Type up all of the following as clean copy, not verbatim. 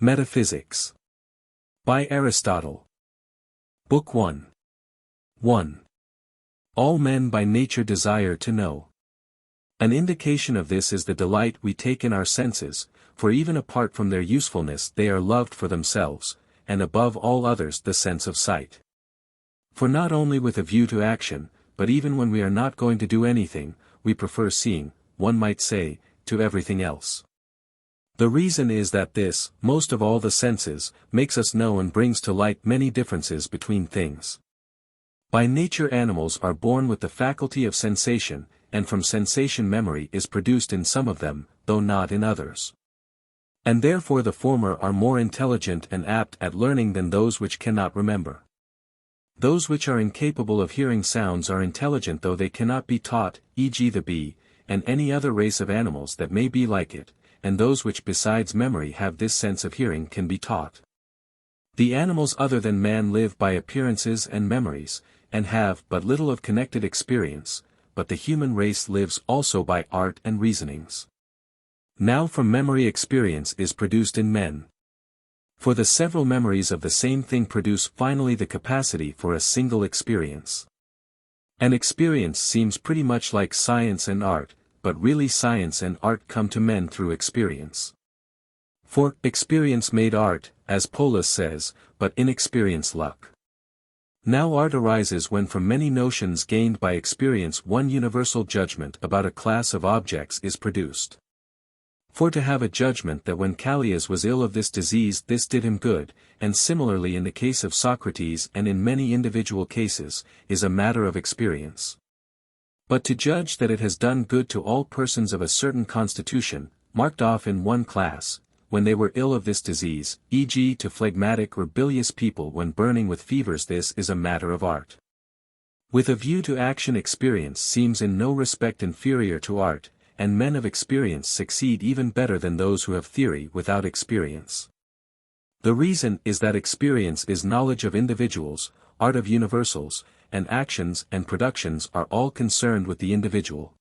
Metaphysics. By Aristotle. Book 1. 1. All men by nature desire to know. An indication of this is the delight we take in our senses, for even apart from their usefulness they are loved for themselves, and above all others the sense of sight. For not only with a view to action, but even when we are not going to do anything, we prefer seeing, one might say, to everything else. The reason is that this, most of all the senses, makes us know and brings to light many differences between things. By nature animals are born with the faculty of sensation, and from sensation memory is produced in some of them, though not in others. And therefore the former are more intelligent and apt at learning than those which cannot remember. Those which are incapable of hearing sounds are intelligent though they cannot be taught, e.g. the bee, and any other race of animals that may be like it, and those which besides memory have this sense of hearing can be taught. The animals other than man live by appearances and memories, and have but little of connected experience, but the human race lives also by art and reasonings. Now from memory experience is produced in men. For the several memories of the same thing produce finally the capacity for a single experience. An experience seems pretty much like science and art, but really science and art come to men through experience. For experience made art, as Polus says, but inexperience luck. Now art arises when from many notions gained by experience one universal judgment about a class of objects is produced. For to have a judgment that when Callias was ill of this disease this did him good, and similarly in the case of Socrates and in many individual cases, is a matter of experience. But to judge that it has done good to all persons of a certain constitution, marked off in one class, when they were ill of this disease, e.g. to phlegmatic or bilious people when burning with fevers, this is a matter of art. With a view to action experience seems in no respect inferior to art, and men of experience succeed even better than those who have theory without experience. The reason is that experience is knowledge of individuals, art of universals, and actions and productions are all concerned with the individual.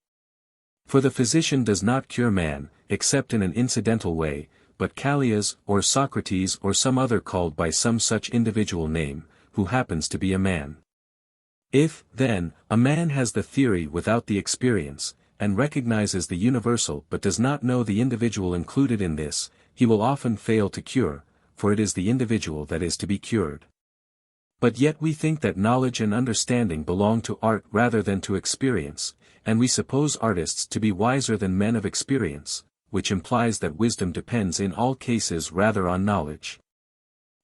For the physician does not cure man, except in an incidental way, but Callias or Socrates or some other called by some such individual name, who happens to be a man. If, then, a man has the theory without the experience, and recognizes the universal but does not know the individual included in this, he will often fail to cure, for it is the individual that is to be cured. But yet we think that knowledge and understanding belong to art rather than to experience, and we suppose artists to be wiser than men of experience, which implies that wisdom depends in all cases rather on knowledge.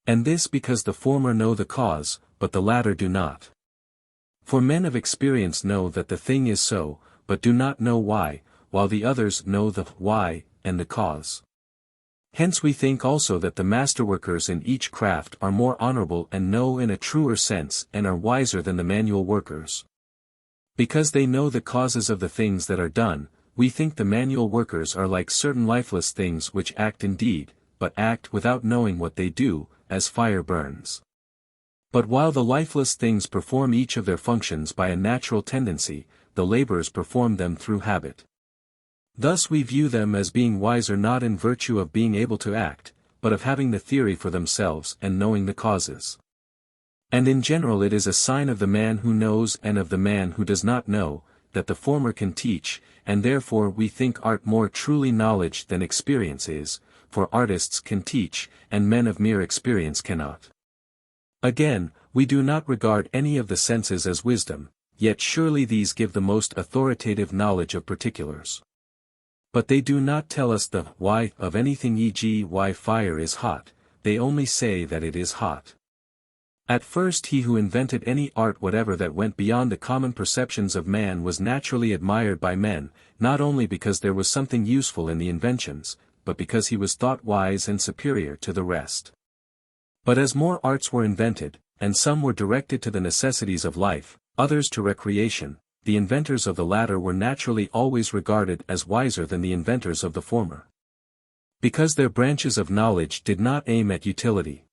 And this because the former know the cause, but the latter do not. For men of experience know that the thing is so, but do not know why, while the others know the why and the cause. Hence we think also that the masterworkers in each craft are more honorable and know in a truer sense and are wiser than the manual workers. Because they know the causes of the things that are done, we think the manual workers are like certain lifeless things which act indeed, but act without knowing what they do, as fire burns. But while the lifeless things perform each of their functions by a natural tendency, the laborers perform them through habit. Thus we view them as being wiser not in virtue of being able to act, but of having the theory for themselves and knowing the causes. And in general it is a sign of the man who knows and of the man who does not know, that the former can teach, and therefore we think art more truly knowledge than experience is, for artists can teach, and men of mere experience cannot. Again, we do not regard any of the senses as wisdom, yet surely these give the most authoritative knowledge of particulars. But they do not tell us the why of anything, e.g. why fire is hot, they only say that it is hot. At first he who invented any art whatever that went beyond the common perceptions of man was naturally admired by men, not only because there was something useful in the inventions, but because he was thought wise and superior to the rest. But as more arts were invented, and some were directed to the necessities of life, others to recreation, the inventors of the latter were naturally always regarded as wiser than the inventors of the former. Because their branches of knowledge did not aim at utility.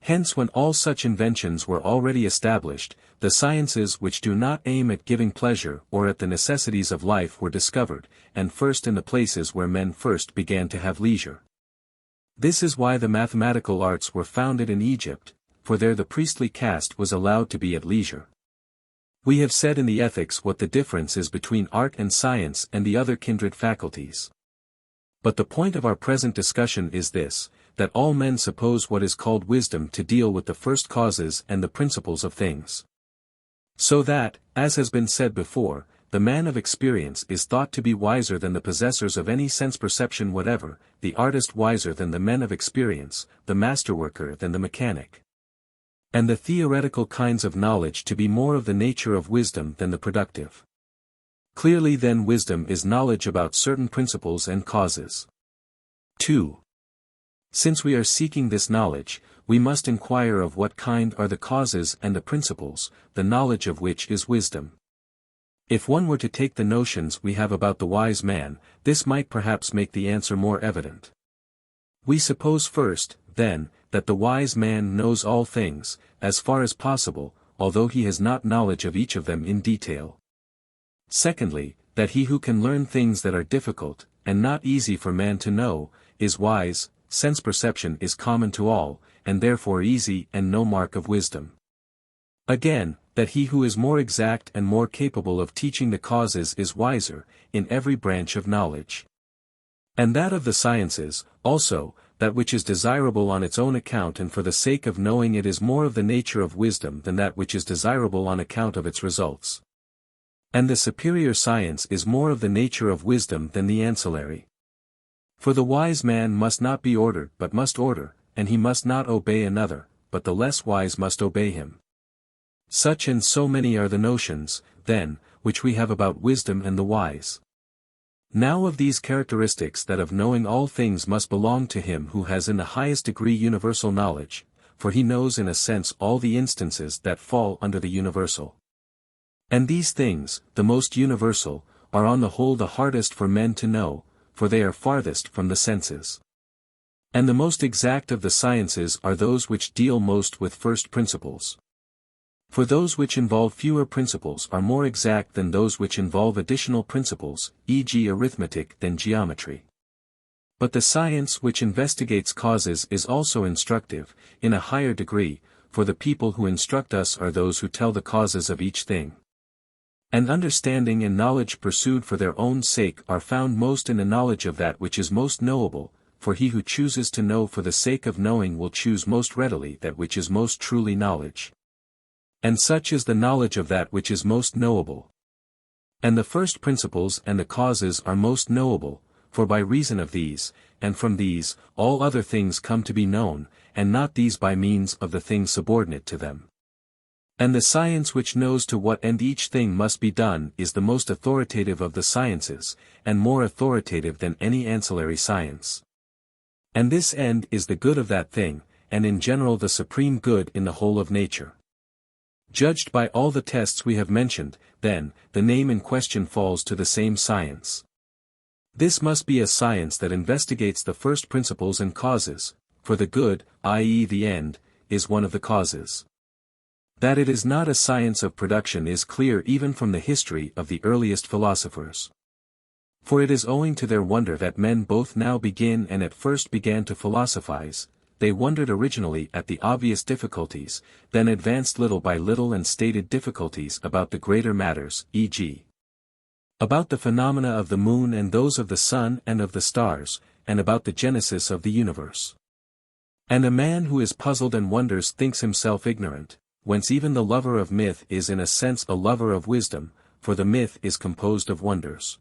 Hence when all such inventions were already established, the sciences which do not aim at giving pleasure or at the necessities of life were discovered, and first in the places where men first began to have leisure. This is why the mathematical arts were founded in Egypt, for there the priestly caste was allowed to be at leisure. We have said in the Ethics what the difference is between art and science and the other kindred faculties. But the point of our present discussion is this, that all men suppose what is called wisdom to deal with the first causes and the principles of things. So that, as has been said before, the man of experience is thought to be wiser than the possessors of any sense perception whatever, the artist wiser than the men of experience, the masterworker than the mechanic. And the theoretical kinds of knowledge to be more of the nature of wisdom than the productive. Clearly then wisdom is knowledge about certain principles and causes. 2. Since we are seeking this knowledge, we must inquire of what kind are the causes and the principles, the knowledge of which is wisdom. If one were to take the notions we have about the wise man, this might perhaps make the answer more evident. We suppose first, then, that the wise man knows all things, as far as possible, although he has not knowledge of each of them in detail. Secondly, that he who can learn things that are difficult, and not easy for man to know, is wise. Sense perception is common to all, and therefore easy and no mark of wisdom. Again, that he who is more exact and more capable of teaching the causes is wiser, in every branch of knowledge. And that of the sciences, also, that which is desirable on its own account and for the sake of knowing it is more of the nature of wisdom than that which is desirable on account of its results. And the superior science is more of the nature of wisdom than the ancillary. For the wise man must not be ordered but must order, and he must not obey another, but the less wise must obey him. Such and so many are the notions, then, which we have about wisdom and the wise. Now of these characteristics that of knowing all things must belong to him who has in the highest degree universal knowledge, for he knows in a sense all the instances that fall under the universal. And these things, the most universal, are on the whole the hardest for men to know, for they are farthest from the senses. And the most exact of the sciences are those which deal most with first principles. For those which involve fewer principles are more exact than those which involve additional principles, e.g. arithmetic than geometry. But the science which investigates causes is also instructive, in a higher degree, for the people who instruct us are those who tell the causes of each thing. And understanding and knowledge pursued for their own sake are found most in the knowledge of that which is most knowable, for he who chooses to know for the sake of knowing will choose most readily that which is most truly knowledge. And such is the knowledge of that which is most knowable. And the first principles and the causes are most knowable, for by reason of these, and from these, all other things come to be known, and not these by means of the things subordinate to them. And the science which knows to what end each thing must be done is the most authoritative of the sciences, and more authoritative than any ancillary science. And this end is the good of that thing, and in general the supreme good in the whole of nature. Judged by all the tests we have mentioned, then, the name in question falls to the same science. This must be a science that investigates the first principles and causes, for the good, i.e. the end, is one of the causes. That it is not a science of production is clear even from the history of the earliest philosophers. For it is owing to their wonder that men both now begin and at first began to philosophize. They wondered originally at the obvious difficulties, then advanced little by little and stated difficulties about the greater matters, e.g. about the phenomena of the moon and those of the sun and of the stars, and about the genesis of the universe. And a man who is puzzled and wonders thinks himself ignorant, whence even the lover of myth is in a sense a lover of wisdom, for the myth is composed of wonders.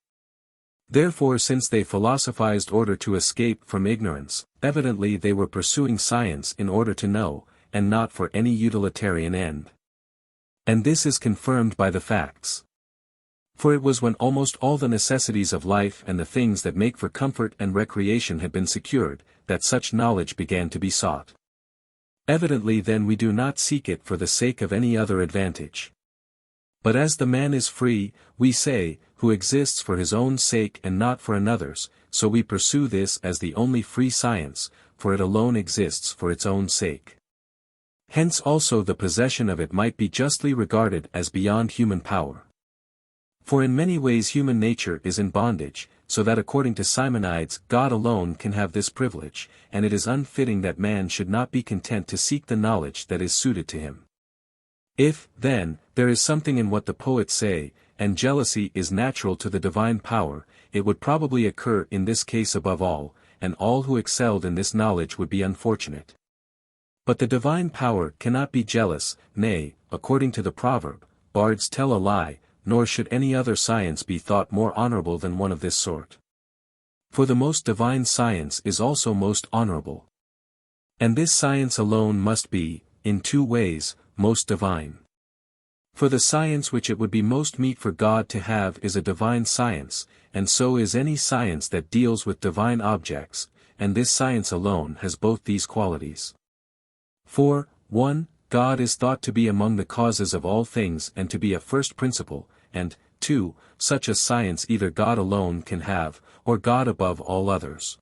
Therefore since they philosophized order to escape from ignorance, evidently they were pursuing science in order to know, and not for any utilitarian end. And this is confirmed by the facts. For it was when almost all the necessities of life and the things that make for comfort and recreation had been secured, that such knowledge began to be sought. Evidently then we do not seek it for the sake of any other advantage. But as the man is free, we say, who exists for his own sake and not for another's, so we pursue this as the only free science, for it alone exists for its own sake. Hence also the possession of it might be justly regarded as beyond human power. For in many ways human nature is in bondage, so that according to Simonides God alone can have this privilege, and it is unfitting that man should not be content to seek the knowledge that is suited to him. If, then, there is something in what the poets say, and jealousy is natural to the divine power, it would probably occur in this case above all, and all who excelled in this knowledge would be unfortunate. But the divine power cannot be jealous, nay, according to the proverb, bards tell a lie, nor should any other science be thought more honorable than one of this sort. For the most divine science is also most honorable. And this science alone must be, in two ways, most divine. For the science which it would be most meet for God to have is a divine science, and so is any science that deals with divine objects, and this science alone has both these qualities. For, 1. God is thought to be among the causes of all things and to be a first principle, and, 2. Such a science either God alone can have, or God above all others.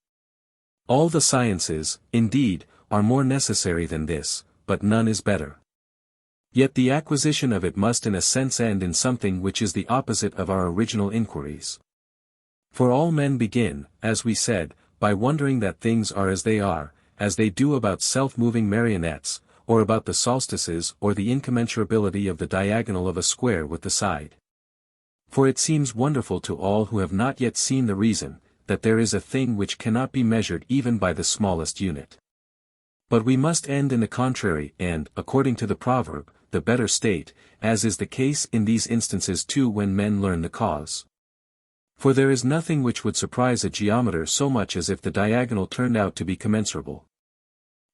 All the sciences, indeed, are more necessary than this, but none is better. Yet the acquisition of it must in a sense end in something which is the opposite of our original inquiries. For all men begin, as we said, by wondering that things are as they do about self-moving marionettes, or about the solstices or the incommensurability of the diagonal of a square with the side. For it seems wonderful to all who have not yet seen the reason, that there is a thing which cannot be measured even by the smallest unit. But we must end in the contrary and, according to the proverb, the better state, as is the case in these instances too when men learn the cause. For there is nothing which would surprise a geometer so much as if the diagonal turned out to be commensurable.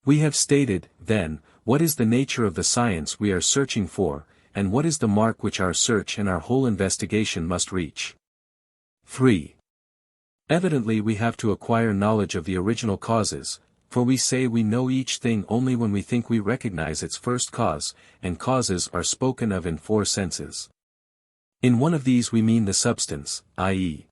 We have stated, then, what is the nature of the science we are searching for, and what is the mark which our search and our whole investigation must reach. 3. Evidently we have to acquire knowledge of the original causes, for we say we know each thing only when we think we recognize its first cause, and causes are spoken of in 4 senses. In one of these we mean the substance, i.e.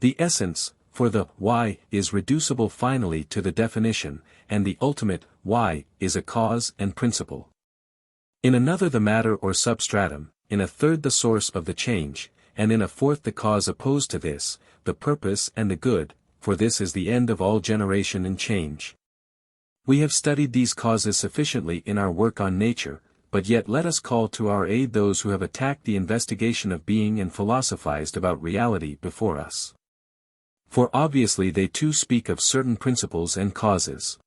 the essence, for the why is reducible finally to the definition, and the ultimate why is a cause and principle. In another the matter or substratum, in a third the source of the change, and in a fourth the cause opposed to this, the purpose and the good, for this is the end of all generation and change. We have studied these causes sufficiently in our work on nature, but yet let us call to our aid those who have attacked the investigation of being and philosophized about reality before us. For obviously they too speak of certain principles and causes.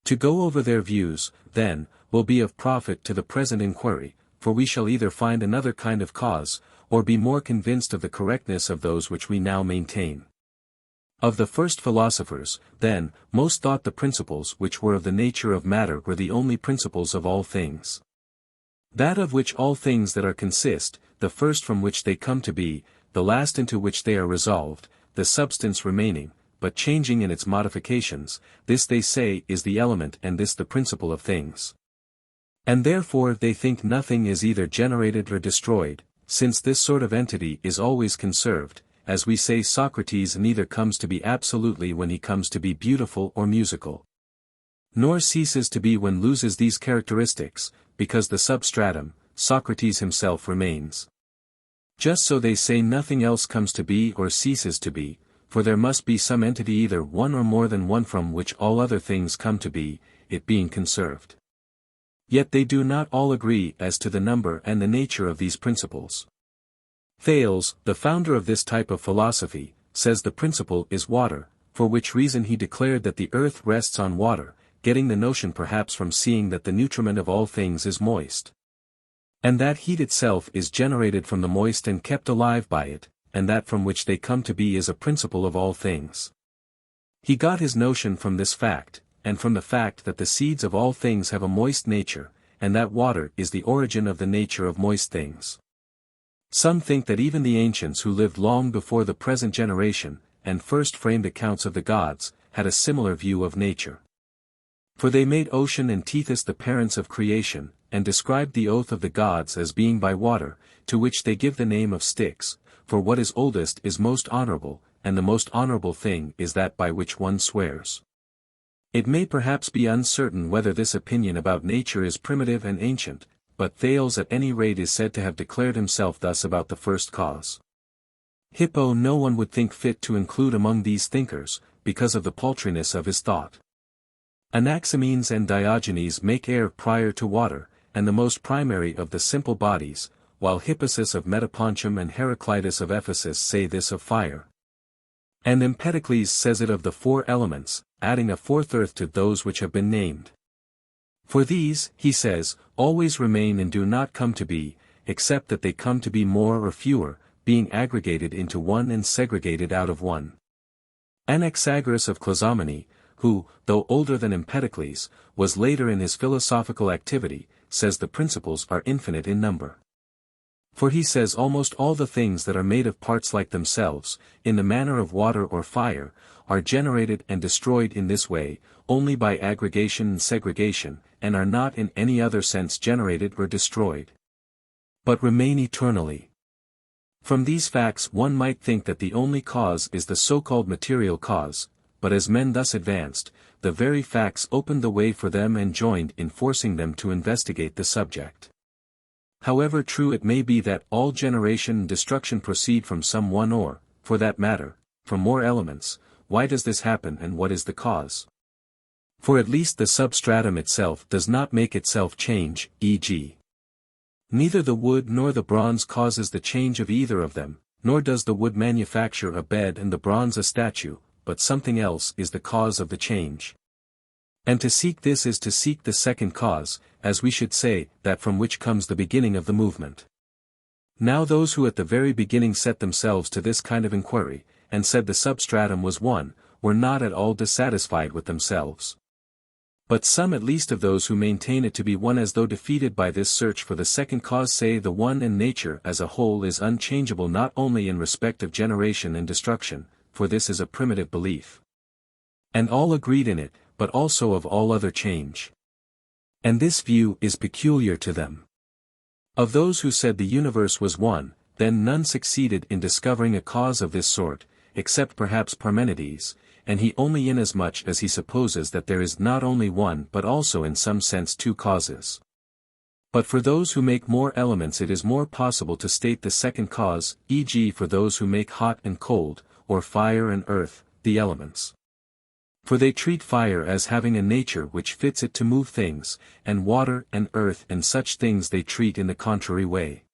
To go over their views, then, will be of profit to the present inquiry, for we shall either find another kind of cause, or be more convinced of the correctness of those which we now maintain. Of the first philosophers, then, most thought the principles which were of the nature of matter were the only principles of all things. That of which all things that are consist, the first from which they come to be, the last into which they are resolved, the substance remaining, but changing in its modifications, this they say is the element and this the principle of things. And therefore they think nothing is either generated or destroyed, since this sort of entity is always conserved, as we say Socrates neither comes to be absolutely when he comes to be beautiful or musical, nor ceases to be when loses these characteristics, because the substratum, Socrates himself remains. Just so they say nothing else comes to be or ceases to be, for there must be some entity either one or more than one from which all other things come to be, it being conserved. Yet they do not all agree as to the number and the nature of these principles. Thales, the founder of this type of philosophy, says the principle is water, for which reason he declared that the earth rests on water, getting the notion perhaps from seeing that the nutriment of all things is moist. And that heat itself is generated from the moist and kept alive by it, and that from which they come to be is a principle of all things. He got his notion from this fact, and from the fact that the seeds of all things have a moist nature, and that water is the origin of the nature of moist things. Some think that even the ancients who lived long before the present generation, and first framed accounts of the gods, had a similar view of nature. For they made ocean and Tethys the parents of creation, and described the oath of the gods as being by water, to which they give the name of Styx, for what is oldest is most honorable, and the most honorable thing is that by which one swears. It may perhaps be uncertain whether this opinion about nature is primitive and ancient, but Thales at any rate is said to have declared himself thus about the first cause. Hippo no one would think fit to include among these thinkers, because of the paltriness of his thought. Anaximenes and Diogenes make air prior to water, and the most primary of the simple bodies, while Hippasus of Metapontum and Heraclitus of Ephesus say this of fire. And Empedocles says it of the 4 elements, adding a 4th earth to those which have been named. For these, he says, always remain and do not come to be, except that they come to be more or fewer, being aggregated into one and segregated out of one. Anaxagoras of Clazomenae, who, though older than Empedocles, was later in his philosophical activity, says the principles are infinite in number. For he says almost all the things that are made of parts like themselves, in the manner of water or fire, are generated and destroyed in this way, only by aggregation and segregation, and are not in any other sense generated or destroyed, but remain eternally. From these facts one might think that the only cause is the so-called material cause, but as men thus advanced, the very facts opened the way for them and joined in forcing them to investigate the subject. However true it may be that all generation and destruction proceed from some one or, for that matter, from more elements, why does this happen and what is the cause? For at least the substratum itself does not make itself change, e.g. neither the wood nor the bronze causes the change of either of them, nor does the wood manufacture a bed and the bronze a statue, but something else is the cause of the change. And to seek this is to seek the second cause, as we should say, that from which comes the beginning of the movement. Now those who at the very beginning set themselves to this kind of inquiry, and said the substratum was one, were not at all dissatisfied with themselves. But some at least of those who maintain it to be one as though defeated by this search for the second cause say the one and nature as a whole is unchangeable not only in respect of generation and destruction, for this is a primitive belief. And all agreed in it, but also of all other change. And this view is peculiar to them. Of those who said the universe was one, then none succeeded in discovering a cause of this sort, except perhaps Parmenides, and he only inasmuch as he supposes that there is not only one but also in some sense 2 causes. But for those who make more elements it is more possible to state the second cause, e.g. for those who make hot and cold, or fire and earth, the elements. For they treat fire as having a nature which fits it to move things, and water and earth and such things they treat in the contrary way.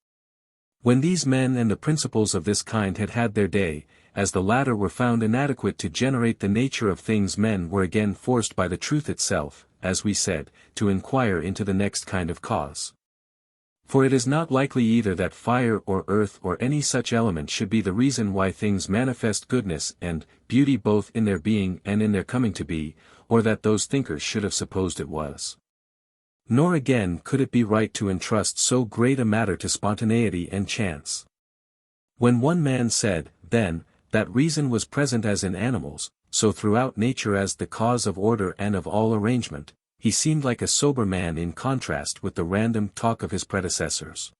When these men and the principles of this kind had had their day, as the latter were found inadequate to generate the nature of things, men were again forced by the truth itself, as we said, to inquire into the next kind of cause. For it is not likely either that fire or earth or any such element should be the reason why things manifest goodness and beauty both in their being and in their coming to be, or that those thinkers should have supposed it was. Nor again could it be right to entrust so great a matter to spontaneity and chance. When one man said, then, that reason was present as in animals, so throughout nature as the cause of order and of all arrangement, he seemed like a sober man in contrast with the random talk of his predecessors.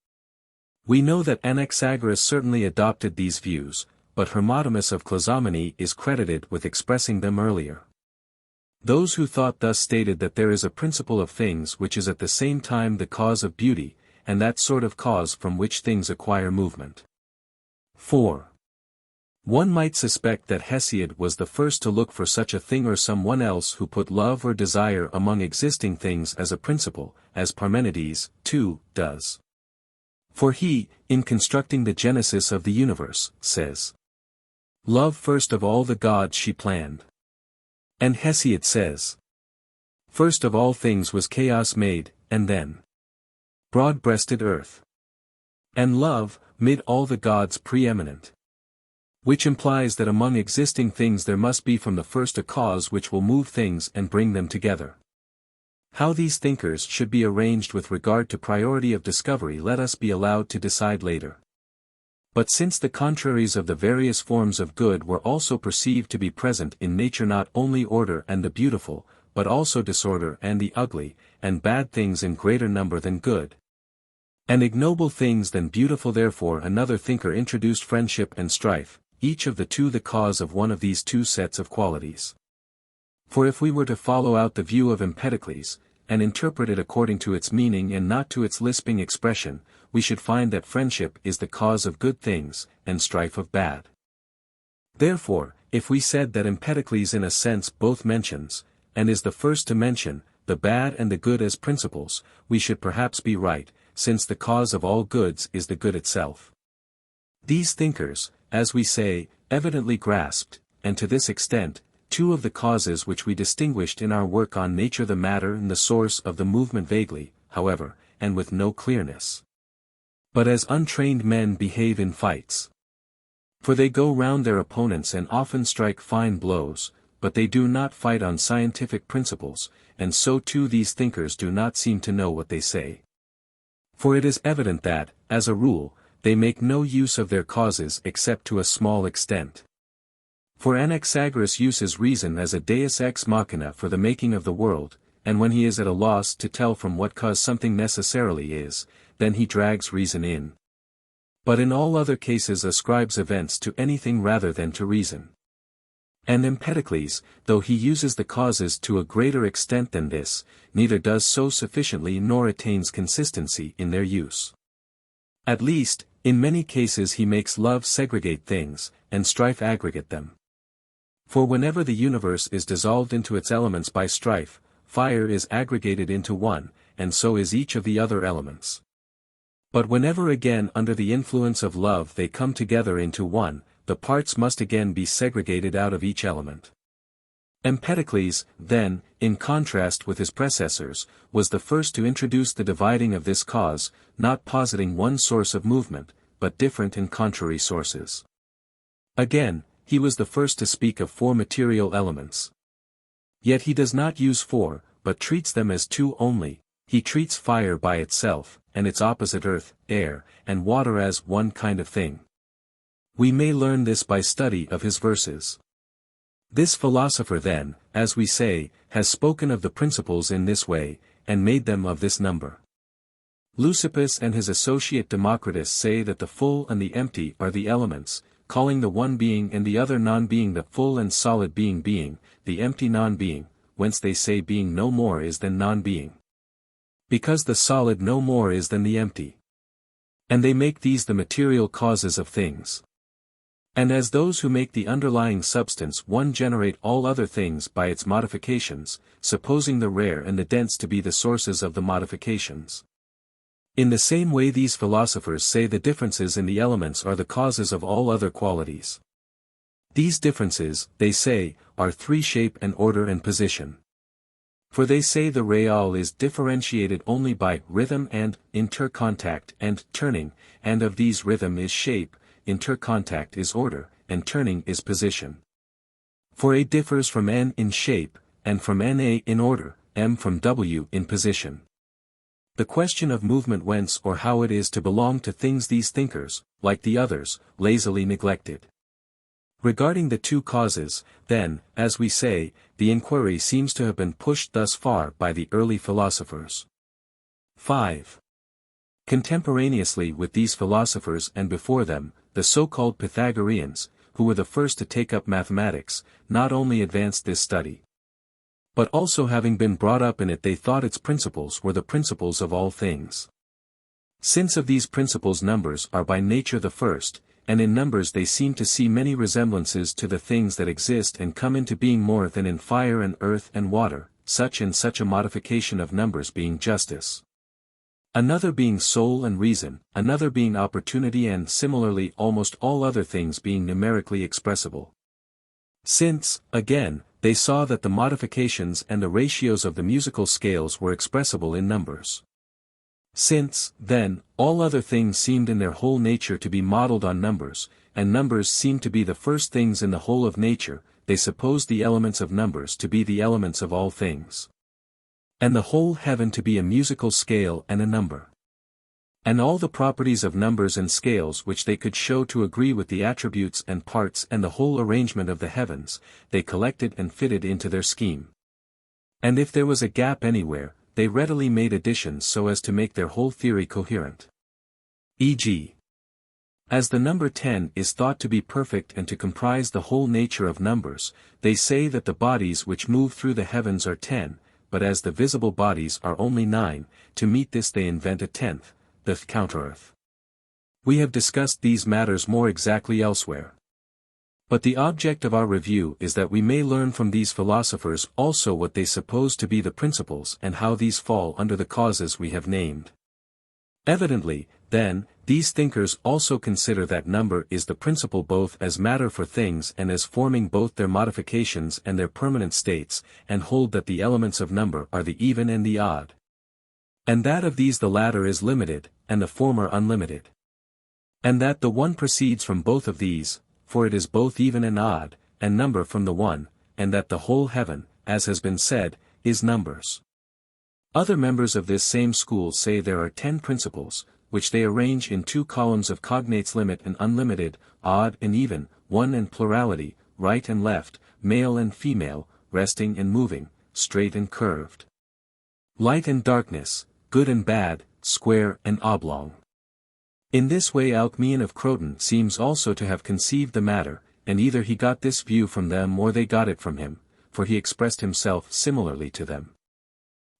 We know that Anaxagoras certainly adopted these views, but Hermotimus of Clazomenae is credited with expressing them earlier. Those who thought thus stated that there is a principle of things which is at the same time the cause of beauty, and that sort of cause from which things acquire movement. 4. One might suspect that Hesiod was the first to look for such a thing or someone else who put love or desire among existing things as a principle, as Parmenides, too, does. For he, in constructing the genesis of the universe, says, "Love first of all the gods she planned." And Hesiod says, "First of all things was chaos made, and then broad-breasted earth. And love, mid all the gods preeminent." Which implies that among existing things there must be from the first a cause which will move things and bring them together. How these thinkers should be arranged with regard to priority of discovery let us be allowed to decide later. But since the contraries of the various forms of good were also perceived to be present in nature, not only order and the beautiful, but also disorder and the ugly, and bad things in greater number than good, and ignoble things than beautiful, therefore another thinker introduced friendship and strife, each of the two the cause of one of these 2 sets of qualities. For if we were to follow out the view of Empedocles, and interpret it according to its meaning and not to its lisping expression, we should find that friendship is the cause of good things, and strife of bad. Therefore, if we said that Empedocles in a sense both mentions, and is the first to mention, the bad and the good as principles, we should perhaps be right, since the cause of all goods is the good itself. These thinkers, as we say, evidently grasped, and to this extent, two of the causes which we distinguished in our work on nature, the matter and the source of the movement, vaguely, however, and with no clearness. But as untrained men behave in fights. For they go round their opponents and often strike fine blows, but they do not fight on scientific principles, and so too these thinkers do not seem to know what they say. For it is evident that, as a rule, they make no use of their causes except to a small extent. For Anaxagoras uses reason as a deus ex machina for the making of the world, and when he is at a loss to tell from what cause something necessarily is, then he drags reason in. But in all other cases ascribes events to anything rather than to reason. And Empedocles, though he uses the causes to a greater extent than this, neither does so sufficiently nor attains consistency in their use. At least, in many cases he makes love segregate things, and strife aggregate them. For whenever the universe is dissolved into its elements by strife, fire is aggregated into one, and so is each of the other elements. But whenever again under the influence of love they come together into one, the parts must again be segregated out of each element. Empedocles, then, in contrast with his predecessors, was the first to introduce the dividing of this cause, not positing one source of movement, but different and contrary sources. Again, he was the first to speak of four material elements. Yet he does not use four, but treats them as two only. He treats fire by itself, and its opposite earth, air, and water as one kind of thing. We may learn this by study of his verses. This philosopher then, as we say, has spoken of the principles in this way, and made them of this number. Leucippus and his associate Democritus say that the full and the empty are the elements, calling the one being and the other non-being, the full and solid being, the empty non-being, whence they say being no more is than non-being. Because the solid no more is than the empty. And they make these the material causes of things. And as those who make the underlying substance one generate all other things by its modifications, supposing the rare and the dense to be the sources of the modifications. In the same way these philosophers say the differences in the elements are the causes of all other qualities. These differences, they say, are three: shape and order and position. For they say the real is differentiated only by rhythm and intercontact and turning, and of these rhythm is shape, intercontact is order, and turning is position. For A differs from N in shape, and from Na in order, M from W in position. The question of movement whence or how it is to belong to things these thinkers, like the others, lazily neglected. Regarding the two causes, then, as we say, the inquiry seems to have been pushed thus far by the early philosophers. 5. Contemporaneously with these philosophers and before them, the so-called Pythagoreans, who were the first to take up mathematics, not only advanced this study, but also having been brought up in it they thought its principles were the principles of all things. Since of these principles numbers are by nature the first, and in numbers they seem to see many resemblances to the things that exist and come into being more than in fire and earth and water, such and such a modification of numbers being justice. Another being soul and reason, another being opportunity, and similarly almost all other things being numerically expressible. Since, again, they saw that the modifications and the ratios of the musical scales were expressible in numbers. Since, then, all other things seemed in their whole nature to be modeled on numbers, and numbers seemed to be the first things in the whole of nature, they supposed the elements of numbers to be the elements of all things. And the whole heaven to be a musical scale and a number. And all the properties of numbers and scales which they could show to agree with the attributes and parts and the whole arrangement of the heavens, they collected and fitted into their scheme. And if there was a gap anywhere, they readily made additions so as to make their whole theory coherent. E.g., as the number 10 is thought to be perfect and to comprise the whole nature of numbers, they say that the bodies which move through the heavens are 10, but as the visible bodies are only 9, to meet this they invent a 10th, the counter-earth. We have discussed these matters more exactly elsewhere. But the object of our review is that we may learn from these philosophers also what they suppose to be the principles and how these fall under the causes we have named. Evidently, then, these thinkers also consider that number is the principle both as matter for things and as forming both their modifications and their permanent states, and hold that the elements of number are the even and the odd. And that of these the latter is limited, and the former unlimited. And that the one proceeds from both of these, for it is both even and odd, and number from the one, and that the whole heaven, as has been said, is numbers. Other members of this same school say there are 10 principles, which they arrange in 2 columns of cognates limit and unlimited, odd and even, one and plurality, right and left, male and female, resting and moving, straight and curved, light and darkness, good and bad, square and oblong. In this way Alcmaeon of Croton seems also to have conceived the matter, and either he got this view from them or they got it from him, for he expressed himself similarly to them.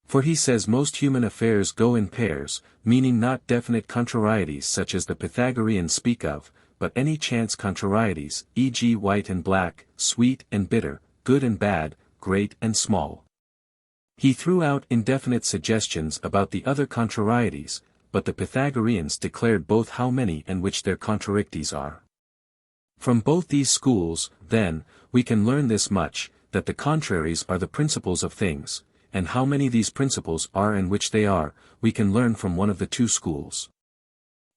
For he says most human affairs go in pairs, meaning not definite contrarieties such as the Pythagoreans speak of, but any chance contrarieties, e.g. white and black, sweet and bitter, good and bad, great and small. He threw out indefinite suggestions about the other contrarieties, but the Pythagoreans declared both how many and which their contraricties are. From both these schools, then, we can learn this much, that the contraries are the principles of things, and how many these principles are and which they are, we can learn from one of the 2 schools.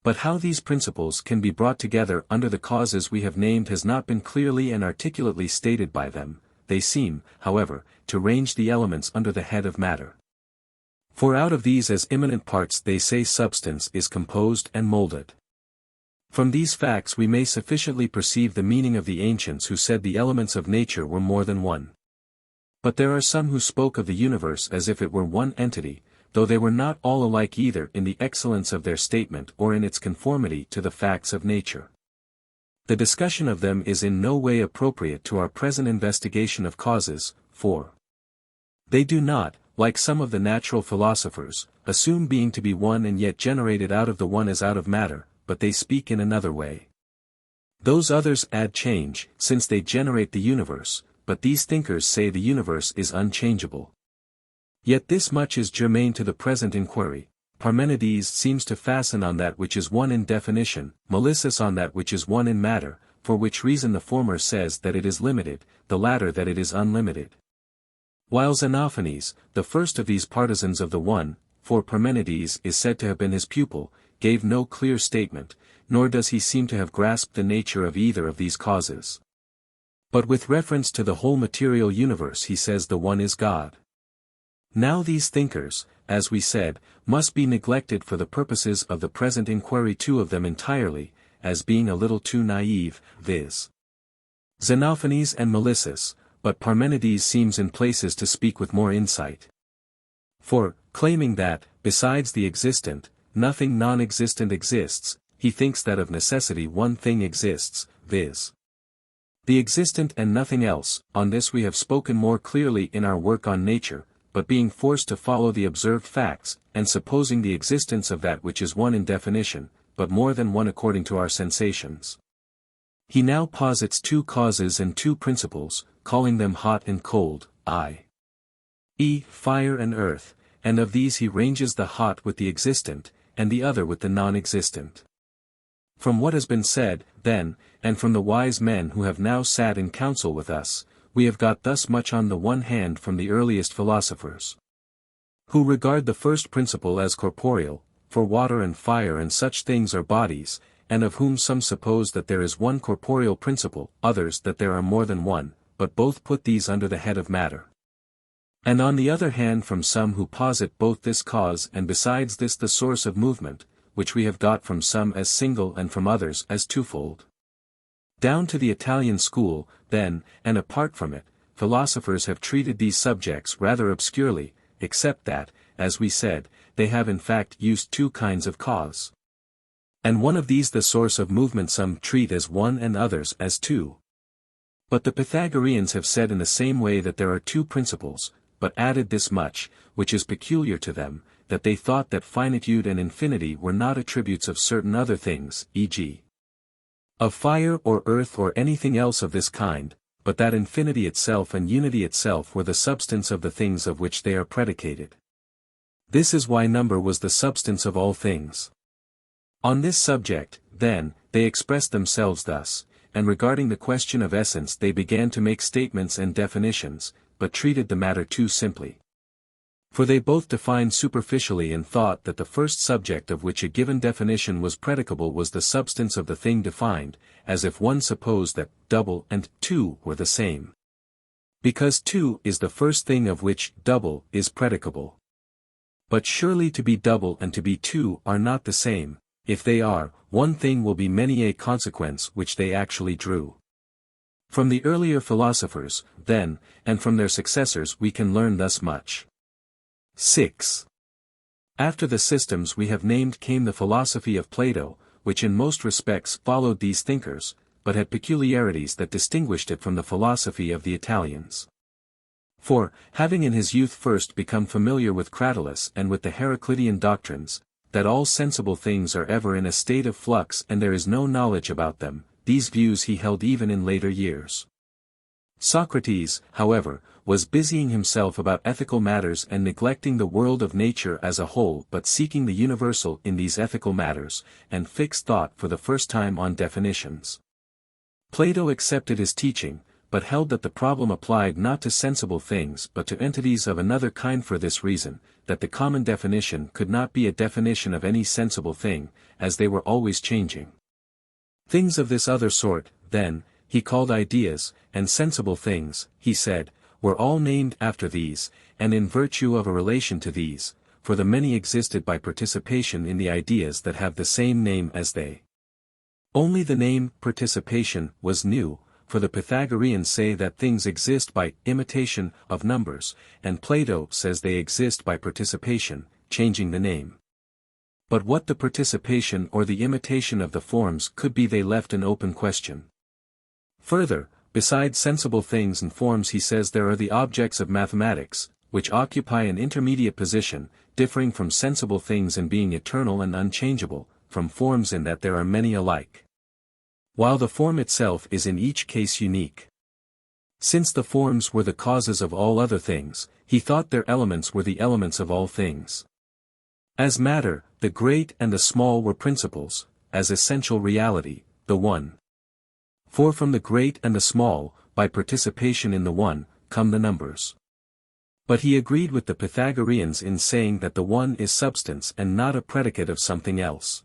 But how these principles can be brought together under the causes we have named has not been clearly and articulately stated by them. They seem, however, to range the elements under the head of matter. For out of these as immanent parts they say substance is composed and moulded. From these facts we may sufficiently perceive the meaning of the ancients who said the elements of nature were more than one. But there are some who spoke of the universe as if it were one entity, though they were not all alike either in the excellence of their statement or in its conformity to the facts of nature. The discussion of them is in no way appropriate to our present investigation of causes, for they do not, like some of the natural philosophers, assume being to be one and yet generated out of the one as out of matter, but they speak in another way. Those others add change, since they generate the universe, but these thinkers say the universe is unchangeable. Yet this much is germane to the present inquiry. Parmenides seems to fasten on that which is one in definition, Melissus on that which is one in matter, for which reason the former says that it is limited, the latter that it is unlimited. While Xenophanes, the first of these partisans of the one, for Parmenides is said to have been his pupil, gave no clear statement, nor does he seem to have grasped the nature of either of these causes. But with reference to the whole material universe he says the one is God. Now these thinkers, as we said, must be neglected for the purposes of the present inquiry, 2 of them entirely, as being a little too naive, viz. Xenophanes and Melissus, but Parmenides seems in places to speak with more insight. For, claiming that, besides the existent, nothing non-existent exists, he thinks that of necessity one thing exists, viz. the existent and nothing else. On this we have spoken more clearly in our work on nature, but being forced to follow the observed facts, and supposing the existence of that which is one in definition, but more than one according to our sensations. He now posits 2 causes and 2 principles, calling them hot and cold, i.e. fire and earth, and of these he ranges the hot with the existent, and the other with the non-existent. From what has been said, then, and from the wise men who have now sat in council with us, we have got thus much on the one hand from the earliest philosophers, who regard the first principle as corporeal, for water and fire and such things are bodies, and of whom some suppose that there is one corporeal principle, others that there are more than one, but both put these under the head of matter. And on the other hand from some who posit both this cause and besides this the source of movement, which we have got from some as single and from others as twofold. Down to the Italian school, then, and apart from it, philosophers have treated these subjects rather obscurely, except that, as we said, they have in fact used 2 kinds of cause. And one of these the source of movement some treat as one and others as 2. But the Pythagoreans have said in the same way that there are 2 principles, but added this much, which is peculiar to them, that they thought that finitude and infinity were not attributes of certain other things, e.g. of fire or earth or anything else of this kind, but that infinity itself and unity itself were the substance of the things of which they are predicated. This is why number was the substance of all things. On this subject, then, they expressed themselves thus, and regarding the question of essence they began to make statements and definitions, but treated the matter too simply. For they both defined superficially and thought that the first subject of which a given definition was predicable was the substance of the thing defined, as if one supposed that double and two were the same. Because two is the first thing of which double is predicable. But surely to be double and to be two are not the same. If they are, one thing will be many a consequence which they actually drew. From the earlier philosophers, then, and from their successors we can learn thus much. 6. After the systems we have named came the philosophy of Plato, which in most respects followed these thinkers, but had peculiarities that distinguished it from the philosophy of the Italians. For, having in his youth first become familiar with Cratylus and with the Heraclitean doctrines, that all sensible things are ever in a state of flux and there is no knowledge about them, these views he held even in later years. Socrates, however, was busying himself about ethical matters and neglecting the world of nature as a whole but seeking the universal in these ethical matters, and fixed thought for the first time on definitions. Plato accepted his teaching, but held that the problem applied not to sensible things but to entities of another kind for this reason, that the common definition could not be a definition of any sensible thing, as they were always changing. Things of this other sort, then, he called ideas, and sensible things, he said, were all named after these, and in virtue of a relation to these, for the many existed by participation in the ideas that have the same name as they. Only the name participation was new, for the Pythagoreans say that things exist by imitation of numbers, and Plato says they exist by participation, changing the name. But what the participation or the imitation of the forms could be they left an open question. Further, besides sensible things and forms he says there are the objects of mathematics, which occupy an intermediate position, differing from sensible things in being eternal and unchangeable, from forms in that there are many alike, while the form itself is in each case unique. Since the forms were the causes of all other things, he thought their elements were the elements of all things. As matter, the great and the small were principles, as essential reality, the one. For from the great and the small, by participation in the one, come the numbers. But he agreed with the Pythagoreans in saying that the one is substance and not a predicate of something else.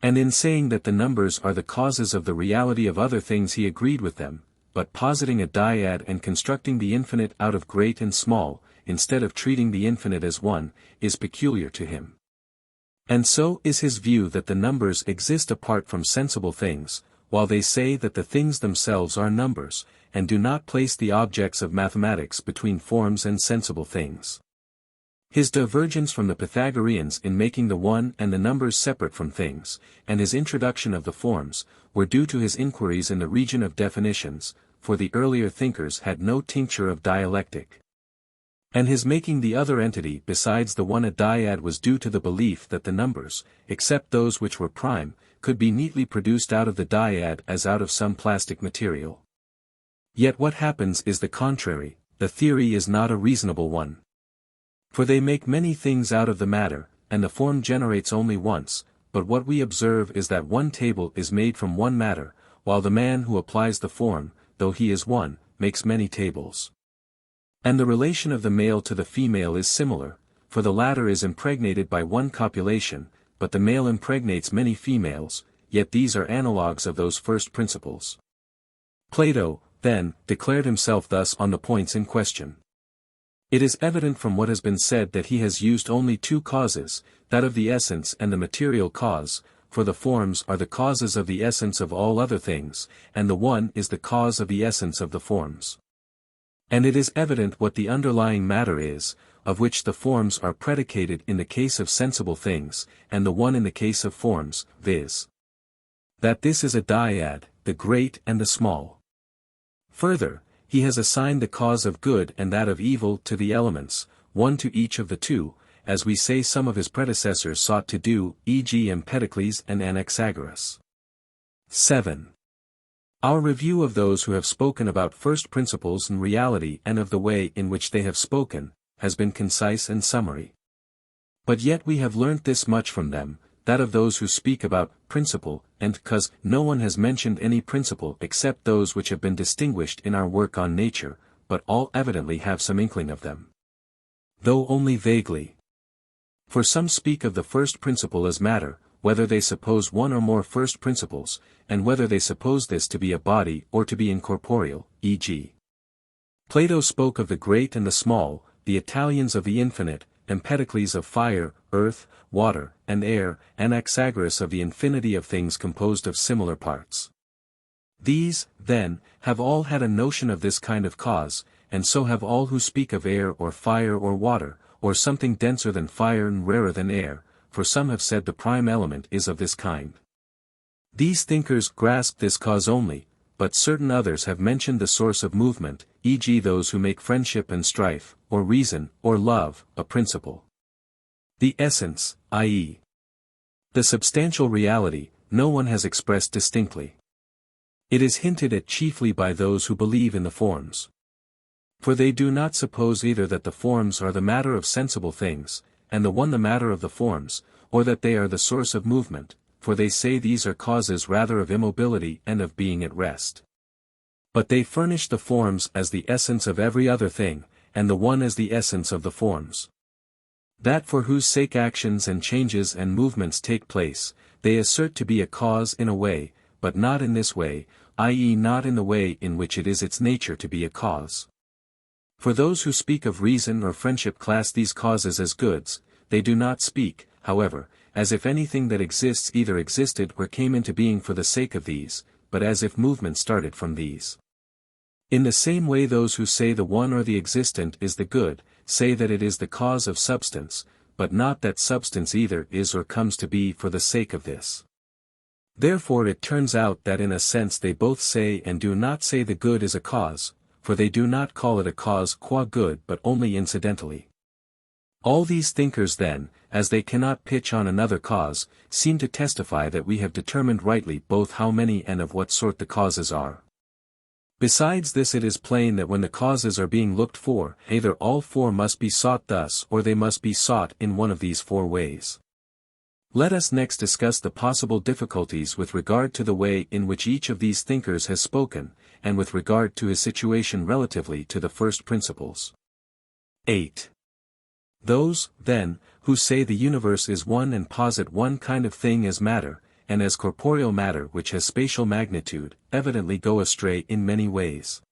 And in saying that the numbers are the causes of the reality of other things he agreed with them, but positing a dyad and constructing the infinite out of great and small, instead of treating the infinite as one, is peculiar to him. And so is his view that the numbers exist apart from sensible things, while they say that the things themselves are numbers, and do not place the objects of mathematics between forms and sensible things. His divergence from the Pythagoreans in making the one and the numbers separate from things, and his introduction of the forms, were due to his inquiries in the region of definitions, for the earlier thinkers had no tincture of dialectic. And his making the other entity besides the one a dyad was due to the belief that the numbers, except those which were prime, could be neatly produced out of the dyad as out of some plastic material. Yet what happens is the contrary, the theory is not a reasonable one. For they make many things out of the matter, and the form generates only once, but what we observe is that one table is made from one matter, while the man who applies the form, though he is one, makes many tables. And the relation of the male to the female is similar, for the latter is impregnated by one copulation, but the male impregnates many females, yet these are analogues of those first principles. Plato, then, declared himself thus on the points in question. It is evident from what has been said that he has used only two causes, that of the essence and the material cause, for the forms are the causes of the essence of all other things, and the one is the cause of the essence of the forms. And it is evident what the underlying matter is, of which the forms are predicated in the case of sensible things, and the one in the case of forms, viz. that this is a dyad, the great and the small. Further, he has assigned the cause of good and that of evil to the elements, one to each of the two, as we say some of his predecessors sought to do, e.g. Empedocles and Anaxagoras. 7. Our review of those who have spoken about first principles and reality and of the way in which they have spoken, has been concise and summary. But yet we have learnt this much from them, that of those who speak about principle and cause, no one has mentioned any principle except those which have been distinguished in our work on nature, but all evidently have some inkling of them, though only vaguely. For some speak of the first principle as matter, whether they suppose one or more first principles, and whether they suppose this to be a body or to be incorporeal, e.g. Plato spoke of the great and the small, the Italians of the infinite, Empedocles of fire, earth, water, and air, Anaxagoras of the infinity of things composed of similar parts. These, then, have all had a notion of this kind of cause, and so have all who speak of air or fire or water, or something denser than fire and rarer than air, for some have said the prime element is of this kind. These thinkers grasp this cause only, but certain others have mentioned the source of movement, e.g. those who make friendship and strife, or reason, or love, a principle. The essence, i.e. the substantial reality, no one has expressed distinctly. It is hinted at chiefly by those who believe in the forms. For they do not suppose either that the forms are the matter of sensible things, and the one the matter of the forms, or that they are the source of movement, for they say these are causes rather of immobility and of being at rest. But they furnish the forms as the essence of every other thing, and the one as the essence of the forms. That for whose sake actions and changes and movements take place, they assert to be a cause in a way, but not in this way, i.e. not in the way in which it is its nature to be a cause. For those who speak of reason or friendship class these causes as goods, they do not speak, however, as if anything that exists either existed or came into being for the sake of these, but as if movement started from these. In the same way those who say the one or the existent is the good, say that it is the cause of substance, but not that substance either is or comes to be for the sake of this. Therefore it turns out that in a sense they both say and do not say the good is a cause, for they do not call it a cause qua good but only incidentally. All these thinkers then, as they cannot pitch on another cause, seem to testify that we have determined rightly both how many and of what sort the causes are. Besides this it is plain that when the causes are being looked for, either all four must be sought thus or they must be sought in one of these four ways. Let us next discuss the possible difficulties with regard to the way in which each of these thinkers has spoken, and with regard to his situation relatively to the first principles. 8. Those, then, who say the universe is one and posit one kind of thing as matter, and as corporeal matter which has spatial magnitude, evidently go astray in many ways.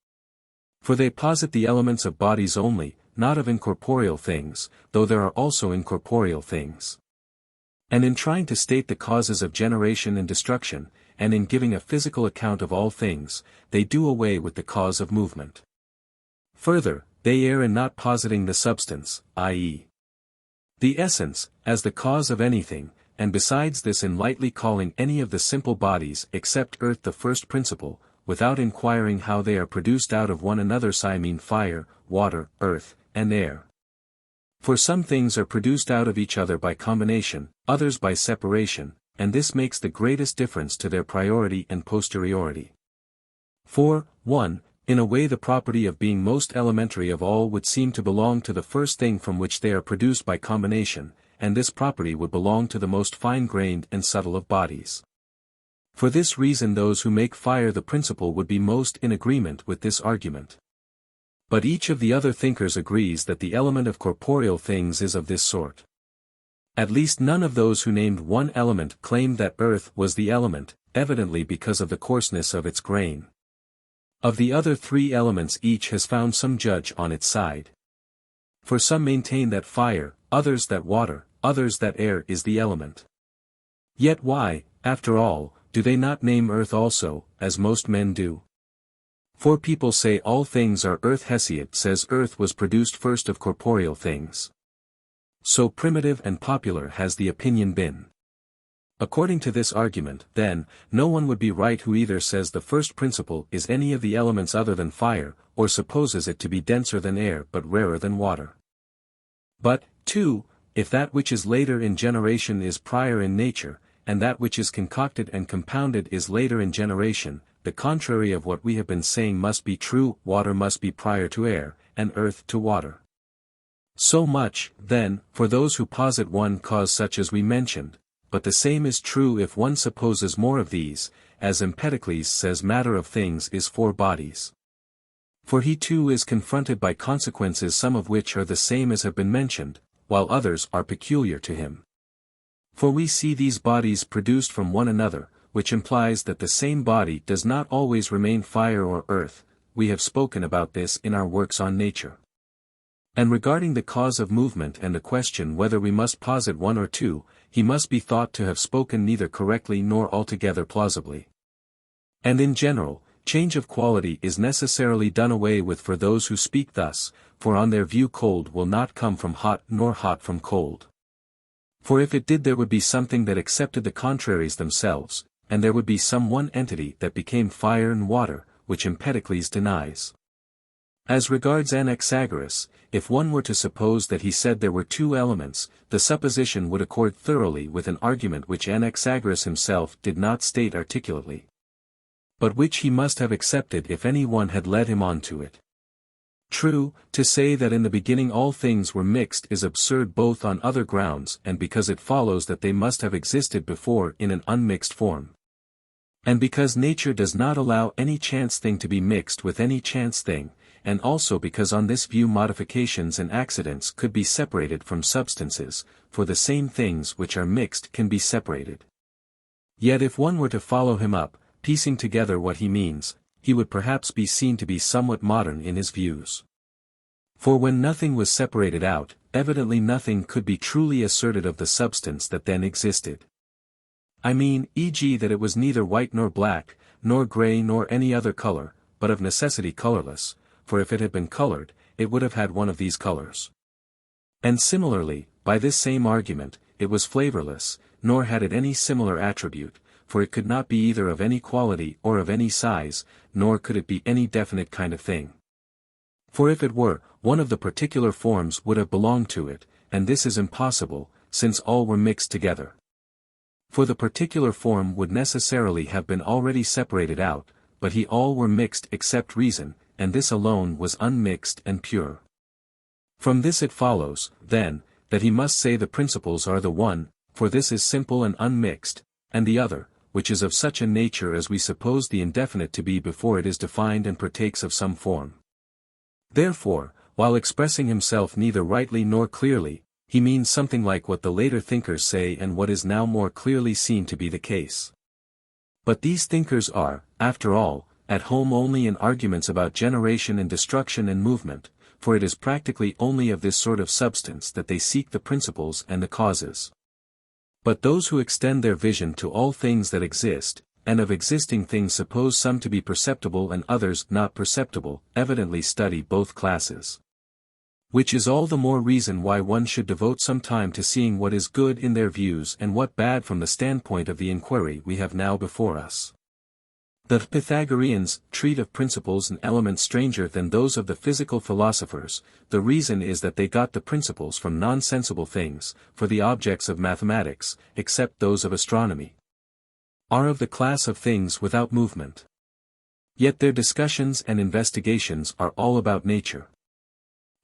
For they posit the elements of bodies only, not of incorporeal things, though there are also incorporeal things. And in trying to state the causes of generation and destruction, and in giving a physical account of all things, they do away with the cause of movement. Further, they err in not positing the substance, i.e. the essence, as the cause of anything, and besides this in lightly calling any of the simple bodies except earth the first principle, without inquiring how they are produced out of one another, I mean fire, water, earth, and air. For some things are produced out of each other by combination, others by separation, and this makes the greatest difference to their priority and posteriority. For, 1, in a way the property of being most elementary of all would seem to belong to the first thing from which they are produced by combination, and this property would belong to the most fine-grained and subtle of bodies. For this reason those who make fire the principle would be most in agreement with this argument. But each of the other thinkers agrees that the element of corporeal things is of this sort. At least none of those who named one element claimed that earth was the element, evidently because of the coarseness of its grain. Of the other three elements each has found some judge on its side. For some maintain that fire, others that water, others that air is the element. Yet why, after all, do they not name earth also, as most men do? For people say all things are earth. Hesiod says earth was produced first of corporeal things. So primitive and popular has the opinion been. According to this argument, then, no one would be right who either says the first principle is any of the elements other than fire, or supposes it to be denser than air but rarer than water. But, 2, if that which is later in generation is prior in nature, and that which is concocted and compounded is later in generation, the contrary of what we have been saying must be true. Water must be prior to air, and earth to water. So much, then, for those who posit one cause such as we mentioned, but the same is true if one supposes more of these, as Empedocles says matter of things is 4 bodies. For he too is confronted by consequences some of which are the same as have been mentioned, while others are peculiar to him. For we see these bodies produced from one another, which implies that the same body does not always remain fire or earth. We have spoken about this in our works on nature. And regarding the cause of movement and the question whether we must posit one or two, he must be thought to have spoken neither correctly nor altogether plausibly. And in general, change of quality is necessarily done away with for those who speak thus, for on their view cold will not come from hot nor hot from cold. For if it did there would be something that accepted the contraries themselves, and there would be some one entity that became fire and water, which Empedocles denies. As regards Anaxagoras, if one were to suppose that he said there were 2 elements, the supposition would accord thoroughly with an argument which Anaxagoras himself did not state articulately, but which he must have accepted if any one had led him on to it. True, to say that in the beginning all things were mixed is absurd both on other grounds and because it follows that they must have existed before in an unmixed form. And because nature does not allow any chance thing to be mixed with any chance thing, and also because on this view modifications and accidents could be separated from substances, for the same things which are mixed can be separated. Yet if one were to follow him up, piecing together what he means, he would perhaps be seen to be somewhat modern in his views. For when nothing was separated out, evidently nothing could be truly asserted of the substance that then existed. I mean, e.g. that it was neither white nor black, nor grey nor any other color, but of necessity colorless, for if it had been colored, it would have had one of these colors. And similarly, by this same argument, it was flavorless, nor had it any similar attribute, for it could not be either of any quality or of any size, nor could it be any definite kind of thing. For if it were, one of the particular forms would have belonged to it, and this is impossible, since all were mixed together. For the particular form would necessarily have been already separated out, but he all were mixed except reason, and this alone was unmixed and pure. From this it follows, then, that he must say the principles are the one, for this is simple and unmixed, and the other, which is of such a nature as we suppose the indefinite to be before it is defined and partakes of some form. Therefore, while expressing himself neither rightly nor clearly, he means something like what the later thinkers say and what is now more clearly seen to be the case. But these thinkers are, after all, at home only in arguments about generation and destruction and movement, for it is practically only of this sort of substance that they seek the principles and the causes. But those who extend their vision to all things that exist, and of existing things suppose some to be perceptible and others not perceptible, evidently study both classes. Which is all the more reason why one should devote some time to seeing what is good in their views and what bad from the standpoint of the inquiry we have now before us. The Pythagoreans treat of principles and elements stranger than those of the physical philosophers. The reason is that they got the principles from nonsensible things, for the objects of mathematics, except those of astronomy, are of the class of things without movement. Yet their discussions and investigations are all about nature.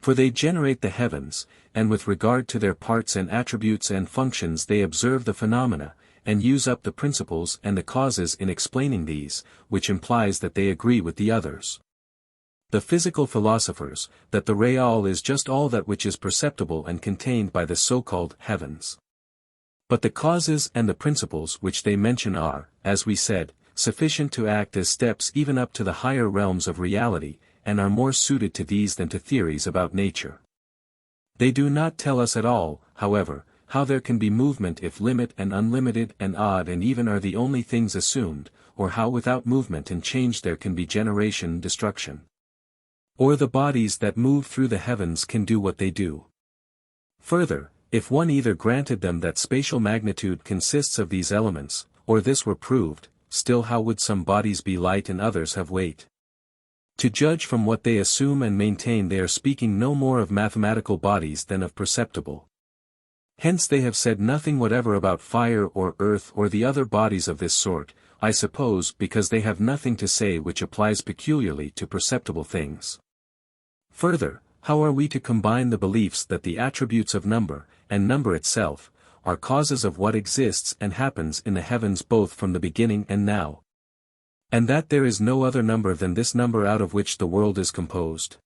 For they generate the heavens, and with regard to their parts and attributes and functions they observe the phenomena, and use up the principles and the causes in explaining these, which implies that they agree with the others. The physical philosophers, that the real is just all that which is perceptible and contained by the so-called heavens. But the causes and the principles which they mention are, as we said, sufficient to act as steps even up to the higher realms of reality, and are more suited to these than to theories about nature. They do not tell us at all, however, how there can be movement if limit and unlimited and odd and even are the only things assumed, or how without movement and change there can be generation and destruction. Or the bodies that move through the heavens can do what they do. Further, If one either granted them that spatial magnitude consists of these elements, or this were proved, still how would some bodies be light and others have weight? To judge from what they assume and maintain, they are speaking no more of mathematical bodies than of perceptible. Hence they have said nothing whatever about fire or earth or the other bodies of this sort, I suppose because they have nothing to say which applies peculiarly to perceptible things. Further, how are we to combine the beliefs that the attributes of number, and number itself, are causes of what exists and happens in the heavens both from the beginning and now? And that there is no other number than this number out of which the world is composed?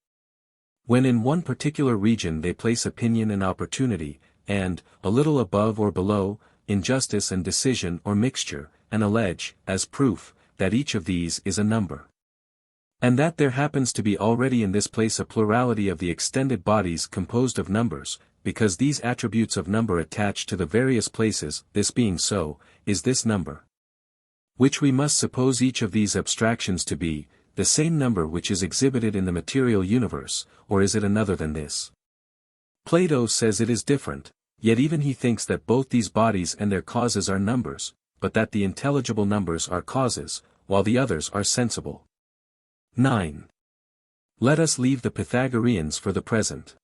When in one particular region they place opinion and opportunity, and, a little above or below, injustice and decision or mixture, and allege, as proof, that each of these is a number. And that there happens to be already in this place a plurality of the extended bodies composed of numbers, because these attributes of number attach to the various places, this being so, is this number. Which we must suppose each of these abstractions to be, the same number which is exhibited in the material universe, or is it another than this? Plato says it is different, yet even he thinks that both these bodies and their causes are numbers, but that the intelligible numbers are causes, while the others are sensible. 9. Let us leave the Pythagoreans for the present.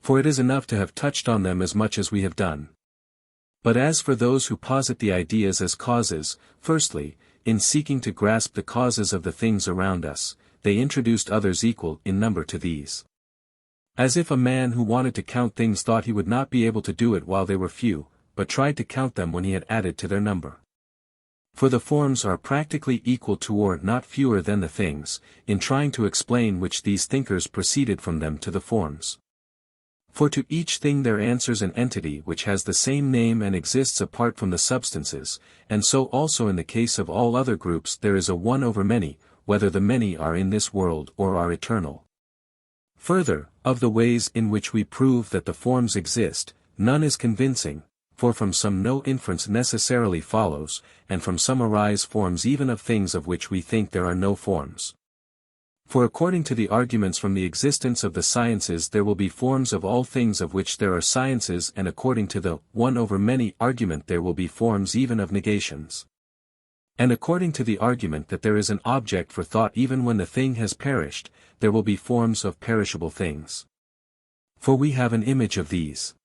For it is enough to have touched on them as much as we have done. But as for those who posit the ideas as causes, firstly, in seeking to grasp the causes of the things around us, they introduced others equal in number to these. As if a man who wanted to count things thought he would not be able to do it while they were few, but tried to count them when he had added to their number. For the forms are practically equal to or not fewer than the things, in trying to explain which these thinkers proceeded from them to the forms. For to each thing there answers an entity which has the same name and exists apart from the substances, and so also in the case of all other groups there is a one over many, whether the many are in this world or are eternal. Further, of the ways in which we prove that the forms exist, none is convincing, for from some no inference necessarily follows, and from some arise forms even of things of which we think there are no forms. For according to the arguments from the existence of the sciences there will be forms of all things of which there are sciences, and according to the one over many argument there will be forms even of negations. And according to the argument that there is an object for thought even when the thing has perished, there will be forms of perishable things. For we have an image of these.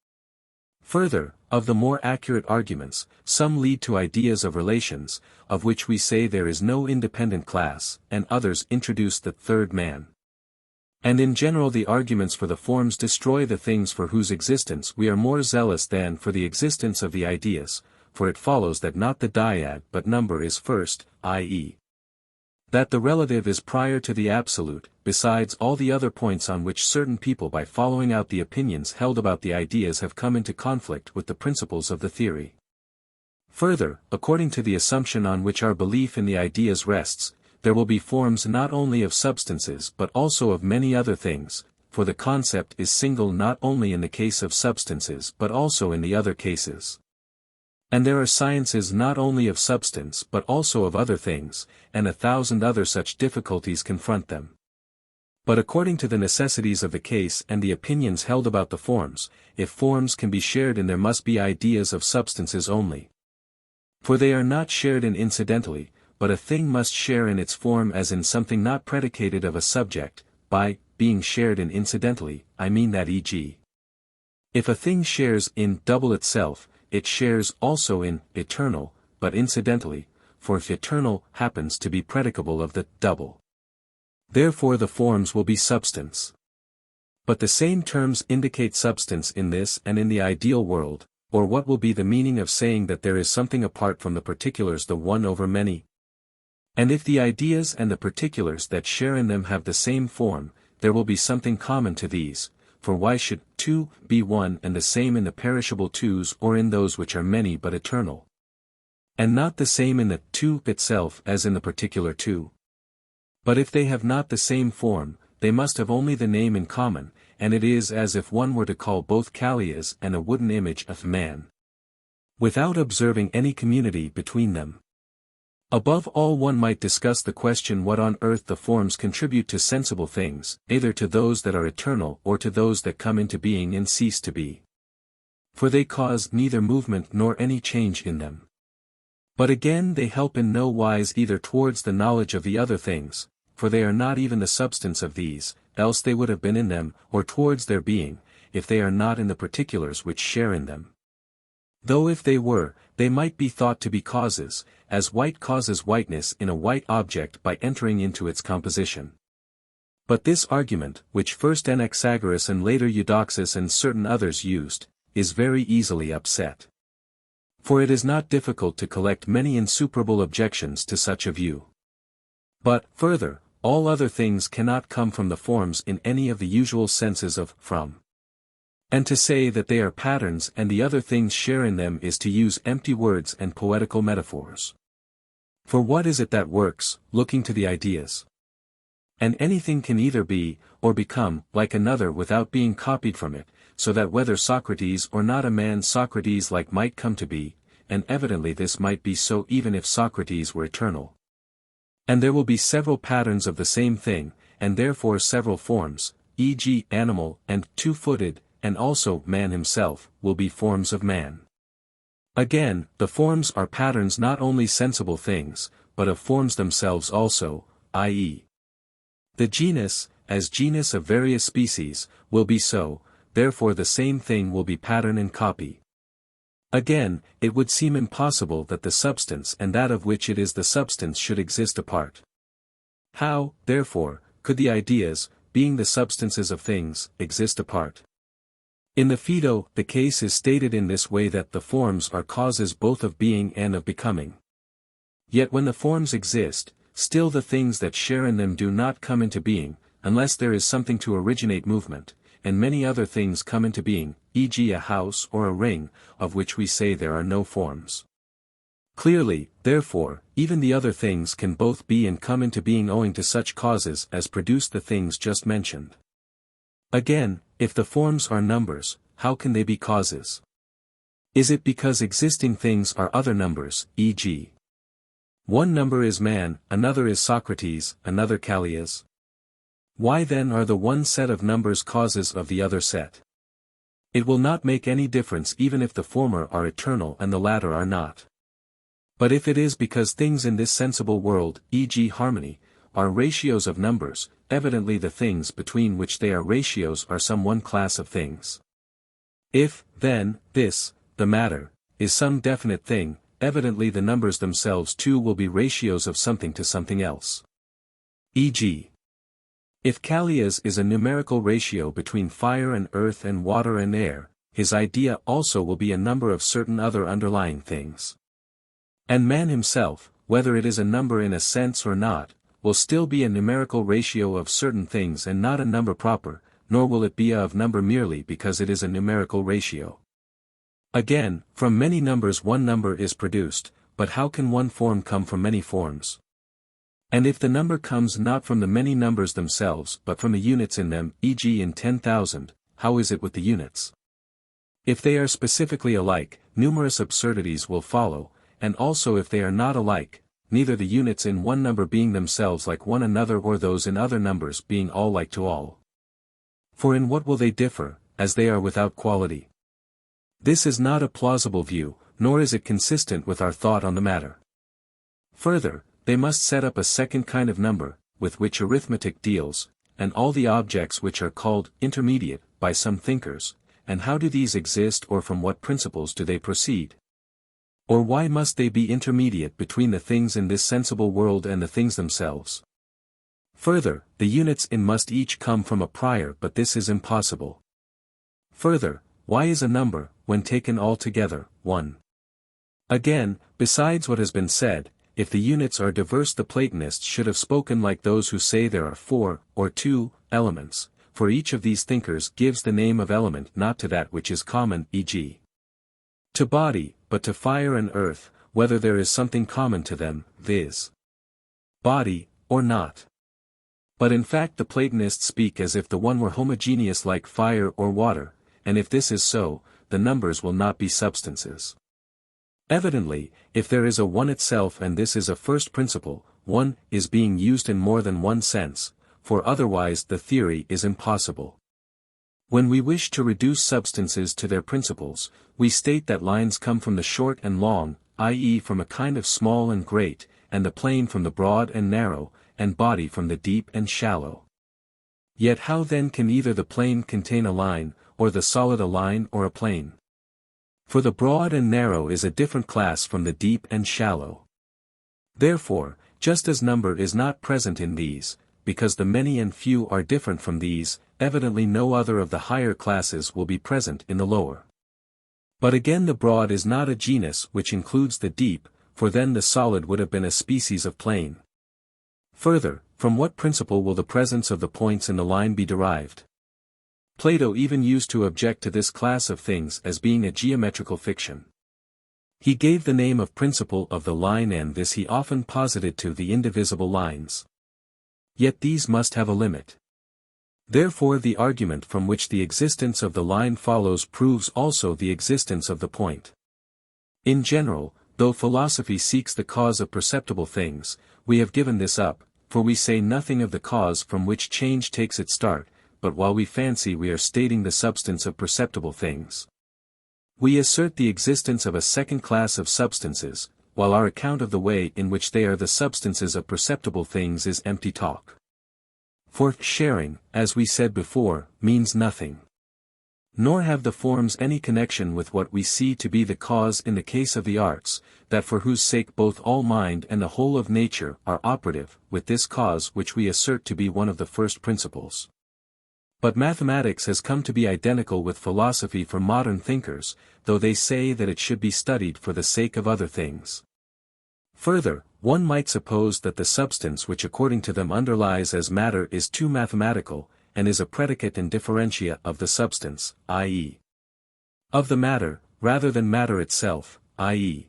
Further, of the more accurate arguments, some lead to ideas of relations, of which we say there is no independent class, and others introduce the third man. And in general the arguments for the forms destroy the things for whose existence we are more zealous than for the existence of the ideas, for it follows that not the dyad but number is first, i.e. that the relative is prior to the absolute, besides all the other points on which certain people by following out the opinions held about the ideas have come into conflict with the principles of the theory. Further, according to the assumption on which our belief in the ideas rests, there will be forms not only of substances but also of many other things, for the concept is single not only in the case of substances but also in the other cases. And there are sciences not only of substance but also of other things, and 1,000 other such difficulties confront them. But according to the necessities of the case and the opinions held about the forms, if forms can be shared in there must be ideas of substances only. For they are not shared in incidentally, but a thing must share in its form as in something not predicated of a subject, by being shared in incidentally, I mean that e.g. if a thing shares in double itself, it shares also in eternal, but incidentally, for if eternal happens to be predicable of the double. Therefore the forms will be substance. But the same terms indicate substance in this and in the ideal world, or what will be the meaning of saying that there is something apart from the particulars the one over many? And if the ideas and the particulars that share in them have the same form, there will be something common to these. For why should two be one and the same in the perishable twos or in those which are many but eternal? And not the same in the two itself as in the particular two? But if they have not the same form, they must have only the name in common, and it is as if one were to call both Callias and a wooden image of man, without observing any community between them. Above all one might discuss the question what on earth the forms contribute to sensible things, either to those that are eternal or to those that come into being and cease to be. for they cause neither movement nor any change in them. But again they help in no wise either towards the knowledge of the other things, for they are not even the substance of these, else they would have been in them, or towards their being, if they are not in the particulars which share in them. Though if they were, they might be thought to be causes, as white causes whiteness in a white object by entering into its composition. But this argument, which first Anaxagoras and later Eudoxus and certain others used, is very easily upset. For it is not difficult to collect many insuperable objections to such a view. But, further, all other things cannot come from the forms in any of the usual senses of from. And to say that they are patterns and the other things share in them is to use empty words and poetical metaphors. For what is it that works, looking to the ideas? And anything can either be, or become, like another without being copied from it, so that whether Socrates or not a man Socrates-like might come to be, and evidently this might be so even if Socrates were eternal. And there will be several patterns of the same thing, and therefore several forms, e.g. animal and two-footed, and also man himself, will be forms of man. Again, the forms are patterns not only sensible things, but of forms themselves also, i.e. the genus, as genus of various species, will be so, therefore the same thing will be pattern and copy. Again, it would seem impossible that the substance and that of which it is the substance should exist apart. How, therefore, could the ideas, being the substances of things, exist apart? In the Phaedo, the case is stated in this way that the forms are causes both of being and of becoming. Yet when the forms exist, still the things that share in them do not come into being, unless there is something to originate movement, and many other things come into being, e.g. a house or a ring, of which we say there are no forms. Clearly, therefore, even the other things can both be and come into being owing to such causes as produce the things just mentioned. Again, if the forms are numbers, how can they be causes? Is it because existing things are other numbers, e.g. one number is man, another is Socrates, another Callias? Why then are the one set of numbers causes of the other set? It will not make any difference even if the former are eternal and the latter are not. But if it is because things in this sensible world, e.g. harmony, are ratios of numbers, evidently the things between which they are ratios are some one class of things. If, then, this, the matter, is some definite thing, evidently the numbers themselves too will be ratios of something to something else. E.g. if Callias is a numerical ratio between fire and earth and water and air, his idea also will be a number of certain other underlying things. And man himself, whether it is a number in a sense or not, will still be a numerical ratio of certain things and not a number proper, nor will it be of number merely because it is a numerical ratio. Again, from many numbers one number is produced, but how can one form come from many forms? And if the number comes not from the many numbers themselves but from the units in them, e.g. in 10,000, how is it with the units? If they are specifically alike, numerous absurdities will follow, and also if they are not alike, neither the units in one number being themselves like one another or those in other numbers being all like to all. For in what will they differ, as they are without quality? This is not a plausible view, nor is it consistent with our thought on the matter. Further, they must set up a second kind of number, with which arithmetic deals, and all the objects which are called intermediate by some thinkers, and how do these exist or from what principles do they proceed? Or why must they be intermediate between the things in this sensible world and the things themselves? Further, the units in must each come from a prior, but this is impossible. Further, why is a number, when taken all together, one? Again, besides what has been said, if the units are diverse, the Platonists should have spoken like those who say there are 4, or 2, elements, for each of these thinkers gives the name of element not to that which is common, e.g. to body, but to fire and earth, whether there is something common to them, viz. body, or not. But in fact the Platonists speak as if the one were homogeneous like fire or water, and if this is so, the numbers will not be substances. Evidently, if there is a one itself and this is a first principle, one is being used in more than one sense, for otherwise the theory is impossible. When we wish to reduce substances to their principles, we state that lines come from the short and long, i.e. from a kind of small and great, and the plane from the broad and narrow, and body from the deep and shallow. Yet how then can either the plane contain a line, or the solid a line or a plane? For the broad and narrow is a different class from the deep and shallow. Therefore, just as number is not present in these, because the many and few are different from these, evidently no other of the higher classes will be present in the lower. But again the broad is not a genus which includes the deep, for then the solid would have been a species of plane. Further, from what principle will the presence of the points in the line be derived? Plato even used to object to this class of things as being a geometrical fiction. He gave the name of principle of the line, and this he often posited to the indivisible lines. Yet these must have a limit. Therefore the argument from which the existence of the line follows proves also the existence of the point. In general, though philosophy seeks the cause of perceptible things, we have given this up, for we say nothing of the cause from which change takes its start, but while we fancy we are stating the substance of perceptible things, we assert the existence of a second class of substances, while our account of the way in which they are the substances of perceptible things is empty talk. For sharing, as we said before, means nothing. Nor have the forms any connection with what we see to be the cause in the case of the arts, that for whose sake both all mind and the whole of nature are operative, with this cause which we assert to be one of the first principles. But mathematics has come to be identical with philosophy for modern thinkers, though they say that it should be studied for the sake of other things. Further, one might suppose that the substance which according to them underlies as matter is too mathematical, and is a predicate and differentia of the substance, i.e. of the matter, rather than matter itself, i.e.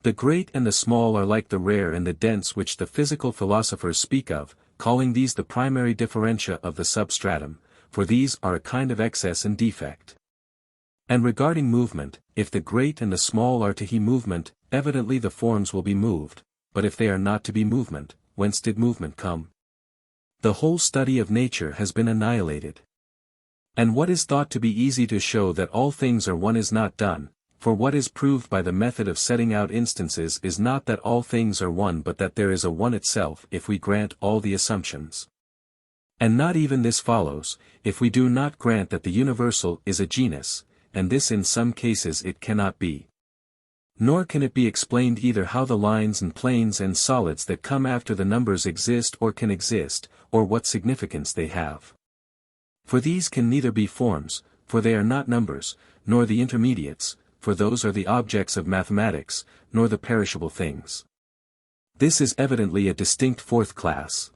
the great and the small are like the rare and the dense which the physical philosophers speak of, calling these the primary differentia of the substratum, for these are a kind of excess and defect. And regarding movement, if the great and the small are to be movement, evidently the forms will be moved, but if they are not to be movement, whence did movement come? The whole study of nature has been annihilated. And what is thought to be easy to show that all things are one is not done, for what is proved by the method of setting out instances is not that all things are one but that there is a one itself if we grant all the assumptions. And not even this follows, if we do not grant that the universal is a genus, and this in some cases it cannot be. Nor can it be explained either how the lines and planes and solids that come after the numbers exist or can exist, or what significance they have. For these can neither be forms, for they are not numbers, nor the intermediates, for those are the objects of mathematics, nor the perishable things. This is evidently a distinct fourth class.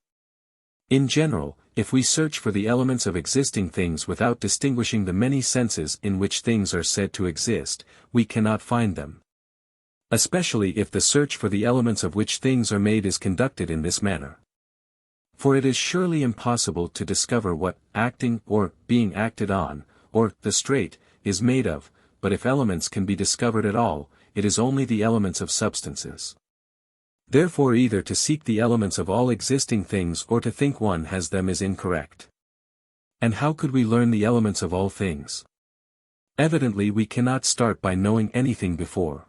In general, if we search for the elements of existing things without distinguishing the many senses in which things are said to exist, we cannot find them. Especially if the search for the elements of which things are made is conducted in this manner. For it is surely impossible to discover what acting or being acted on, or the straight, is made of, but if elements can be discovered at all, it is only the elements of substances. Therefore either to seek the elements of all existing things or to think one has them is incorrect. And how could we learn the elements of all things? Evidently we cannot start by knowing anything before.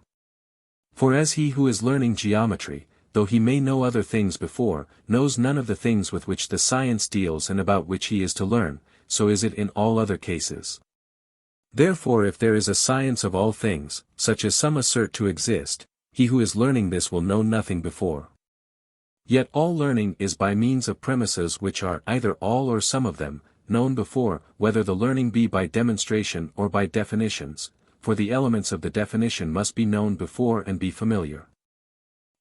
For as he who is learning geometry, though he may know other things before, knows none of the things with which the science deals and about which he is to learn, so is it in all other cases. Therefore if there is a science of all things, such as some assert to exist, he who is learning this will know nothing before. Yet all learning is by means of premises which are either all or some of them, known before, whether the learning be by demonstration or by definitions, for the elements of the definition must be known before and be familiar.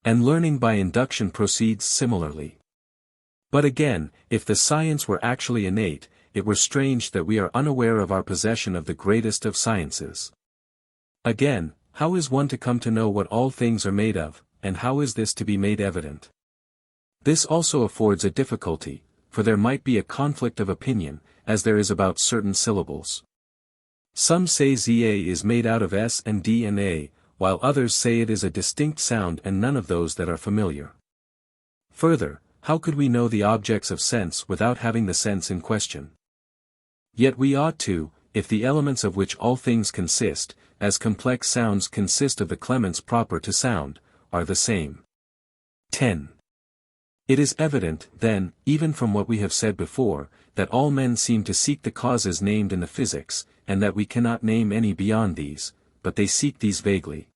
And learning by induction proceeds similarly. But again, if the science were actually innate, it were strange that we are unaware of our possession of the greatest of sciences. Again, how is one to come to know what all things are made of, and how is this to be made evident? This also affords a difficulty, for there might be a conflict of opinion, as there is about certain syllables. Some say ZA is made out of S and D and A, while others say it is a distinct sound and none of those that are familiar. Further, how could we know the objects of sense without having the sense in question? Yet we ought to, if the elements of which all things consist, as complex sounds consist of the clements proper to sound, are the same. 10. It is evident, then, even from what we have said before, that all men seem to seek the causes named in the physics, and that we cannot name any beyond these, but they seek these vaguely.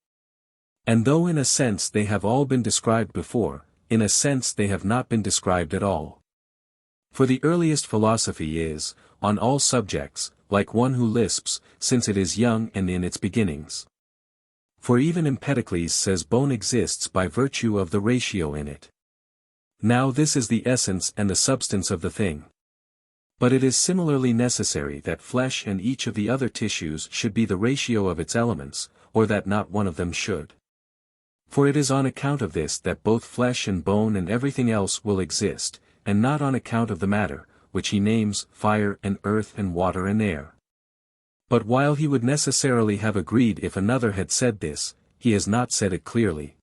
And though in a sense they have all been described before, in a sense they have not been described at all. For the earliest philosophy is, on all subjects, like one who lisps, since it is young and in its beginnings. For even Empedocles says bone exists by virtue of the ratio in it. Now this is the essence and the substance of the thing. But it is similarly necessary that flesh and each of the other tissues should be the ratio of its elements, or that not one of them should. For it is on account of this that both flesh and bone and everything else will exist, and not on account of the matter, which he names fire and earth and water and air. But while he would necessarily have agreed if another had said this, he has not said it clearly.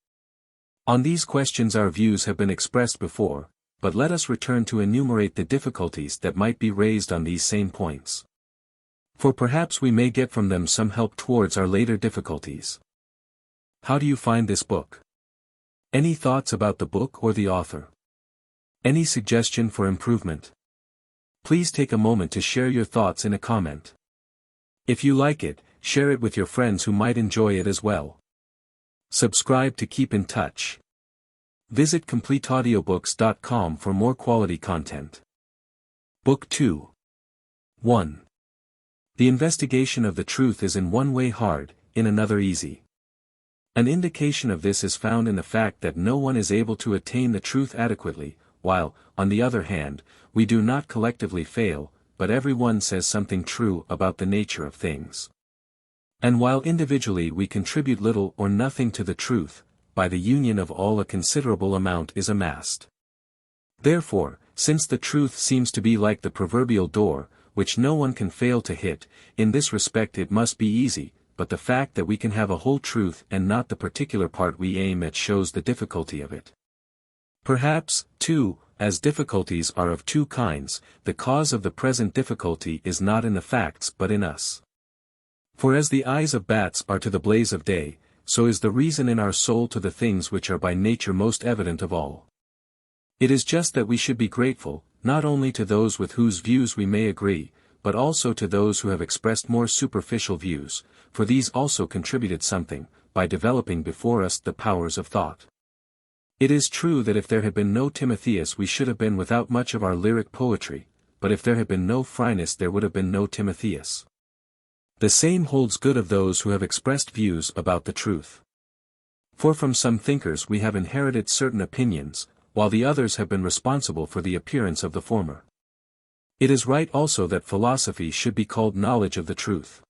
On these questions our views have been expressed before, but let us return to enumerate the difficulties that might be raised on these same points. For perhaps we may get from them some help towards our later difficulties. How do you find this book? Any thoughts about the book or the author? Any suggestion for improvement? Please take a moment to share your thoughts in a comment. If you like it, share it with your friends who might enjoy it as well. Subscribe to keep in touch. Visit CompleteAudiobooks.com for more quality content. Book 2. 1. The investigation of the truth is in one way hard, in another easy. An indication of this is found in the fact that no one is able to attain the truth adequately, while, on the other hand, we do not collectively fail, but every one says something true about the nature of things. And while individually we contribute little or nothing to the truth, by the union of all a considerable amount is amassed. Therefore, since the truth seems to be like the proverbial door, which no one can fail to hit, in this respect it must be easy, but the fact that we can have a whole truth and not the particular part we aim at shows the difficulty of it. Perhaps, too, as difficulties are of two kinds, the cause of the present difficulty is not in the facts but in us. For as the eyes of bats are to the blaze of day, so is the reason in our soul to the things which are by nature most evident of all. It is just that we should be grateful, not only to those with whose views we may agree, but also to those who have expressed more superficial views, for these also contributed something, by developing before us the powers of thought. It is true that if there had been no Timotheus we should have been without much of our lyric poetry, but if there had been no Phrynis there would have been no Timotheus. The same holds good of those who have expressed views about the truth. For from some thinkers we have inherited certain opinions, while the others have been responsible for the appearance of the former. It is right also that philosophy should be called knowledge of the truth.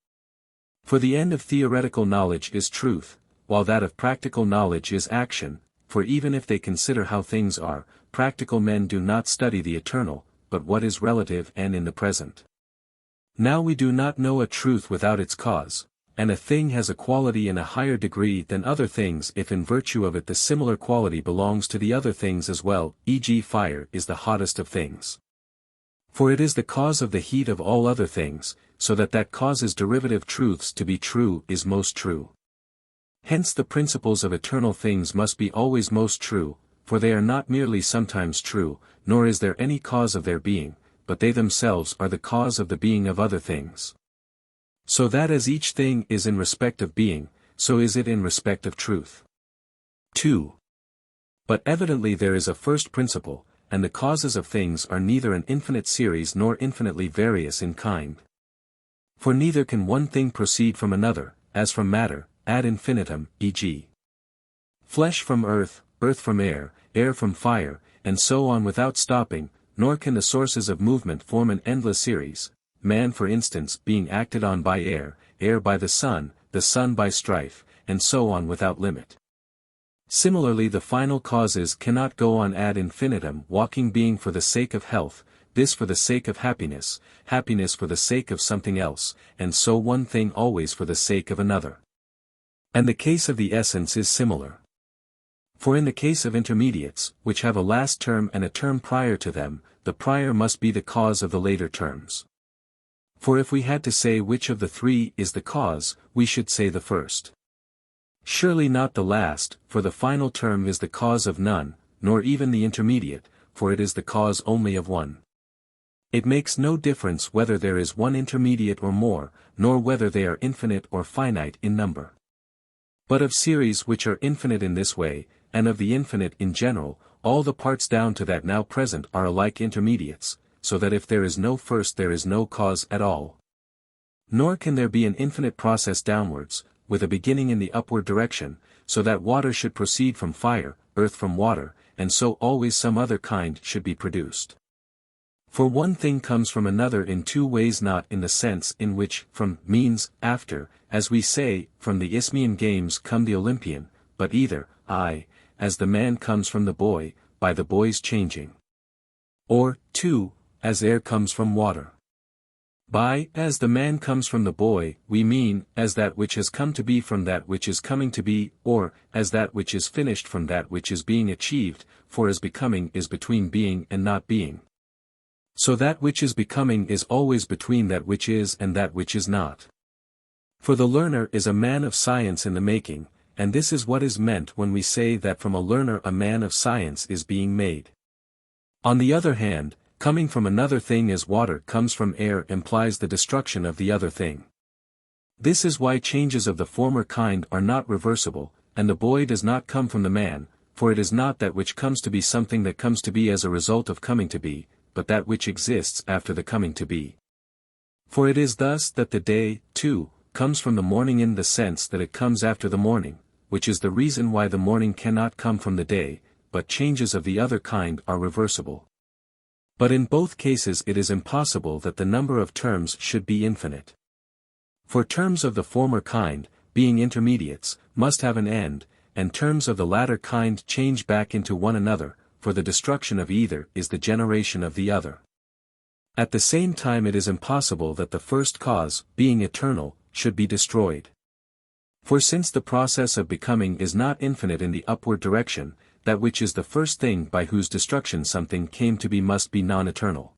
For the end of theoretical knowledge is truth, while that of practical knowledge is action, for even if they consider how things are, practical men do not study the eternal, but what is relative and in the present. Now we do not know a truth without its cause, and a thing has a quality in a higher degree than other things if in virtue of it the similar quality belongs to the other things as well, e.g. fire is the hottest of things. For it is the cause of the heat of all other things, so that that causes derivative truths to be true is most true. Hence the principles of eternal things must be always most true, for they are not merely sometimes true, nor is there any cause of their being, but they themselves are the cause of the being of other things. So that as each thing is in respect of being, so is it in respect of truth. 2. But evidently there is a first principle, and the causes of things are neither an infinite series nor infinitely various in kind. For neither can one thing proceed from another, as from matter, ad infinitum, e.g. flesh from earth, earth from air from fire, and so on without stopping, nor can the sources of movement form an endless series, man for instance being acted on by air by the sun by strife, and so on without limit. Similarly the final causes cannot go on ad infinitum, walking being for the sake of health, this for the sake of happiness, happiness for the sake of something else, and so one thing always for the sake of another. And the case of the essence is similar. For in the case of intermediates, which have a last term and a term prior to them, the prior must be the cause of the later terms. For if we had to say which of the three is the cause, we should say the first. Surely not the last, for the final term is the cause of none, nor even the intermediate, for it is the cause only of one. It makes no difference whether there is one intermediate or more, nor whether they are infinite or finite in number. But of series which are infinite in this way, and of the infinite in general, all the parts down to that now present are alike intermediates, so that if there is no first there is no cause at all. Nor can there be an infinite process downwards, with a beginning in the upward direction, so that water should proceed from fire, earth from water, and so always some other kind should be produced. For one thing comes from another in two ways, not in the sense in which from means after, as we say, from the Isthmian games come the Olympian, but either, as the man comes from the boy, by the boy's changing. Or, 2, as air comes from water. By, as the man comes from the boy, we mean, as that which has come to be from that which is coming to be, or, as that which is finished from that which is being achieved, for as becoming is between being and not being. So that which is becoming is always between that which is and that which is not. For the learner is a man of science in the making, and this is what is meant when we say that from a learner a man of science is being made. On the other hand, coming from another thing as water comes from air implies the destruction of the other thing. This is why changes of the former kind are not reversible, and the boy does not come from the man, for it is not that which comes to be something that comes to be as a result of coming to be, but that which exists after the coming to be. For it is thus that the day, too, comes from the morning in the sense that it comes after the morning, which is the reason why the morning cannot come from the day, but changes of the other kind are reversible. But in both cases it is impossible that the number of terms should be infinite. For terms of the former kind, being intermediates, must have an end, and terms of the latter kind change back into one another, for the destruction of either is the generation of the other. At the same time it is impossible that the first cause, being eternal, should be destroyed. For since the process of becoming is not infinite in the upward direction, that which is the first thing by whose destruction something came to be must be non-eternal.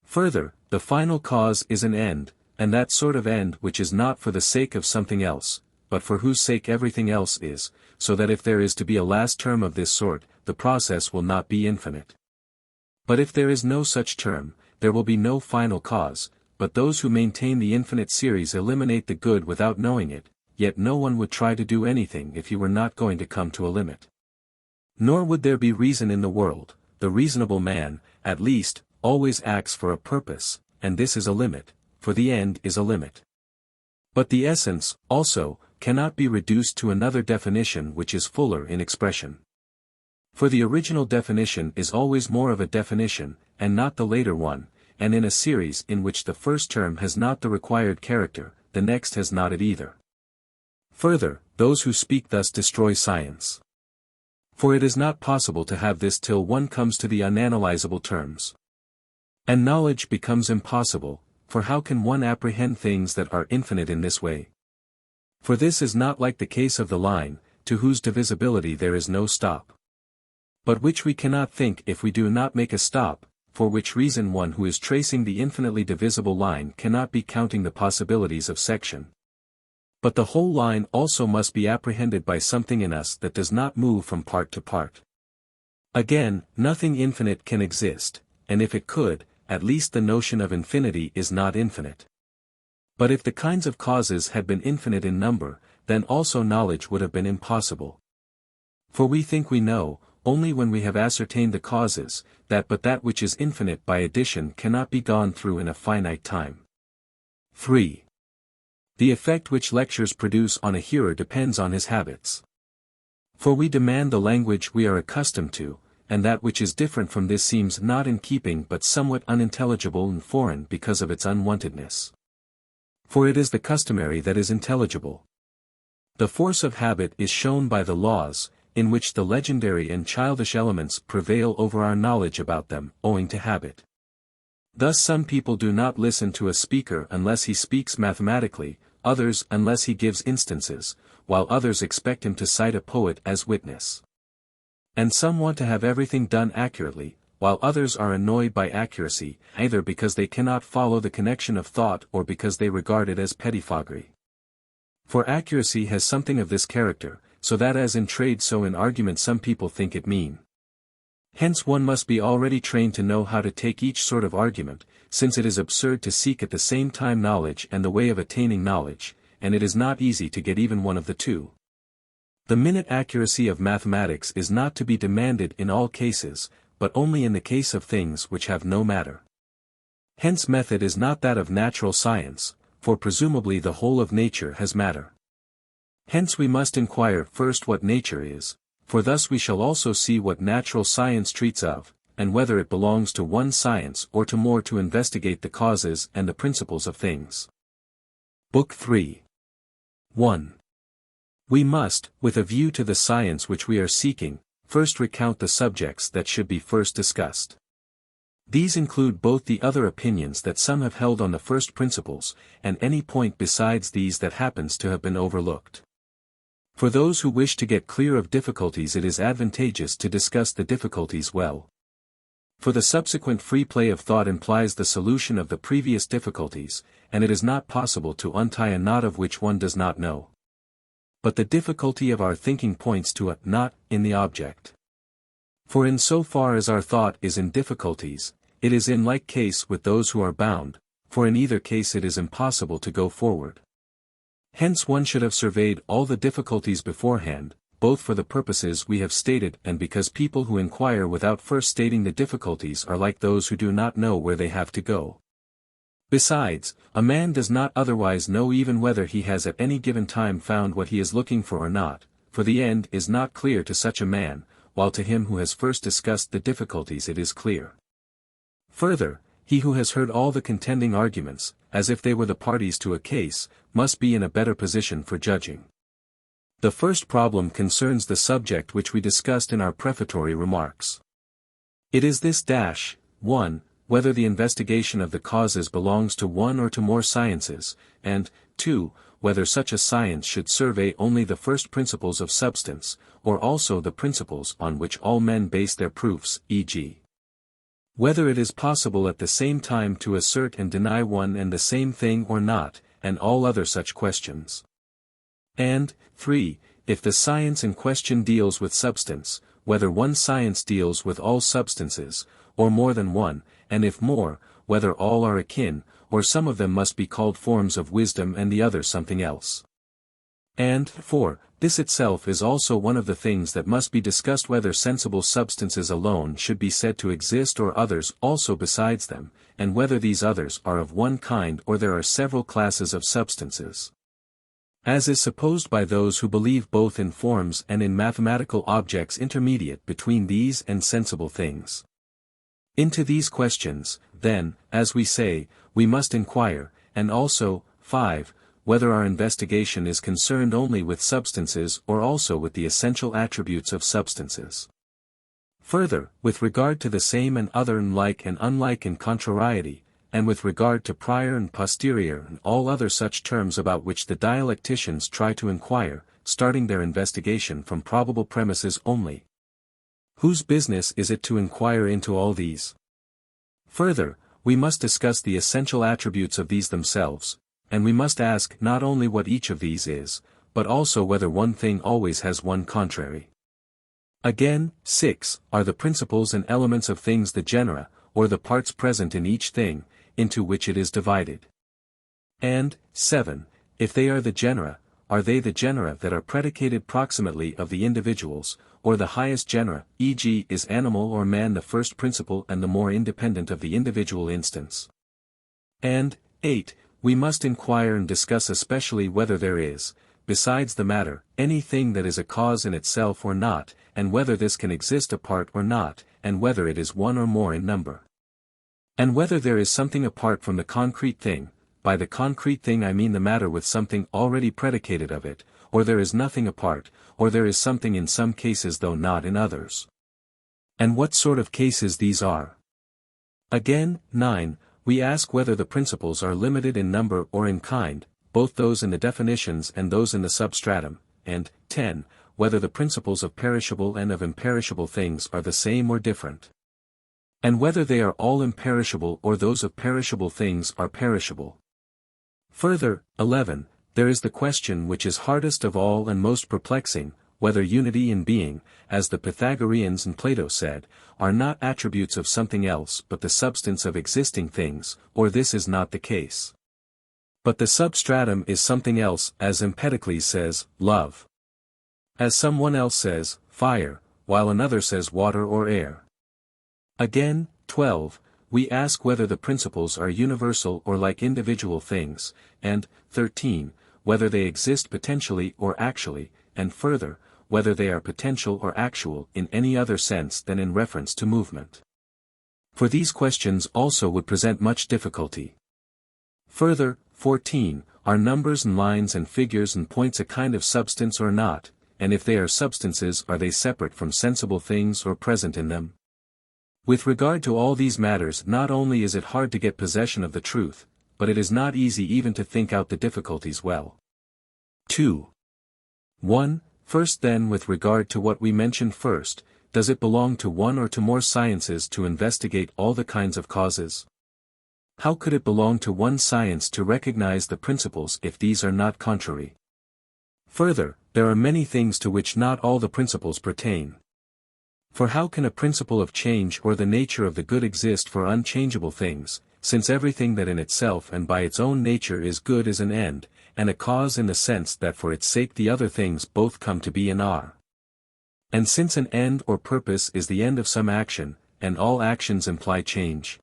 Further, the final cause is an end, and that sort of end which is not for the sake of something else, but for whose sake everything else is, so that if there is to be a last term of this sort, the process will not be infinite. But if there is no such term, there will be no final cause, but those who maintain the infinite series eliminate the good without knowing it, yet no one would try to do anything if he were not going to come to a limit. Nor would there be reason in the world. The reasonable man, at least, always acts for a purpose, and this is a limit, for the end is a limit. But the essence, also, cannot be reduced to another definition which is fuller in expression. For the original definition is always more of a definition, and not the later one, and in a series in which the first term has not the required character, the next has not it either. Further, those who speak thus destroy science. For it is not possible to have this till one comes to the unanalyzable terms. And knowledge becomes impossible, for how can one apprehend things that are infinite in this way? For this is not like the case of the line, to whose divisibility there is no stop. But which we cannot think if we do not make a stop, for which reason one who is tracing the infinitely divisible line cannot be counting the possibilities of section. But the whole line also must be apprehended by something in us that does not move from part to part. Again, nothing infinite can exist, and if it could, at least the notion of infinity is not infinite. But if the kinds of causes had been infinite in number, then also knowledge would have been impossible. For we think we know, only when we have ascertained the causes, but that which is infinite by addition cannot be gone through in a finite time. 3. The effect which lectures produce on a hearer depends on his habits. For we demand the language we are accustomed to, and that which is different from this seems not in keeping but somewhat unintelligible and foreign because of its unwontedness. For it is the customary that is intelligible. The force of habit is shown by the laws, in which the legendary and childish elements prevail over our knowledge about them, owing to habit. Thus some people do not listen to a speaker unless he speaks mathematically, others unless he gives instances, while others expect him to cite a poet as witness. And some want to have everything done accurately, while others are annoyed by accuracy, either because they cannot follow the connection of thought or because they regard it as pettifoggery. For accuracy has something of this character, so that as in trade so in argument some people think it mean. Hence one must be already trained to know how to take each sort of argument, since it is absurd to seek at the same time knowledge and the way of attaining knowledge, and it is not easy to get even one of the two. The minute accuracy of mathematics is not to be demanded in all cases, but only in the case of things which have no matter. Hence method is not that of natural science, for presumably the whole of nature has matter. Hence we must inquire first what nature is, for thus we shall also see what natural science treats of, and whether it belongs to one science or to more to investigate the causes and the principles of things. Book 3. 1. We must, with a view to the science which we are seeking, first recount the subjects that should be first discussed. These include both the other opinions that some have held on the first principles, and any point besides these that happens to have been overlooked. For those who wish to get clear of difficulties it is advantageous to discuss the difficulties well. For the subsequent free play of thought implies the solution of the previous difficulties, and it is not possible to untie a knot of which one does not know. But the difficulty of our thinking points to a knot in the object. For in so far as our thought is in difficulties, it is in like case with those who are bound, for in either case it is impossible to go forward. Hence one should have surveyed all the difficulties beforehand, both for the purposes we have stated and because people who inquire without first stating the difficulties are like those who do not know where they have to go. Besides, a man does not otherwise know even whether he has at any given time found what he is looking for or not, for the end is not clear to such a man, while to him who has first discussed the difficulties it is clear. Further, he who has heard all the contending arguments, as if they were the parties to a case, must be in a better position for judging. The first problem concerns the subject which we discussed in our prefatory remarks. It is this 1. Whether the investigation of the causes belongs to one or to more sciences, and 2. Whether such a science should survey only the first principles of substance, or also the principles on which all men base their proofs, e.g. whether it is possible at the same time to assert and deny one and the same thing or not, and all other such questions. And 3. If the science in question deals with substance, whether one science deals with all substances, or more than one, and if more, whether all are akin, or some of them must be called forms of wisdom and the other something else. And 4. This itself is also one of the things that must be discussed, whether sensible substances alone should be said to exist or others also besides them, and whether these others are of one kind or there are several classes of substances. As is supposed by those who believe both in forms and in mathematical objects intermediate between these and sensible things. Into these questions, then, as we say, we must inquire, and also, 5. Whether our investigation is concerned only with substances or also with the essential attributes of substances. Further, with regard to the same and other and like and unlike and contrariety, and with regard to prior and posterior and all other such terms about which the dialecticians try to inquire, starting their investigation from probable premises only. Whose business is it to inquire into all these? Further, we must discuss the essential attributes of these themselves, and we must ask not only what each of these is, but also whether one thing always has one contrary. Again, 6. Are the principles and elements of things the genera, or the parts present in each thing, into which it is divided? And 7. If they are the genera, are they the genera that are predicated proximately of the individuals, or the highest genera, e.g. is animal or man the first principle and the more independent of the individual instance? And 8. We must inquire and discuss especially whether there is, besides the matter, anything that is a cause in itself or not, and whether this can exist apart or not, and whether it is one or more in number. And whether there is something apart from the concrete thing, by the concrete thing I mean the matter with something already predicated of it, or there is nothing apart, or there is something in some cases though not in others. And what sort of cases these are. Again, 9. We ask whether the principles are limited in number or in kind, both those in the definitions and those in the substratum, and 10. Whether the principles of perishable and of imperishable things are the same or different. And whether they are all imperishable or those of perishable things are perishable. Further, 11, there is the question which is hardest of all and most perplexing, whether unity in being, as the Pythagoreans and Plato said, are not attributes of something else but the substance of existing things, or this is not the case. But the substratum is something else, as Empedocles says, love. As someone else says, fire, while another says water or air. Again, 12, we ask whether the principles are universal or like individual things, and, 13, whether they exist potentially or actually, and further, whether they are potential or actual in any other sense than in reference to movement. For these questions also would present much difficulty. Further, 14, are numbers and lines and figures and points a kind of substance or not, and if they are substances are they separate from sensible things or present in them? With regard to all these matters, not only is it hard to get possession of the truth, but it is not easy even to think out the difficulties well. 2. 1. First then, with regard to what we mentioned first, does it belong to one or to more sciences to investigate all the kinds of causes? How could it belong to one science to recognize the principles if these are not contrary? Further, there are many things to which not all the principles pertain. For how can a principle of change or the nature of the good exist for unchangeable things, since everything that in itself and by its own nature is good is an end, and a cause in the sense that for its sake the other things both come to be and are? And since an end or purpose is the end of some action, and all actions imply change,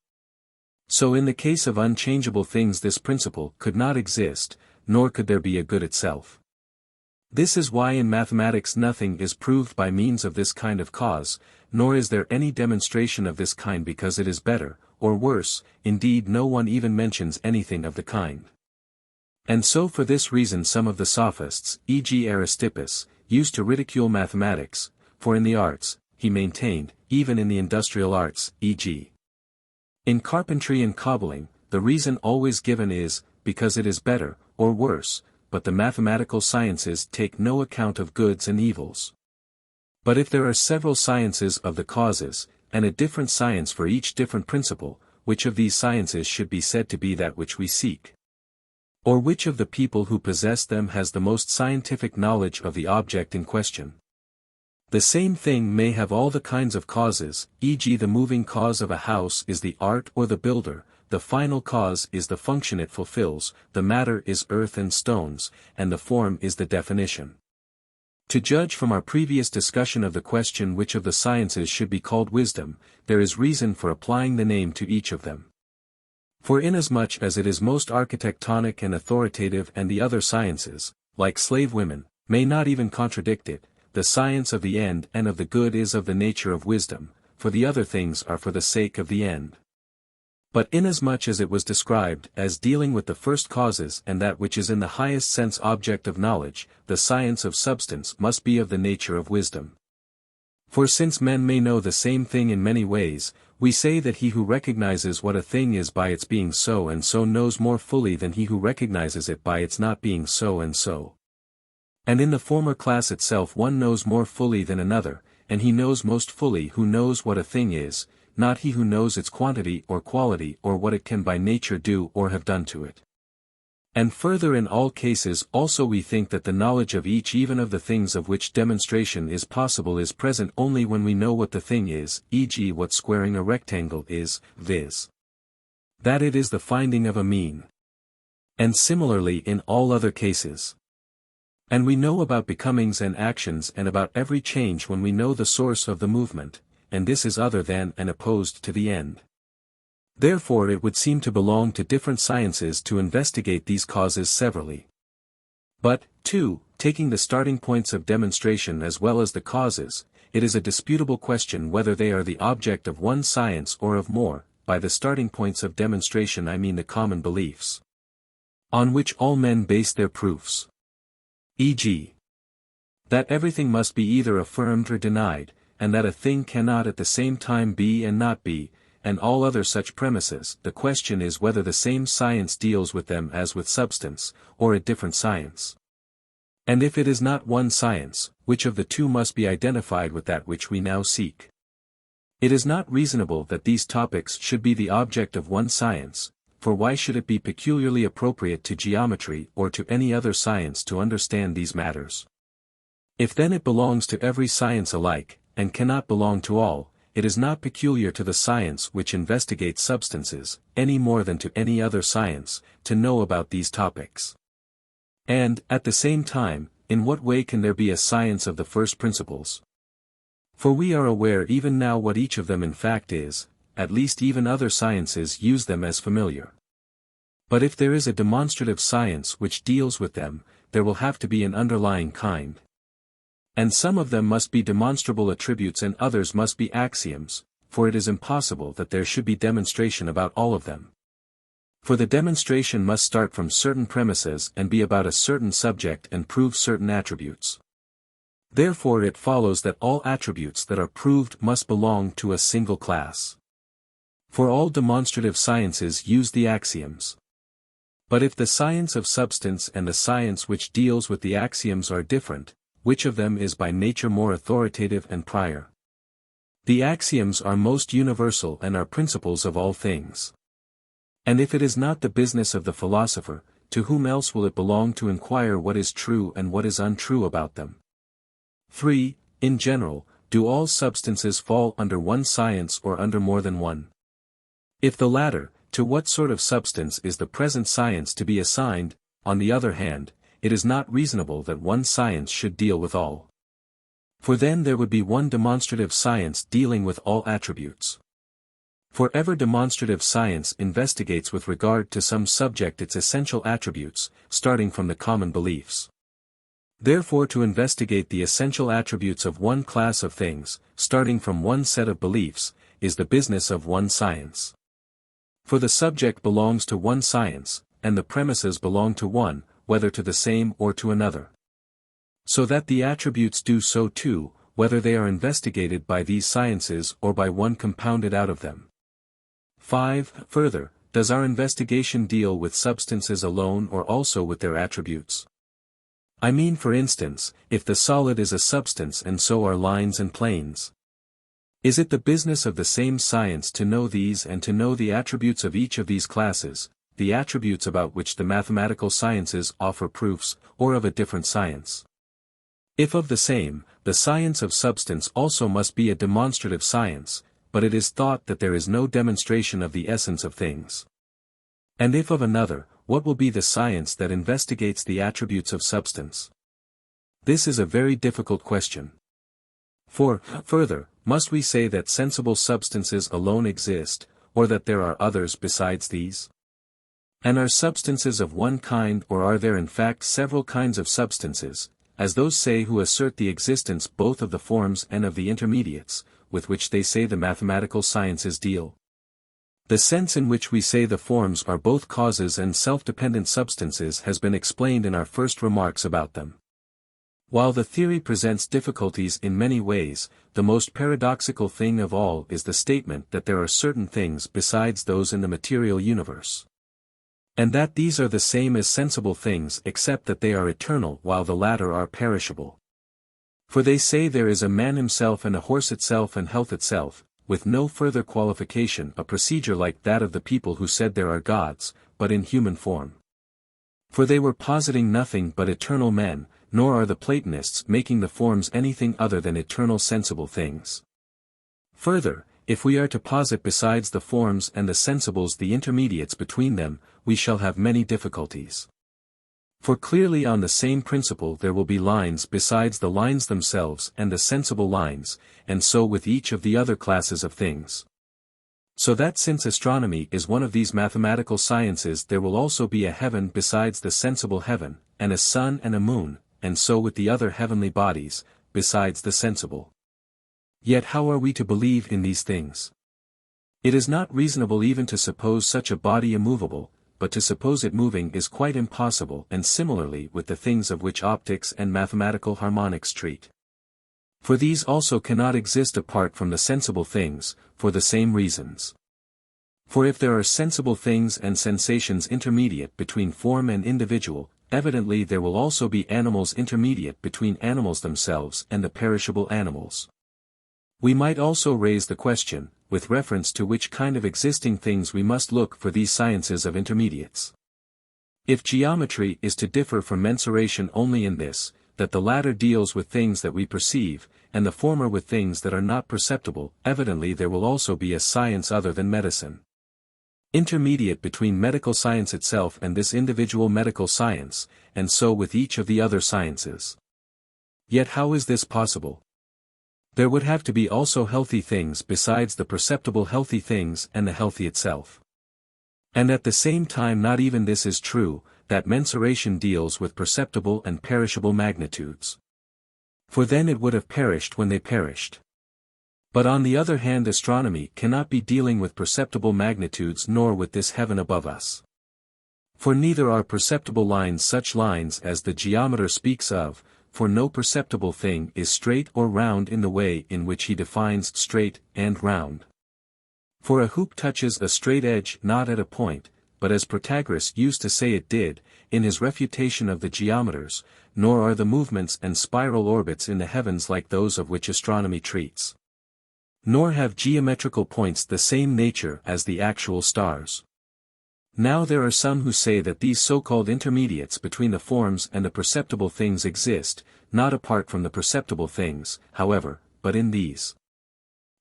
so in the case of unchangeable things this principle could not exist, nor could there be a good itself. This is why in mathematics nothing is proved by means of this kind of cause, nor is there any demonstration of this kind because it is better, or worse, indeed no one even mentions anything of the kind. And so for this reason some of the sophists, e.g. Aristippus, used to ridicule mathematics, for in the arts, he maintained, even in the industrial arts, e.g. in carpentry and cobbling, the reason always given is, because it is better, or worse, but the mathematical sciences take no account of goods and evils. But if there are several sciences of the causes, and a different science for each different principle, which of these sciences should be said to be that which we seek? Or which of the people who possess them has the most scientific knowledge of the object in question? The same thing may have all the kinds of causes, e.g. the moving cause of a house is the art or the builder, the final cause is the function it fulfills, the matter is earth and stones, and the form is the definition. To judge from our previous discussion of the question which of the sciences should be called wisdom, there is reason for applying the name to each of them. For inasmuch as it is most architectonic and authoritative and the other sciences, like slave women, may not even contradict it, the science of the end and of the good is of the nature of wisdom, for the other things are for the sake of the end. But inasmuch as it was described as dealing with the first causes and that which is in the highest sense object of knowledge, the science of substance must be of the nature of wisdom. For since men may know the same thing in many ways, we say that he who recognizes what a thing is by its being so and so knows more fully than he who recognizes it by its not being so and so. And in the former class itself one knows more fully than another, and he knows most fully who knows what a thing is, not he who knows its quantity or quality or what it can by nature do or have done to it. And further in all cases also we think that the knowledge of each even of the things of which demonstration is possible is present only when we know what the thing is, e.g. what squaring a rectangle is, viz. that it is the finding of a mean. And similarly in all other cases. And we know about becomings and actions and about every change when we know the source of the movement, and this is other than and opposed to the end. Therefore it would seem to belong to different sciences to investigate these causes severally. But, 2, taking the starting points of demonstration as well as the causes, it is a disputable question whether they are the object of one science or of more. By the starting points of demonstration I mean the common beliefs, on which all men base their proofs. E.g. that everything must be either affirmed or denied, and that a thing cannot at the same time be and not be, and all other such premises. The question is whether the same science deals with them as with substance, or a different science. And if it is not one science, which of the two must be identified with that which we now seek? It is not reasonable that these topics should be the object of one science, for why should it be peculiarly appropriate to geometry or to any other science to understand these matters? If then it belongs to every science alike, and cannot belong to all, it is not peculiar to the science which investigates substances, any more than to any other science, to know about these topics. And, at the same time, in what way can there be a science of the first principles? For we are aware even now what each of them in fact is, at least even other sciences use them as familiar. But if there is a demonstrative science which deals with them, there will have to be an underlying kind. And some of them must be demonstrable attributes and others must be axioms, for it is impossible that there should be demonstration about all of them. For the demonstration must start from certain premises and be about a certain subject and prove certain attributes. Therefore it follows that all attributes that are proved must belong to a single class. For all demonstrative sciences use the axioms. But if the science of substance and the science which deals with the axioms are different, which of them is by nature more authoritative and prior? The axioms are most universal and are principles of all things. And if it is not the business of the philosopher, to whom else will it belong to inquire what is true and what is untrue about them? 3. In general, do all substances fall under one science or under more than one? If the latter, to what sort of substance is the present science to be assigned? On the other hand, it is not reasonable that one science should deal with all. For then there would be one demonstrative science dealing with all attributes. For every demonstrative science investigates with regard to some subject its essential attributes, starting from the common beliefs. Therefore to investigate the essential attributes of one class of things, starting from one set of beliefs, is the business of one science. For the subject belongs to one science, and the premises belong to one, whether to the same or to another. So that the attributes do so too, whether they are investigated by these sciences or by one compounded out of them. 5. Further, does our investigation deal with substances alone or also with their attributes? I mean, for instance, if the solid is a substance and so are lines and planes. Is it the business of the same science to know these and to know the attributes of each of these classes, the attributes about which the mathematical sciences offer proofs, or of a different science? If of the same, the science of substance also must be a demonstrative science, but it is thought that there is no demonstration of the essence of things. And if of another, what will be the science that investigates the attributes of substance? This is a very difficult question. For, further, must we say that sensible substances alone exist, or that there are others besides these? And are substances of one kind or are there in fact several kinds of substances, as those say who assert the existence both of the forms and of the intermediates, with which they say the mathematical sciences deal? The sense in which we say the forms are both causes and self-dependent substances has been explained in our first remarks about them. While the theory presents difficulties in many ways, the most paradoxical thing of all is the statement that there are certain things besides those in the material universe. And that these are the same as sensible things except that they are eternal while the latter are perishable. For they say there is a man himself and a horse itself and health itself, with no further qualification, a procedure like that of the people who said there are gods, but in human form. For they were positing nothing but eternal men, nor are the Platonists making the forms anything other than eternal sensible things. Further, if we are to posit besides the forms and the sensibles the intermediates between them, we shall have many difficulties. For clearly on the same principle there will be lines besides the lines themselves and the sensible lines, and so with each of the other classes of things. So that since astronomy is one of these mathematical sciences there will also be a heaven besides the sensible heaven, and a sun and a moon, and so with the other heavenly bodies, besides the sensible. Yet how are we to believe in these things? It is not reasonable even to suppose such a body immovable, but to suppose it moving is quite impossible, and similarly with the things of which optics and mathematical harmonics treat. For these also cannot exist apart from the sensible things, for the same reasons. For if there are sensible things and sensations intermediate between form and individual, evidently there will also be animals intermediate between animals themselves and the perishable animals. We might also raise the question, with reference to which kind of existing things we must look for these sciences of intermediates. If geometry is to differ from mensuration only in this, that the latter deals with things that we perceive, and the former with things that are not perceptible, evidently there will also be a science other than medicine, intermediate between medical science itself and this individual medical science, and so with each of the other sciences. Yet how is this possible? There would have to be also healthy things besides the perceptible healthy things and the healthy itself. And at the same time not even this is true, that mensuration deals with perceptible and perishable magnitudes. For then it would have perished when they perished. But on the other hand astronomy cannot be dealing with perceptible magnitudes nor with this heaven above us. For neither are perceptible lines such lines as the geometer speaks of, for no perceptible thing is straight or round in the way in which he defines straight and round. For a hoop touches a straight edge not at a point, but as Protagoras used to say it did, in his refutation of the geometers, nor are the movements and spiral orbits in the heavens like those of which astronomy treats. Nor have geometrical points the same nature as the actual stars. Now there are some who say that these so-called intermediates between the forms and the perceptible things exist, not apart from the perceptible things, however, but in these.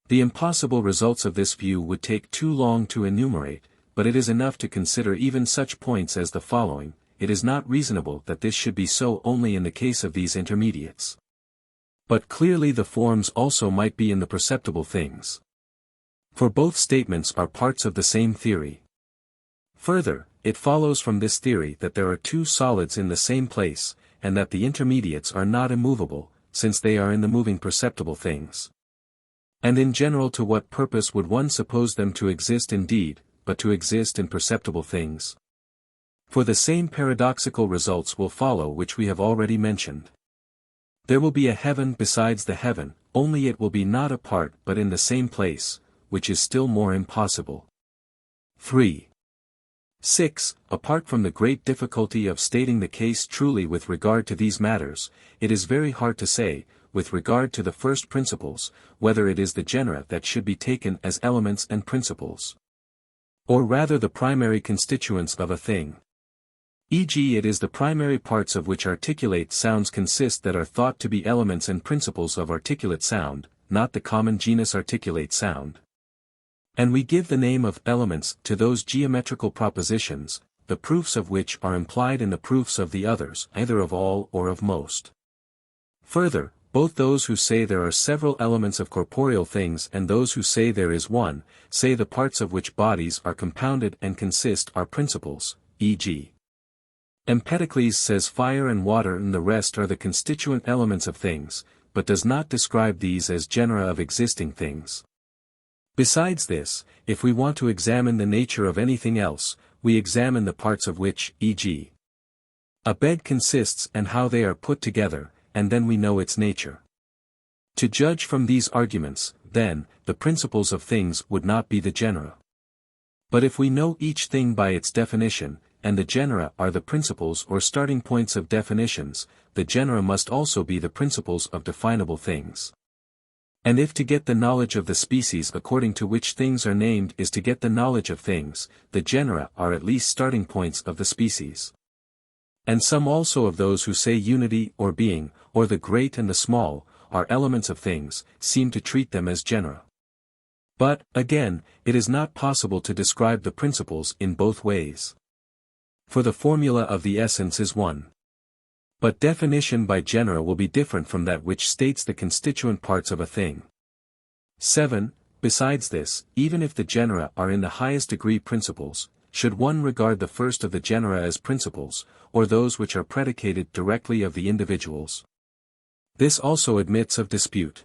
The impossible results of this view would take too long to enumerate, but it is enough to consider even such points as the following. It is not reasonable that this should be so only in the case of these intermediates. But clearly the forms also might be in the perceptible things. For both statements are parts of the same theory. Further, it follows from this theory that there are two solids in the same place, and that the intermediates are not immovable, since they are in the moving perceptible things. And in general to what purpose would one suppose them to exist indeed, but to exist in perceptible things? For the same paradoxical results will follow which we have already mentioned. There will be a heaven besides the heaven, only it will be not apart but in the same place, which is still more impossible. 3. 6. Apart from the great difficulty of stating the case truly with regard to these matters, it is very hard to say, with regard to the first principles, whether it is the genera that should be taken as elements and principles, or rather the primary constituents of a thing. E.g., it is the primary parts of which articulate sounds consist that are thought to be elements and principles of articulate sound, not the common genus articulate sound. And we give the name of elements to those geometrical propositions, the proofs of which are implied in the proofs of the others, either of all or of most. Further, both those who say there are several elements of corporeal things and those who say there is one, say the parts of which bodies are compounded and consist are principles, e.g. Empedocles says fire and water and the rest are the constituent elements of things, but does not describe these as genera of existing things. Besides this, if we want to examine the nature of anything else, we examine the parts of which, e.g. a bed consists and how they are put together, and then we know its nature. To judge from these arguments, then, the principles of things would not be the genera. But if we know each thing by its definition, and the genera are the principles or starting points of definitions, the genera must also be the principles of definable things. And if to get the knowledge of the species according to which things are named is to get the knowledge of things, the genera are at least starting points of the species. And some also of those who say unity or being, or the great and the small, are elements of things, seem to treat them as genera. But, again, it is not possible to describe the principles in both ways. For the formula of the essence is one. But definition by genera will be different from that which states the constituent parts of a thing. 7. Besides this, even if the genera are in the highest degree principles, should one regard the first of the genera as principles, or those which are predicated directly of the individuals? This also admits of dispute.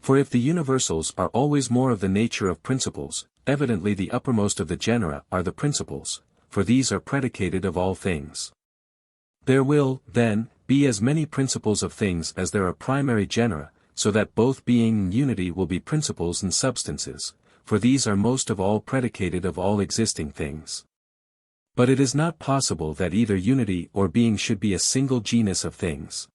For if the universals are always more of the nature of principles, evidently the uppermost of the genera are the principles, for these are predicated of all things. There will, then, be as many principles of things as there are primary genera, so that both being and unity will be principles and substances, for these are most of all predicated of all existing things. But it is not possible that either unity or being should be a single genus of things.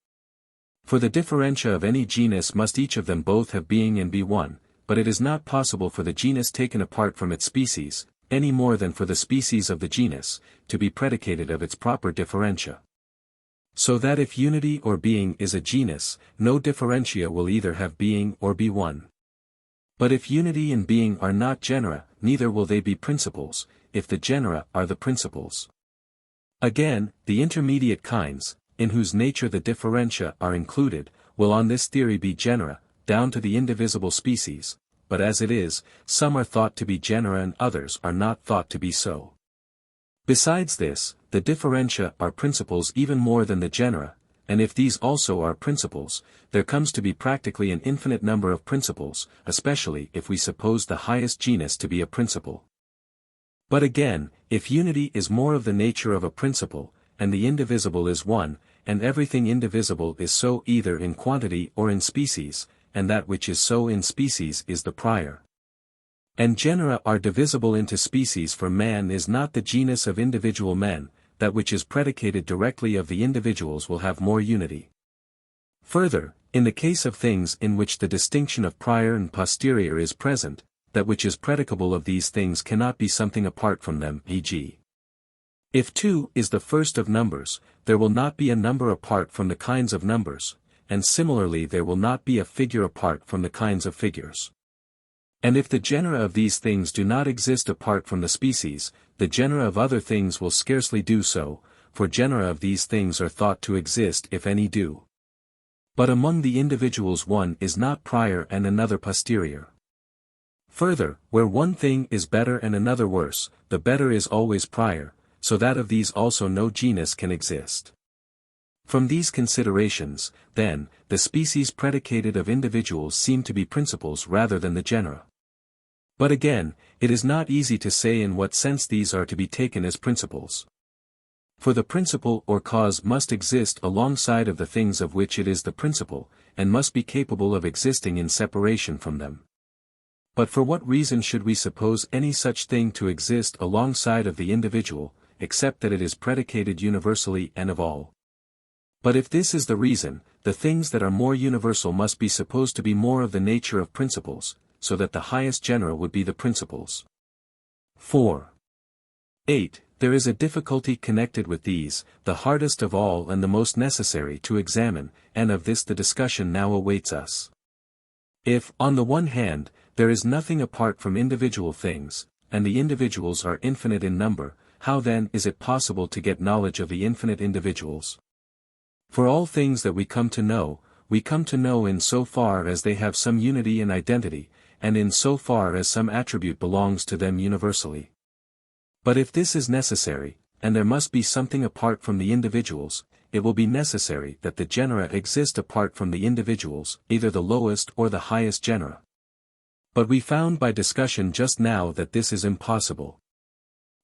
For the differentia of any genus must each of them both have being and be one, but it is not possible for the genus taken apart from its species, any more than for the species of the genus, to be predicated of its proper differentia. So that if unity or being is a genus, no differentia will either have being or be one. But if unity and being are not genera, neither will they be principles, if the genera are the principles. Again, the intermediate kinds, in whose nature the differentia are included, will on this theory be genera, down to the indivisible species, but as it is, some are thought to be genera and others are not thought to be so. Besides this, the differentia are principles even more than the genera, and if these also are principles, there comes to be practically an infinite number of principles, especially if we suppose the highest genus to be a principle. But again, if unity is more of the nature of a principle, and the indivisible is one, and everything indivisible is so either in quantity or in species, and that which is so in species is the prior. And genera are divisible into species, for man is not the genus of individual men, that which is predicated directly of the individuals will have more unity. Further, in the case of things in which the distinction of prior and posterior is present, that which is predicable of these things cannot be something apart from them, e.g. if 2 is the first of numbers, there will not be a number apart from the kinds of numbers, and similarly there will not be a figure apart from the kinds of figures. And if the genera of these things do not exist apart from the species, the genera of other things will scarcely do so, for genera of these things are thought to exist if any do. But among the individuals one is not prior and another posterior. Further, where one thing is better and another worse, the better is always prior, so that of these also no genus can exist. From these considerations, then, the species predicated of individuals seem to be principles rather than the genera. But again, it is not easy to say in what sense these are to be taken as principles. For the principle or cause must exist alongside of the things of which it is the principle, and must be capable of existing in separation from them. But for what reason should we suppose any such thing to exist alongside of the individual, except that it is predicated universally and of all? But if this is the reason, the things that are more universal must be supposed to be more of the nature of principles, so that the highest genera would be the principles. 4. 8. There is a difficulty connected with these, the hardest of all and the most necessary to examine, and of this the discussion now awaits us. If, on the one hand, there is nothing apart from individual things, and the individuals are infinite in number, how then is it possible to get knowledge of the infinite individuals? For all things that we come to know in so far as they have some unity and identity, and in so far as some attribute belongs to them universally. But if this is necessary, and there must be something apart from the individuals, it will be necessary that the genera exist apart from the individuals, either the lowest or the highest genera. But we found by discussion just now that this is impossible.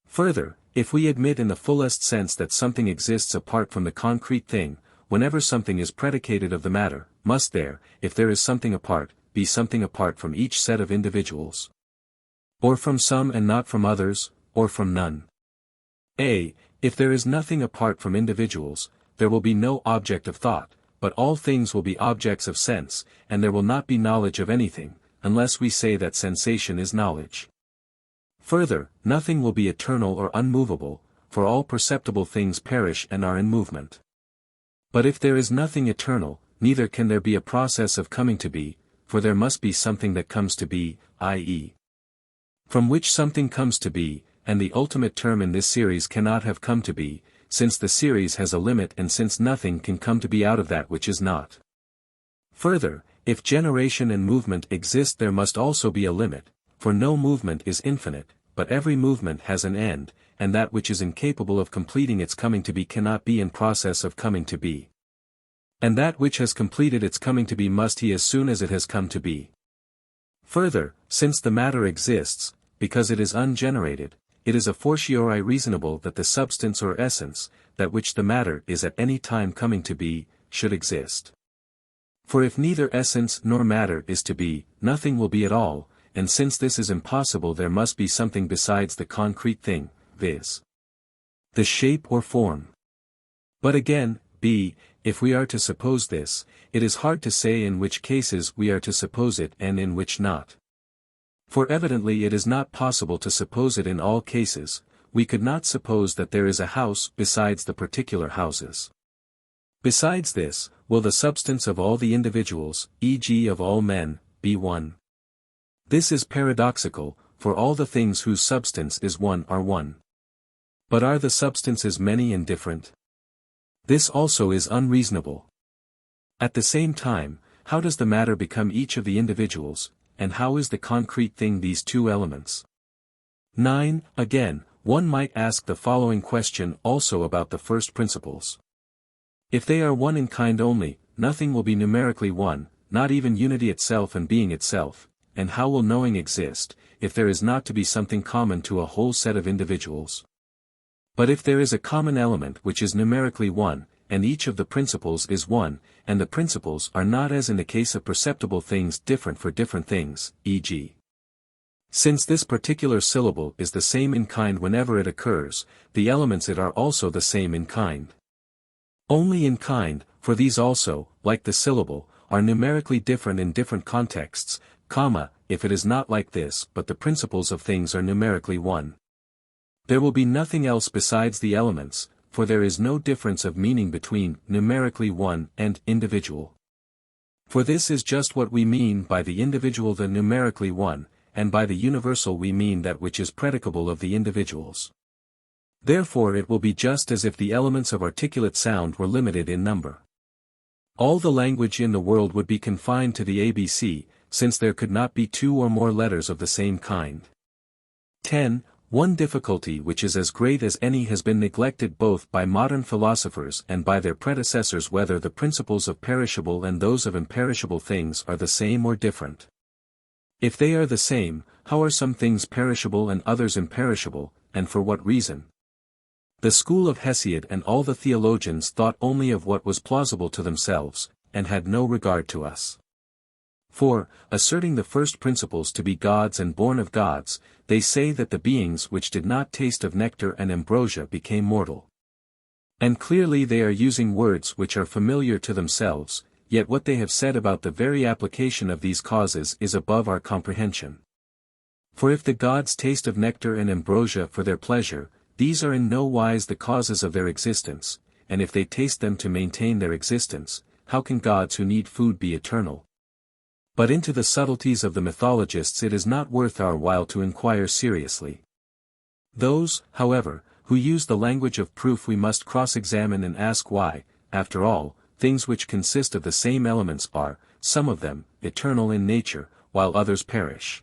Further, if we admit in the fullest sense that something exists apart from the concrete thing, whenever something is predicated of the matter, must there, if there is something apart, be something apart from each set of individuals? Or from some and not from others, or from none? If there is nothing apart from individuals, there will be no object of thought, but all things will be objects of sense, and there will not be knowledge of anything, unless we say that sensation is knowledge. Further, nothing will be eternal or unmovable, for all perceptible things perish and are in movement. But if there is nothing eternal, neither can there be a process of coming to be, for there must be something that comes to be, i.e., from which something comes to be, and the ultimate term in this series cannot have come to be, since the series has a limit and since nothing can come to be out of that which is not. Further, if generation and movement exist there must also be a limit, for no movement is infinite, but every movement has an end, and that which is incapable of completing its coming to be cannot be in process of coming to be. And that which has completed its coming to be must he as soon as it has come to be. Further, since the matter exists, because it is ungenerated, it is a fortiori reasonable that the substance or essence, that which the matter is at any time coming to be, should exist. For if neither essence nor matter is to be, nothing will be at all, and since this is impossible there must be something besides the concrete thing, viz. the shape or form. But again, if we are to suppose this, it is hard to say in which cases we are to suppose it and in which not. For evidently it is not possible to suppose it in all cases. We could not suppose that there is a house besides the particular houses. Besides this, will the substance of all the individuals, e.g. of all men, be one? This is paradoxical, for all the things whose substance is one are one. But are the substances many and different? This also is unreasonable. At the same time, how does the matter become each of the individuals, and how is the concrete thing these two elements? 9. Again, one might ask the following question also about the first principles. If they are one in kind only, nothing will be numerically one, not even unity itself and being itself, and how will knowing exist, if there is not to be something common to a whole set of individuals? But if there is a common element which is numerically one, and each of the principles is one, and the principles are not as in the case of perceptible things different for different things, e.g. since this particular syllable is the same in kind whenever it occurs, the elements it are also the same in kind. Only in kind, for these also, like the syllable, are numerically different in different contexts, if it is not like this but the principles of things are numerically one. There will be nothing else besides the elements, for there is no difference of meaning between numerically one and individual. For this is just what we mean by the individual, the numerically one, and by the universal we mean that which is predicable of the individuals. Therefore it will be just as if the elements of articulate sound were limited in number. All the language in the world would be confined to the ABC, since there could not be two or more letters of the same kind. 10. One difficulty which is as great as any has been neglected both by modern philosophers and by their predecessors, whether the principles of perishable and those of imperishable things are the same or different. If they are the same, how are some things perishable and others imperishable, and for what reason? The school of Hesiod and all the theologians thought only of what was plausible to themselves, and had no regard to us. For, asserting the first principles to be gods and born of gods, they say that the beings which did not taste of nectar and ambrosia became mortal. And clearly they are using words which are familiar to themselves, yet what they have said about the very application of these causes is above our comprehension. For if the gods taste of nectar and ambrosia for their pleasure, these are in no wise the causes of their existence, and if they taste them to maintain their existence, how can gods who need food be eternal? But into the subtleties of the mythologists it is not worth our while to inquire seriously. Those, however, who use the language of proof we must cross-examine and ask why, after all, things which consist of the same elements are, some of them, eternal in nature, while others perish.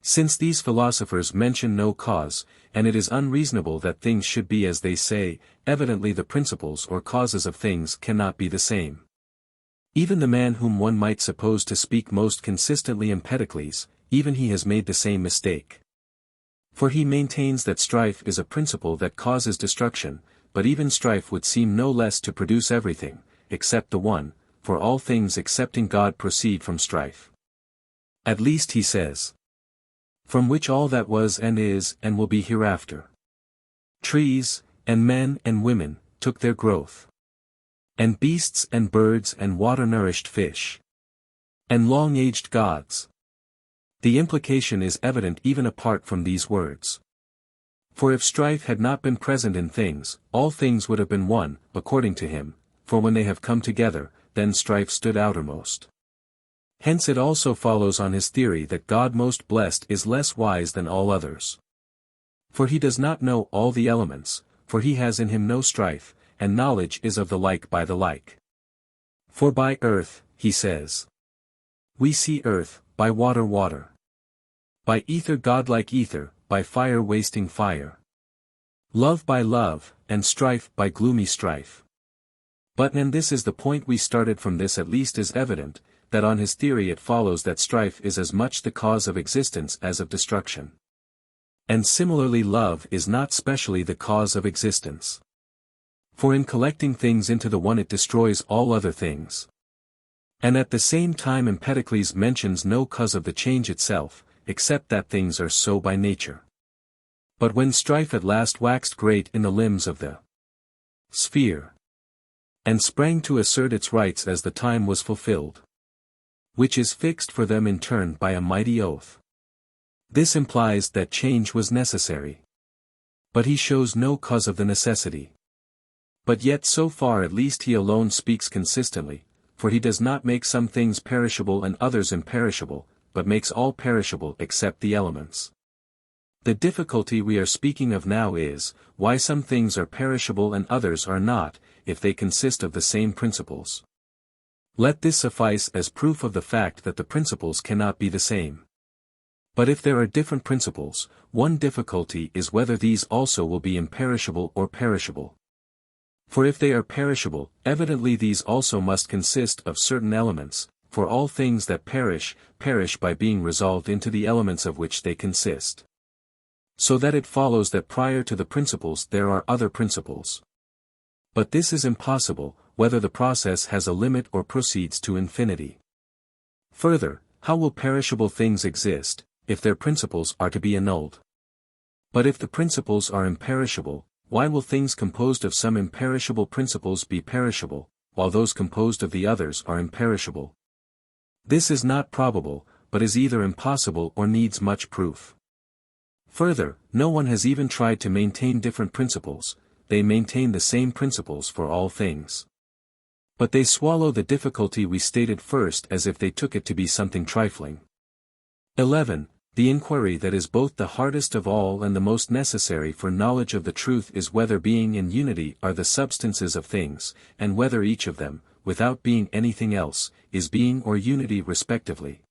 Since these philosophers mention no cause, and it is unreasonable that things should be as they say, evidently the principles or causes of things cannot be the same. Even the man whom one might suppose to speak most consistently, Empedocles, even he has made the same mistake. For he maintains that strife is a principle that causes destruction, but even strife would seem no less to produce everything, except the one, for all things excepting God proceed from strife. At least he says, from which all that was and is and will be hereafter. Trees, and men and women, took their growth. And beasts and birds and water-nourished fish. And long-aged gods. The implication is evident even apart from these words. For if strife had not been present in things, all things would have been one, according to him, for when they have come together, then strife stood outermost. Hence it also follows on his theory that God most blessed is less wise than all others. For he does not know all the elements, for he has in him no strife, and knowledge is of the like by the like. For by earth, he says, we see earth, by water water. By ether godlike ether, by fire wasting fire. Love by love, and strife by gloomy strife. But and this is the point we started from, this at least is evident, that on his theory it follows that strife is as much the cause of existence as of destruction. And similarly love is not specially the cause of existence. For in collecting things into the one it destroys all other things. And at the same time Empedocles mentions no cause of the change itself, except that things are so by nature. But when strife at last waxed great in the limbs of the sphere, and sprang to assert its rights as the time was fulfilled. Which is fixed for them in turn by a mighty oath. This implies that change was necessary. But he shows no cause of the necessity. But yet so far at least he alone speaks consistently, for he does not make some things perishable and others imperishable, but makes all perishable except the elements. The difficulty we are speaking of now is, why some things are perishable and others are not, if they consist of the same principles. Let this suffice as proof of the fact that the principles cannot be the same. But if there are different principles, one difficulty is whether these also will be imperishable or perishable. For if they are perishable, evidently these also must consist of certain elements, for all things that perish, perish by being resolved into the elements of which they consist. So that it follows that prior to the principles there are other principles. But this is impossible, whether the process has a limit or proceeds to infinity. Further, how will perishable things exist, if their principles are to be annulled? But if the principles are imperishable, why will things composed of some imperishable principles be perishable, while those composed of the others are imperishable? This is not probable, but is either impossible or needs much proof. Further, no one has even tried to maintain different principles, they maintain the same principles for all things. But they swallow the difficulty we stated first as if they took it to be something trifling. 11. The inquiry that is both the hardest of all and the most necessary for knowledge of the truth is whether being and unity are the substances of things, and whether each of them, without being anything else, is being or unity respectively.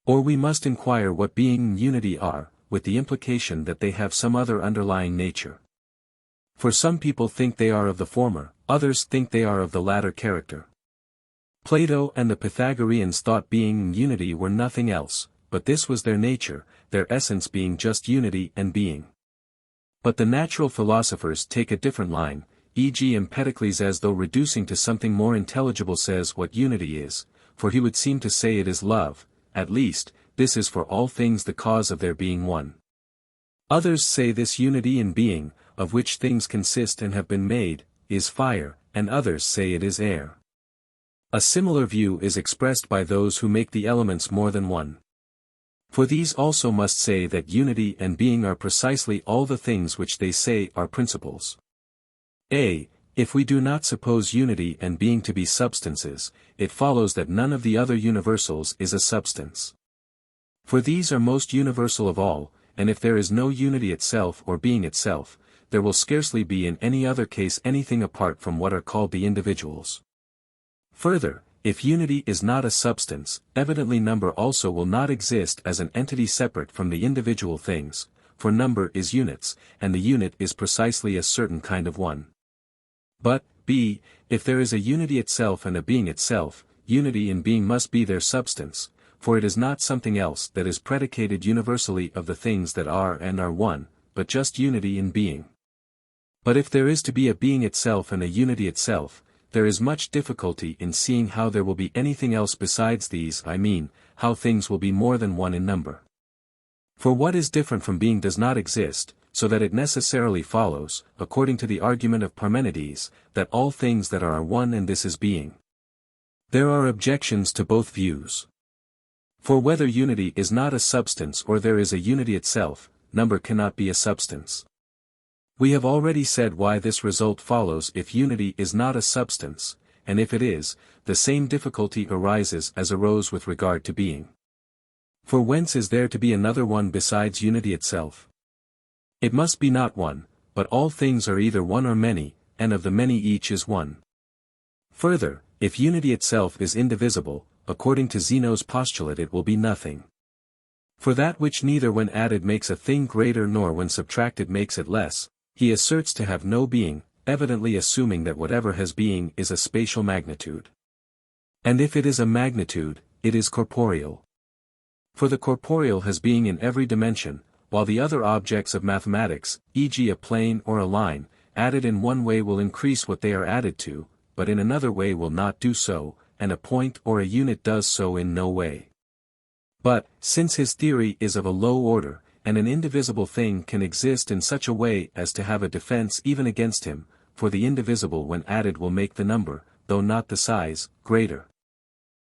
Or we must inquire what being and unity are, with the implication that they have some other underlying nature. For some people think they are of the former, others think they are of the latter character. Plato and the Pythagoreans thought being and unity were nothing else, but this was their nature, their essence being just unity and being. But the natural philosophers take a different line, e.g. Empedocles, as though reducing to something more intelligible, says what unity is, for he would seem to say it is love, at least, this is for all things the cause of their being one. Others say this unity in being, of which things consist and have been made, is fire, and others say it is air. A similar view is expressed by those who make the elements more than one. For these also must say that unity and being are precisely all the things which they say are principles. If we do not suppose unity and being to be substances, it follows that none of the other universals is a substance. For these are most universal of all, and if there is no unity itself or being itself, there will scarcely be in any other case anything apart from what are called the individuals. Further, if unity is not a substance, evidently number also will not exist as an entity separate from the individual things, for number is units, and the unit is precisely a certain kind of one. But, if there is a unity itself and a being itself, unity and being must be their substance, for it is not something else that is predicated universally of the things that are and are one, but just unity in being. But if there is to be a being itself and a unity itself, there is much difficulty in seeing how there will be anything else besides these, I mean, how things will be more than one in number. For what is different from being does not exist, so that it necessarily follows, according to the argument of Parmenides, that all things that are one and this is being. There are objections to both views. For whether unity is not a substance or there is a unity itself, number cannot be a substance. We have already said why this result follows if unity is not a substance, and if it is, the same difficulty arises as arose with regard to being. For whence is there to be another one besides unity itself? It must be not one, but all things are either one or many, and of the many each is one. Further, if unity itself is indivisible, according to Zeno's postulate it will be nothing. For that which neither when added makes a thing greater nor when subtracted makes it less, he asserts to have no being, evidently assuming that whatever has being is a spatial magnitude. And if it is a magnitude, it is corporeal. For the corporeal has being in every dimension, while the other objects of mathematics, e.g. a plane or a line, added in one way will increase what they are added to, but in another way will not do so, and a point or a unit does so in no way. But, since his theory is of a low order, and an indivisible thing can exist in such a way as to have a defense even against him, for the indivisible when added will make the number, though not the size, greater.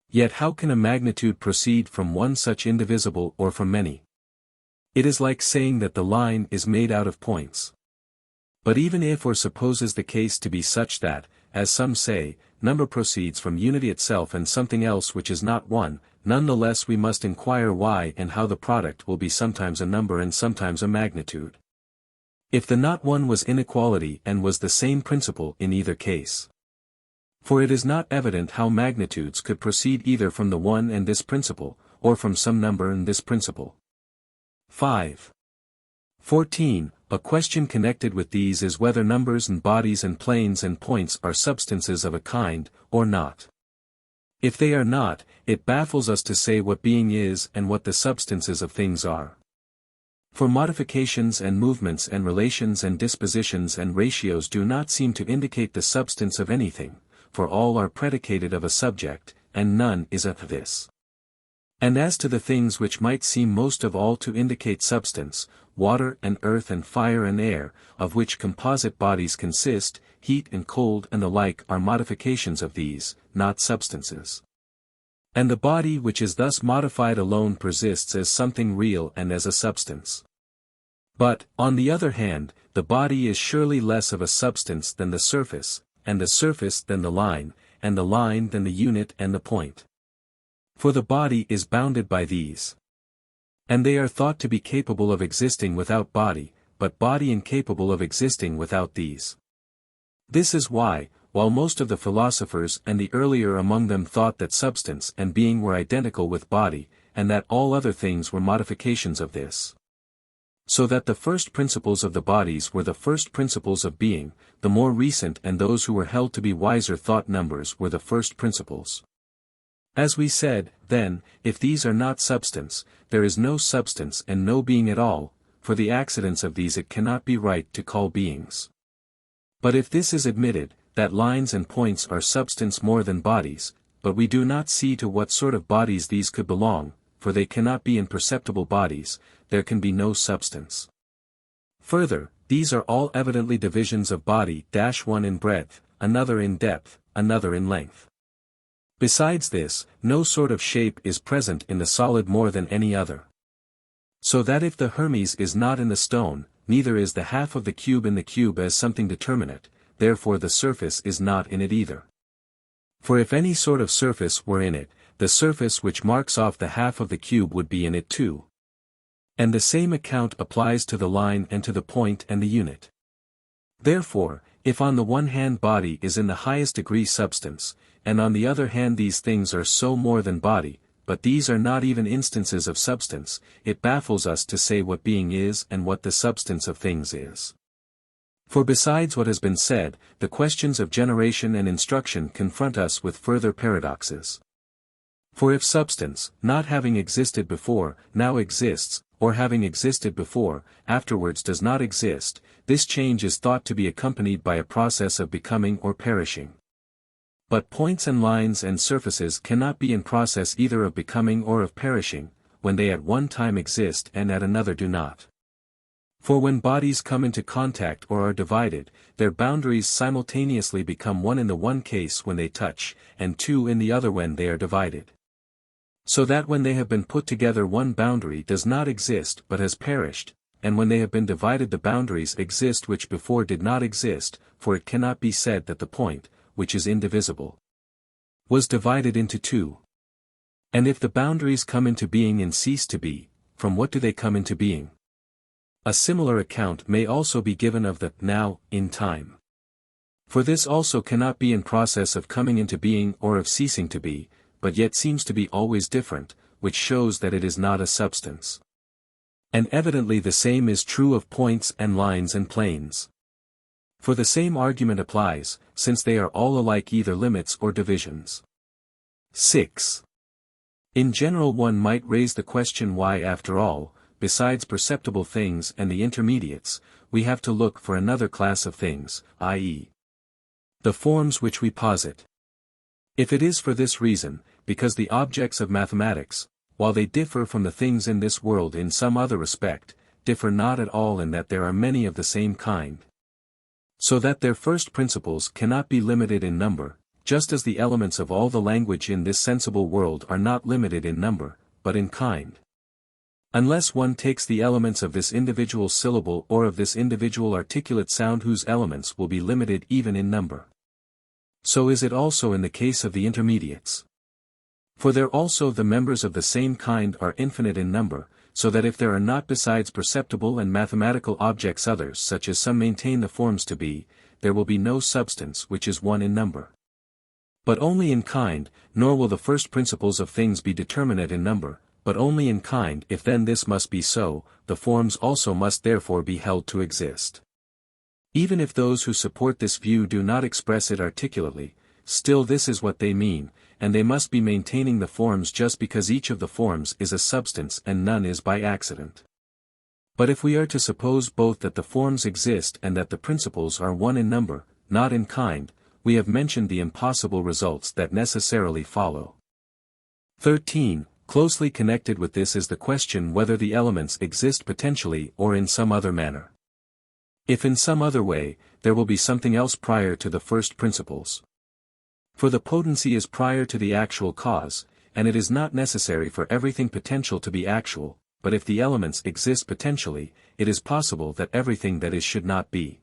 Yet how can a magnitude proceed from one such indivisible or from many? It is like saying that the line is made out of points. But even if or supposes the case to be such that, as some say, number proceeds from unity itself and something else which is not one, nonetheless we must inquire why and how the product will be sometimes a number and sometimes a magnitude. If the not one was inequality and was the same principle in either case. For it is not evident how magnitudes could proceed either from the one and this principle, or from some number and this principle. 5. 14. A question connected with these is whether numbers and bodies and planes and points are substances of a kind, or not. If they are not, it baffles us to say what being is and what the substances of things are. For modifications and movements and relations and dispositions and ratios do not seem to indicate the substance of anything, for all are predicated of a subject, and none is of this. And as to the things which might seem most of all to indicate substance, water and earth and fire and air, of which composite bodies consist, heat and cold and the like are modifications of these, not substances. And the body which is thus modified alone persists as something real and as a substance. But, on the other hand, the body is surely less of a substance than the surface, and the surface than the line, and the line than the unit and the point. For the body is bounded by these. And they are thought to be capable of existing without body, but body incapable of existing without these. This is why, while most of the philosophers and the earlier among them thought that substance and being were identical with body, and that all other things were modifications of this. So that the first principles of the bodies were the first principles of being, the more recent and those who were held to be wiser thought numbers were the first principles. As we said, then, if these are not substance, there is no substance and no being at all, for the accidents of these it cannot be right to call beings. But if this is admitted, that lines and points are substance more than bodies, but we do not see to what sort of bodies these could belong, for they cannot be imperceptible bodies, there can be no substance. Further, these are all evidently divisions of body, one in breadth, another in depth, another in length. Besides this, no sort of shape is present in the solid more than any other. So that if the Hermes is not in the stone, neither is the half of the cube in the cube as something determinate, therefore the surface is not in it either. For if any sort of surface were in it, the surface which marks off the half of the cube would be in it too. And the same account applies to the line and to the point and the unit. Therefore, if on the one hand body is in the highest degree substance, and on the other hand these things are so more than body, but these are not even instances of substance, it baffles us to say what being is and what the substance of things is. For besides what has been said, the questions of generation and instruction confront us with further paradoxes. For if substance, not having existed before, now exists, or having existed before, afterwards does not exist, this change is thought to be accompanied by a process of becoming or perishing. But points and lines and surfaces cannot be in process either of becoming or of perishing, when they at one time exist and at another do not. For when bodies come into contact or are divided, their boundaries simultaneously become one in the one case when they touch, and two in the other when they are divided. So that when they have been put together one boundary does not exist but has perished, and when they have been divided the boundaries exist which before did not exist, for it cannot be said that the point, which is indivisible, was divided into two. And if the boundaries come into being and cease to be, from what do they come into being? A similar account may also be given of the now, in time. For this also cannot be in process of coming into being or of ceasing to be, but yet seems to be always different, which shows that it is not a substance. And evidently the same is true of points and lines and planes. For the same argument applies, since they are all alike either limits or divisions. 6. In general one might raise the question why after all, besides perceptible things and the intermediates, we have to look for another class of things, i.e. the forms which we posit. If it is for this reason, because the objects of mathematics, while they differ from the things in this world in some other respect, differ not at all in that there are many of the same kind. So that their first principles cannot be limited in number, just as the elements of all the language in this sensible world are not limited in number, but in kind. Unless one takes the elements of this individual syllable or of this individual articulate sound, whose elements will be limited even in number. So is it also in the case of the intermediates. For there also the members of the same kind are infinite in number, so that if there are not besides perceptible and mathematical objects others such as some maintain the forms to be, there will be no substance which is one in number. But only in kind, nor will the first principles of things be determinate in number, but only in kind. If then this must be so, the forms also must therefore be held to exist. Even if those who support this view do not express it articulately, still this is what they mean, and they must be maintaining the forms just because each of the forms is a substance and none is by accident. But if we are to suppose both that the forms exist and that the principles are one in number, not in kind, we have mentioned the impossible results that necessarily follow. 13. Closely connected with this is the question whether the elements exist potentially or in some other manner. If in some other way, there will be something else prior to the first principles. For the potency is prior to the actual cause, and it is not necessary for everything potential to be actual, but if the elements exist potentially, it is possible that everything that is should not be.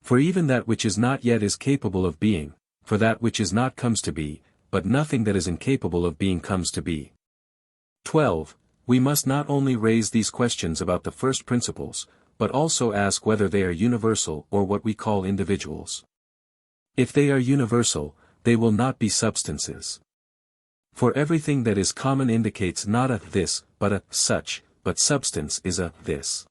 For even that which is not yet is capable of being, for that which is not comes to be, but nothing that is incapable of being comes to be. 12. We must not only raise these questions about the first principles, but also ask whether they are universal or what we call individuals. If they are universal, they will not be substances. For everything that is common indicates not a this, but a such, but substance is a this.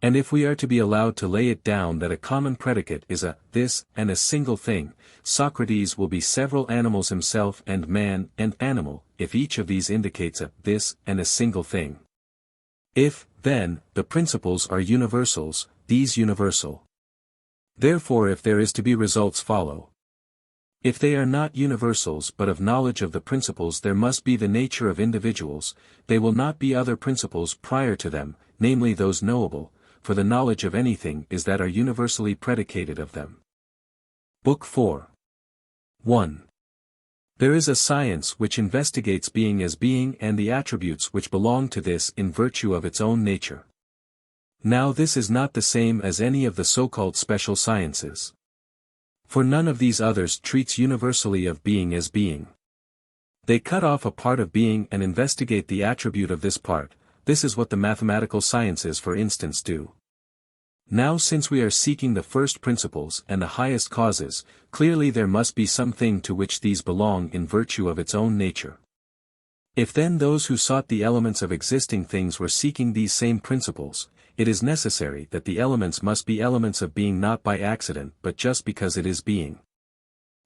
And if we are to be allowed to lay it down that a common predicate is a this and a single thing, Socrates will be several animals himself and man and animal, if each of these indicates a this and a single thing. If, then, the principles are universals, these universal. Therefore if there is to be results follow. If they are not universals but of knowledge of the principles, there must be the nature of individuals, they will not be other principles prior to them, namely those knowable, for the knowledge of anything is that are universally predicated of them. Book 4. 1. There is a science which investigates being as being and the attributes which belong to this in virtue of its own nature. Now this is not the same as any of the so-called special sciences. For none of these others treats universally of being as being. They cut off a part of being and investigate the attribute of this part. This is what the mathematical sciences for instance do. Now since we are seeking the first principles and the highest causes, clearly there must be something to which these belong in virtue of its own nature. If then those who sought the elements of existing things were seeking these same principles, it is necessary that the elements must be elements of being not by accident but just because it is being.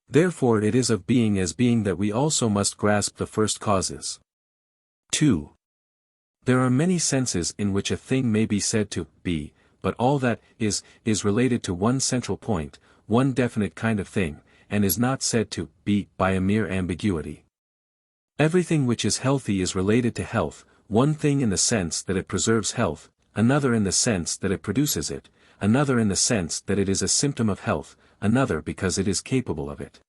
Therefore it is of being as being that we also must grasp the first causes. 2. There are many senses in which a thing may be said to be, but all that is related to one central point, one definite kind of thing, and is not said to be by a mere ambiguity. Everything which is healthy is related to health, one thing in the sense that it preserves health, another in the sense that it produces it, another in the sense that it is a symptom of health, another because it is capable of it.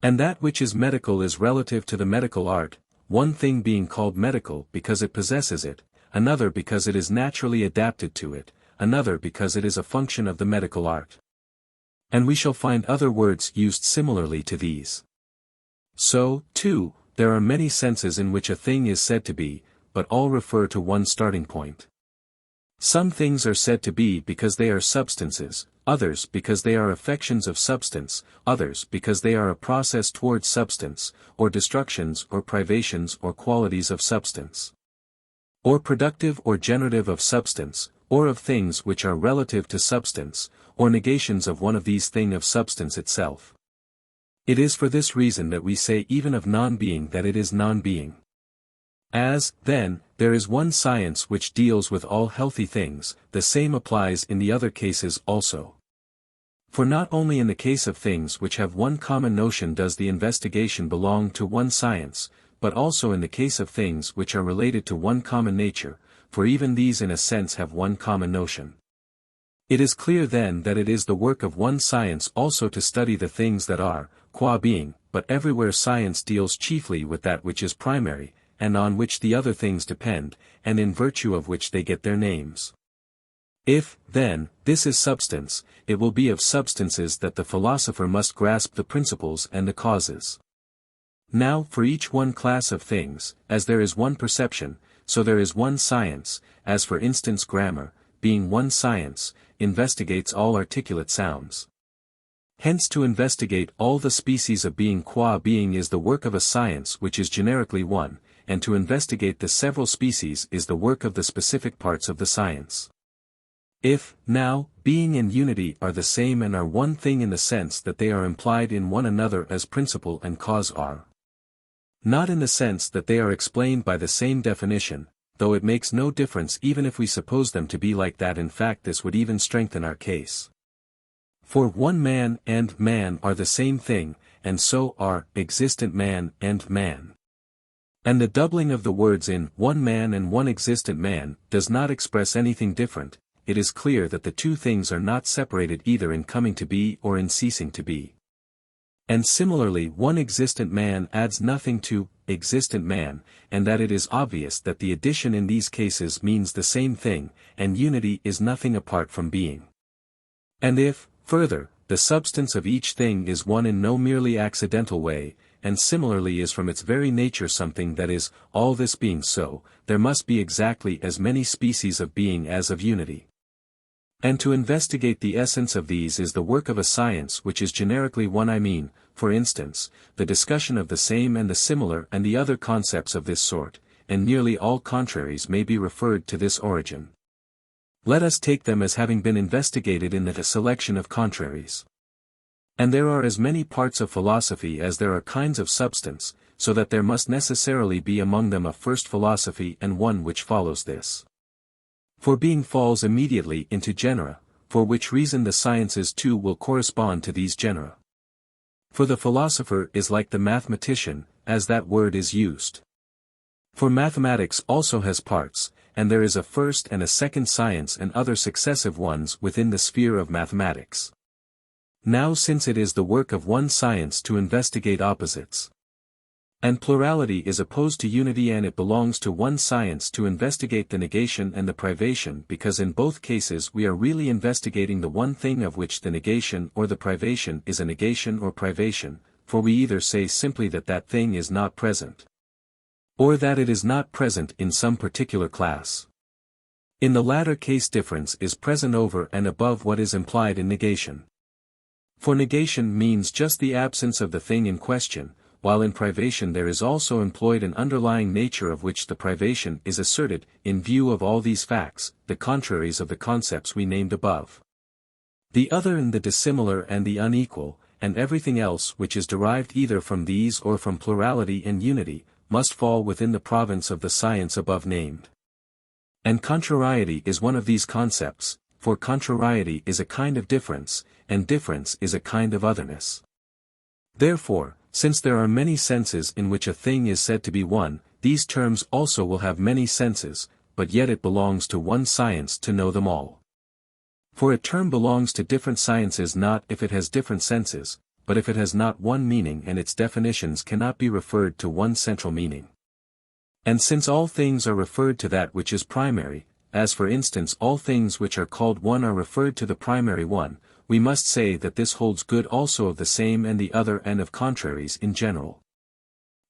And that which is medical is relative to the medical art, one thing being called medical because it possesses it, another because it is naturally adapted to it, another because it is a function of the medical art. And we shall find other words used similarly to these. So, too, there are many senses in which a thing is said to be, but all refer to one starting point. Some things are said to be because they are substances, others because they are affections of substance, others because they are a process towards substance, or destructions or privations or qualities of substance. Or productive or generative of substance, or of things which are relative to substance, or negations of one of these things of substance itself. It is for this reason that we say even of non-being that it is non-being. As, then, there is one science which deals with all healthy things, the same applies in the other cases also. For not only in the case of things which have one common notion does the investigation belong to one science, but also in the case of things which are related to one common nature, for even these in a sense have one common notion. It is clear then that it is the work of one science also to study the things that are, qua being, but everywhere science deals chiefly with that which is primary, and on which the other things depend, and in virtue of which they get their names. If, then, this is substance, it will be of substances that the philosopher must grasp the principles and the causes. Now for each one class of things, as there is one perception, so there is one science, as for instance grammar, being one science, investigates all articulate sounds. Hence to investigate all the species of being qua being is the work of a science which is generically one, and to investigate the several species is the work of the specific parts of the science. If, now, being and unity are the same and are one thing in the sense that they are implied in one another as principle and cause are, not in the sense that they are explained by the same definition, though it makes no difference even if we suppose them to be like that, in fact this would even strengthen our case. For one man and man are the same thing, and so are existent man and man. And the doubling of the words in one man and one existent man does not express anything different. It is clear that the two things are not separated either in coming to be or in ceasing to be. And similarly one existent man adds nothing to existent man, and that it is obvious that the addition in these cases means the same thing, and unity is nothing apart from being. And if, further, the substance of each thing is one in no merely accidental way, and similarly is from its very nature something that is, all this being so, there must be exactly as many species of being as of unity. And to investigate the essence of these is the work of a science which is generically one, I mean, for instance, the discussion of the same and the similar and the other concepts of this sort, and nearly all contraries may be referred to this origin. Let us take them as having been investigated in the selection of contraries. And there are as many parts of philosophy as there are kinds of substance, so that there must necessarily be among them a first philosophy and one which follows this. For being falls immediately into genera, for which reason the sciences too will correspond to these genera. For the philosopher is like the mathematician, as that word is used. For mathematics also has parts, and there is a first and a second science and other successive ones within the sphere of mathematics. Now since it is the work of one science to investigate opposites, and plurality is opposed to unity, and it belongs to one science to investigate the negation and the privation, because in both cases we are really investigating the one thing of which the negation or the privation is a negation or privation, for we either say simply that that thing is not present, or that it is not present in some particular class. In the latter case difference is present over and above what is implied in negation. For negation means just the absence of the thing in question, while in privation there is also employed an underlying nature of which the privation is asserted, in view of all these facts, the contraries of the concepts we named above. The other and the dissimilar and the unequal, and everything else which is derived either from these or from plurality and unity, must fall within the province of the science above named. And contrariety is one of these concepts, for contrariety is a kind of difference, and difference is a kind of otherness. Therefore, since there are many senses in which a thing is said to be one, these terms also will have many senses, but yet it belongs to one science to know them all. For a term belongs to different sciences not if it has different senses, but if it has not one meaning and its definitions cannot be referred to one central meaning. And since all things are referred to that which is primary, as for instance all things which are called one are referred to the primary one, we must say that this holds good also of the same and the other and of contraries in general.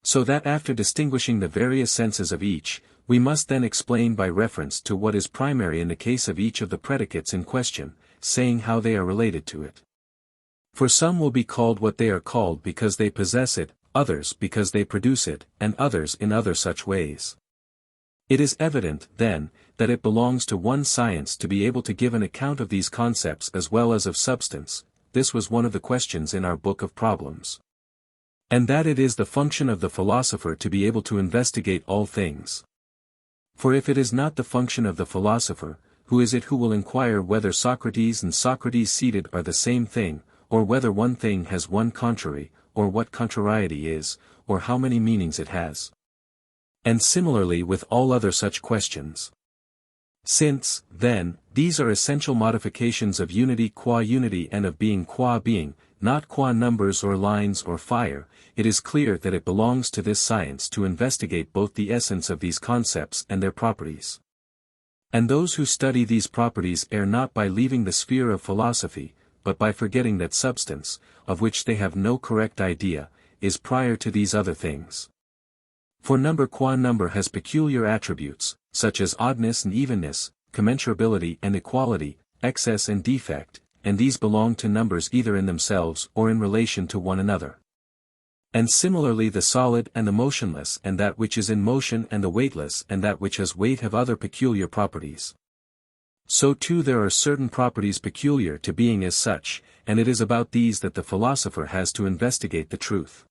So that after distinguishing the various senses of each, we must then explain by reference to what is primary in the case of each of the predicates in question, saying how they are related to it. For some will be called what they are called because they possess it, others because they produce it, and others in other such ways. It is evident, then, that it belongs to one science to be able to give an account of these concepts as well as of substance. This was one of the questions in our book of problems. And that it is the function of the philosopher to be able to investigate all things. For if it is not the function of the philosopher, who is it who will inquire whether Socrates and Socrates seated are the same thing, or whether one thing has one contrary, or what contrariety is, or how many meanings it has? And similarly with all other such questions. Since, then, these are essential modifications of unity qua unity and of being qua being, not qua numbers or lines or fire, it is clear that it belongs to this science to investigate both the essence of these concepts and their properties. And those who study these properties err not by leaving the sphere of philosophy, but by forgetting that substance, of which they have no correct idea, is prior to these other things. For number qua number has peculiar attributes, such as oddness and evenness, commensurability and equality, excess and defect, and these belong to numbers either in themselves or in relation to one another. And similarly the solid and the motionless and that which is in motion and the weightless and that which has weight have other peculiar properties. So too there are certain properties peculiar to being as such, and it is about these that the philosopher has to investigate the truth.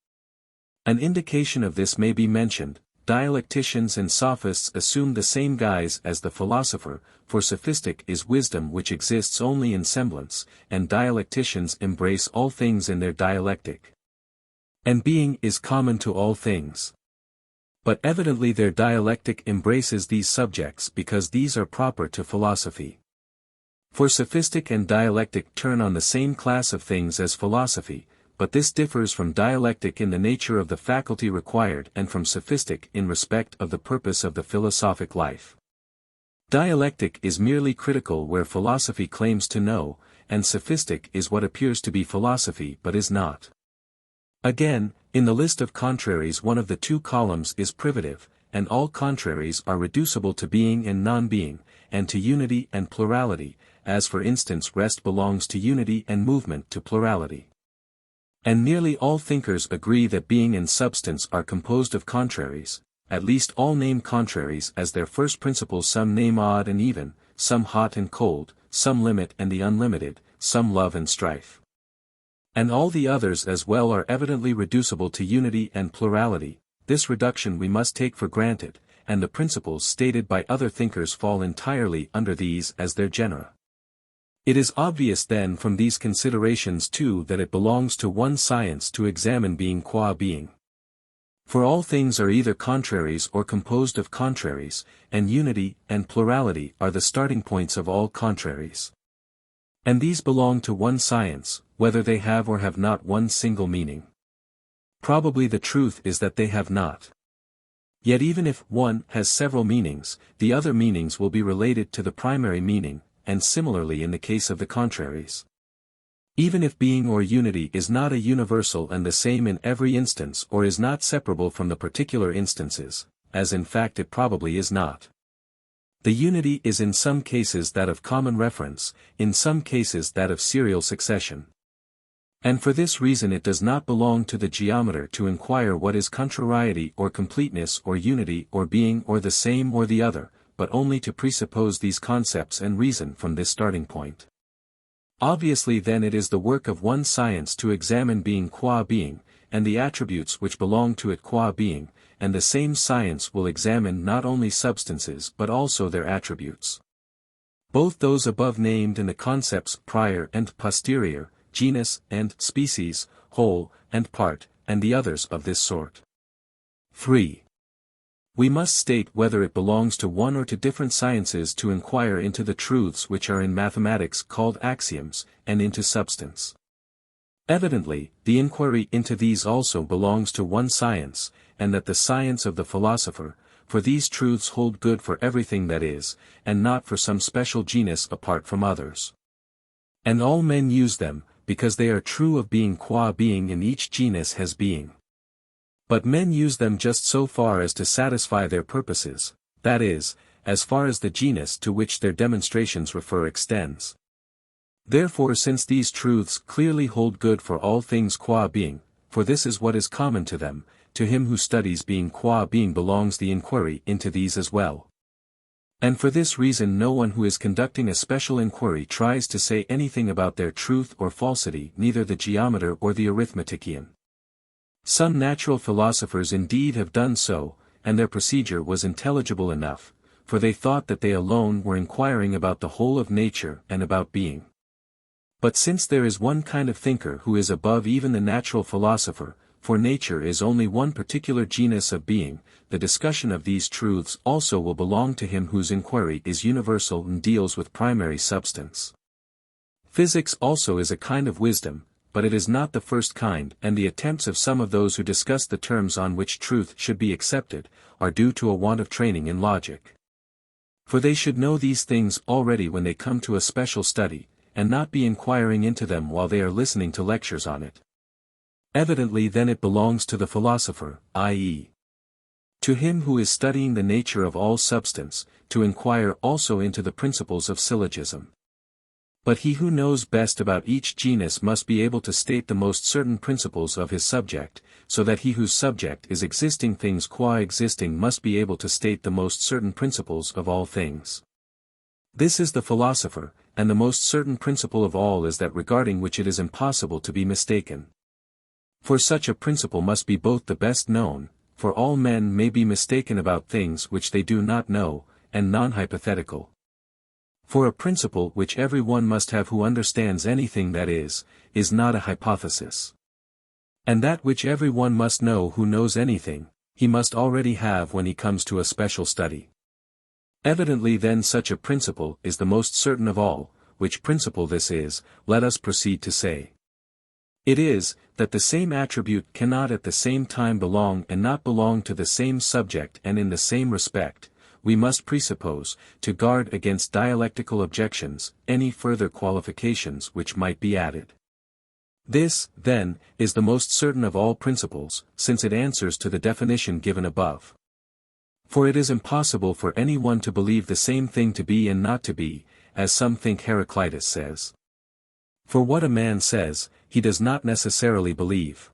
An indication of this may be mentioned. Dialecticians and sophists assume the same guise as the philosopher, for sophistic is wisdom which exists only in semblance, and dialecticians embrace all things in their dialectic. And being is common to all things. But evidently their dialectic embraces these subjects because these are proper to philosophy. For sophistic and dialectic turn on the same class of things as philosophy, but this differs from dialectic in the nature of the faculty required and from sophistic in respect of the purpose of the philosophic life. Dialectic is merely critical where philosophy claims to know, and sophistic is what appears to be philosophy but is not. Again, in the list of contraries one of the two columns is privative, and all contraries are reducible to being and non-being, and to unity and plurality, as for instance rest belongs to unity and movement to plurality. And nearly all thinkers agree that being and substance are composed of contraries, at least all name contraries as their first principles, some name odd and even, some hot and cold, some limit and the unlimited, some love and strife. And all the others as well are evidently reducible to unity and plurality. This reduction we must take for granted, and the principles stated by other thinkers fall entirely under these as their genera. It is obvious then from these considerations too that it belongs to one science to examine being qua being. For all things are either contraries or composed of contraries, and unity and plurality are the starting points of all contraries. And these belong to one science, whether they have or have not one single meaning. Probably the truth is that they have not. Yet even if one has several meanings, the other meanings will be related to the primary meaning, and similarly in the case of the contraries. Even if being or unity is not a universal and the same in every instance or is not separable from the particular instances, as in fact it probably is not. The unity is in some cases that of common reference, in some cases that of serial succession. And for this reason it does not belong to the geometer to inquire what is contrariety or completeness or unity or being or the same or the other, but only to presuppose these concepts and reason from this starting point. Obviously then it is the work of one science to examine being qua being, and the attributes which belong to it qua being, and the same science will examine not only substances but also their attributes. Both those above named and the concepts prior and posterior, genus and species, whole and part, and the others of this sort. 3. We must state whether it belongs to one or to different sciences to inquire into the truths which are in mathematics called axioms, and into substance. Evidently, the inquiry into these also belongs to one science, and that the science of the philosopher, for these truths hold good for everything that is, and not for some special genus apart from others. And all men use them, because they are true of being qua being in each genus has being. But men use them just so far as to satisfy their purposes, that is, as far as the genus to which their demonstrations refer extends. Therefore since these truths clearly hold good for all things qua being, for this is what is common to them, to him who studies being qua being belongs the inquiry into these as well. And for this reason no one who is conducting a special inquiry tries to say anything about their truth or falsity, neither the geometer or the arithmetician. Some natural philosophers indeed have done so, and their procedure was intelligible enough, for they thought that they alone were inquiring about the whole of nature and about being. But since there is one kind of thinker who is above even the natural philosopher, for nature is only one particular genus of being, the discussion of these truths also will belong to him whose inquiry is universal and deals with primary substance. Physics also is a kind of wisdom, but it is not the first kind, and the attempts of some of those who discuss the terms on which truth should be accepted, are due to a want of training in logic. For they should know these things already when they come to a special study, and not be inquiring into them while they are listening to lectures on it. Evidently then it belongs to the philosopher, i.e., to him who is studying the nature of all substance, to inquire also into the principles of syllogism. But he who knows best about each genus must be able to state the most certain principles of his subject, so that he whose subject is existing things qua existing must be able to state the most certain principles of all things. This is the philosopher, and the most certain principle of all is that regarding which it is impossible to be mistaken. For such a principle must be both the best known, for all men may be mistaken about things which they do not know, and non-hypothetical. For a principle which every one must have who understands anything that is not a hypothesis. And that which every one must know who knows anything, he must already have when he comes to a special study. Evidently then such a principle is the most certain of all, which principle this is, let us proceed to say. It is, that the same attribute cannot at the same time belong and not belong to the same subject and in the same respect, we must presuppose, to guard against dialectical objections, any further qualifications which might be added. This, then, is the most certain of all principles, since it answers to the definition given above. For it is impossible for any one to believe the same thing to be and not to be, as some think Heraclitus says. For what a man says, he does not necessarily believe.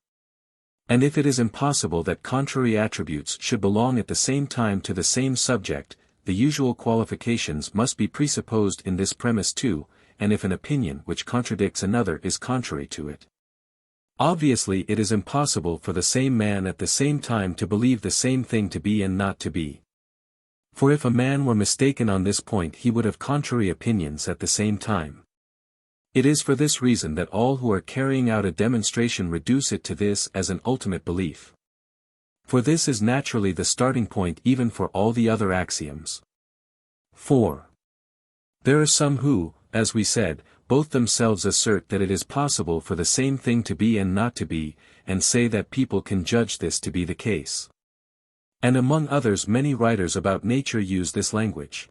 And if it is impossible that contrary attributes should belong at the same time to the same subject, the usual qualifications must be presupposed in this premise too, and if an opinion which contradicts another is contrary to it. Obviously it is impossible for the same man at the same time to believe the same thing to be and not to be. For if a man were mistaken on this point he would have contrary opinions at the same time. It is for this reason that all who are carrying out a demonstration reduce it to this as an ultimate belief. For this is naturally the starting point even for all the other axioms. 4. There are some who, as we said, both themselves assert that it is possible for the same thing to be and not to be, and say that people can judge this to be the case. And among others many writers about nature use this language.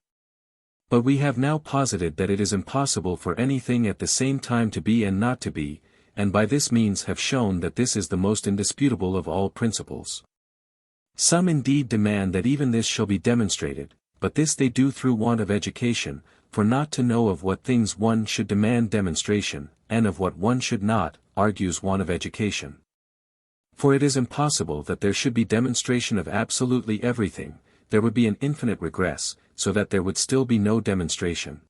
But we have now posited that it is impossible for anything at the same time to be and not to be, and by this means have shown that this is the most indisputable of all principles. Some indeed demand that even this shall be demonstrated, but this they do through want of education, for not to know of what things one should demand demonstration, and of what one should not, argues want of education. For it is impossible that there should be demonstration of absolutely everything, there would be an infinite regress, so that there would still be no demonstration.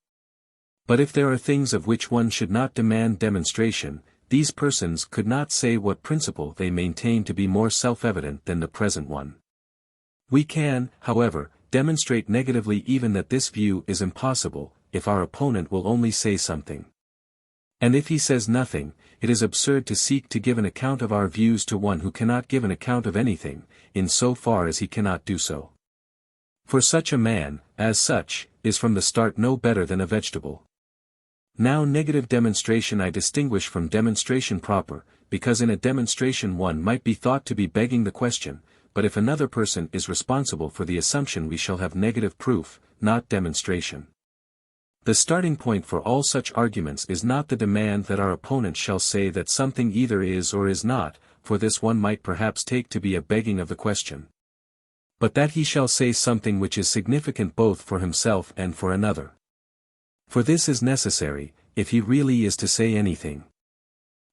But if there are things of which one should not demand demonstration, these persons could not say what principle they maintain to be more self-evident than the present one. We can, however, demonstrate negatively even that this view is impossible, if our opponent will only say something. And if he says nothing, it is absurd to seek to give an account of our views to one who cannot give an account of anything, in so far as he cannot do so. For such a man, as such, is from the start no better than a vegetable. Now negative demonstration I distinguish from demonstration proper, because in a demonstration one might be thought to be begging the question, but if another person is responsible for the assumption we shall have negative proof, not demonstration. The starting point for all such arguments is not the demand that our opponent shall say that something either is or is not, for this one might perhaps take to be a begging of the question. But that he shall say something which is significant both for himself and for another. For this is necessary, if he really is to say anything.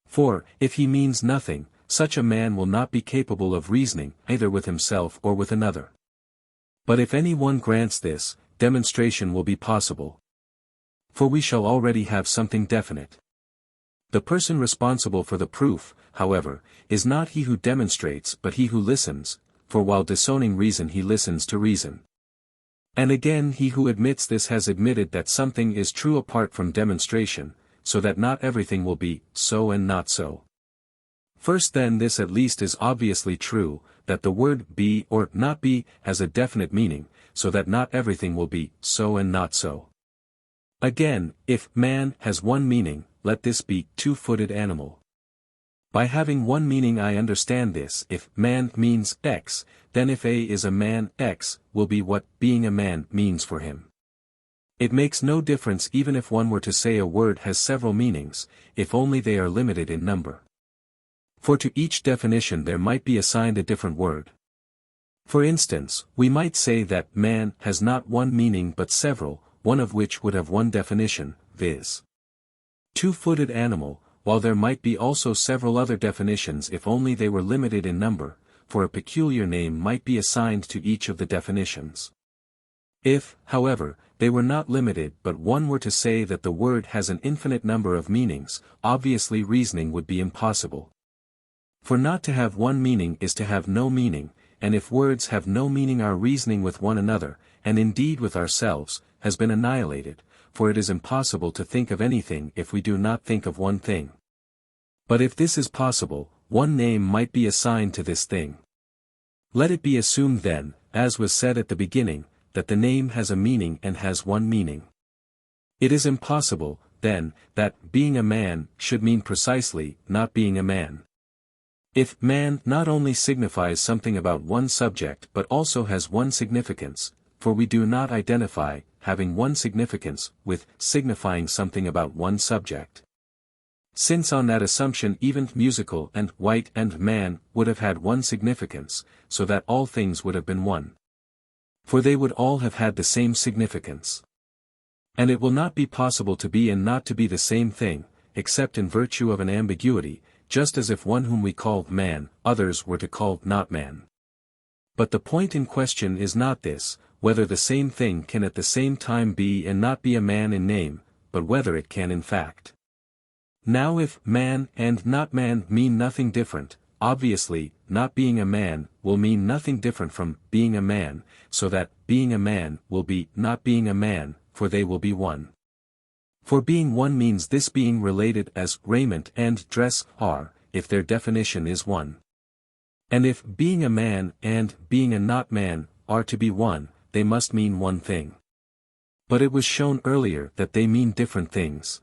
For, if he means nothing, such a man will not be capable of reasoning either with himself or with another. But if any one grants this, demonstration will be possible. For we shall already have something definite. The person responsible for the proof, however, is not he who demonstrates but he who listens, for while disowning reason he listens to reason. And again he who admits this has admitted that something is true apart from demonstration, so that not everything will be so and not so. First then, this at least is obviously true, that the word be or not be has a definite meaning, so that not everything will be so and not so. Again, if man has one meaning, let this be two-footed animal. By having one meaning I understand this: if man means X, then if A is a man, X will be what being a man means for him. It makes no difference even if one were to say a word has several meanings, if only they are limited in number. For to each definition there might be assigned a different word. For instance, we might say that man has not one meaning but several, one of which would have one definition, viz. Two-footed animal, while there might be also several other definitions if only they were limited in number, for a peculiar name might be assigned to each of the definitions. If, however, they were not limited but one were to say that the word has an infinite number of meanings, obviously reasoning would be impossible. For not to have one meaning is to have no meaning, and if words have no meaning our reasoning with one another, and indeed with ourselves, has been annihilated, for it is impossible to think of anything if we do not think of one thing. But if this is possible, one name might be assigned to this thing. Let it be assumed then, as was said at the beginning, that the name has a meaning and has one meaning. It is impossible, then, that being a man should mean precisely not being a man. If man not only signifies something about one subject but also has one significance, for we do not identify having one significance with signifying something about one subject. Since on that assumption even musical and white and man would have had one significance, so that all things would have been one. For they would all have had the same significance. And it will not be possible to be and not to be the same thing, except in virtue of an ambiguity, just as if one whom we call man, others were to call not man. But the point in question is not this, whether the same thing can at the same time be and not be a man in name, but whether it can in fact. Now if man and not man mean nothing different, obviously, not being a man will mean nothing different from being a man, so that being a man will be not being a man, for they will be one. For being one means this being related as raiment and dress are, if their definition is one. And if being a man and being a not man are to be one, they must mean one thing. But it was shown earlier that they mean different things.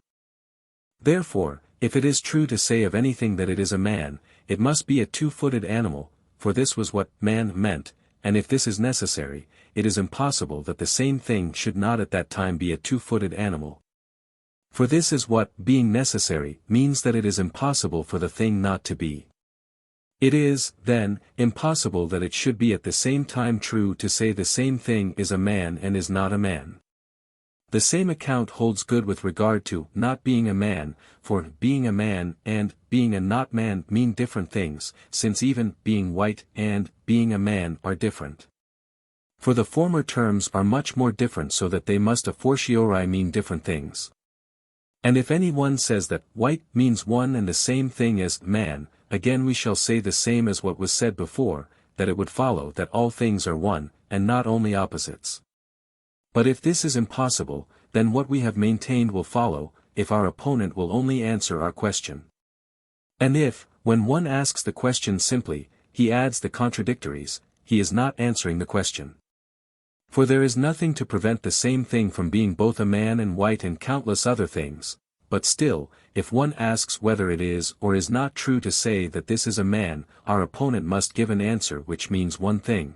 Therefore, if it is true to say of anything that it is a man, it must be a two-footed animal, for this was what man meant, and if this is necessary, it is impossible that the same thing should not at that time be a two-footed animal. For this is what being necessary means, that it is impossible for the thing not to be. It is, then, impossible that it should be at the same time true to say the same thing is a man and is not a man. The same account holds good with regard to not being a man, for being a man and being a not man mean different things, since even being white and being a man are different. For the former terms are much more different, so that they must a fortiori mean different things. And if any one says that white means one and the same thing as man, again we shall say the same as what was said before, that it would follow that all things are one, and not only opposites. But if this is impossible, then what we have maintained will follow, if our opponent will only answer our question. And if, when one asks the question simply, he adds the contradictories, he is not answering the question. For there is nothing to prevent the same thing from being both a man and white and countless other things, but still, if one asks whether it is or is not true to say that this is a man, our opponent must give an answer which means one thing.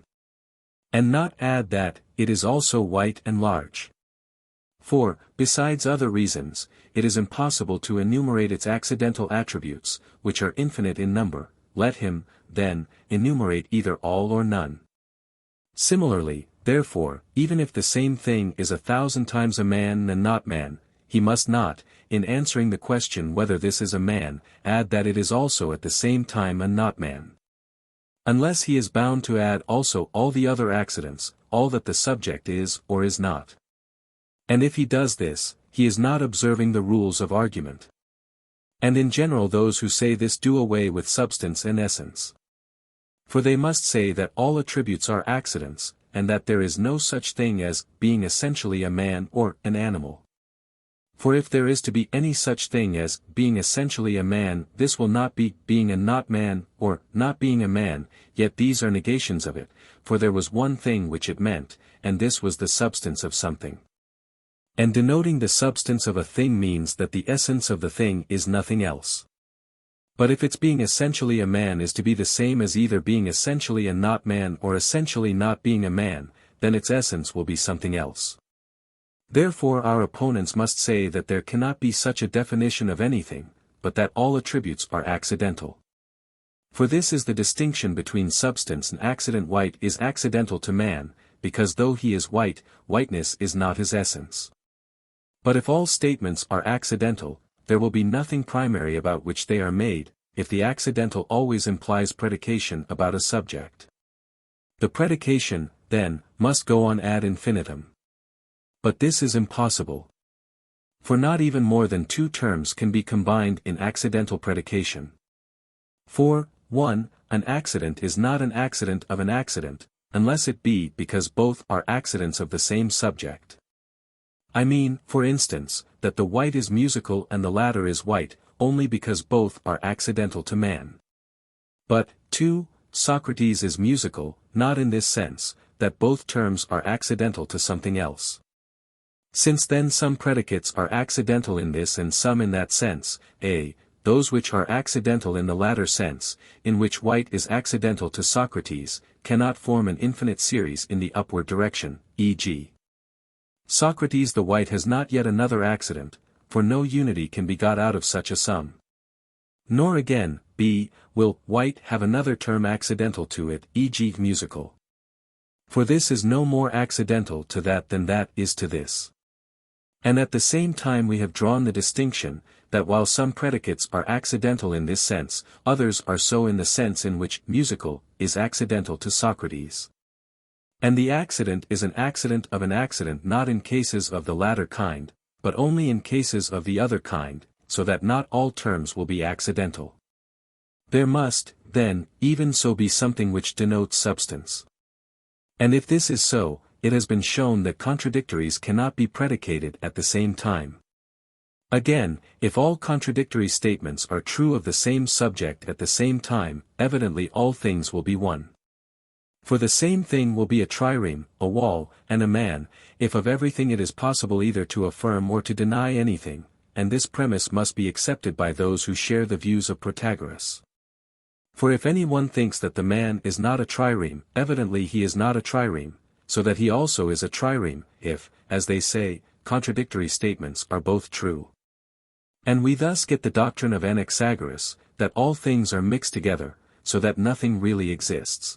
And not add that it is also white and large. For, besides other reasons, it is impossible to enumerate its accidental attributes, which are infinite in number. Let him, then, enumerate either all or none. Similarly, therefore, even if the same thing is 1,000 times a man and not man, he must not, in answering the question whether this is a man, add that it is also at the same time a not man. Unless he is bound to add also all the other accidents, all that the subject is or is not. And if he does this, he is not observing the rules of argument. And in general those who say this do away with substance and essence. For they must say that all attributes are accidents, and that there is no such thing as being essentially a man or an animal. For if there is to be any such thing as being essentially a man, this will not be being a not man, or not being a man, yet these are negations of it, for there was one thing which it meant, and this was the substance of something. And denoting the substance of a thing means that the essence of the thing is nothing else. But if its being essentially a man is to be the same as either being essentially a not man or essentially not being a man, then its essence will be something else. Therefore our opponents must say that there cannot be such a definition of anything, but that all attributes are accidental. For this is the distinction between substance and accident. White is accidental to man, because though he is white, whiteness is not his essence. But if all statements are accidental, there will be nothing primary about which they are made, if the accidental always implies predication about a subject. The predication, then, must go on ad infinitum. But this is impossible. For not even more than two terms can be combined in accidental predication. For, 1, an accident is not an accident of an accident, unless it be because both are accidents of the same subject. I mean, for instance, that the white is musical and the latter is white, only because both are accidental to man. But, 2, Socrates is musical, not in this sense, that both terms are accidental to something else. Since then some predicates are accidental in this and some in that sense, those which are accidental in the latter sense, in which white is accidental to Socrates, cannot form an infinite series in the upward direction, e.g. Socrates the white has not yet another accident, for no unity can be got out of such a sum. Nor again, will white have another term accidental to it, e.g. musical. For this is no more accidental to that than that is to this. And at the same time we have drawn the distinction, that while some predicates are accidental in this sense, others are so in the sense in which musical is accidental to Socrates. And the accident is an accident of an accident not in cases of the latter kind, but only in cases of the other kind, so that not all terms will be accidental. There must, then, even so be something which denotes substance. And if this is so, it has been shown that contradictories cannot be predicated at the same time. Again, if all contradictory statements are true of the same subject at the same time, evidently all things will be one. For the same thing will be a trireme, a wall, and a man, if of everything it is possible either to affirm or to deny anything, and this premise must be accepted by those who share the views of Protagoras. For if any one thinks that the man is not a trireme, evidently he is not a trireme, so that he also is a trireme, if, as they say, contradictory statements are both true. And we thus get the doctrine of Anaxagoras, that all things are mixed together, so that nothing really exists.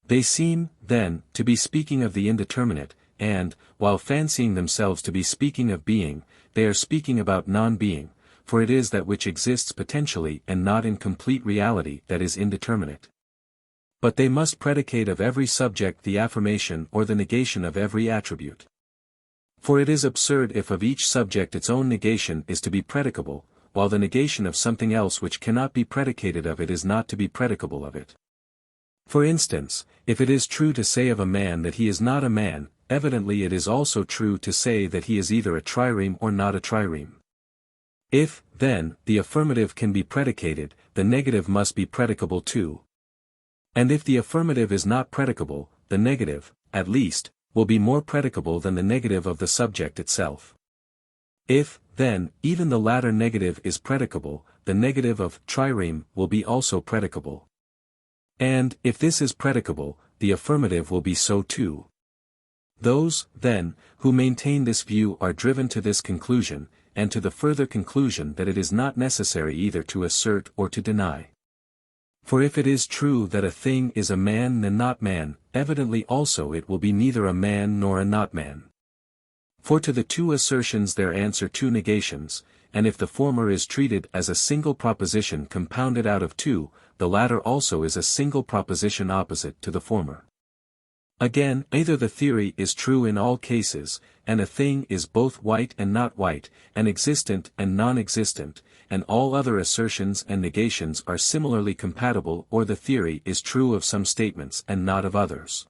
They seem, then, to be speaking of the indeterminate, and, while fancying themselves to be speaking of being, they are speaking about non-being, for it is that which exists potentially and not in complete reality that is indeterminate. But they must predicate of every subject the affirmation or the negation of every attribute. For it is absurd if of each subject its own negation is to be predicable, while the negation of something else which cannot be predicated of it is not to be predicable of it. For instance, if it is true to say of a man that he is not a man, evidently it is also true to say that he is either a trireme or not a trireme. If, then, the affirmative can be predicated, the negative must be predicable too. And if the affirmative is not predicable, the negative, at least, will be more predicable than the negative of the subject itself. If, then, even the latter negative is predicable, the negative of trireme will be also predicable. And, if this is predicable, the affirmative will be so too. Those, then, who maintain this view are driven to this conclusion, and to the further conclusion that it is not necessary either to assert or to deny. For if it is true that a thing is a man and not man, evidently also it will be neither a man nor a not man. For to the two assertions there answer two negations, and if the former is treated as a single proposition compounded out of two, the latter also is a single proposition opposite to the former. Again, either the theory is true in all cases, and a thing is both white and not white, and existent and non-existent, and all other assertions and negations are similarly compatible, or the theory is true of some statements and not of others.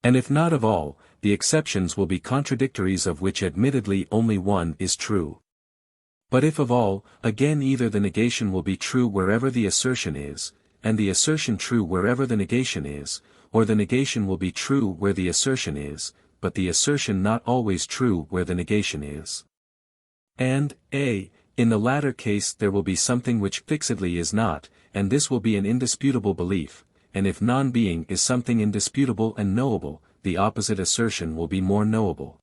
And if not of all, the exceptions will be contradictories of which admittedly only one is true. But if of all, again either the negation will be true wherever the assertion is, and the assertion true wherever the negation is, or the negation will be true where the assertion is, but the assertion not always true where the negation is. And, in the latter case there will be something which fixedly is not, and this will be an indisputable belief, and if non-being is something indisputable and knowable, the opposite assertion will be more knowable.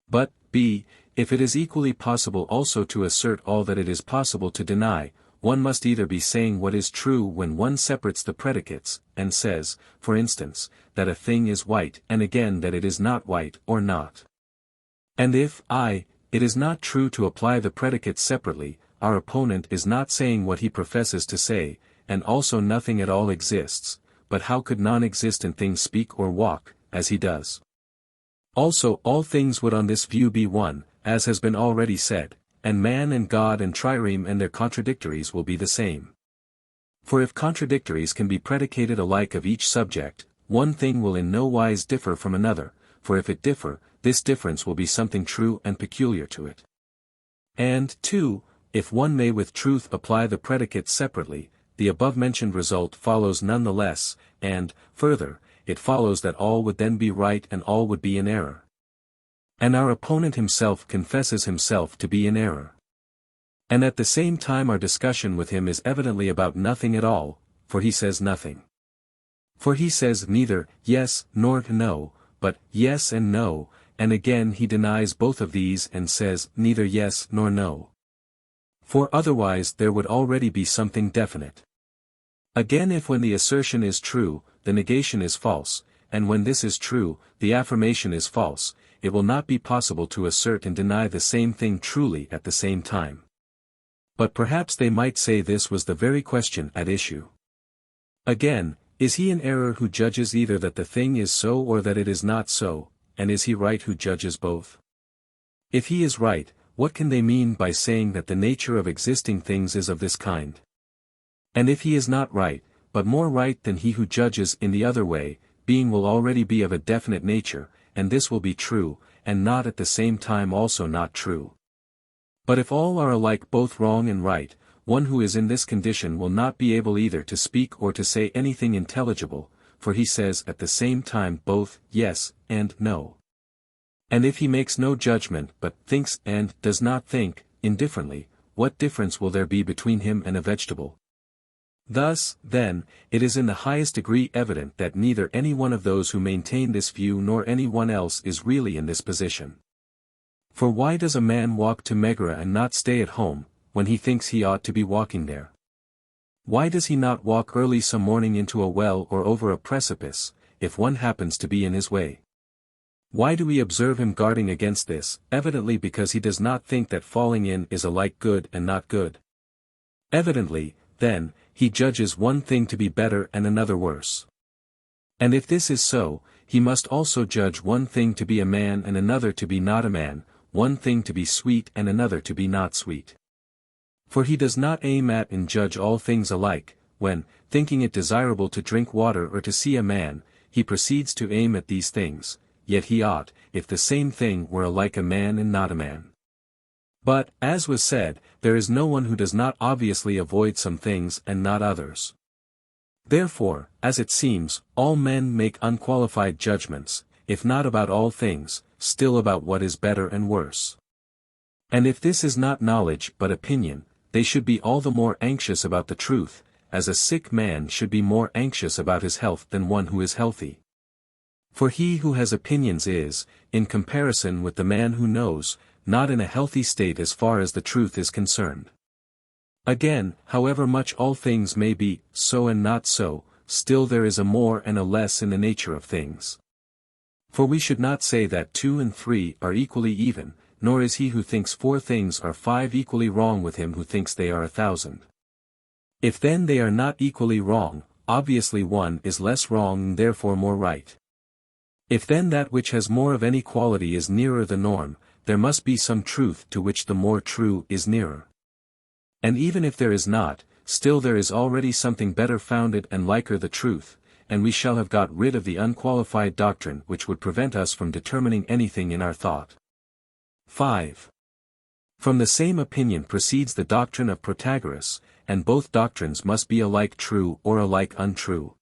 But, if it is equally possible also to assert all that it is possible to deny, one must either be saying what is true when one separates the predicates, and says, for instance, that a thing is white and again that it is not white or not. And if, it is not true to apply the predicates separately, our opponent is not saying what he professes to say, and also nothing at all exists, but how could non-existent things speak or walk, as he does? Also all things would on this view be one, as has been already said, and man and God and trireme and their contradictories will be the same. For if contradictories can be predicated alike of each subject, one thing will in no wise differ from another, for if it differ, this difference will be something true and peculiar to it. And, 2, if one may with truth apply the predicates separately, the above-mentioned result follows none the less, and, further, it follows that all would then be right and all would be in error. And our opponent himself confesses himself to be in error. And at the same time our discussion with him is evidently about nothing at all, for he says nothing. For he says neither yes nor no, but yes and no, and again he denies both of these and says neither yes nor no. For otherwise there would already be something definite. Again, if when the assertion is true, the negation is false, and when this is true, the affirmation is false, it will not be possible to assert and deny the same thing truly at the same time. But perhaps they might say this was the very question at issue. Again, is he in error who judges either that the thing is so or that it is not so, and is he right who judges both? If he is right, what can they mean by saying that the nature of existing things is of this kind? And if he is not right, but more right than he who judges in the other way, being will already be of a definite nature, and this will be true, and not at the same time also not true. But if all are alike both wrong and right, one who is in this condition will not be able either to speak or to say anything intelligible, for he says at the same time both yes and no. And if he makes no judgment but thinks and does not think, indifferently, what difference will there be between him and a vegetable? Thus, then, it is in the highest degree evident that neither any one of those who maintain this view nor any one else is really in this position. For why does a man walk to Megara and not stay at home, when he thinks he ought to be walking there? Why does he not walk early some morning into a well or over a precipice, if one happens to be in his way? Why do we observe him guarding against this? Evidently because he does not think that falling in is alike good and not good. Evidently, then, he judges one thing to be better and another worse. And if this is so, he must also judge one thing to be a man and another to be not a man, one thing to be sweet and another to be not sweet. For he does not aim at and judge all things alike, when, thinking it desirable to drink water or to see a man, he proceeds to aim at these things, yet he ought, if the same thing were alike a man and not a man. But, as was said, there is no one who does not obviously avoid some things and not others. Therefore, as it seems, all men make unqualified judgments, if not about all things, still about what is better and worse. And if this is not knowledge but opinion, they should be all the more anxious about the truth, as a sick man should be more anxious about his health than one who is healthy. For he who has opinions is, in comparison with the man who knows, not in a healthy state as far as the truth is concerned. Again, however much all things may be so and not so, still there is a more and a less in the nature of things. For we should not say that 2 and 3 are equally even, nor is he who thinks 4 things are 5 equally wrong with him who thinks they are 1,000. If then they are not equally wrong, obviously one is less wrong and therefore more right. If then that which has more of any quality is nearer the norm, there must be some truth to which the more true is nearer. And even if there is not, still there is already something better founded and liker the truth, and we shall have got rid of the unqualified doctrine which would prevent us from determining anything in our thought. 5. From the same opinion proceeds the doctrine of Protagoras, and both doctrines must be alike true or alike untrue.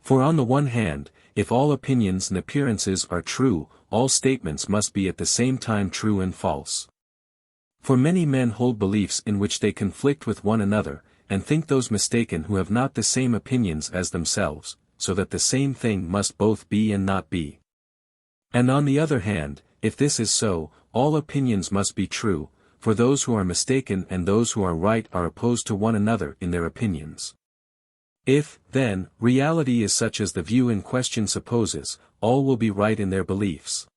For on the one hand, if all opinions and appearances are true, all statements must be at the same time true and false. For many men hold beliefs in which they conflict with one another, and think those mistaken who have not the same opinions as themselves, so that the same thing must both be and not be. And on the other hand, if this is so, all opinions must be true, for those who are mistaken and those who are right are opposed to one another in their opinions. If, then, reality is such as the view in question supposes, all will be right in their beliefs.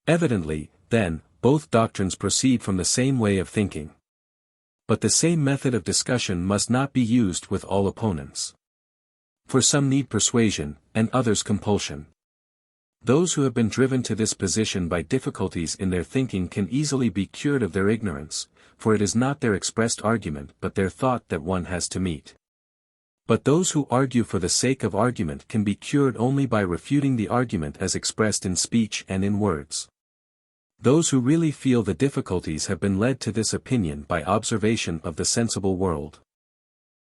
Evidently, then, both doctrines proceed from the same way of thinking. But the same method of discussion must not be used with all opponents. For some need persuasion, and others compulsion. Those who have been driven to this position by difficulties in their thinking can easily be cured of their ignorance, for it is not their expressed argument but their thought that one has to meet. But those who argue for the sake of argument can be cured only by refuting the argument as expressed in speech and in words. Those who really feel the difficulties have been led to this opinion by observation of the sensible world.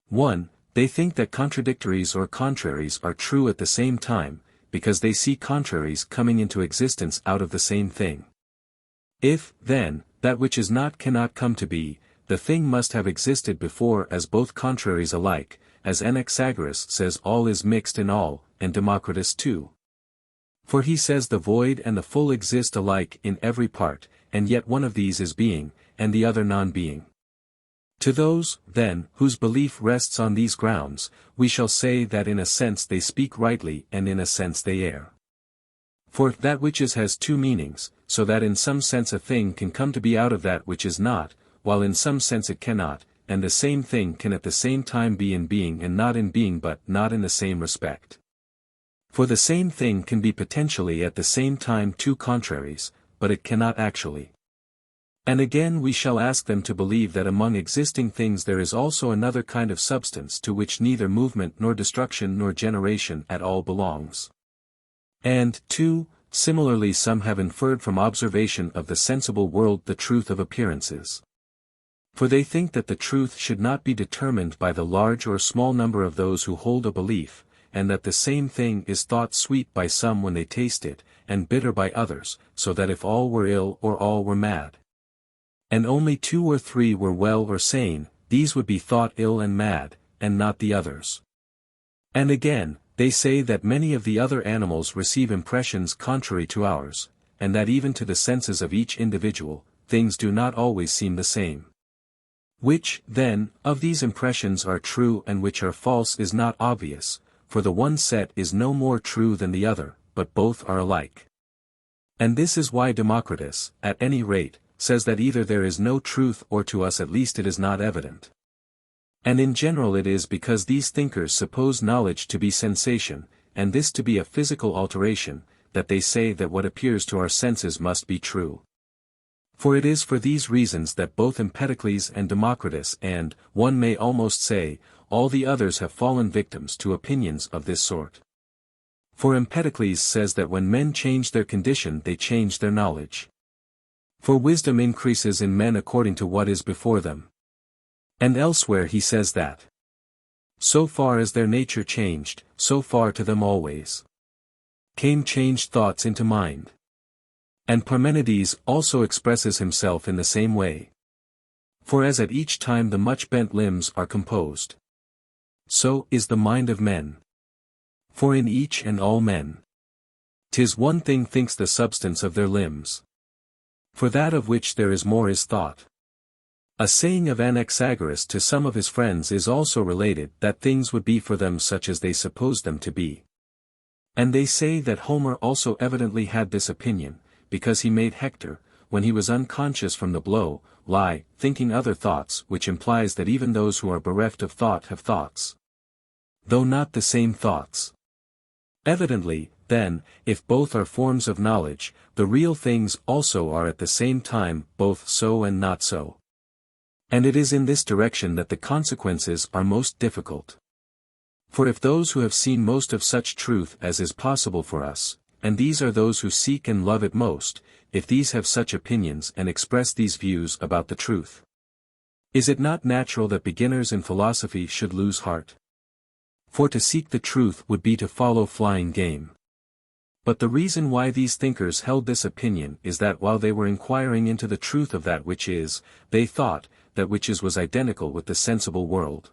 1. They think that contradictories or contraries are true at the same time, because they see contraries coming into existence out of the same thing. If, then, that which is not cannot come to be, the thing must have existed before as both contraries alike, as Anaxagoras says all is mixed in all, and Democritus too. For he says the void and the full exist alike in every part, and yet one of these is being, and the other non-being. To those, then, whose belief rests on these grounds, we shall say that in a sense they speak rightly and in a sense they err. For that which is has two meanings, so that in some sense a thing can come to be out of that which is not, while in some sense it cannot, and the same thing can at the same time be in being and not in being but not in the same respect. For the same thing can be potentially at the same time two contraries, but it cannot actually. And again we shall ask them to believe that among existing things there is also another kind of substance to which neither movement nor destruction nor generation at all belongs. And, 2, similarly some have inferred from observation of the sensible world the truth of appearances. For they think that the truth should not be determined by the large or small number of those who hold a belief, and that the same thing is thought sweet by some when they taste it, and bitter by others, so that if all were ill or all were mad, and only 2 or 3 were well or sane, these would be thought ill and mad, and not the others. And again, they say that many of the other animals receive impressions contrary to ours, and that even to the senses of each individual, things do not always seem the same. Which, then, of these impressions are true and which are false is not obvious, for the one set is no more true than the other, but both are alike. And this is why Democritus, at any rate, says that either there is no truth or to us at least it is not evident. And in general it is because these thinkers suppose knowledge to be sensation, and this to be a physical alteration, that they say that what appears to our senses must be true. For it is for these reasons that both Empedocles and Democritus and, one may almost say, all the others have fallen victims to opinions of this sort. For Empedocles says that when men change their condition they change their knowledge. For wisdom increases in men according to what is before them. And elsewhere he says that, so far as their nature changed, so far to them always came changed thoughts into mind. And Parmenides also expresses himself in the same way. For as at each time the much bent limbs are composed, so is the mind of men. For in each and all men, 'tis one thing thinks the substance of their limbs. For that of which there is more is thought. A saying of Anaxagoras to some of his friends is also related that things would be for them such as they supposed them to be. And they say that Homer also evidently had this opinion, because he made Hector, when he was unconscious from the blow, lie, thinking other thoughts, which implies that even those who are bereft of thought have thoughts, though not the same thoughts. Evidently, then, if both are forms of knowledge, the real things also are at the same time both so and not so. And it is in this direction that the consequences are most difficult. For if those who have seen most of such truth as is possible for us, and these are those who seek and love it most, if these have such opinions and express these views about the truth, is it not natural that beginners in philosophy should lose heart? For to seek the truth would be to follow flying game. But the reason why these thinkers held this opinion is that while they were inquiring into the truth of that which is, they thought, that which is was identical with the sensible world.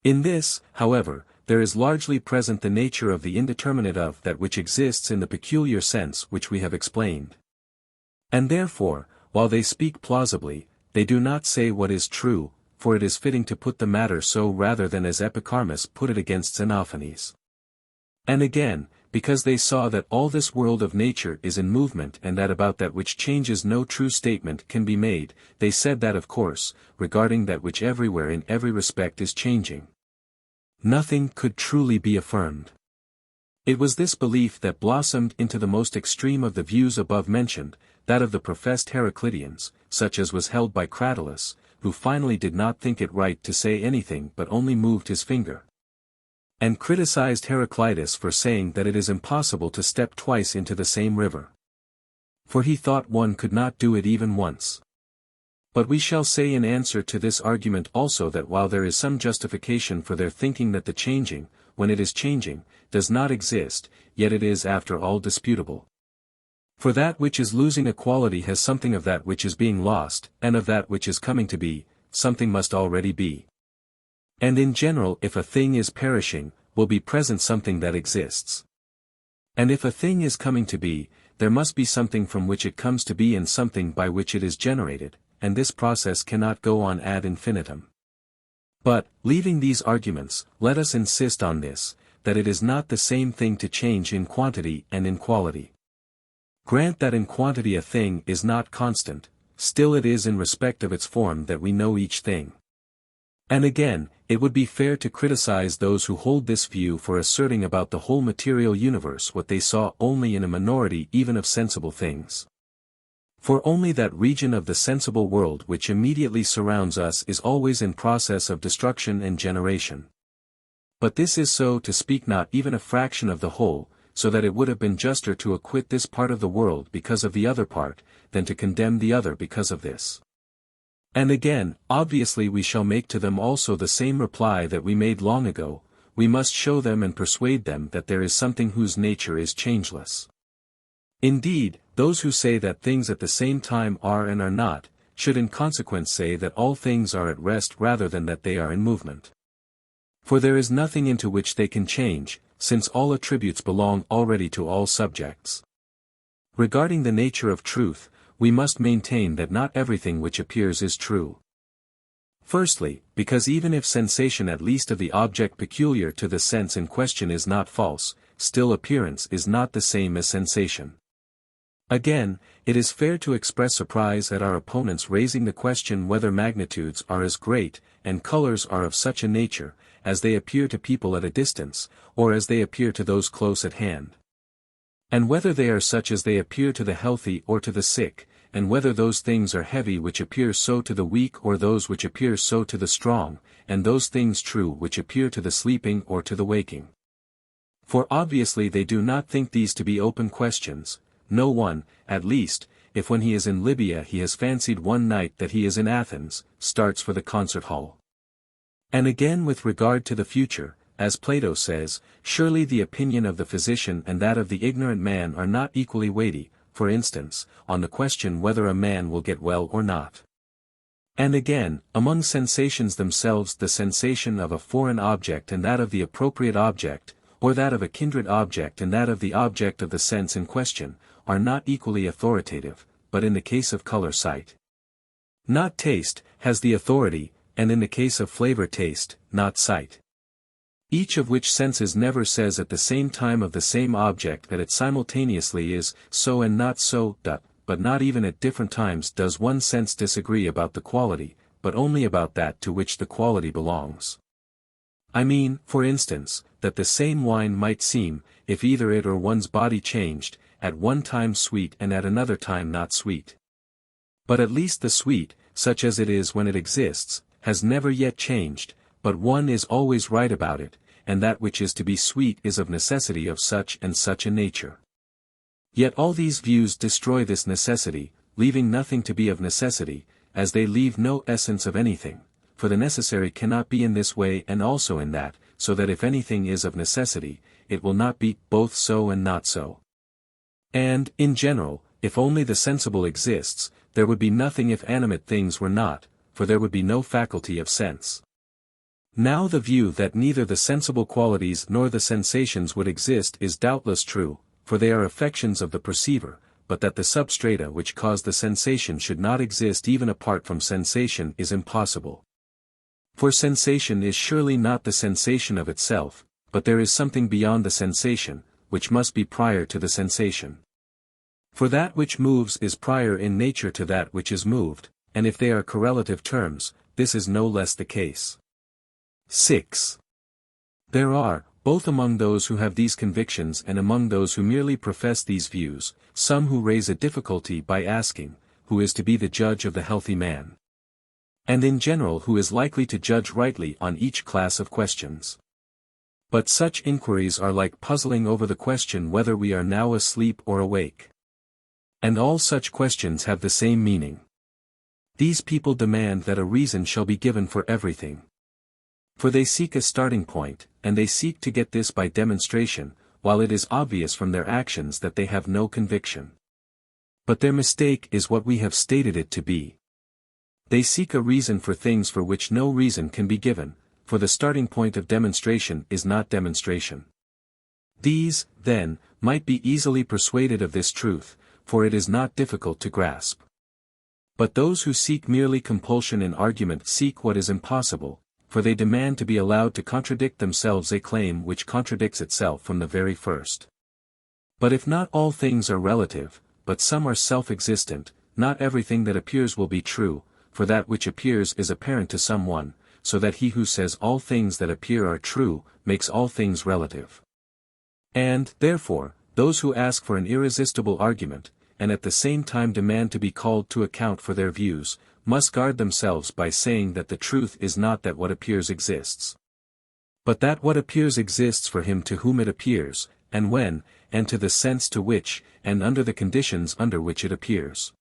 In this, however, there is largely present the nature of the indeterminate of that which exists in the peculiar sense which we have explained. And therefore, while they speak plausibly, they do not say what is true, for it is fitting to put the matter so rather than as Epicharmus put it against Xenophanes. And again, because they saw that all this world of nature is in movement and that about that which changes no true statement can be made, they said that of course, regarding that which everywhere in every respect is changing, nothing could truly be affirmed. It was this belief that blossomed into the most extreme of the views above mentioned, that of the professed Heracliteans, such as was held by Cratylus, who finally did not think it right to say anything but only moved his finger, and criticized Heraclitus for saying that it is impossible to step twice into the same river. For he thought one could not do it even once. But we shall say in answer to this argument also that while there is some justification for their thinking that the changing, when it is changing, does not exist, yet it is after all disputable. For that which is losing a quality has something of that which is being lost, and of that which is coming to be, something must already be. And in general if a thing is perishing, will be present something that exists. And if a thing is coming to be, there must be something from which it comes to be and something by which it is generated, and this process cannot go on ad infinitum. But, leaving these arguments, let us insist on this, that it is not the same thing to change in quantity and in quality. Grant that in quantity a thing is not constant, still it is in respect of its form that we know each thing. And again, it would be fair to criticize those who hold this view for asserting about the whole material universe what they saw only in a minority even of sensible things. For only that region of the sensible world which immediately surrounds us is always in process of destruction and generation. But this is so to speak not even a fraction of the whole, so that it would have been juster to acquit this part of the world because of the other part, than to condemn the other because of this. And again, obviously we shall make to them also the same reply that we made long ago, we must show them and persuade them that there is something whose nature is changeless. Indeed, those who say that things at the same time are and are not, should in consequence say that all things are at rest rather than that they are in movement. For there is nothing into which they can change, since all attributes belong already to all subjects. Regarding the nature of truth, we must maintain that not everything which appears is true. Firstly, because even if sensation at least of the object peculiar to the sense in question is not false, still appearance is not the same as sensation. Again, it is fair to express surprise at our opponents raising the question whether magnitudes are as great, and colors are of such a nature, as they appear to people at a distance, or as they appear to those close at hand. And whether they are such as they appear to the healthy or to the sick, and whether those things are heavy which appear so to the weak or those which appear so to the strong, and those things true which appear to the sleeping or to the waking. For obviously they do not think these to be open questions, no one, at least, if when he is in Libya he has fancied one night that he is in Athens, starts for the concert hall. And again with regard to the future, as Plato says, surely the opinion of the physician and that of the ignorant man are not equally weighty, for instance, on the question whether a man will get well or not. And again, among sensations themselves the sensation of a foreign object and that of the appropriate object, or that of a kindred object and that of the object of the sense in question, are not equally authoritative, but in the case of color sight, not taste, has the authority, and in the case of flavor taste, not sight. Each of which senses never says at the same time of the same object that it simultaneously is so and not so, but not even at different times does one sense disagree about the quality, but only about that to which the quality belongs. I mean, for instance, that the same wine might seem, if either it or one's body changed, at one time sweet and at another time not sweet. But at least the sweet, such as it is when it exists, has never yet changed, but one is always right about it, and that which is to be sweet is of necessity of such and such a nature. Yet all these views destroy this necessity, leaving nothing to be of necessity, as they leave no essence of anything, for the necessary cannot be in this way and also in that, so that if anything is of necessity, it will not be both so and not so. And, in general, if only the sensible exists, there would be nothing if animate things were not, for there would be no faculty of sense. Now the view that neither the sensible qualities nor the sensations would exist is doubtless true, for they are affections of the perceiver, but that the substrata which cause the sensation should not exist even apart from sensation is impossible. For sensation is surely not the sensation of itself, but there is something beyond the sensation, which must be prior to the sensation. For that which moves is prior in nature to that which is moved, and if they are correlative terms, this is no less the case. 6. There are, both among those who have these convictions and among those who merely profess these views, some who raise a difficulty by asking, who is to be the judge of the healthy man? And in general who is likely to judge rightly on each class of questions? But such inquiries are like puzzling over the question whether we are now asleep or awake. And all such questions have the same meaning. These people demand that a reason shall be given for everything. For they seek a starting point, and they seek to get this by demonstration, while it is obvious from their actions that they have no conviction. But their mistake is what we have stated it to be. They seek a reason for things for which no reason can be given, for the starting point of demonstration is not demonstration. These, then, might be easily persuaded of this truth, for it is not difficult to grasp. But those who seek merely compulsion in argument seek what is impossible, for they demand to be allowed to contradict themselves, a claim which contradicts itself from the very first. But if not all things are relative, but some are self-existent, not everything that appears will be true, for that which appears is apparent to someone, so that he who says all things that appear are true, makes all things relative. And, therefore, those who ask for an irresistible argument, and at the same time demand to be called to account for their views, must guard themselves by saying that the truth is not that what appears exists, but that what appears exists for him to whom it appears, and when, and to the sense to which, and under the conditions under which it appears.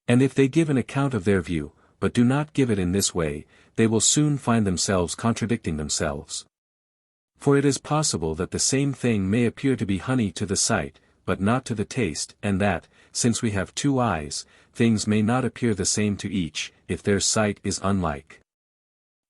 And if they give an account of their view, but do not give it in this way, they will soon find themselves contradicting themselves. For it is possible that the same thing may appear to be honey to the sight, but not to the taste, and that, since we have two eyes, things may not appear the same to each, if their sight is unlike.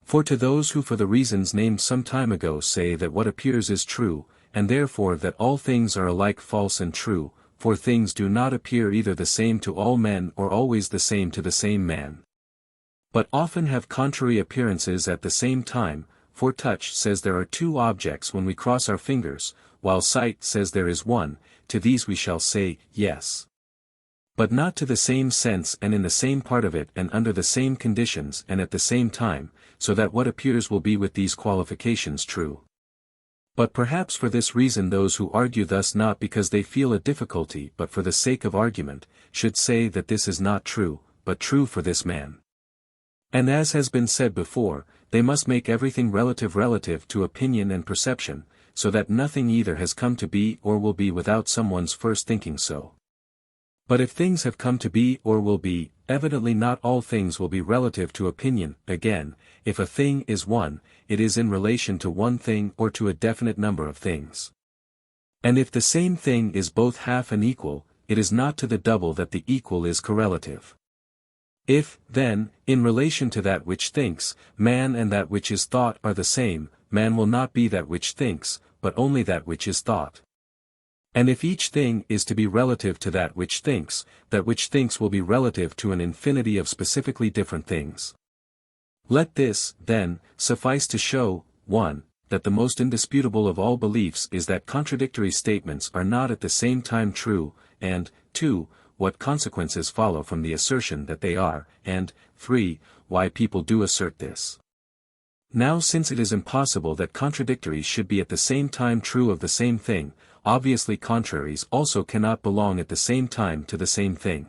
For to those who for the reasons named some time ago say that what appears is true, and therefore that all things are alike false and true, for things do not appear either the same to all men or always the same to the same man, but often have contrary appearances at the same time, for touch says there are two objects when we cross our fingers, while sight says there is one, to these we shall say, yes. But not to the same sense and in the same part of it and under the same conditions and at the same time, so that what appears will be with these qualifications true. But perhaps for this reason those who argue thus not because they feel a difficulty but for the sake of argument, should say that this is not true, but true for this man. And as has been said before, they must make everything relative to opinion and perception, so that nothing either has come to be or will be without someone's first thinking so. But if things have come to be or will be, evidently not all things will be relative to opinion. Again, if a thing is one, it is in relation to one thing or to a definite number of things. And if the same thing is both half and equal, it is not to the double that the equal is correlative. If, then, in relation to that which thinks, man and that which is thought are the same, man will not be that which thinks, but only that which is thought. And if each thing is to be relative to that which thinks will be relative to an infinity of specifically different things. Let this, then, suffice to show, 1. That the most indisputable of all beliefs is that contradictory statements are not at the same time true, and, 2. What consequences follow from the assertion that they are, and, 3. Why people do assert this. Now since it is impossible that contradictories should be at the same time true of the same thing, obviously contraries also cannot belong at the same time to the same thing.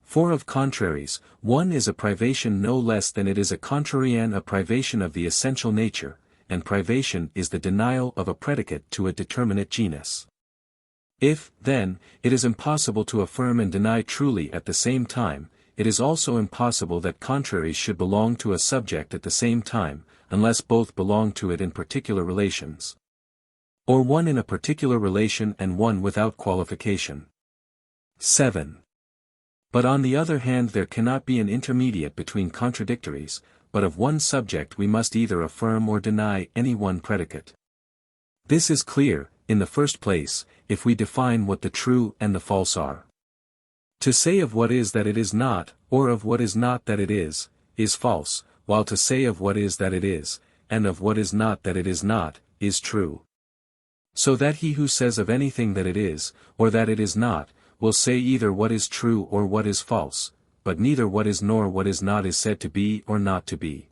For of contraries, one is a privation no less than it is a contrarian, a privation of the essential nature, and privation is the denial of a predicate to a determinate genus. If, then, it is impossible to affirm and deny truly at the same time, it is also impossible that contraries should belong to a subject at the same time, unless both belong to it in particular relations. Or one in a particular relation and one without qualification. 7. But on the other hand there cannot be an intermediate between contradictories, but of one subject we must either affirm or deny any one predicate. This is clear, in the first place, if we define what the true and the false are. To say of what is that it is not, or of what is not that it is false, while to say of what is that it is, and of what is not that it is not, is true. So that he who says of anything that it is, or that it is not, will say either what is true or what is false, but neither what is nor what is not is said to be or not to be.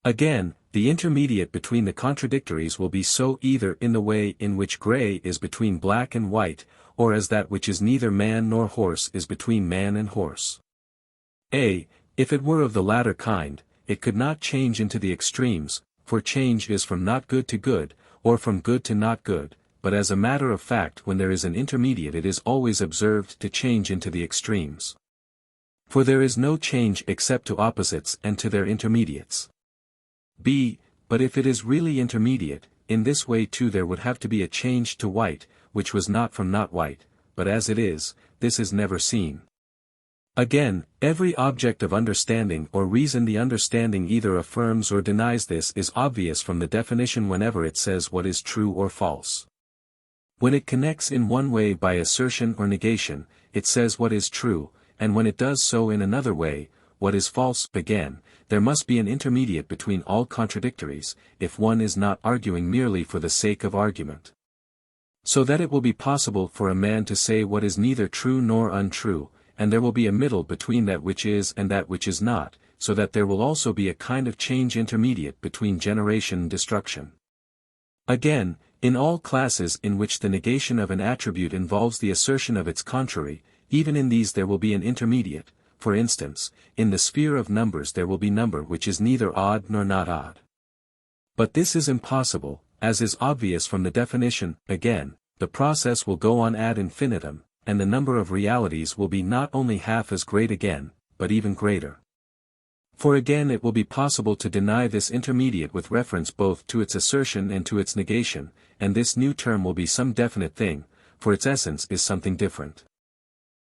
Again, the intermediate between the contradictories will be so either in the way in which gray is between black and white, or as that which is neither man nor horse is between man and horse. If it were of the latter kind, it could not change into the extremes, for change is from not good to good, or from good to not good, but as a matter of fact when there is an intermediate it is always observed to change into the extremes. For there is no change except to opposites and to their intermediates. But if it is really intermediate, in this way too there would have to be a change to white, which was not from not white, but as it is, this is never seen. Again, every object of understanding or reason the understanding either affirms or denies this is obvious from the definition whenever it says what is true or false. When it connects in one way by assertion or negation, it says what is true, and when it does so in another way, what is false. Again, there must be an intermediate between all contradictories, if one is not arguing merely for the sake of argument. So that it will be possible for a man to say what is neither true nor untrue, and there will be a middle between that which is and that which is not, so that there will also be a kind of change intermediate between generation and destruction. Again, in all classes in which the negation of an attribute involves the assertion of its contrary, even in these there will be an intermediate. For instance, in the sphere of numbers there will be number which is neither odd nor not odd. But this is impossible, as is obvious from the definition. Again, the process will go on ad infinitum, and the number of realities will be not only half as great again, but even greater. For again it will be possible to deny this intermediate with reference both to its assertion and to its negation, and this new term will be some definite thing, for its essence is something different.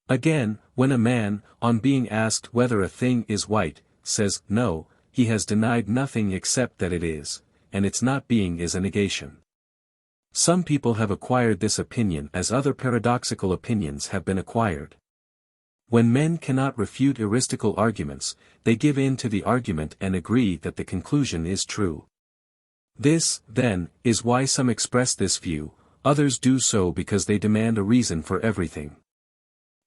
Again, when a man, on being asked whether a thing is white, says, no, he has denied nothing except that it is, and its not being is a negation. Some people have acquired this opinion as other paradoxical opinions have been acquired. When men cannot refute Aristotle arguments, they give in to the argument and agree that the conclusion is true. This, then, is why some express this view, others do so because they demand a reason for everything.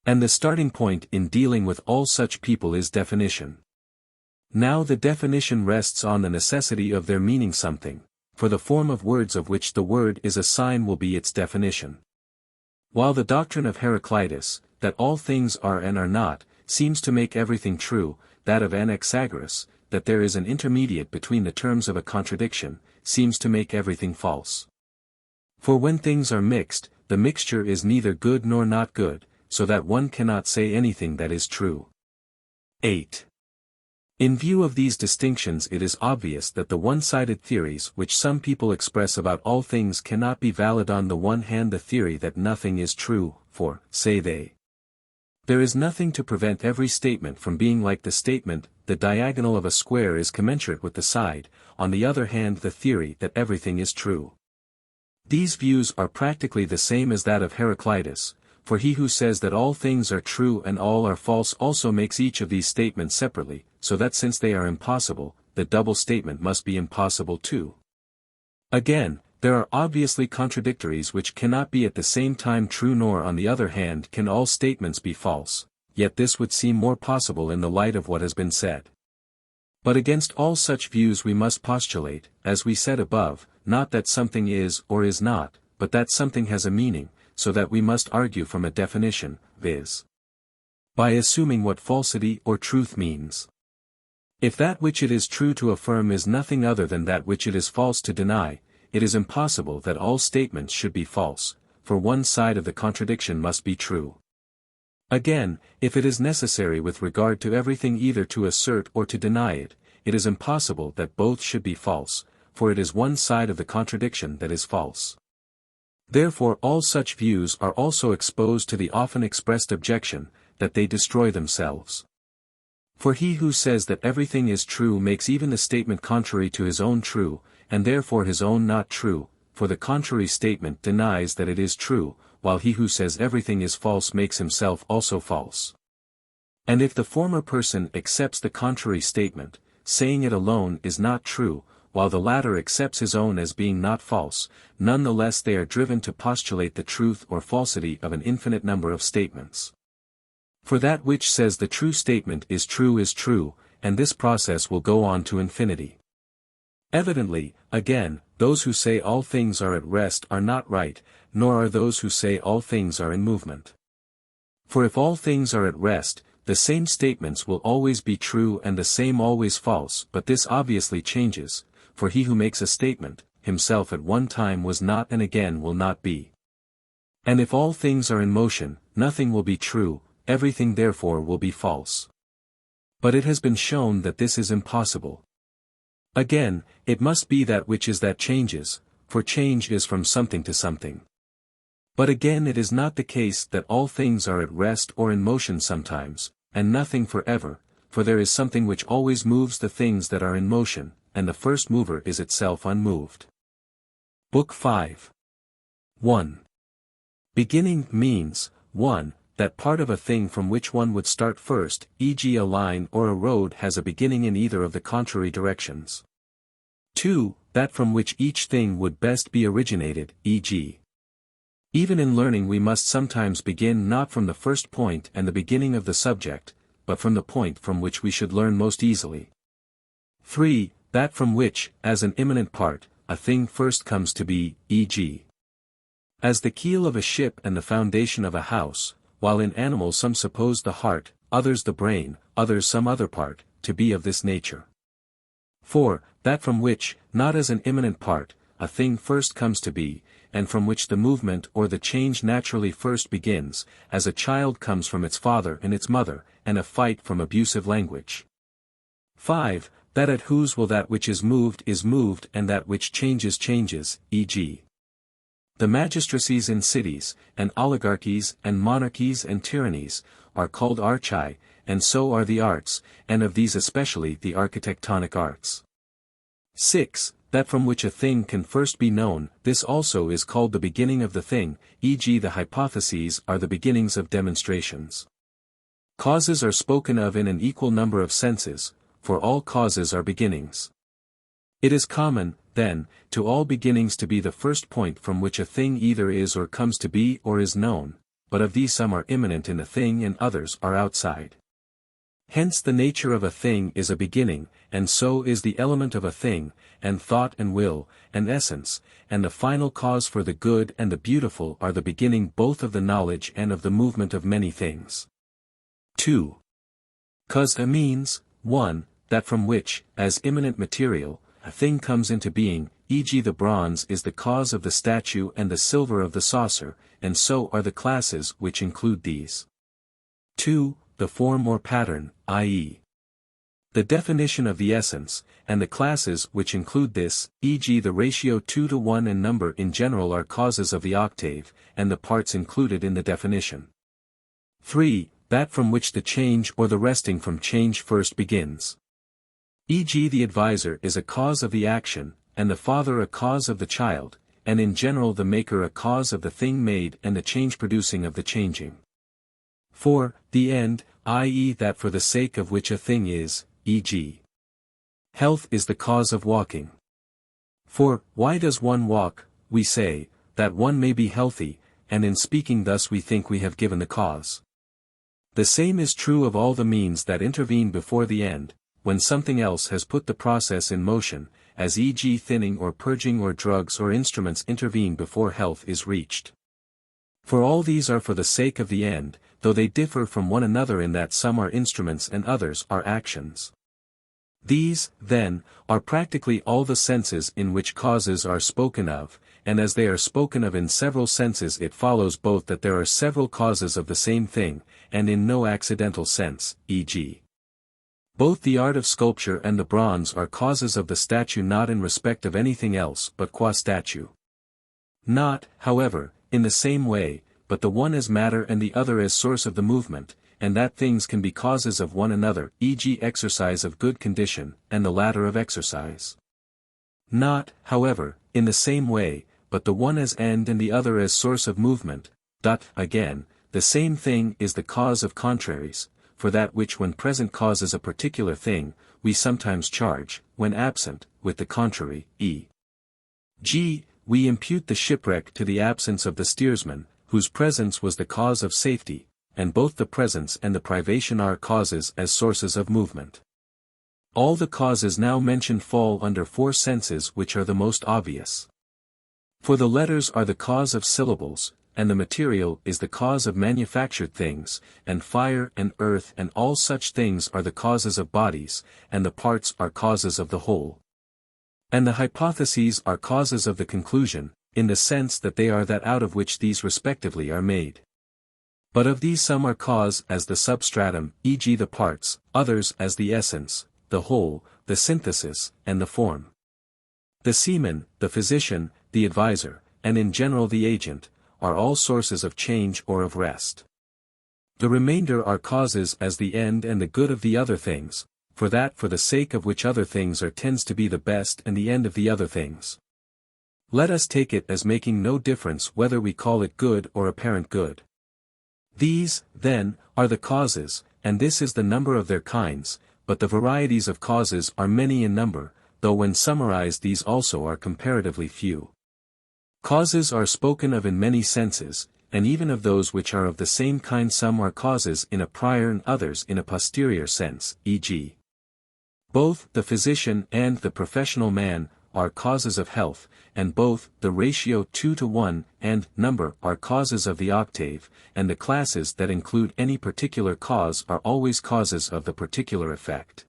And the starting point in dealing with all such people is definition. Now the definition rests on the necessity of their meaning something, for the form of words of which the word is a sign will be its definition. While the doctrine of Heraclitus, that all things are and are not, seems to make everything true, that of Anaxagoras, that there is an intermediate between the terms of a contradiction, seems to make everything false. For when things are mixed, the mixture is neither good nor not good, so that one cannot say anything that is true. 8. In view of these distinctions it is obvious that the one-sided theories which some people express about all things cannot be valid. On the one hand the theory that nothing is true, for, say they, there is nothing to prevent every statement from being like the statement, the diagonal of a square is commensurate with the side, on the other hand the theory that everything is true. These views are practically the same as that of Heraclitus, for he who says that all things are true and all are false also makes each of these statements separately, so that since they are impossible, the double statement must be impossible too. Again, there are obviously contradictories which cannot be at the same time true, nor on the other hand can all statements be false, yet this would seem more possible in the light of what has been said. But against all such views we must postulate, as we said above, not that something is or is not, but that something has a meaning, so that we must argue from a definition, viz. by assuming what falsity or truth means. If that which it is true to affirm is nothing other than that which it is false to deny, it is impossible that all statements should be false, for one side of the contradiction must be true. Again, if it is necessary with regard to everything either to assert or to deny it, it is impossible that both should be false, for it is one side of the contradiction that is false. Therefore all such views are also exposed to the often expressed objection, that they destroy themselves. For he who says that everything is true makes even the statement contrary to his own true, and therefore his own not true, for the contrary statement denies that it is true, while he who says everything is false makes himself also false. And if the former person accepts the contrary statement, saying it alone is not true, while the latter accepts his own as being not false, none the less they are driven to postulate the truth or falsity of an infinite number of statements. For that which says the true statement is true, and this process will go on to infinity. Evidently, again, those who say all things are at rest are not right, nor are those who say all things are in movement. For if all things are at rest, the same statements will always be true and the same always false, but this obviously changes, for he who makes a statement, himself at one time was not and again will not be. And if all things are in motion, nothing will be true, everything therefore will be false. But it has been shown that this is impossible. Again, it must be that which is that changes, for change is from something to something. But again it is not the case that all things are at rest or in motion sometimes, and nothing forever, for there is something which always moves the things that are in motion, and the first mover is itself unmoved. Book 5. 1. Beginning means, 1. That part of a thing from which one would start first, e.g. a line or a road has a beginning in either of the contrary directions. 2. That from which each thing would best be originated, e.g. Even in learning we must sometimes begin not from the first point and the beginning of the subject, but from the point from which we should learn most easily. 3. That from which, as an imminent part, a thing first comes to be, e.g. as the keel of a ship and the foundation of a house, while in animals some suppose the heart, others the brain, others some other part, to be of this nature. 4. That from which, not as an imminent part, a thing first comes to be, and from which the movement or the change naturally first begins, as a child comes from its father and its mother, and a fight from abusive language. 5. That at whose will that which is moved, and that which changes, e.g. the magistracies in cities, and oligarchies and monarchies and tyrannies, are called archi, and so are the arts, and of these especially the architectonic arts. 6. That from which a thing can first be known, this also is called the beginning of the thing, e.g. the hypotheses are the beginnings of demonstrations. Causes are spoken of in an equal number of senses, for all causes are beginnings. It is common, then, to all beginnings to be the first point from which a thing either is or comes to be or is known, but of these some are immanent in the thing and others are outside. Hence the nature of a thing is a beginning, and so is the element of a thing, and thought and will, and essence, and the final cause for the good and the beautiful are the beginning both of the knowledge and of the movement of many things. 2. Cause means, 1. That from which, as immanent material, a thing comes into being, e.g. the bronze is the cause of the statue and the silver of the saucer, and so are the classes which include these. 2. The form or pattern, i.e. the definition of the essence, and the classes which include this, e.g. the ratio 2:1 and number in general are causes of the octave, and the parts included in the definition. 3. That from which the change or the resting from change first begins. E.g. the advisor is a cause of the action, and the father a cause of the child, and in general the maker a cause of the thing made and the change producing of the changing. 4. The end, i.e. that for the sake of which a thing is, e.g. health is the cause of walking. For, why does one walk, we say, that one may be healthy, and in speaking thus we think we have given the cause. The same is true of all the means that intervene before the end, when something else has put the process in motion, as e.g. thinning or purging or drugs or instruments intervene before health is reached. For all these are for the sake of the end, though they differ from one another in that some are instruments and others are actions. These, then, are practically all the senses in which causes are spoken of, and as they are spoken of in several senses it follows both that there are several causes of the same thing, and in no accidental sense, e.g. both the art of sculpture and the bronze are causes of the statue not in respect of anything else but qua statue. Not, however, in the same way, but the one as matter and the other as source of the movement, and that things can be causes of one another, e.g. exercise of good condition, and the latter of exercise. Not, however, in the same way, but the one as end and the other as source of movement. Again, the same thing is the cause of contraries, for that which when present causes a particular thing, we sometimes charge, when absent, with the contrary, e.g., we impute the shipwreck to the absence of the steersman, whose presence was the cause of safety, and both the presence and the privation are causes as sources of movement. All the causes now mentioned fall under four senses which are the most obvious. For the letters are the cause of syllables, and the material is the cause of manufactured things, and fire and earth and all such things are the causes of bodies, and the parts are causes of the whole. And the hypotheses are causes of the conclusion, in the sense that they are that out of which these respectively are made. But of these some are cause as the substratum, e.g. the parts, others as the essence, the whole, the synthesis, and the form. The seaman, the physician, the advisor, and in general the agent, are all sources of change or of rest. The remainder are causes as the end and the good of the other things, for that for the sake of which other things are tends to be the best and the end of the other things. Let us take it as making no difference whether we call it good or apparent good. These, then, are the causes, and this is the number of their kinds, but the varieties of causes are many in number, though when summarized these also are comparatively few. Causes are spoken of in many senses, and even of those which are of the same kind some are causes in a prior and others in a posterior sense, e.g. both the physician and the professional man are causes of health, and both the ratio 2:1 and number are causes of the octave, and the classes that include any particular cause are always causes of the particular effect.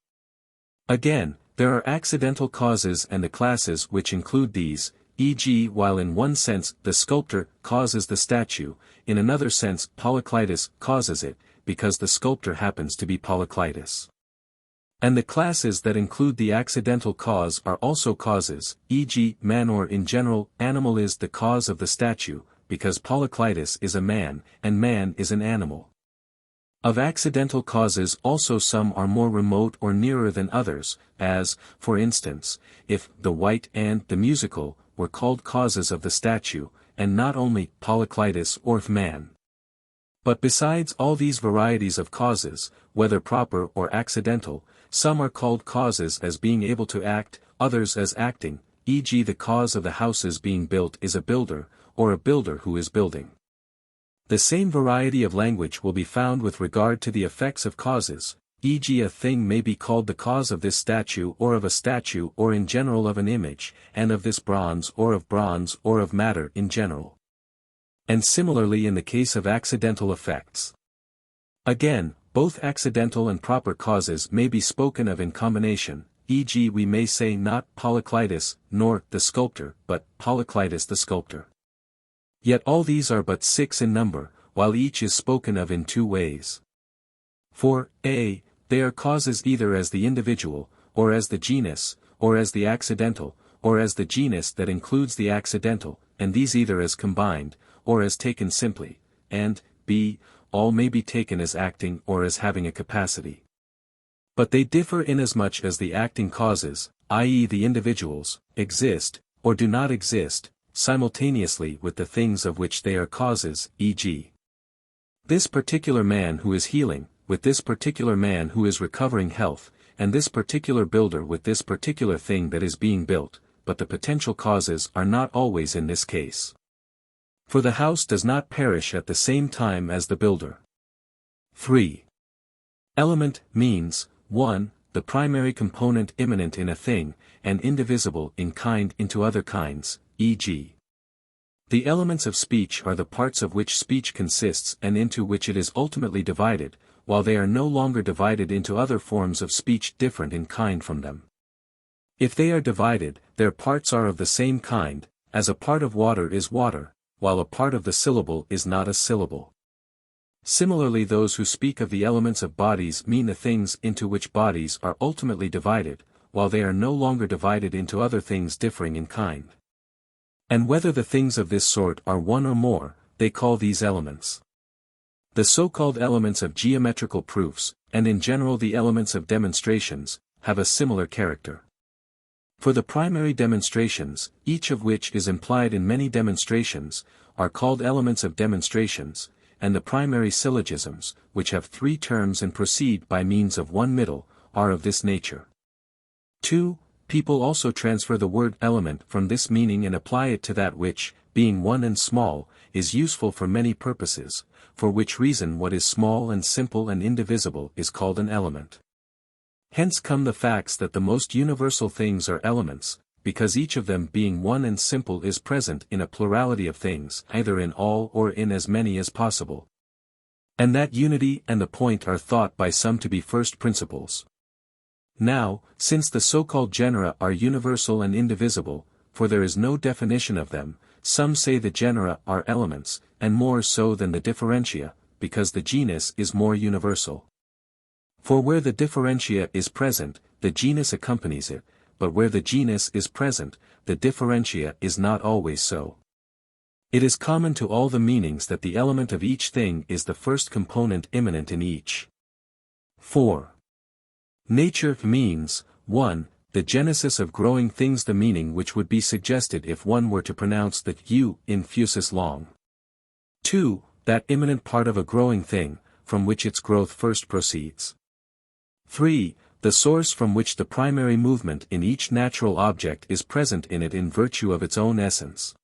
Again, there are accidental causes and the classes which include these, e.g. while in one sense the sculptor causes the statue, in another sense Polyclitus causes it, because the sculptor happens to be Polyclitus. And the classes that include the accidental cause are also causes, e.g. man or in general, animal is the cause of the statue, because Polyclitus is a man, and man is an animal. Of accidental causes also some are more remote or nearer than others, as, for instance, if the white and the musical were called causes of the statue, and not only Polyclitus or man. But besides all these varieties of causes, whether proper or accidental, some are called causes as being able to act, others as acting, e.g. the cause of the houses being built is a builder, or a builder who is building. The same variety of language will be found with regard to the effects of causes, e.g. a thing may be called the cause of this statue or of a statue or in general of an image, and of this bronze or of matter in general. And similarly in the case of accidental effects. Again, both accidental and proper causes may be spoken of in combination, e.g. we may say not Polyclitus, nor the sculptor, but Polyclitus the sculptor. Yet all these are but 6 in number, while each is spoken of in 2 ways. For, a, they are causes either as the individual, or as the genus, or as the accidental, or as the genus that includes the accidental, and these either as combined, or as taken simply, and, b, all may be taken as acting or as having a capacity. But they differ inasmuch as the acting causes, i.e. the individuals, exist, or do not exist, simultaneously with the things of which they are causes, e.g. this particular man who is healing, with this particular man who is recovering health, and this particular builder with this particular thing that is being built, but the potential causes are not always in this case. For the house does not perish at the same time as the builder. 3. Element means, 1, the primary component immanent in a thing, and indivisible in kind into other kinds, e.g. the elements of speech are the parts of which speech consists and into which it is ultimately divided, while they are no longer divided into other forms of speech different in kind from them. If they are divided, their parts are of the same kind, as a part of water is water, while a part of the syllable is not a syllable. Similarly, those who speak of the elements of bodies mean the things into which bodies are ultimately divided, while they are no longer divided into other things differing in kind. And whether the things of this sort are one or more, they call these elements. The so-called elements of geometrical proofs, and in general the elements of demonstrations, have a similar character. For the primary demonstrations, each of which is implied in many demonstrations, are called elements of demonstrations, and the primary syllogisms, which have three terms and proceed by means of one middle, are of this nature. 2. People also transfer the word element from this meaning and apply it to that which, being one and small, is useful for many purposes, for which reason what is small and simple and indivisible is called an element. Hence come the facts that the most universal things are elements, because each of them being one and simple is present in a plurality of things, either in all or in as many as possible. And that unity and the point are thought by some to be first principles. Now, since the so-called genera are universal and indivisible, for there is no definition of them, some say the genera are elements, and more so than the differentia, because the genus is more universal. For where the differentia is present, the genus accompanies it, but where the genus is present, the differentia is not always so. It is common to all the meanings that the element of each thing is the first component immanent in each. 4. Nature means, 1. The genesis of growing things, the meaning which would be suggested if one were to pronounce that u in fusus long. 2. That immanent part of a growing thing, from which its growth first proceeds. 3. The source from which the primary movement in each natural object is present in it in virtue of its own essence.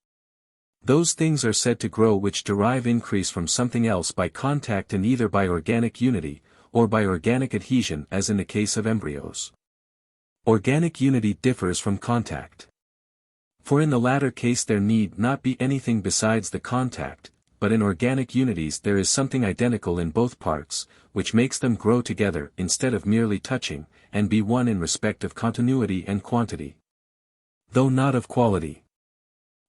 Those things are said to grow which derive increase from something else by contact, and either by organic unity, or by organic adhesion, as in the case of embryos. Organic unity differs from contact. For in the latter case there need not be anything besides the contact, but in organic unities there is something identical in both parts, which makes them grow together instead of merely touching, and be one in respect of continuity and quantity, though not of quality.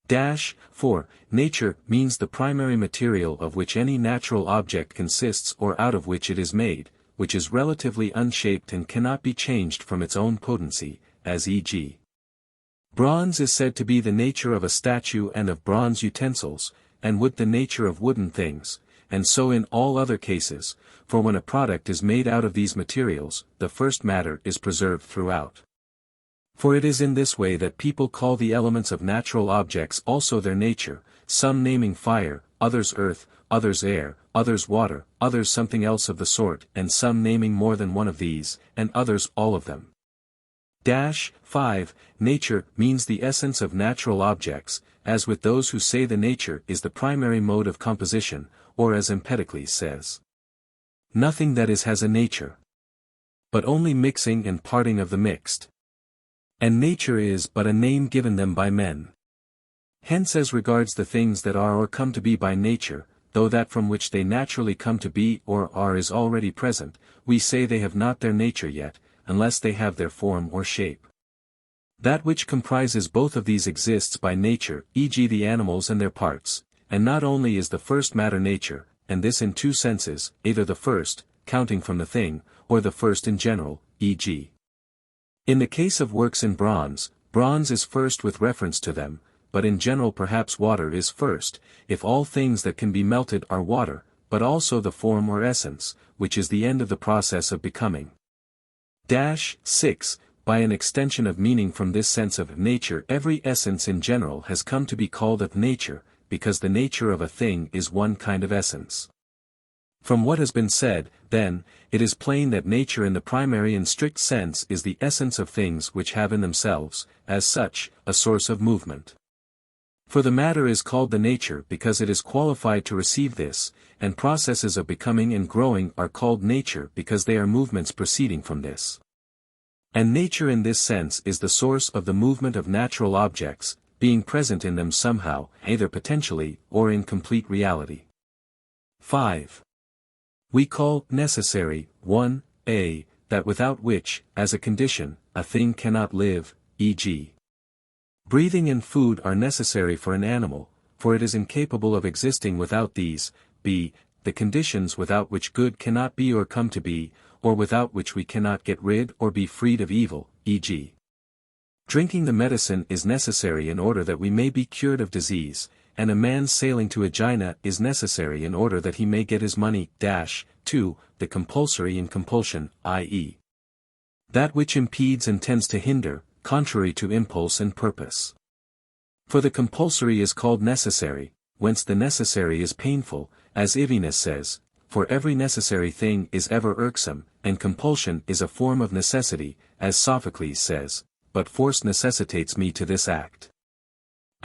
4. Nature means the primary material of which any natural object consists or out of which it is made, which is relatively unshaped and cannot be changed from its own potency, as e.g. bronze is said to be the nature of a statue and of bronze utensils, and wood the nature of wooden things, and so in all other cases, for when a product is made out of these materials, the first matter is preserved throughout. For it is in this way that people call the elements of natural objects also their nature, some naming fire, others earth, others air, others water, others something else of the sort, and some naming more than one of these, and others all of them. 5. Nature means the essence of natural objects, as with those who say the nature is the primary mode of composition, or as Empedocles says, nothing that is has a nature, but only mixing and parting of the mixed. And nature is but a name given them by men. Hence as regards the things that are or come to be by nature, though that from which they naturally come to be or are is already present, we say they have not their nature yet, unless they have their form or shape. That which comprises both of these exists by nature, e.g. the animals and their parts, and not only is the first matter nature, and this in two senses, either the first, counting from the thing, or the first in general, e.g. in the case of works in bronze, bronze is first with reference to them, but in general perhaps water is first, if all things that can be melted are water, but also the form or essence, which is the end of the process of becoming. 6. By an extension of meaning from this sense of nature, every essence in general has come to be called of nature, because the nature of a thing is one kind of essence. From what has been said, then, it is plain that nature in the primary and strict sense is the essence of things which have in themselves, as such, a source of movement. For the matter is called the nature because it is qualified to receive this, and processes of becoming and growing are called nature because they are movements proceeding from this. And nature in this sense is the source of the movement of natural objects, being present in them somehow, either potentially or in complete reality. 5. We call necessary, 1, a, that without which, as a condition, a thing cannot live, e.g. breathing and food are necessary for an animal, for it is incapable of existing without these, b, the conditions without which good cannot be or come to be, or without which we cannot get rid or be freed of evil, e.g. drinking the medicine is necessary in order that we may be cured of disease, and a man sailing to Aegina is necessary in order that he may get his money. 2. The compulsory in compulsion, i.e. that which impedes and tends to hinder, contrary to impulse and purpose. For the compulsory is called necessary, whence the necessary is painful, as Ivinus says, for every necessary thing is ever irksome, and compulsion is a form of necessity, as Sophocles says, but force necessitates me to this act.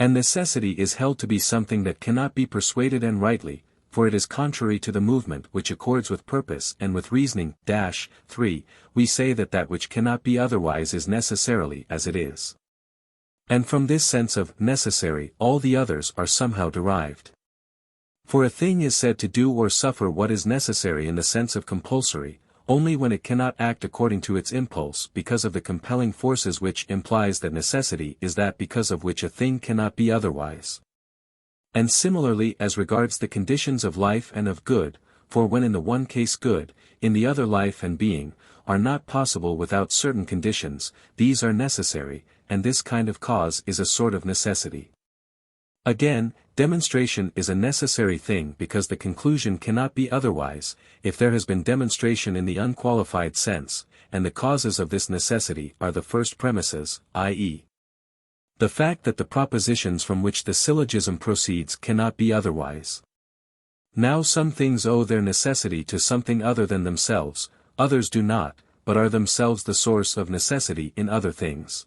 And necessity is held to be something that cannot be persuaded and rightly, for it is contrary to the movement which accords with purpose and with reasoning. 3. We say that that which cannot be otherwise is necessarily as it is. And from this sense of necessary all the others are somehow derived. For a thing is said to do or suffer what is necessary in the sense of compulsory, only when it cannot act according to its impulse because of the compelling forces, which implies that necessity is that because of which a thing cannot be otherwise. And similarly as regards the conditions of life and of good, for when in the one case good, in the other life and being, are not possible without certain conditions, these are necessary, and this kind of cause is a sort of necessity. Again, demonstration is a necessary thing because the conclusion cannot be otherwise, if there has been demonstration in the unqualified sense, and the causes of this necessity are the first premises, i.e. the fact that the propositions from which the syllogism proceeds cannot be otherwise. Now some things owe their necessity to something other than themselves, others do not, but are themselves the source of necessity in other things.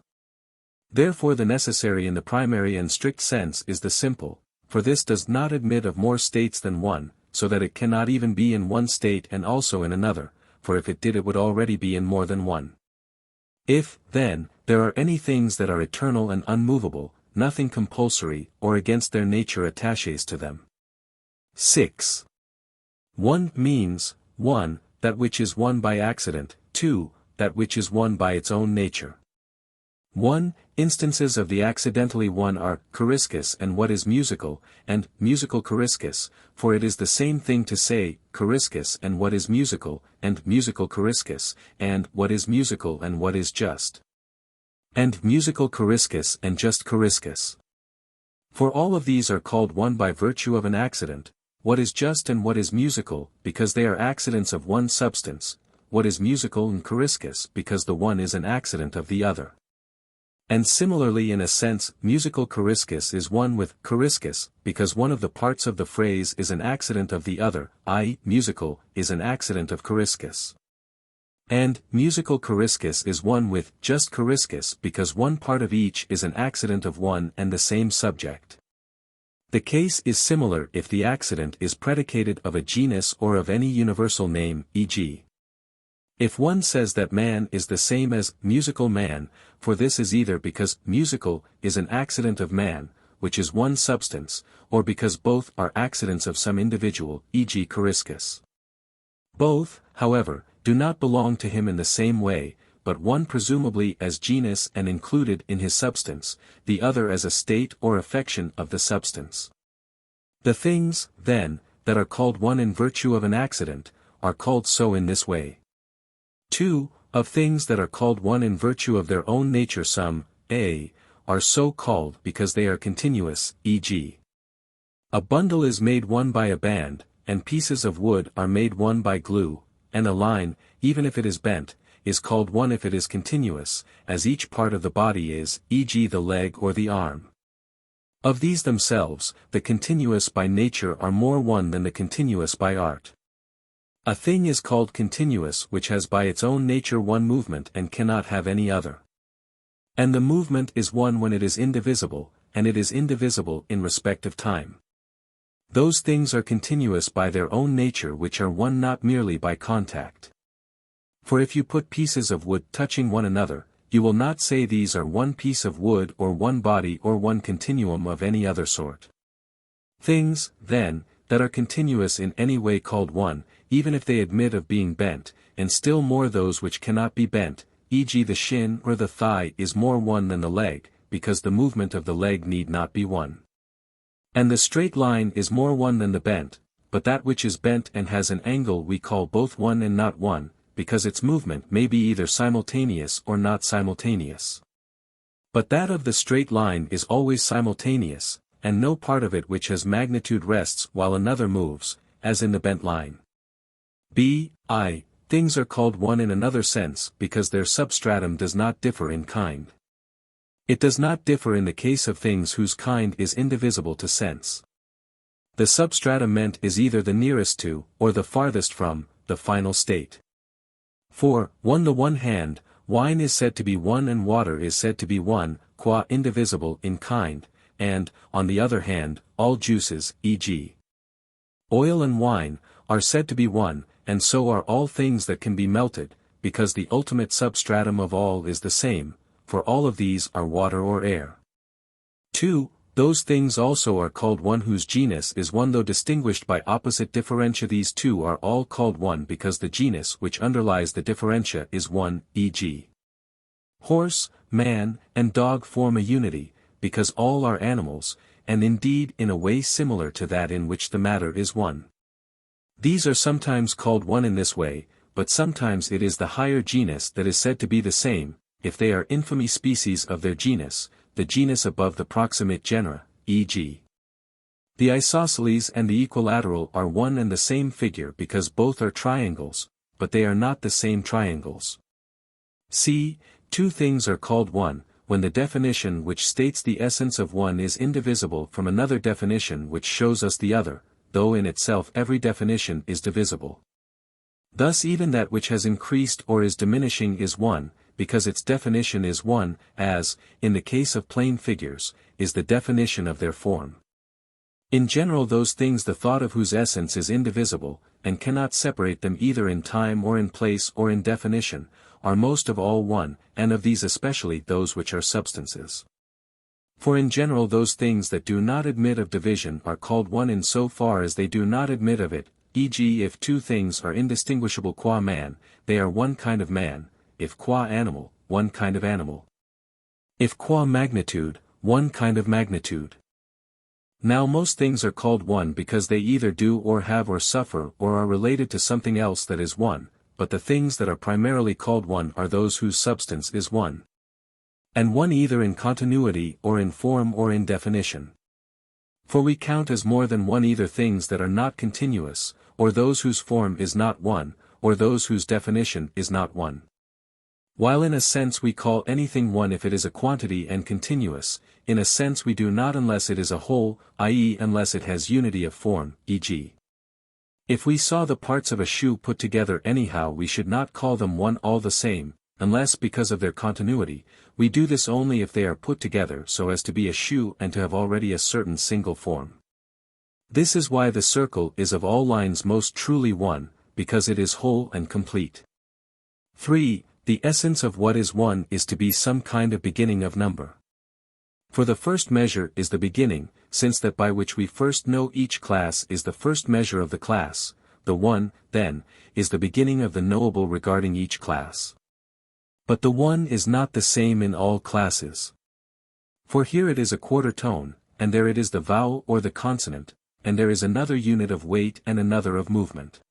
Therefore the necessary in the primary and strict sense is the simple, for this does not admit of more states than one, so that it cannot even be in one state and also in another, for if it did it would already be in more than one. If, then, there are any things that are eternal and unmovable, nothing compulsory or against their nature attaches to them. 6. 1 means, 1, that which is one by accident, 2, that which is one by its own nature. 1. Instances of the accidentally one are choriscus and what is musical, and musical choriscus, for it is the same thing to say choriscus and what is musical, and musical choriscus, and what is musical and what is just. And musical choriscus and just choriscus. For all of these are called one by virtue of an accident, what is just and what is musical, because they are accidents of one substance, what is musical and choriscus because the one is an accident of the other. And similarly in a sense musical choriscus is one with choriscus, because one of the parts of the phrase is an accident of the other, i.e. musical, is an accident of choriscus. And musical choriscus is one with just choriscus because one part of each is an accident of one and the same subject. The case is similar if the accident is predicated of a genus or of any universal name, e.g. if one says that man is the same as musical man, for this is either because musical is an accident of man, which is one substance, or because both are accidents of some individual, e.g. choriscus. Both, however, do not belong to him in the same way, but one presumably as genus and included in his substance, the other as a state or affection of the substance. The things, then, that are called one in virtue of an accident, are called so in this way. 2. Of things that are called one in virtue of their own nature some, a, are so called because they are continuous, e.g. a bundle is made one by a band, and pieces of wood are made one by glue, and a line, even if it is bent, is called one if it is continuous, as each part of the body is, e.g. the leg or the arm. Of these themselves, the continuous by nature are more one than the continuous by art. A thing is called continuous which has by its own nature one movement and cannot have any other. And the movement is one when it is indivisible, and it is indivisible in respect of time. Those things are continuous by their own nature which are one not merely by contact. For if you put pieces of wood touching one another, you will not say these are one piece of wood or one body or one continuum of any other sort. Things, then, that are continuous in any way called one, even if they admit of being bent, and still more those which cannot be bent, e.g. the shin or the thigh is more one than the leg, because the movement of the leg need not be one. And the straight line is more one than the bent, but that which is bent and has an angle we call both one and not one, because its movement may be either simultaneous or not simultaneous. But that of the straight line is always simultaneous, and no part of it which has magnitude rests while another moves, as in the bent line. Things are called one in another sense because their substratum does not differ in kind. It does not differ in the case of things whose kind is indivisible to sense. The substratum meant is either the nearest to, or the farthest from, the final state. For, on the one hand, wine is said to be one and water is said to be one, qua indivisible in kind, and, on the other hand, all juices, e.g. oil and wine, are said to be one, and so are all things that can be melted, because the ultimate substratum of all is the same, for all of these are water or air. 2. Those things also are called one whose genus is one though distinguished by opposite differentia. These two are all called one because the genus which underlies the differentia is one, e.g. horse, man, and dog form a unity, because all are animals, and indeed in a way similar to that in which the matter is one. These are sometimes called one in this way, but sometimes it is the higher genus that is said to be the same, if they are infamy species of their genus, the genus above the proximate genera, e.g. the isosceles and the equilateral are one and the same figure because both are triangles, but they are not the same triangles. C. Two things are called one, when the definition which states the essence of one is indivisible from another definition which shows us the other, though in itself every definition is divisible. Thus even that which has increased or is diminishing is one, because its definition is one, as, in the case of plane figures, is the definition of their form. In general those things the thought of whose essence is indivisible, and cannot separate them either in time or in place or in definition, are most of all one, and of these especially those which are substances. For in general those things that do not admit of division are called one in so far as they do not admit of it, e.g. if two things are indistinguishable qua man, they are one kind of man, if qua animal, one kind of animal. If qua magnitude, one kind of magnitude. Now most things are called one because they either do or have or suffer or are related to something else that is one, but the things that are primarily called one are those whose substance is one. And one either in continuity or in form or in definition. For we count as more than one either things that are not continuous, or those whose form is not one, or those whose definition is not one. While in a sense we call anything one if it is a quantity and continuous, in a sense we do not unless it is a whole, i.e. unless it has unity of form, e.g. if we saw the parts of a shoe put together anyhow we should not call them one all the same, unless because of their continuity, we do this only if they are put together so as to be a shoe and to have already a certain single form. This is why the circle is of all lines most truly one, because it is whole and complete. 3. The essence of what is one is to be some kind of beginning of number. For the first measure is the beginning, since that by which we first know each class is the first measure of the class, the one, then, is the beginning of the knowable regarding each class. But the one is not the same in all classes. For here it is a quarter tone, and there it is the vowel or the consonant, and there is another unit of weight and another of movement.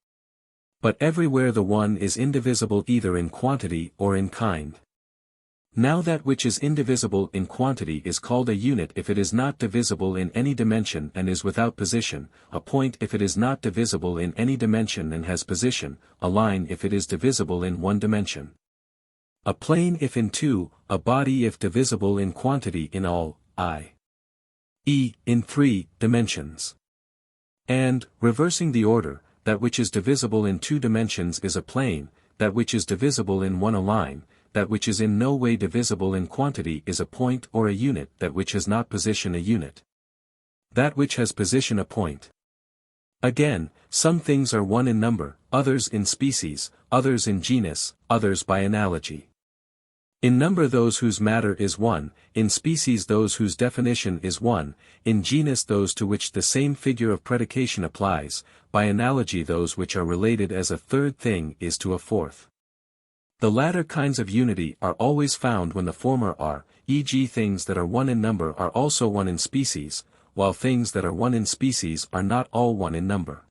But everywhere the one is indivisible either in quantity or in kind. Now that which is indivisible in quantity is called a unit if it is not divisible in any dimension and is without position, a point if it is not divisible in any dimension and has position, a line if it is divisible in one dimension. A plane if in two, a body if divisible in quantity in all, i.e. in three, dimensions. And, reversing the order, that which is divisible in two dimensions is a plane, that which is divisible in one a line, that which is in no way divisible in quantity is a point or a unit that which has not position a unit. That which has position a point. Again, some things are one in number, others in species, others in genus, others by analogy. In number those whose matter is one, in species those whose definition is one, in genus those to which the same figure of predication applies, by analogy those which are related as a third thing is to a fourth. The latter kinds of unity are always found when the former are, e.g. things that are one in number are also one in species, while things that are one in species are not all one in number.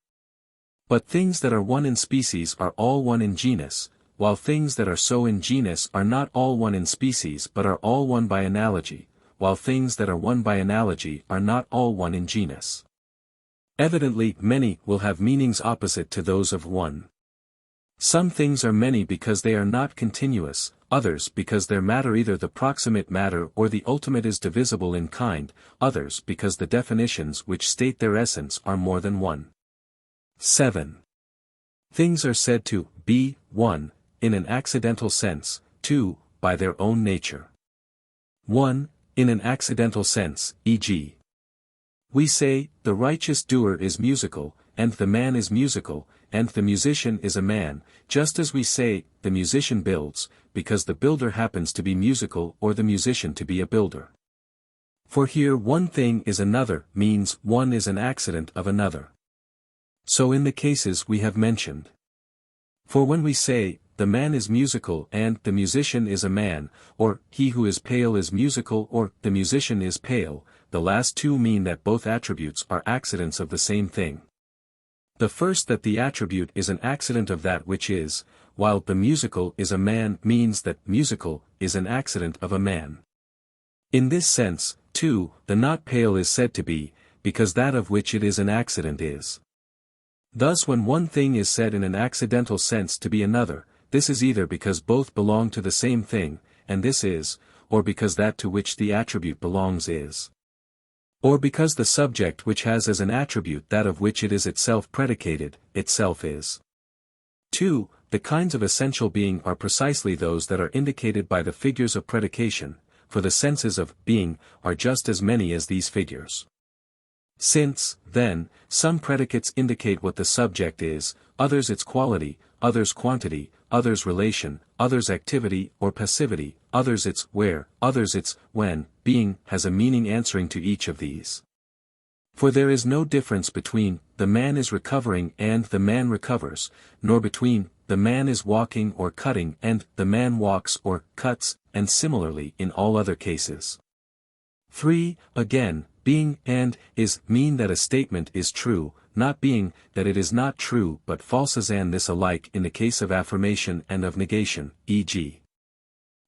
But things that are one in species are all one in genus, while things that are so in genus are not all one in species but are all one by analogy, while things that are one by analogy are not all one in genus. Evidently, many will have meanings opposite to those of one. Some things are many because they are not continuous, others because their matter either the proximate matter or the ultimate is divisible in kind, others because the definitions which state their essence are more than one. 7. Things are said to be one, in an accidental sense, 2, by their own nature. 1. In an accidental sense, e.g. we say, the righteous doer is musical, and the man is musical, and the musician is a man, just as we say, the musician builds, because the builder happens to be musical or the musician to be a builder. For here one thing is another means one is an accident of another. So in the cases we have mentioned. For when we say, the man is musical and the musician is a man, or he who is pale is musical or the musician is pale, the last two mean that both attributes are accidents of the same thing. The first that the attribute is an accident of that which is, while the musical is a man means that musical is an accident of a man. In this sense, too, the not pale is said to be, because that of which it is an accident is. Thus when one thing is said in an accidental sense to be another, this is either because both belong to the same thing, and this is, or because that to which the attribute belongs is. Or because the subject which has as an attribute that of which it is itself predicated, itself is. 2. The kinds of essential being are precisely those that are indicated by the figures of predication, for the senses of being are just as many as these figures. Since, then, some predicates indicate what the subject is, others its quality, others quantity, others relation, others activity or passivity, others its where, others its when, being has a meaning answering to each of these. For there is no difference between the man is recovering and the man recovers, nor between the man is walking or cutting and the man walks or cuts, and similarly in all other cases. 3. Again, being and is mean that a statement is true, not being that it is not true but false, as and this alike in the case of affirmation and of negation, e.g.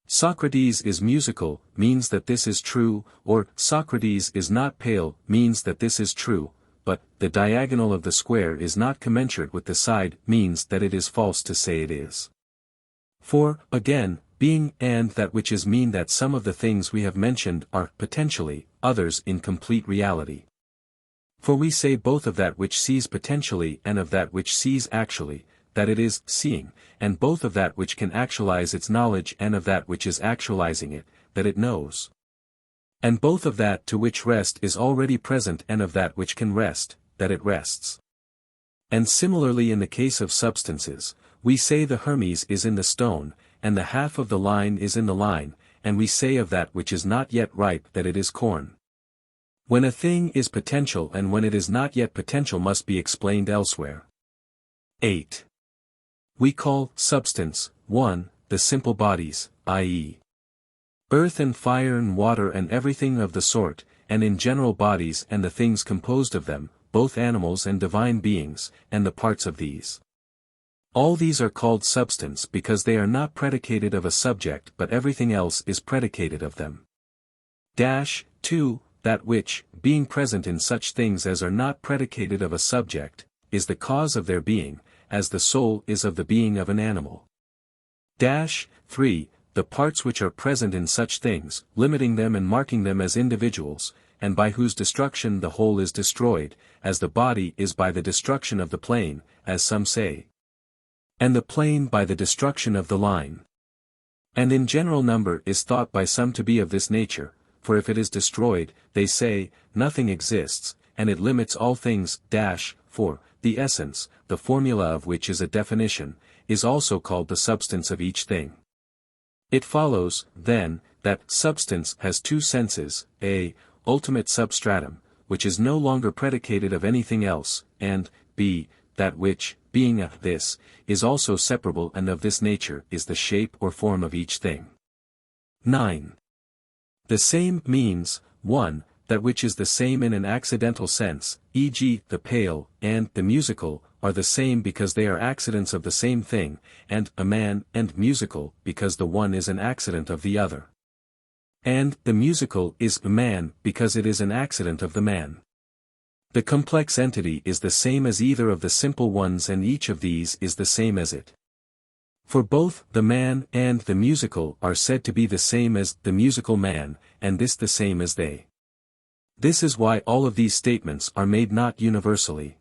Socrates is musical means that this is true, or Socrates is not pale means that this is true, but the diagonal of the square is not commensurate with the side means that it is false to say it is. 4. Again, being and that which is mean that some of the things we have mentioned are potentially, others in complete reality. For we say both of that which sees potentially and of that which sees actually, that it is seeing, and both of that which can actualize its knowledge and of that which is actualizing it, that it knows. And both of that to which rest is already present and of that which can rest, that it rests. And similarly in the case of substances, we say the Hermes is in the stone, and the half of the line is in the line, and we say of that which is not yet ripe that it is corn. When a thing is potential and when it is not yet potential must be explained elsewhere. 8. We call substance, 1, the simple bodies, i.e. earth and fire and water and everything of the sort, and in general bodies and the things composed of them, both animals and divine beings, and the parts of these. All these are called substance because they are not predicated of a subject but everything else is predicated of them. 2. That which, being present in such things as are not predicated of a subject, is the cause of their being, as the soul is of the being of an animal. 3. The parts which are present in such things, limiting them and marking them as individuals, and by whose destruction the whole is destroyed, as the body is by the destruction of the plane, as some say. And the plane by the destruction of the line. And in general number is thought by some to be of this nature, for if it is destroyed, they say, nothing exists, and it limits all things. 4. The essence, the formula of which is a definition, is also called the substance of each thing. It follows, then, that substance has two senses, a, ultimate substratum, which is no longer predicated of anything else, and, b, that which, being a this, is also separable and of this nature is the shape or form of each thing. 9. The same means, 1, that which is the same in an accidental sense, e.g., the pale, and the musical, are the same because they are accidents of the same thing, and a man and musical because the one is an accident of the other. And the musical is a man because it is an accident of the man. The complex entity is the same as either of the simple ones and each of these is the same as it. For both the man and the musical are said to be the same as the musical man, and this the same as they. This is why all of these statements are made not universally.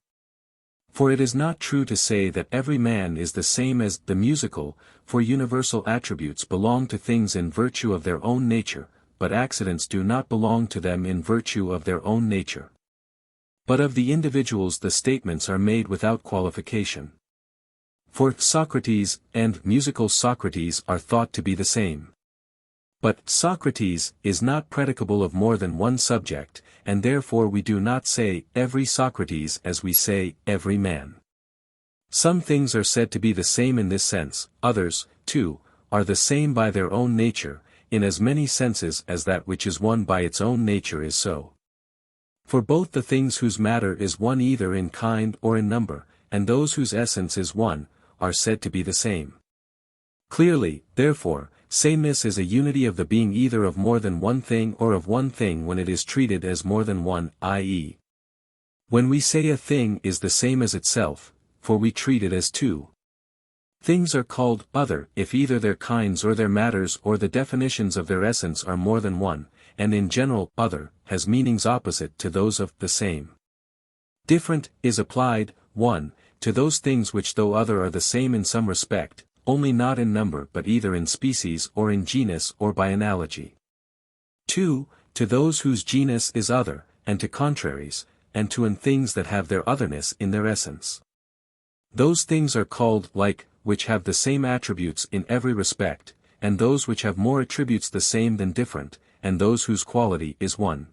For it is not true to say that every man is the same as the musical, for universal attributes belong to things in virtue of their own nature, but accidents do not belong to them in virtue of their own nature. But of the individuals the statements are made without qualification. For Socrates and musical Socrates are thought to be the same. But Socrates is not predicable of more than one subject, and therefore we do not say every Socrates as we say every man. Some things are said to be the same in this sense, others, too, are the same by their own nature, in as many senses as that which is one by its own nature is so. For both the things whose matter is one either in kind or in number, and those whose essence is one, are said to be the same. Clearly, therefore, sameness is a unity of the being either of more than one thing or of one thing when it is treated as more than one, i.e. when we say a thing is the same as itself, for we treat it as two. Things are called other if either their kinds or their matters or the definitions of their essence are more than one, and in general other has meanings opposite to those of the same. Different is applied, 1, to those things which though other are the same in some respect, only not in number but either in species or in genus or by analogy. 2, to those whose genus is other, and to contraries, and to things that have their otherness in their essence. Those things are called like, which have the same attributes in every respect, and those which have more attributes the same than different, and those whose quality is one.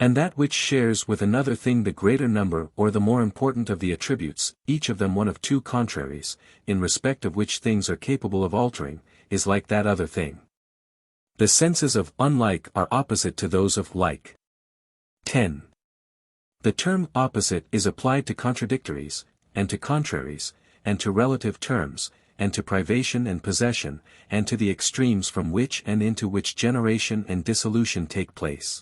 And that which shares with another thing the greater number or the more important of the attributes, each of them one of two contraries, in respect of which things are capable of altering, is like that other thing. The senses of unlike are opposite to those of like. 10. The term opposite is applied to contradictories, and to contraries, and to relative terms, and to privation and possession, and to the extremes from which and into which generation and dissolution take place.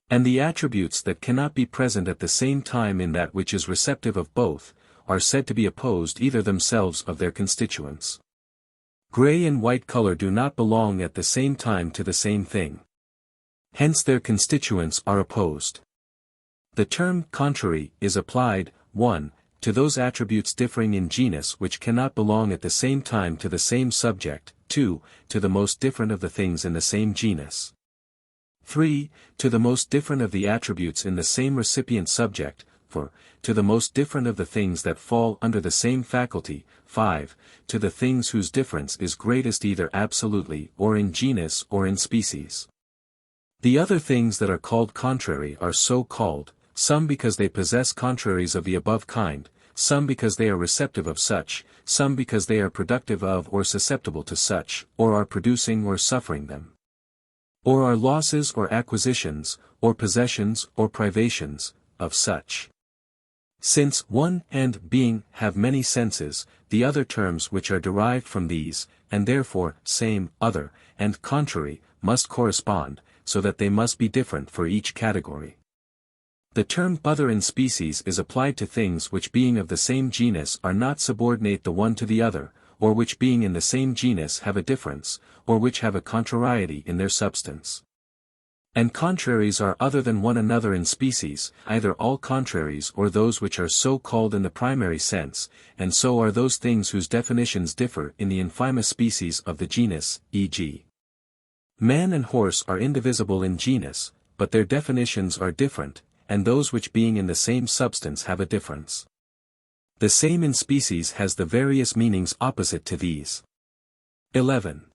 And the attributes that cannot be present at the same time in that which is receptive of both, are said to be opposed either themselves of their constituents. Gray and white color do not belong at the same time to the same thing. Hence their constituents are opposed. The term contrary is applied, 1, to those attributes differing in genus which cannot belong at the same time to the same subject, 2, to the most different of the things in the same genus. 3, to the most different of the attributes in the same recipient subject, 4, to the most different of the things that fall under the same faculty, 5, to the things whose difference is greatest either absolutely or in genus or in species. The other things that are called contrary are so called, some because they possess contraries of the above kind, some because they are receptive of such, some because they are productive of or susceptible to such, or are producing or suffering them. Or are losses or acquisitions, or possessions or privations, of such. Since one and being have many senses, the other terms which are derived from these, and therefore same, other, and contrary, must correspond, so that they must be different for each category. The term other in species is applied to things which being of the same genus are not subordinate the one to the other, or which being in the same genus have a difference, or which have a contrariety in their substance. And contraries are other than one another in species, either all contraries or those which are so called in the primary sense, and so are those things whose definitions differ in the infimous species of the genus, e.g. Man and horse are indivisible in genus, but their definitions are different, and those which being in the same substance have a difference. The same in species has the various meanings opposite to these. 11.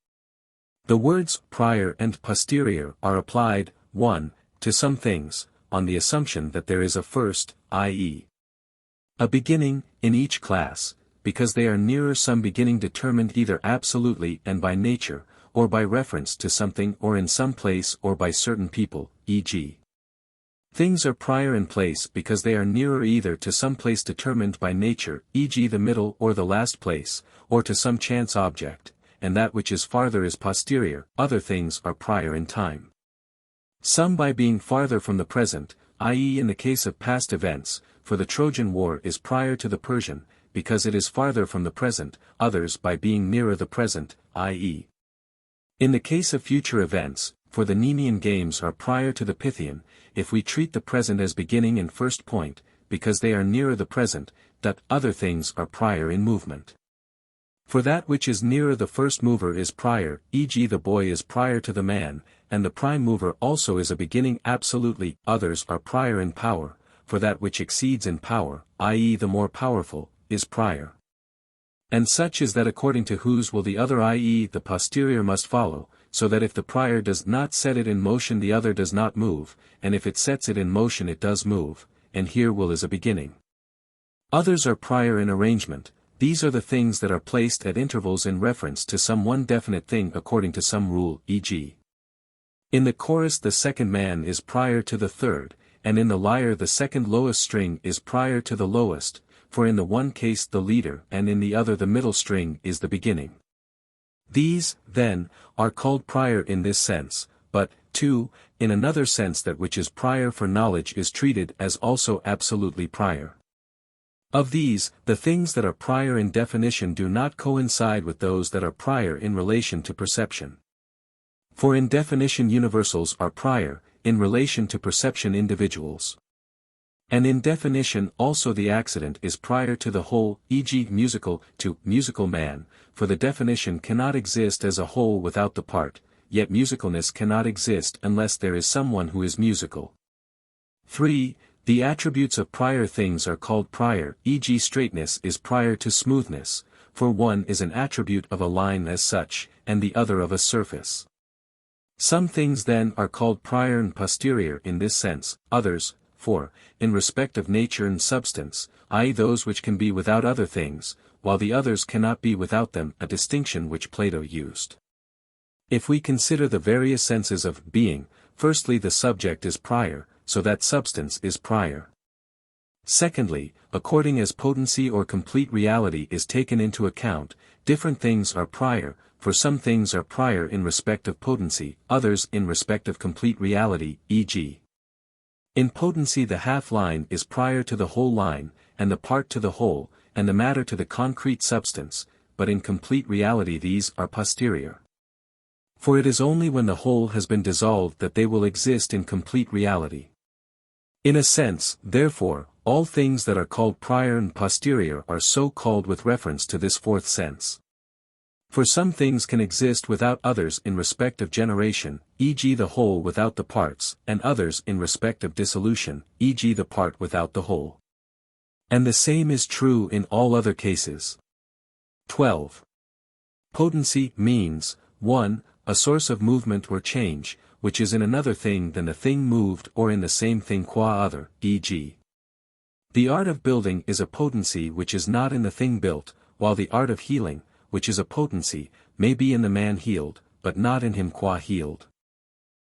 The words prior and posterior are applied, 1, to some things, on the assumption that there is a first, i.e., a beginning, in each class, because they are nearer some beginning determined either absolutely and by nature, or by reference to something or in some place or by certain people, e.g. Things are prior in place because they are nearer either to some place determined by nature, e.g. the middle or the last place, or to some chance object, and that which is farther is posterior. Other things are prior in time. Some by being farther from the present, i.e. in the case of past events, for the Trojan War is prior to the Persian, because it is farther from the present, others by being nearer the present, i.e. in the case of future events, for the Nemean Games are prior to the Pythian, if we treat the present as beginning and first point, because they are nearer the present, that other things are prior in movement. For that which is nearer the first mover is prior, e.g. the boy is prior to the man, and the prime mover also is a beginning absolutely. Others are prior in power, for that which exceeds in power, i.e. the more powerful, is prior. And such is that according to whose will the other, i.e. the posterior must follow, so that if the prior does not set it in motion the other does not move, and if it sets it in motion it does move, and here will is a beginning. Others are prior in arrangement. These are the things that are placed at intervals in reference to some one definite thing according to some rule, e.g. in the chorus the second man is prior to the third, and in the lyre the second lowest string is prior to the lowest, for in the one case the leader and in the other the middle string is the beginning. These, then, are called prior in this sense, but, 2, in another sense that which is prior for knowledge is treated as also absolutely prior. Of these, the things that are prior in definition do not coincide with those that are prior in relation to perception. For in definition universals are prior, in relation to perception individuals. And in definition also the accident is prior to the whole, e.g. musical, to musical man, for the definition cannot exist as a whole without the part, yet musicalness cannot exist unless there is someone who is musical. 3. The attributes of prior things are called prior, e.g. straightness is prior to smoothness, for one is an attribute of a line as such, and the other of a surface. Some things then are called prior and posterior in this sense, others, 4, in respect of nature and substance, i.e. those which can be without other things, while the others cannot be without them, a distinction which Plato used. If we consider the various senses of being, firstly the subject is prior, so that substance is prior. Secondly, according as potency or complete reality is taken into account, different things are prior, for some things are prior in respect of potency, others in respect of complete reality, e.g. in potency the half line is prior to the whole line, and the part to the whole, and the matter to the concrete substance, but in complete reality these are posterior. For it is only when the whole has been dissolved that they will exist in complete reality. In a sense, therefore, all things that are called prior and posterior are so called with reference to this fourth sense. For some things can exist without others in respect of generation, e.g. the whole without the parts, and others in respect of dissolution, e.g. the part without the whole. And the same is true in all other cases. 12. Potency means, 1, a source of movement or change, which is in another thing than the thing moved or in the same thing qua other, e.g. the art of building is a potency which is not in the thing built, while the art of healing, which is a potency, may be in the man healed, but not in him qua healed.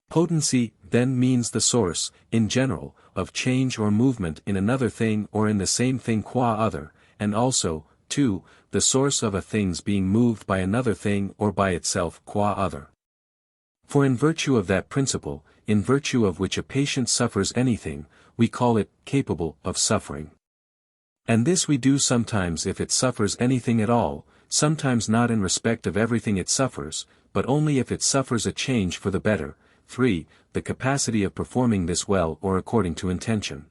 Potency, then means the source, in general, of change or movement in another thing or in the same thing qua other, and also, 2, the source of a thing's being moved by another thing or by itself qua other. For in virtue of that principle, in virtue of which a patient suffers anything, we call it capable of suffering. And this we do sometimes if it suffers anything at all, sometimes not in respect of everything it suffers, but only if it suffers a change for the better. 3. The capacity of performing this well or according to intention.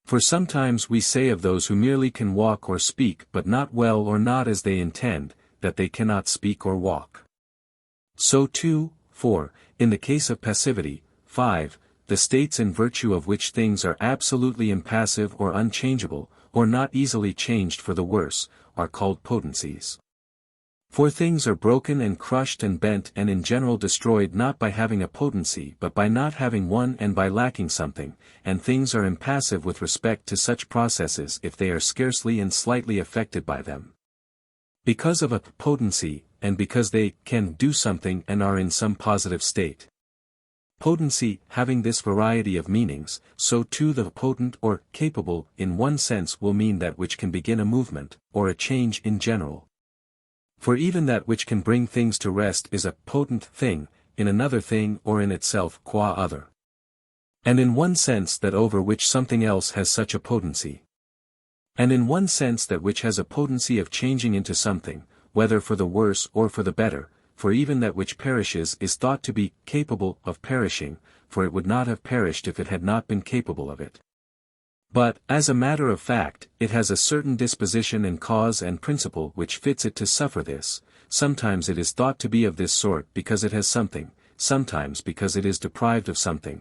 For sometimes we say of those who merely can walk or speak but not well or not as they intend, that they cannot speak or walk. So too, 4, in the case of passivity. 5, the states in virtue of which things are absolutely impassive or unchangeable, or not easily changed for the worse, are called potencies. For things are broken and crushed and bent and in general destroyed not by having a potency but by not having one and by lacking something, and things are impassive with respect to such processes if they are scarcely and slightly affected by them. Because of a potency, and because they can do something and are in some positive state. Potency, having this variety of meanings, so too the potent or capable in one sense will mean that which can begin a movement, or a change in general. For even that which can bring things to rest is a potent thing, in another thing or in itself qua other. And in one sense that over which something else has such a potency. And in one sense that which has a potency of changing into something, whether for the worse or for the better, for even that which perishes is thought to be capable of perishing, for it would not have perished if it had not been capable of it. But, as a matter of fact, it has a certain disposition and cause and principle which fits it to suffer this. Sometimes it is thought to be of this sort because it has something, sometimes because it is deprived of something.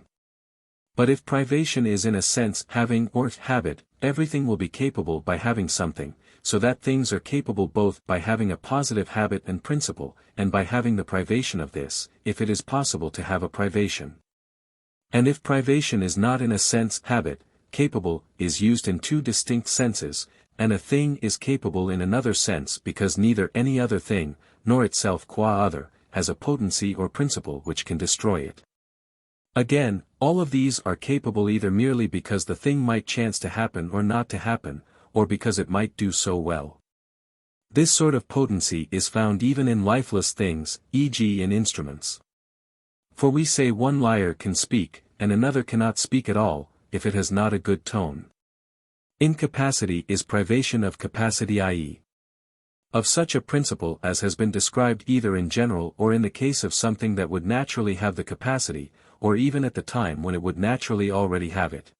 But if privation is in a sense having or habit, everything will be capable by having something, so that things are capable both by having a positive habit and principle, and by having the privation of this, if it is possible to have a privation. And if privation is not in a sense habit, capable is used in two distinct senses, and a thing is capable in another sense because neither any other thing, nor itself qua other, has a potency or principle which can destroy it. Again, all of these are capable either merely because the thing might chance to happen or not to happen, or because it might do so well. This sort of potency is found even in lifeless things, e.g. in instruments. For we say one lyre can speak, and another cannot speak at all, if it has not a good tone. Incapacity is privation of capacity, i.e. of such a principle as has been described either in general or in the case of something that would naturally have the capacity, or even at the time when it would naturally already have it.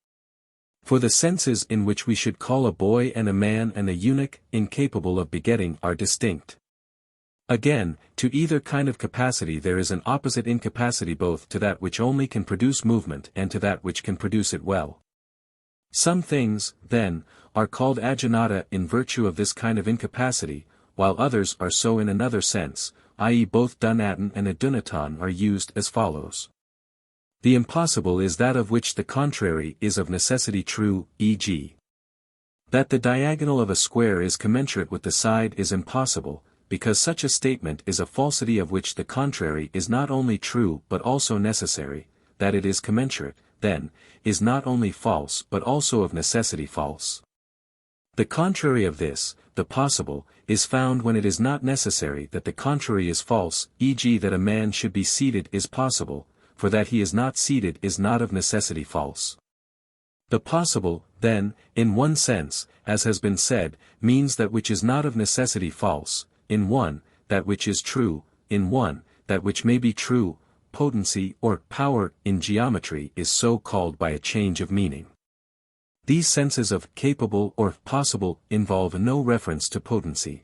For the senses in which we should call a boy and a man and a eunuch incapable of begetting are distinct. Again, to either kind of capacity there is an opposite incapacity both to that which only can produce movement and to that which can produce it well. Some things, then, are called agenata in virtue of this kind of incapacity, while others are so in another sense, i.e. both dunaton and adunaton are used as follows. The impossible is that of which the contrary is of necessity true, e.g. that the diagonal of a square is commensurate with the side is impossible, because such a statement is a falsity of which the contrary is not only true but also necessary, that it is commensurate, then, is not only false but also of necessity false. The contrary of this, the possible, is found when it is not necessary that the contrary is false, e.g. that a man should be seated is possible, for that he is not seated is not of necessity false. The possible, then, in one sense, as has been said, means that which is not of necessity false, in one, that which is true, in one, that which may be true. Potency or power in geometry is so called by a change of meaning. These senses of capable or possible involve no reference to potency.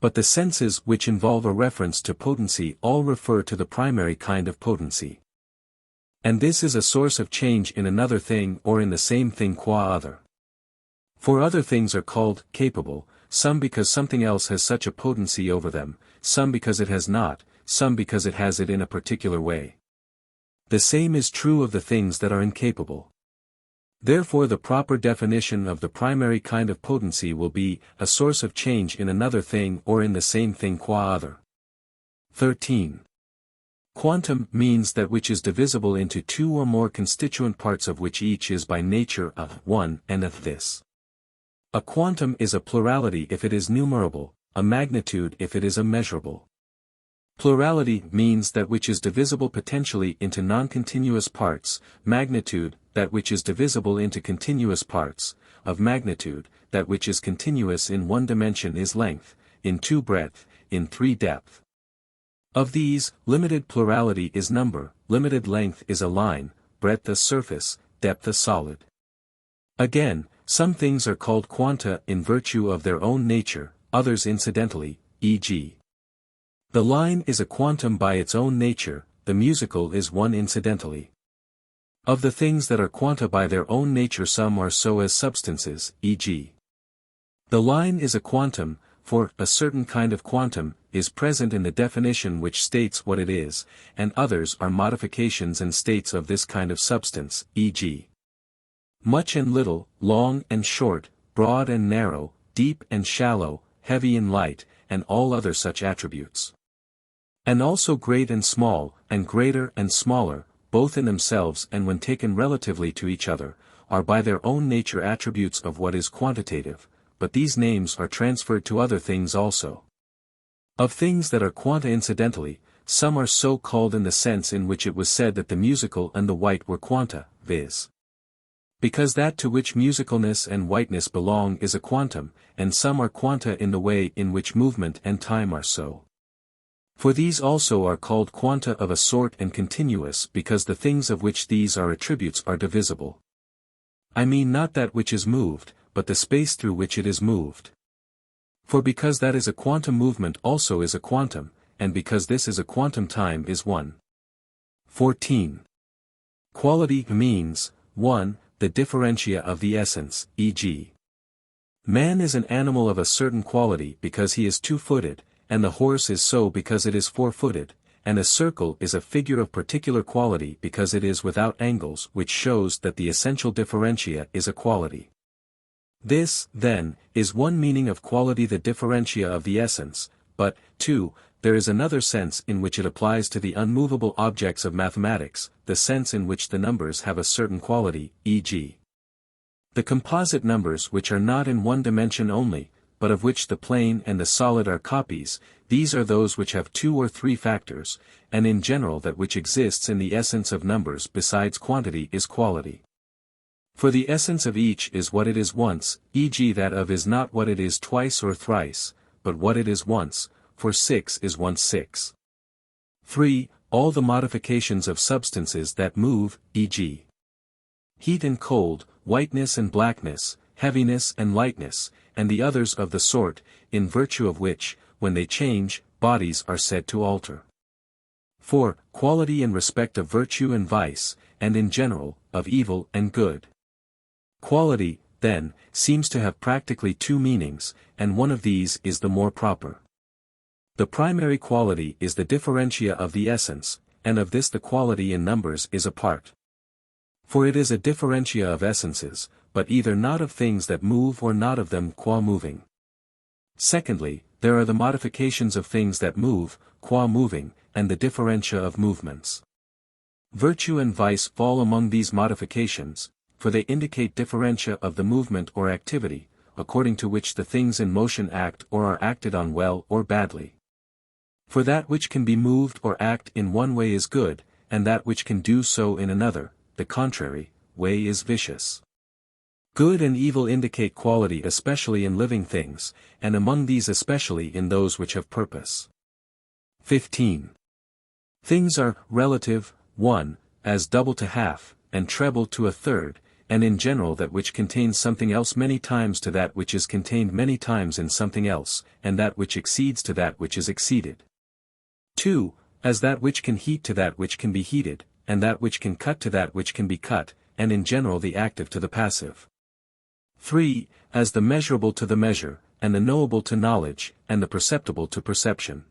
But the senses which involve a reference to potency all refer to the primary kind of potency. And this is a source of change in another thing or in the same thing qua other. For other things are called capable, some because something else has such a potency over them, some because it has not, some because it has it in a particular way. The same is true of the things that are incapable. Therefore the proper definition of the primary kind of potency will be, a source of change in another thing or in the same thing qua other. 13. Quantum means that which is divisible into two or more constituent parts of which each is by nature a one and of this. A quantum is a plurality if it is numerable, a magnitude if it is immeasurable. Plurality means that which is divisible potentially into non-continuous parts, magnitude, that which is divisible into continuous parts, of magnitude, that which is continuous in one dimension is length, in two breadth, in three depth. Of these, limited plurality is number, limited length is a line, breadth a surface, depth a solid. Again, some things are called quanta in virtue of their own nature, others incidentally, e.g. the line is a quantum by its own nature, the musical is one incidentally. Of the things that are quanta by their own nature some are so as substances, e.g. the line is a quantum, for a certain kind of quantum is present in the definition which states what it is, and others are modifications and states of this kind of substance, e.g. much and little, long and short, broad and narrow, deep and shallow, heavy and light, and all other such attributes. And also great and small, and greater and smaller, both in themselves and when taken relatively to each other, are by their own nature attributes of what is quantitative, but these names are transferred to other things also. Of things that are quanta incidentally, some are so called in the sense in which it was said that the musical and the white were quanta, viz. because that to which musicalness and whiteness belong is a quantum, and some are quanta in the way in which movement and time are so. For these also are called quanta of a sort and continuous because the things of which these are attributes are divisible. I mean not that which is moved, but the space through which it is moved. For because that is a quantum movement also is a quantum, and because this is a quantum time is one. 14. Quality means, 1. The differentia of the essence, e.g. man is an animal of a certain quality because he is two-footed, and the horse is so because it is four-footed, and a circle is a figure of particular quality because it is without angles, which shows that the essential differentia is a quality. This, then, is one meaning of quality, the differentia of the essence, but, 2, there is another sense in which it applies to the unmovable objects of mathematics, the sense in which the numbers have a certain quality, e.g. the composite numbers which are not in one dimension only, but of which the plane and the solid are copies. These are those which have 2 or 3 factors, and in general that which exists in the essence of numbers besides quantity is quality. For the essence of each is what it is once, e.g. that of is not what it is twice or thrice, but what it is once, for 6 is once 6. 3. All the modifications of substances that move, e.g. heat and cold, whiteness and blackness, heaviness and lightness, and the others of the sort, in virtue of which, when they change, bodies are said to alter. 4. Quality in respect of virtue and vice, and in general, of evil and good. Quality, then, seems to have practically 2 meanings, and one of these is the more proper. The primary quality is the differentia of the essence, and of this the quality in numbers is a part. For it is a differentia of essences, but either not of things that move or not of them qua moving. Secondly, there are the modifications of things that move, qua moving, and the differentia of movements. Virtue and vice fall among these modifications, for they indicate differentia of the movement or activity, according to which the things in motion act or are acted on well or badly. For that which can be moved or act in one way is good, and that which can do so in another, the contrary, way is vicious. Good and evil indicate quality especially in living things, and among these especially in those which have purpose. 15. Things are relative, 1, as double to half, and treble to a third, and in general that which contains something else many times to that which is contained many times in something else, and that which exceeds to that which is exceeded. 2, as that which can heat to that which can be heated, and that which can cut to that which can be cut, and in general the active to the passive. 3, as the measurable to the measure, and the knowable to knowledge, and the perceptible to perception.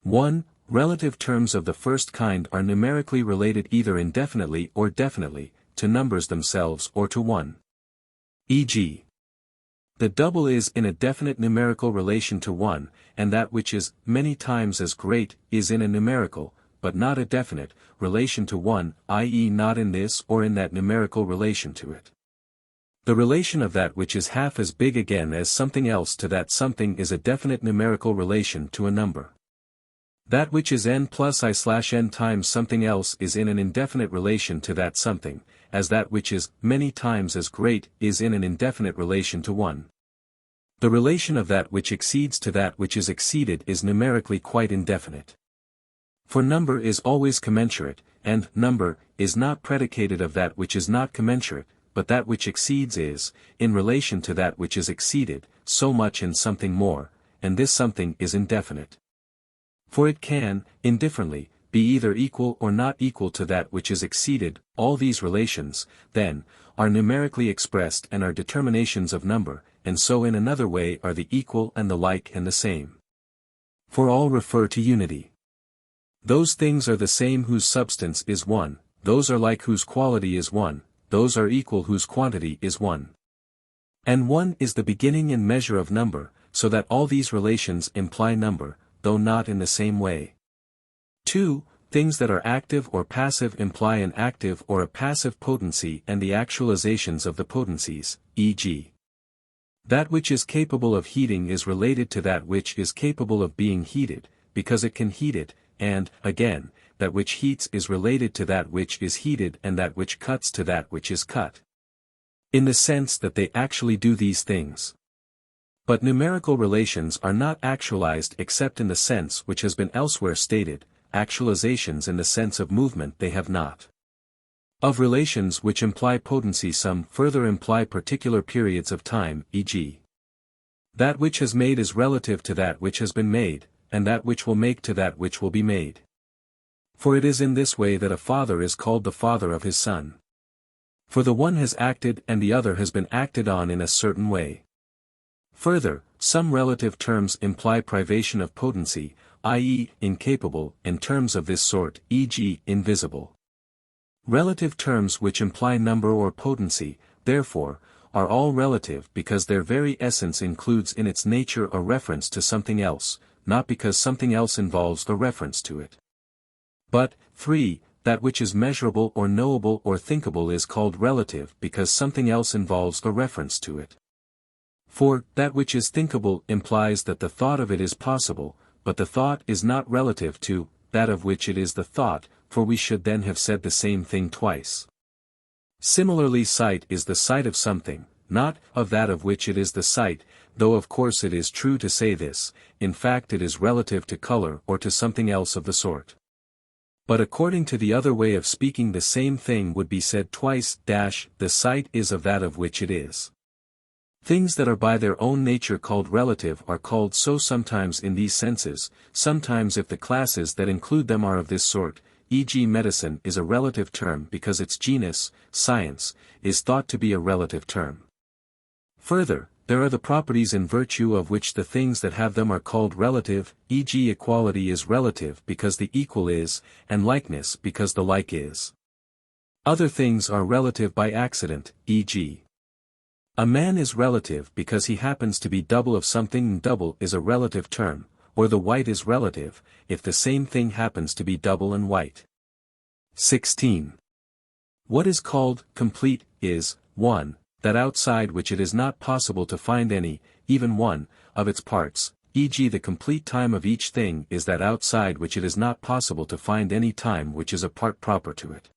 1. Relative terms of the first kind are numerically related either indefinitely or definitely, to numbers themselves or to one. E.g. the double is in a definite numerical relation to 1, and that which is many times as great is in a numerical, but not a definite, relation to 1, i.e. not in this or in that numerical relation to it. The relation of that which is half as big again as something else to that something is a definite numerical relation to a number. That which is n plus I/n times something else is in an indefinite relation to that something, as that which is many times as great is in an indefinite relation to 1. The relation of that which exceeds to that which is exceeded is numerically quite indefinite. For number is always commensurate, and number is not predicated of that which is not commensurate, but that which exceeds is, in relation to that which is exceeded, so much and something more, and this something is indefinite. For it can, indifferently, be either equal or not equal to that which is exceeded. All these relations, then, are numerically expressed and are determinations of number, and so in another way are the equal and the like and the same. For all refer to unity. Those things are the same whose substance is one, those are like whose quality is one, those are equal whose quantity is one. And one is the beginning and measure of number, so that all these relations imply number, though not in the same way. 2. Things that are active or passive imply an active or a passive potency and the actualizations of the potencies, e.g. that which is capable of heating is related to that which is capable of being heated, because it can heat it, and, again, that which heats is related to that which is heated and that which cuts to that which is cut. In the sense that they actually do these things. But numerical relations are not actualized except in the sense which has been elsewhere stated, actualizations in the sense of movement they have not. Of relations which imply potency some further imply particular periods of time, e.g. that which has made is relative to that which has been made, and that which will make to that which will be made. For it is in this way that a father is called the father of his son. For the one has acted and the other has been acted on in a certain way. Further, some relative terms imply privation of potency, i.e., incapable, and terms of this sort, e.g., invisible. Relative terms which imply number or potency, therefore, are all relative because their very essence includes in its nature a reference to something else, not because something else involves the reference to it. But, 3. That which is measurable or knowable or thinkable is called relative because something else involves the reference to it. For, that which is thinkable implies that the thought of it is possible, but the thought is not relative to that of which it is the thought, for we should then have said the same thing twice. Similarly, sight is the sight of something, not of that of which it is the sight, though of course it is true to say this, in fact it is relative to color or to something else of the sort. But according to the other way of speaking the same thing would be said twice, the sight is of that of which it is. Things that are by their own nature called relative are called so sometimes in these senses, sometimes if the classes that include them are of this sort, e.g. medicine is a relative term because its genus, science, is thought to be a relative term. Further, there are the properties in virtue of which the things that have them are called relative, e.g. equality is relative because the equal is, and likeness because the like is. Other things are relative by accident, e.g. a man is relative because he happens to be double of something and double is a relative term, or the white is relative, if the same thing happens to be double and white. 16. What is called complete is, 1. That outside which it is not possible to find any, even one, of its parts, e.g. the complete time of each thing is that outside which it is not possible to find any time which is a part proper to it.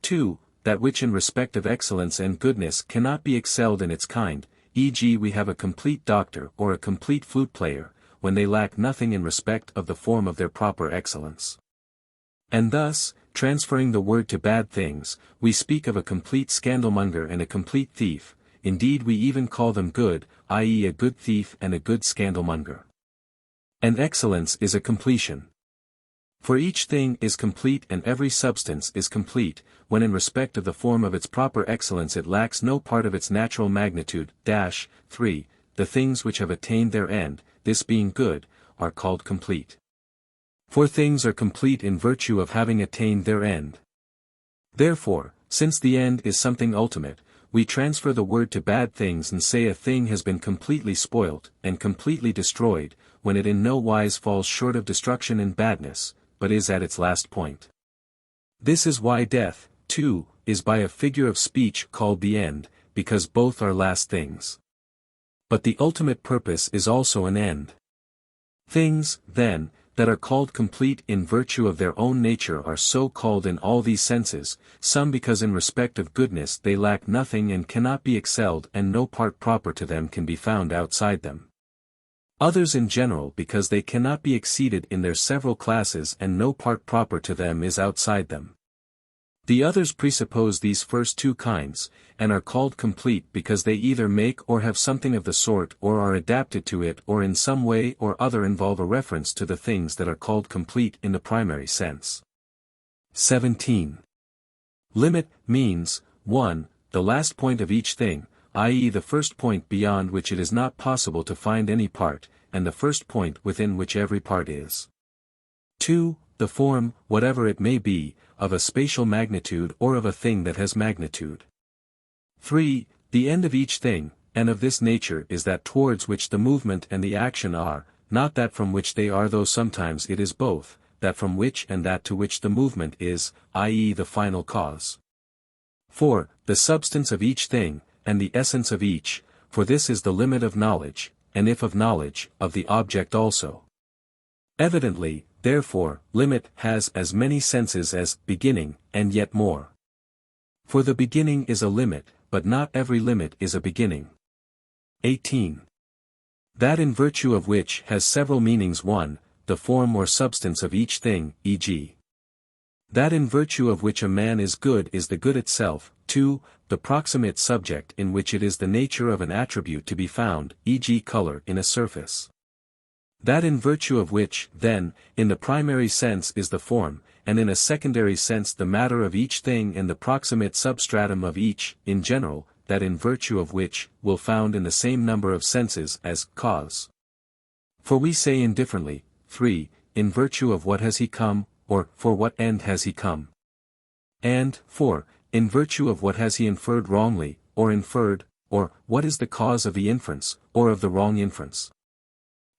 2. That which in respect of excellence and goodness cannot be excelled in its kind, e.g. we have a complete doctor or a complete flute player, when they lack nothing in respect of the form of their proper excellence. And thus, transferring the word to bad things, we speak of a complete scandalmonger and a complete thief, indeed we even call them good, i.e. a good thief and a good scandalmonger. And excellence is a completion. For each thing is complete and every substance is complete, when in respect of the form of its proper excellence it lacks no part of its natural magnitude. 3. The things which have attained their end, this being good, are called complete. For things are complete in virtue of having attained their end. Therefore, since the end is something ultimate, we transfer the word to bad things and say a thing has been completely spoilt and completely destroyed, when it in no wise falls short of destruction and badness, but is at its last point. This is why death, too, is by a figure of speech called the end, because both are last things. But the ultimate purpose is also an end. Things, then, that are called complete in virtue of their own nature are so called in all these senses, some because in respect of goodness they lack nothing and cannot be excelled and no part proper to them can be found outside them. Others in general because they cannot be exceeded in their several classes and no part proper to them is outside them. The others presuppose these first two kinds, and are called complete because they either make or have something of the sort or are adapted to it or in some way or other involve a reference to the things that are called complete in the primary sense. 17. Limit means, 1. The last point of each thing, i.e. the first point beyond which it is not possible to find any part, and the first point within which every part is. 2. The form, whatever it may be, of a spatial magnitude or of a thing that has magnitude. 3. The end of each thing, and of this nature is that towards which the movement and the action are, not that from which they are, though sometimes it is both, that from which and that to which the movement is, i.e. the final cause. 4. The substance of each thing, and the essence of each, for this is the limit of knowledge, and if of knowledge, of the object also. Evidently, therefore, limit has as many senses as beginning, and yet more. For the beginning is a limit, but not every limit is a beginning. 18. That in virtue of which has several meanings. 1. The form or substance of each thing, e.g. that in virtue of which a man is good is the good itself. 2. The proximate subject in which it is the nature of an attribute to be found, e.g. color in a surface. That in virtue of which, then, in the primary sense is the form, and in a secondary sense the matter of each thing and the proximate substratum of each, in general, that in virtue of which, will found in the same number of senses as cause. For we say indifferently, 3. In virtue of what has he come, or for what end has he come? And, 4. In virtue of what has he inferred wrongly, or inferred, or what is the cause of the inference, or of the wrong inference?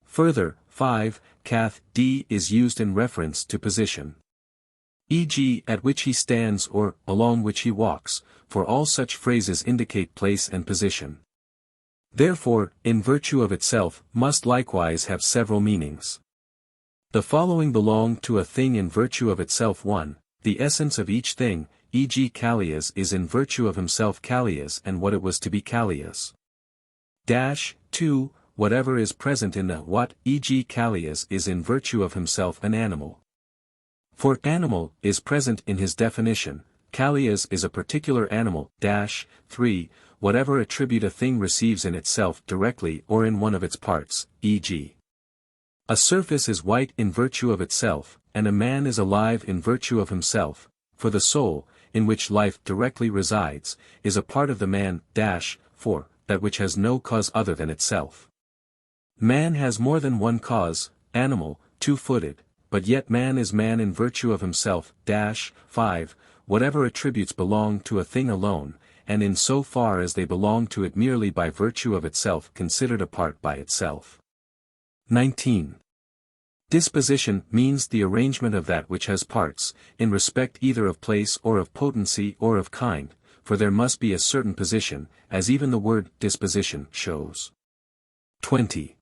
Further, 5. Cath. D is used in reference to position. E.g. at which he stands or along which he walks, for all such phrases indicate place and position. Therefore, in virtue of itself, must likewise have several meanings. The following belong to a thing in virtue of itself. 1. The essence of each thing, e.g. Callias is in virtue of himself Callias and what it was to be Callias. 2. Whatever is present in the what, e.g. Callias is in virtue of himself an animal. For animal is present in his definition, Callias is a particular animal. 3. Whatever attribute a thing receives in itself directly or in one of its parts, e.g. a surface is white in virtue of itself, and a man is alive in virtue of himself, for the soul, in which life directly resides, is a part of the man. 4. That which has no cause other than itself. Man has more than one cause, animal, two-footed, but yet man is man in virtue of himself. 5. Whatever attributes belong to a thing alone, and in so far as they belong to it merely by virtue of itself considered apart by itself. 19. Disposition means the arrangement of that which has parts, in respect either of place or of potency or of kind, for there must be a certain position, as even the word disposition shows. 20.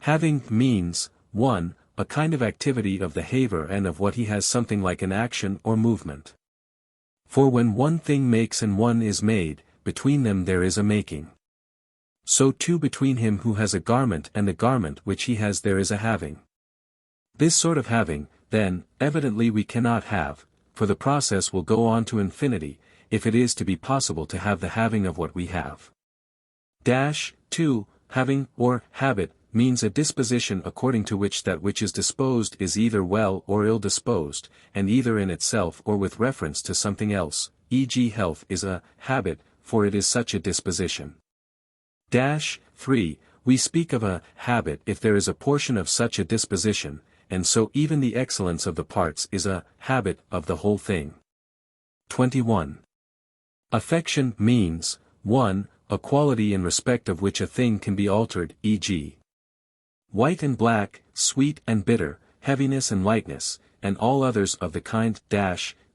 Having means, 1. A kind of activity of the haver and of what he has something like an action or movement. For when one thing makes and one is made, between them there is a making. So too between him who has a garment and the garment which he has there is a having. This sort of having, then, evidently we cannot have, for the process will go on to infinity, if it is to be possible to have the having of what we have. 2. Having, or habit, means a disposition according to which that which is disposed is either well or ill disposed, and either in itself or with reference to something else, e.g. health is a habit, for it is such a disposition. 3. We speak of a habit if there is a portion of such a disposition, and so even the excellence of the parts is a habit of the whole thing. 21. Affection means, 1. A quality in respect of which a thing can be altered, e.g. white and black, sweet and bitter, heaviness and lightness, and all others of the kind.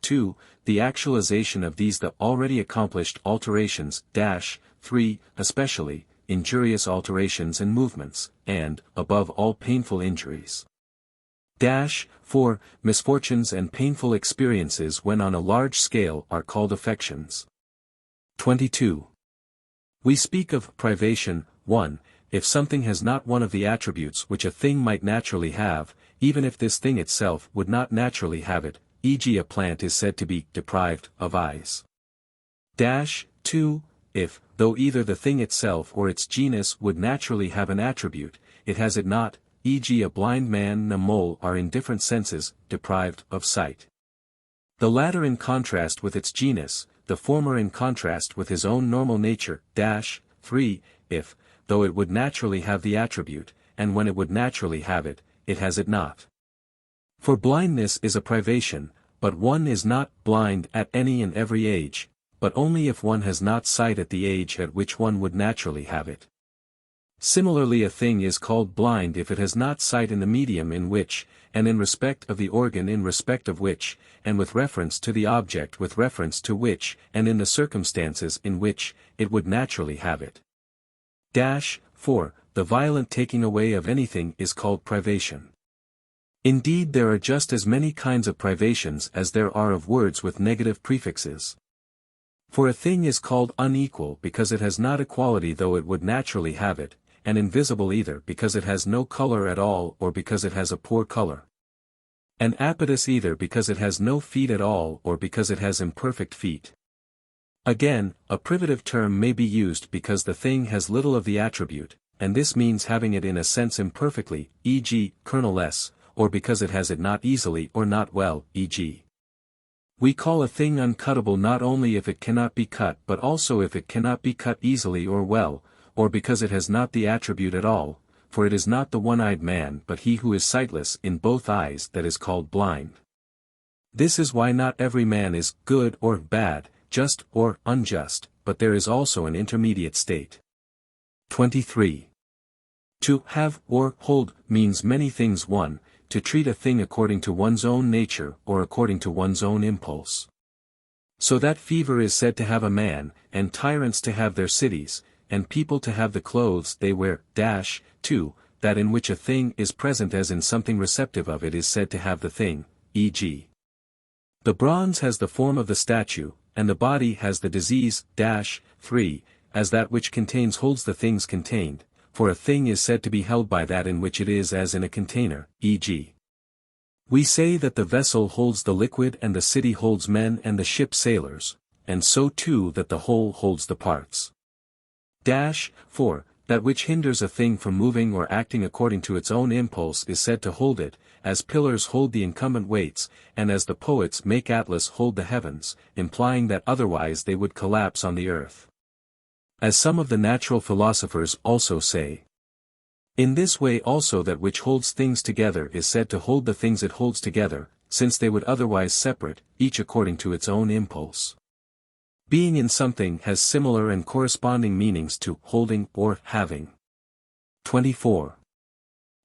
2. The actualization of these the already accomplished alterations. 3. Especially, injurious alterations and movements, and, above all painful injuries. 4. Misfortunes and painful experiences when on a large scale are called affections. 22. We speak of privation. 1. If something has not one of the attributes which a thing might naturally have, even if this thing itself would not naturally have it, e.g. a plant is said to be deprived of eyes. 2. If, though either the thing itself or its genus would naturally have an attribute, it has it not, e.g. a blind man and a mole are in different senses, deprived of sight. The latter in contrast with its genus, the former in contrast with his own normal nature, 3, if, though it would naturally have the attribute, and when it would naturally have it, it has it not. For blindness is a privation, but one is not blind at any and every age, but only if one has not sight at the age at which one would naturally have it. Similarly, a thing is called blind if it has not sight in the medium in which, and in respect of the organ in respect of which, and with reference to the object with reference to which, and in the circumstances in which, it would naturally have it. 4. The violent taking away of anything is called privation. Indeed, there are just as many kinds of privations as there are of words with negative prefixes. For a thing is called unequal because it has not equality though it would naturally have it, and invisible either because it has no color at all or because it has a poor color. And apodous either because it has no feet at all or because it has imperfect feet. Again, a privative term may be used because the thing has little of the attribute, and this means having it in a sense imperfectly, e.g., kernel-less, or because it has it not easily or not well, e.g. We call a thing uncuttable not only if it cannot be cut but also if it cannot be cut easily or well, or because it has not the attribute at all, for it is not the one-eyed man but he who is sightless in both eyes that is called blind. This is why not every man is good or bad, just or unjust, but there is also an intermediate state. 23. To have or hold means many things. 1. To treat a thing according to one's own nature or according to one's own impulse. So that fever is said to have a man, and tyrants to have their cities, and people to have the clothes they wear. 2. That in which a thing is present as in something receptive of it is said to have the thing, e.g. the bronze has the form of the statue, and the body has the disease. 3. As that which contains holds the things contained, for a thing is said to be held by that in which it is as in a container, e.g. we say that the vessel holds the liquid and the city holds men and the ship sailors, and so too that the whole holds the parts. 4. That which hinders a thing from moving or acting according to its own impulse is said to hold it, as pillars hold the incumbent weights, and as the poets make Atlas hold the heavens, implying that otherwise they would collapse on the earth. As some of the natural philosophers also say. In this way also that which holds things together is said to hold the things it holds together, since they would otherwise separate, each according to its own impulse. Being in something has similar and corresponding meanings to holding or having. 24.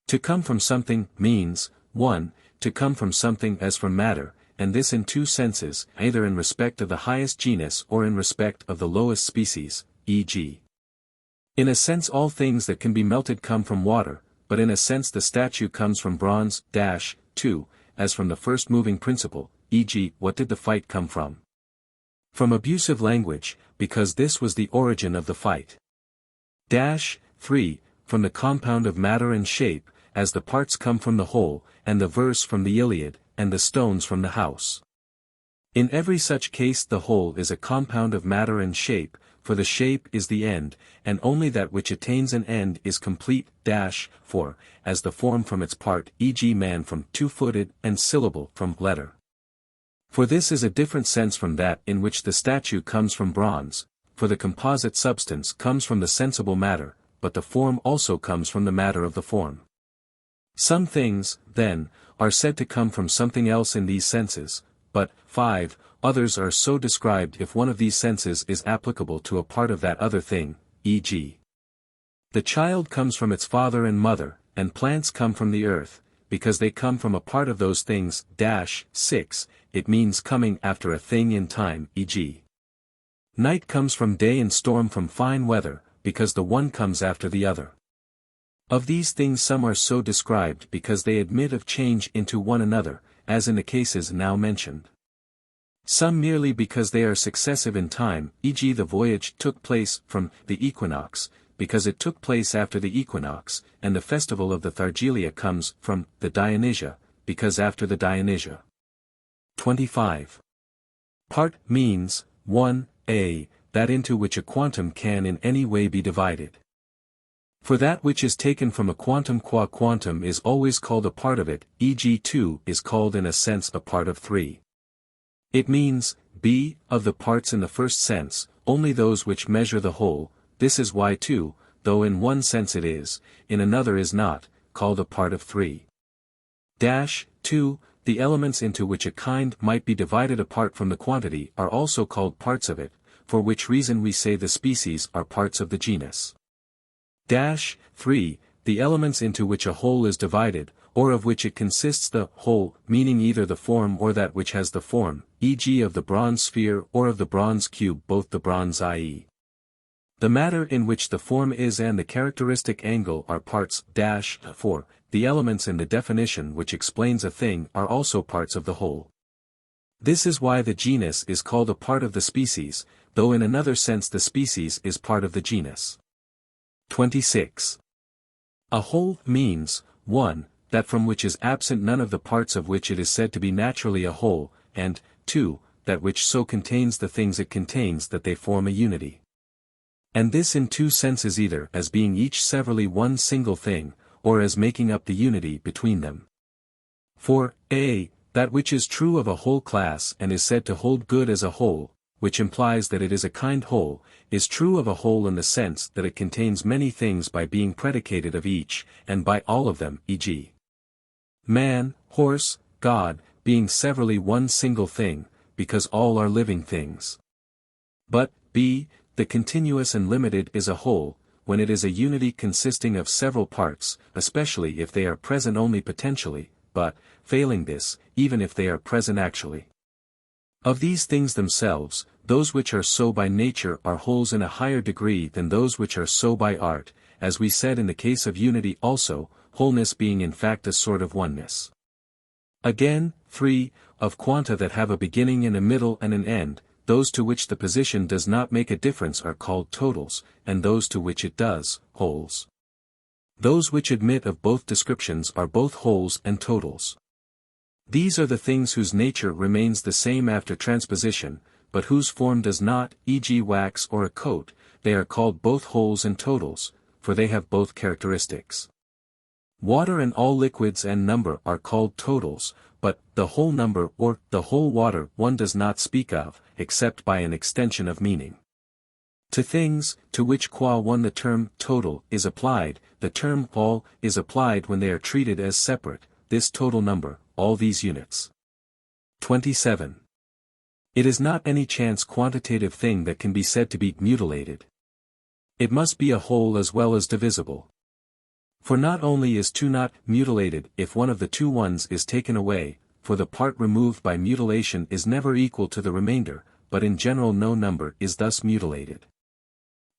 To come from something means, 1. To come from something as from matter, and this in two senses, either in respect of the highest genus or in respect of the lowest species, e.g. in a sense all things that can be melted come from water, but in a sense the statue comes from bronze. 2. As from the first moving principle, e.g. what did the fight come from? From abusive language, because this was the origin of the fight. 3. From the compound of matter and shape, as the parts come from the whole, and the verse from the Iliad, and the stones from the house. In every such case the whole is a compound of matter and shape, for the shape is the end, and only that which attains an end is complete. 4. As the form from its part, e.g. man from two-footed, and syllable from letter. For this is a different sense from that in which the statue comes from bronze, for the composite substance comes from the sensible matter, but the form also comes from the matter of the form. Some things, then, are said to come from something else in these senses, but, 5, others are so described if one of these senses is applicable to a part of that other thing, e.g. the child comes from its father and mother, and plants come from the earth, because they come from a part of those things. 6. It means coming after a thing in time, e.g. night comes from day and storm from fine weather, because the one comes after the other. Of these things some are so described because they admit of change into one another, as in the cases now mentioned. Some merely because they are successive in time, e.g. the voyage took place from the equinox, because it took place after the equinox, and the festival of the Thargelia comes from the Dionysia, because after the Dionysia. 25. Part means, 1a, that into which a quantum can in any way be divided. For that which is taken from a quantum qua quantum is always called a part of it, e.g. 2 is called in a sense a part of 3. It means, b. Of the parts in the first sense, only those which measure the whole, this is why 2, though in one sense it is, in another is not, called a part of 3. 2. The elements into which a kind might be divided apart from the quantity are also called parts of it, for which reason we say the species are parts of the genus. 3. The elements into which a whole is divided, or of which it consists the whole, meaning either the form or that which has the form, e.g. of the bronze sphere or of the bronze cube, both the bronze i.e. the matter in which the form is and the characteristic angle are parts. 4. The elements in the definition which explains a thing are also parts of the whole. This is why the genus is called a part of the species, though in another sense the species is part of the genus. 26. A whole means, 1. That from which is absent none of the parts of which it is said to be naturally a whole, and, 2. That which so contains the things it contains that they form a unity. And this in two senses, either as being each severally one single thing, or as making up the unity between them. For, a. That which is true of a whole class and is said to hold good as a whole, which implies that it is a kind whole, is true of a whole in the sense that it contains many things by being predicated of each, and by all of them, e.g. man, horse, God, being severally one single thing, because all are living things. But, b. The continuous and limited is a whole, when it is a unity consisting of several parts, especially if they are present only potentially, but, failing this, even if they are present actually. Of these things themselves, those which are so by nature are wholes in a higher degree than those which are so by art, as we said in the case of unity also, wholeness being in fact a sort of oneness. Again, 3. Of quanta that have a beginning and a middle and an end, those to which the position does not make a difference are called totals, and those to which it does, wholes. Those which admit of both descriptions are both wholes and totals. These are the things whose nature remains the same after transposition, but whose form does not, e.g. wax or a coat, they are called both wholes and totals, for they have both characteristics. Water and all liquids and number are called totals, but the whole number or the whole water one does not speak of, except by an extension of meaning. To things, to which qua one the term total is applied, the term all is applied when they are treated as separate, this total number, all these units. 27. It is not any chance quantitative thing that can be said to be mutilated. It must be a whole as well as divisible. For not only is 2 not mutilated if one of the 2 ones is taken away, for the part removed by mutilation is never equal to the remainder, but in general no number is thus mutilated.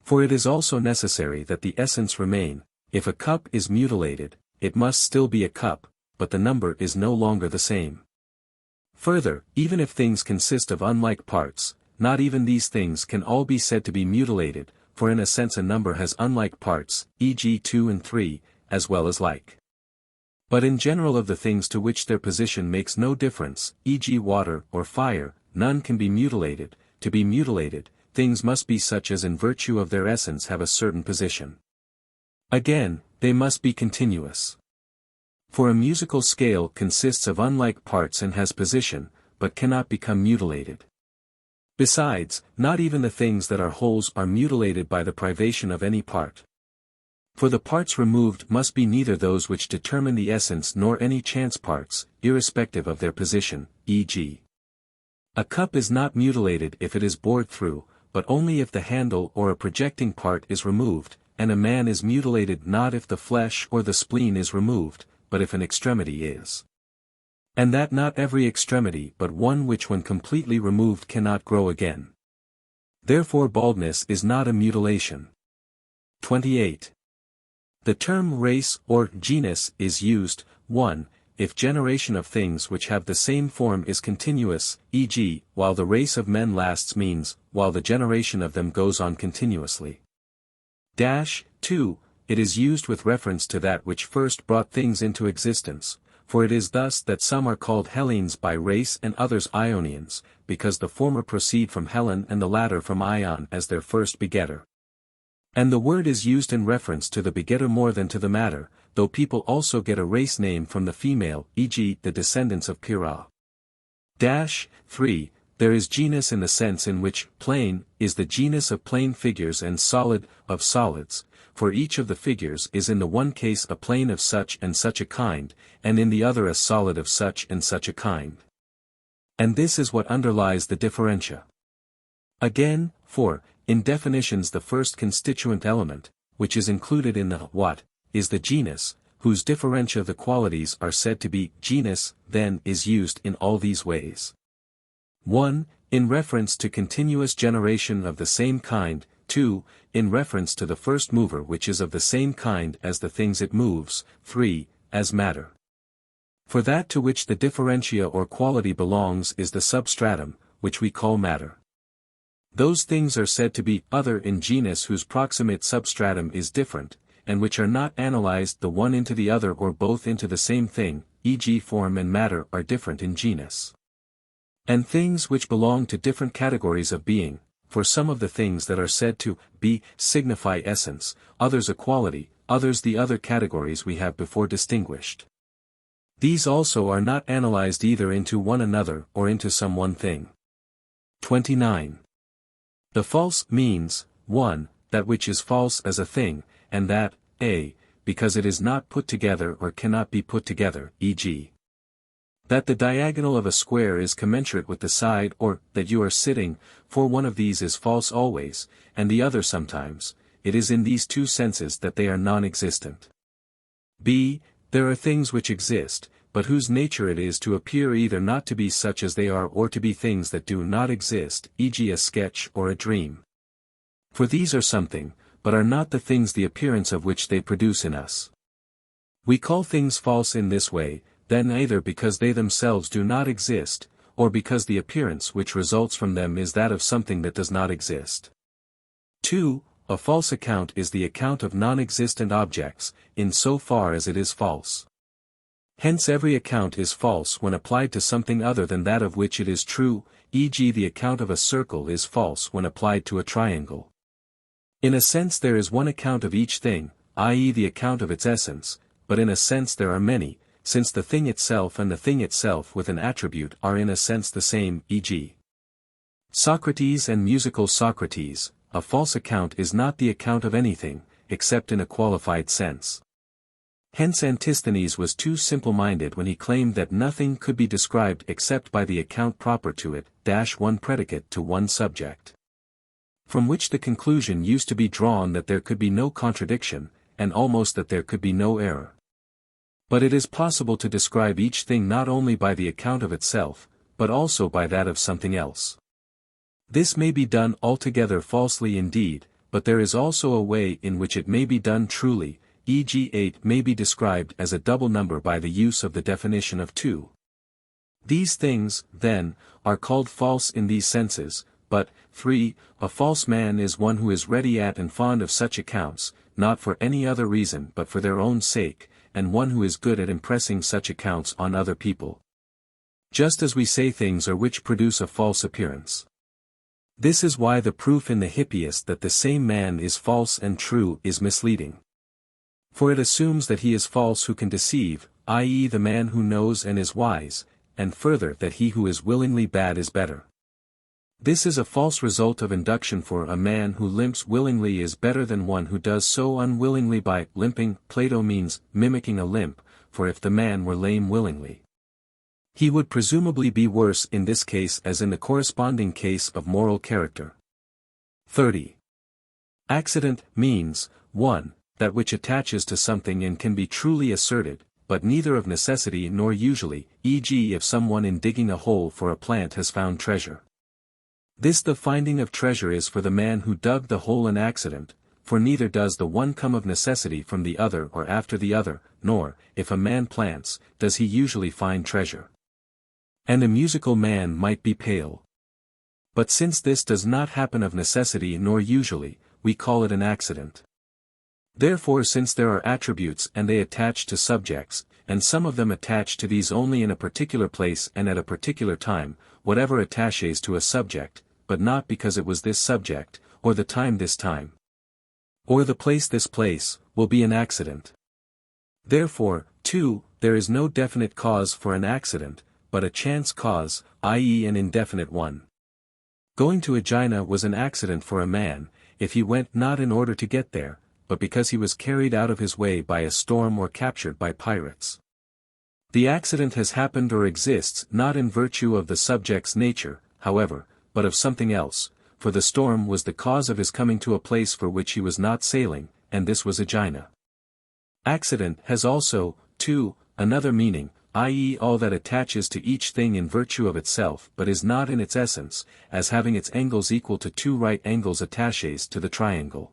For it is also necessary that the essence remain. If a cup is mutilated, it must still be a cup, but the number is no longer the same. Further, even if things consist of unlike parts, not even these things can all be said to be mutilated, for in a sense a number has unlike parts, e.g. 2 and 3, as well as like. But in general of the things to which their position makes no difference, e.g. water or fire, none can be mutilated. To be mutilated, things must be such as in virtue of their essence have a certain position. Again, they must be continuous. For a musical scale consists of unlike parts and has position, but cannot become mutilated. Besides, not even the things that are wholes are mutilated by the privation of any part. For the parts removed must be neither those which determine the essence nor any chance parts, irrespective of their position, e.g. a cup is not mutilated if it is bored through, but only if the handle or a projecting part is removed, and a man is mutilated not if the flesh or the spleen is removed, but if an extremity is. And that not every extremity but one which when completely removed cannot grow again. Therefore baldness is not a mutilation. 28. The term race or genus is used, 1. If generation of things which have the same form is continuous, e.g., while the race of men lasts means, while the generation of them goes on continuously. 2. It is used with reference to that which first brought things into existence, for it is thus that some are called Hellenes by race and others Ionians, because the former proceed from Hellen and the latter from Ion as their first begetter. And the word is used in reference to the begetter more than to the matter, though people also get a race name from the female, e.g. the descendants of Pyrrha. 3. there is genus in the sense in which plane is the genus of plane figures and solid of solids, for each of the figures is in the one case a plane of such and such a kind, and in the other a solid of such and such a kind. And this is what underlies the differentia. Again, for, in definitions the first constituent element, which is included in the what, is the genus, whose differentia the qualities are said to be genus, then is used in all these ways. 1. In reference to continuous generation of the same kind, 2. In reference to the first mover which is of the same kind as the things it moves, 3. As matter. For that to which the differentia or quality belongs is the substratum, which we call matter. Those things are said to be other in genus whose proximate substratum is different, and which are not analyzed the one into the other or both into the same thing, e.g. form and matter are different in genus. And things which belong to different categories of being, for some of the things that are said to be signify essence, others a quality, others the other categories we have before distinguished. These also are not analyzed either into one another or into some one thing. 29. The false means, 1, that which is false as a thing, and that, a, because it is not put together or cannot be put together, e.g. that the diagonal of a square is commensurate with the side or that you are sitting, for one of these is false always, and the other sometimes, it is in these two senses that they are non-existent. b. There are things which exist, but whose nature it is to appear either not to be such as they are or to be things that do not exist, e.g. a sketch or a dream. For these are something, but are not the things the appearance of which they produce in us. We call things false in this way, then either because they themselves do not exist, or because the appearance which results from them is that of something that does not exist. 2. A false account is the account of non-existent objects, in so far as it is false. Hence every account is false when applied to something other than that of which it is true, e.g. the account of a circle is false when applied to a triangle. In a sense there is one account of each thing, i.e. the account of its essence, but in a sense there are many, since the thing itself and the thing itself with an attribute are in a sense the same, e.g. Socrates and musical Socrates. A false account is not the account of anything, except in a qualified sense. Hence Antisthenes was too simple-minded when he claimed that nothing could be described except by the account proper to it, one predicate to one subject. From which the conclusion used to be drawn that there could be no contradiction, and almost that there could be no error. But it is possible to describe each thing not only by the account of itself, but also by that of something else. This may be done altogether falsely indeed, but there is also a way in which it may be done truly, e.g. 8 may be described as a double number by the use of the definition of 2. These things, then, are called false in these senses, but, 3, a false man is one who is ready at and fond of such accounts, not for any other reason but for their own sake, and one who is good at impressing such accounts on other people. Just as we say things are which produce a false appearance. This is why the proof in the Hippias that the same man is false and true is misleading. For it assumes that he is false who can deceive, i.e. the man who knows and is wise, and further that he who is willingly bad is better. This is a false result of induction, for a man who limps willingly is better than one who does so unwillingly. By limping, Plato means mimicking a limp, for if the man were lame willingly, he would presumably be worse in this case as in the corresponding case of moral character. 30. Accident means, 1, that which attaches to something and can be truly asserted, but neither of necessity nor usually, e.g. if someone in digging a hole for a plant has found treasure. This the finding of treasure is for the man who dug the hole an accident, for neither does the one come of necessity from the other or after the other, nor, if a man plants, does he usually find treasure. And a musical man might be pale. But since this does not happen of necessity nor usually, we call it an accident. Therefore, since there are attributes and they attach to subjects, and some of them attach to these only in a particular place and at a particular time, whatever attaches to a subject, but not because it was this subject, or the time this time, or the place this place, will be an accident. Therefore, 2, there is no definite cause for an accident, but a chance cause, i.e. an indefinite one. Going to Aegina was an accident for a man, if he went not in order to get there, but because he was carried out of his way by a storm or captured by pirates. The accident has happened or exists not in virtue of the subject's nature, however, but of something else, for the storm was the cause of his coming to a place for which he was not sailing, and this was Aegina. Accident has also, too, another meaning, i.e. all that attaches to each thing in virtue of itself but is not in its essence, as having its angles equal to two right angles attachés to the triangle.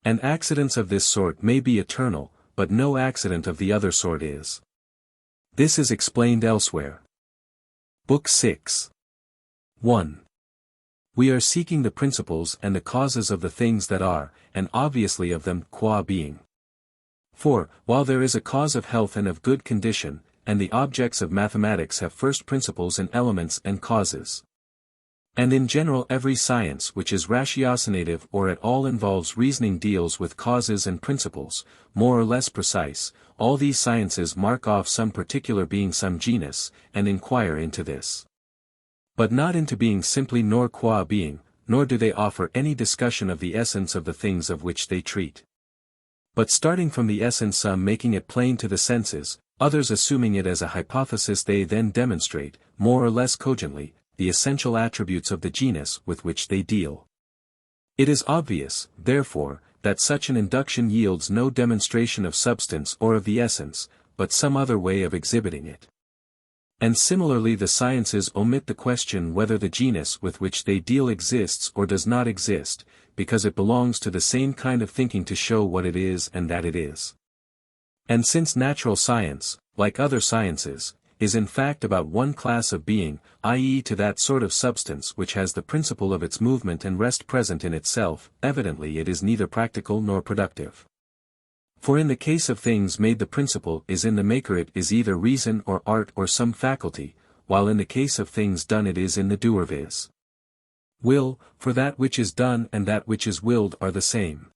And accidents of this sort may be eternal, but no accident of the other sort is. This is explained elsewhere. Book 6. 1. We are seeking the principles and the causes of the things that are, and obviously of them qua being. For, while there is a cause of health and of good condition, and the objects of mathematics have first principles and elements and causes. And in general every science which is ratiocinative or at all involves reasoning deals with causes and principles, more or less precise, all these sciences mark off some particular being some genus, and inquire into this. But not into being simply nor qua being, nor do they offer any discussion of the essence of the things of which they treat. But starting from the essence, some making it plain to the senses, others assuming it as a hypothesis, they then demonstrate, more or less cogently, the essential attributes of the genus with which they deal. It is obvious, therefore, that such an induction yields no demonstration of substance or of the essence, but some other way of exhibiting it. And similarly the sciences omit the question whether the genus with which they deal exists or does not exist, because it belongs to the same kind of thinking to show what it is and that it is. And since natural science, like other sciences, is in fact about one class of being, i.e. to that sort of substance which has the principle of its movement and rest present in itself, evidently it is neither practical nor productive. For in the case of things made the principle is in the maker, it is either reason or art or some faculty, while in the case of things done it is in the doer, viz. Will, for that which is done and that which is willed are the same.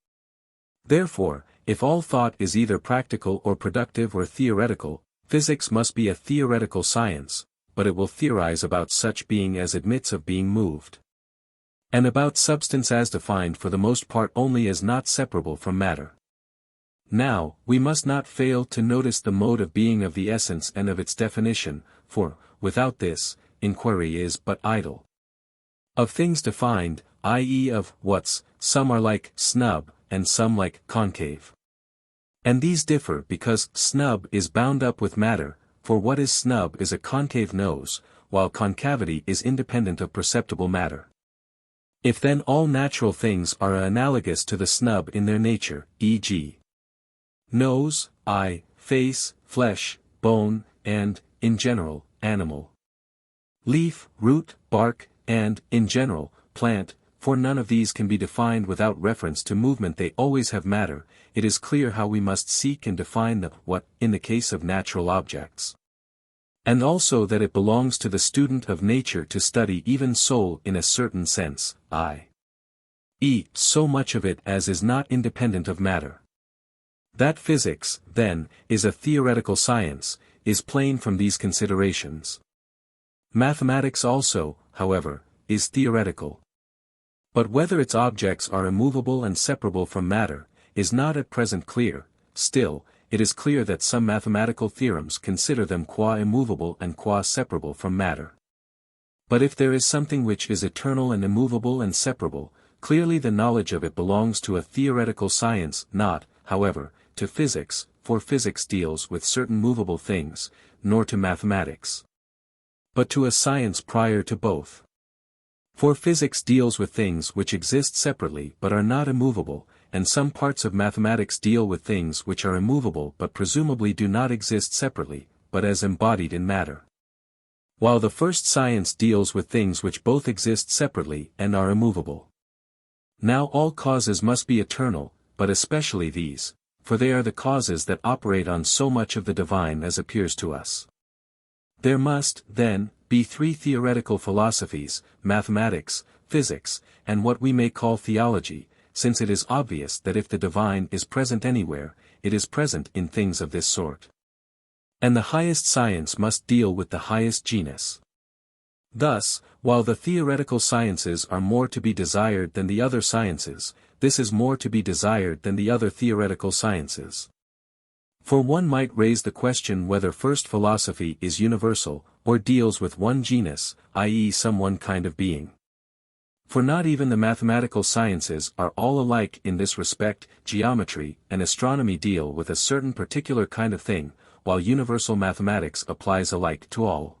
Therefore, if all thought is either practical or productive or theoretical, physics must be a theoretical science, but it will theorize about such being as admits of being moved. And about substance as defined for the most part only as not separable from matter. Now, we must not fail to notice the mode of being of the essence and of its definition, for, without this, inquiry is but idle. Of things defined, i.e. of what's, some are like snub, and some like concave. And these differ because snub is bound up with matter, for what is snub is a concave nose, while concavity is independent of perceptible matter. If then all natural things are analogous to the snub in their nature, e.g. nose, eye, face, flesh, bone, and, in general, animal. Leaf, root, bark, and, in general, plant, for none of these can be defined without reference to movement, they always have matter, it is clear how we must seek and define the what, in the case of natural objects. And also that it belongs to the student of nature to study even soul in a certain sense, i.e. so much of it as is not independent of matter. That physics, then, is a theoretical science, is plain from these considerations. Mathematics also, however, is theoretical. But whether its objects are immovable and separable from matter, is not at present clear. Still, it is clear that some mathematical theorems consider them qua immovable and qua separable from matter. But if there is something which is eternal and immovable and separable, clearly the knowledge of it belongs to a theoretical science, not, however, to physics, for physics deals with certain movable things, nor to mathematics, but to a science prior to both. For physics deals with things which exist separately but are not immovable, and some parts of mathematics deal with things which are immovable but presumably do not exist separately, but as embodied in matter. While the first science deals with things which both exist separately and are immovable. Now all causes must be eternal, but especially these, for they are the causes that operate on so much of the divine as appears to us. There must, then, be three theoretical philosophies, mathematics, physics, and what we may call theology, since it is obvious that if the divine is present anywhere, it is present in things of this sort. And the highest science must deal with the highest genus. Thus, while the theoretical sciences are more to be desired than the other sciences, this is more to be desired than the other theoretical sciences. For one might raise the question whether first philosophy is universal, or deals with one genus, i.e. some one kind of being. For not even the mathematical sciences are all alike in this respect. Geometry and astronomy deal with a certain particular kind of thing, while universal mathematics applies alike to all.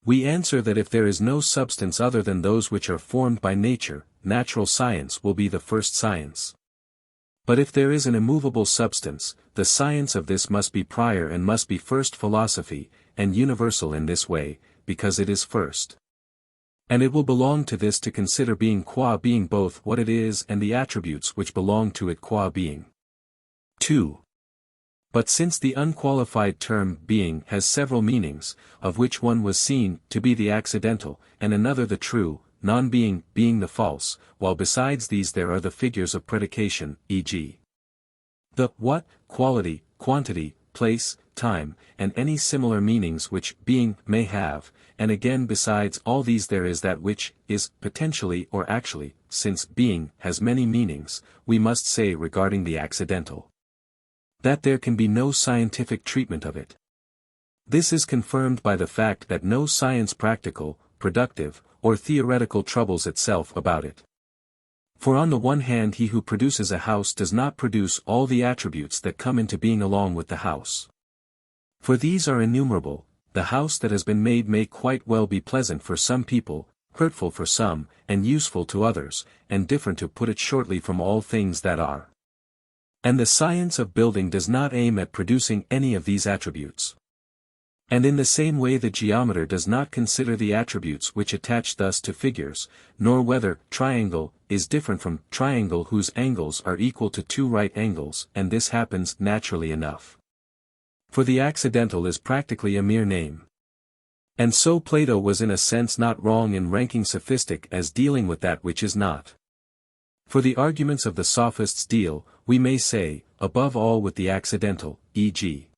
We answer that if there is no substance other than those which are formed by nature, natural science will be the first science. But if there is an immovable substance, the science of this must be prior and must be first philosophy, and universal in this way, because it is first. And it will belong to this to consider being qua being both what it is and the attributes which belong to it qua being. 2. But since the unqualified term being has several meanings, of which one was seen to be the accidental, and another the true, non-being being the false, while besides these there are the figures of predication, e.g. the what, quality, quantity, place, time, and any similar meanings which being may have, and again besides all these there is that which is potentially or actually, since being has many meanings, we must say regarding the accidental that there can be no scientific treatment of it. This is confirmed by the fact that no science practical, productive, or theoretical troubles itself about it. For on the one hand he who produces a house does not produce all the attributes that come into being along with the house. For these are innumerable. The house that has been made may quite well be pleasant for some people, hurtful for some, and useful to others, and different to put it shortly from all things that are. And the science of building does not aim at producing any of these attributes. And in the same way the geometer does not consider the attributes which attach thus to figures, nor whether triangle is different from triangle whose angles are equal to two right angles, and this happens naturally enough. For the accidental is practically a mere name. And so Plato was in a sense not wrong in ranking sophistic as dealing with that which is not. For the arguments of the sophists deal, we may say, above all with the accidental, e.g.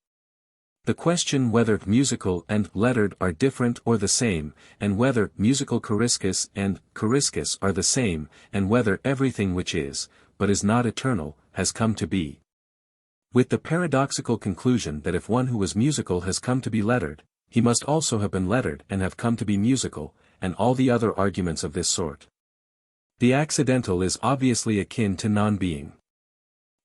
the question whether musical and lettered are different or the same, and whether musical choriscus and choriscus are the same, and whether everything which is, but is not eternal, has come to be. With the paradoxical conclusion that if one who was musical has come to be lettered, he must also have been lettered and have come to be musical, and all the other arguments of this sort. The accidental is obviously akin to non-being.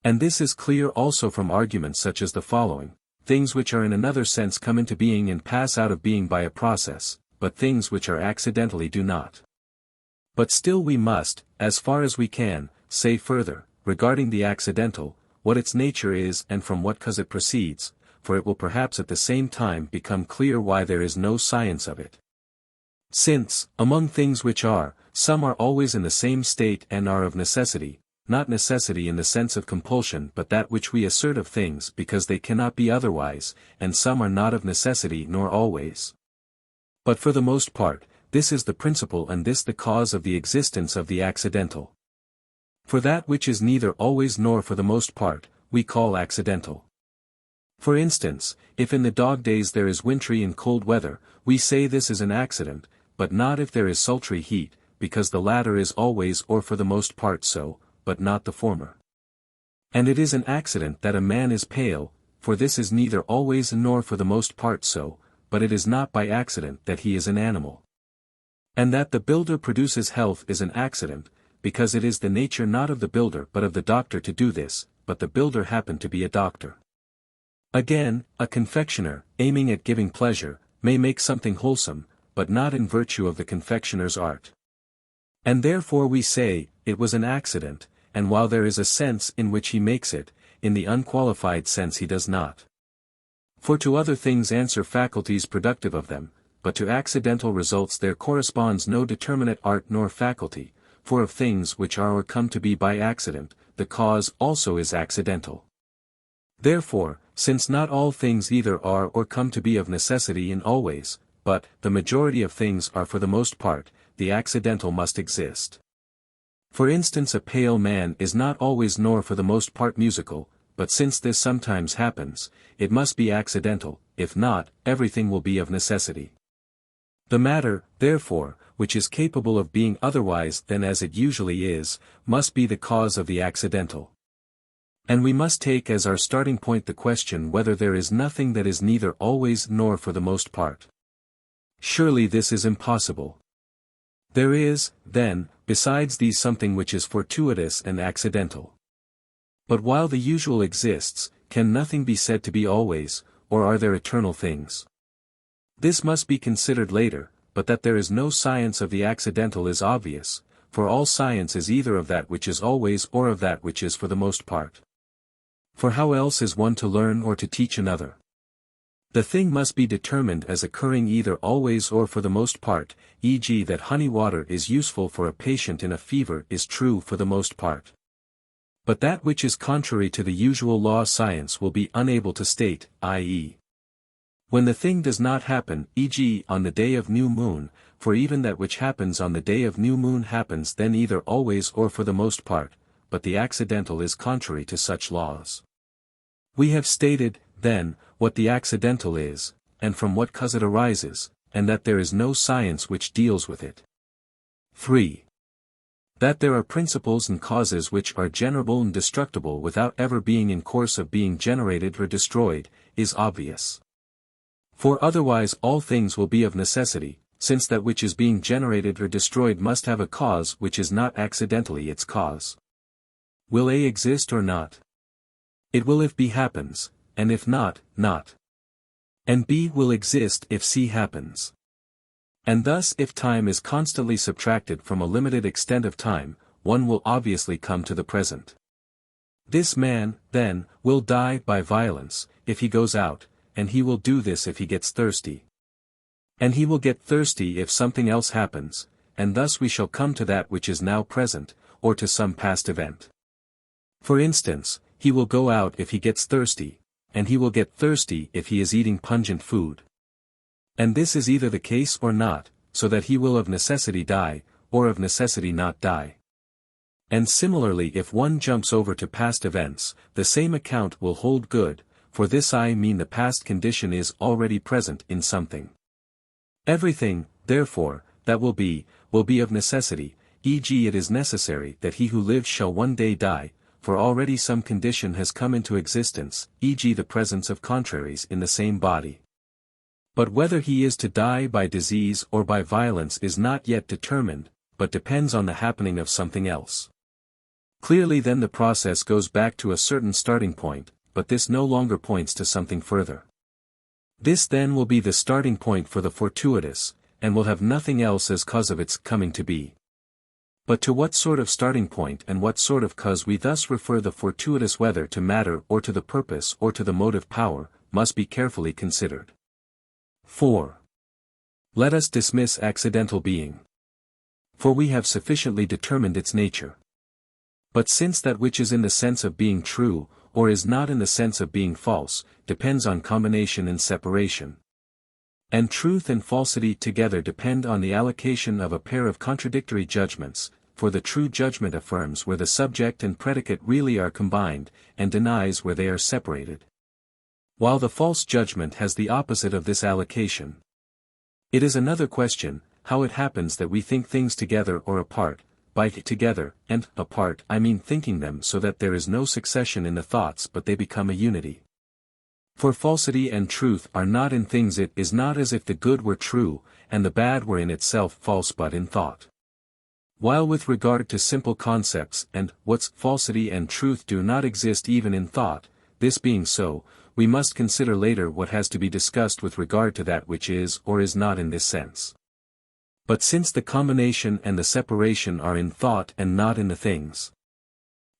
And this is clear also from arguments such as the following: things which are in another sense come into being and pass out of being by a process, but things which are accidentally do not. But still we must, as far as we can, say further, regarding the accidental, what its nature is and from what cause it proceeds, for it will perhaps at the same time become clear why there is no science of it. Since, among things which are, some are always in the same state and are of necessity, not necessity in the sense of compulsion but that which we assert of things because they cannot be otherwise, and some are not of necessity nor always. But for the most part, this is the principle and this the cause of the existence of the accidental. For that which is neither always nor for the most part, we call accidental. For instance, if in the dog days there is wintry and cold weather, we say this is an accident, but not if there is sultry heat, because the latter is always or for the most part so, but not the former. And it is an accident that a man is pale, for this is neither always nor for the most part so, but it is not by accident that he is an animal. And that the builder produces health is an accident, because it is the nature not of the builder but of the doctor to do this, but the builder happened to be a doctor. Again, a confectioner, aiming at giving pleasure, may make something wholesome, but not in virtue of the confectioner's art. And therefore we say, it was an accident, and while there is a sense in which he makes it, in the unqualified sense he does not. For to other things answer faculties productive of them, but to accidental results there corresponds no determinate art nor faculty, for of things which are or come to be by accident, the cause also is accidental. Therefore, since not all things either are or come to be of necessity in always, but the majority of things are for the most part, the accidental must exist. For instance, a pale man is not always nor for the most part musical, but since this sometimes happens, it must be accidental, if not, everything will be of necessity. The matter, therefore, which is capable of being otherwise than as it usually is, must be the cause of the accidental. And we must take as our starting point the question whether there is nothing that is neither always nor for the most part. Surely this is impossible. There is, then, besides these something which is fortuitous and accidental. But while the usual exists, can nothing be said to be always, or are there eternal things? This must be considered later, but that there is no science of the accidental is obvious, for all science is either of that which is always or of that which is for the most part. For how else is one to learn or to teach another? The thing must be determined as occurring either always or for the most part, e.g. that honey water is useful for a patient in a fever is true for the most part. But that which is contrary to the usual law science will be unable to state, i.e. when the thing does not happen, e.g. on the day of new moon, for even that which happens on the day of new moon happens then either always or for the most part, but the accidental is contrary to such laws. We have stated, then, what the accidental is, and from what cause it arises, and that there is no science which deals with it. 3. That there are principles and causes which are generable and destructible without ever being in course of being generated or destroyed, is obvious. For otherwise all things will be of necessity, since that which is being generated or destroyed must have a cause which is not accidentally its cause. Will A exist or not? It will if B happens, and if not, not. And B will exist if C happens. And thus if time is constantly subtracted from a limited extent of time, one will obviously come to the present. This man, then, will die by violence, if he goes out, and he will do this if he gets thirsty. And he will get thirsty if something else happens, and thus we shall come to that which is now present, or to some past event. For instance, he will go out if he gets thirsty, and he will get thirsty if he is eating pungent food. And this is either the case or not, so that he will of necessity die, or of necessity not die. And similarly if one jumps over to past events, the same account will hold good, for this I mean the past condition is already present in something. Everything, therefore, that will be of necessity, e.g. it is necessary that he who lives shall one day die, for already some condition has come into existence, e.g. the presence of contraries in the same body. But whether he is to die by disease or by violence is not yet determined, but depends on the happening of something else. Clearly then the process goes back to a certain starting point, but this no longer points to something further. This then will be the starting point for the fortuitous, and will have nothing else as cause of its coming to be. But to what sort of starting point and what sort of cause we thus refer the fortuitous, whether to matter or to the purpose or to the motive power, must be carefully considered. 4. Let us dismiss accidental being. For we have sufficiently determined its nature. But since that which is in the sense of being true, or is not in the sense of being false, depends on combination and separation. And truth and falsity together depend on the allocation of a pair of contradictory judgments, for the true judgment affirms where the subject and predicate really are combined, and denies where they are separated. While the false judgment has the opposite of this allocation. It is another question, how it happens that we think things together or apart. By together, and apart I mean thinking them so that there is no succession in the thoughts but they become a unity. For falsity and truth are not in things. It is not as if the good were true, and the bad were in itself false but in thought. While with regard to simple concepts and what's falsity and truth do not exist even in thought, this being so, we must consider later what has to be discussed with regard to that which is or is not in this sense. But since the combination and the separation are in thought and not in the things,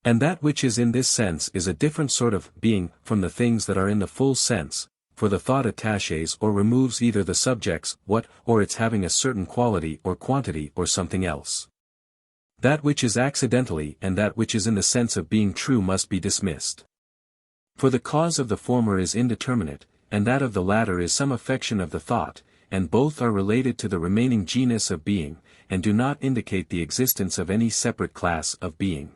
and that which is in this sense is a different sort of being from the things that are in the full sense, for the thought attaches or removes either the subjects, what, or its having a certain quality or quantity or something else. That which is accidentally and that which is in the sense of being true must be dismissed. For the cause of the former is indeterminate, and that of the latter is some affection of the thought, and both are related to the remaining genus of being, and do not indicate the existence of any separate class of being.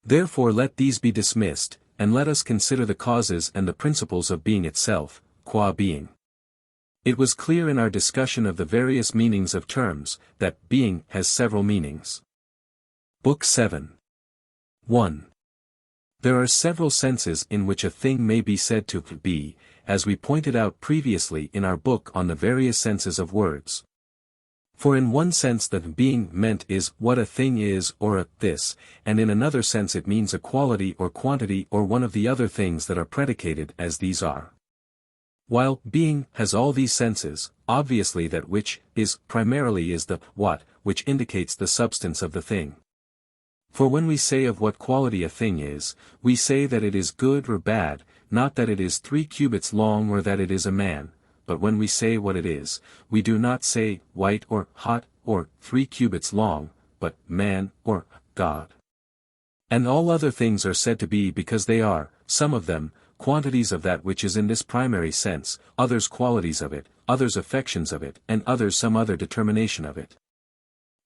Therefore let these be dismissed, and let us consider the causes and the principles of being itself, qua being. It was clear in our discussion of the various meanings of terms, that being has several meanings. Book 7. 1. There are several senses in which a thing may be said to be, as we pointed out previously in our book on the various senses of words. For in one sense the being meant is what a thing is or a this, and in another sense it means a quality or quantity or one of the other things that are predicated as these are. While being has all these senses, obviously that which is primarily is the what, which indicates the substance of the thing. For when we say of what quality a thing is, we say that it is good or bad, not that it is 3 cubits long or that it is a man, but when we say what it is, we do not say white or hot or 3 cubits long, but man or God. And all other things are said to be because they are, some of them, quantities of that which is in this primary sense, others qualities of it, others affections of it, and others some other determination of it.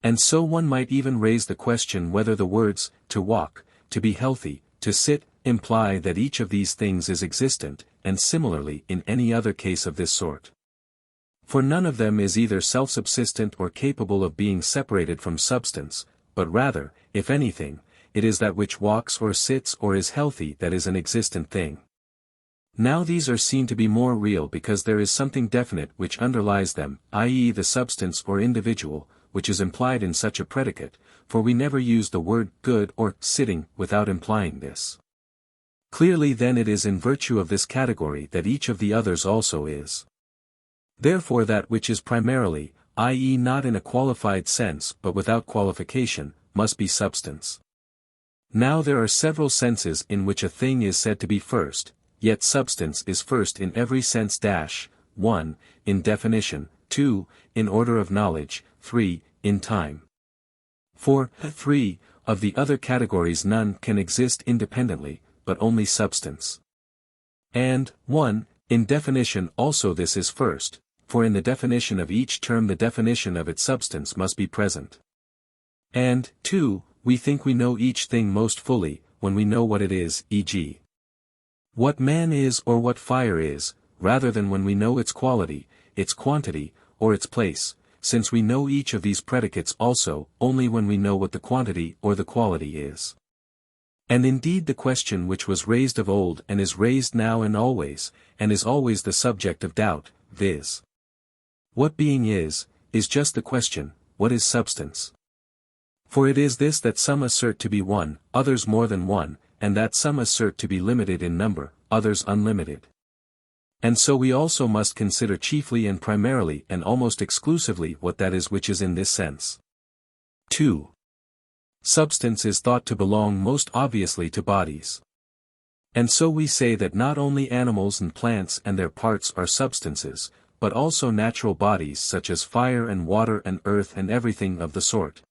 And so one might even raise the question whether the words, to walk, to be healthy, to sit, imply that each of these things is existent, and similarly in any other case of this sort. For none of them is either self-subsistent or capable of being separated from substance, but rather, if anything, it is that which walks or sits or is healthy that is an existent thing. Now these are seen to be more real because there is something definite which underlies them, i.e. the substance or individual, which is implied in such a predicate, for we never use the word good or sitting without implying this. Clearly then it is in virtue of this category that each of the others also is. Therefore that which is primarily, i.e. not in a qualified sense but without qualification, must be substance. Now there are several senses in which a thing is said to be first, yet substance is first in every sense. 1. In definition, 2. In order of knowledge, 3. In time. For 3. Of the other categories none can exist independently, but only substance. And 1. In definition also this is first, for in the definition of each term the definition of its substance must be present. And 2. We think we know each thing most fully, when we know what it is, e.g. what man is or what fire is, rather than when we know its quality, its quantity, or its place, since we know each of these predicates also only when we know what the quantity or the quality is. And indeed the question which was raised of old and is raised now and is always the subject of doubt, viz. what being is just the question, what is substance? For it is this that some assert to be one, others more than one, and that some assert to be limited in number, others unlimited. And so we also must consider chiefly and primarily and almost exclusively what that is which is in this sense. 2. Substance is thought to belong most obviously to bodies. And so we say that not only animals and plants and their parts are substances, but also natural bodies such as fire and water and earth and everything of the sort.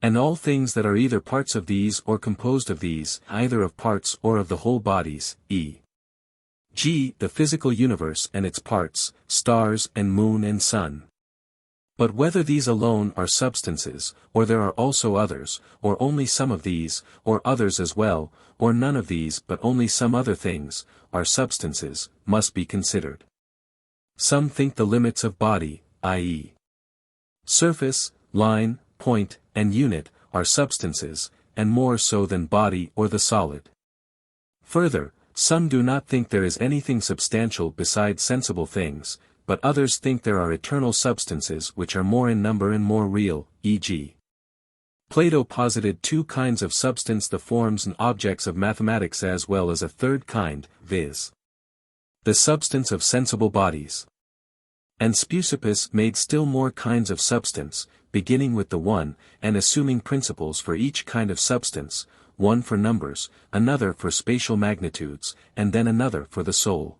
And all things that are either parts of these or composed of these, either of parts or of the whole bodies, e.g. the physical universe and its parts, stars and moon and sun. But whether these alone are substances, or there are also others, or only some of these, or others as well, or none of these but only some other things, are substances, must be considered. Some think the limits of body, i.e. surface, line, point, and unit, are substances, and more so than body or the solid. Further, some do not think there is anything substantial besides sensible things, but others think there are eternal substances which are more in number and more real, e.g. Plato posited 2 kinds of substance, the forms and objects of mathematics, as well as a third kind, viz. the substance of sensible bodies. And Speusippus made still more kinds of substance, beginning with the one, and assuming principles for each kind of substance, one for numbers, another for spatial magnitudes, and then another for the soul.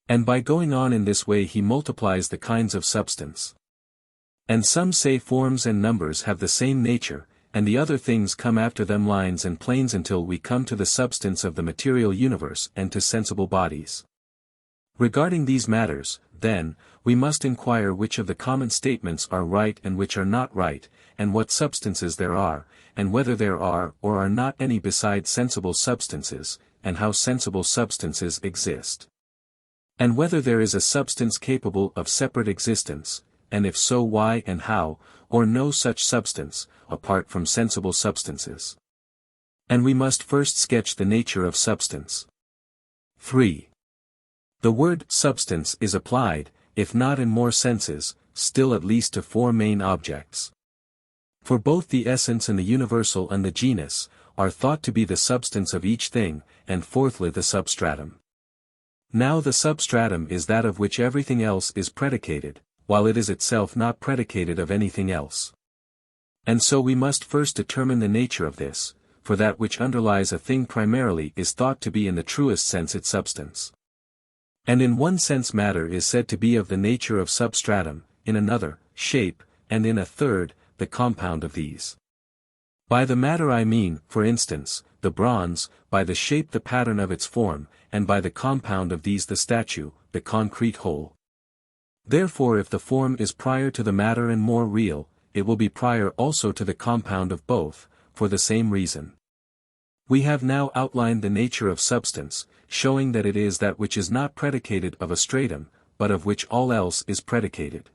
And by going on in this way he multiplies the kinds of substance. And some say forms and numbers have the same nature, and the other things come after them, lines and planes, until we come to the substance of the material universe and to sensible bodies. Regarding these matters, then, we must inquire which of the common statements are right and which are not right, and what substances there are, and whether there are or are not any besides sensible substances, and how sensible substances exist. And whether there is a substance capable of separate existence, and if so why and how, or no such substance, apart from sensible substances. And we must first sketch the nature of substance. 3. The word substance is applied, if not in more senses, still at least to four main objects. For both the essence and the universal and the genus, are thought to be the substance of each thing, and fourthly the substratum. Now the substratum is that of which everything else is predicated, while it is itself not predicated of anything else. And so we must first determine the nature of this, for that which underlies a thing primarily is thought to be in the truest sense its substance. And in one sense matter is said to be of the nature of substratum, in another, shape, and in a third, the compound of these. By the matter I mean, for instance, the bronze, by the shape the pattern of its form, and by the compound of these the statue, the concrete whole. Therefore if the form is prior to the matter and more real, it will be prior also to the compound of both, for the same reason. We have now outlined the nature of substance, showing that it is that which is not predicated of a stratum, but of which all else is predicated.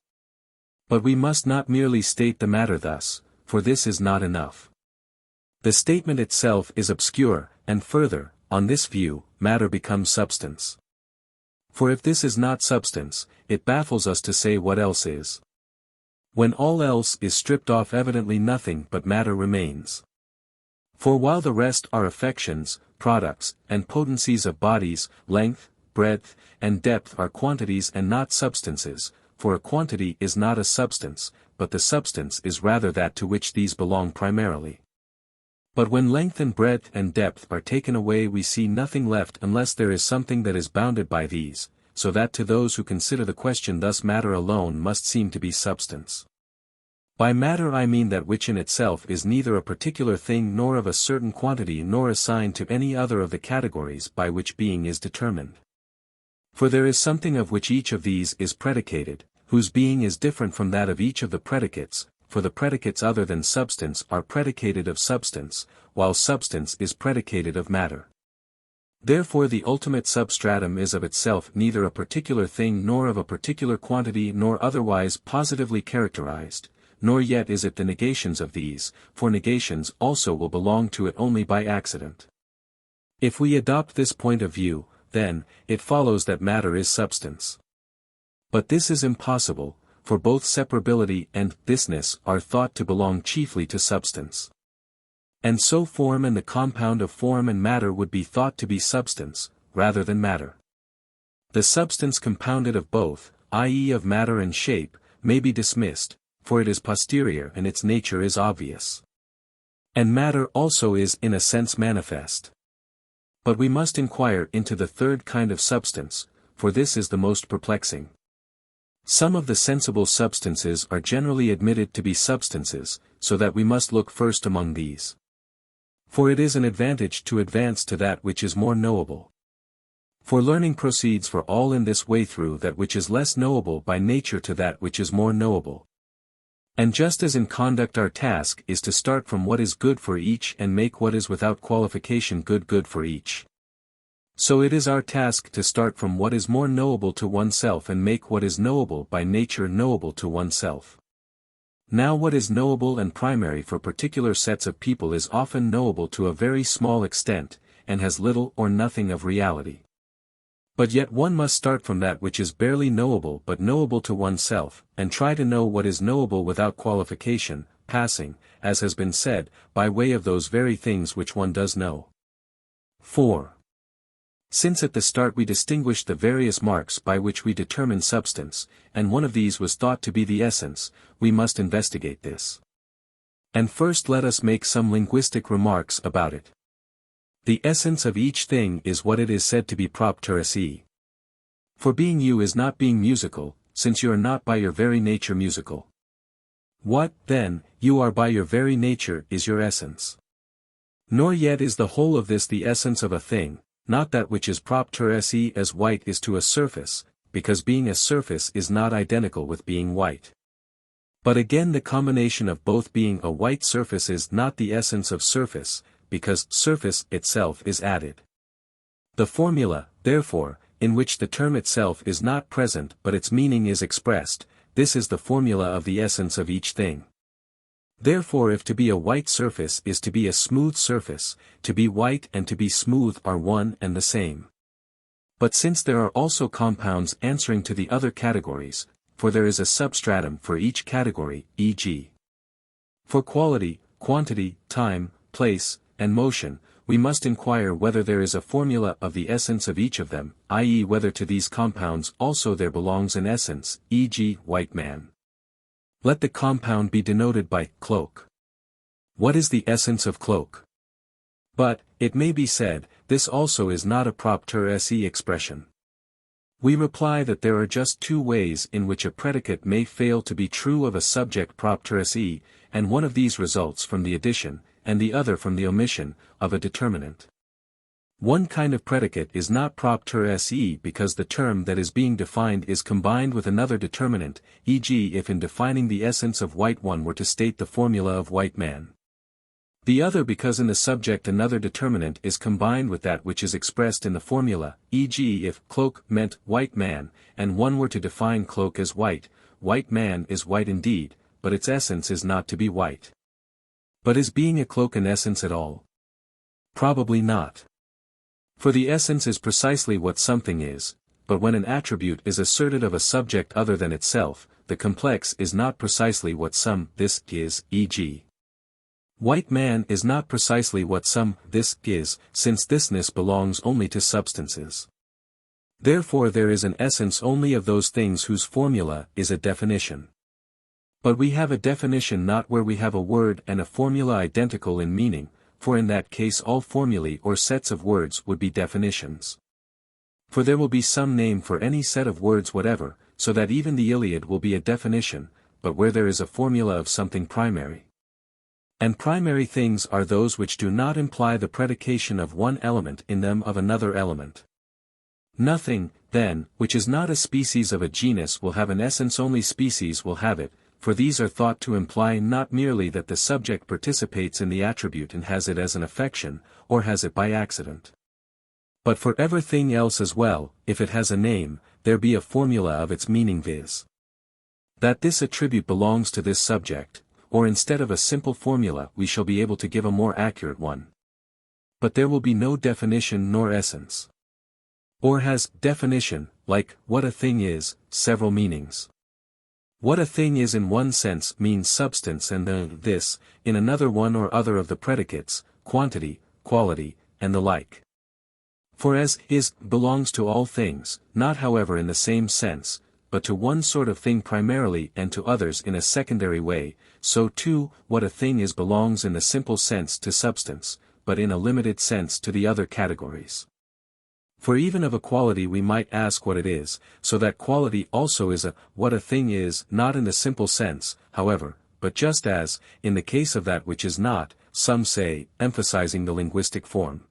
But we must not merely state the matter thus, for this is not enough. The statement itself is obscure, and further, on this view, matter becomes substance. For if this is not substance, it baffles us to say what else is. When all else is stripped off evidently nothing but matter remains. For while the rest are affections, products, and potencies of bodies, length, breadth, and depth are quantities and not substances, for a quantity is not a substance, but the substance is rather that to which these belong primarily. But when length and breadth and depth are taken away we see nothing left unless there is something that is bounded by these, so that to those who consider the question thus matter alone must seem to be substance. By matter I mean that which in itself is neither a particular thing nor of a certain quantity nor assigned to any other of the categories by which being is determined. For there is something of which each of these is predicated, whose being is different from that of each of the predicates, for the predicates other than substance are predicated of substance, while substance is predicated of matter. Therefore the ultimate substratum is of itself neither a particular thing nor of a particular quantity nor otherwise positively characterized, nor yet is it the negations of these, for negations also will belong to it only by accident. If we adopt this point of view, then, it follows that matter is substance. But this is impossible, for both separability and thisness are thought to belong chiefly to substance. And so form and the compound of form and matter would be thought to be substance, rather than matter. The substance compounded of both, i.e. of matter and shape, may be dismissed, for it is posterior and its nature is obvious. And matter also is in a sense manifest. But we must inquire into the third kind of substance, for this is the most perplexing. Some of the sensible substances are generally admitted to be substances, so that we must look first among these. For it is an advantage to advance to that which is more knowable. For learning proceeds for all in this way through that which is less knowable by nature to that which is more knowable. And just as in conduct our task is to start from what is good for each and make what is without qualification good for each. So it is our task to start from what is more knowable to oneself and make what is knowable by nature knowable to oneself. Now what is knowable and primary for particular sets of people is often knowable to a very small extent, and has little or nothing of reality. But yet one must start from that which is barely knowable but knowable to oneself, and try to know what is knowable without qualification, passing, as has been said, by way of those very things which one does know. 4. Since at the start we distinguished the various marks by which we determine substance, and one of these was thought to be the essence, we must investigate this. And first let us make some linguistic remarks about it. The essence of each thing is what it is said to be propter esse. For being you is not being musical, since you are not by your very nature musical. What, then, you are by your very nature is your essence. Nor yet is the whole of this the essence of a thing, not that which is propter esse as white is to a surface, because being a surface is not identical with being white. But again the combination of both being a white surface is not the essence of surface, because surface itself is added. The formula, therefore, in which the term itself is not present but its meaning is expressed, this is the formula of the essence of each thing. Therefore if to be a white surface is to be a smooth surface, to be white and to be smooth are one and the same. But since there are also compounds answering to the other categories, for there is a substratum for each category, e.g. for quality, quantity, time, place, and motion, we must inquire whether there is a formula of the essence of each of them, i.e. whether to these compounds also there belongs an essence, e.g. white man. Let the compound be denoted by cloak. What is the essence of cloak? But, it may be said, this also is not a propter se expression. We reply that there are just two ways in which a predicate may fail to be true of a subject propter se, and one of these results from the addition, and the other from the omission, of a determinant. One kind of predicate is not propter se because the term that is being defined is combined with another determinant, e.g. if in defining the essence of white one were to state the formula of white man. The other because in the subject another determinant is combined with that which is expressed in the formula, e.g. if cloak meant white man, and one were to define cloak as white man is white indeed, but its essence is not to be white. But is being a cloak an essence at all? Probably not. For the essence is precisely what something is, but when an attribute is asserted of a subject other than itself, the complex is not precisely what this is, e.g. white man is not precisely what this is, since thisness belongs only to substances. Therefore there is an essence only of those things whose formula is a definition. But we have a definition not where we have a word and a formula identical in meaning, for in that case all formulae or sets of words would be definitions. For there will be some name for any set of words whatever, so that even the Iliad will be a definition, but where there is a formula of something primary. And primary things are those which do not imply the predication of one element in them of another element. Nothing, then, which is not a species of a genus will have an essence, only species will have it, for these are thought to imply not merely that the subject participates in the attribute and has it as an affection, or has it by accident. But for everything else as well, if it has a name, there be a formula of its meaning, viz. that this attribute belongs to this subject, or instead of a simple formula we shall be able to give a more accurate one. But there will be no definition nor essence. Or has definition, like what a thing is, several meanings. What a thing is in one sense means substance and this, in another one or other of the predicates, quantity, quality, and the like. For as is belongs to all things, not however in the same sense, but to one sort of thing primarily and to others in a secondary way, so too, what a thing is belongs in the simple sense to substance, but in a limited sense to the other categories. For even of a quality we might ask what it is, so that quality also is what a thing is, not in the simple sense, however, but just as, in the case of that which is not, some say, emphasizing the linguistic form.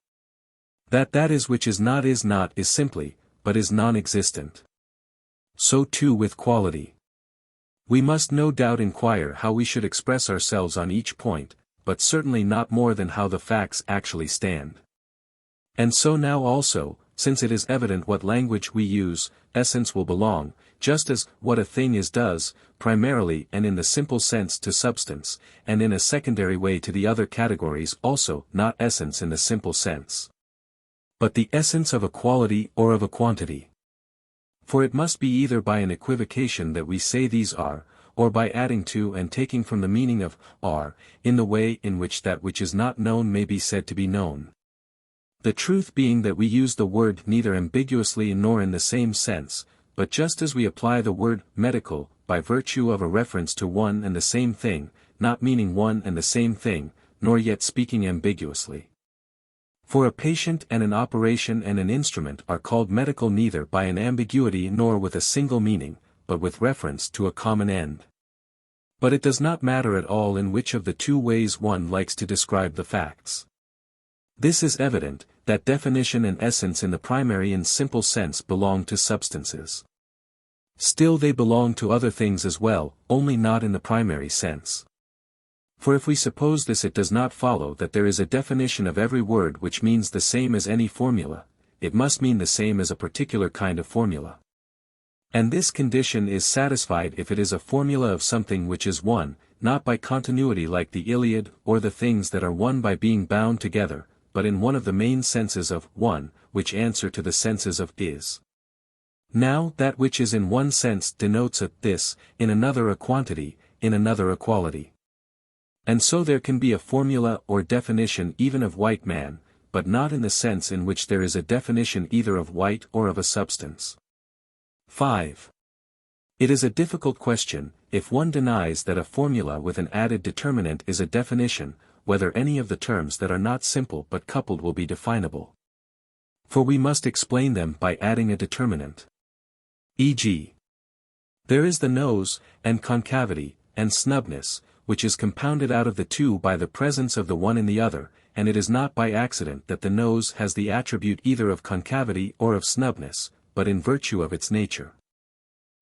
That is which is not is simply, but is non-existent. So too with quality. We must no doubt inquire how we should express ourselves on each point, but certainly not more than how the facts actually stand. And so now also, since it is evident what language we use, essence will belong, just as what a thing is does, primarily and in the simple sense to substance, and in a secondary way to the other categories also, not essence in the simple sense, but the essence of a quality or of a quantity. For it must be either by an equivocation that we say these are, or by adding to and taking from the meaning of are, in the way in which that which is not known may be said to be known. The truth being that we use the word neither ambiguously nor in the same sense, but just as we apply the word medical, by virtue of a reference to one and the same thing, not meaning one and the same thing, nor yet speaking ambiguously. For a patient and an operation and an instrument are called medical neither by an ambiguity nor with a single meaning, but with reference to a common end. But it does not matter at all in which of the two ways one likes to describe the facts. This is evident, that definition and essence in the primary and simple sense belong to substances. Still they belong to other things as well, only not in the primary sense. For if we suppose this, it does not follow that there is a definition of every word which means the same as any formula, it must mean the same as a particular kind of formula. And this condition is satisfied if it is a formula of something which is one, not by continuity like the Iliad or the things that are one by being bound together, but in one of the main senses of one, which answer to the senses of is. Now that which is in one sense denotes a this, in another a quantity, in another a quality. And so there can be a formula or definition even of white man, but not in the sense in which there is a definition either of white or of a substance. 5. It is a difficult question, if one denies that a formula with an added determinant is a definition, whether any of the terms that are not simple but coupled will be definable. For we must explain them by adding a determinant. E.g., there is the nose, and concavity, and snubness, which is compounded out of the two by the presence of the one in the other, and it is not by accident that the nose has the attribute either of concavity or of snubness, but in virtue of its nature.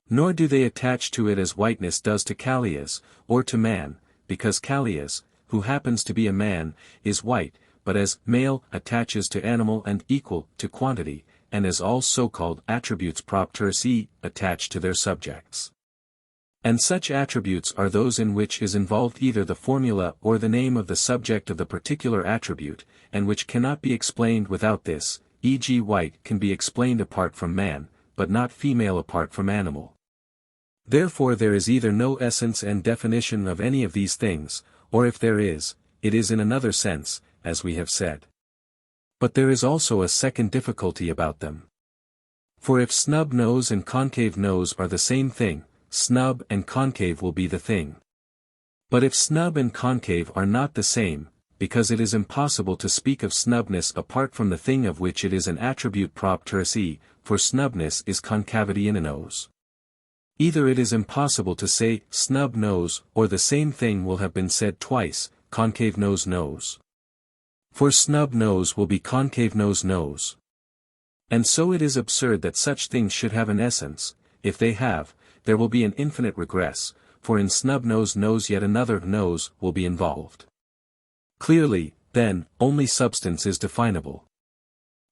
Nor do they attach to it as whiteness does to Callias, or to man, because Callias, who happens to be a man, is white, but as male attaches to animal and equal to quantity, and as all so-called attributes propter se attach to their subjects. And such attributes are those in which is involved either the formula or the name of the subject of the particular attribute, and which cannot be explained without this, e.g. white can be explained apart from man, but not female apart from animal. Therefore there is either no essence and definition of any of these things, or if there is, it is in another sense, as we have said. But there is also a second difficulty about them. For if snub nose and concave nose are the same thing, snub and concave will be the thing. But if snub and concave are not the same, because it is impossible to speak of snubness apart from the thing of which it is an attribute propter se, for snubness is concavity in a nose. Either it is impossible to say snub nose or the same thing will have been said twice, concave nose nose. For snub nose will be concave nose nose. And so it is absurd that such things should have an essence. If they have, there will be an infinite regress, for in snub nose nose yet another nose will be involved. Clearly, then, only substance is definable.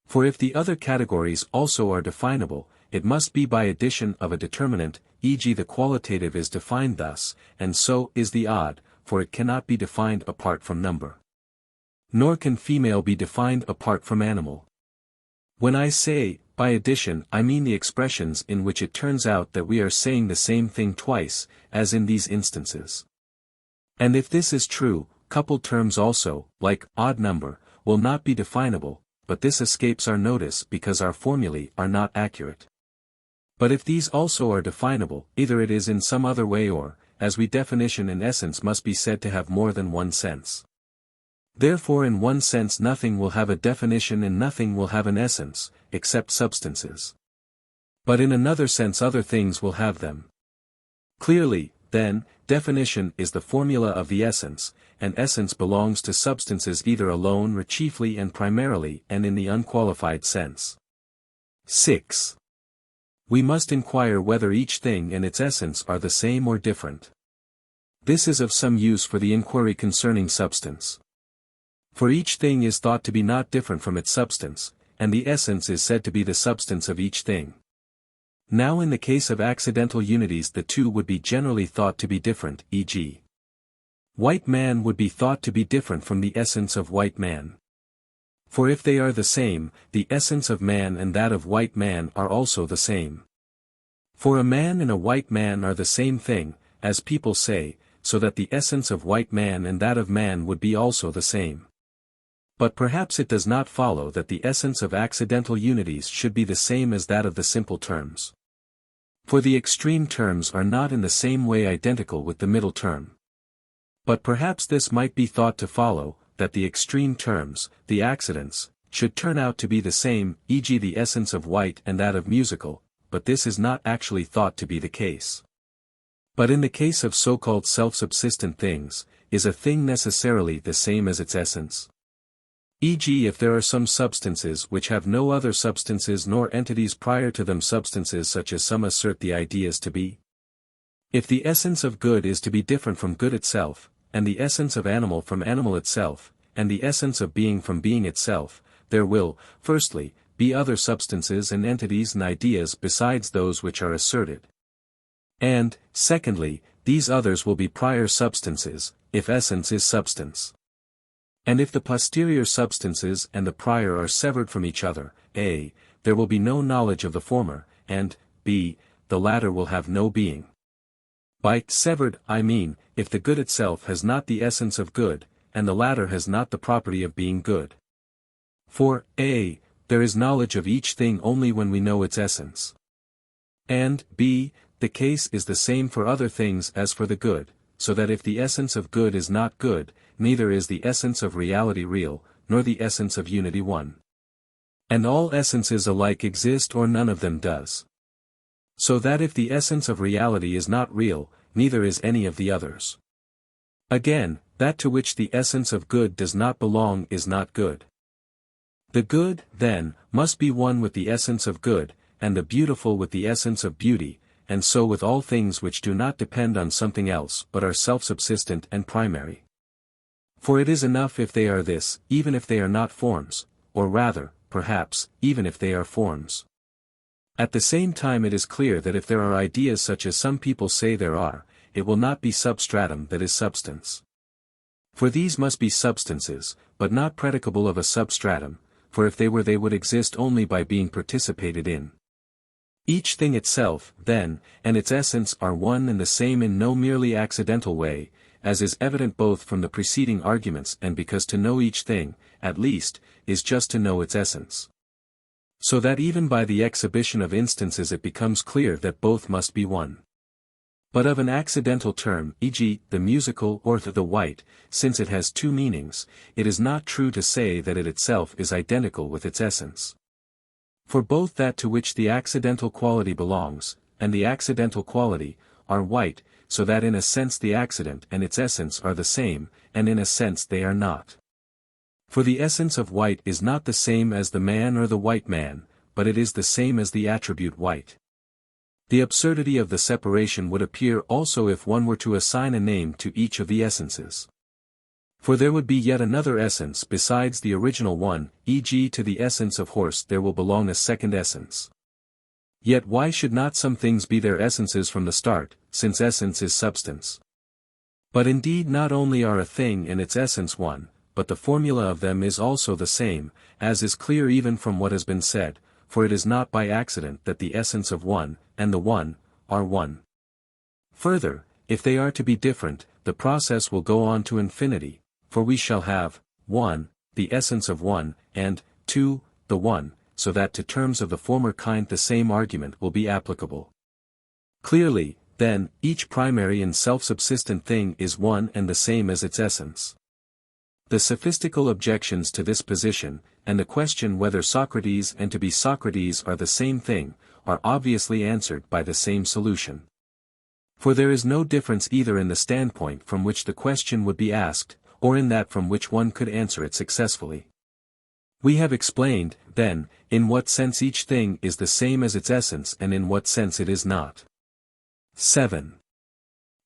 For if the other categories also are definable, it must be by addition of a determinant, e.g. the qualitative is defined thus, and so is the odd, for it cannot be defined apart from number. Nor can female be defined apart from animal. When I say, by addition, I mean the expressions in which it turns out that we are saying the same thing twice, as in these instances. And if this is true, coupled terms also, like odd number, will not be definable, but this escapes our notice because our formulae are not accurate. But if these also are definable, either it is in some other way or, as we definition and essence must be said to have more than one sense. Therefore in one sense nothing will have a definition and nothing will have an essence, except substances. But in another sense other things will have them. Clearly, then, definition is the formula of the essence, and essence belongs to substances either alone or chiefly and primarily and in the unqualified sense. 6. We must inquire whether each thing and its essence are the same or different. This is of some use for the inquiry concerning substance. For each thing is thought to be not different from its substance, and the essence is said to be the substance of each thing. Now in the case of accidental unities the two would be generally thought to be different, e.g. white man would be thought to be different from the essence of white man. For if they are the same, the essence of man and that of white man are also the same. For a man and a white man are the same thing, as people say, so that the essence of white man and that of man would be also the same. But perhaps it does not follow that the essence of accidental unities should be the same as that of the simple terms. For the extreme terms are not in the same way identical with the middle term. But perhaps this might be thought to follow, that the extreme terms, the accidents, should turn out to be the same, e.g. the essence of white and that of musical, but this is not actually thought to be the case. But in the case of so-called self-subsistent things, is a thing necessarily the same as its essence? E.g. if there are some substances which have no other substances nor entities prior to them, substances such as some assert the ideas to be. If the essence of good is to be different from good itself, and the essence of animal from animal itself, and the essence of being from being itself, there will, firstly, be other substances and entities and ideas besides those which are asserted. And, secondly, these others will be prior substances, if essence is substance. And if the posterior substances and the prior are severed from each other, a. there will be no knowledge of the former, and, b. the latter will have no being. By severed, I mean, if the good itself has not the essence of good, and the latter has not the property of being good. For, a. there is knowledge of each thing only when we know its essence. And, b. the case is the same for other things as for the good, so that if the essence of good is not good, neither is the essence of reality real, nor the essence of unity one. And all essences alike exist or none of them does. So that if the essence of reality is not real, neither is any of the others. Again, that to which the essence of good does not belong is not good. The good, then, must be one with the essence of good, and the beautiful with the essence of beauty, and so with all things which do not depend on something else but are self-subsistent and primary. For it is enough if they are this, even if they are not forms, or rather, perhaps, even if they are forms. At the same time it is clear that if there are ideas such as some people say there are, it will not be substratum that is substance. For these must be substances, but not predicable of a substratum, for if they were they would exist only by being participated in. Each thing itself, then, and its essence are one and the same in no merely accidental way, as is evident both from the preceding arguments and because to know each thing, at least, is just to know its essence. So that even by the exhibition of instances it becomes clear that both must be one. But of an accidental term, e.g., the musical or the white, since it has two meanings, it is not true to say that it itself is identical with its essence. For both that to which the accidental quality belongs, and the accidental quality, are white, so that in a sense the accident and its essence are the same, and in a sense they are not. For the essence of white is not the same as the man or the white man, but it is the same as the attribute white. The absurdity of the separation would appear also if one were to assign a name to each of the essences. For there would be yet another essence besides the original one, e.g. to the essence of horse there will belong a second essence. Yet why should not some things be their essences from the start, since essence is substance? But indeed not only are a thing and its essence one, but the formula of them is also the same, as is clear even from what has been said, for it is not by accident that the essence of one, and the one, are one. Further, if they are to be different, the process will go on to infinity, for we shall have, 1, the essence of one, and, 2, the one, so that to terms of the former kind the same argument will be applicable. Clearly, then, each primary and self-subsistent thing is one and the same as its essence. The sophistical objections to this position, and the question whether Socrates and to be Socrates are the same thing, are obviously answered by the same solution. For there is no difference either in the standpoint from which the question would be asked, or in that from which one could answer it successfully. We have explained, then, in what sense each thing is the same as its essence and in what sense it is not. 7.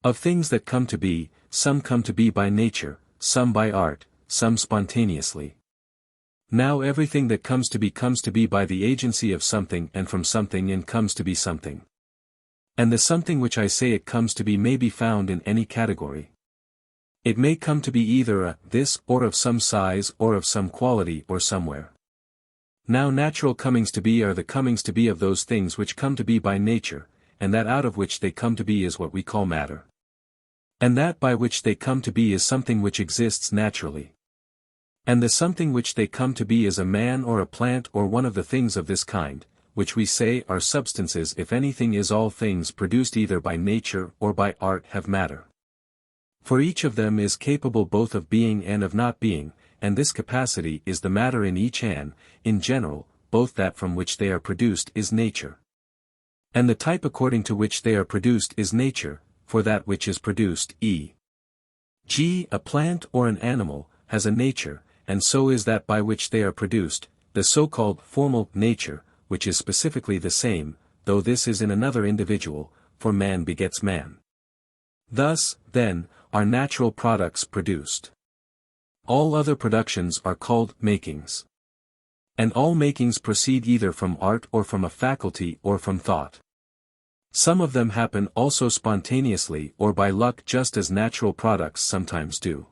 Of things that come to be, some come to be by nature, some by art, some spontaneously. Now everything that comes to be by the agency of something and from something and comes to be something. And the something which I say it comes to be may be found in any category. It may come to be either a this or of some size or of some quality or somewhere. Now natural comings to be are the comings to be of those things which come to be by nature, and that out of which they come to be is what we call matter. And that by which they come to be is something which exists naturally. And the something which they come to be is a man or a plant or one of the things of this kind, which we say are substances if anything is all things produced either by nature or by art have matter. For each of them is capable both of being and of not being, and this capacity is the matter in each and, in general, both that from which they are produced is nature. And the type according to which they are produced is nature, for that which is produced, e.g. a plant or an animal, has a nature, and so is that by which they are produced, the so-called formal nature, which is specifically the same, though this is in another individual, for man begets man. Thus, then, are natural products produced. All other productions are called makings. And all makings proceed either from art or from a faculty or from thought. Some of them happen also spontaneously or by luck, just as natural products sometimes do.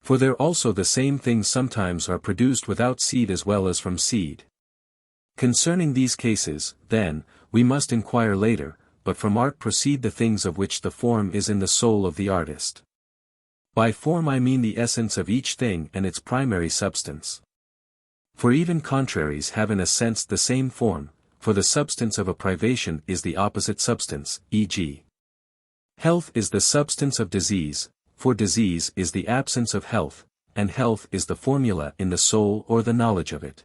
For there also the same things sometimes are produced without seed as well as from seed. Concerning these cases, then, we must inquire later, but from art proceed the things of which the form is in the soul of the artist. By form I mean the essence of each thing and its primary substance. For even contraries have in a sense the same form, for the substance of a privation is the opposite substance, e.g. health is the substance of disease, for disease is the absence of health, and health is the formula in the soul or the knowledge of it.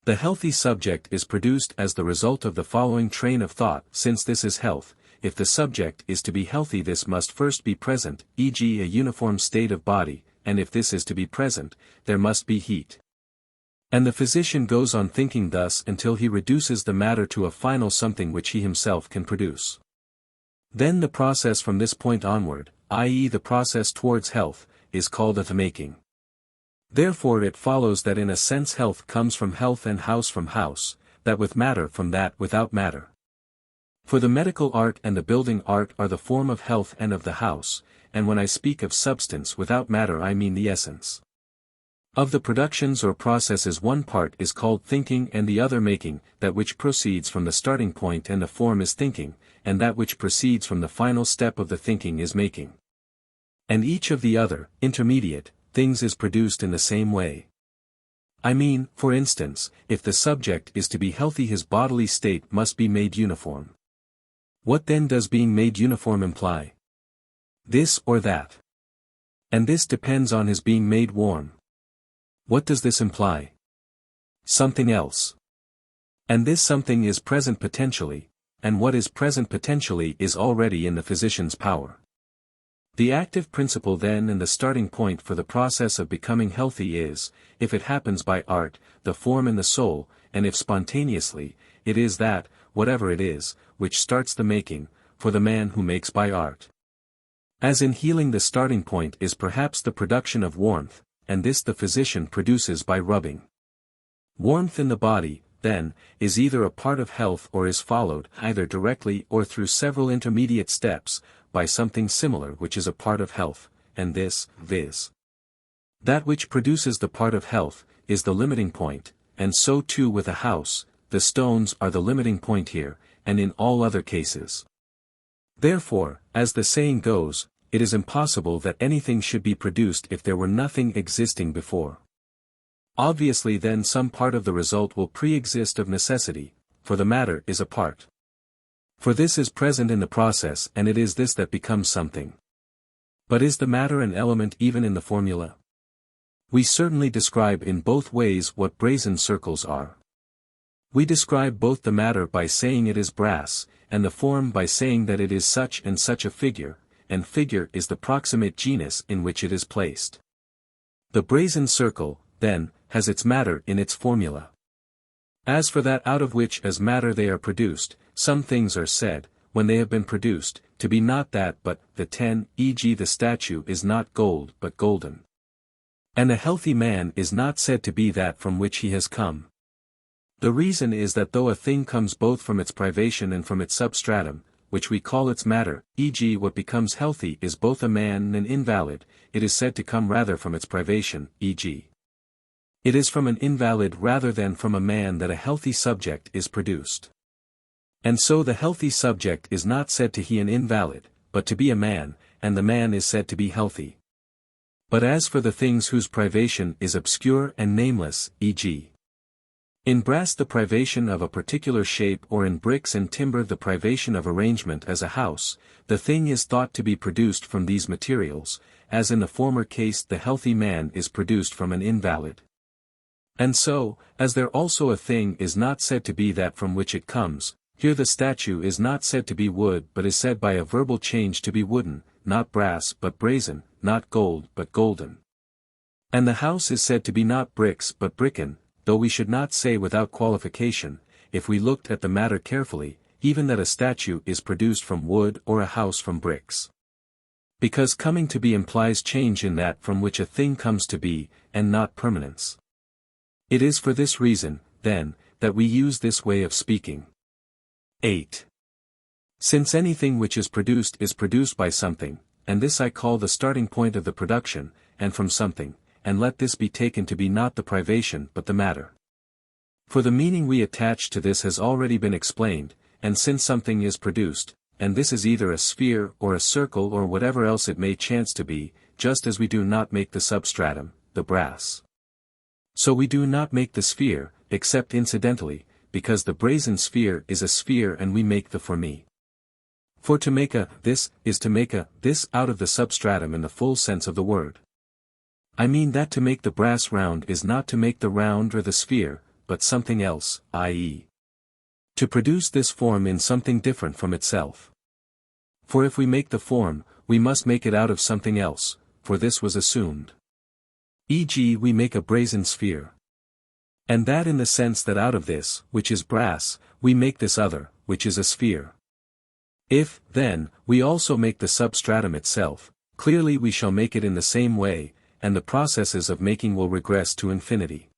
The healthy subject is produced as the result of the following train of thought. Since this is health, if the subject is to be healthy this must first be present, e.g. a uniform state of body, and if this is to be present, there must be heat. And the physician goes on thinking thus until he reduces the matter to a final something which he himself can produce. Then the process from this point onward, i.e. the process towards health, is called a making. Therefore it follows that in a sense health comes from health and house from house, that with matter from that without matter. For the medical art and the building art are the form of health and of the house, and when I speak of substance without matter I mean the essence. Of the productions or processes one part is called thinking and the other making, that which proceeds from the starting point and the form is thinking, and that which proceeds from the final step of the thinking is making. And each of the other, intermediate, things is produced in the same way. I mean, for instance, if the subject is to be healthy his bodily state must be made uniform. What then does being made uniform imply? This or that. And this depends on his being made warm. What does this imply? Something else. And this something is present potentially, and what is present potentially is already in the physician's power. The active principle then and the starting point for the process of becoming healthy is, if it happens by art, the form in the soul, and if spontaneously, it is that, whatever it is, which starts the making, for the man who makes by art. As in healing the starting point is perhaps the production of warmth, and this the physician produces by rubbing. Warmth in the body, then, is either a part of health or is followed, either directly or through several intermediate steps, by something similar which is a part of health, and this, viz. that which produces the part of health, is the limiting point, and so too with a house, the stones are the limiting point here, and in all other cases. Therefore, as the saying goes, it is impossible that anything should be produced if there were nothing existing before. Obviously then some part of the result will pre-exist of necessity, for the matter is a part. For this is present in the process and it is this that becomes something. But is the matter an element even in the formula? We certainly describe in both ways what brazen circles are. We describe both the matter by saying it is brass, and the form by saying that it is such and such a figure, and figure is the proximate genus in which it is placed. The brazen circle, then, has its matter in its formula. As for that out of which as matter they are produced, some things are said, when they have been produced, to be not that but the 10, e.g. the statue is not gold but golden. And a healthy man is not said to be that from which he has come. The reason is that though a thing comes both from its privation and from its substratum, which we call its matter, e.g. what becomes healthy is both a man and an invalid, it is said to come rather from its privation, e.g. it is from an invalid rather than from a man that a healthy subject is produced. And so the healthy subject is not said to be an invalid, but to be a man, and the man is said to be healthy. But as for the things whose privation is obscure and nameless, e.g. in brass the privation of a particular shape or in bricks and timber the privation of arrangement as a house, the thing is thought to be produced from these materials, as in the former case the healthy man is produced from an invalid. And so, as there also a thing is not said to be that from which it comes, here the statue is not said to be wood but is said by a verbal change to be wooden, not brass but brazen, not gold but golden. And the house is said to be not bricks but bricken, though we should not say without qualification, if we looked at the matter carefully, even that a statue is produced from wood or a house from bricks. Because coming to be implies change in that from which a thing comes to be, and not permanence. It is for this reason, then, that we use this way of speaking. 8. Since anything which is produced by something, and this I call the starting point of the production, and from something, and let this be taken to be not the privation but the matter. For the meaning we attach to this has already been explained, and since something is produced, and this is either a sphere or a circle or whatever else it may chance to be, just as we do not make the substratum, the brass. So we do not make the sphere, except incidentally, because the brazen sphere is a sphere and we make the for me. For to make a this is to make a this out of the substratum in the full sense of the word. I mean that to make the brass round is not to make the round or the sphere, but something else, i.e. to produce this form in something different from itself. For if we make the form, we must make it out of something else, for this was assumed. E.g., we make a brazen sphere. And that in the sense that out of this, which is brass, we make this other, which is a sphere. If, then, we also make the substratum itself, clearly we shall make it in the same way, and the processes of making will regress to infinity.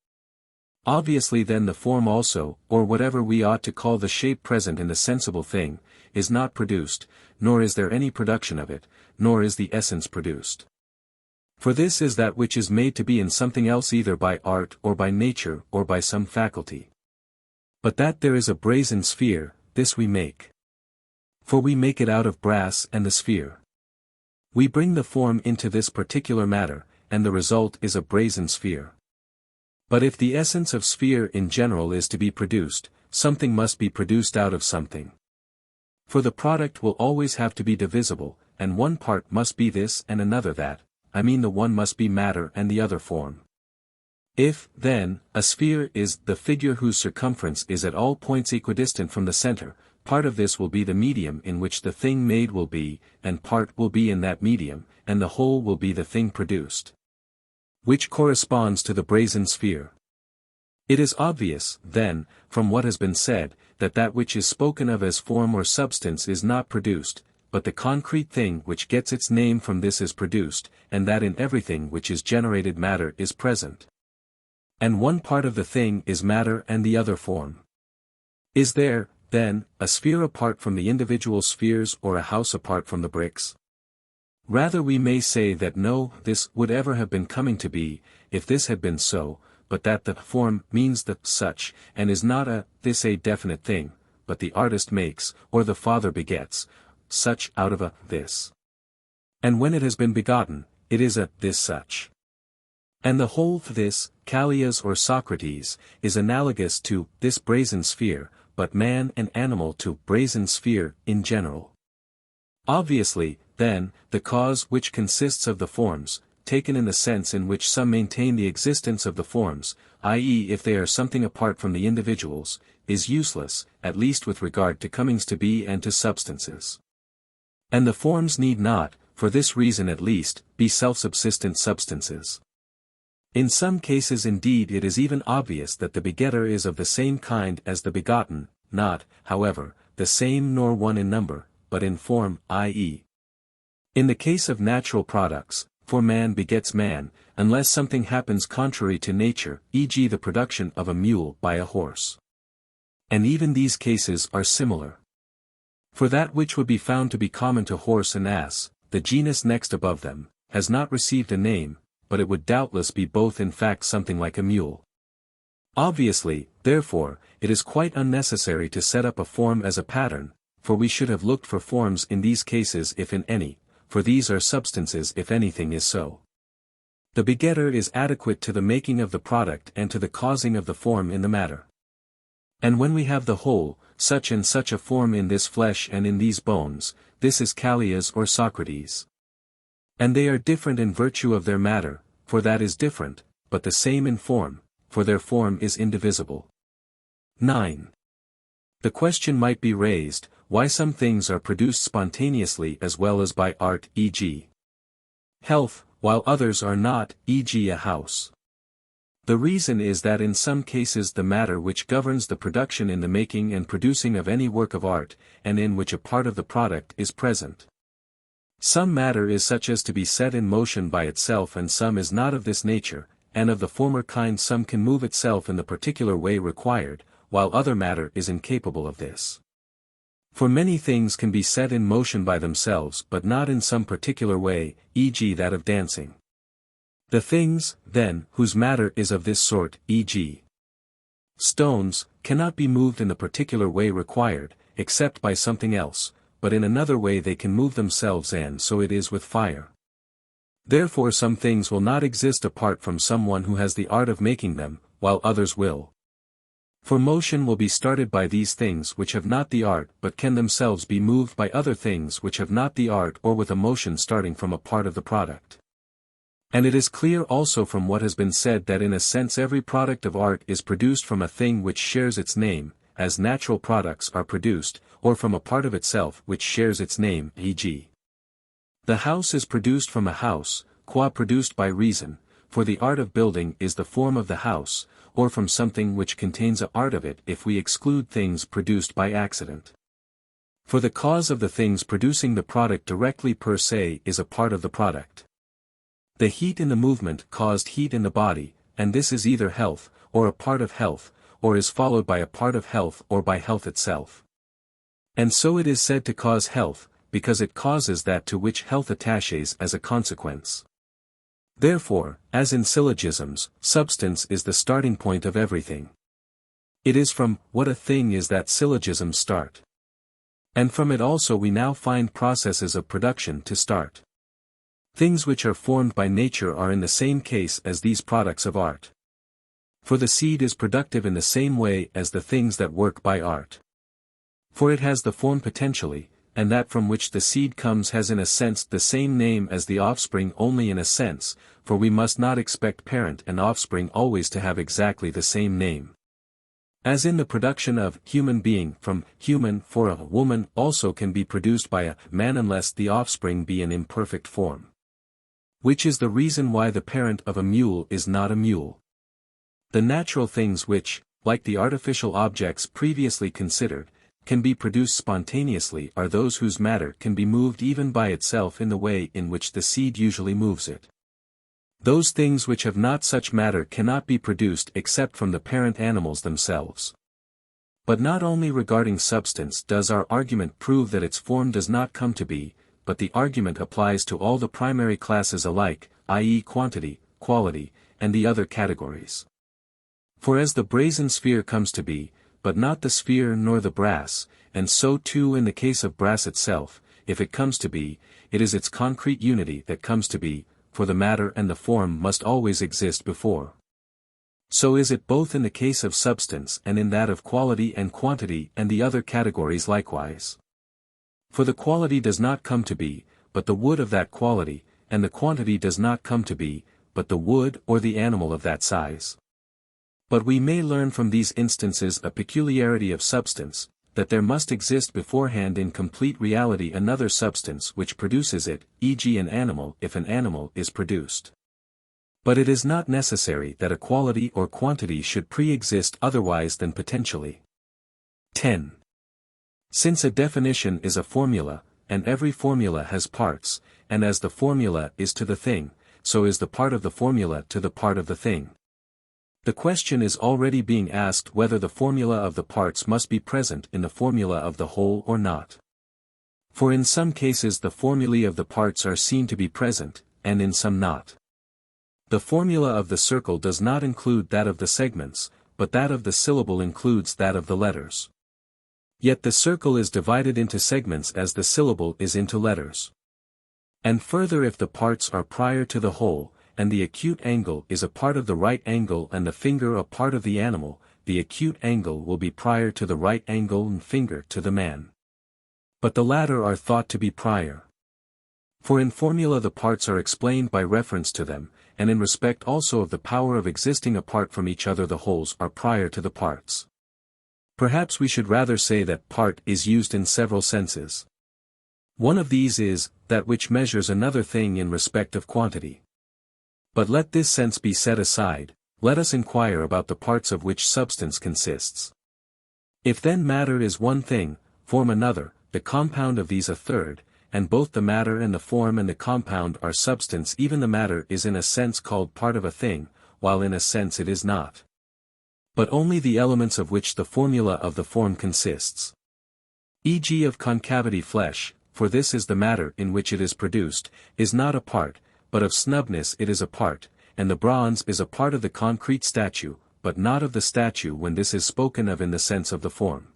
Obviously then the form also, or whatever we ought to call the shape present in the sensible thing, is not produced, nor is there any production of it, nor is the essence produced. For this is that which is made to be in something else either by art or by nature or by some faculty. But that there is a brazen sphere, this we make. For we make it out of brass and the sphere. We bring the form into this particular matter, and the result is a brazen sphere. But if the essence of sphere in general is to be produced, something must be produced out of something. For the product will always have to be divisible, and one part must be this and another that, I mean the one must be matter and the other form. If, then, a sphere is the figure whose circumference is at all points equidistant from the center, part of this will be the medium in which the thing made will be, and part will be in that medium, and the whole will be the thing produced, which corresponds to the brazen sphere. It is obvious, then, from what has been said, that that which is spoken of as form or substance is not produced, but the concrete thing which gets its name from this is produced, and that in everything which is generated matter is present. And one part of the thing is matter and the other form. Is there, then, a sphere apart from the individual spheres or a house apart from the bricks? Rather we may say that no, this would ever have been coming to be, if this had been so, but that the form means the such, and is not a definite thing, but the artist makes, or the Father begets, such out of a this. And when it has been begotten, it is a this such. And the whole this, Callias or Socrates, is analogous to this brazen sphere, but man and animal to brazen sphere in general. Obviously, then, the cause which consists of the forms, taken in the sense in which some maintain the existence of the forms, i.e. if they are something apart from the individuals, is useless, at least with regard to comings to be and to substances. And the forms need not, for this reason at least, be self-subsistent substances. In some cases indeed it is even obvious that the begetter is of the same kind as the begotten, not, however, the same nor one in number, but in form, i.e. in the case of natural products, for man begets man, unless something happens contrary to nature, e.g. the production of a mule by a horse. And even these cases are similar. For that which would be found to be common to horse and ass, the genus next above them, has not received a name, but it would doubtless be both in fact something like a mule. Obviously, therefore, it is quite unnecessary to set up a form as a pattern, for we should have looked for forms in these cases if in any, for these are substances if anything is so. The begetter is adequate to the making of the product and to the causing of the form in the matter. And when we have the whole, such and such a form in this flesh and in these bones, this is Callias or Socrates. And they are different in virtue of their matter, for that is different, but the same in form, for their form is indivisible. 9. The question might be raised, why some things are produced spontaneously as well as by art, e.g. health, while others are not, e.g. a house. The reason is that in some cases the matter which governs the production in the making and producing of any work of art, and in which a part of the product is present. Some matter is such as to be set in motion by itself and some is not of this nature, and of the former kind some can move itself in the particular way required, while other matter is incapable of this. For many things can be set in motion by themselves but not in some particular way, e.g. that of dancing. The things, then, whose matter is of this sort, e.g. stones, cannot be moved in the particular way required, except by something else, but in another way they can move themselves, and so it is with fire. Therefore some things will not exist apart from someone who has the art of making them, while others will. For motion will be started by these things which have not the art but can themselves be moved by other things which have not the art, or with a motion starting from a part of the product. And it is clear also from what has been said that in a sense every product of art is produced from a thing which shares its name, as natural products are produced, or from a part of itself which shares its name, e.g. the house is produced from a house, qua produced by reason, for the art of building is the form of the house, or from something which contains a art of it if we exclude things produced by accident. For the cause of the things producing the product directly per se is a part of the product. The heat in the movement caused heat in the body, and this is either health, or a part of health, or is followed by a part of health or by health itself. And so it is said to cause health, because it causes that to which health attaches as a consequence. Therefore, as in syllogisms, substance is the starting point of everything. It is from what a thing is that syllogisms start. And from it also we now find processes of production to start. Things which are formed by nature are in the same case as these products of art. For the seed is productive in the same way as the things that work by art. For it has the form potentially, and that from which the seed comes has in a sense the same name as the offspring, only in a sense, for we must not expect parent and offspring always to have exactly the same name. As in the production of human being from human, for a woman also can be produced by a man unless the offspring be an imperfect form. Which is the reason why the parent of a mule is not a mule. The natural things which, like the artificial objects previously considered, can be produced spontaneously are those whose matter can be moved even by itself in the way in which the seed usually moves it. Those things which have not such matter cannot be produced except from the parent animals themselves. But not only regarding substance does our argument prove that its form does not come to be, but the argument applies to all the primary classes alike, i.e. quantity, quality, and the other categories. For as the brazen sphere comes to be, but not the sphere nor the brass, and so too in the case of brass itself, if it comes to be, it is its concrete unity that comes to be, for the matter and the form must always exist before. So is it both in the case of substance and in that of quality and quantity and the other categories likewise. For the quality does not come to be, but the wood of that quality, and the quantity does not come to be, but the wood or the animal of that size. But we may learn from these instances a peculiarity of substance, that there must exist beforehand in complete reality another substance which produces it, e.g. an animal if an animal is produced. But it is not necessary that a quality or quantity should pre-exist otherwise than potentially. 10. Since a definition is a formula, and every formula has parts, and as the formula is to the thing, so is the part of the formula to the part of the thing. The question is already being asked whether the formula of the parts must be present in the formula of the whole or not. For in some cases the formulae of the parts are seen to be present, and in some not. The formula of the circle does not include that of the segments, but that of the syllable includes that of the letters. Yet the circle is divided into segments as the syllable is into letters. And further, if the parts are prior to the whole, and the acute angle is a part of the right angle and the finger a part of the animal, the acute angle will be prior to the right angle and finger to the man. But the latter are thought to be prior. For in formula the parts are explained by reference to them, and in respect also of the power of existing apart from each other the wholes are prior to the parts. Perhaps we should rather say that part is used in several senses. One of these is, that which measures another thing in respect of quantity. But let this sense be set aside, let us inquire about the parts of which substance consists. If then matter is one thing, form another, the compound of these a third, and both the matter and the form and the compound are substance, even the matter is in a sense called part of a thing, while in a sense it is not. But only the elements of which the formula of the form consists. E.g. of concavity flesh, for this is the matter in which it is produced, is not a part, but of snugness it is a part, and the bronze is a part of the concrete statue, but not of the statue when this is spoken of in the sense of the form.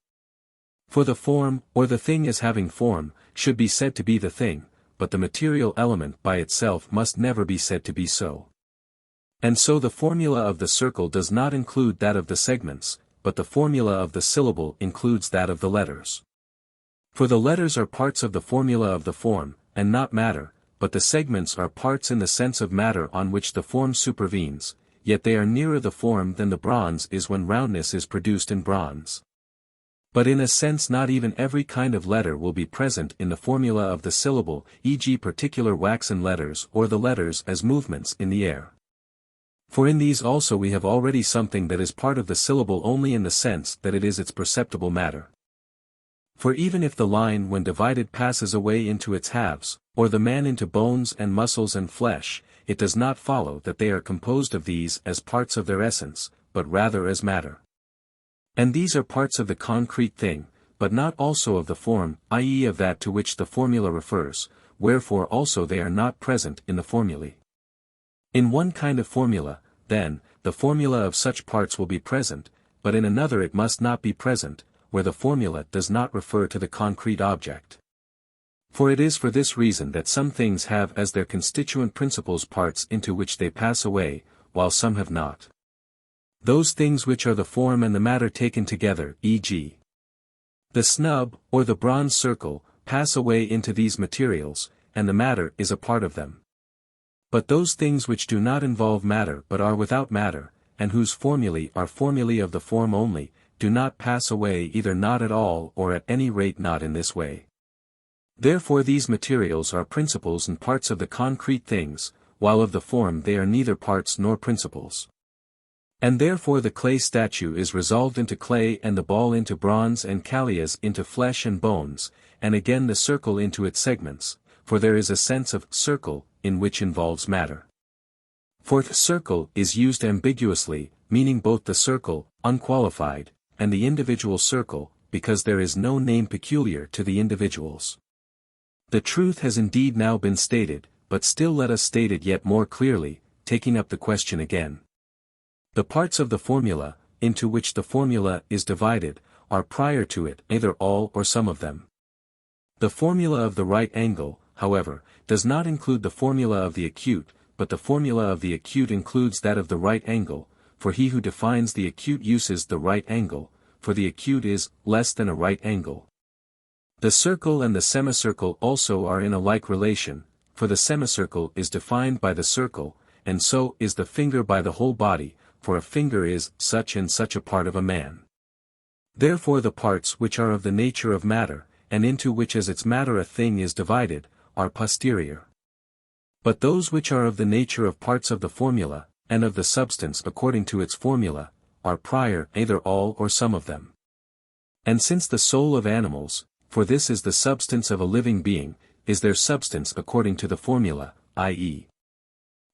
For the form, or the thing as having form, should be said to be the thing, but the material element by itself must never be said to be so. And so the formula of the circle does not include that of the segments, but the formula of the syllable includes that of the letters. For the letters are parts of the formula of the form, and not matter, but the segments are parts in the sense of matter on which the form supervenes, yet they are nearer the form than the bronze is when roundness is produced in bronze. But in a sense not even every kind of letter will be present in the formula of the syllable, e.g. particular waxen letters or the letters as movements in the air. For in these also we have already something that is part of the syllable only in the sense that it is its perceptible matter. For even if the line when divided passes away into its halves, or the man into bones and muscles and flesh, it does not follow that they are composed of these as parts of their essence, but rather as matter. And these are parts of the concrete thing, but not also of the form, i.e. of that to which the formula refers, wherefore also they are not present in the formulae. In one kind of formula, then, the formula of such parts will be present, but in another it must not be present, where the formula does not refer to the concrete object. For it is for this reason that some things have as their constituent principles parts into which they pass away, while some have not. Those things which are the form and the matter taken together, e.g. the snub, or the bronze circle, pass away into these materials, and the matter is a part of them. But those things which do not involve matter but are without matter, and whose formulae are formulae of the form only, do not pass away either not at all or at any rate not in this way. Therefore these materials are principles and parts of the concrete things, while of the form they are neither parts nor principles. And therefore the clay statue is resolved into clay and the ball into bronze and Callias into flesh and bones, and again the circle into its segments, for there is a sense of circle, in which involves matter. For circle is used ambiguously, meaning both the circle, unqualified, and the individual circle, because there is no name peculiar to the individuals. The truth has indeed now been stated, but still let us state it yet more clearly, taking up the question again. The parts of the formula, into which the formula is divided, are prior to it, either all or some of them. The formula of the right angle, however, does not include the formula of the acute, but the formula of the acute includes that of the right angle, for he who defines the acute uses the right angle, for the acute is less than a right angle. The circle and the semicircle also are in a like relation, for the semicircle is defined by the circle, and so is the finger by the whole body, for a finger is such and such a part of a man. Therefore the parts which are of the nature of matter, and into which as its matter a thing is divided, are posterior. But those which are of the nature of parts of the formula, and of the substance according to its formula, are prior, either all or some of them. And since the soul of animals, for this is the substance of a living being, is their substance according to the formula, i.e.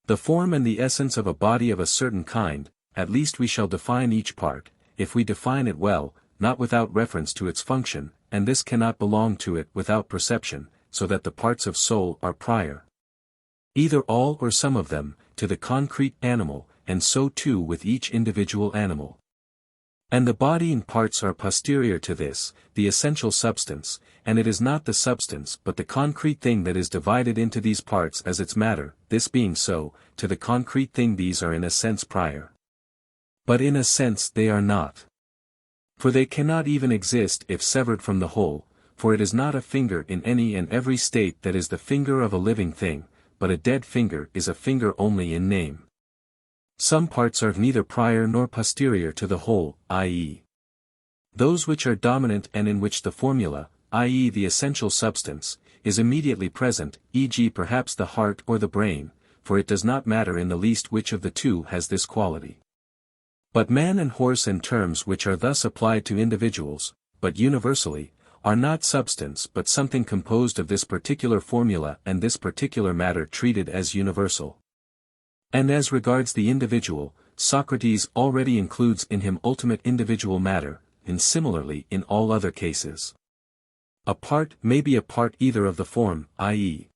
the form and the essence of a body of a certain kind, at least we shall define each part, if we define it well, not without reference to its function, and this cannot belong to it without perception, so that the parts of soul are prior, either all or some of them, to the concrete animal, and so too with each individual animal. And the body and parts are posterior to this, the essential substance, and it is not the substance but the concrete thing that is divided into these parts as its matter, this being so, to the concrete thing these are in a sense prior. But in a sense they are not. For they cannot even exist if severed from the whole, for it is not a finger in any and every state that is the finger of a living thing, but a dead finger is a finger only in name. Some parts are neither prior nor posterior to the whole, i.e. those which are dominant and in which the formula, i.e. the essential substance, is immediately present, e.g. perhaps the heart or the brain, for it does not matter in the least which of the two has this quality. But man and horse and terms which are thus applied to individuals, but universally, are not substance but something composed of this particular formula and this particular matter treated as universal. And as regards the individual, Socrates already includes in him ultimate individual matter, and similarly in all other cases. A part may be a part either of the form, i.e.,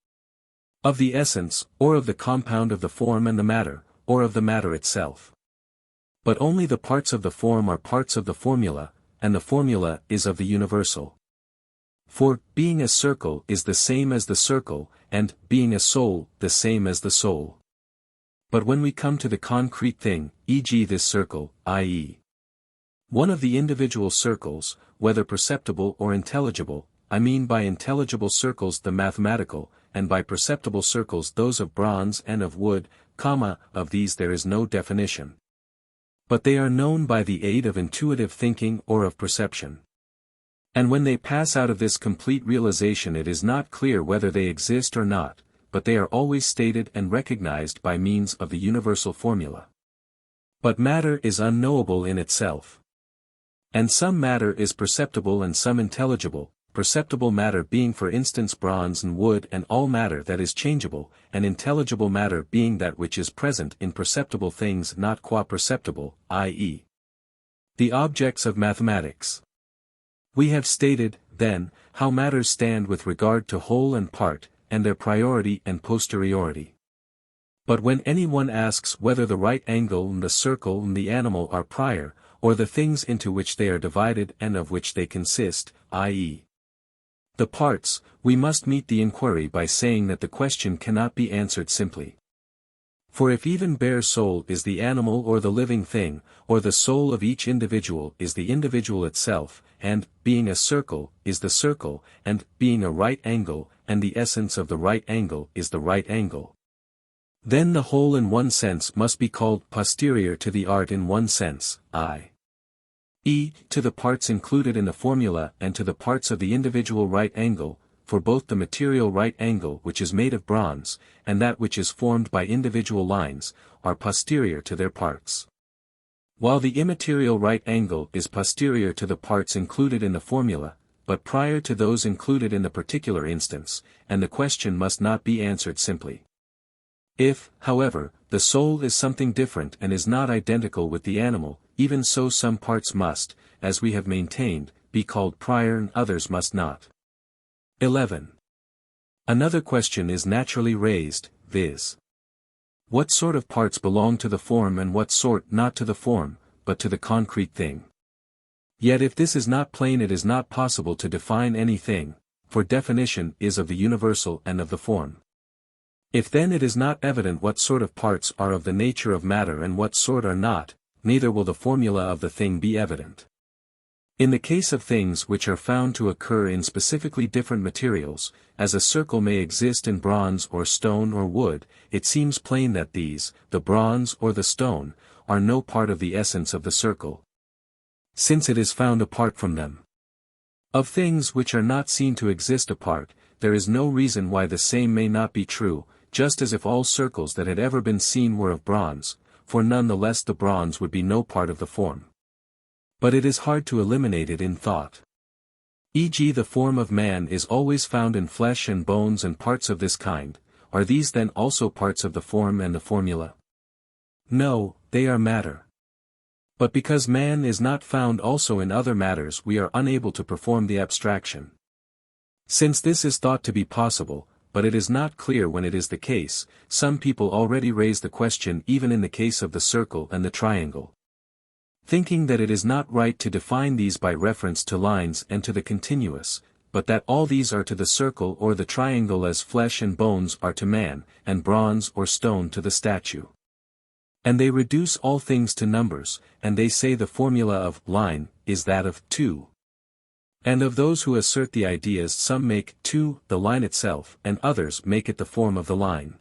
of the essence, or of the compound of the form and the matter, or of the matter itself. But only the parts of the form are parts of the formula, and the formula is of the universal. For, being a circle is the same as the circle, and, being a soul, the same as the soul. But when we come to the concrete thing, e.g. this circle, i.e., one of the individual circles, whether perceptible or intelligible, I mean by intelligible circles the mathematical, and by perceptible circles those of bronze and of wood, of these there is no definition. But they are known by the aid of intuitive thinking or of perception. And when they pass out of this complete realization it is not clear whether they exist or not, but they are always stated and recognized by means of the universal formula. But matter is unknowable in itself. And some matter is perceptible and some intelligible, perceptible matter being for instance bronze and wood and all matter that is changeable, and intelligible matter being that which is present in perceptible things not qua perceptible, i.e., the objects of mathematics. We have stated, then, how matters stand with regard to whole and part, and their priority and posteriority. But when anyone asks whether the right angle and the circle and the animal are prior, or the things into which they are divided and of which they consist, i.e., the parts, we must meet the inquiry by saying that the question cannot be answered simply. For if even bare soul is the animal or the living thing, or the soul of each individual is the individual itself, and, being a circle, is the circle, and, being a right angle, and the essence of the right angle is the right angle, then the whole in one sense must be called posterior to the art in one sense, i.e., to the parts included in the formula and to the parts of the individual right angle, for both the material right angle which is made of bronze, and that which is formed by individual lines, are posterior to their parts. While the immaterial right angle is posterior to the parts included in the formula, but prior to those included in the particular instance, and the question must not be answered simply. If, however, the soul is something different and is not identical with the animal, even so some parts must, as we have maintained, be called prior and others must not. 11. Another question is naturally raised, viz. What sort of parts belong to the form and what sort not to the form, but to the concrete thing? Yet if this is not plain it is not possible to define anything, for definition is of the universal and of the form. If then it is not evident what sort of parts are of the nature of matter and what sort are not, neither will the formula of the thing be evident. In the case of things which are found to occur in specifically different materials, as a circle may exist in bronze or stone or wood, it seems plain that these, the bronze or the stone, are no part of the essence of the circle, since it is found apart from them. Of things which are not seen to exist apart, there is no reason why the same may not be true, just as if all circles that had ever been seen were of bronze, for none the less the bronze would be no part of the form. But it is hard to eliminate it in thought. E.g. the form of man is always found in flesh and bones and parts of this kind, are these then also parts of the form and the formula? No, they are matter. But because man is not found also in other matters we are unable to perform the abstraction. Since this is thought to be possible, but it is not clear when it is the case, some people already raise the question even in the case of the circle and the triangle, thinking that it is not right to define these by reference to lines and to the continuous, but that all these are to the circle or the triangle as flesh and bones are to man, and bronze or stone to the statue. And they reduce all things to numbers, and they say the formula of line is that of 2. And of those who assert the ideas some make 2 the line itself and others make it the form of the line.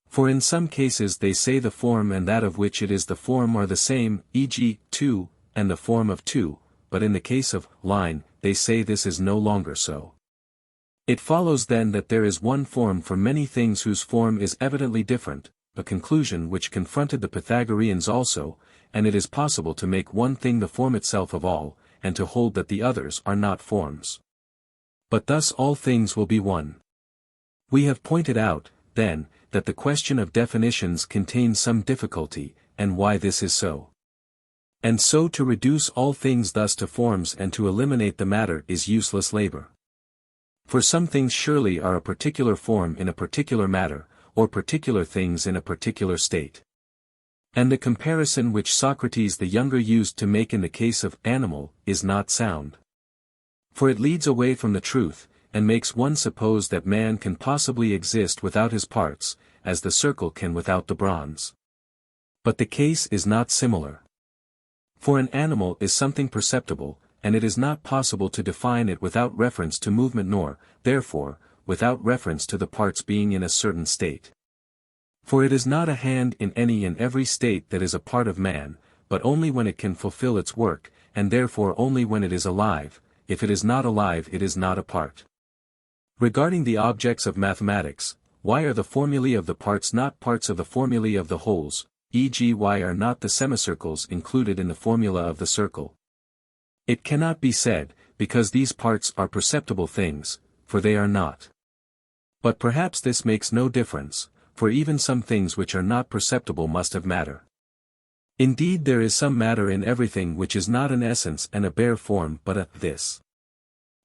For in some cases they say the form and that of which it is the form are the same, e.g., 2, and the form of 2, but in the case of line, they say this is no longer so. It follows then that there is one form for many things whose form is evidently different, a conclusion which confronted the Pythagoreans also, and it is possible to make one thing the form itself of all, and to hold that the others are not forms. But thus all things will be one. We have pointed out, then, that the question of definitions contains some difficulty, and why this is so. And so to reduce all things thus to forms and to eliminate the matter is useless labor. For some things surely are a particular form in a particular matter, or particular things in a particular state. And the comparison which Socrates the younger used to make in the case of animal is not sound. For it leads away from the truth, and makes one suppose that man can possibly exist without his parts, as the circle can without the bronze. But the case is not similar. For an animal is something perceptible, and it is not possible to define it without reference to movement nor, therefore, without reference to the parts being in a certain state. For it is not a hand in any and every state that is a part of man, but only when it can fulfill its work, and therefore only when it is alive. If it is not alive it is not a part. Regarding the objects of mathematics, why are the formulae of the parts not parts of the formulae of the wholes, e.g. why are not the semicircles included in the formula of the circle? It cannot be said, because these parts are perceptible things, for they are not. But perhaps this makes no difference, for even some things which are not perceptible must have matter. Indeed there is some matter in everything which is not an essence and a bare form but a this.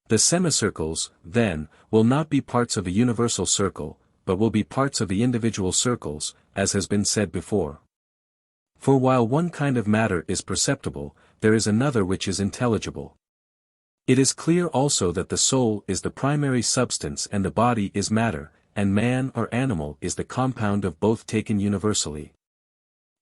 The semicircles, then, will not be parts of a universal circle, but will be parts of the individual circles, as has been said before. For while one kind of matter is perceptible, there is another which is intelligible. It is clear also that the soul is the primary substance and the body is matter, and man or animal is the compound of both taken universally.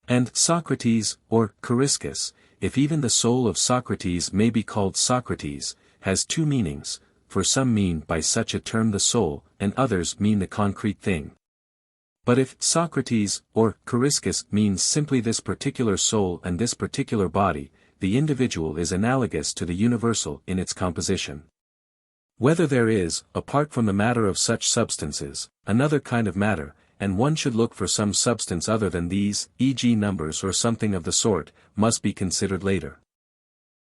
And Socrates, or Coriscus, if even the soul of Socrates may be called Socrates, has two meanings, for some mean by such a term the soul, and others mean the concrete thing. But if Socrates, or Coriscus means simply this particular soul and this particular body, the individual is analogous to the universal in its composition. Whether there is, apart from the matter of such substances, another kind of matter, and one should look for some substance other than these, e.g. numbers or something of the sort, must be considered later.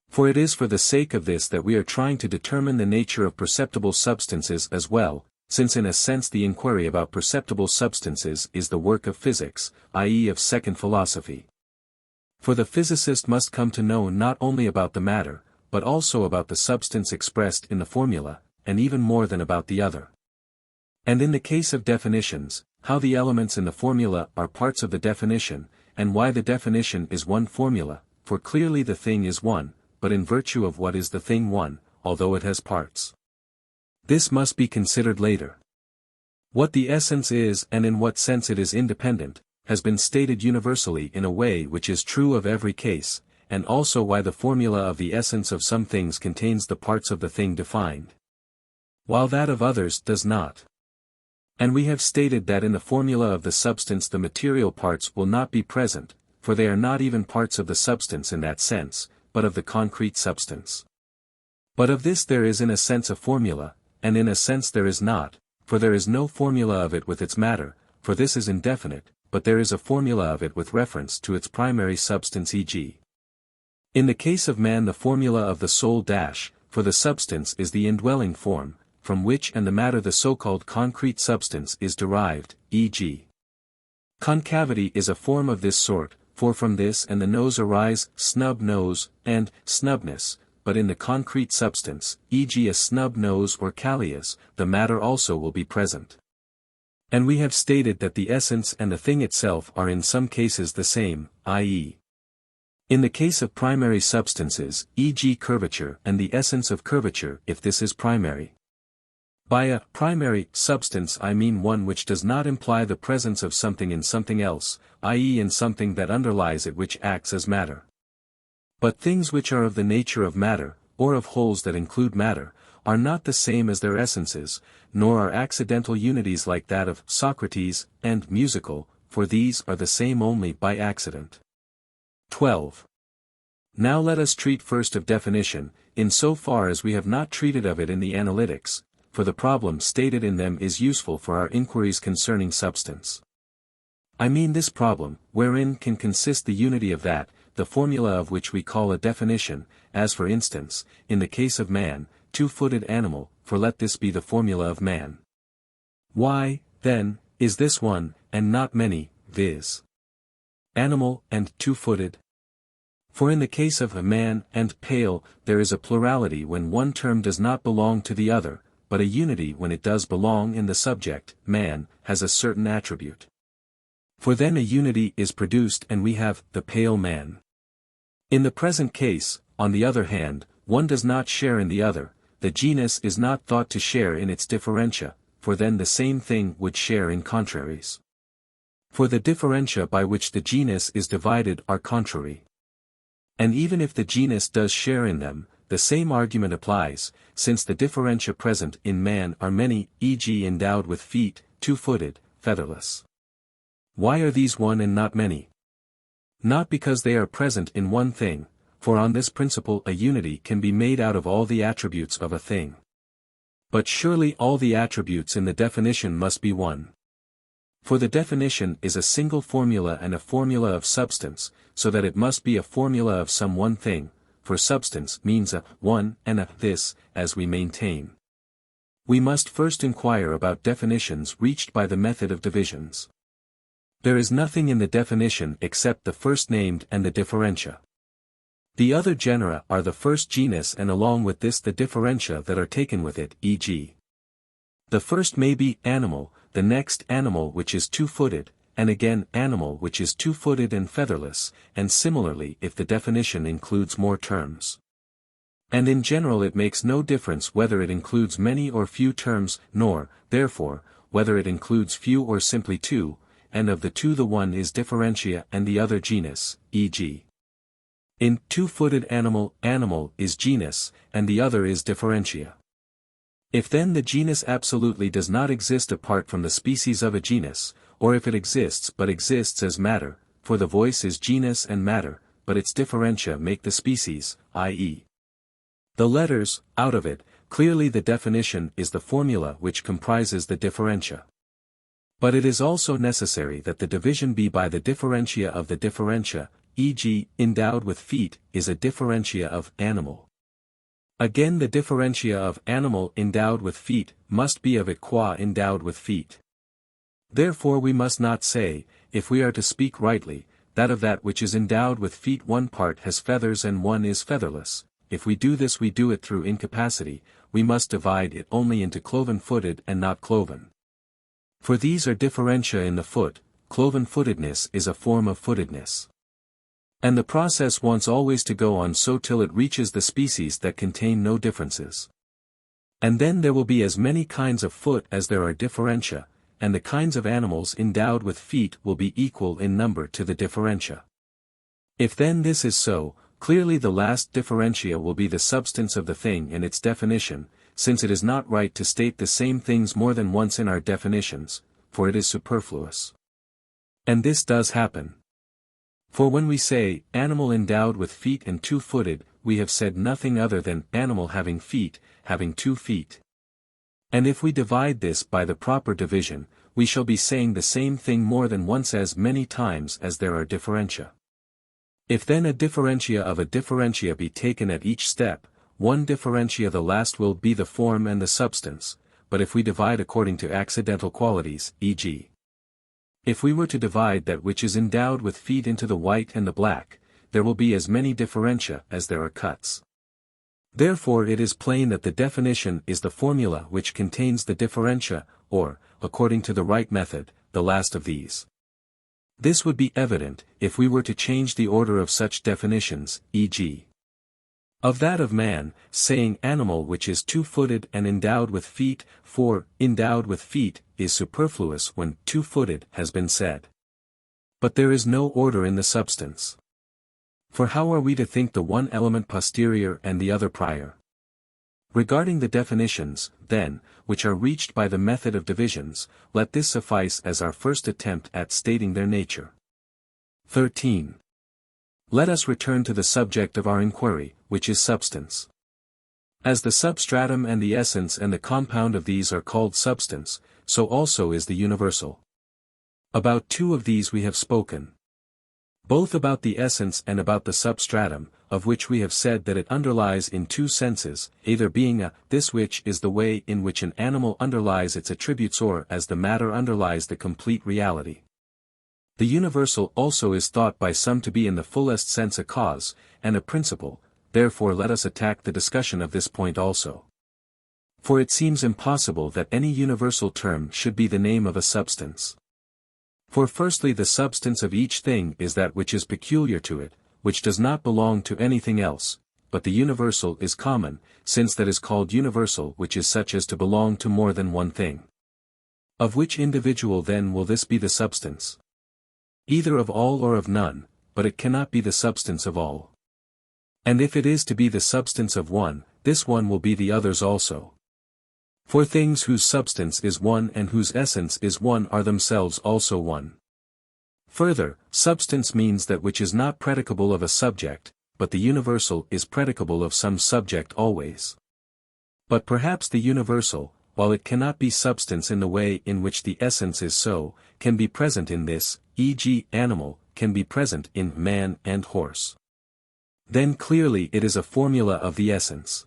For it is for the sake of this that we are trying to determine the nature of perceptible substances as well, since in a sense the inquiry about perceptible substances is the work of physics, i.e. of second philosophy. For the physicist must come to know not only about the matter, but also about the substance expressed in the formula, and even more than about the other. And in the case of definitions, how the elements in the formula are parts of the definition, and why the definition is one formula, for clearly the thing is one, but in virtue of what is the thing one, although it has parts. This must be considered later. What the essence is and in what sense it is independent, has been stated universally in a way which is true of every case, and also why the formula of the essence of some things contains the parts of the thing defined, while that of others does not. And we have stated that in the formula of the substance the material parts will not be present, for they are not even parts of the substance in that sense, but of the concrete substance. But of this there is in a sense a formula, and in a sense there is not, for there is no formula of it with its matter, for this is indefinite, but there is a formula of it with reference to its primary substance, e.g. in the case of man the formula of the soul for the substance is the indwelling form, from which and the matter the so-called concrete substance is derived, e.g. concavity is a form of this sort, for from this and the nose arise snub nose, and snubness, but in the concrete substance, e.g. a snub nose or callias, the matter also will be present. And we have stated that the essence and the thing itself are in some cases the same, i.e. in the case of primary substances, e.g. curvature and the essence of curvature if this is primary. By a primary substance I mean one which does not imply the presence of something in something else, i.e. in something that underlies it which acts as matter. But things which are of the nature of matter, or of wholes that include matter, are not the same as their essences, nor are accidental unities like that of Socrates and musical, for these are the same only by accident. 12. Now let us treat first of definition, in so far as we have not treated of it in the analytics, for the problem stated in them is useful for our inquiries concerning substance. I mean this problem, wherein can consist the unity of that, the formula of which we call a definition, as for instance, in the case of man, two-footed animal, for let this be the formula of man. Why, then, is this one, and not many, viz. animal and two-footed. For in the case of a man and pale, there is a plurality when one term does not belong to the other, but a unity when it does belong in the subject, man, has a certain attribute. For then a unity is produced and we have the pale man. In the present case, on the other hand, one does not share in the other, the genus is not thought to share in its differentia, for then the same thing would share in contraries. For the differentia by which the genus is divided are contrary. And even if the genus does share in them, the same argument applies, since the differentia present in man are many, e.g. endowed with feet, two-footed, featherless. Why are these one and not many? Not because they are present in one thing, for on this principle a unity can be made out of all the attributes of a thing. But surely all the attributes in the definition must be one. For the definition is a single formula and a formula of substance, so that it must be a formula of some one thing, for substance means a one and a this, as we maintain. We must first inquire about definitions reached by the method of divisions. There is nothing in the definition except the first named and the differentia. The other genera are the first genus and along with this the differentia that are taken with it, e.g. the first may be animal, the next animal which is two-footed, and again animal which is two-footed and featherless, and similarly if the definition includes more terms. And in general it makes no difference whether it includes many or few terms, nor, therefore, whether it includes few or simply two, and of the two the one is differentia and the other genus, e.g. in two-footed animal, animal is genus, and the other is differentia. If then the genus absolutely does not exist apart from the species of a genus, or if it exists but exists as matter, for the voice is genus and matter, but its differentia make the species, i.e. the letters, out of it, clearly the definition is the formula which comprises the differentia. But it is also necessary that the division be by the differentia of the differentia, e.g., endowed with feet, is a differentia of animal. Again the differentia of animal endowed with feet, must be of it qua endowed with feet. Therefore we must not say, if we are to speak rightly, that of that which is endowed with feet one part has feathers and one is featherless. If we do this we do it through incapacity, we must divide it only into cloven-footed and not cloven. For these are differentia in the foot, cloven-footedness is a form of footedness. And the process wants always to go on so till it reaches the species that contain no differences. And then there will be as many kinds of foot as there are differentia, and the kinds of animals endowed with feet will be equal in number to the differentia. If then this is so, clearly the last differentia will be the substance of the thing in its definition, since it is not right to state the same things more than once in our definitions, for it is superfluous. And this does happen. For when we say, animal endowed with feet and two-footed, we have said nothing other than animal having feet, having 2 feet. And if we divide this by the proper division, we shall be saying the same thing more than once as many times as there are differentia. If then a differentia of a differentia be taken at each step, one differentia the last will be the form and the substance, but if we divide according to accidental qualities, e.g. if we were to divide that which is endowed with feet into the white and the black, there will be as many differentia as there are cuts. Therefore it is plain that the definition is the formula which contains the differentia, or, according to the right method, the last of these. This would be evident, if we were to change the order of such definitions, e.g. of that of man, saying animal which is two-footed and endowed with feet, for, endowed with feet, is superfluous when two-footed has been said. But there is no order in the substance. For how are we to think the one element posterior and the other prior? Regarding the definitions, then, which are reached by the method of divisions, let this suffice as our first attempt at stating their nature. 13. Let us return to the subject of our inquiry, which is substance. As the substratum and the essence and the compound of these are called substance, so also is the universal. About 2 of these we have spoken. both about the essence and about the substratum, of which we have said that it underlies in two senses, either being this which is the way in which an animal underlies its attributes or as the matter underlies the complete reality. The universal also is thought by some to be in the fullest sense a cause, and a principle, therefore let us attack the discussion of this point also. For it seems impossible that any universal term should be the name of a substance. For firstly the substance of each thing is that which is peculiar to it, which does not belong to anything else, but the universal is common, since that is called universal which is such as to belong to more than one thing. Of which individual then will this be the substance? Either of all or of none, but it cannot be the substance of all. And if it is to be the substance of one, this one will be the others also. For things whose substance is one and whose essence is one are themselves also one. Further, substance means that which is not predicable of a subject, but the universal is predicable of some subject always. But perhaps the universal, while it cannot be substance in the way in which the essence is so, can be present in this, e.g., animal, can be present in man and horse. Then clearly it is a formula of the essence.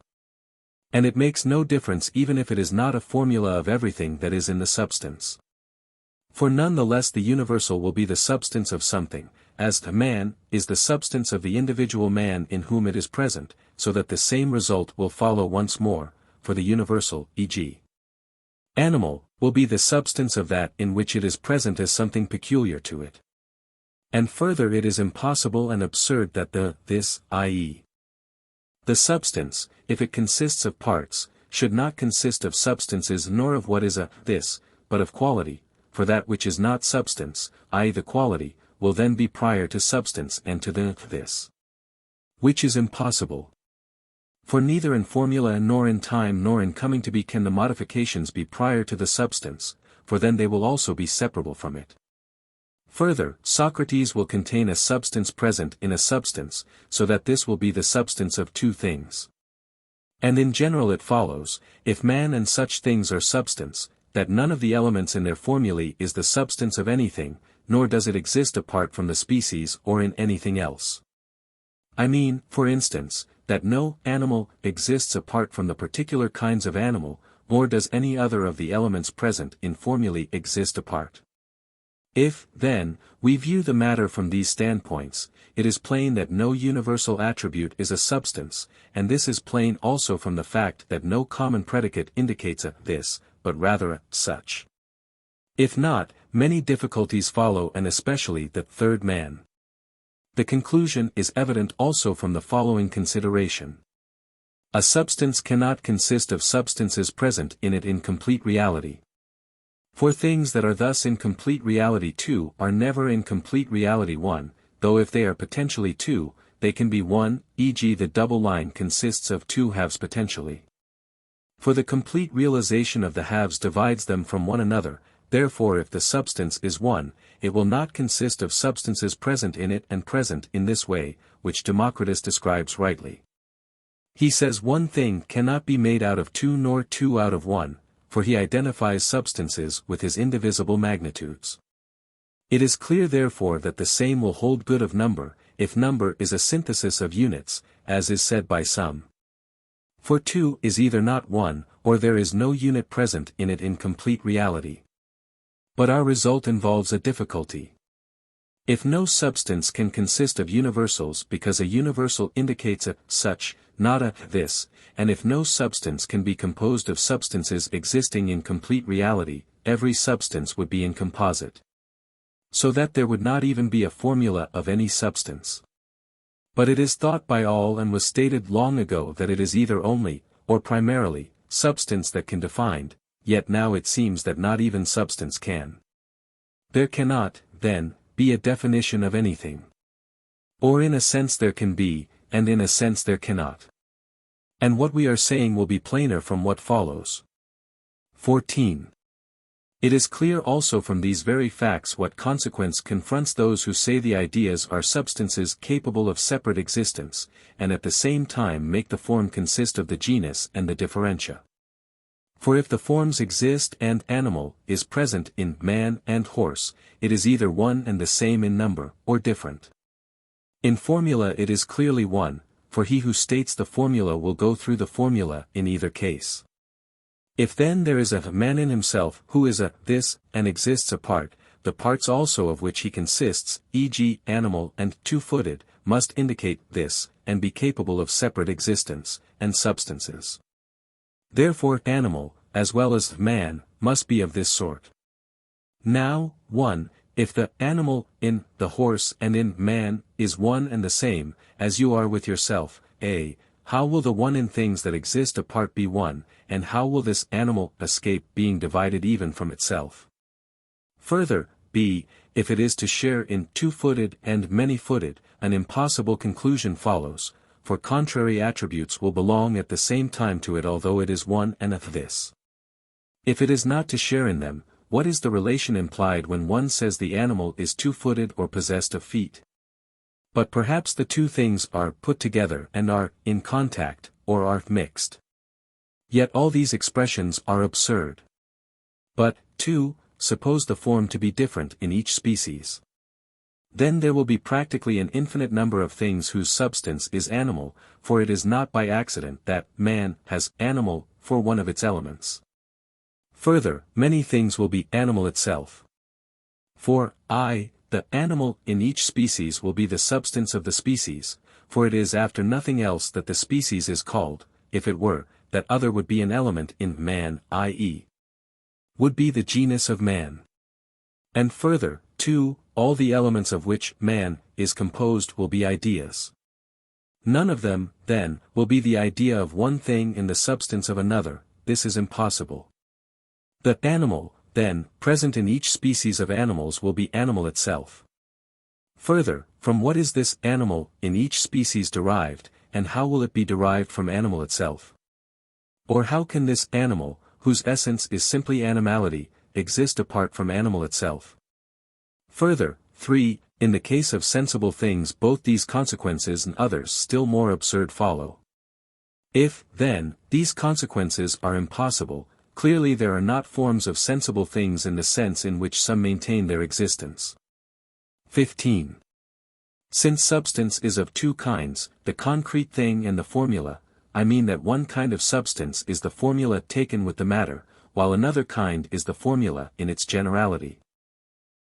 And it makes no difference even if it is not a formula of everything that is in the substance. For none the less the universal will be the substance of something, as the man is the substance of the individual man in whom it is present, so that the same result will follow once more, for the universal, e.g. animal, will be the substance of that in which it is present as something peculiar to it. And further it is impossible and absurd that this, i.e. the substance, if it consists of parts, should not consist of substances nor of what is this, but of quality, for that which is not substance, i.e. the quality, will then be prior to substance and to this. Which is impossible. For neither in formula nor in time nor in coming to be can the modifications be prior to the substance, for then they will also be separable from it. Further, Socrates will contain a substance present in a substance, so that this will be the substance of two things. And in general it follows, if man and such things are substance, that none of the elements in their formulae is the substance of anything, nor does it exist apart from the species or in anything else. I mean, for instance, that no animal exists apart from the particular kinds of animal, nor does any other of the elements present in formulae exist apart. If, then, we view the matter from these standpoints, it is plain that no universal attribute is a substance, and this is plain also from the fact that no common predicate indicates this, but rather a such. If not, many difficulties follow and especially the third man. The conclusion is evident also from the following consideration. A substance cannot consist of substances present in it in complete reality. For things that are thus in complete reality two are never in complete reality one, though if they are potentially two, they can be one, e.g. the double line consists of two halves potentially. For the complete realization of the halves divides them from one another, therefore if the substance is one, it will not consist of substances present in it and present in this way, which Democritus describes rightly. He says one thing cannot be made out of two nor two out of one, for he identifies substances with his indivisible magnitudes. It is clear therefore that the same will hold good of number, if number is a synthesis of units, as is said by some. For two is either not one, or there is no unit present in it in complete reality. But our result involves a difficulty. If no substance can consist of universals because a universal indicates a such, not a this, and if no substance can be composed of substances existing in complete reality, every substance would be in composite. So that there would not even be a formula of any substance. But it is thought by all and was stated long ago that it is either only, or primarily, substance that can define, yet now it seems that not even substance can. There cannot, then, be a definition of anything. Or in a sense there can be, and in a sense there cannot. And what we are saying will be plainer from what follows. 14. It is clear also from these very facts what consequence confronts those who say the ideas are substances capable of separate existence, and at the same time make the form consist of the genus and the differentia. For if the forms exist and animal is present in man and horse, it is either one and the same in number, or different. In formula it is clearly one, for he who states the formula will go through the formula in either case. If then there is a man in himself who is a this, and exists apart, the parts also of which he consists, e.g., animal and two-footed, must indicate this, and be capable of separate existence, and substances. Therefore animal, as well as man, must be of this sort. Now, 1. If the animal in the horse and in man is one and the same, as you are with yourself, a. How will the one in things that exist apart be one, and how will this animal escape being divided even from itself? Further, b. If it is to share in two-footed and many-footed, an impossible conclusion follows, for contrary attributes will belong at the same time to it although it is one and of this. If it is not to share in them, what is the relation implied when one says the animal is two-footed or possessed of feet? But perhaps the two things are put together and are in contact, or are mixed. Yet all these expressions are absurd. But, 2. Suppose the form to be different in each species. Then there will be practically an infinite number of things whose substance is animal, for it is not by accident that man has animal for one of its elements. Further, many things will be animal itself. For the animal in each species will be the substance of the species, for it is after nothing else that the species is called. If it were, that other would be an element in man, i.e., would be the genus of man. And further, 2. All the elements of which man is composed will be ideas. None of them, then, will be the idea of one thing in the substance of another. This is impossible. The animal, then, present in each species of animals will be animal itself. Further, from what is this animal in each species derived, and how will it be derived from animal itself? Or how can this animal, whose essence is simply animality, exist apart from animal itself? Further, 3. In the case of sensible things both these consequences and others still more absurd follow. If, then, these consequences are impossible, clearly there are not forms of sensible things in the sense in which some maintain their existence. 15. Since substance is of two kinds, the concrete thing and the formula, I mean that one kind of substance is the formula taken with the matter, while another kind is the formula in its generality.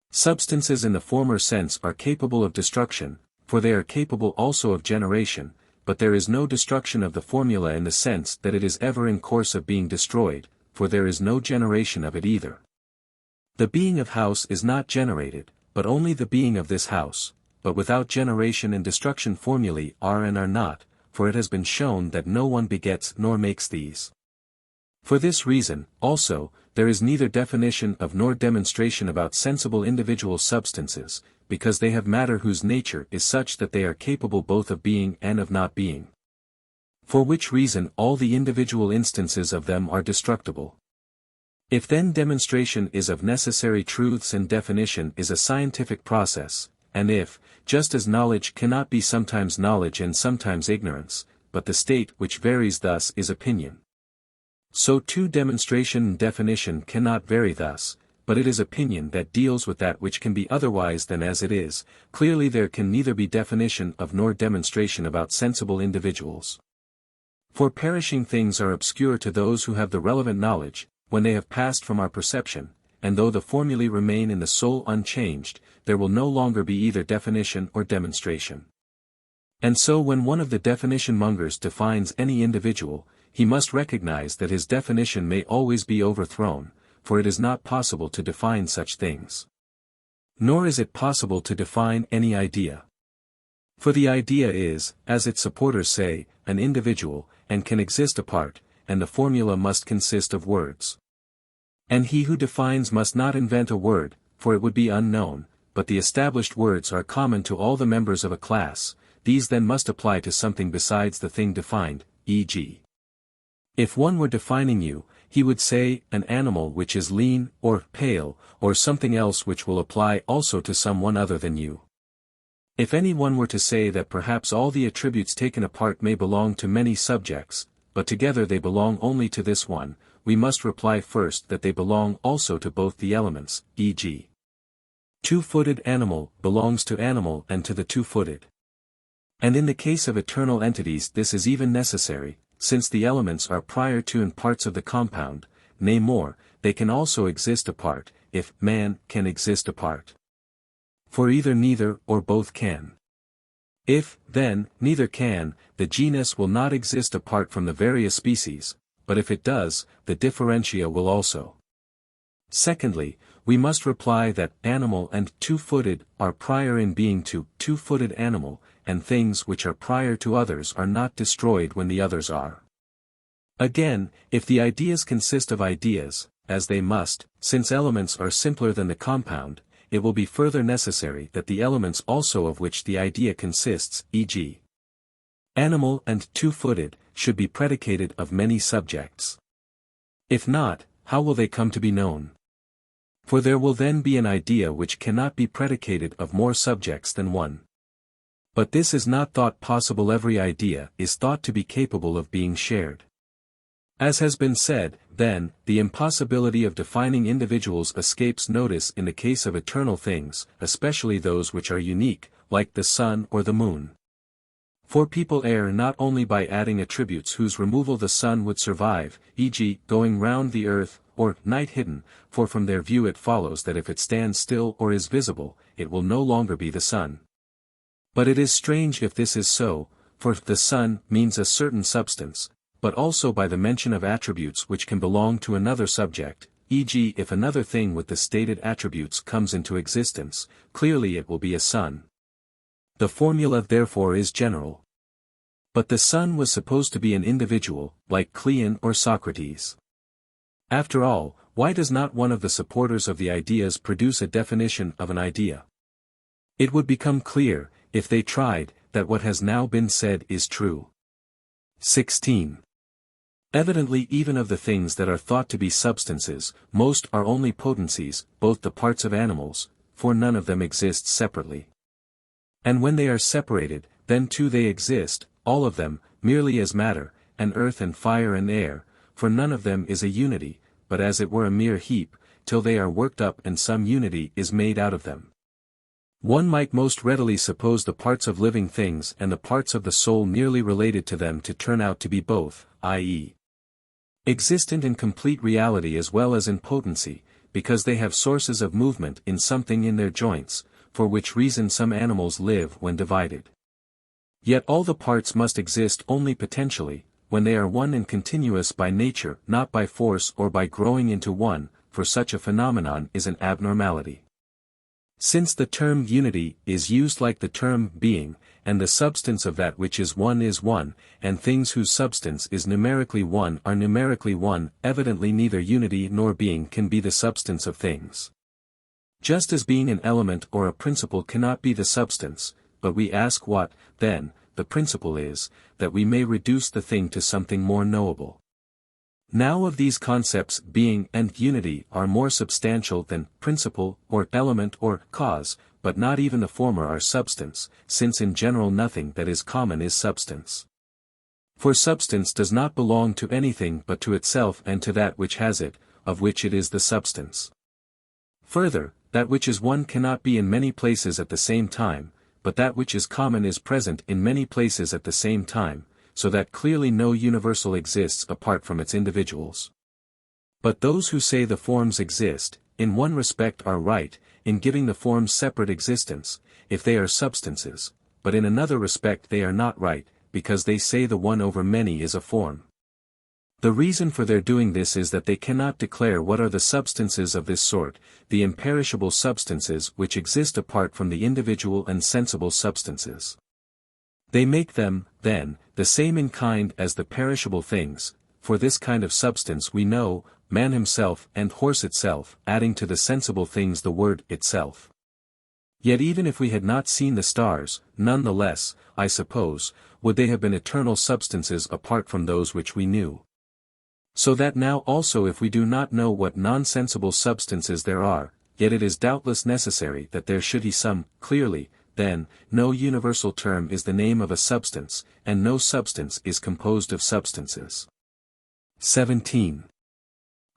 Substances in the former sense are capable of destruction, for they are capable also of generation, but there is no destruction of the formula in the sense that it is ever in course of being destroyed, for there is no generation of it either. The being of house is not generated, but only the being of this house, but without generation and destruction formulae are and are not, for it has been shown that no one begets nor makes these. For this reason, also, there is neither definition of nor demonstration about sensible individual substances, because they have matter whose nature is such that they are capable both of being and of not being. For which reason all the individual instances of them are destructible. If then demonstration is of necessary truths and definition is a scientific process, and if, just as knowledge cannot be sometimes knowledge and sometimes ignorance, but the state which varies thus is opinion. So too demonstration and definition cannot vary thus, but it is opinion that deals with that which can be otherwise than as it is. Clearly there can neither be definition of nor demonstration about sensible individuals. For perishing things are obscure to those who have the relevant knowledge, when they have passed from our perception, and though the formulae remain in the soul unchanged, there will no longer be either definition or demonstration. And so when one of the definition-mongers defines any individual, he must recognize that his definition may always be overthrown, for it is not possible to define such things. Nor is it possible to define any idea. For the idea is, as its supporters say, an individual, and can exist apart, and the formula must consist of words. And he who defines must not invent a word, for it would be unknown, but the established words are common to all the members of a class. These then must apply to something besides the thing defined, e.g. if one were defining you, he would say, an animal which is lean, or pale, or something else which will apply also to someone other than you. If anyone were to say that perhaps all the attributes taken apart may belong to many subjects, but together they belong only to this one, we must reply first that they belong also to both the elements, e.g. two-footed animal belongs to animal and to the two-footed. And in the case of eternal entities this is even necessary, since the elements are prior to and parts of the compound, nay more, they can also exist apart, if man can exist apart. For either neither or both can. If, then, neither can, the genus will not exist apart from the various species, but if it does, the differentia will also. Secondly, we must reply that animal and two-footed are prior in being to two-footed animal, and things which are prior to others are not destroyed when the others are. Again, if the ideas consist of ideas, as they must, since elements are simpler than the compound, it will be further necessary that the elements also of which the idea consists, e.g. animal and two-footed, should be predicated of many subjects. If not, how will they come to be known? For there will then be an idea which cannot be predicated of more subjects than one. But this is not thought possible. Every idea is thought to be capable of being shared. As has been said, then, the impossibility of defining individuals escapes notice in the case of eternal things, especially those which are unique, like the sun or the moon. For people err not only by adding attributes whose removal the sun would survive, e.g., going round the earth, or night hidden, for from their view it follows that if it stands still or is visible, it will no longer be the sun. But it is strange if this is so, for the sun means a certain substance, but also by the mention of attributes which can belong to another subject, e.g. if another thing with the stated attributes comes into existence, clearly it will be a sun. The formula therefore is general. But the sun was supposed to be an individual, like Cleon or Socrates. After all, why does not one of the supporters of the ideas produce a definition of an idea? It would become clear, if they tried, that what has now been said is true. 16. Evidently even of the things that are thought to be substances, most are only potencies, both the parts of animals, for none of them exists separately. And when they are separated, then too they exist, all of them, merely as matter, and earth and fire and air, for none of them is a unity, but as it were a mere heap, till they are worked up and some unity is made out of them. One might most readily suppose the parts of living things and the parts of the soul nearly related to them to turn out to be both, i.e. existent in complete reality as well as in potency, because they have sources of movement in something in their joints, for which reason some animals live when divided. Yet all the parts must exist only potentially, when they are one and continuous by nature, not by force or by growing into one, for such a phenomenon is an abnormality. Since the term unity is used like the term being, and the substance of that which is one, and things whose substance is numerically one are numerically one, evidently neither unity nor being can be the substance of things. Just as being an element or a principle cannot be the substance, but we ask what, then, the principle is, that we may reduce the thing to something more knowable. Now of these concepts being and unity are more substantial than principle or element or cause, but not even the former are substance, since in general nothing that is common is substance. For substance does not belong to anything but to itself and to that which has it, of which it is the substance. Further, that which is one cannot be in many places at the same time, but that which is common is present in many places at the same time, so that clearly no universal exists apart from its individuals. But those who say the forms exist, in one respect are right, in giving the forms separate existence, if they are substances, but in another respect they are not right, because they say the one over many is a form. The reason for their doing this is that they cannot declare what are the substances of this sort, the imperishable substances which exist apart from the individual and sensible substances. They make them, then, the same in kind as the perishable things, for this kind of substance we know, man himself and horse itself, adding to the sensible things the word itself. Yet even if we had not seen the stars, none the less, I suppose, would they have been eternal substances apart from those which we knew. So that now also if we do not know what non-sensible substances there are, yet it is doubtless necessary that there should be some, clearly, then, no universal term is the name of a substance, and no substance is composed of substances. 17.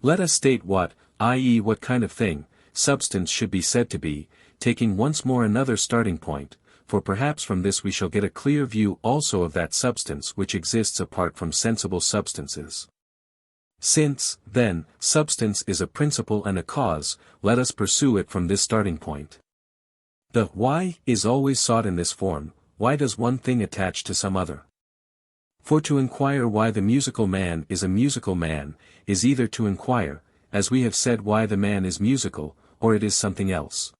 Let us state what, i.e. what kind of thing, substance should be said to be, taking once more another starting point, for perhaps from this we shall get a clear view also of that substance which exists apart from sensible substances. Since, then, substance is a principle and a cause, let us pursue it from this starting point. The why is always sought in this form: why does one thing attach to some other? For to inquire why the musical man is a musical man, is either to inquire, as we have said, why the man is musical, or it is something else.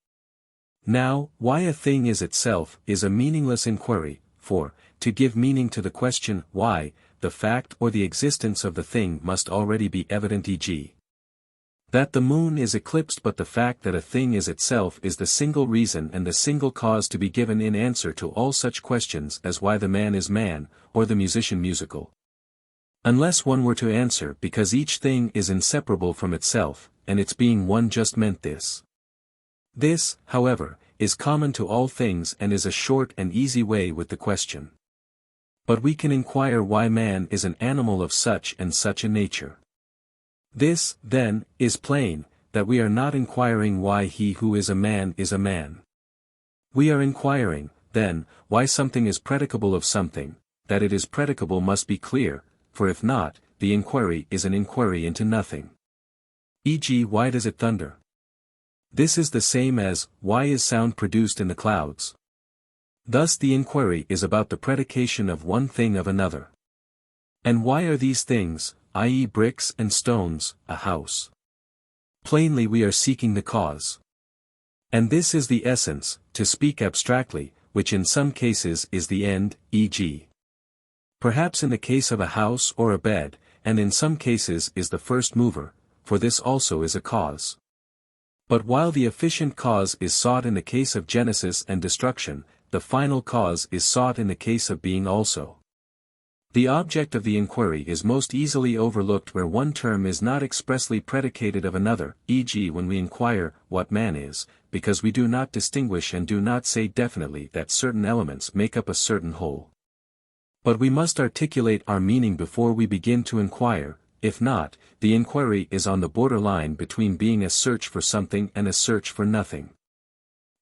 Now, why a thing is itself is a meaningless inquiry, for, to give meaning to the question why, the fact or the existence of the thing must already be evident, e.g. that the moon is eclipsed, but the fact that a thing is itself is the single reason and the single cause to be given in answer to all such questions as why the man is man, or the musician musical. Unless one were to answer because each thing is inseparable from itself, and its being one just meant this. This, however, is common to all things and is a short and easy way with the question. But we can inquire why man is an animal of such and such a nature. This, then, is plain, that we are not inquiring why he who is a man is a man. We are inquiring, then, why something is predicable of something. That it is predicable must be clear, for if not, the inquiry is an inquiry into nothing. E.g., why does it thunder? This is the same as, why is sound produced in the clouds? Thus the inquiry is about the predication of one thing of another. And why are these things, i.e. bricks and stones, a house? Plainly we are seeking the cause. And this is the essence, to speak abstractly, which in some cases is the end, e.g. perhaps in the case of a house or a bed, and in some cases is the first mover, for this also is a cause. But while the efficient cause is sought in the case of genesis and destruction, the final cause is sought in the case of being also. The object of the inquiry is most easily overlooked where one term is not expressly predicated of another, e.g. when we inquire what man is, because we do not distinguish and do not say definitely that certain elements make up a certain whole. But we must articulate our meaning before we begin to inquire. If not, the inquiry is on the borderline between being a search for something and a search for nothing.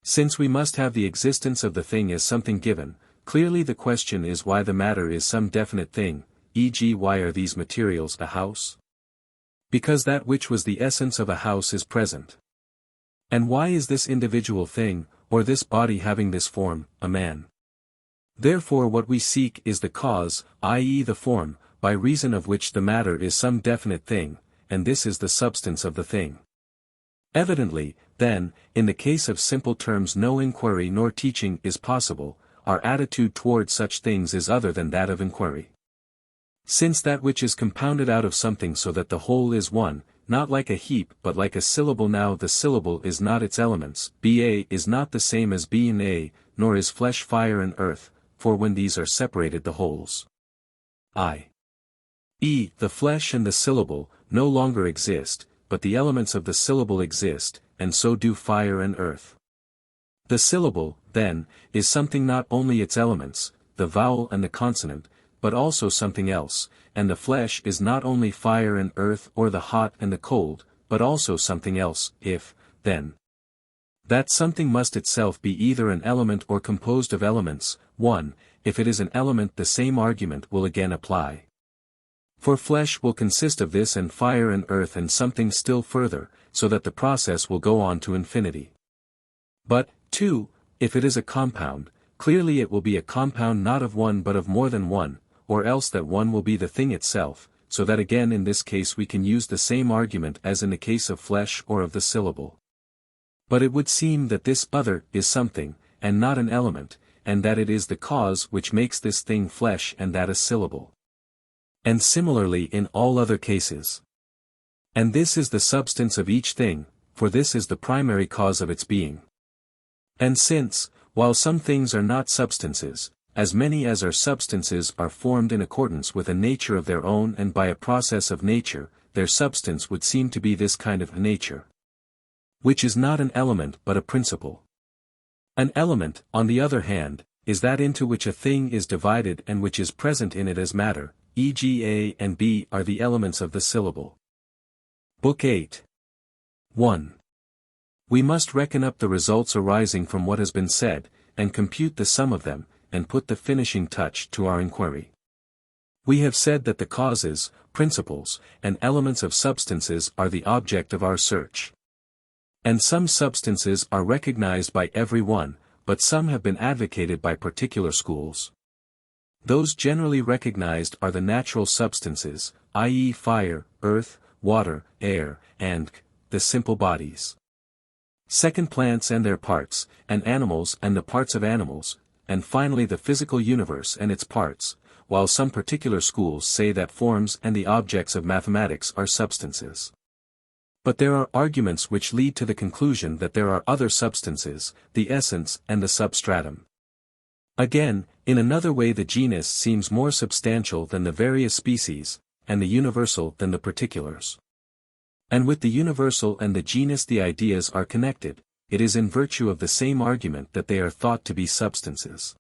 Since we must have the existence of the thing as something given, clearly the question is why the matter is some definite thing, e.g. why are these materials a house? Because that which was the essence of a house is present. And why is this individual thing, or this body having this form, a man? Therefore what we seek is the cause, i.e. the form, by reason of which the matter is some definite thing, and this is the substance of the thing. Evidently, then, in the case of simple terms no inquiry nor teaching is possible, our attitude toward such things is other than that of inquiry. Since that which is compounded out of something so that the whole is one, not like a heap but like a syllable, now the syllable is not its elements, ba is not the same as b and a, nor is flesh fire and earth, for when these are separated the wholes, i.e. the flesh and the syllable, no longer exist, but the elements of the syllable exist, and so do fire and earth. The syllable, then, is something not only its elements, the vowel and the consonant, but also something else, and the flesh is not only fire and earth or the hot and the cold, but also something else. If, then, that something must itself be either an element or composed of elements, 1, if it is an element the same argument will again apply. For flesh will consist of this and fire and earth and something still further, so that the process will go on to infinity. But, 2, if it is a compound, clearly it will be a compound not of one but of more than one, or else that one will be the thing itself, so that again in this case we can use the same argument as in the case of flesh or of the syllable. But it would seem that this other is something, and not an element, and that it is the cause which makes this thing flesh and that a syllable. And similarly in all other cases. And this is the substance of each thing, for this is the primary cause of its being. And since, while some things are not substances, as many as are substances are formed in accordance with a nature of their own and by a process of nature, their substance would seem to be this kind of nature, which is not an element but a principle. An element, on the other hand, is that into which a thing is divided and which is present in it as matter, e.g. A and B are the elements of the syllable. Book 8. 1. We must reckon up the results arising from what has been said, and compute the sum of them, and put the finishing touch to our inquiry. We have said that the causes, principles, and elements of substances are the object of our search. And some substances are recognized by every one, but some have been advocated by particular schools. Those generally recognized are the natural substances, i.e. fire, earth, water, air, and the simple bodies. Second, plants and their parts, and animals and the parts of animals, and finally the physical universe and its parts, while some particular schools say that forms and the objects of mathematics are substances. But there are arguments which lead to the conclusion that there are other substances, the essence and the substratum. Again, in another way the genus seems more substantial than the various species, and the universal than the particulars. And with the universal and the genus the ideas are connected, it is in virtue of the same argument that they are thought to be substances.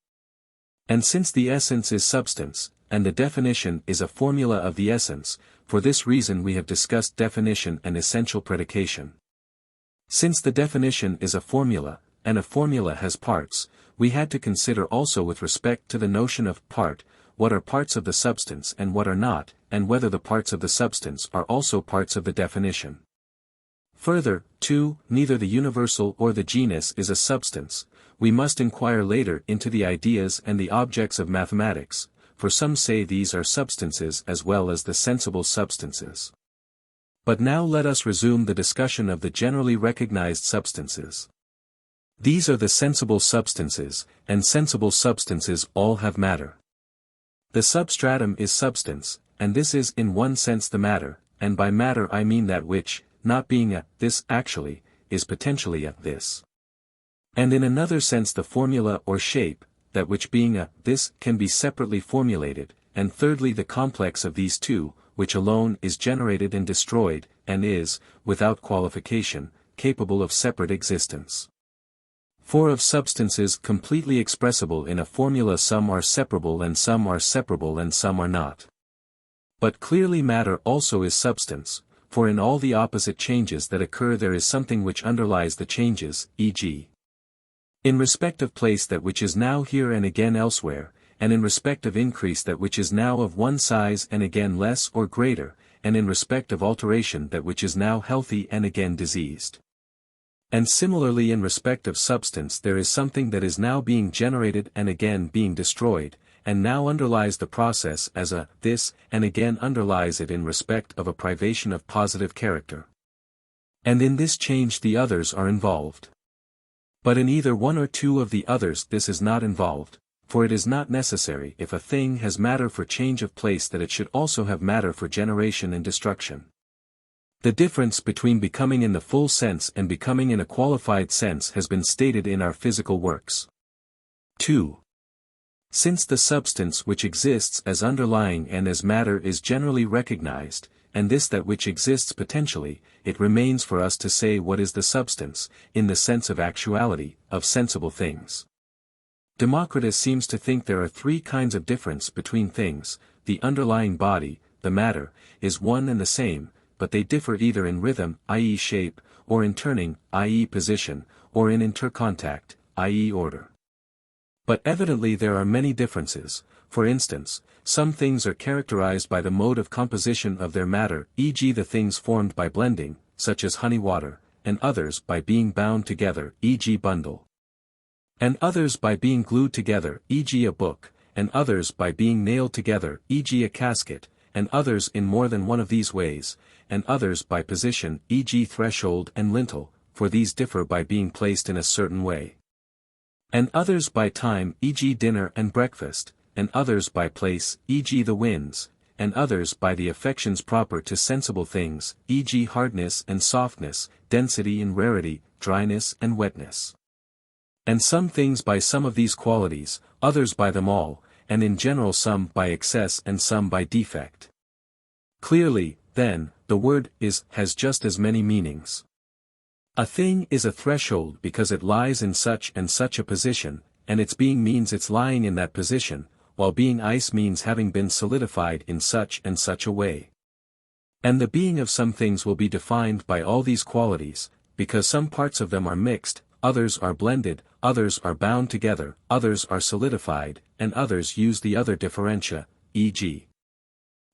And since the essence is substance, and the definition is a formula of the essence, for this reason we have discussed definition and essential predication. Since the definition is a formula, and a formula has parts, we had to consider also with respect to the notion of part, what are parts of the substance and what are not, and whether the parts of the substance are also parts of the definition. Further, too, neither the universal or the genus is a substance. We must inquire later into the ideas and the objects of mathematics, for some say these are substances as well as the sensible substances. But now let us resume the discussion of the generally recognized substances. These are the sensible substances, and sensible substances all have matter. The substratum is substance, and this is in one sense the matter, and by matter I mean that which, not being a this actually, is potentially a this. And in another sense the formula or shape, that which being a this can be separately formulated, and thirdly the complex of these two, which alone is generated and destroyed, and is, without qualification, capable of separate existence. For of substances completely expressible in a formula some are separable and some are not. But clearly matter also is substance, for in all the opposite changes that occur there is something which underlies the changes, e.g. in respect of place that which is now here and again elsewhere, and in respect of increase that which is now of one size and again less or greater, and in respect of alteration that which is now healthy and again diseased. And similarly in respect of substance there is something that is now being generated and again being destroyed, and now underlies the process as a this, and again underlies it in respect of a privation of positive character. And in this change the others are involved. But in either one or two of the others this is not involved, for it is not necessary if a thing has matter for change of place that it should also have matter for generation and destruction. The difference between becoming in the full sense and becoming in a qualified sense has been stated in our physical works. 2. Since the substance which exists as underlying and as matter is generally recognized, and this that which exists potentially, it remains for us to say what is the substance, in the sense of actuality, of sensible things. Democritus seems to think there are three kinds of difference between things: the underlying body, the matter, is one and the same, but they differ either in rhythm, i.e. shape, or in turning, i.e. position, or in intercontact, i.e. order. But evidently there are many differences. For instance, some things are characterized by the mode of composition of their matter, e.g. the things formed by blending, such as honey water, and others by being bound together, e.g. bundle. And others by being glued together, e.g. a book, and others by being nailed together, e.g. a casket, and others in more than one of these ways, and others by position, e.g. threshold and lintel, for these differ by being placed in a certain way. And others by time, e.g. dinner and breakfast, and others by place, e.g. the winds, and others by the affections proper to sensible things, e.g. hardness and softness, density and rarity, dryness and wetness. And some things by some of these qualities, others by them all, and in general some by excess and some by defect. Clearly, then, the word is has just as many meanings. A thing is a threshold because it lies in such and such a position, and its being means its lying in that position, while being ice means having been solidified in such and such a way. And the being of some things will be defined by all these qualities, because some parts of them are mixed, others are blended, others are bound together, others are solidified, and others use the other differentia, e.g.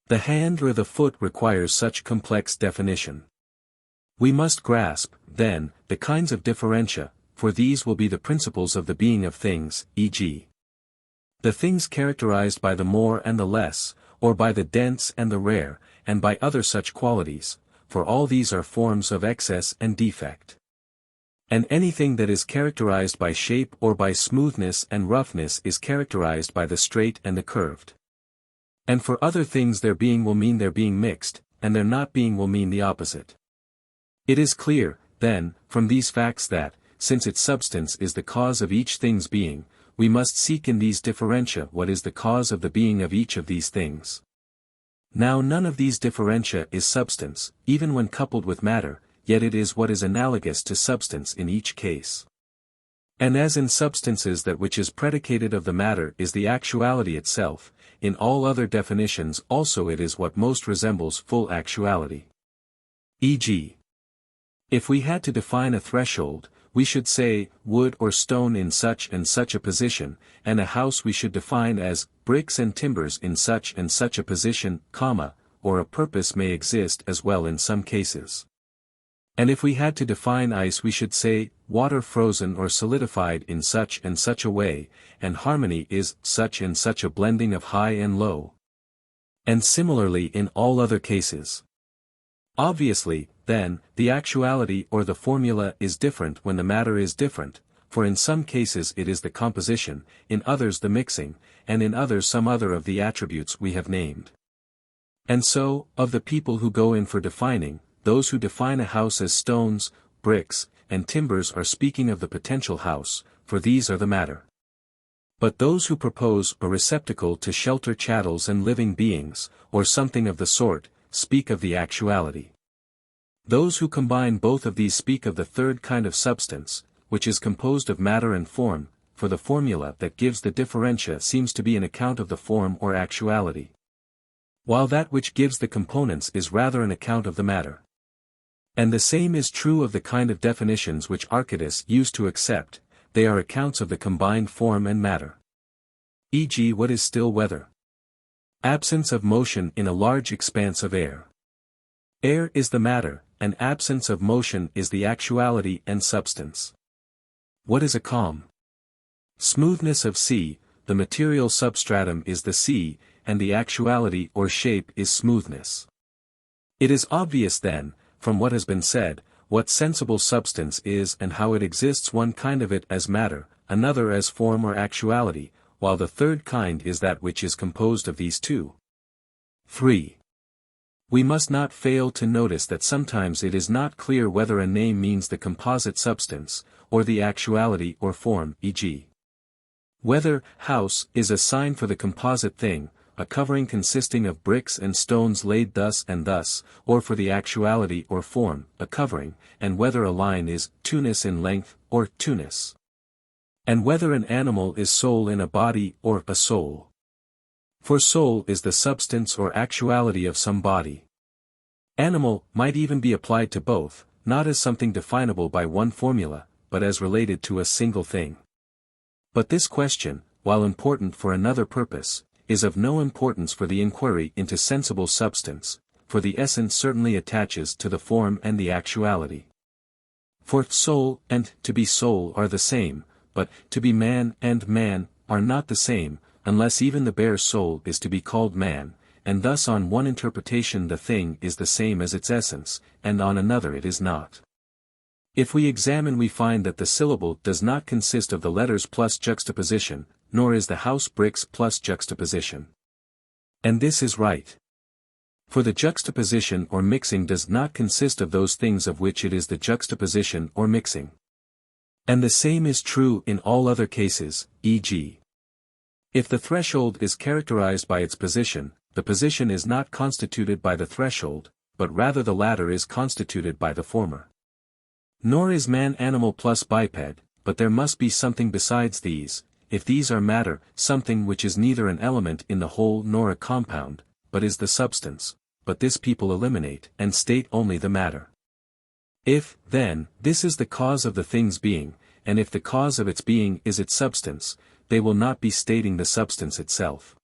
the hand or the foot requires such complex definition. We must grasp, then, the kinds of differentia, for these will be the principles of the being of things, e.g. the things characterized by the more and the less, or by the dense and the rare, and by other such qualities, for all these are forms of excess and defect. And anything that is characterized by shape or by smoothness and roughness is characterized by the straight and the curved. And for other things their being will mean their being mixed, and their not being will mean the opposite. It is clear, then, from these facts that, since its substance is the cause of each thing's being, we must seek in these differentia what is the cause of the being of each of these things. Now none of these differentia is substance, even when coupled with matter, yet it is what is analogous to substance in each case. And as in substances that which is predicated of the matter is the actuality itself, in all other definitions also it is what most resembles full actuality. E.g. if we had to define a threshold, we should say, wood or stone in such and such a position, and a house we should define as, bricks and timbers in such and such a position, or a purpose may exist as well in some cases. And if we had to define ice we should say, water frozen or solidified in such and such a way, and harmony is such and such a blending of high and low. And similarly in all other cases. Obviously, then, the actuality or the formula is different when the matter is different, for in some cases it is the composition, in others the mixing, and in others some other of the attributes we have named. And so, of the people who go in for defining, those who define a house as stones, bricks, and timbers are speaking of the potential house, for these are the matter. But those who propose a receptacle to shelter chattels and living beings, or something of the sort, speak of the actuality. Those who combine both of these speak of the third kind of substance, which is composed of matter and form, for the formula that gives the differentia seems to be an account of the form or actuality. While that which gives the components is rather an account of the matter. And the same is true of the kind of definitions which Archytas used to accept, they are accounts of the combined form and matter. E.g. what is still weather? Absence of motion in a large expanse of air. Air is the matter, and absence of motion is the actuality and substance. What is a calm? Smoothness of sea, the material substratum is the sea, and the actuality or shape is smoothness. It is obvious then, from what has been said, what sensible substance is and how it exists, one kind of it as matter, another as form or actuality, while the third kind is that which is composed of these two. 3. We must not fail to notice that sometimes it is not clear whether a name means the composite substance, or the actuality or form, e.g. whether house is a sign for the composite thing, a covering consisting of bricks and stones laid thus and thus, or for the actuality or form, a covering, and whether a line is tunus in length, or tunus. And whether an animal is soul in a body or a soul. For soul is the substance or actuality of some body. Animal might even be applied to both, not as something definable by one formula, but as related to a single thing. But this question, while important for another purpose, is of no importance for the inquiry into sensible substance, for the essence certainly attaches to the form and the actuality. For soul and to be soul are the same, but to be man and man are not the same, unless even the bare soul is to be called man, and thus on one interpretation the thing is the same as its essence, and on another it is not. If we examine we find that the syllable does not consist of the letters plus juxtaposition, nor is the house bricks plus juxtaposition. And this is right. For the juxtaposition or mixing does not consist of those things of which it is the juxtaposition or mixing. And the same is true in all other cases, e.g. if the threshold is characterized by its position, the position is not constituted by the threshold, but rather the latter is constituted by the former. Nor is man animal plus biped, but there must be something besides these, if these are matter, something which is neither an element in the whole nor a compound, but is the substance, but this people eliminate and state only the matter. If, then, this is the cause of the thing's being, and if the cause of its being is its substance, they will not be stating the substance itself.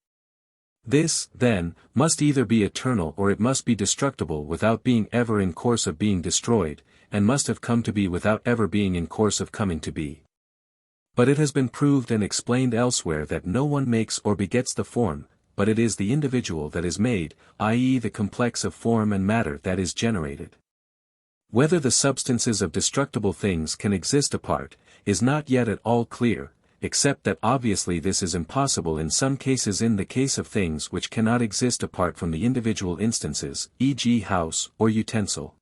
This, then, must either be eternal or it must be destructible without being ever in course of being destroyed, and must have come to be without ever being in course of coming to be. But it has been proved and explained elsewhere that no one makes or begets the form, but it is the individual that is made, i.e. the complex of form and matter that is generated. Whether the substances of destructible things can exist apart, is not yet at all clear, except that obviously this is impossible in some cases in the case of things which cannot exist apart from the individual instances, e.g. house or utensil.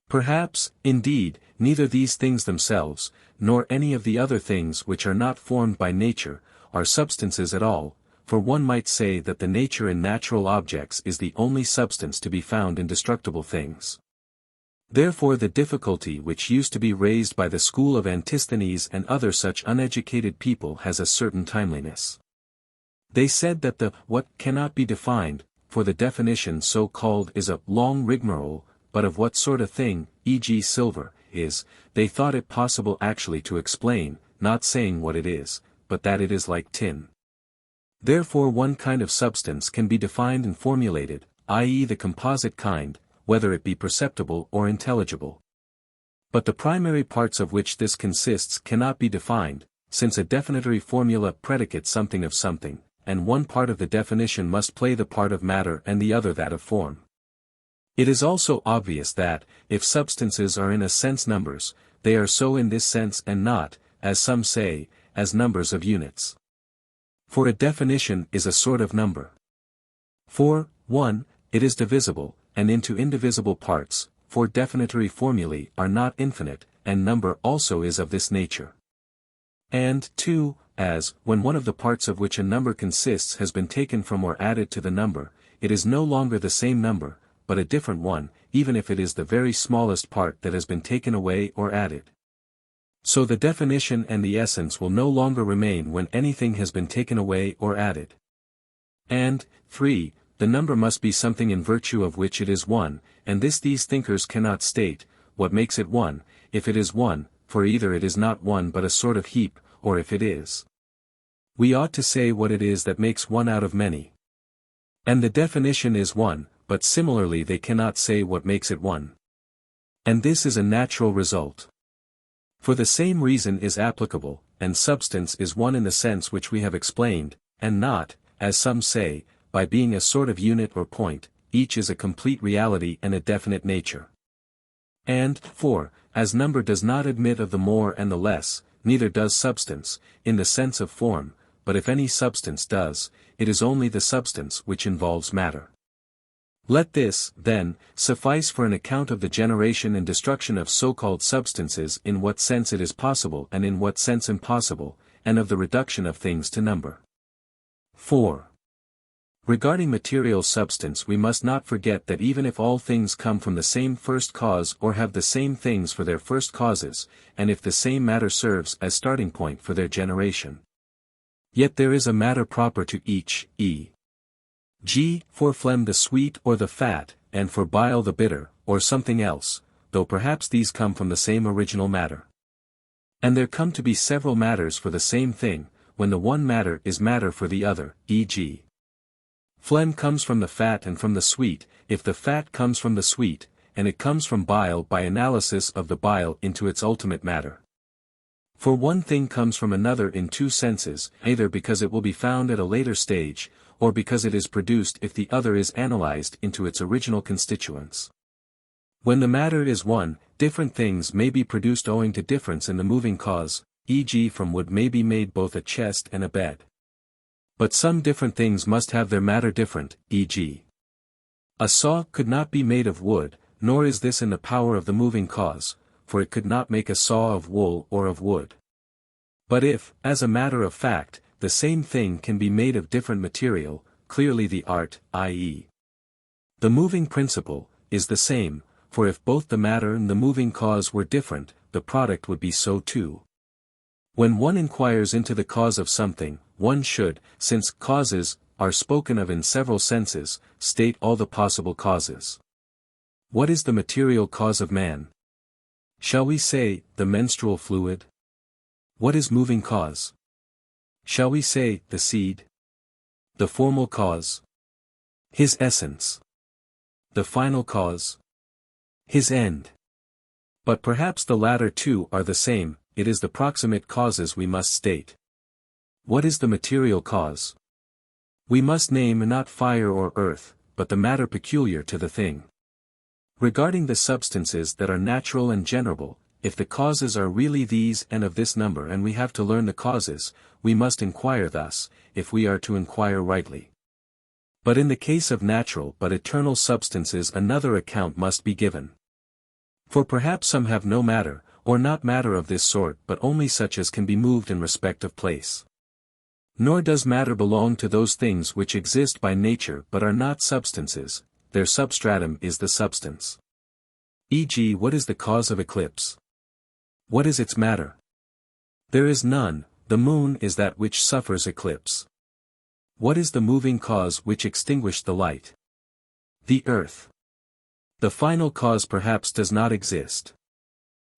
Perhaps, indeed, neither these things themselves, nor any of the other things which are not formed by nature, are substances at all, for one might say that the nature in natural objects is the only substance to be found in destructible things. Therefore the difficulty which used to be raised by the school of Antisthenes and other such uneducated people has a certain timeliness. They said that the what cannot be defined, for the definition so called is a long rigmarole, but of what sort of thing, e.g. silver, is, they thought it possible actually to explain, not saying what it is, but that it is like tin. Therefore one kind of substance can be defined and formulated, i.e. the composite kind, whether it be perceptible or intelligible. But the primary parts of which this consists cannot be defined, since a definitory formula predicates something of something, and one part of the definition must play the part of matter and the other that of form. It is also obvious that, if substances are in a sense numbers, they are so in this sense and not, as some say, as numbers of units. For a definition is a sort of number. For, 1, it is divisible, and into indivisible parts, for definitory formulae are not infinite, and number also is of this nature. And, 2, as, when one of the parts of which a number consists has been taken from or added to the number, it is no longer the same number, but a different one, even if it is the very smallest part that has been taken away or added. So the definition and the essence will no longer remain when anything has been taken away or added. And, 3, the number must be something in virtue of which it is one, and this these thinkers cannot state, what makes it one, if it is one, for either it is not one but a sort of heap, or if it is. We ought to say what it is that makes one out of many. And the definition is one, but similarly they cannot say what makes it one. And this is a natural result. For the same reason is applicable, and substance is one in the sense which we have explained, and not, as some say, by being a sort of unit or point, each is a complete reality and a definite nature. And, 4, as number does not admit of the more and the less, neither does substance, in the sense of form, but if any substance does, it is only the substance which involves matter. Let this, then, suffice for an account of the generation and destruction of so-called substances in what sense it is possible and in what sense impossible, and of the reduction of things to number. 4. Regarding material substance we must not forget that even if all things come from the same first cause or have the same things for their first causes, and if the same matter serves as starting point for their generation, yet there is a matter proper to each, e.g., for phlegm the sweet or the fat, and for bile the bitter, or something else, though perhaps these come from the same original matter. And there come to be several matters for the same thing, when the one matter is matter for the other, e.g., phlegm comes from the fat and from the sweet, if the fat comes from the sweet, and it comes from bile by analysis of the bile into its ultimate matter. For one thing comes from another in two senses, either because it will be found at a later stage, or because it is produced if the other is analyzed into its original constituents. When the matter is one, different things may be produced owing to difference in the moving cause, e.g. from wood may be made both a chest and a bed. But some different things must have their matter different, e.g. a saw could not be made of wood, nor is this in the power of the moving cause, for it could not make a saw of wool or of wood. But if, as a matter of fact, the same thing can be made of different material, clearly the art, i.e. the moving principle, is the same, for if both the matter and the moving cause were different, the product would be so too. When one inquires into the cause of something, one should, since causes are spoken of in several senses, state all the possible causes. What is the material cause of man? Shall we say, the menstrual fluid? What is moving cause? Shall we say, the seed? The formal cause? His essence? The final cause? His end? But perhaps the latter two are the same. It is the proximate causes we must state. What is the material cause? We must name not fire or earth, but the matter peculiar to the thing. Regarding the substances that are natural and generable, if the causes are really these and of this number and we have to learn the causes, we must inquire thus, if we are to inquire rightly. But in the case of natural but eternal substances another account must be given. For perhaps some have no matter, or not matter of this sort but only such as can be moved in respect of place. Nor does matter belong to those things which exist by nature but are not substances, their substratum is the substance. E.g., what is the cause of eclipse? What is its matter? There is none. The moon is that which suffers eclipse. What is the moving cause which extinguished the light? The earth. The final cause perhaps does not exist.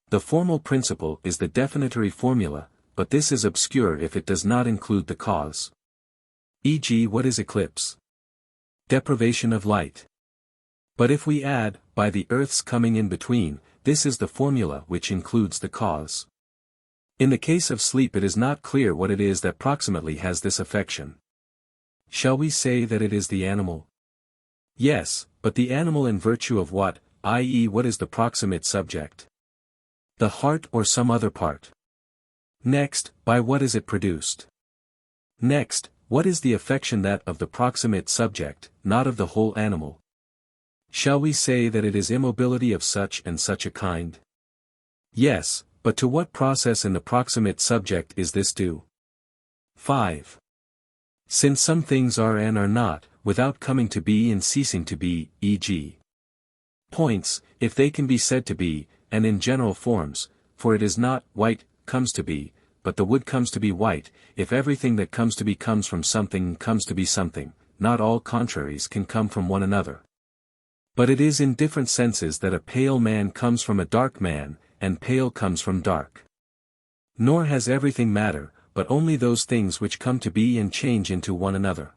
The formal principle is the definitory formula, but this is obscure if it does not include the cause. E.g., what is eclipse? Deprivation of light. But if we add, by the earth's coming in between, this is the formula which includes the cause. In the case of sleep it is not clear what it is that proximately has this affection. Shall we say that it is the animal? Yes, but the animal in virtue of what, i.e., what is the proximate subject? The heart or some other part? Next, by what is it produced? Next, what is the affection that of the proximate subject, not of the whole animal? Shall we say that it is immobility of such and such a kind? Yes, but to what process in the proximate subject is this due? 5. Since some things are and are not, without coming to be and ceasing to be, e.g. points, if they can be said to be, and in general forms, for it is not, white, comes to be, but the wood comes to be white, if everything that comes to be comes from something and comes to be something, not all contraries can come from one another. But it is in different senses that a pale man comes from a dark man, and pale comes from dark. Nor has everything matter, but only those things which come to be and change into one another.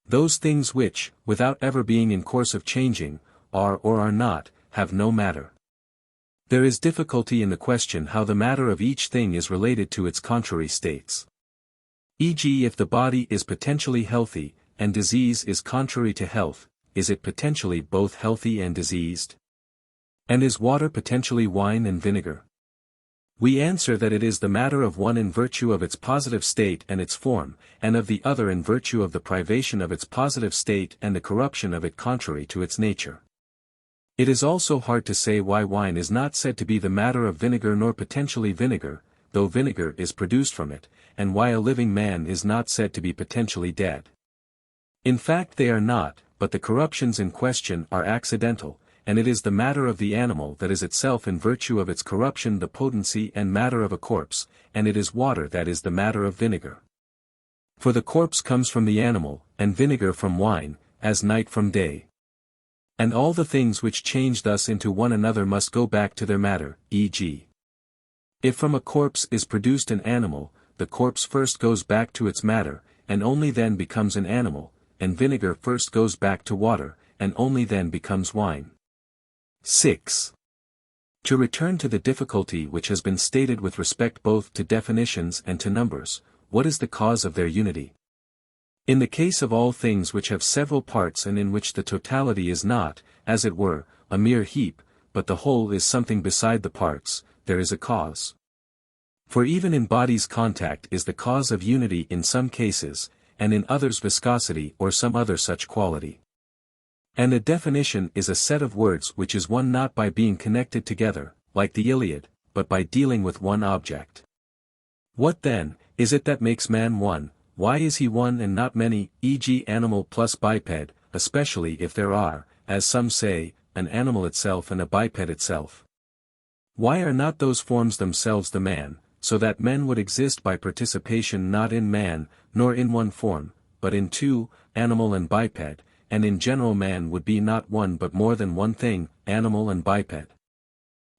Those things which, without ever being in course of changing, are or are not, have no matter. There is difficulty in the question how the matter of each thing is related to its contrary states. E.g., if the body is potentially healthy, and disease is contrary to health, is it potentially both healthy and diseased? And is water potentially wine and vinegar? We answer that it is the matter of one in virtue of its positive state and its form, and of the other in virtue of the privation of its positive state and the corruption of it contrary to its nature. It is also hard to say why wine is not said to be the matter of vinegar nor potentially vinegar, though vinegar is produced from it, and why a living man is not said to be potentially dead. In fact they are not, but the corruptions in question are accidental, and it is the matter of the animal that is itself in virtue of its corruption the potency and matter of a corpse, and it is water that is the matter of vinegar. For the corpse comes from the animal, and vinegar from wine, as night from day. And all the things which change thus into one another must go back to their matter, e.g. if from a corpse is produced an animal, the corpse first goes back to its matter, and only then becomes an animal, and vinegar first goes back to water, and only then becomes wine. 6. To return to the difficulty which has been stated with respect both to definitions and to numbers, what is the cause of their unity? In the case of all things which have several parts and in which the totality is not, as it were, a mere heap, but the whole is something beside the parts, there is a cause. For even in bodies contact is the cause of unity in some cases, and in others viscosity or some other such quality. And a definition is a set of words which is one not by being connected together, like the Iliad, but by dealing with one object. What then, is it that makes man one? Why is he one and not many, e.g. animal plus biped, especially if there are, as some say, an animal itself and a biped itself? Why are not those forms themselves the man, so that men would exist by participation not in man, nor in one form, but in two, animal and biped, and in general man would be not one but more than one thing, animal and biped?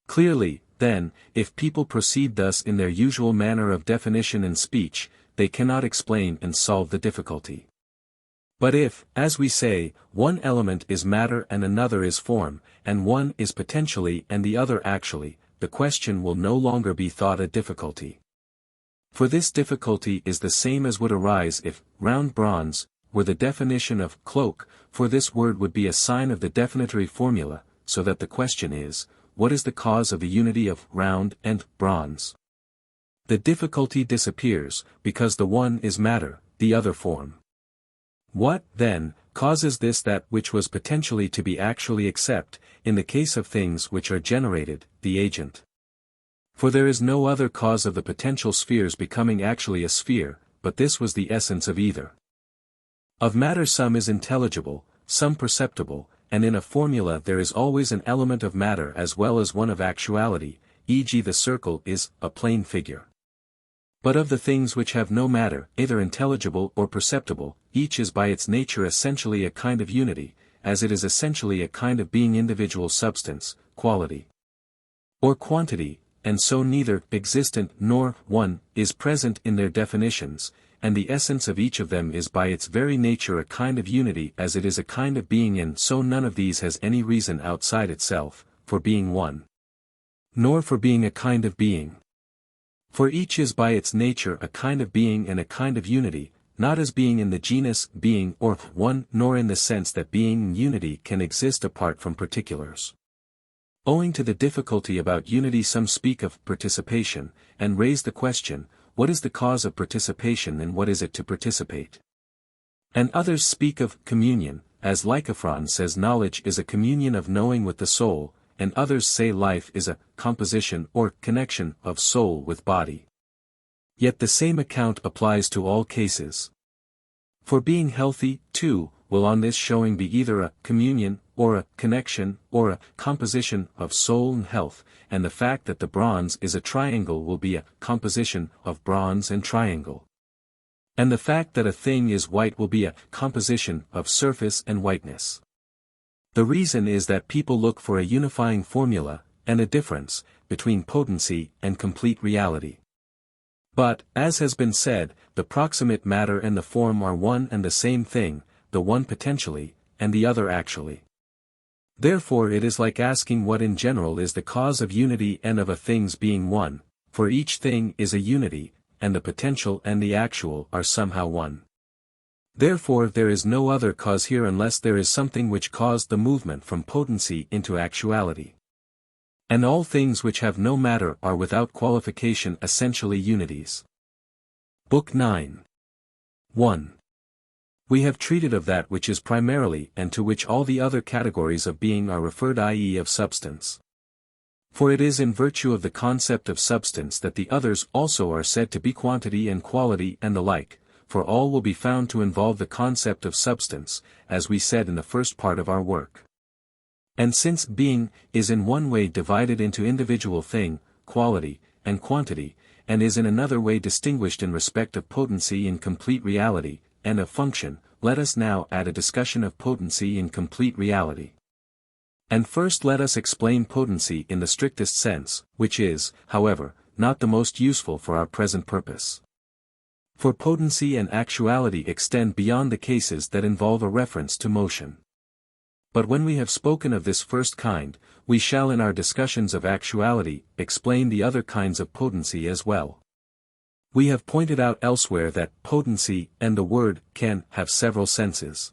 Clearly, then, if people proceed thus in their usual manner of definition and speech, they cannot explain and solve the difficulty. But if, as we say, one element is matter and another is form, and one is potentially and the other actually, the question will no longer be thought a difficulty. For this difficulty is the same as would arise if, round bronze, were the definition of cloak, for this word would be a sign of the definitory formula, so that the question is, what is the cause of the unity of round and bronze? The difficulty disappears, because the one is matter, the other form. What, then, causes this that which was potentially to be actually except, in the case of things which are generated, the agent? For there is no other cause of the potential spheres becoming actually a sphere, but this was the essence of either. Of matter some is intelligible, some perceptible, and in a formula there is always an element of matter as well as one of actuality, e.g. the circle is a plane figure. But of the things which have no matter, either intelligible or perceptible, each is by its nature essentially a kind of unity, as it is essentially a kind of being individual substance, quality, or quantity, and so neither existent nor one is present in their definitions, and the essence of each of them is by its very nature a kind of unity as it is a kind of being, and so none of these has any reason outside itself, for being one, nor for being a kind of being. For each is by its nature a kind of being and a kind of unity, not as being in the genus being or one, nor in the sense that being and unity can exist apart from particulars. Owing to the difficulty about unity, some speak of participation, and raise the question, what is the cause of participation and what is it to participate? And others speak of communion, as Lycophron says knowledge is a communion of knowing with the soul, and others say life is a composition or connection of soul with body. Yet the same account applies to all cases. For being healthy, too, will on this showing be either a communion, or a connection, or a composition of soul and health, and the fact that the bronze is a triangle will be a composition of bronze and triangle. And the fact that a thing is white will be a composition of surface and whiteness. The reason is that people look for a unifying formula, and a difference, between potency and complete reality. But, as has been said, the proximate matter and the form are one and the same thing, the one potentially, and the other actually. Therefore it is like asking what in general is the cause of unity and of a thing's being one, for each thing is a unity, and the potential and the actual are somehow one. Therefore there is no other cause here unless there is something which caused the movement from potency into actuality. And all things which have no matter are without qualification essentially unities. Book 9. 1. We have treated of that which is primarily and to which all the other categories of being are referred, i.e. of substance. For it is in virtue of the concept of substance that the others also are said to be quantity and quality and the like, for all will be found to involve the concept of substance, as we said in the first part of our work. And since being is in one way divided into individual thing, quality, and quantity, and is in another way distinguished in respect of potency in complete reality, and of function, let us now add a discussion of potency in complete reality. And first let us explain potency in the strictest sense, which is, however, not the most useful for our present purpose. For potency and actuality extend beyond the cases that involve a reference to motion. But when we have spoken of this first kind, we shall in our discussions of actuality explain the other kinds of potency as well. We have pointed out elsewhere that potency and the word can have several senses.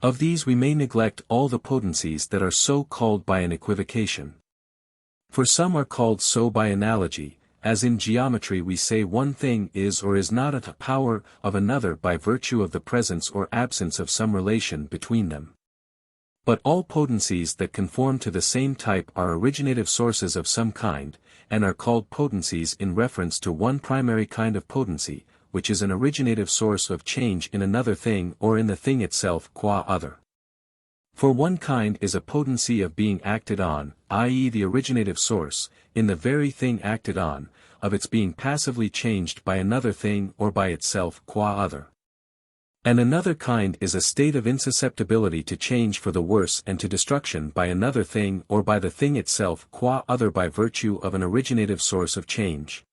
Of these we may neglect all the potencies that are so called by an equivocation. For some are called so by analogy, as in geometry we say one thing is or is not a power of another by virtue of the presence or absence of some relation between them. But all potencies that conform to the same type are originative sources of some kind, and are called potencies in reference to one primary kind of potency, which is an originative source of change in another thing or in the thing itself qua other. For one kind is a potency of being acted on, i.e. the originative source, in the very thing acted on, of its being passively changed by another thing or by itself qua other. And another kind is a state of insusceptibility to change for the worse and to destruction by another thing or by the thing itself qua other by virtue of an originative source of change.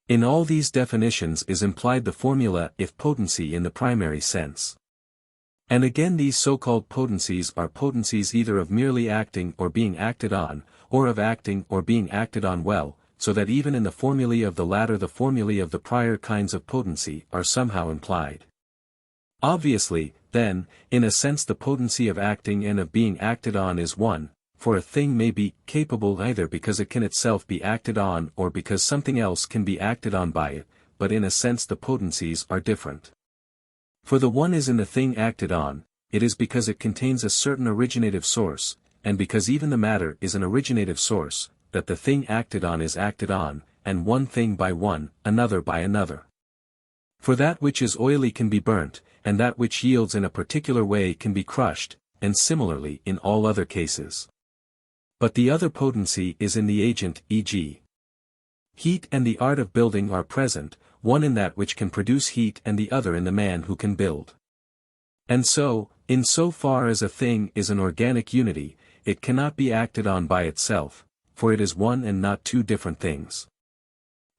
In all these definitions is implied the formula if potency in the primary sense. And again these so-called potencies are potencies either of merely acting or being acted on, or of acting or being acted on well, so that even in the formulae of the latter the formulae of the prior kinds of potency are somehow implied. Obviously, then, in a sense the potency of acting and of being acted on is one, for a thing may be capable either because it can itself be acted on or because something else can be acted on by it, but in a sense the potencies are different. For the one is in the thing acted on, it is because it contains a certain originative source, and because even the matter is an originative source, that the thing acted on is acted on, and one thing by one, another by another. For that which is oily can be burnt, and that which yields in a particular way can be crushed, and similarly in all other cases. But the other potency is in the agent, e.g. heat and the art of building are present, one in that which can produce heat and the other in the man who can build. And so, in so far as a thing is an organic unity, it cannot be acted on by itself, for it is one and not two different things.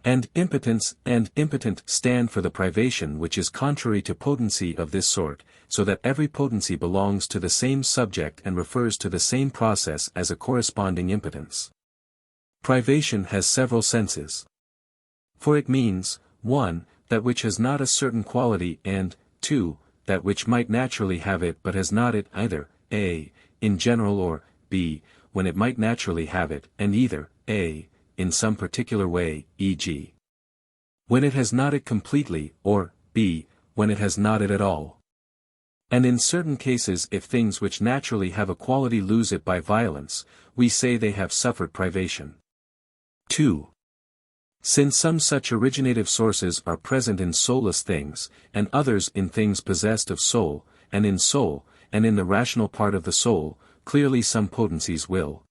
And impotence and impotent stand for the privation which is contrary to potency of this sort, so that every potency belongs to the same subject and refers to the same process as a corresponding impotence. Privation has several senses. For it means, 1, that which has not a certain quality and, 2, that which might naturally have it but has not it either, a, in general or, b, when it might naturally have it and either, a, in some particular way, e.g. when it has not it completely, or, b, when it has not it at all. And in certain cases if things which naturally have a quality lose it by violence, we say they have suffered privation. 2. Since some such originative sources are present in soulless things, and others in things possessed of soul, and in the rational part of the soul, clearly some potencies will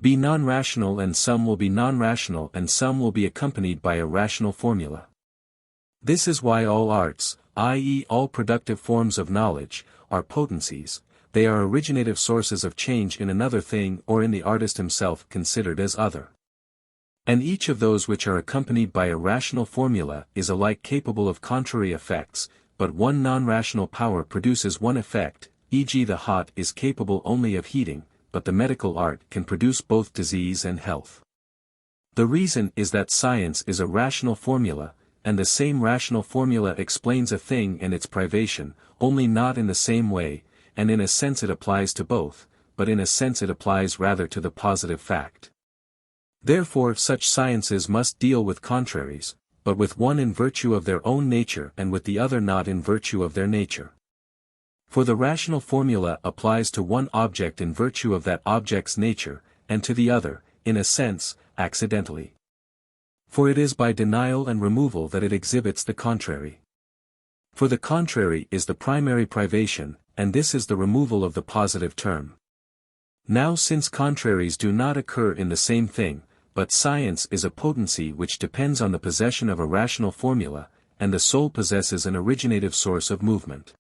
be non-rational and some will be non-rational and some will be accompanied by a rational formula. This is why all arts, i.e. all productive forms of knowledge, are potencies, they are originative sources of change in another thing or in the artist himself considered as other. And each of those which are accompanied by a rational formula is alike capable of contrary effects, but one non-rational power produces one effect, e.g. the hot is capable only of heating, but the medical art can produce both disease and health. The reason is that science is a rational formula, and the same rational formula explains a thing and its privation, only not in the same way, and in a sense it applies to both, but in a sense it applies rather to the positive fact. Therefore such sciences must deal with contraries, but with one in virtue of their own nature and with the other not in virtue of their nature. For the rational formula applies to one object in virtue of that object's nature, and to the other, in a sense, accidentally. For it is by denial and removal that it exhibits the contrary. For the contrary is the primary privation, and this is the removal of the positive term. Now since contraries do not occur in the same thing, but science is a potency which depends on the possession of a rational formula, and the soul possesses an originative source of movement.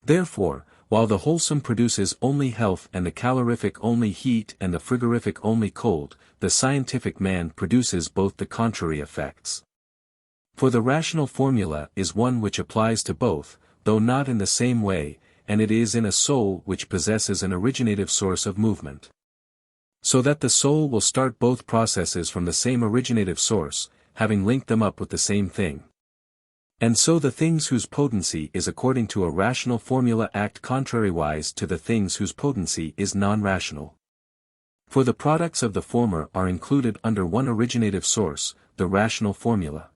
Therefore, while the wholesome produces only health and the calorific only heat and the frigorific only cold, the scientific man produces both the contrary effects. For the rational formula is one which applies to both, though not in the same way, and it is in a soul which possesses an originative source of movement. So that the soul will start both processes from the same originative source, having linked them up with the same thing. And so the things whose potency is according to a rational formula act contrariwise to the things whose potency is non-rational. For the products of the former are included under one originative source, the rational formula.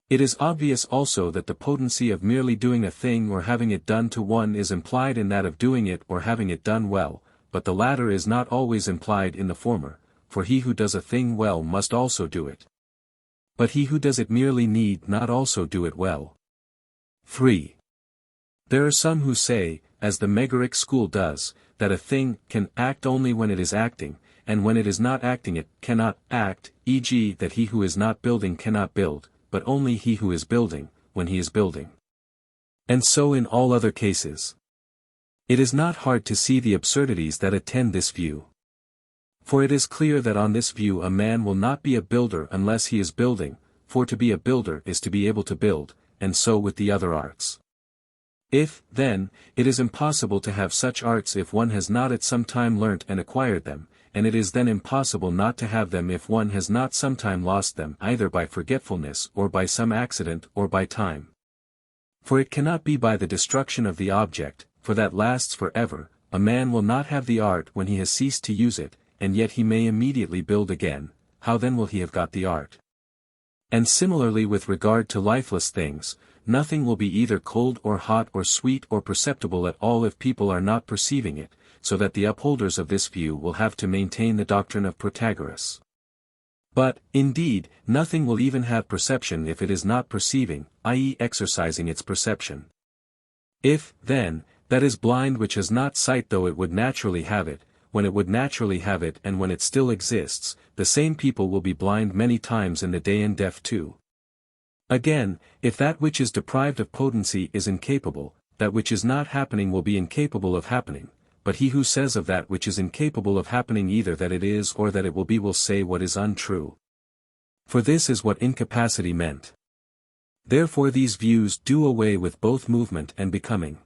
It is obvious also that the potency of merely doing a thing or having it done to one is implied in that of doing it or having it done well, but the latter is not always implied in the former, for he who does a thing well must also do it. But he who does it merely need not also do it well. 3. There are some who say, as the Megaric school does, that a thing can act only when it is acting, and when it is not acting it cannot act, e.g. that he who is not building cannot build, but only he who is building, when he is building. And so in all other cases. It is not hard to see the absurdities that attend this view. For it is clear that on this view a man will not be a builder unless he is building, for to be a builder is to be able to build, and so with the other arts. If, then, it is impossible to have such arts if one has not at some time learnt and acquired them, and it is then impossible not to have them if one has not sometime lost them either by forgetfulness or by some accident or by time. For it cannot be by the destruction of the object, for that lasts for ever. A man will not have the art when he has ceased to use it, and yet he may immediately build again. How then will he have got the art? And similarly with regard to lifeless things, nothing will be either cold or hot or sweet or perceptible at all if people are not perceiving it, so that the upholders of this view will have to maintain the doctrine of Protagoras. But, indeed, nothing will even have perception if it is not perceiving, i.e. exercising its perception. If, then, that is blind which has not sight though it would naturally have it, when it would naturally have it and when it still exists, the same people will be blind many times in the day and deaf too. Again, if that which is deprived of potency is incapable, that which is not happening will be incapable of happening, but he who says of that which is incapable of happening either that it is or that it will be will say what is untrue. For this is what incapacity meant. Therefore these views do away with both movement and becoming.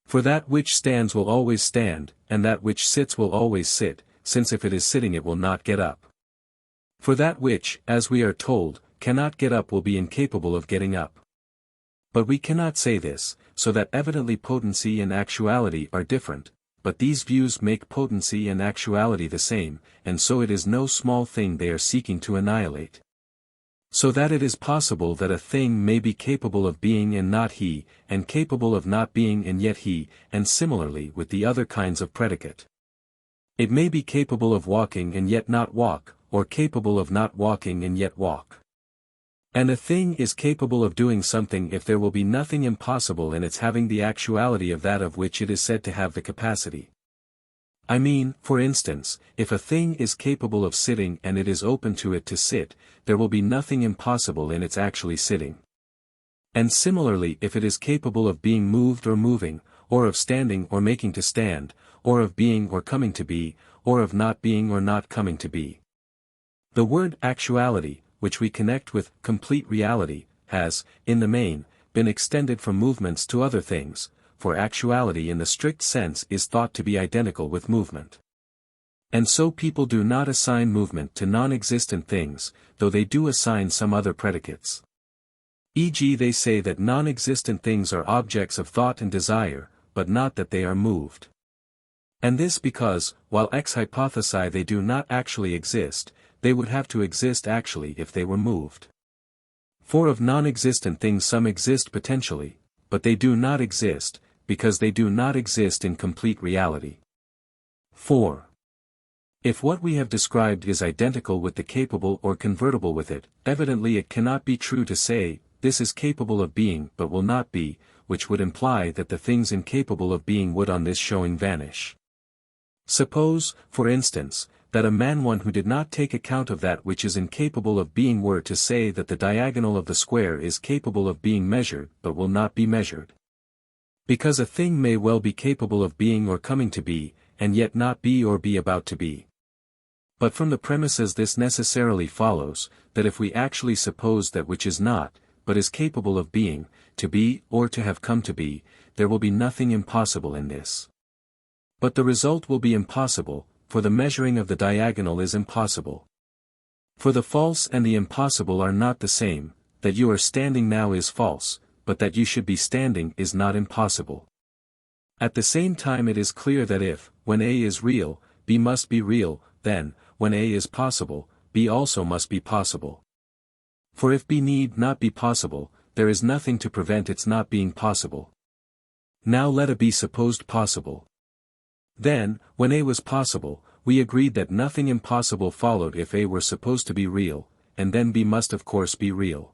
For that which stands will always stand, and that which sits will always sit, since if it is sitting it will not get up. For that which, as we are told, cannot get up will be incapable of getting up. But we cannot say this, so that evidently potency and actuality are different, but these views make potency and actuality the same, and so it is no small thing they are seeking to annihilate. So that it is possible that a thing may be capable of being and not he, and capable of not being and yet he, and similarly with the other kinds of predicate. It may be capable of walking and yet not walk, or capable of not walking and yet walk. And a thing is capable of doing something if there will be nothing impossible in its having the actuality of that of which it is said to have the capacity. I mean, for instance, if a thing is capable of sitting and it is open to it to sit, there will be nothing impossible in its actually sitting. And similarly if it is capable of being moved or moving, or of standing or making to stand, or of being or coming to be, or of not being or not coming to be. The word actuality, which we connect with complete reality, has, in the main, been extended from movements to other things, for actuality in the strict sense is thought to be identical with movement. And so people do not assign movement to non-existent things, though they do assign some other predicates. E.g. they say that non-existent things are objects of thought and desire, but not that they are moved. And this because, while ex hypothesi they do not actually exist, they would have to exist actually if they were moved. For of non-existent things some exist potentially, but they do not exist, because they do not exist in complete reality. 4. If what we have described is identical with the capable or convertible with it, evidently it cannot be true to say, this is capable of being but will not be, which would imply that the things incapable of being would on this showing vanish. Suppose, for instance, that a man one who did not take account of that which is incapable of being were to say that the diagonal of the square is capable of being measured but will not be measured. Because a thing may well be capable of being or coming to be, and yet not be or be about to be. But from the premises this necessarily follows, that if we actually suppose that which is not, but is capable of being, to be or to have come to be, there will be nothing impossible in this. But the result will be impossible, for the measuring of the diagonal is impossible. For the false and the impossible are not the same, that you are standing now is false, but that you should be standing is not impossible. At the same time it is clear that if, when A is real, B must be real, then, when A is possible, B also must be possible. For if B need not be possible, there is nothing to prevent its not being possible. Now let A be supposed possible. Then, when A was possible, we agreed that nothing impossible followed if A were supposed to be real, and then B must of course be real.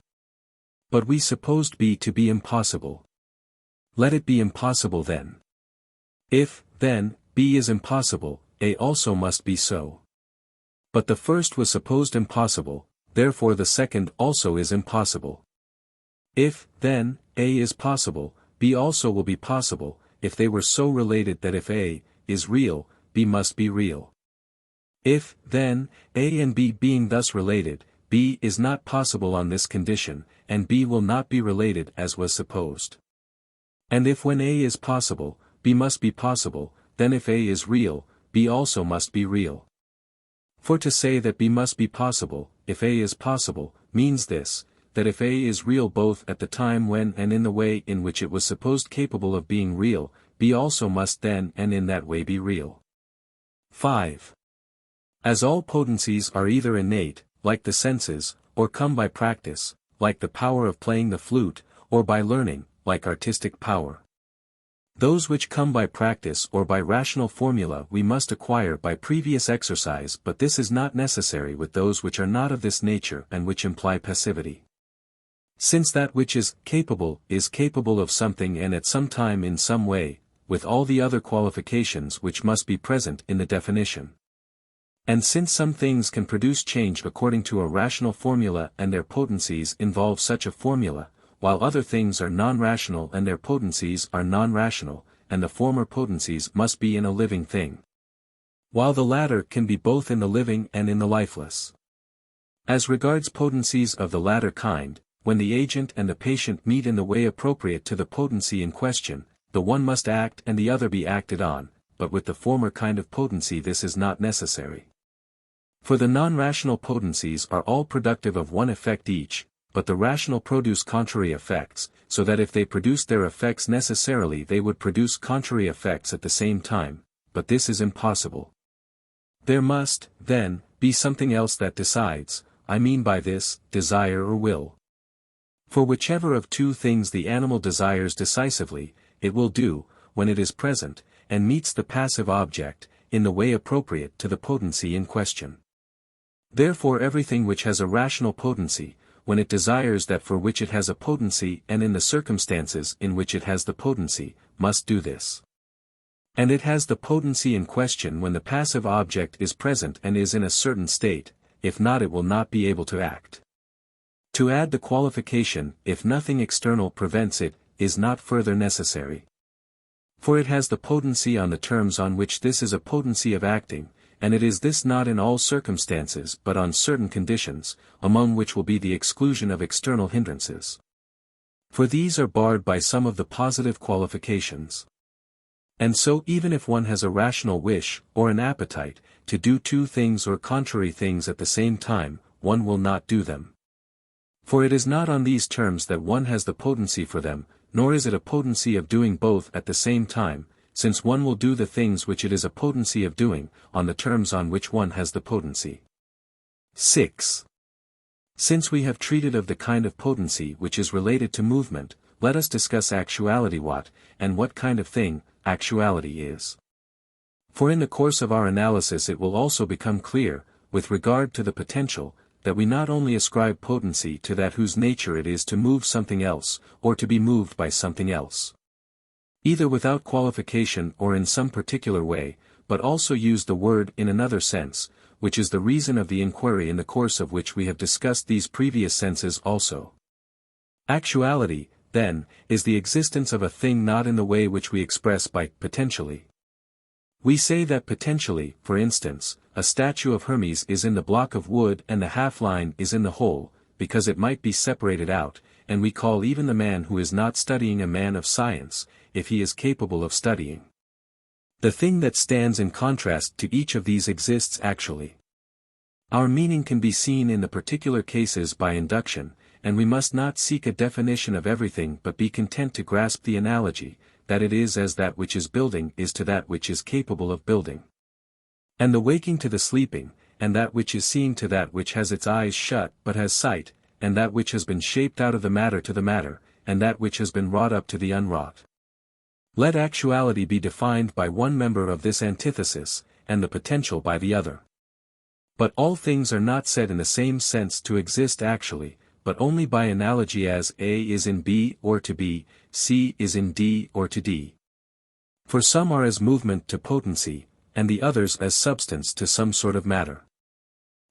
But we supposed B to be impossible. Let it be impossible then. If, then, B is impossible, A also must be so. But the first was supposed impossible, therefore the second also is impossible. If, then, A is possible, B also will be possible, if they were so related that if A is real, B must be real. If, then, A and B being thus related, B is not possible on this condition, and B will not be related as was supposed. And if when A is possible, B must be possible, then if A is real, B also must be real. For to say that B must be possible, if A is possible, means this, that if A is real both at the time when and in the way in which it was supposed capable of being real, B also must then and in that way be real. 5. As all potencies are either innate, like the senses, or come by practice, like the power of playing the flute, or by learning, like artistic power. Those which come by practice or by rational formula we must acquire by previous exercise, but this is not necessary with those which are not of this nature and which imply passivity. Since that which is capable of something and at some time in some way, with all the other qualifications which must be present in the definition. And since some things can produce change according to a rational formula and their potencies involve such a formula, while other things are non-rational and their potencies are non-rational, and the former potencies must be in a living thing, while the latter can be both in the living and in the lifeless. As regards potencies of the latter kind, when the agent and the patient meet in the way appropriate to the potency in question, the one must act and the other be acted on, but with the former kind of potency this is not necessary. For the non-rational potencies are all productive of one effect each, but the rational produce contrary effects, so that if they produced their effects necessarily they would produce contrary effects at the same time, but this is impossible. There must, then, be something else that decides, I mean by this, desire or will. For whichever of two things the animal desires decisively, it will do, when it is present, and meets the passive object, in the way appropriate to the potency in question. Therefore everything which has a rational potency, when it desires that for which it has a potency and in the circumstances in which it has the potency, must do this. And it has the potency in question when the passive object is present and is in a certain state, if not it will not be able to act. To add the qualification, if nothing external prevents it, is not further necessary. For it has the potency on the terms on which this is a potency of acting, and it is this not in all circumstances but on certain conditions, among which will be the exclusion of external hindrances. For these are barred by some of the positive qualifications. And so even if one has a rational wish, or an appetite, to do two things or contrary things at the same time, one will not do them. For it is not on these terms that one has the potency for them, nor is it a potency of doing both at the same time, since one will do the things which it is a potency of doing, on the terms on which one has the potency. 6. Since we have treated of the kind of potency which is related to movement, let us discuss actuality and what kind of thing, actuality is. For in the course of our analysis it will also become clear, with regard to the potential, that we not only ascribe potency to that whose nature it is to move something else, or to be moved by something else, either without qualification or in some particular way, but also use the word in another sense, which is the reason of the inquiry in the course of which we have discussed these previous senses also. Actuality, then, is the existence of a thing not in the way which we express by potentially. We say that potentially, for instance, a statue of Hermes is in the block of wood and the half-line is in the hole, because it might be separated out, and we call even the man who is not studying a man of science, if he is capable of studying. The thing that stands in contrast to each of these exists actually. Our meaning can be seen in the particular cases by induction, and we must not seek a definition of everything but be content to grasp the analogy, that it is as that which is building is to that which is capable of building. And the waking to the sleeping, and that which is seeing to that which has its eyes shut but has sight, and that which has been shaped out of the matter to the matter, and that which has been wrought up to the unwrought. Let actuality be defined by one member of this antithesis, and the potential by the other. But all things are not said in the same sense to exist actually, but only by analogy, as A is in B or to B, C is in D or to D. For some are as movement to potency, and the others as substance to some sort of matter.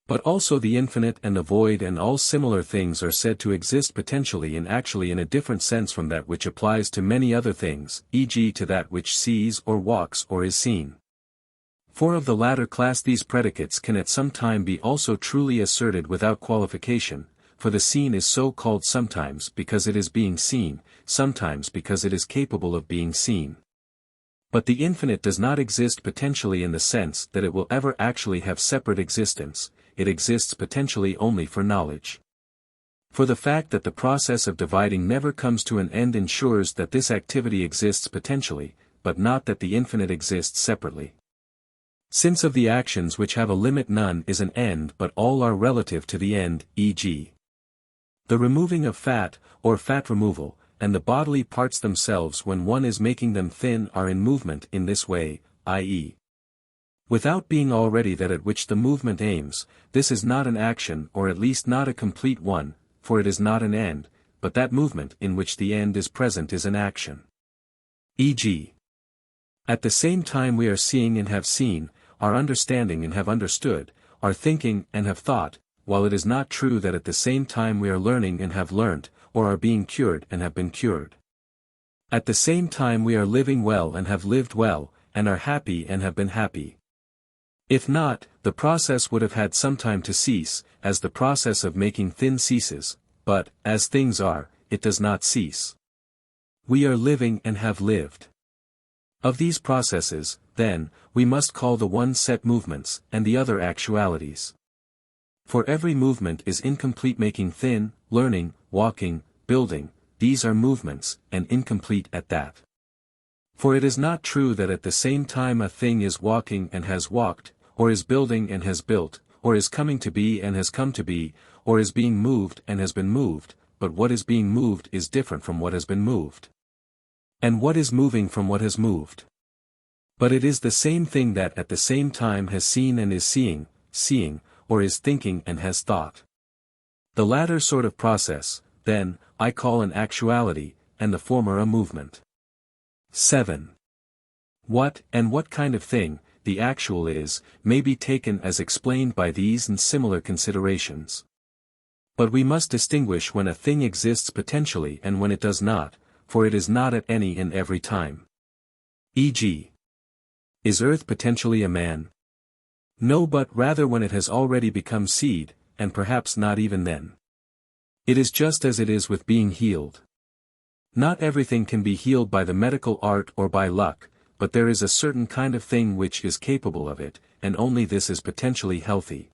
But also the infinite and the void and all similar things are said to exist potentially and actually in a different sense from that which applies to many other things, e.g. to that which sees or walks or is seen. For of the latter class these predicates can at some time be also truly asserted without qualification, for the seen is so called sometimes because it is being seen, sometimes because it is capable of being seen. But the infinite does not exist potentially in the sense that it will ever actually have separate existence, it exists potentially only for knowledge. For the fact that the process of dividing never comes to an end ensures that this activity exists potentially, but not that the infinite exists separately. Since of the actions which have a limit none is an end but all are relative to the end, e.g. the removing of fat, or fat removal, and the bodily parts themselves when one is making them thin are in movement in this way, i.e. without being already that at which the movement aims, this is not an action or at least not a complete one, for it is not an end, but that movement in which the end is present is an action. E.g. at the same time we are seeing and have seen, are understanding and have understood, are thinking and have thought, while it is not true that at the same time we are learning and have learnt, or are being cured and have been cured. At the same time we are living well and have lived well, and are happy and have been happy. If not, the process would have had some time to cease, as the process of making thin ceases, but, as things are, it does not cease. We are living and have lived. Of these processes, then, we must call the one set movements, and the other actualities. For every movement is incomplete making thin, learning, walking, building, these are movements, and incomplete at that. For it is not true that at the same time a thing is walking and has walked, or is building and has built, or is coming to be and has come to be, or is being moved and has been moved, but what is being moved is different from what has been moved. And what is moving from what has moved. But it is the same thing that at the same time has seen and is seeing, or is thinking and has thought. The latter sort of process, then, I call an actuality, and the former a movement. 7. What and what kind of thing the actual is, may be taken as explained by these and similar considerations. But we must distinguish when a thing exists potentially and when it does not, for it is not at any and every time. E.g. is earth potentially a man? No, but rather when it has already become seed, and perhaps not even then. It is just as it is with being healed. Not everything can be healed by the medical art or by luck, but there is a certain kind of thing which is capable of it, and only this is potentially healthy.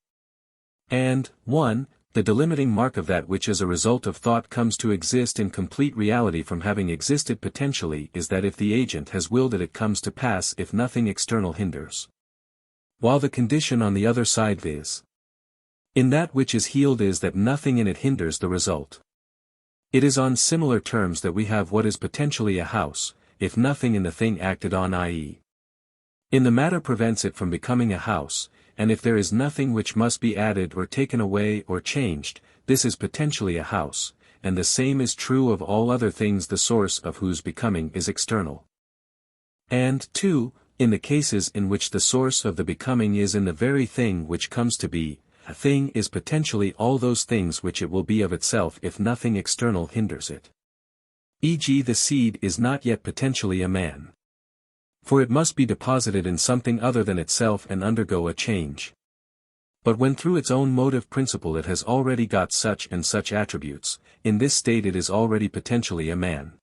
And, 1. The delimiting mark of that which as a result of thought comes to exist in complete reality from having existed potentially is that if the agent has willed it comes to pass if nothing external hinders. While the condition on the other side viz. in that which is healed is that nothing in it hinders the result. It is on similar terms that we have what is potentially a house, if nothing in the thing acted on i.e. in the matter prevents it from becoming a house, and if there is nothing which must be added or taken away or changed, this is potentially a house, and the same is true of all other things the source of whose becoming is external. And, 2, in the cases in which the source of the becoming is in the very thing which comes to be, a thing is potentially all those things which it will be of itself if nothing external hinders it. E.g. the seed is not yet potentially a man. For it must be deposited in something other than itself and undergo a change. But when through its own motive principle it has already got such and such attributes, in this state it is already potentially a man.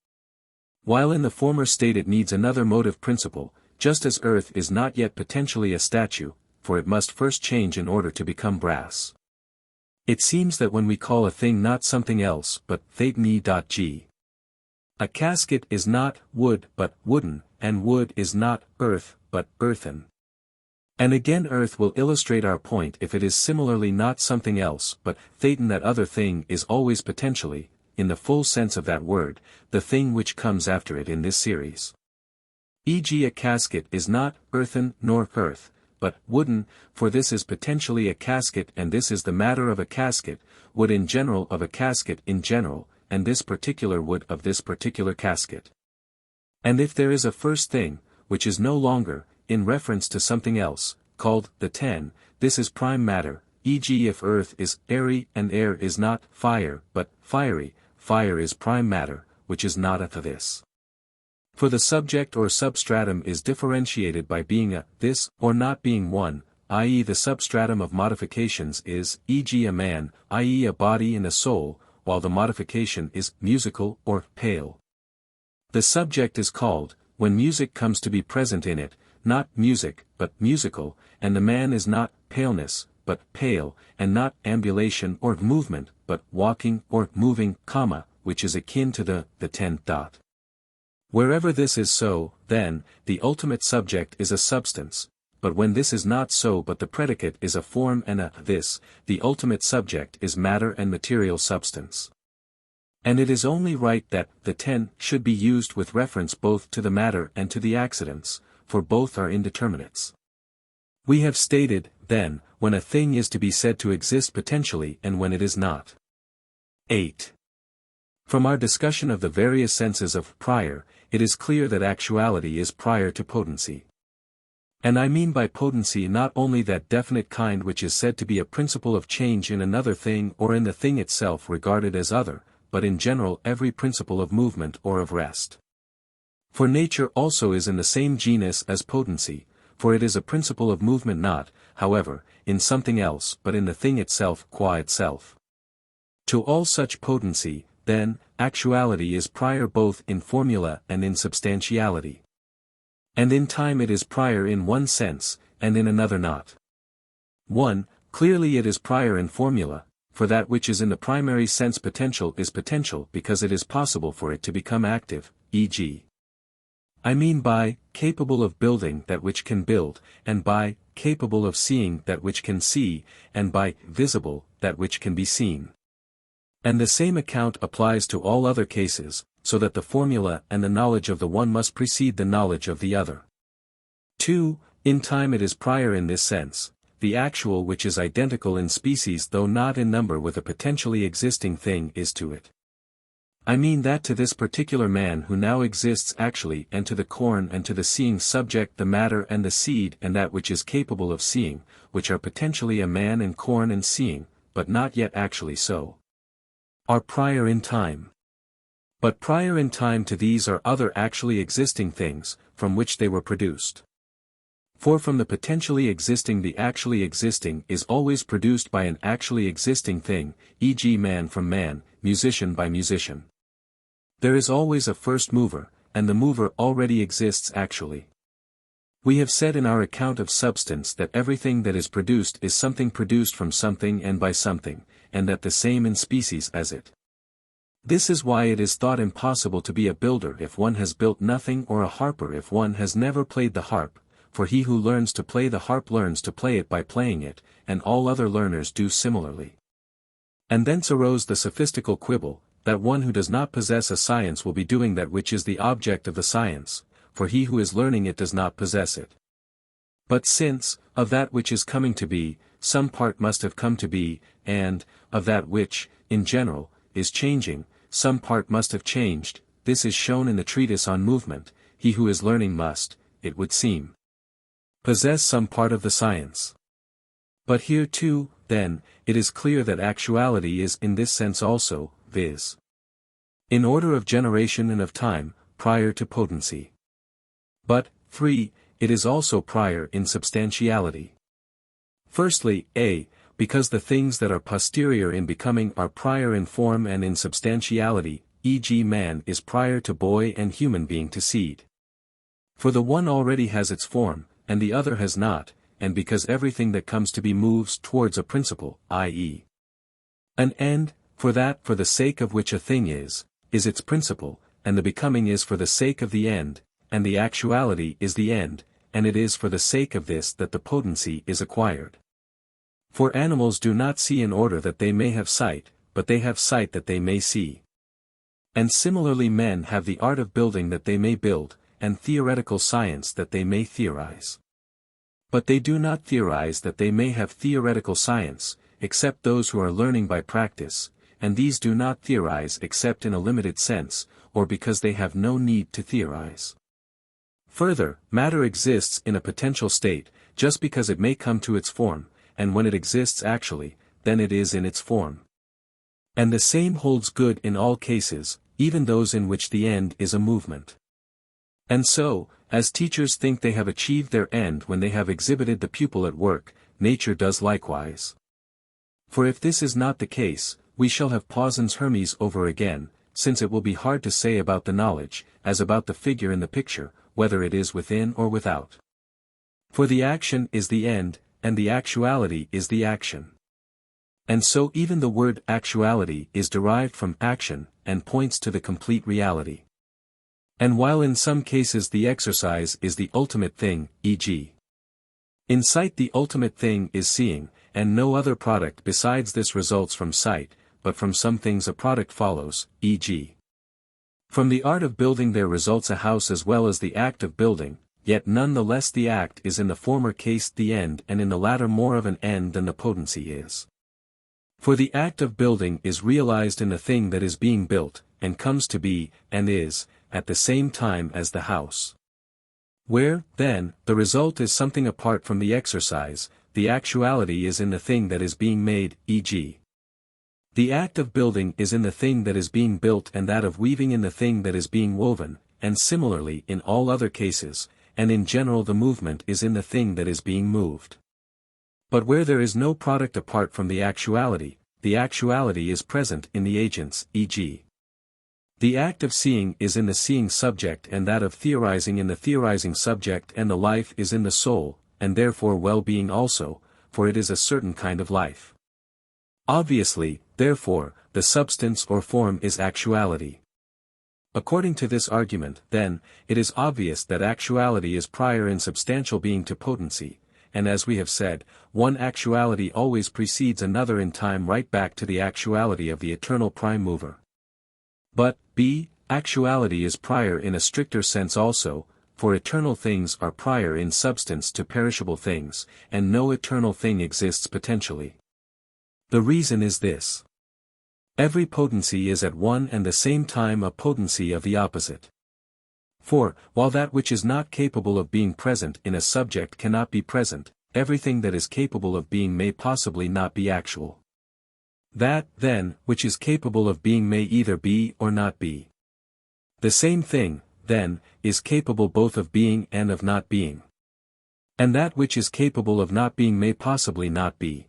While in the former state it needs another motive principle, just as earth is not yet potentially a statue, for it must first change in order to become brass. It seems that when we call a thing not something else but theitni.g. a casket is not wood but wooden, and wood is not earth but earthen. And again earth will illustrate our point if it is similarly not something else but thetan that other thing is always potentially, in the full sense of that word, the thing which comes after it in this series. E.g. a casket is not earthen nor earth, but wooden, for this is potentially a casket and this is the matter of a casket, wood in general of a casket in general, and this particular wood of this particular casket. And if there is a first thing, which is no longer, in reference to something else, called the ten, this is prime matter, e.g. if earth is airy and air is not fire but fiery, fire is prime matter, which is not a this. For the subject or substratum is differentiated by being a this or not being one, i.e. the substratum of modifications is, e.g. a man, i.e. a body and a soul, while the modification is musical or pale. The subject is called, when music comes to be present in it, not music, but musical, and the man is not paleness, but pale, and not ambulation or movement, but walking or moving, which is akin to the 10th dot. Wherever this is so, then, the ultimate subject is a substance, but when this is not so but the predicate is a form and a this, the ultimate subject is matter and material substance. And it is only right that the 10 should be used with reference both to the matter and to the accidents, for both are indeterminates. We have stated, then, when a thing is to be said to exist potentially and when it is not. 8. From our discussion of the various senses of prior, it is clear that actuality is prior to potency. And I mean by potency not only that definite kind which is said to be a principle of change in another thing or in the thing itself regarded as other, but in general every principle of movement or of rest. For nature also is in the same genus as potency, for it is a principle of movement not, however, in something else but in the thing itself qua itself. To all such potency, then, actuality is prior both in formula and in substantiality. And in time it is prior in one sense, and in another not. 1. Clearly it is prior in formula, for that which is in the primary sense potential is potential because it is possible for it to become active, e.g. I mean by capable of building that which can build, and by capable of seeing that which can see, and by visible that which can be seen. And the same account applies to all other cases, so that the formula and the knowledge of the one must precede the knowledge of the other. 2. In time it is prior in this sense, the actual which is identical in species though not in number with a potentially existing thing is to it. I mean that to this particular man who now exists actually and to the corn and to the seeing subject the matter and the seed and that which is capable of seeing, which are potentially a man and corn and seeing, but not yet actually so, are prior in time. But prior in time to these are other actually existing things, from which they were produced. For from the potentially existing the actually existing is always produced by an actually existing thing, e.g. man from man, musician by musician. There is always a first mover, and the mover already exists actually. We have said in our account of substance that everything that is produced is something produced from something and by something, and that the same in species as it. This is why it is thought impossible to be a builder if one has built nothing or a harper if one has never played the harp, for he who learns to play the harp learns to play it by playing it, and all other learners do similarly. And thence arose the sophistical quibble, that one who does not possess a science will be doing that which is the object of the science, for he who is learning it does not possess it. But since, of that which is coming to be, some part must have come to be, and, of that which, in general, is changing, some part must have changed, this is shown in the treatise on movement, he who is learning must, it would seem, possess some part of the science. But here too, then, it is clear that actuality is in this sense also, viz. in order of generation and of time, prior to potency. But, 3, it is also prior in substantiality. Firstly, a. Because the things that are posterior in becoming are prior in form and in substantiality, e.g. man is prior to boy and human being to seed. For the one already has its form, and the other has not, and because everything that comes to be moves towards a principle, i.e. an end, for the sake of which a thing is its principle, and the becoming is for the sake of the end, and the actuality is the end, and it is for the sake of this that the potency is acquired. For animals do not see in order that they may have sight, but they have sight that they may see. And similarly men have the art of building that they may build, and theoretical science that they may theorize. But they do not theorize that they may have theoretical science, except those who are learning by practice, and these do not theorize except in a limited sense, or because they have no need to theorize. Further, matter exists in a potential state, just because it may come to its form, and when it exists actually, then it is in its form. And the same holds good in all cases, even those in which the end is a movement. And so, as teachers think they have achieved their end when they have exhibited the pupil at work, nature does likewise. For if this is not the case, we shall have Pausanias Hermes over again, since it will be hard to say about the knowledge, as about the figure in the picture, whether it is within or without. For the action is the end, and the actuality is the action. And so even the word actuality is derived from action, and points to the complete reality. And while in some cases the exercise is the ultimate thing, e.g. in sight the ultimate thing is seeing, and no other product besides this results from sight, but from some things a product follows, e.g. from the art of building there results a house as well as the act of building, yet none the less the act is in the former case the end and in the latter more of an end than the potency is. For the act of building is realized in the thing that is being built, and comes to be, and is, at the same time as the house. Where, then, the result is something apart from the exercise, the actuality is in the thing that is being made, e.g. the act of building is in the thing that is being built and that of weaving in the thing that is being woven, and similarly in all other cases, and in general the movement is in the thing that is being moved. But where there is no product apart from the actuality is present in the agents, e.g. the act of seeing is in the seeing subject and that of theorizing in the theorizing subject and the life is in the soul, and therefore well-being also, for it is a certain kind of life. Obviously, therefore, the substance or form is actuality. According to this argument, then, it is obvious that actuality is prior in substantial being to potency, and as we have said, one actuality always precedes another in time right back to the actuality of the eternal prime mover. But, b. actuality is prior in a stricter sense also, for eternal things are prior in substance to perishable things, and no eternal thing exists potentially. The reason is this. Every potency is at one and the same time a potency of the opposite. For, while that which is not capable of being present in a subject cannot be present, everything that is capable of being may possibly not be actual. That, then, which is capable of being may either be or not be. The same thing, then, is capable both of being and of not being. And that which is capable of not being may possibly not be.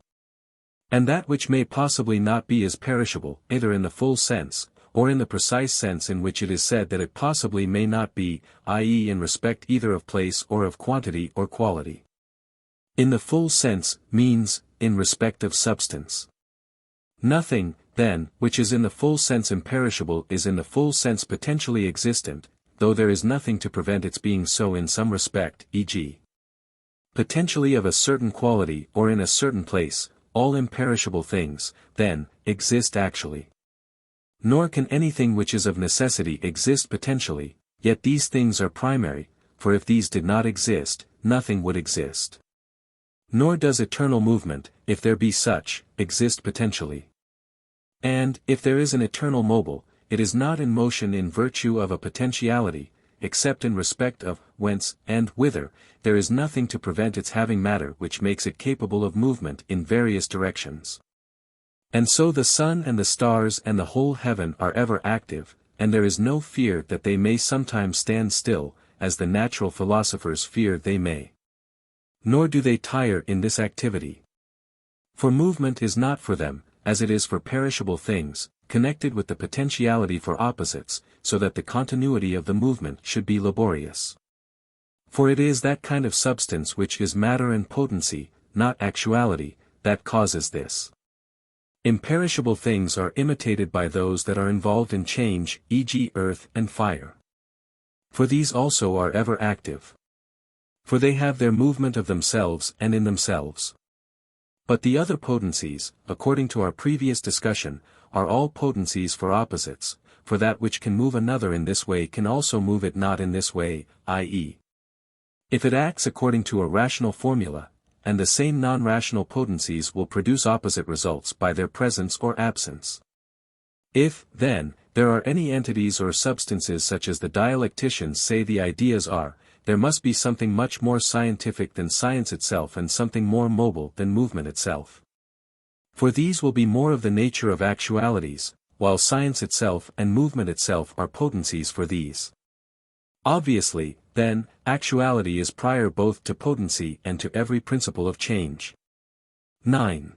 And that which may possibly not be is perishable, either in the full sense, or in the precise sense in which it is said that it possibly may not be, i.e. in respect either of place or of quantity or quality. In the full sense, means, in respect of substance. Nothing, then, which is in the full sense imperishable is in the full sense potentially existent, though there is nothing to prevent its being so in some respect, e.g. potentially of a certain quality or in a certain place. All imperishable things, then, exist actually. Nor can anything which is of necessity exist potentially, yet these things are primary, for if these did not exist, nothing would exist. Nor does eternal movement, if there be such, exist potentially. And, if there is an eternal mobile, it is not in motion in virtue of a potentiality, except in respect of whence and whither. There is nothing to prevent its having matter which makes it capable of movement in various directions. And so the sun and the stars and the whole heaven are ever active, and there is no fear that they may sometimes stand still, as the natural philosophers fear they may. Nor do they tire in this activity. For movement is not for them, as it is for perishable things, connected with the potentiality for opposites, so that the continuity of the movement should be laborious. For it is that kind of substance which is matter and potency, not actuality, that causes this. Imperishable things are imitated by those that are involved in change, e.g. earth and fire. For these also are ever active. For they have their movement of themselves and in themselves. But the other potencies, according to our previous discussion, are all potencies for opposites, for that which can move another in this way can also move it not in this way, i.e. if it acts according to a rational formula, and the same non-rational potencies will produce opposite results by their presence or absence. If, then, there are any entities or substances such as the dialecticians say the ideas are, there must be something much more scientific than science itself and something more mobile than movement itself. For these will be more of the nature of actualities, while science itself and movement itself are potencies for these. Obviously, then, actuality is prior both to potency and to every principle of change. 9.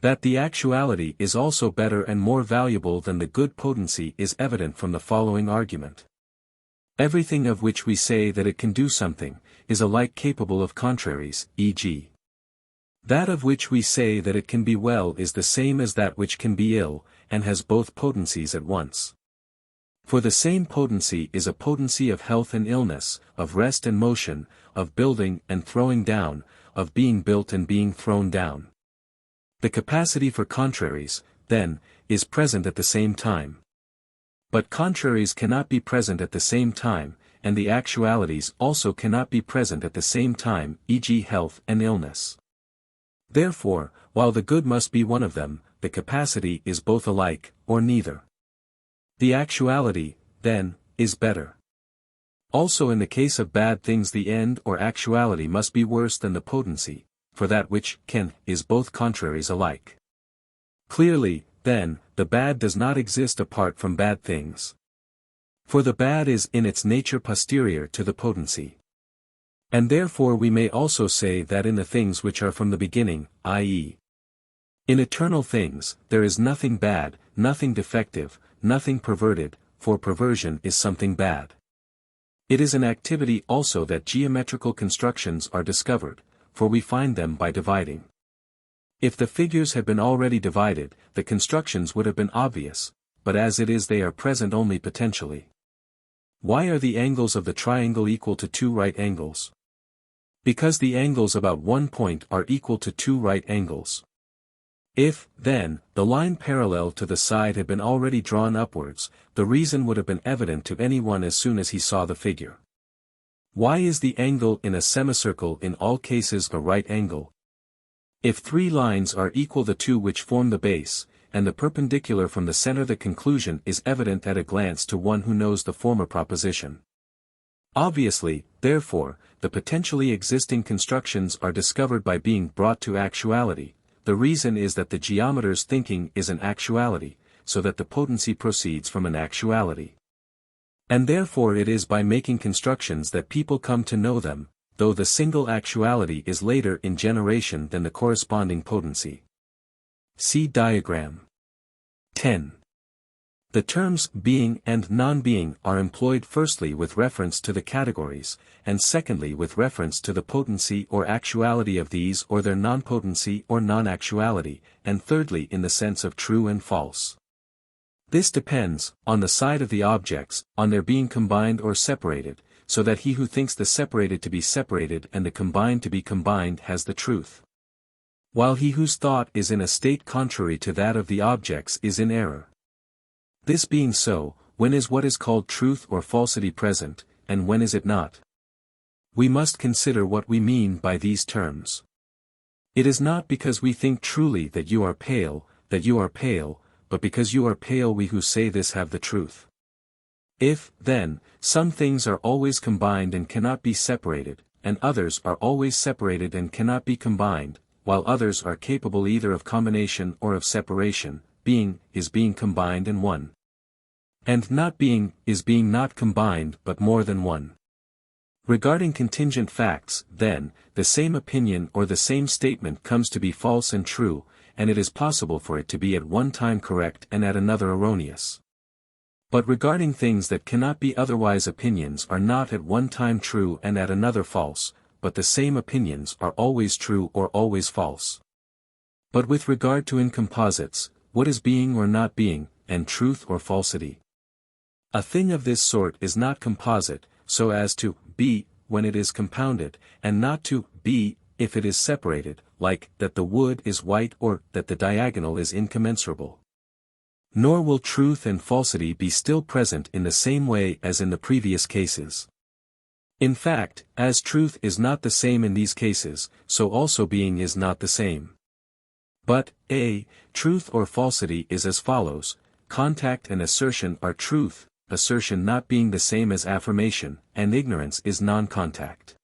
That the actuality is also better and more valuable than the good potency is evident from the following argument. Everything of which we say that it can do something, is alike capable of contraries, e.g. that of which we say that it can be well is the same as that which can be ill, and has both potencies at once. For the same potency is a potency of health and illness, of rest and motion, of building and throwing down, of being built and being thrown down. The capacity for contraries, then, is present at the same time. But contraries cannot be present at the same time, and the actualities also cannot be present at the same time, e.g. health and illness. Therefore, while the good must be one of them, the capacity is both alike, or neither. The actuality, then, is better. Also in the case of bad things the end or actuality must be worse than the potency, for that which can is both contraries alike. Clearly, then, the bad does not exist apart from bad things. For the bad is in its nature posterior to the potency. And therefore we may also say that in the things which are from the beginning, i.e. in eternal things, there is nothing bad, nothing defective, nothing perverted, for perversion is something bad. It is an activity also that geometrical constructions are discovered, for we find them by dividing. If the figures had been already divided, the constructions would have been obvious, but as it is they are present only potentially. Why are the angles of the triangle equal to 2 right angles? Because the angles about one point are equal to 2 right angles. If, then, the line parallel to the side had been already drawn upwards, the reason would have been evident to anyone as soon as he saw the figure. Why is the angle in a semicircle in all cases a right angle? If 3 lines are equal the 2 which form the base, and the perpendicular from the center the conclusion is evident at a glance to one who knows the former proposition. Obviously, therefore, the potentially existing constructions are discovered by being brought to actuality. The reason is that the geometer's thinking is an actuality, so that the potency proceeds from an actuality. And therefore it is by making constructions that people come to know them, though the single actuality is later in generation than the corresponding potency. See diagram. 10. The terms being and non-being are employed firstly with reference to the categories, and secondly with reference to the potency or actuality of these or their non-potency or non-actuality, and thirdly in the sense of true and false. This depends, on the side of the objects, on their being combined or separated, so that he who thinks the separated to be separated and the combined to be combined has the truth. While he whose thought is in a state contrary to that of the objects is in error. This being so, when is what is called truth or falsity present, and when is it not? We must consider what we mean by these terms. It is not because we think truly that you are pale, but because you are pale we who say this have the truth. If, then, some things are always combined and cannot be separated, and others are always separated and cannot be combined, while others are capable either of combination or of separation, being is being combined in one. And not being is being not combined but more than one. Regarding contingent facts, then, the same opinion or the same statement comes to be false and true, and it is possible for it to be at one time correct and at another erroneous. But regarding things that cannot be otherwise, opinions are not at one time true and at another false, but the same opinions are always true or always false. But with regard to incomposites, what is being or not being, and truth or falsity? A thing of this sort is not composite, so as to be, when it is compounded, and not to be, if it is separated, like that the wood is white or that the diagonal is incommensurable. Nor will truth and falsity be still present in the same way as in the previous cases. In fact, as truth is not the same in these cases, so also being is not the same. But, truth or falsity is as follows: contact and assertion are truth, assertion not being the same as affirmation, and ignorance is non-contact.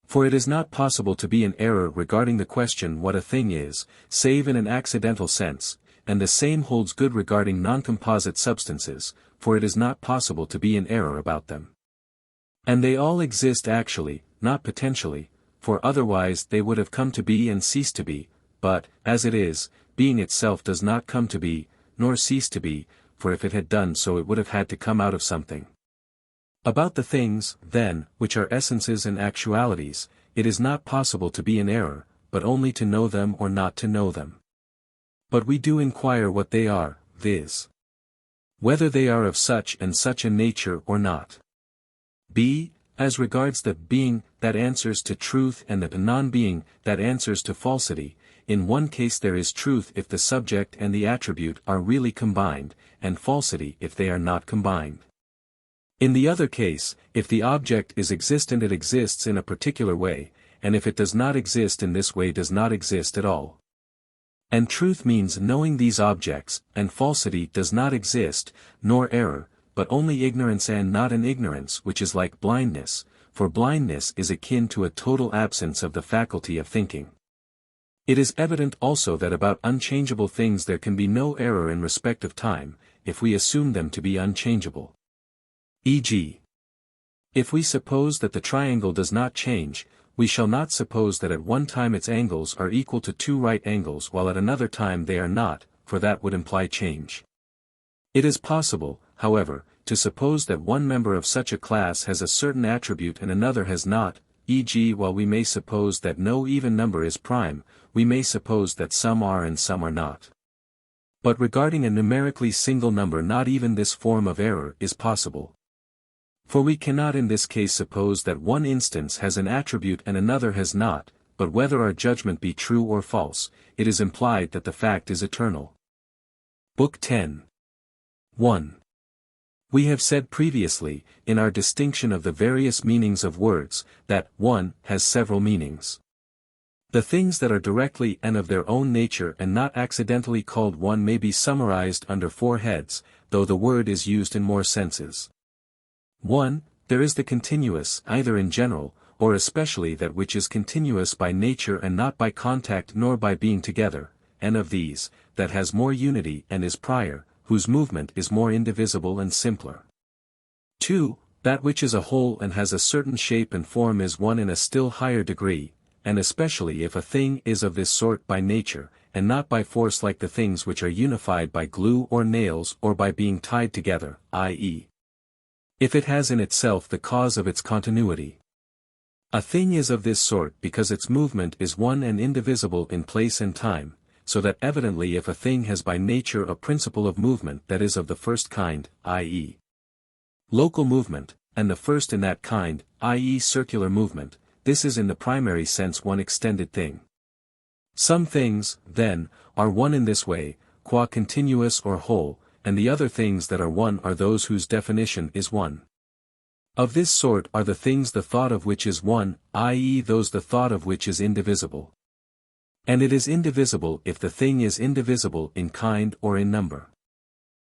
For it is not possible to be in error regarding the question what a thing is, save in an accidental sense, and the same holds good regarding non-composite substances, for it is not possible to be in error about them. And they all exist actually, not potentially, for otherwise they would have come to be and ceased to be, but, as it is, being itself does not come to be, nor cease to be, for if it had done so it would have had to come out of something. About the things, then, which are essences and actualities, it is not possible to be in error, but only to know them or not to know them. But we do inquire what they are, viz. whether they are of such and such a nature or not. b. As regards the being that answers to truth and the non-being that answers to falsity, in one case there is truth if the subject and the attribute are really combined, and falsity if they are not combined. In the other case, if the object is existent it exists in a particular way, and if it does not exist in this way does not exist at all. And truth means knowing these objects, and falsity does not exist, nor error, but only ignorance and not an ignorance which is like blindness, for blindness is akin to a total absence of the faculty of thinking. It is evident also that about unchangeable things there can be no error in respect of time, if we assume them to be unchangeable. E.g., if we suppose that the triangle does not change, we shall not suppose that at one time its angles are equal to two right angles while at another time they are not, for that would imply change. It is possible, however, to suppose that one member of such a class has a certain attribute and another has not, e.g. while we may suppose that no even number is prime, we may suppose that some are and some are not. But regarding a numerically single number not even this form of error is possible. For we cannot in this case suppose that one instance has an attribute and another has not, but whether our judgment be true or false, it is implied that the fact is eternal. Book 10. 1. We have said previously, in our distinction of the various meanings of words, that one has several meanings. The things that are directly and of their own nature and not accidentally called one may be summarized under 4 heads, though the word is used in more senses. 1. There is the continuous, either in general, or especially that which is continuous by nature and not by contact nor by being together, and of these, that has more unity and is prior, whose movement is more indivisible and simpler. 2. That which is a whole and has a certain shape and form is one in a still higher degree, and especially if a thing is of this sort by nature, and not by force like the things which are unified by glue or nails or by being tied together, i.e., if it has in itself the cause of its continuity. A thing is of this sort because its movement is one and indivisible in place and time, so that evidently if a thing has by nature a principle of movement that is of the first kind, i.e., local movement, and the first in that kind, i.e. circular movement, this is in the primary sense one extended thing. Some things, then, are one in this way, qua continuous or whole, and the other things that are one are those whose definition is one. Of this sort are the things the thought of which is one, i.e. those the thought of which is indivisible. And it is indivisible if the thing is indivisible in kind or in number.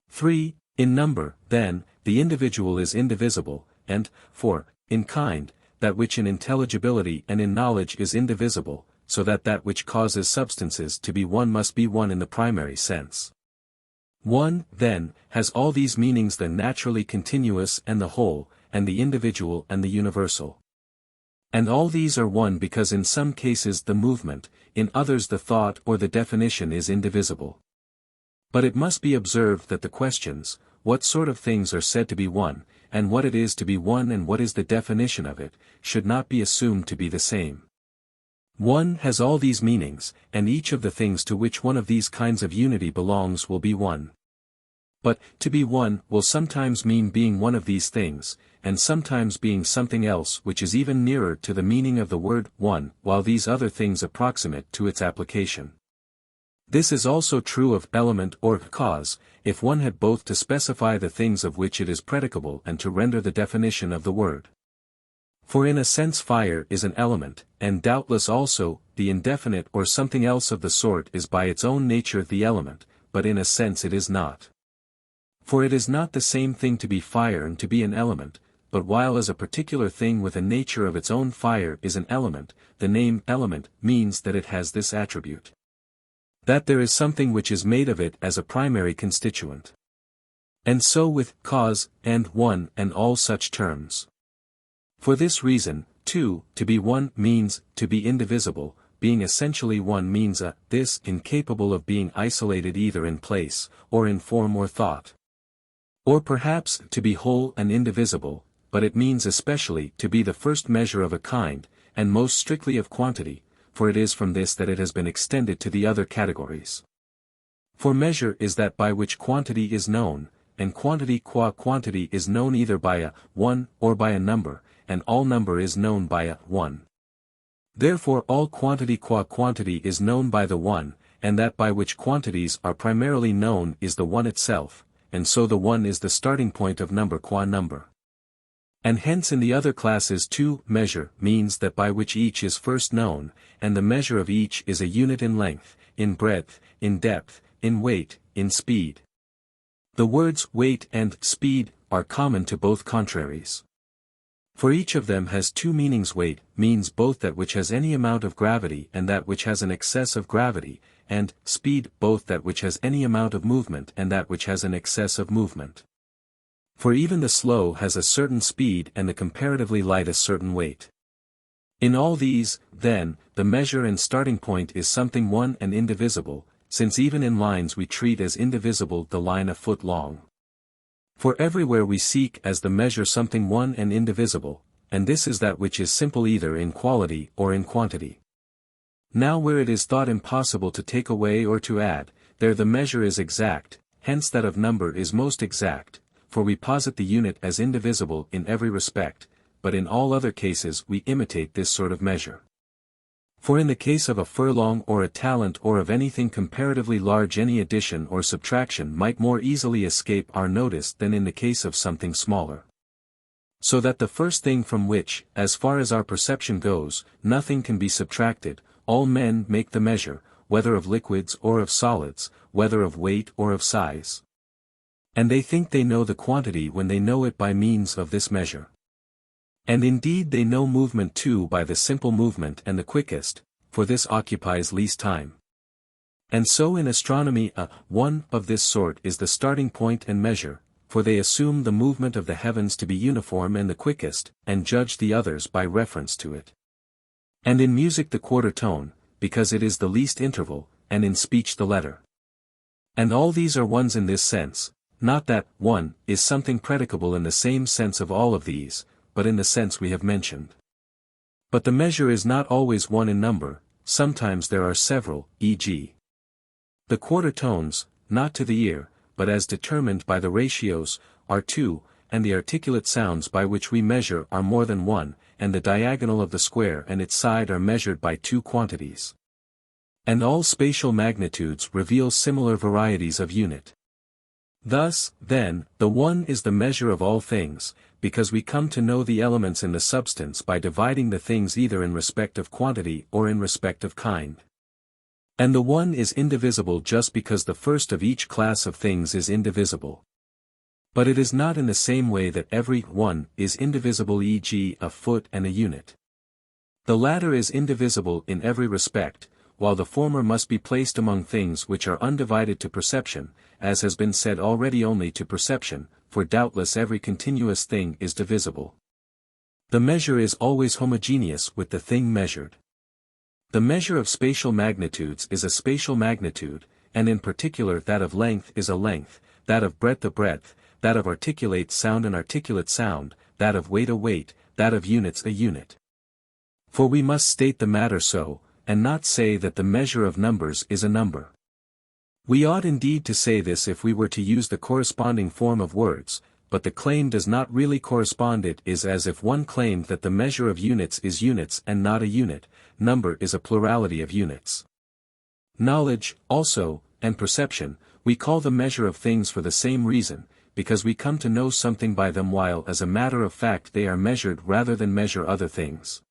3. In number, then, the individual is indivisible, and, 4, in kind, that which in intelligibility and in knowledge is indivisible, so that that which causes substances to be one must be one in the primary sense. 1, then, has all these meanings: the naturally continuous and the whole, and the individual and the universal. And all these are one because in some cases the movement, in others the thought or the definition is indivisible. But it must be observed that the questions, what sort of things are said to be one, and what it is to be one and what is the definition of it, should not be assumed to be the same. One has all these meanings, and each of the things to which one of these kinds of unity belongs will be one. But, to be one will sometimes mean being one of these things, and sometimes being something else which is even nearer to the meaning of the word one, while these other things approximate to its application. This is also true of element or cause, if one had both to specify the things of which it is predicable and to render the definition of the word. For in a sense fire is an element, and doubtless also, the indefinite or something else of the sort is by its own nature the element, but in a sense it is not. For it is not the same thing to be fire and to be an element, but while as a particular thing with a nature of its own fire is an element, the name element means that it has this attribute. That there is something which is made of it as a primary constituent. And so with cause, and one, and all such terms. For this reason, too, to be one means to be indivisible, being essentially one means this incapable of being isolated either in place, or in form or thought. Or perhaps to be whole and indivisible, but it means especially to be the first measure of a kind, and most strictly of quantity, for it is from this that it has been extended to the other categories. For measure is that by which quantity is known, and quantity qua quantity is known either by a one or by a number, and all number is known by a one. Therefore all quantity qua quantity is known by the one, and that by which quantities are primarily known is the one itself, and so the one is the starting point of number qua number. And hence in the other classes too, measure means that by which each is first known, and the measure of each is a unit in length, in breadth, in depth, in weight, in speed. The words weight and speed are common to both contraries. For each of them has two meanings. Weight means both that which has any amount of gravity and that which has an excess of gravity, and speed both that which has any amount of movement and that which has an excess of movement. For even the slow has a certain speed and the comparatively light a certain weight. In all these, then, the measure and starting point is something one and indivisible, since even in lines we treat as indivisible the line a foot long. For everywhere we seek as the measure something one and indivisible, and this is that which is simple either in quality or in quantity. Now where it is thought impossible to take away or to add, there the measure is exact, hence that of number is most exact, for we posit the unit as indivisible in every respect, but in all other cases we imitate this sort of measure. For in the case of a furlong or a talent or of anything comparatively large any addition or subtraction might more easily escape our notice than in the case of something smaller. So that the first thing from which, as far as our perception goes, nothing can be subtracted, all men make the measure, whether of liquids or of solids, whether of weight or of size. And they think they know the quantity when they know it by means of this measure. And indeed they know movement too by the simple movement and the quickest, for this occupies least time. And so in astronomy a one of this sort is the starting point and measure, for they assume the movement of the heavens to be uniform and the quickest, and judge the others by reference to it. And in music the quarter tone, because it is the least interval, and in speech the letter. And all these are ones in this sense, not that one is something predicable in the same sense of all of these, but in the sense we have mentioned. But the measure is not always one in number, sometimes there are several, e.g. the quarter tones, not to the ear, but as determined by the ratios, are two, and the articulate sounds by which we measure are more than one, and the diagonal of the square and its side are measured by two quantities. And all spatial magnitudes reveal similar varieties of unit. Thus, then, the one is the measure of all things, because we come to know the elements in the substance by dividing the things either in respect of quantity or in respect of kind. And the one is indivisible just because the first of each class of things is indivisible. But it is not in the same way that every one is indivisible, e.g. a foot and a unit. The latter is indivisible in every respect, while the former must be placed among things which are undivided to perception, as has been said already only to perception, for doubtless every continuous thing is divisible. The measure is always homogeneous with the thing measured. The measure of spatial magnitudes is a spatial magnitude, and in particular that of length is a length, that of breadth a breadth, that of articulate sound an articulate sound, that of weight a weight, that of units a unit. For we must state the matter so, and not say that the measure of numbers is a number. We ought indeed to say this if we were to use the corresponding form of words, but the claim does not really correspond. It is as if one claimed that the measure of units is units and not a unit, number is a plurality of units. Knowledge, also, and perception, we call the measure of things for the same reason, because we come to know something by them while as a matter of fact they are measured rather than measure other things.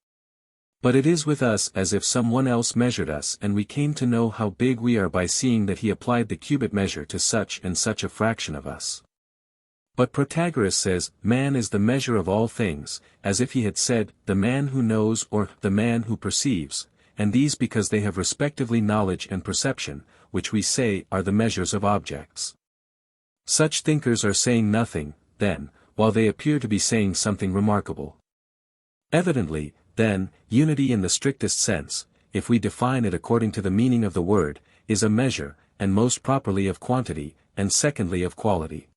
But it is with us as if someone else measured us and we came to know how big we are by seeing that he applied the cubit measure to such and such a fraction of us. But Protagoras says, man is the measure of all things, as if he had said, the man who knows or the man who perceives, and these because they have respectively knowledge and perception, which we say are the measures of objects. Such thinkers are saying nothing, then, while they appear to be saying something remarkable. Evidently, then, unity in the strictest sense, if we define it according to the meaning of the word, is a measure, and most properly of quantity, and secondly of quality.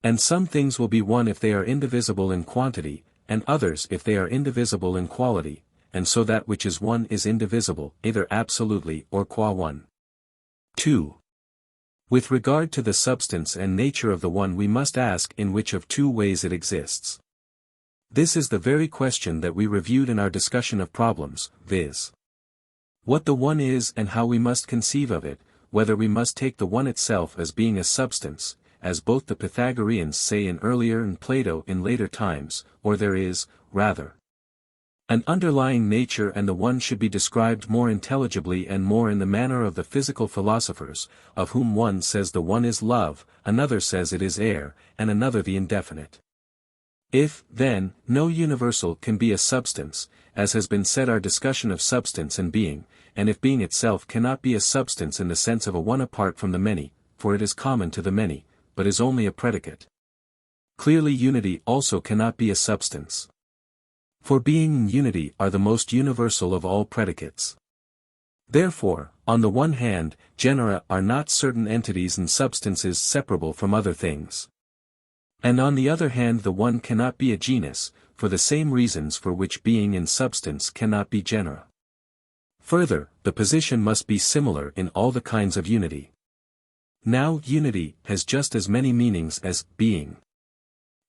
And some things will be one if they are indivisible in quantity, and others if they are indivisible in quality, and so that which is one is indivisible, either absolutely or qua one. 2. With regard to the substance and nature of the one, we must ask in which of two ways it exists. This is the very question that we reviewed in our discussion of problems, viz. What the one is and how we must conceive of it, whether we must take the one itself as being a substance, as both the Pythagoreans say in earlier and Plato in later times, or there is, rather, an underlying nature and the one should be described more intelligibly and more in the manner of the physical philosophers, of whom one says the one is love, another says it is air, and another the indefinite. If, then, no universal can be a substance, as has been said our discussion of substance and being, and if being itself cannot be a substance in the sense of a one apart from the many, for it is common to the many, but is only a predicate. Clearly unity also cannot be a substance. For being and unity are the most universal of all predicates. Therefore, on the one hand, genera are not certain entities and substances separable from other things. And on the other hand the one cannot be a genus, for the same reasons for which being and substance cannot be genera. Further, the position must be similar in all the kinds of unity. Now unity has just as many meanings as being.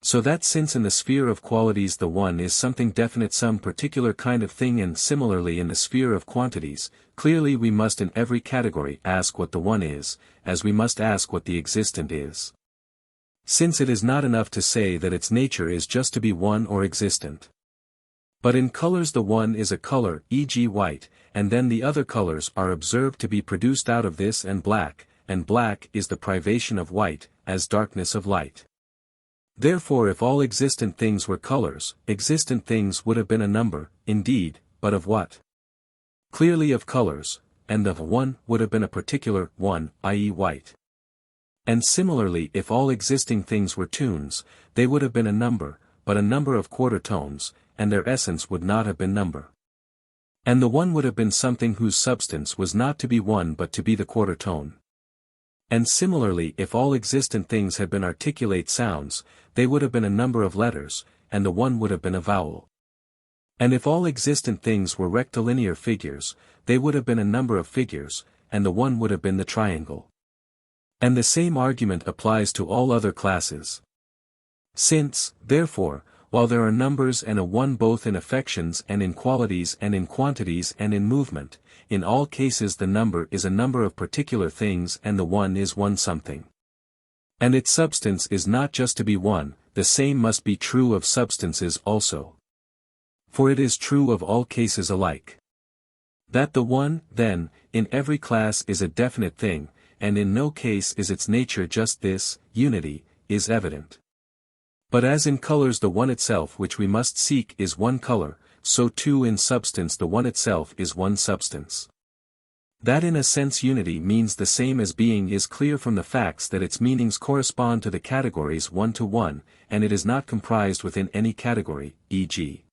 So that since in the sphere of qualities the one is something definite, some particular kind of thing, and similarly in the sphere of quantities, clearly we must in every category ask what the one is, as we must ask what the existent is. Since it is not enough to say that its nature is just to be one or existent. But in colors the one is a color, e.g. white, and then the other colors are observed to be produced out of this, and black is the privation of white, as darkness of light. Therefore if all existent things were colors, existent things would have been a number, indeed, but of what? Clearly of colors, and of one would have been a particular one, i.e. white. And similarly if all existing things were tunes, they would have been a number, but a number of quarter tones, and their essence would not have been number. And the one would have been something whose substance was not to be one but to be the quarter tone. And similarly if all existent things had been articulate sounds, they would have been a number of letters, and the one would have been a vowel. And if all existent things were rectilinear figures, they would have been a number of figures, and the one would have been the triangle. And the same argument applies to all other classes. Since, therefore, while there are numbers and a one both in affections and in qualities and in quantities and in movement, in all cases the number is a number of particular things and the one is one something. And its substance is not just to be one, the same must be true of substances also. For it is true of all cases alike. That the one, then, in every class is a definite thing, and in no case is its nature just this, unity, is evident. But as in colors the one itself which we must seek is one color, so too in substance the one itself is one substance. That in a sense unity means the same as being is clear from the facts that its meanings correspond to the categories one to one, and it is not comprised within any category, e.g.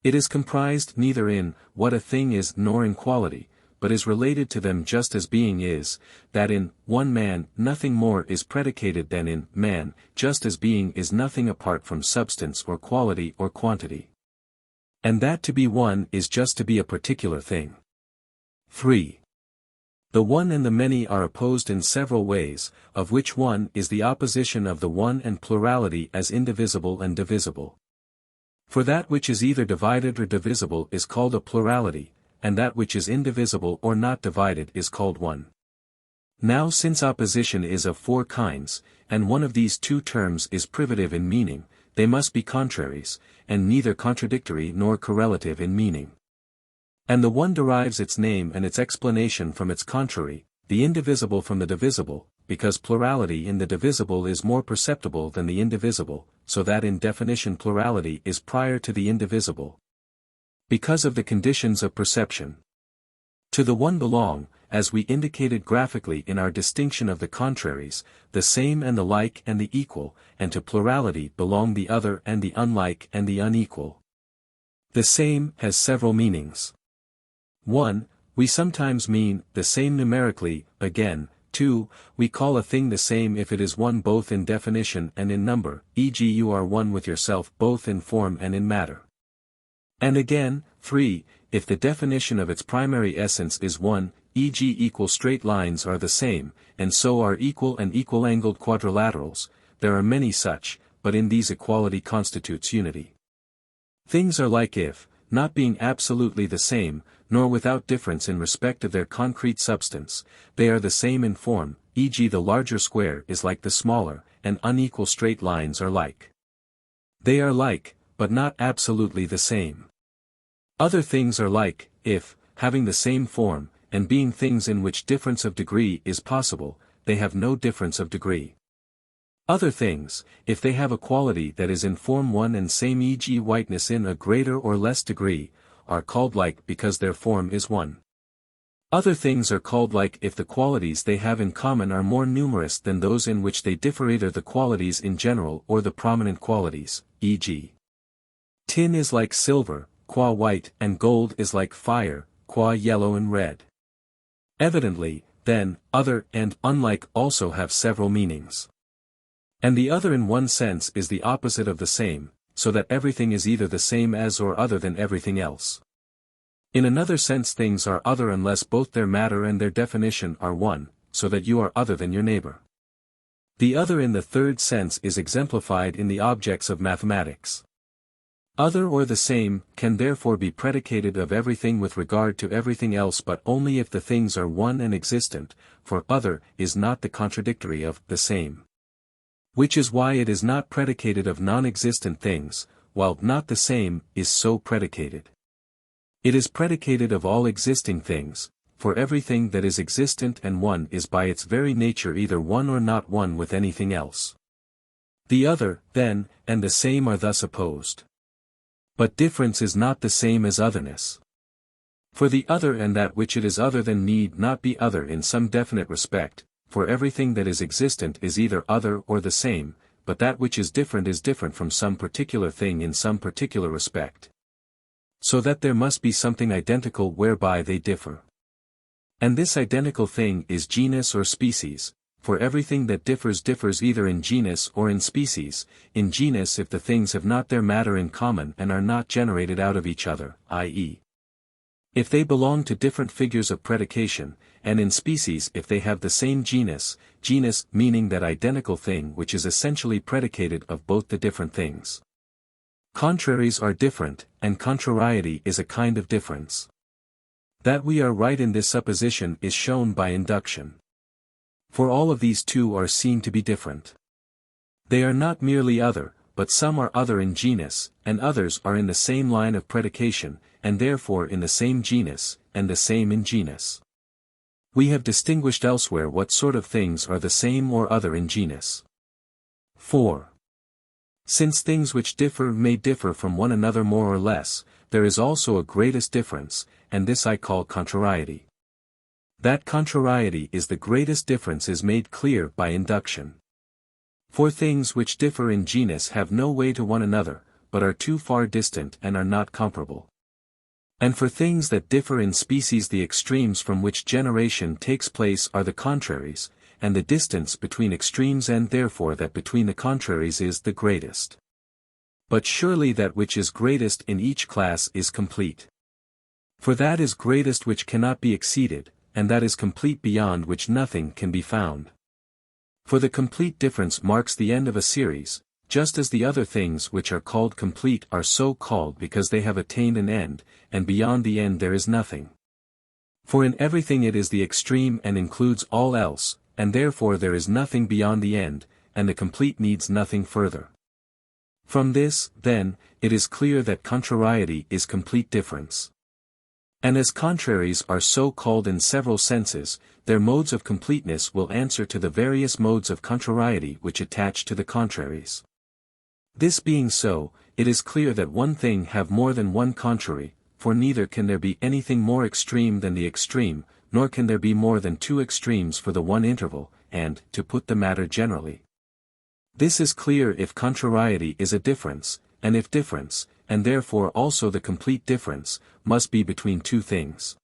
it is comprised neither in what a thing is nor in quality, but is related to them just as being is, that in one man nothing more is predicated than in man, just as being is nothing apart from substance or quality or quantity. And that to be one is just to be a particular thing. 3. The one and the many are opposed in several ways, of which one is the opposition of the one and plurality as indivisible and divisible. For that which is either divided or divisible is called a plurality, and that which is indivisible or not divided is called one. Now since opposition is of four kinds, and one of these two terms is privative in meaning, they must be contraries, and neither contradictory nor correlative in meaning. And the one derives its name and its explanation from its contrary, the indivisible from the divisible, because plurality in the divisible is more perceptible than the indivisible, so that in definition plurality is prior to the indivisible. Because of the conditions of perception. To the one belong, as we indicated graphically in our distinction of the contraries, the same and the like and the equal, and to plurality belong the other and the unlike and the unequal. The same has several meanings. 1. We sometimes mean the same numerically, again. 2. We call a thing the same if it is one both in definition and in number, e.g. you are one with yourself both in form and in matter. And again. 3. If the definition of its primary essence is one, e.g. equal straight lines are the same, and so are equal and equal-angled quadrilaterals. There are many such, but in these equality constitutes unity. Things are like if, not being absolutely the same, nor without difference in respect of their concrete substance, they are the same in form, e.g. the larger square is like the smaller, and unequal straight lines are like. They are like, but not absolutely the same. Other things are like, if, having the same form, and being things in which difference of degree is possible, they have no difference of degree. Other things, if they have a quality that is in form one and same, e.g. whiteness in a greater or less degree, are called like because their form is one. Other things are called like if the qualities they have in common are more numerous than those in which they differ, either the qualities in general or the prominent qualities, e.g. tin is like silver, qua white, and gold is like fire, qua yellow and red. Evidently, then, other and unlike also have several meanings. And the other in one sense is the opposite of the same, so that everything is either the same as or other than everything else. In another sense things are other unless both their matter and their definition are one, so that you are other than your neighbor. The other in the third sense is exemplified in the objects of mathematics. Other or the same can therefore be predicated of everything with regard to everything else, but only if the things are one and existent, for other is not the contradictory of the same. Which is why it is not predicated of non-existent things, while not the same is so predicated. It is predicated of all existing things, for everything that is existent and one is by its very nature either one or not one with anything else. The other, then, and the same are thus opposed. But difference is not the same as otherness. For the other and that which it is other than need not be other in some definite respect, for everything that is existent is either other or the same, but that which is different from some particular thing in some particular respect. So that there must be something identical whereby they differ. And this identical thing is genus or species, for everything that differs either in genus or in species. In genus if the things have not their matter in common and are not generated out of each other, i.e. if they belong to different figures of predication, and in species if they have the same genus meaning that identical thing which is essentially predicated of both the different things. Contraries are different, and contrariety is a kind of difference. That we are right in this supposition is shown by induction. For all of these too are seen to be different. They are not merely other, but some are other in genus, and others are in the same line of predication, and therefore in the same genus, and the same in genus. We have distinguished elsewhere what sort of things are the same or other in genus. 4. Since things which differ may differ from one another more or less, there is also a greatest difference, and this I call contrariety. That contrariety is the greatest difference is made clear by induction. For things which differ in genus have no way to one another, but are too far distant and are not comparable. And for things that differ in species the extremes from which generation takes place are the contraries, and the distance between extremes and therefore that between the contraries is the greatest. But surely that which is greatest in each class is complete. For that is greatest which cannot be exceeded, and that is complete beyond which nothing can be found. For the complete difference marks the end of a series, just as the other things which are called complete are so called because they have attained an end, and beyond the end there is nothing. For in everything it is the extreme and includes all else, and therefore there is nothing beyond the end, and the complete needs nothing further. From this, then, it is clear that contrariety is complete difference. And as contraries are so called in several senses, their modes of completeness will answer to the various modes of contrariety which attach to the contraries. This being so, it is clear that one thing have more than one contrary, for neither can there be anything more extreme than the extreme, nor can there be more than two extremes for the one interval, and, to put the matter generally, this is clear if contrariety is a difference, and if difference, and therefore also the complete difference, must be between two things.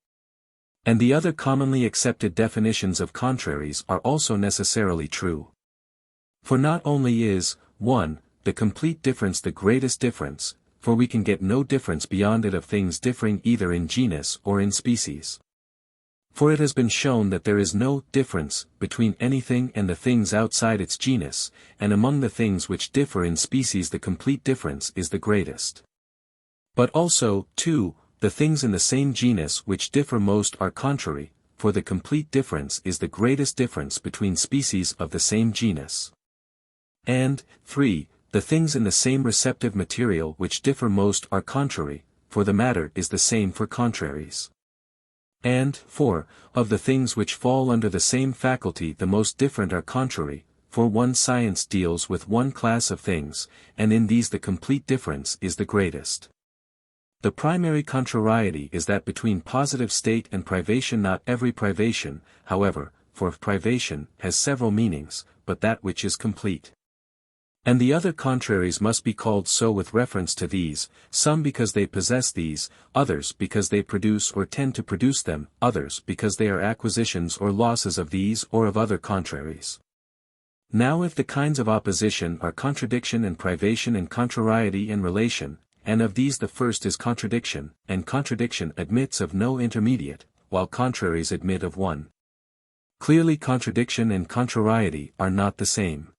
And the other commonly accepted definitions of contraries are also necessarily true. For not only is, 1, the complete difference the greatest difference, for we can get no difference beyond it of things differing either in genus or in species. For it has been shown that there is no difference between anything and the things outside its genus, and among the things which differ in species the complete difference is the greatest. But also, 2, the things in the same genus which differ most are contrary, for the complete difference is the greatest difference between species of the same genus. And, 3, the things in the same receptive material which differ most are contrary, for the matter is the same for contraries. And, 4, of the things which fall under the same faculty the most different are contrary, for one science deals with one class of things, and in these the complete difference is the greatest. The primary contrariety is that between positive state and privation. Not every privation, however, for privation has several meanings, but that which is complete. And the other contraries must be called so with reference to these, some because they possess these, others because they produce or tend to produce them, others because they are acquisitions or losses of these or of other contraries. Now if the kinds of opposition are contradiction and privation and contrariety and relation, and of these the first is contradiction, and contradiction admits of no intermediate, while contraries admit of one. Clearly contradiction and contrariety are not the same.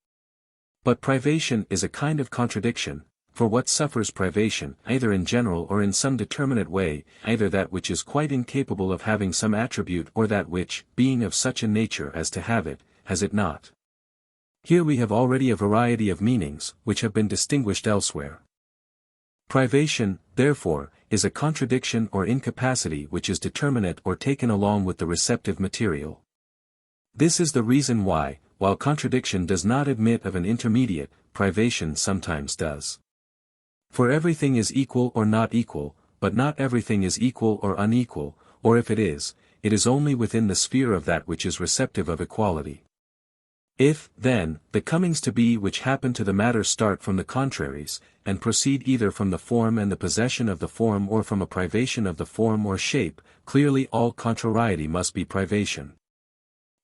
But privation is a kind of contradiction, for what suffers privation, either in general or in some determinate way, either that which is quite incapable of having some attribute or that which, being of such a nature as to have it, has it not. Here we have already a variety of meanings, which have been distinguished elsewhere. Privation, therefore, is a contradiction or incapacity which is determinate or taken along with the receptive material. This is the reason why, while contradiction does not admit of an intermediate, privation sometimes does. For everything is equal or not equal, but not everything is equal or unequal, or if it is only within the sphere of that which is receptive of equality. If, then, the comings to be which happen to the matter start from the contraries, and proceed either from the form and the possession of the form or from a privation of the form or shape, clearly all contrariety must be privation.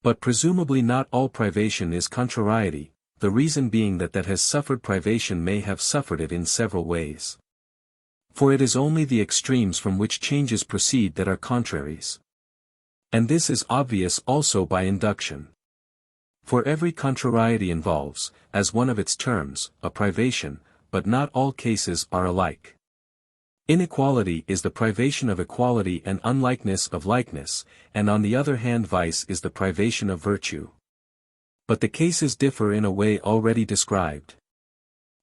But presumably not all privation is contrariety, the reason being that has suffered privation may have suffered it in several ways. For it is only the extremes from which changes proceed that are contraries. And this is obvious also by induction. For every contrariety involves, as one of its terms, a privation, but not all cases are alike. Inequality is the privation of equality and unlikeness of likeness, and on the other hand vice is the privation of virtue. But the cases differ in a way already described.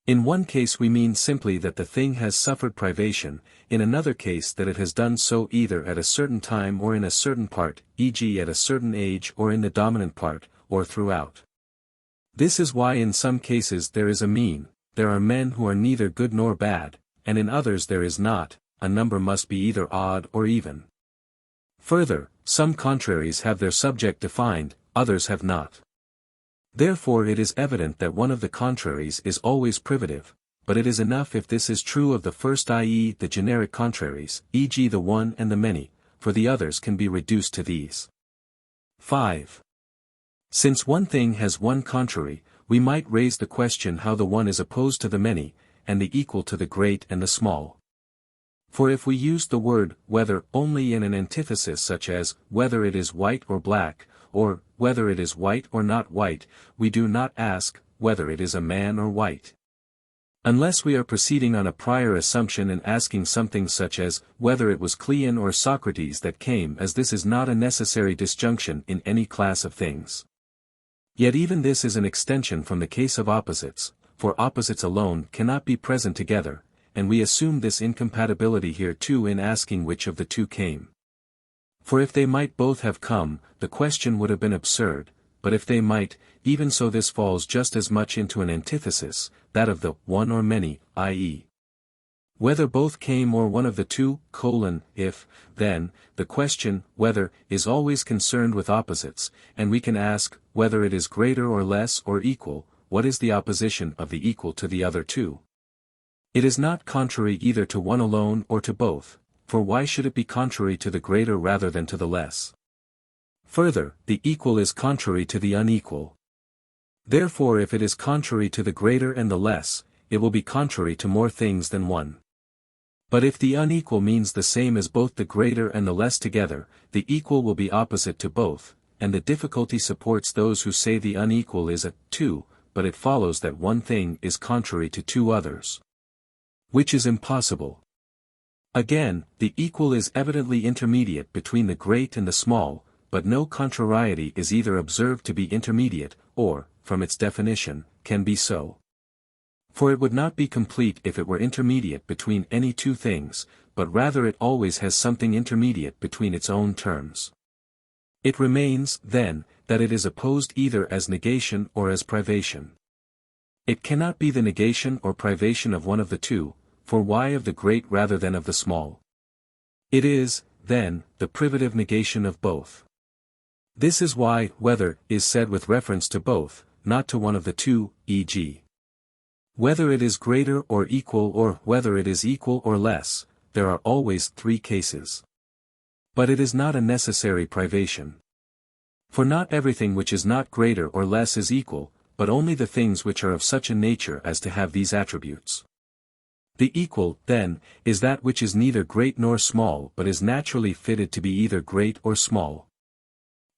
In one case we mean simply that the thing has suffered privation, in another case that it has done so either at a certain time or in a certain part, e.g. at a certain age or in the dominant part, or throughout. This is why in some cases there is a mean, there are men who are neither good nor bad, and in others there is not, a number must be either odd or even. Further, some contraries have their subject defined, others have not. Therefore it is evident that one of the contraries is always privative, but it is enough if this is true of the first, i.e. the generic contraries, e.g. the one and the many, for the others can be reduced to these. 5. Since one thing has one contrary, we might raise the question how the one is opposed to the many, and the equal to the great and the small. For if we use the word whether only in an antithesis such as whether it is white or black, or whether it is white or not white, we do not ask whether it is a man or white. Unless we are proceeding on a prior assumption and asking something such as whether it was Cleon or Socrates that came, as this is not a necessary disjunction in any class of things. Yet even this is an extension from the case of opposites, for opposites alone cannot be present together, and we assume this incompatibility here too in asking which of the two came. For if they might both have come, the question would have been absurd, but if they might, even so this falls just as much into an antithesis, that of the one or many, i.e. whether both came or one of the two, if, then, the question, whether, is always concerned with opposites, and we can ask, whether it is greater or less or equal, what is the opposition of the equal to the other two? It is not contrary either to one alone or to both, for why should it be contrary to the greater rather than to the less? Further, the equal is contrary to the unequal. Therefore if it is contrary to the greater and the less, it will be contrary to more things than one. But if the unequal means the same as both the greater and the less together, the equal will be opposite to both, and the difficulty supports those who say the unequal is a two, but it follows that one thing is contrary to two others, which is impossible. Again, the equal is evidently intermediate between the great and the small, but no contrariety is either observed to be intermediate, or, from its definition, can be so. For it would not be complete if it were intermediate between any two things, but rather it always has something intermediate between its own terms. It remains, then, that it is opposed either as negation or as privation. It cannot be the negation or privation of one of the two, for why of the great rather than of the small? It is, then, the privative negation of both. This is why whether is said with reference to both, not to one of the two, e.g. whether it is greater or equal or whether it is equal or less, there are always three cases. But it is not a necessary privation. For not everything which is not greater or less is equal, but only the things which are of such a nature as to have these attributes. The equal, then, is that which is neither great nor small but is naturally fitted to be either great or small.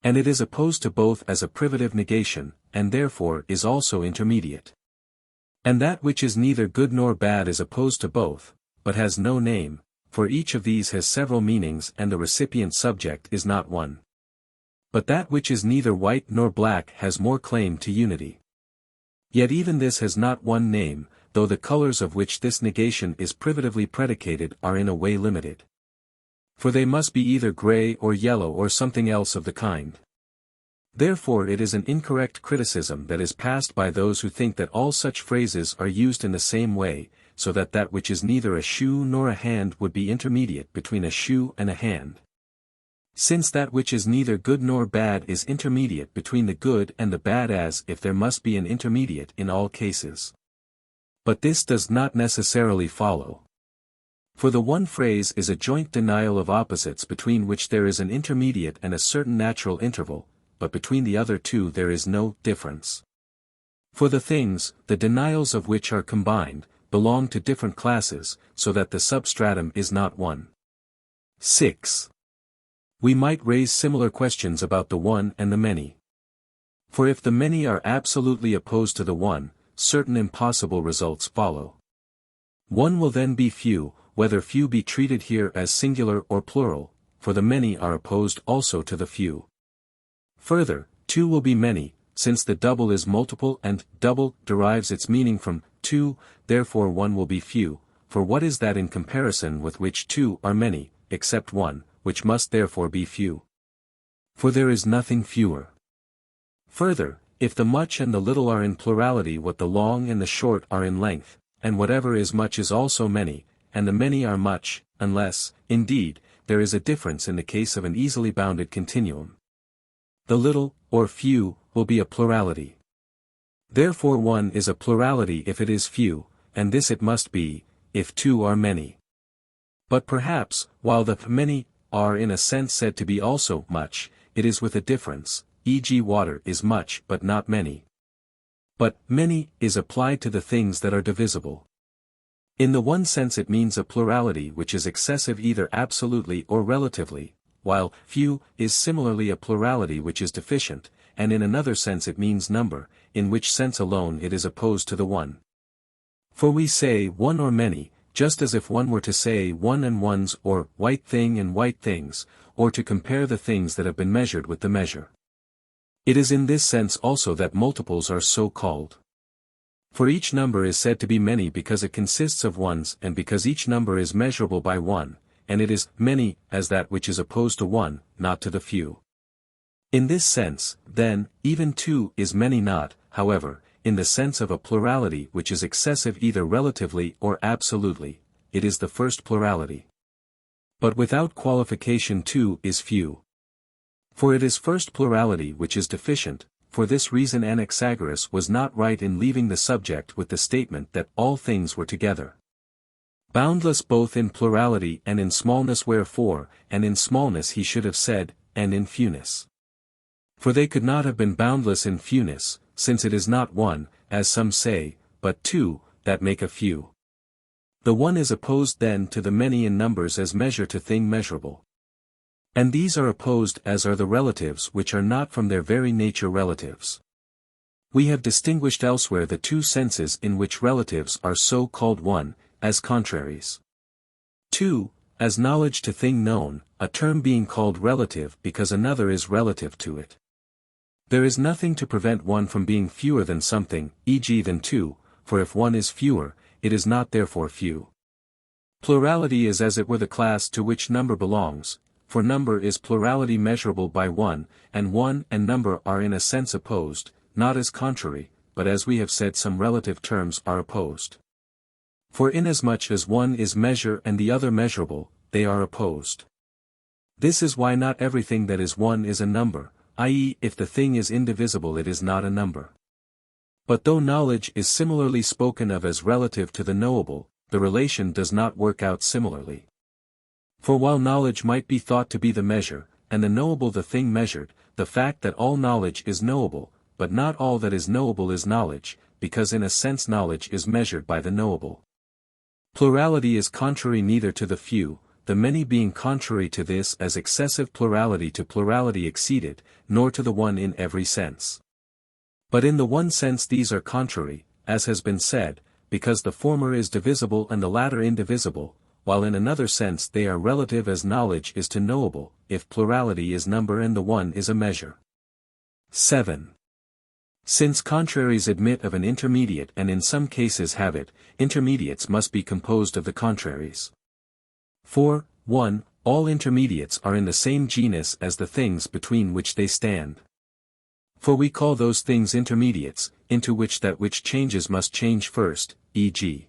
And it is opposed to both as a privative negation, and therefore is also intermediate. And that which is neither good nor bad is opposed to both, but has no name, for each of these has several meanings and the recipient subject is not one. But that which is neither white nor black has more claim to unity. Yet even this has not one name, though the colors of which this negation is privatively predicated are in a way limited. For they must be either gray or yellow or something else of the kind. Therefore it is an incorrect criticism that is passed by those who think that all such phrases are used in the same way, so that that which is neither a shoe nor a hand would be intermediate between a shoe and a hand. Since that which is neither good nor bad is intermediate between the good and the bad, as if there must be an intermediate in all cases. But this does not necessarily follow. For the one phrase is a joint denial of opposites between which there is an intermediate and a certain natural interval, but between the other two there is no difference. For the things, the denials of which are combined, belong to different classes, so that the substratum is not one. 6. We might raise similar questions about the one and the many. For if the many are absolutely opposed to the one, certain impossible results follow. One will then be few, whether few be treated here as singular or plural, for the many are opposed also to the few. Further, two will be many, since the double is multiple and double derives its meaning from two, therefore one will be few, for what is that in comparison with which two are many, except one, which must therefore be few? For there is nothing fewer. Further, if the much and the little are in plurality what the long and the short are in length, and whatever is much is also many, and the many are much, unless, indeed, there is a difference in the case of an easily bounded continuum. The little, or few, will be a plurality. Therefore one is a plurality if it is few, and this it must be, if two are many. But perhaps, while the many are in a sense said to be also much, it is with a difference, e.g. water is much but not many. But many is applied to the things that are divisible. In the one sense it means a plurality which is excessive either absolutely or relatively, while few is similarly a plurality which is deficient, and in another sense it means number, in which sense alone it is opposed to the one. For we say one or many, just as if one were to say one and ones or white thing and white things, or to compare the things that have been measured with the measure. It is in this sense also that multiples are so called. For each number is said to be many because it consists of ones and because each number is measurable by one, and it is many as that which is opposed to one, not to the few. In this sense, then, even two is many not, however, in the sense of a plurality which is excessive either relatively or absolutely, it is the first plurality. But without qualification two is few. For it is first plurality which is deficient. For this reason Anaxagoras was not right in leaving the subject with the statement that all things were together boundless both in plurality and in smallness, wherefore, and in smallness he should have said, and in fewness. For they could not have been boundless in fewness, since it is not one, as some say, but two, that make a few. The one is opposed then to the many in numbers as measure to thing measurable. And these are opposed as are the relatives which are not from their very nature relatives. We have distinguished elsewhere the two senses in which relatives are so called: one, as contraries. 2, as knowledge to thing known, a term being called relative because another is relative to it. There is nothing to prevent one from being fewer than something, e.g. than two, for if one is fewer, it is not therefore few. Plurality is as it were the class to which number belongs, for number is plurality measurable by one and number are in a sense opposed, not as contrary, but as we have said some relative terms are opposed. For inasmuch as one is measure and the other measurable, they are opposed. This is why not everything that is one is a number, i.e. if the thing is indivisible it is not a number. But though knowledge is similarly spoken of as relative to the knowable, the relation does not work out similarly. For while knowledge might be thought to be the measure, and the knowable the thing measured, the fact that all knowledge is knowable, but not all that is knowable is knowledge, because in a sense knowledge is measured by the knowable. Plurality is contrary neither to the few, the many being contrary to this as excessive plurality to plurality exceeded, nor to the one in every sense. But in the one sense these are contrary, as has been said, because the former is divisible and the latter indivisible, while in another sense they are relative as knowledge is to knowable, if plurality is number and the one is a measure. 7. Since contraries admit of an intermediate and in some cases have it, intermediates must be composed of the contraries. For, 1, all intermediates are in the same genus as the things between which they stand. For we call those things intermediates, into which that which changes must change first, e.g.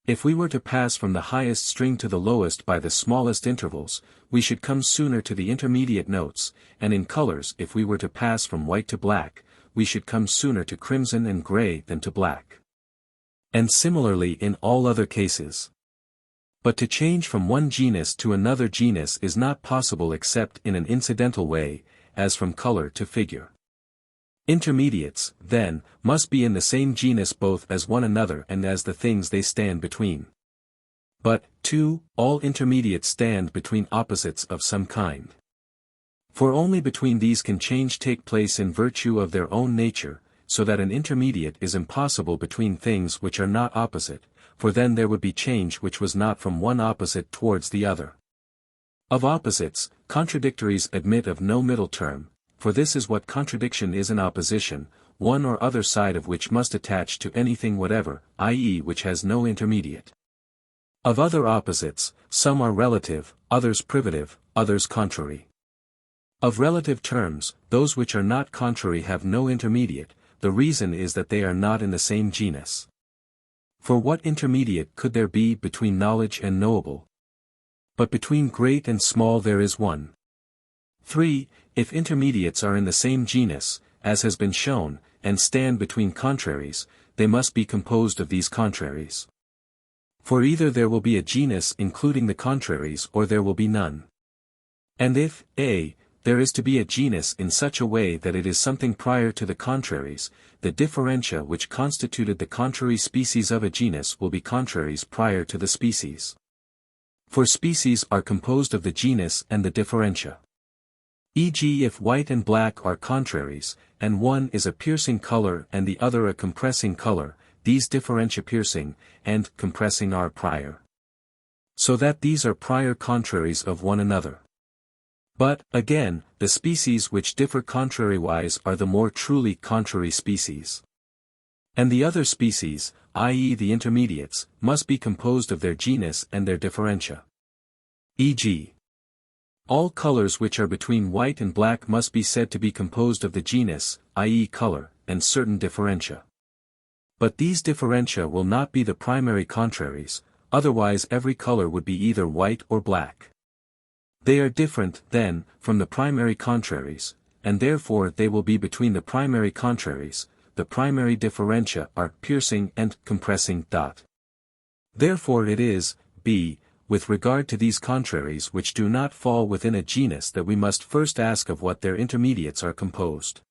if we were to pass from the highest string to the lowest by the smallest intervals, we should come sooner to the intermediate notes, and in colors if we were to pass from white to black, we should come sooner to crimson and gray than to black. And similarly in all other cases. But to change from one genus to another genus is not possible except in an incidental way, as from color to figure. Intermediates, then, must be in the same genus both as one another and as the things they stand between. But, 2, all intermediates stand between opposites of some kind. For only between these can change take place in virtue of their own nature, so that an intermediate is impossible between things which are not opposite, for then there would be change which was not from one opposite towards the other. Of opposites, contradictories admit of no middle term, for this is what contradiction is in opposition, one or other side of which must attach to anything whatever, i.e. which has no intermediate. Of other opposites, some are relative, others privative, others contrary. Of relative terms, those which are not contrary have no intermediate, the reason is that they are not in the same genus. For what intermediate could there be between knowledge and knowable? But between great and small there is one. 3. If intermediates are in the same genus, as has been shown, and stand between contraries, they must be composed of these contraries. For either there will be a genus including the contraries or there will be none. And if, a, there is to be a genus in such a way that it is something prior to the contraries, the differentia which constituted the contrary species of a genus will be contraries prior to the species. For species are composed of the genus and the differentia. E.g. if white and black are contraries, and one is a piercing color and the other a compressing color, these differentia piercing and compressing are prior. So that these are prior contraries of one another. But, again, the species which differ contrariwise are the more truly contrary species. And the other species, i.e. the intermediates, must be composed of their genus and their differentia. E.g., all colors which are between white and black must be said to be composed of the genus, i.e. color, and certain differentia. But these differentia will not be the primary contraries, otherwise every color would be either white or black. They are different, then, from the primary contraries, and therefore they will be between the primary contraries. The primary differentia are piercing and compressing. Therefore it is, b, with regard to these contraries which do not fall within a genus that we must first ask of what their intermediates are composed.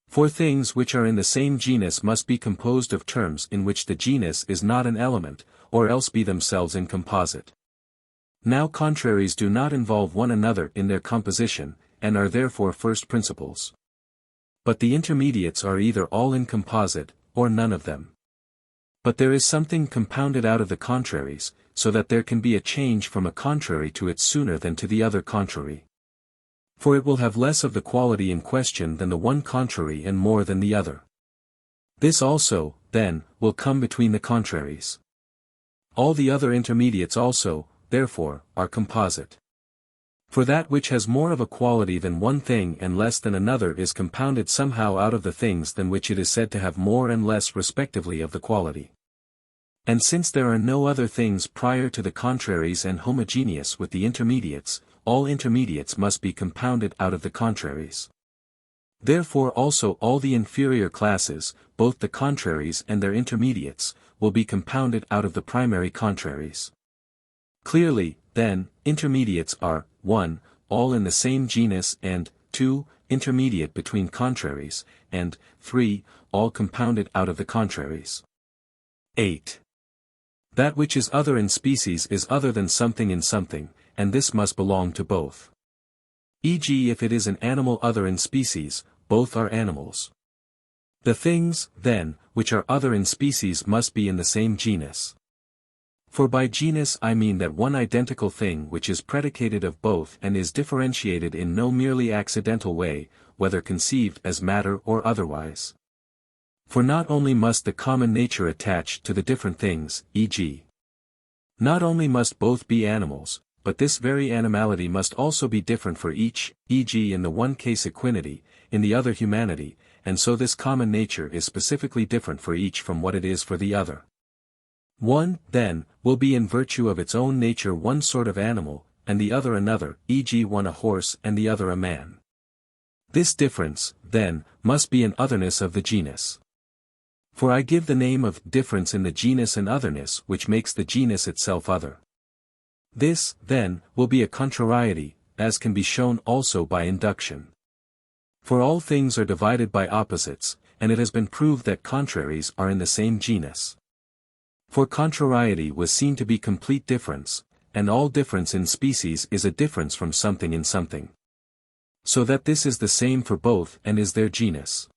For things which are in the same genus must be composed of terms in which the genus is not an element, or else be themselves incomposite. Now contraries do not involve one another in their composition, and are therefore first principles. But the intermediates are either all incomposite, or none of them. But there is something compounded out of the contraries, so that there can be a change from a contrary to it sooner than to the other contrary. For it will have less of the quality in question than the one contrary and more than the other. This also, then, will come between the contraries. All the other intermediates also, therefore, are composite. For that which has more of a quality than one thing and less than another is compounded somehow out of the things than which it is said to have more and less respectively of the quality. And since there are no other things prior to the contraries and homogeneous with the intermediates, all intermediates must be compounded out of the contraries. Therefore also all the inferior classes, both the contraries and their intermediates, will be compounded out of the primary contraries. Clearly, then, intermediates are, 1, all in the same genus and, 2, intermediate between contraries, and, 3, all compounded out of the contraries. 8. That which is other in species is other than something in something, and this must belong to both. E.g., if it is an animal other in species, both are animals. The things, then, which are other in species must be in the same genus. For by genus I mean that one identical thing which is predicated of both and is differentiated in no merely accidental way, whether conceived as matter or otherwise. For not only must the common nature attach to the different things, e.g., not only must both be animals, but this very animality must also be different for each, e.g. in the one case equinety, in the other humanity, and so this common nature is specifically different for each from what it is for the other. One, then, will be in virtue of its own nature one sort of animal, and the other another, e.g. one a horse and the other a man. This difference, then, must be an otherness of the genus. For I give the name of difference in the genus and otherness which makes the genus itself other. This, then, will be a contrariety, as can be shown also by induction. For all things are divided by opposites, and it has been proved that contraries are in the same genus. For contrariety was seen to be complete difference, and all difference in species is a difference from something in something. So that this is the same for both and is their genus.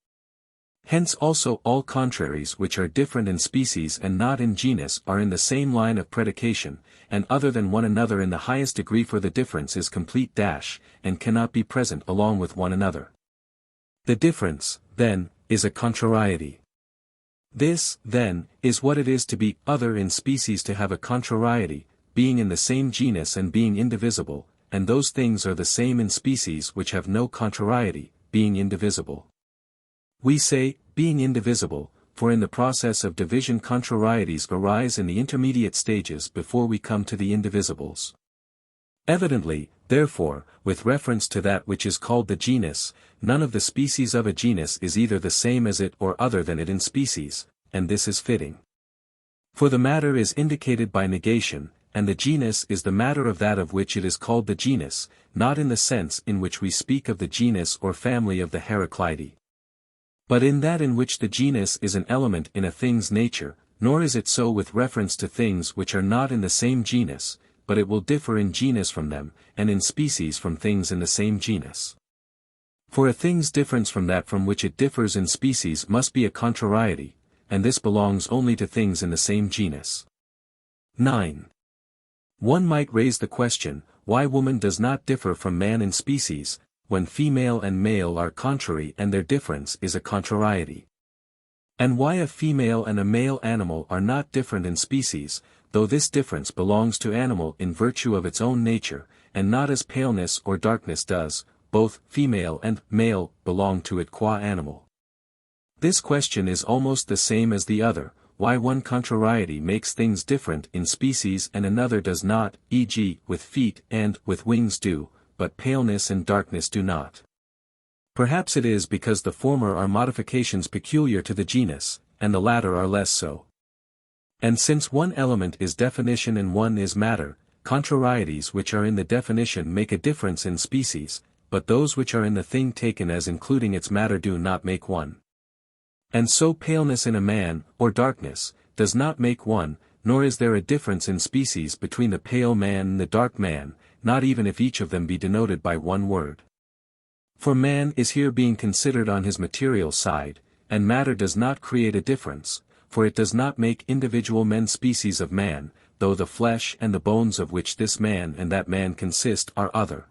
Hence also all contraries which are different in species and not in genus are in the same line of predication, and other than one another in the highest degree, for the difference is complete and cannot be present along with one another. The difference, then, is a contrariety. This, then, is what it is to be other in species, to have a contrariety, being in the same genus and being indivisible, and those things are the same in species which have no contrariety, being indivisible. We say, being indivisible, for in the process of division contrarieties arise in the intermediate stages before we come to the indivisibles. Evidently, therefore, with reference to that which is called the genus, none of the species of a genus is either the same as it or other than it in species, and this is fitting. For the matter is indicated by negation, and the genus is the matter of that of which it is called the genus, not in the sense in which we speak of the genus or family of the Heraclidae, but in that in which the genus is an element in a thing's nature, nor is it so with reference to things which are not in the same genus, but it will differ in genus from them, and in species from things in the same genus. For a thing's difference from that from which it differs in species must be a contrariety, and this belongs only to things in the same genus. 9. One might raise the question, why woman does not differ from man in species, when female and male are contrary and their difference is a contrariety. And why a female and a male animal are not different in species, though this difference belongs to animal in virtue of its own nature, and not as paleness or darkness does, both female and male belong to it qua animal. This question is almost the same as the other, why one contrariety makes things different in species and another does not, e.g., with feet and with wings do, but paleness and darkness do not. Perhaps it is because the former are modifications peculiar to the genus, and the latter are less so. And since one element is definition and one is matter, contrarieties which are in the definition make a difference in species, but those which are in the thing taken as including its matter do not make one. And so paleness in a man, or darkness, does not make one, nor is there a difference in species between the pale man and the dark man, not even if each of them be denoted by one word. For man is here being considered on his material side, and matter does not create a difference, for it does not make individual men species of man, though the flesh and the bones of which this man and that man consist are other.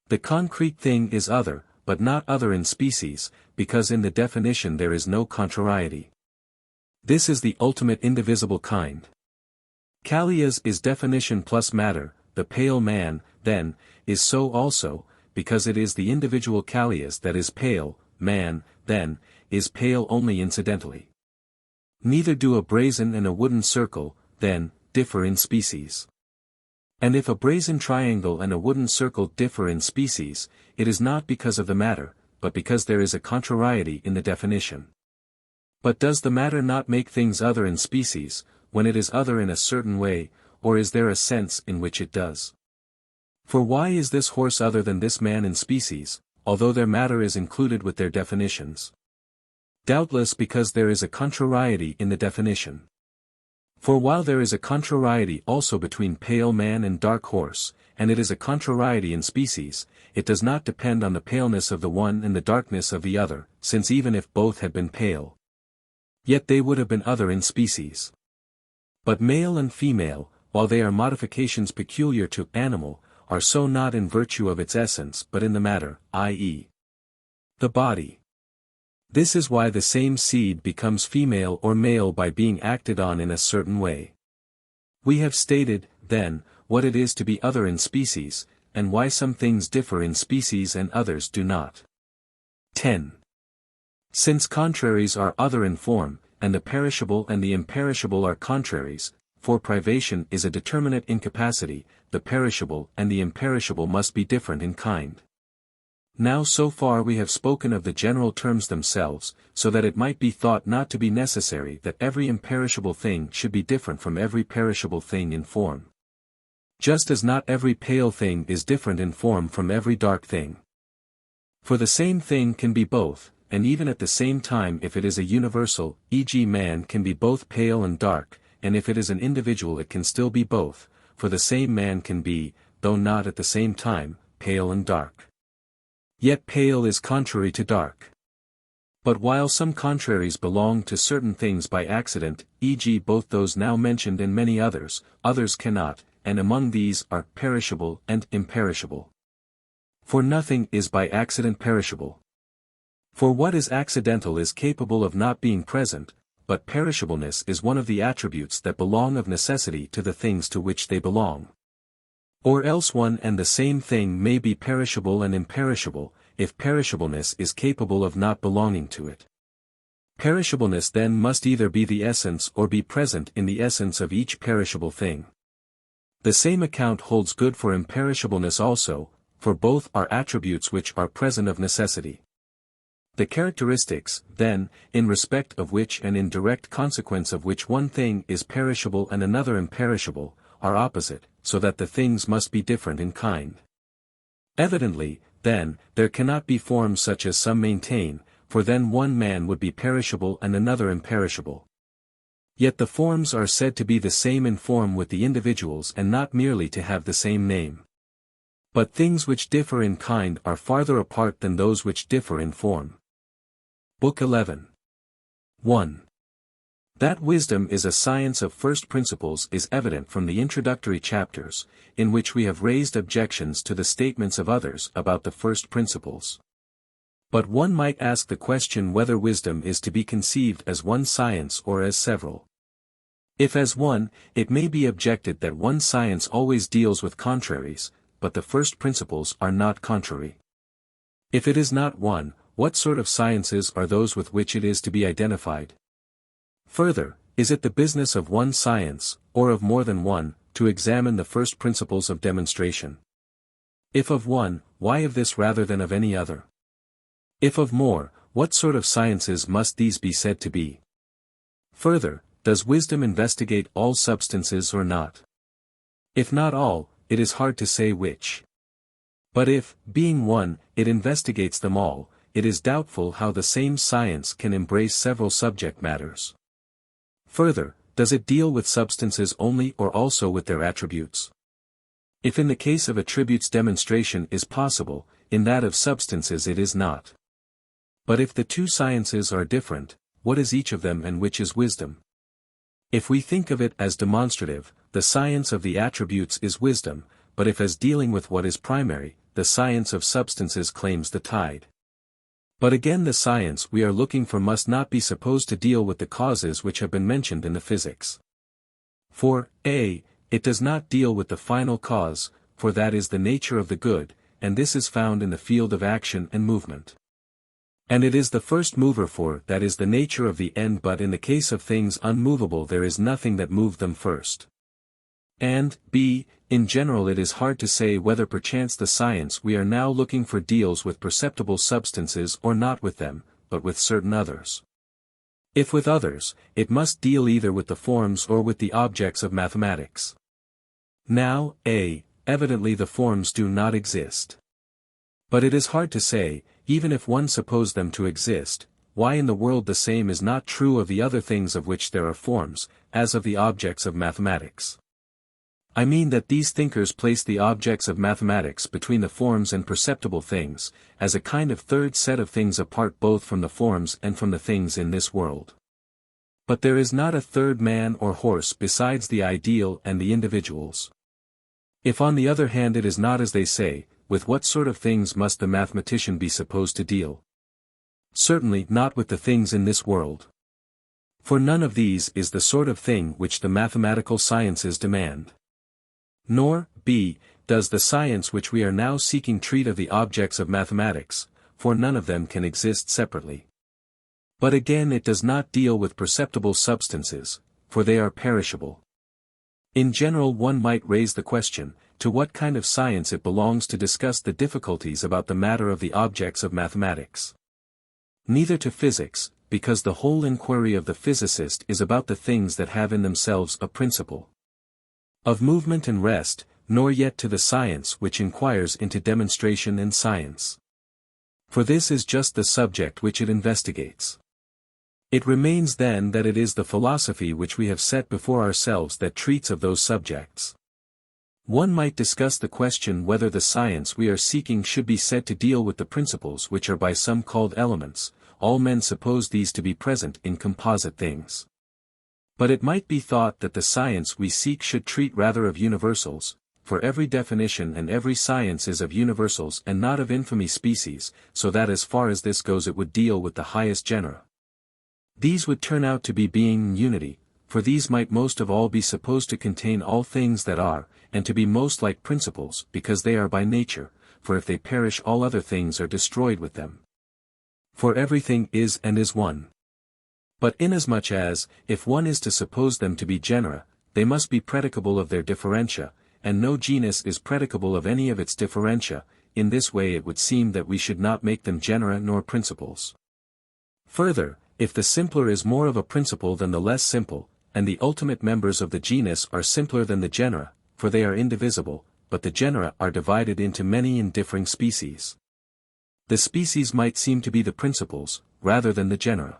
The concrete thing is other, but not other in species, because in the definition there is no contrariety. This is the ultimate indivisible kind. Callias is definition plus matter, the pale man, then, is so also, because it is the individual Callias that is pale, man, then, is pale only incidentally. Neither do a brazen and a wooden circle, then, differ in species. And if a brazen triangle and a wooden circle differ in species, it is not because of the matter, but because there is a contrariety in the definition. But does the matter not make things other in species, when it is other in a certain way, or is there a sense in which it does? For why is this horse other than this man in species, although their matter is included with their definitions? Doubtless because there is a contrariety in the definition. For while there is a contrariety also between pale man and dark horse, and it is a contrariety in species, it does not depend on the paleness of the one and the darkness of the other, since even if both had been pale, yet they would have been other in species. But male and female, while they are modifications peculiar to animal, are so not in virtue of its essence but in the matter, i.e., the body. This is why the same seed becomes female or male by being acted on in a certain way. We have stated, then, what it is to be other in species, and why some things differ in species and others do not. 10. Since contraries are other in form, and the perishable and the imperishable are contraries, for privation is a determinate incapacity, the perishable and the imperishable must be different in kind. Now so far we have spoken of the general terms themselves, so that it might be thought not to be necessary that every imperishable thing should be different from every perishable thing in form. Just as not every pale thing is different in form from every dark thing. For the same thing can be both, and even at the same time if it is a universal, e.g. man can be both pale and dark, and if it is an individual it can still be both, for the same man can be, though not at the same time, pale and dark. Yet pale is contrary to dark. But while some contraries belong to certain things by accident, e.g. both those now mentioned and many others, others cannot, and among these are perishable and imperishable. For nothing is by accident perishable. For what is accidental is capable of not being present, but perishableness is one of the attributes that belong of necessity to the things to which they belong. Or else one and the same thing may be perishable and imperishable, if perishableness is capable of not belonging to it. Perishableness then must either be the essence or be present in the essence of each perishable thing. The same account holds good for imperishableness also, for both are attributes which are present of necessity. The characteristics, then, in respect of which and in direct consequence of which one thing is perishable and another imperishable, are opposite, so that the things must be different in kind. Evidently, then, there cannot be forms such as some maintain, for then one man would be perishable and another imperishable. Yet the forms are said to be the same in form with the individuals and not merely to have the same name. But things which differ in kind are farther apart than those which differ in form. Book 11. 1. That wisdom is a science of first principles is evident from the introductory chapters, in which we have raised objections to the statements of others about the first principles. But one might ask the question whether wisdom is to be conceived as one science or as several. If as one, it may be objected that one science always deals with contraries, but the first principles are not contrary. If it is not one, what sort of sciences are those with which it is to be identified? Further, is it the business of one science, or of more than one, to examine the first principles of demonstration? If of one, why of this rather than of any other? If of more, what sort of sciences must these be said to be? Further, does wisdom investigate all substances or not? If not all, it is hard to say which. But if, being one, it investigates them all, it is doubtful how the same science can embrace several subject matters. Further, does it deal with substances only or also with their attributes? If in the case of attributes demonstration is possible, in that of substances it is not. But if the two sciences are different, what is each of them and which is wisdom? If we think of it as demonstrative, the science of the attributes is wisdom, but if as dealing with what is primary, the science of substances claims the tide. But again the science we are looking for must not be supposed to deal with the causes which have been mentioned in the physics. For, a, it does not deal with the final cause, for that is the nature of the good, and this is found in the field of action and movement. And it is the first mover for that is the nature of the end, but in the case of things unmovable there is nothing that moved them first. And, b, in general it is hard to say whether perchance the science we are now looking for deals with perceptible substances or not with them, but with certain others. If with others, it must deal either with the forms or with the objects of mathematics. Now, a, evidently the forms do not exist. But it is hard to say, even if one suppose them to exist, why in the world the same is not true of the other things of which there are forms, as of the objects of mathematics. I mean that these thinkers place the objects of mathematics between the forms and perceptible things, as a kind of third set of things apart both from the forms and from the things in this world. But there is not a third man or horse besides the ideal and the individuals. If on the other hand it is not as they say, with what sort of things must the mathematician be supposed to deal? Certainly not with the things in this world. For none of these is the sort of thing which the mathematical sciences demand. Nor, b, does the science which we are now seeking treat of the objects of mathematics, for none of them can exist separately. But again it does not deal with perceptible substances, for they are perishable. In general one might raise the question, to what kind of science it belongs to discuss the difficulties about the matter of the objects of mathematics. Neither to physics, because the whole inquiry of the physicist is about the things that have in themselves a principle of movement and rest, nor yet to the science which inquires into demonstration and science. For this is just the subject which it investigates. It remains then that it is the philosophy which we have set before ourselves that treats of those subjects. One might discuss the question whether the science we are seeking should be said to deal with the principles which are by some called elements. All men suppose these to be present in composite things. But it might be thought that the science we seek should treat rather of universals, for every definition and every science is of universals and not of infamy species, so that as far as this goes it would deal with the highest genera. These would turn out to be being and unity, for these might most of all be supposed to contain all things that are, and to be most like principles because they are by nature, for if they perish all other things are destroyed with them. For everything is and is one. But inasmuch as, if one is to suppose them to be genera, they must be predicable of their differentia, and no genus is predicable of any of its differentia, in this way it would seem that we should not make them genera nor principles. Further, if the simpler is more of a principle than the less simple, and the ultimate members of the genus are simpler than the genera, for they are indivisible, but the genera are divided into many and differing species. The species might seem to be the principles, rather than the genera.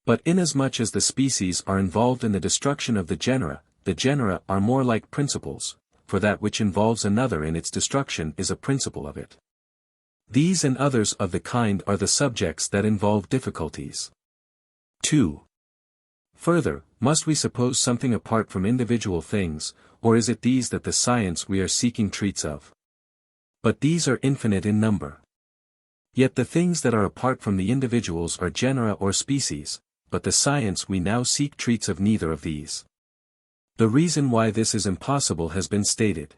But inasmuch as the species are involved in the destruction of the genera are more like principles, for that which involves another in its destruction is a principle of it. These and others of the kind are the subjects that involve difficulties. 2. Further, must we suppose something apart from individual things, or is it these that the science we are seeking treats of? But these are infinite in number. Yet the things that are apart from the individuals are genera or species, but the science we now seek treats of neither of these. The reason why this is impossible has been stated.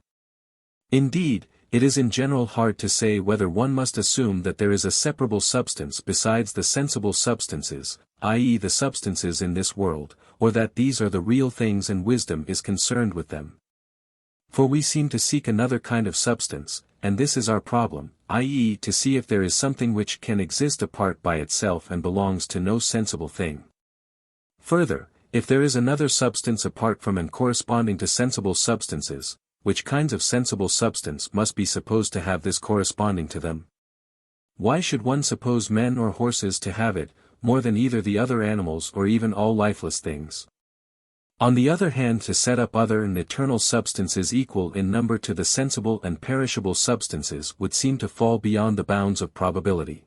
Indeed, it is in general hard to say whether one must assume that there is a separable substance besides the sensible substances, i.e. the substances in this world, or that these are the real things and wisdom is concerned with them. For we seem to seek another kind of substance, and this is our problem, i.e. to see if there is something which can exist apart by itself and belongs to no sensible thing. Further, if there is another substance apart from and corresponding to sensible substances, which kinds of sensible substance must be supposed to have this corresponding to them? Why should one suppose men or horses to have it, more than either the other animals or even all lifeless things? On the other hand, to set up other and eternal substances equal in number to the sensible and perishable substances would seem to fall beyond the bounds of probability.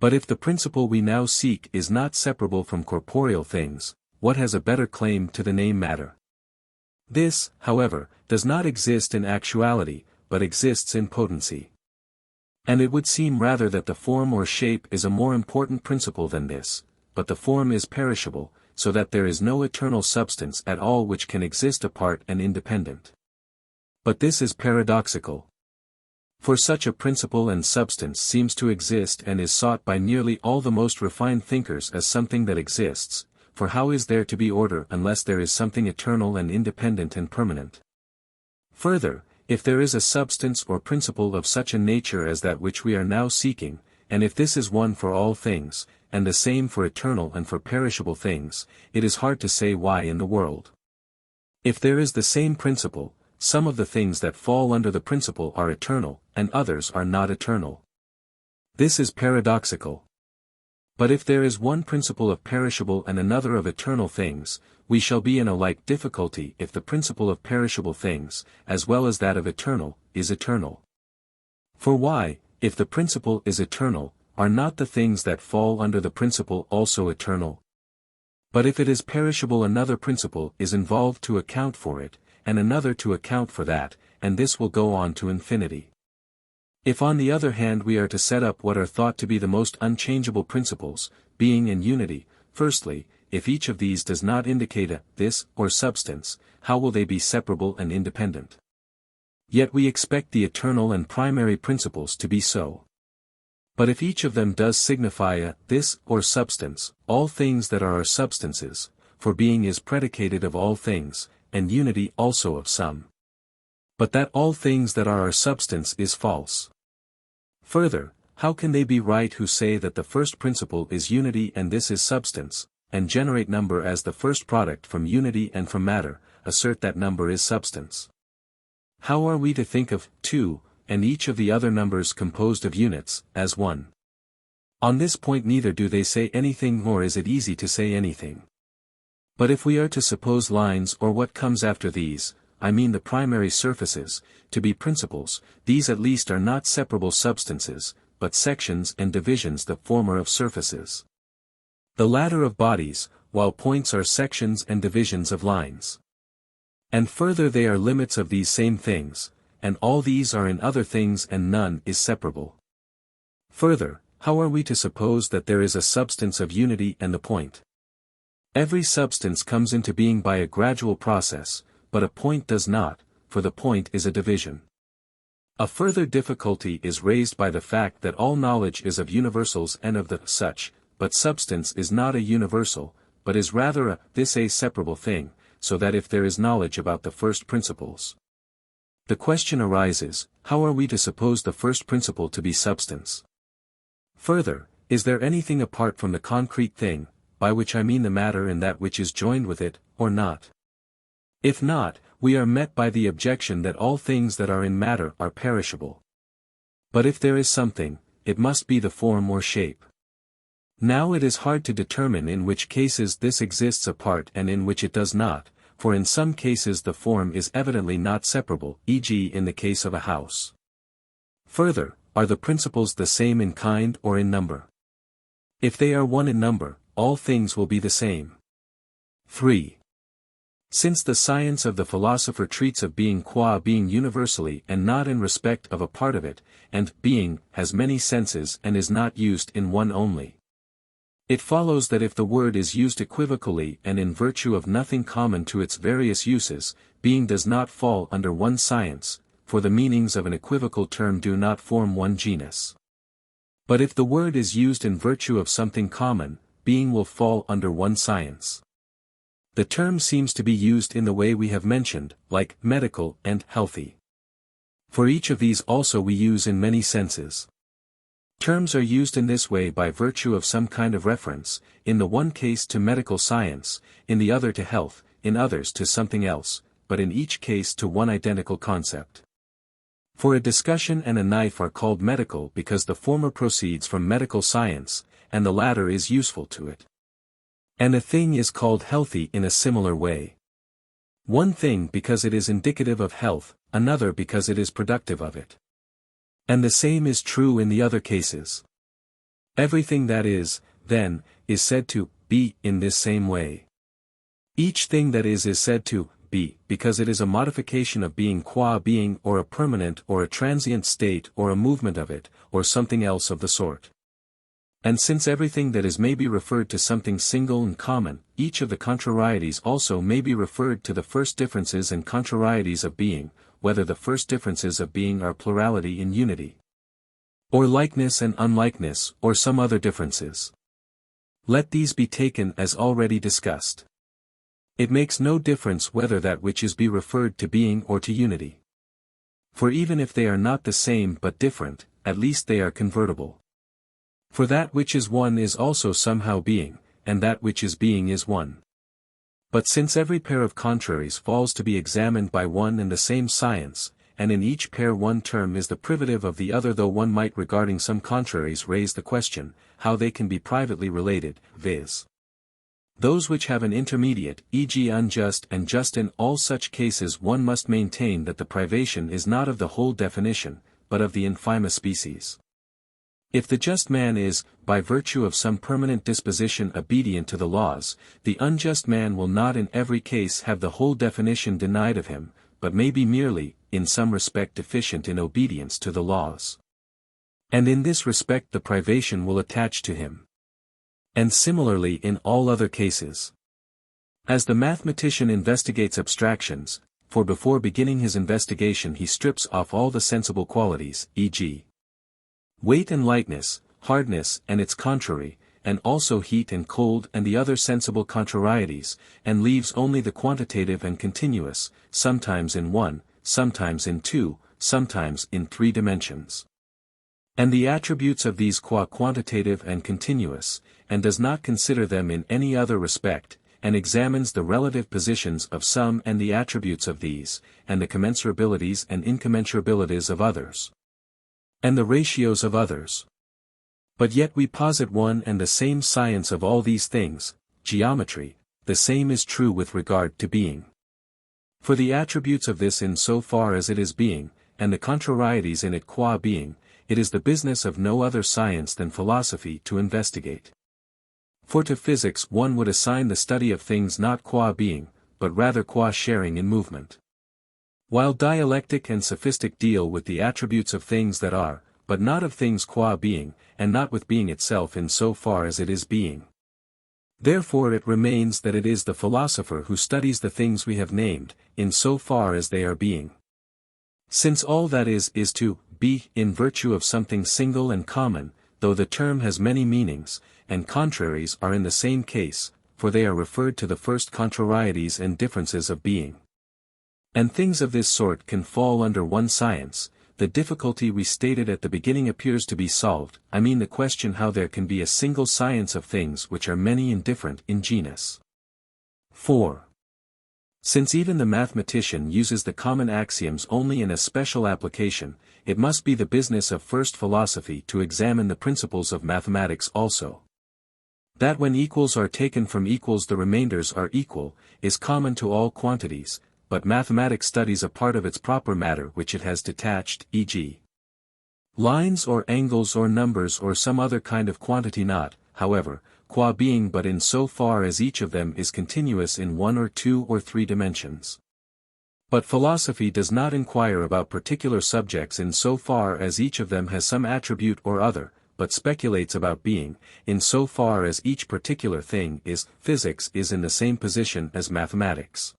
But if the principle we now seek is not separable from corporeal things, what has a better claim to the name matter? This, however, does not exist in actuality, but exists in potency. And it would seem rather that the form or shape is a more important principle than this, but the form is perishable, so that there is no eternal substance at all which can exist apart and independent. But this is paradoxical. For such a principle and substance seems to exist and is sought by nearly all the most refined thinkers as something that exists, for how is there to be order unless there is something eternal and independent and permanent? Further, if there is a substance or principle of such a nature as that which we are now seeking, and if this is one for all things, and the same for eternal and for perishable things, it is hard to say why in the world. If there is the same principle, some of the things that fall under the principle are eternal, and others are not eternal. This is paradoxical. But if there is one principle of perishable and another of eternal things, we shall be in a like difficulty if the principle of perishable things, as well as that of eternal, is eternal. For why, if the principle is eternal, are not the things that fall under the principle also eternal? But if it is perishable, another principle is involved to account for it, and another to account for that, and this will go on to infinity. If on the other hand we are to set up what are thought to be the most unchangeable principles, being and unity, firstly, if each of these does not indicate a this or substance, how will they be separable and independent? Yet we expect the eternal and primary principles to be so. But if each of them does signify a this or substance, all things that are substances, for being is predicated of all things, and unity also of some. But that all things that are substance is false. Further, how can they be right who say that the first principle is unity and this is substance, and generate number as the first product from unity and from matter, assert that number is substance? How are we to think of 2, and each of the other numbers composed of units, as 1? On this point neither do they say anything nor is it easy to say anything. But if we are to suppose lines or what comes after these, I mean the primary surfaces, to be principles, these at least are not separable substances, but sections and divisions the former of surfaces. The latter of bodies, while points are sections and divisions of lines. And further they are limits of these same things, and all these are in other things and none is separable. Further, how are we to suppose that there is a substance of unity and the point? Every substance comes into being by a gradual process, but a point does not, for the point is a division. A further difficulty is raised by the fact that all knowledge is of universals and of the such, but substance is not a universal, but is rather a this a separable thing, so that if there is knowledge about the first principles, the question arises, how are we to suppose the first principle to be substance? Further, is there anything apart from the concrete thing, by which I mean the matter and that which is joined with it, or not? If not, we are met by the objection that all things that are in matter are perishable. But if there is something, it must be the form or shape. Now it is hard to determine in which cases this exists apart and in which it does not, for in some cases the form is evidently not separable, e.g. in the case of a house. Further, are the principles the same in kind or in number? If they are one in number, all things will be the same. 3. Since the science of the philosopher treats of being qua being universally and not in respect of a part of it, and being has many senses and is not used in one only. It follows that if the word is used equivocally and in virtue of nothing common to its various uses, being does not fall under one science, for the meanings of an equivocal term do not form one genus. But if the word is used in virtue of something common, being will fall under one science. The term seems to be used in the way we have mentioned, like medical and healthy. For each of these also we use in many senses. Terms are used in this way by virtue of some kind of reference, in the one case to medical science, in the other to health, in others to something else, but in each case to one identical concept. For a discussion and a knife are called medical because the former proceeds from medical science, and the latter is useful to it. And a thing is called healthy in a similar way. One thing because it is indicative of health, another because it is productive of it. And the same is true in the other cases. Everything that is, then, is said to be in this same way. Each thing that is said to be, because it is a modification of being qua being or a permanent or a transient state or a movement of it, or something else of the sort. And since everything that is may be referred to something single and common, each of the contrarieties also may be referred to the first differences and contrarieties of being, whether the first differences of being are plurality in unity, or likeness and unlikeness, or some other differences. Let these be taken as already discussed. It makes no difference whether that which is be referred to being or to unity. For even if they are not the same but different, at least they are convertible. For that which is one is also somehow being, and that which is being is one. But since every pair of contraries falls to be examined by one and the same science, and in each pair one term is the privative of the other, though one might regarding some contraries raise the question, how they can be privately related, viz. Those which have an intermediate, e.g. unjust and just, in all such cases one must maintain that the privation is not of the whole definition, but of the infima species. If the just man is, by virtue of some permanent disposition obedient to the laws, the unjust man will not in every case have the whole definition denied of him, but may be merely, in some respect deficient in obedience to the laws. And in this respect the privation will attach to him. And similarly in all other cases. As the mathematician investigates abstractions, for before beginning his investigation he strips off all the sensible qualities, e.g. weight and lightness, hardness and its contrary, and also heat and cold and the other sensible contrarieties, and leaves only the quantitative and continuous, sometimes in one, sometimes in two, sometimes in three dimensions. And the attributes of these qua quantitative and continuous, and does not consider them in any other respect, and examines the relative positions of some and the attributes of these, and the commensurabilities and incommensurabilities of others, and the ratios of others. But yet we posit one and the same science of all these things, geometry, the same is true with regard to being. For the attributes of this in so far as it is being, and the contrarieties in it qua being, it is the business of no other science than philosophy to investigate. For to physics one would assign the study of things not qua being, but rather qua sharing in movement. While dialectic and sophistic deal with the attributes of things that are, but not of things qua being, and not with being itself in so far as it is being. Therefore it remains that it is the philosopher who studies the things we have named, in so far as they are being. Since all that is to be in virtue of something single and common, though the term has many meanings, and contraries are in the same case, for they are referred to the first contrarieties and differences of being. And things of this sort can fall under one science. The difficulty we stated at the beginning appears to be solved, I mean the question how there can be a single science of things which are many and different in genus. 4. Since even the mathematician uses the common axioms only in a special application, it must be the business of first philosophy to examine the principles of mathematics also. That when equals are taken from equals the remainders are equal, is common to all quantities, but mathematics studies a part of its proper matter which it has detached, e.g. lines or angles or numbers or some other kind of quantity not, however, qua being but in so far as each of them is continuous in one or two or three dimensions. But philosophy does not inquire about particular subjects in so far as each of them has some attribute or other, but speculates about being, in so far as each particular thing is. Physics is in the same position as mathematics.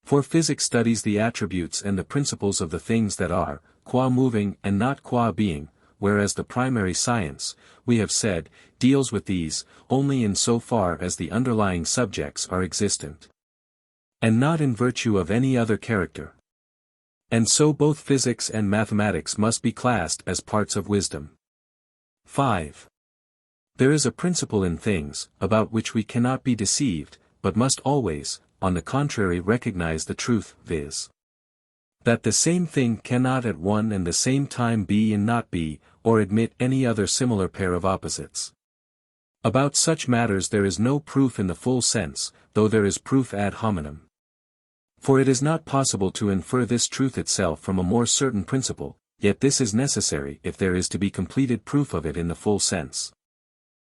For physics studies the attributes and the principles of the things that are, qua moving and not qua being, whereas the primary science, we have said, deals with these, only in so far as the underlying subjects are existent, and not in virtue of any other character. And so both physics and mathematics must be classed as parts of wisdom. 5. There is a principle in things, about which we cannot be deceived, but must always, on the contrary, recognize the truth, viz. that the same thing cannot at one and the same time be and not be, or admit any other similar pair of opposites. About such matters there is no proof in the full sense, though there is proof ad hominem. For it is not possible to infer this truth itself from a more certain principle, yet this is necessary if there is to be completed proof of it in the full sense.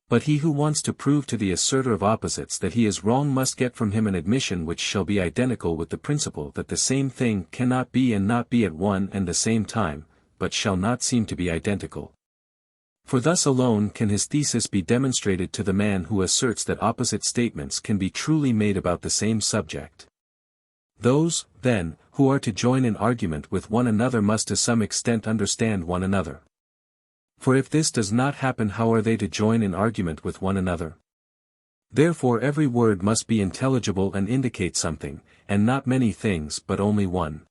But he who wants to prove to the asserter of opposites that he is wrong must get from him an admission which shall be identical with the principle that the same thing cannot be and not be at one and the same time, but shall not seem to be identical. For thus alone can his thesis be demonstrated to the man who asserts that opposite statements can be truly made about the same subject. Those, then, who are to join in argument with one another must to some extent understand one another. For if this does not happen, how are they to join in argument with one another? Therefore every word must be intelligible and indicate something, and not many things but only one.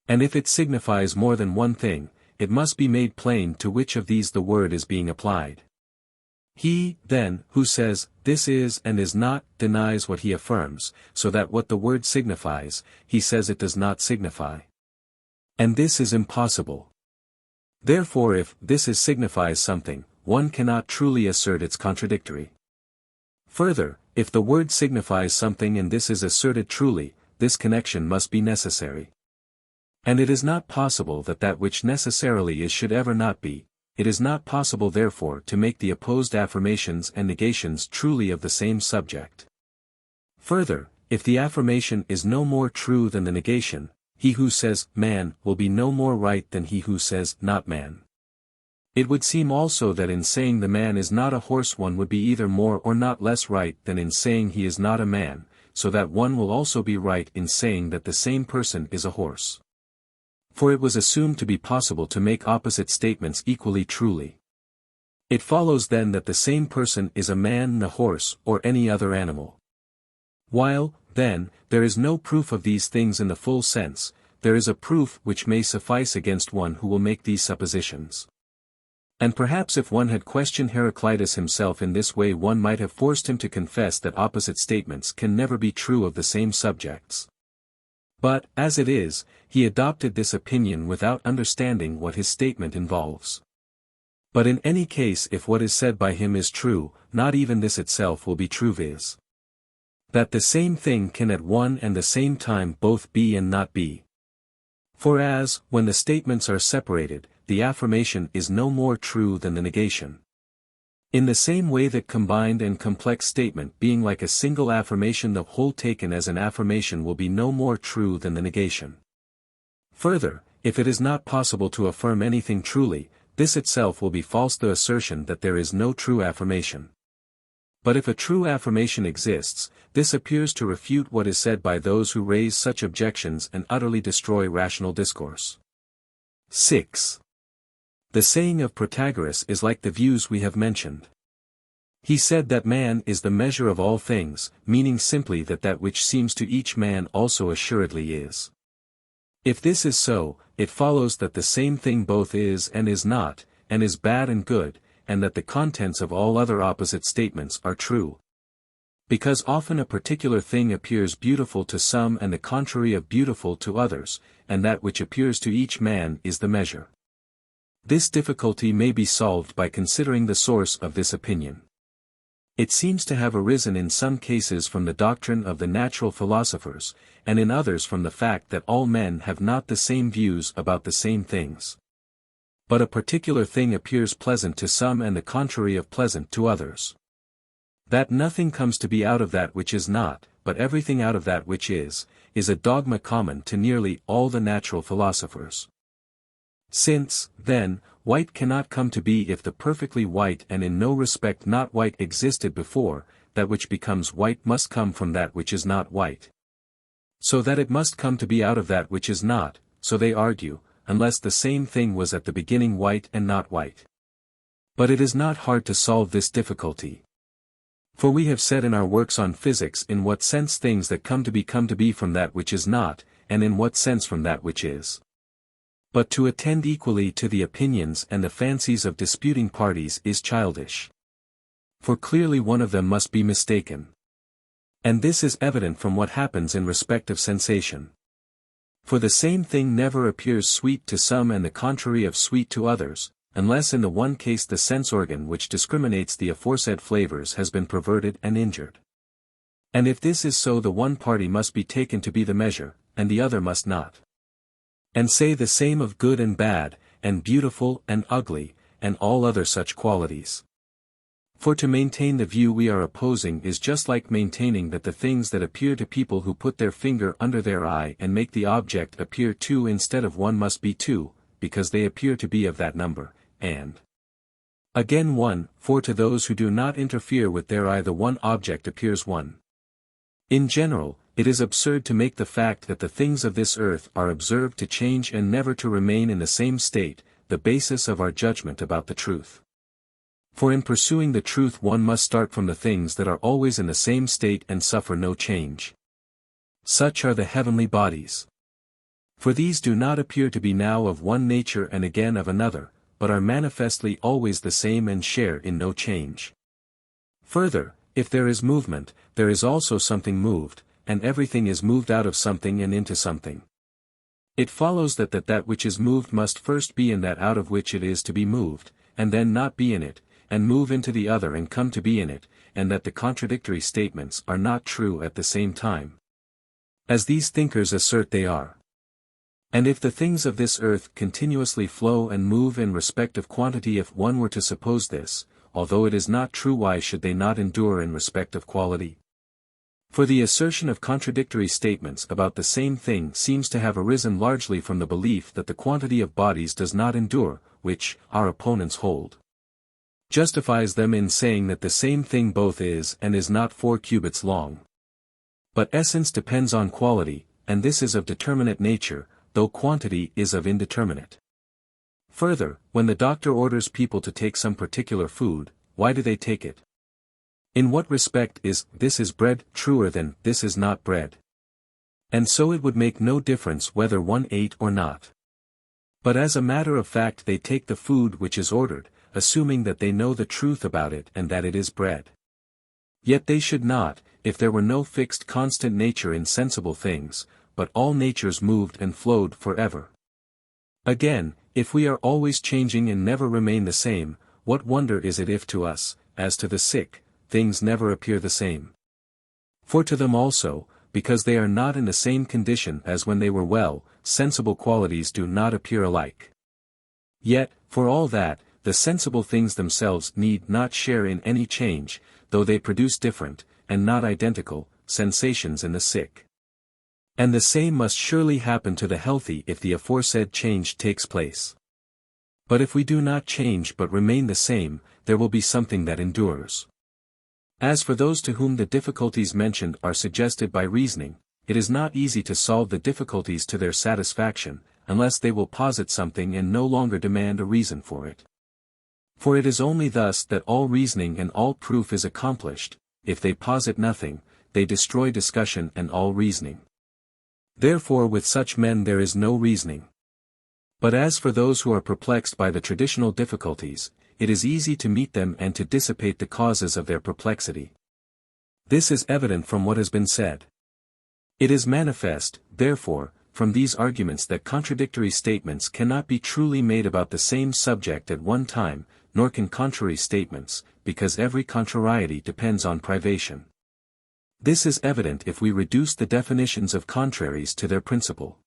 And if it signifies more than one thing, it must be made plain to which of these the word is being applied. He, then, who says, this is and is not, denies what he affirms, so that what the word signifies, he says it does not signify. And this is impossible. Therefore if this is signifies something, one cannot truly assert its contradictory. Further, if the word signifies something and this is asserted truly, this connection must be necessary. And it is not possible that that which necessarily is should ever not be. It is not possible therefore to make the opposed affirmations and negations truly of the same subject. Further, if the affirmation is no more true than the negation, he who says, man, will be no more right than he who says, not man. It would seem also that in saying the man is not a horse one would be either more or not less right than in saying he is not a man, so that one will also be right in saying that the same person is a horse. For it was assumed to be possible to make opposite statements equally truly. It follows then that the same person is a man, a horse, or any other animal. While, then, there is no proof of these things in the full sense, there is a proof which may suffice against one who will make these suppositions. And perhaps if one had questioned Heraclitus himself in this way one might have forced him to confess that opposite statements can never be true of the same subjects. But, as it is, he adopted this opinion without understanding what his statement involves. But in any case if what is said by him is true, not even this itself will be true, viz. that the same thing can at one and the same time both be and not be. For as, when the statements are separated, the affirmation is no more true than the negation. In the same way that combined and complex statement being like a single affirmation, the whole taken as an affirmation will be no more true than the negation. Further, if it is not possible to affirm anything truly, this itself will be false, the assertion that there is no true affirmation. But if a true affirmation exists, this appears to refute what is said by those who raise such objections and utterly destroy rational discourse. 6. The saying of Protagoras is like the views we have mentioned. He said that man is the measure of all things, meaning simply that that which seems to each man also assuredly is. If this is so, it follows that the same thing both is and is not, and is bad and good, and that the contents of all other opposite statements are true. Because often a particular thing appears beautiful to some and the contrary of beautiful to others, and that which appears to each man is the measure. This difficulty may be solved by considering the source of this opinion. It seems to have arisen in some cases from the doctrine of the natural philosophers, and in others from the fact that all men have not the same views about the same things. But a particular thing appears pleasant to some and the contrary of pleasant to others. That nothing comes to be out of that which is not, but everything out of that which is a dogma common to nearly all the natural philosophers. Since, then, white cannot come to be if the perfectly white and in no respect not white existed before, that which becomes white must come from that which is not white. So that it must come to be out of that which is not, so they argue, unless the same thing was at the beginning white and not white. But it is not hard to solve this difficulty. For we have said in our works on physics in what sense things that come to be from that which is not, and in what sense from that which is. But to attend equally to the opinions and the fancies of disputing parties is childish. For clearly one of them must be mistaken. And this is evident from what happens in respect of sensation. For the same thing never appears sweet to some and the contrary of sweet to others, unless in the one case the sense organ which discriminates the aforesaid flavors has been perverted and injured. And if this is so, the one party must be taken to be the measure, and the other must not. And say the same of good and bad, and beautiful and ugly, and all other such qualities. For to maintain the view we are opposing is just like maintaining that the things that appear to people who put their finger under their eye and make the object appear two instead of one must be two, because they appear to be of that number, and again one, for to those who do not interfere with their eye the one object appears one. In general, it is absurd to make the fact that the things of this earth are observed to change and never to remain in the same state, the basis of our judgment about the truth. For in pursuing the truth one must start from the things that are always in the same state and suffer no change. Such are the heavenly bodies. For these do not appear to be now of one nature and again of another, but are manifestly always the same and share in no change. Further, if there is movement, there is also something moved, and everything is moved out of something and into something. It follows that which is moved must first be in that out of which it is to be moved, and then not be in it, and move into the other and come to be in it, and that the contradictory statements are not true at the same time, as these thinkers assert they are. And if the things of this earth continuously flow and move in respect of quantity, if one were to suppose this, although it is not true, why should they not endure in respect of quality? For the assertion of contradictory statements about the same thing seems to have arisen largely from the belief that the quantity of bodies does not endure, which, our opponents hold, justifies them in saying that the same thing both is and is not 4 cubits long. But essence depends on quality, and this is of determinate nature, though quantity is of indeterminate. Further, when the doctor orders people to take some particular food, why do they take it? In what respect is "this is bread" truer than "this is not bread"? And so it would make no difference whether one ate or not. But as a matter of fact they take the food which is ordered, assuming that they know the truth about it and that it is bread. Yet they should not, if there were no fixed constant nature in sensible things, but all natures moved and flowed forever. Again, if we are always changing and never remain the same, what wonder is it if to us, as to the sick, things never appear the same? For to them also, because they are not in the same condition as when they were well, sensible qualities do not appear alike. Yet, for all that, the sensible things themselves need not share in any change, though they produce different, and not identical, sensations in the sick. And the same must surely happen to the healthy if the aforesaid change takes place. But if we do not change but remain the same, there will be something that endures. As for those to whom the difficulties mentioned are suggested by reasoning, it is not easy to solve the difficulties to their satisfaction, unless they will posit something and no longer demand a reason for it. For it is only thus that all reasoning and all proof is accomplished. If they posit nothing, they destroy discussion and all reasoning. Therefore with such men there is no reasoning. But as for those who are perplexed by the traditional difficulties, it is easy to meet them and to dissipate the causes of their perplexity. This is evident from what has been said. It is manifest, therefore, from these arguments that contradictory statements cannot be truly made about the same subject at one time, nor can contrary statements, because every contrariety depends on privation. This is evident if we reduce the definitions of contraries to their principle.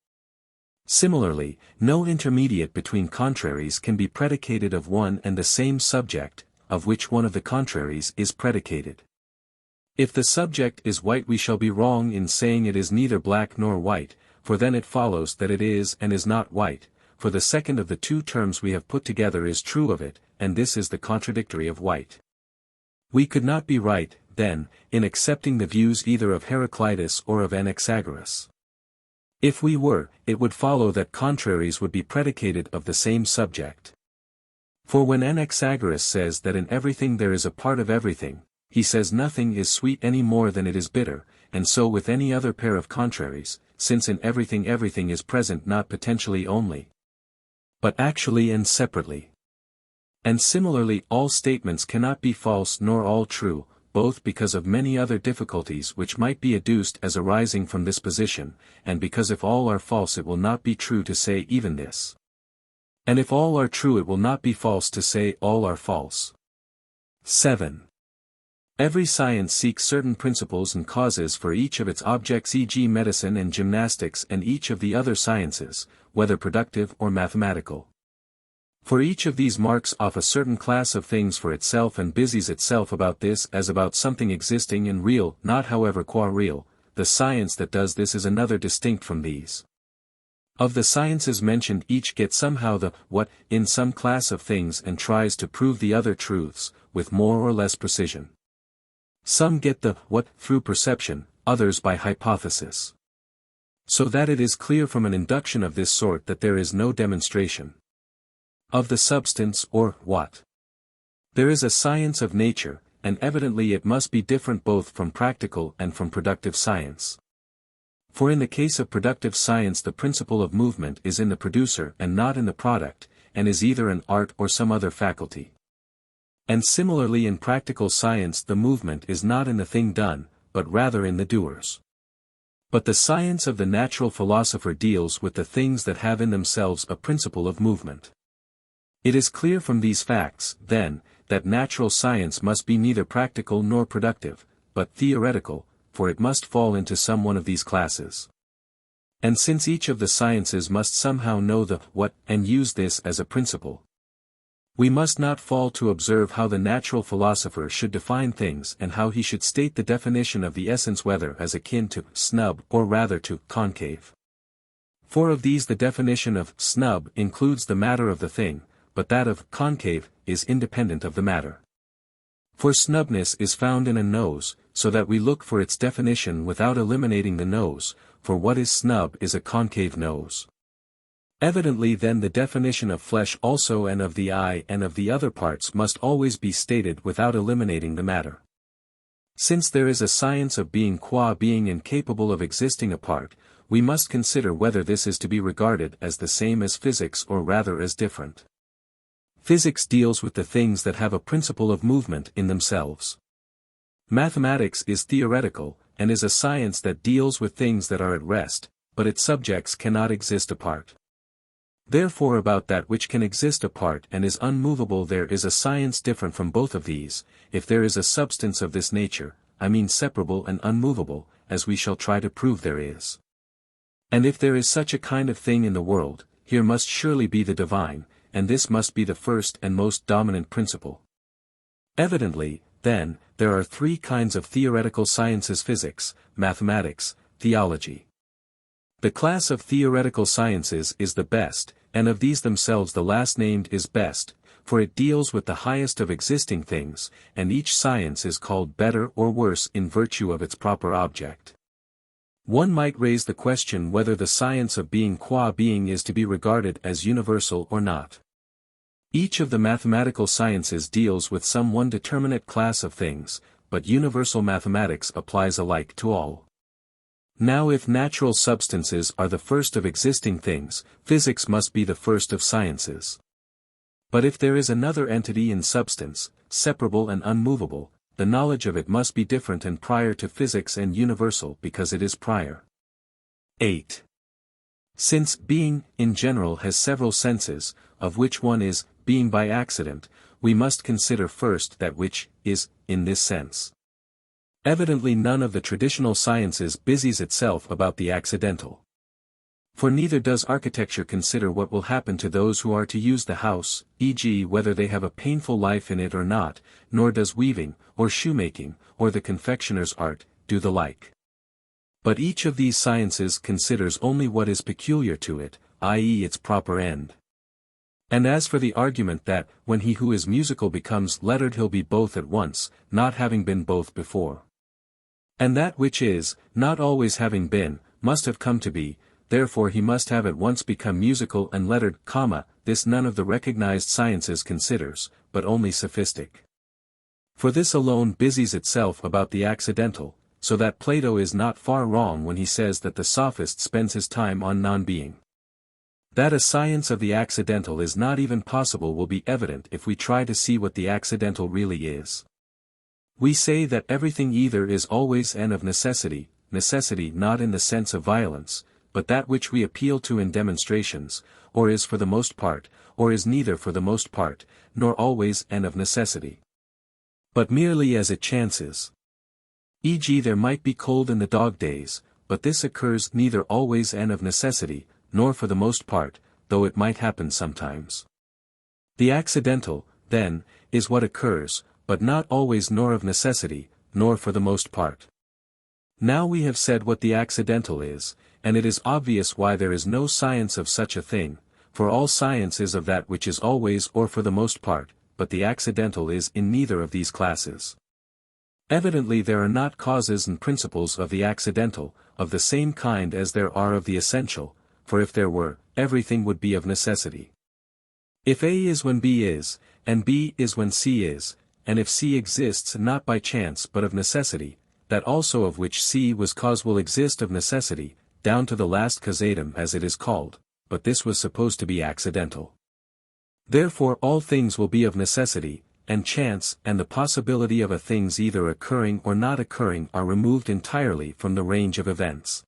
Similarly, no intermediate between contraries can be predicated of one and the same subject, of which one of the contraries is predicated. If the subject is white, we shall be wrong in saying it is neither black nor white, for then it follows that it is and is not white, for the second of the two terms we have put together is true of it, and this is the contradictory of white. We could not be right, then, in accepting the views either of Heraclitus or of Anaxagoras. If we were, it would follow that contraries would be predicated of the same subject. For when Anaxagoras says that in everything there is a part of everything, he says nothing is sweet any more than it is bitter, and so with any other pair of contraries, since in everything everything is present not potentially only, but actually and separately. And similarly all statements cannot be false nor all true, both because of many other difficulties which might be adduced as arising from this position, and because if all are false it will not be true to say even this. And if all are true it will not be false to say all are false. 7. Every science seeks certain principles and causes for each of its objects, e.g. medicine and gymnastics, and each of the other sciences, whether productive or mathematical. For each of these marks off a certain class of things for itself and busies itself about this as about something existing and real, not however qua real. The science that does this is another distinct from these. Of the sciences mentioned, each gets somehow the what in some class of things and tries to prove the other truths, with more or less precision. Some get the what through perception, others by hypothesis. So that it is clear from an induction of this sort that there is no demonstration of the substance or what. There is a science of nature, and evidently it must be different both from practical and from productive science. For in the case of productive science the principle of movement is in the producer and not in the product, and is either an art or some other faculty. And similarly in practical science the movement is not in the thing done, but rather in the doers. But the science of the natural philosopher deals with the things that have in themselves a principle of movement. It is clear from these facts, then, that natural science must be neither practical nor productive, but theoretical, for it must fall into some one of these classes. And since each of the sciences must somehow know the what and use this as a principle, we must not fall to observe how the natural philosopher should define things and how he should state the definition of the essence, whether as akin to snub or rather to concave. For of these the definition of snub includes the matter of the thing, but that of concave is independent of the matter. For snubness is found in a nose, so that we look for its definition without eliminating the nose, for what is snub is a concave nose. Evidently then the definition of flesh also and of the eye and of the other parts must always be stated without eliminating the matter. Since there is a science of being qua being incapable of existing apart, we must consider whether this is to be regarded as the same as physics or rather as different. Physics deals with the things that have a principle of movement in themselves. Mathematics is theoretical, and is a science that deals with things that are at rest, but its subjects cannot exist apart. Therefore about that which can exist apart and is unmovable there is a science different from both of these, if there is a substance of this nature, I mean separable and unmovable, as we shall try to prove there is. And if there is such a kind of thing in the world, here must surely be the divine, and this must be the first and most dominant principle. Evidently, then, there are three kinds of theoretical sciences: physics, mathematics, theology. The class of theoretical sciences is the best, and of these themselves the last named is best, for it deals with the highest of existing things, and each science is called better or worse in virtue of its proper object. One might raise the question whether the science of being qua being is to be regarded as universal or not. Each of the mathematical sciences deals with some one determinate class of things, but universal mathematics applies alike to all. Now if natural substances are the first of existing things, physics must be the first of sciences. But if there is another entity in substance, separable and unmovable, the knowledge of it must be different and prior to physics and universal because it is prior. 8. Since being, in general, has several senses, of which one is being by accident, we must consider first that which is in this sense. Evidently none of the traditional sciences busies itself about the accidental. For neither does architecture consider what will happen to those who are to use the house, e.g. whether they have a painful life in it or not, nor does weaving, or shoemaking, or the confectioner's art, do the like. But each of these sciences considers only what is peculiar to it, i.e. its proper end. And as for the argument that, when he who is musical becomes lettered he'll be both at once, not having been both before. And that which is, not always having been, must have come to be, therefore he must have at once become musical and lettered, this none of the recognized sciences considers, but only sophistic. For this alone busies itself about the accidental, so that Plato is not far wrong when he says that the sophist spends his time on non-being. That a science of the accidental is not even possible will be evident if we try to see what the accidental really is. We say that everything either is always and of necessity not in the sense of violence, but that which we appeal to in demonstrations, or is for the most part, or is neither for the most part, nor always and of necessity, but merely as it chances. E.g. there might be cold in the dog days, but this occurs neither always and of necessity, nor for the most part, though it might happen sometimes. The accidental, then, is what occurs, but not always nor of necessity, nor for the most part. Now we have said what the accidental is, and it is obvious why there is no science of such a thing, for all science is of that which is always or for the most part, but the accidental is in neither of these classes. Evidently there are not causes and principles of the accidental, of the same kind as there are of the essential, for if there were, everything would be of necessity. If A is when B is, and B is when C is, and if C exists not by chance but of necessity, that also of which C was cause will exist of necessity, down to the last causatum as it is called, but this was supposed to be accidental. Therefore all things will be of necessity, and chance and the possibility of a thing's either occurring or not occurring are removed entirely from the range of events.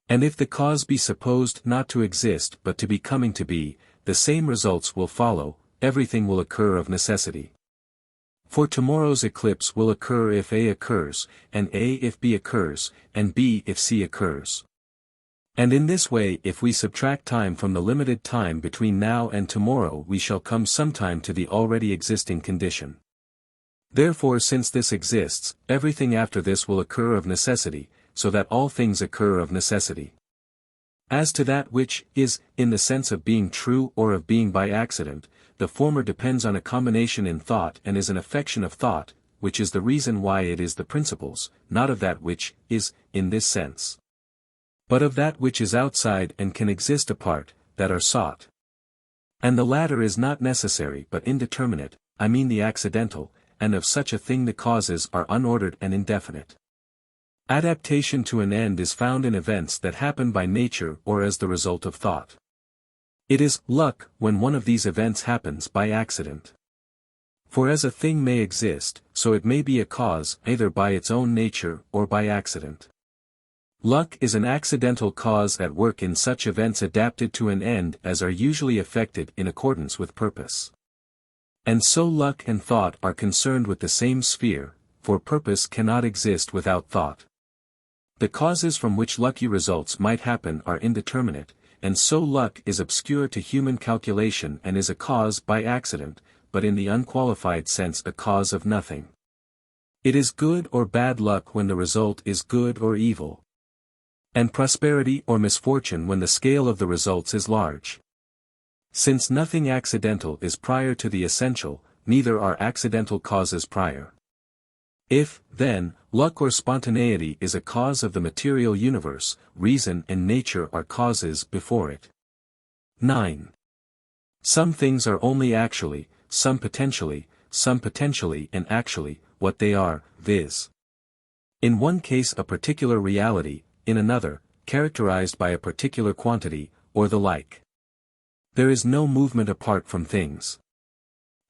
And if the cause be supposed not to exist but to be coming to be, the same results will follow, everything will occur of necessity. For tomorrow's eclipse will occur if A occurs, and A if B occurs, and B if C occurs. And in this way if we subtract time from the limited time between now and tomorrow we shall come sometime to the already existing condition. Therefore since this exists, everything after this will occur of necessity, so that all things occur of necessity. As to that which is, in the sense of being true or of being by accident, the former depends on a combination in thought and is an affection of thought, which is the reason why it is the principles, not of that which is, in this sense, but of that which is outside and can exist apart, that are sought. And the latter is not necessary but indeterminate, I mean the accidental, and of such a thing the causes are unordered and indefinite. Adaptation to an end is found in events that happen by nature or as the result of thought. It is luck when one of these events happens by accident. For as a thing may exist, so it may be a cause either by its own nature or by accident. Luck is an accidental cause at work in such events adapted to an end as are usually effected in accordance with purpose. And so luck and thought are concerned with the same sphere, for purpose cannot exist without thought. The causes from which lucky results might happen are indeterminate, and so luck is obscure to human calculation and is a cause by accident, but in the unqualified sense a cause of nothing. It is good or bad luck when the result is good or evil, and prosperity or misfortune when the scale of the results is large. Since nothing accidental is prior to the essential, neither are accidental causes prior. If, then, luck or spontaneity is a cause of the material universe, reason and nature are causes before it. 9. Some things are only actually, some potentially and actually, what they are, viz. In one case a particular reality, in another, characterized by a particular quantity, or the like. There is no movement apart from things.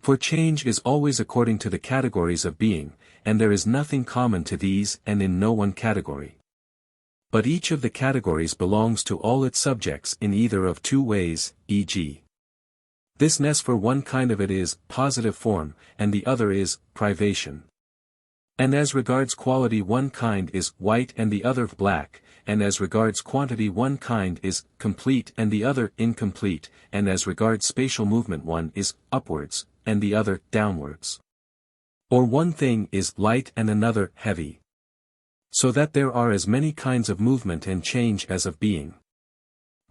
For change is always according to the categories of being, and there is nothing common to these and in no one category. But each of the categories belongs to all its subjects in either of two ways, e.g. Thisness for one kind of it is positive form, and the other is privation. And as regards quality one kind is white and the other black, and as regards quantity one kind is complete and the other incomplete, and as regards spatial movement one is upwards, and the other downwards. Or one thing is light and another heavy. So that there are as many kinds of movement and change as of being.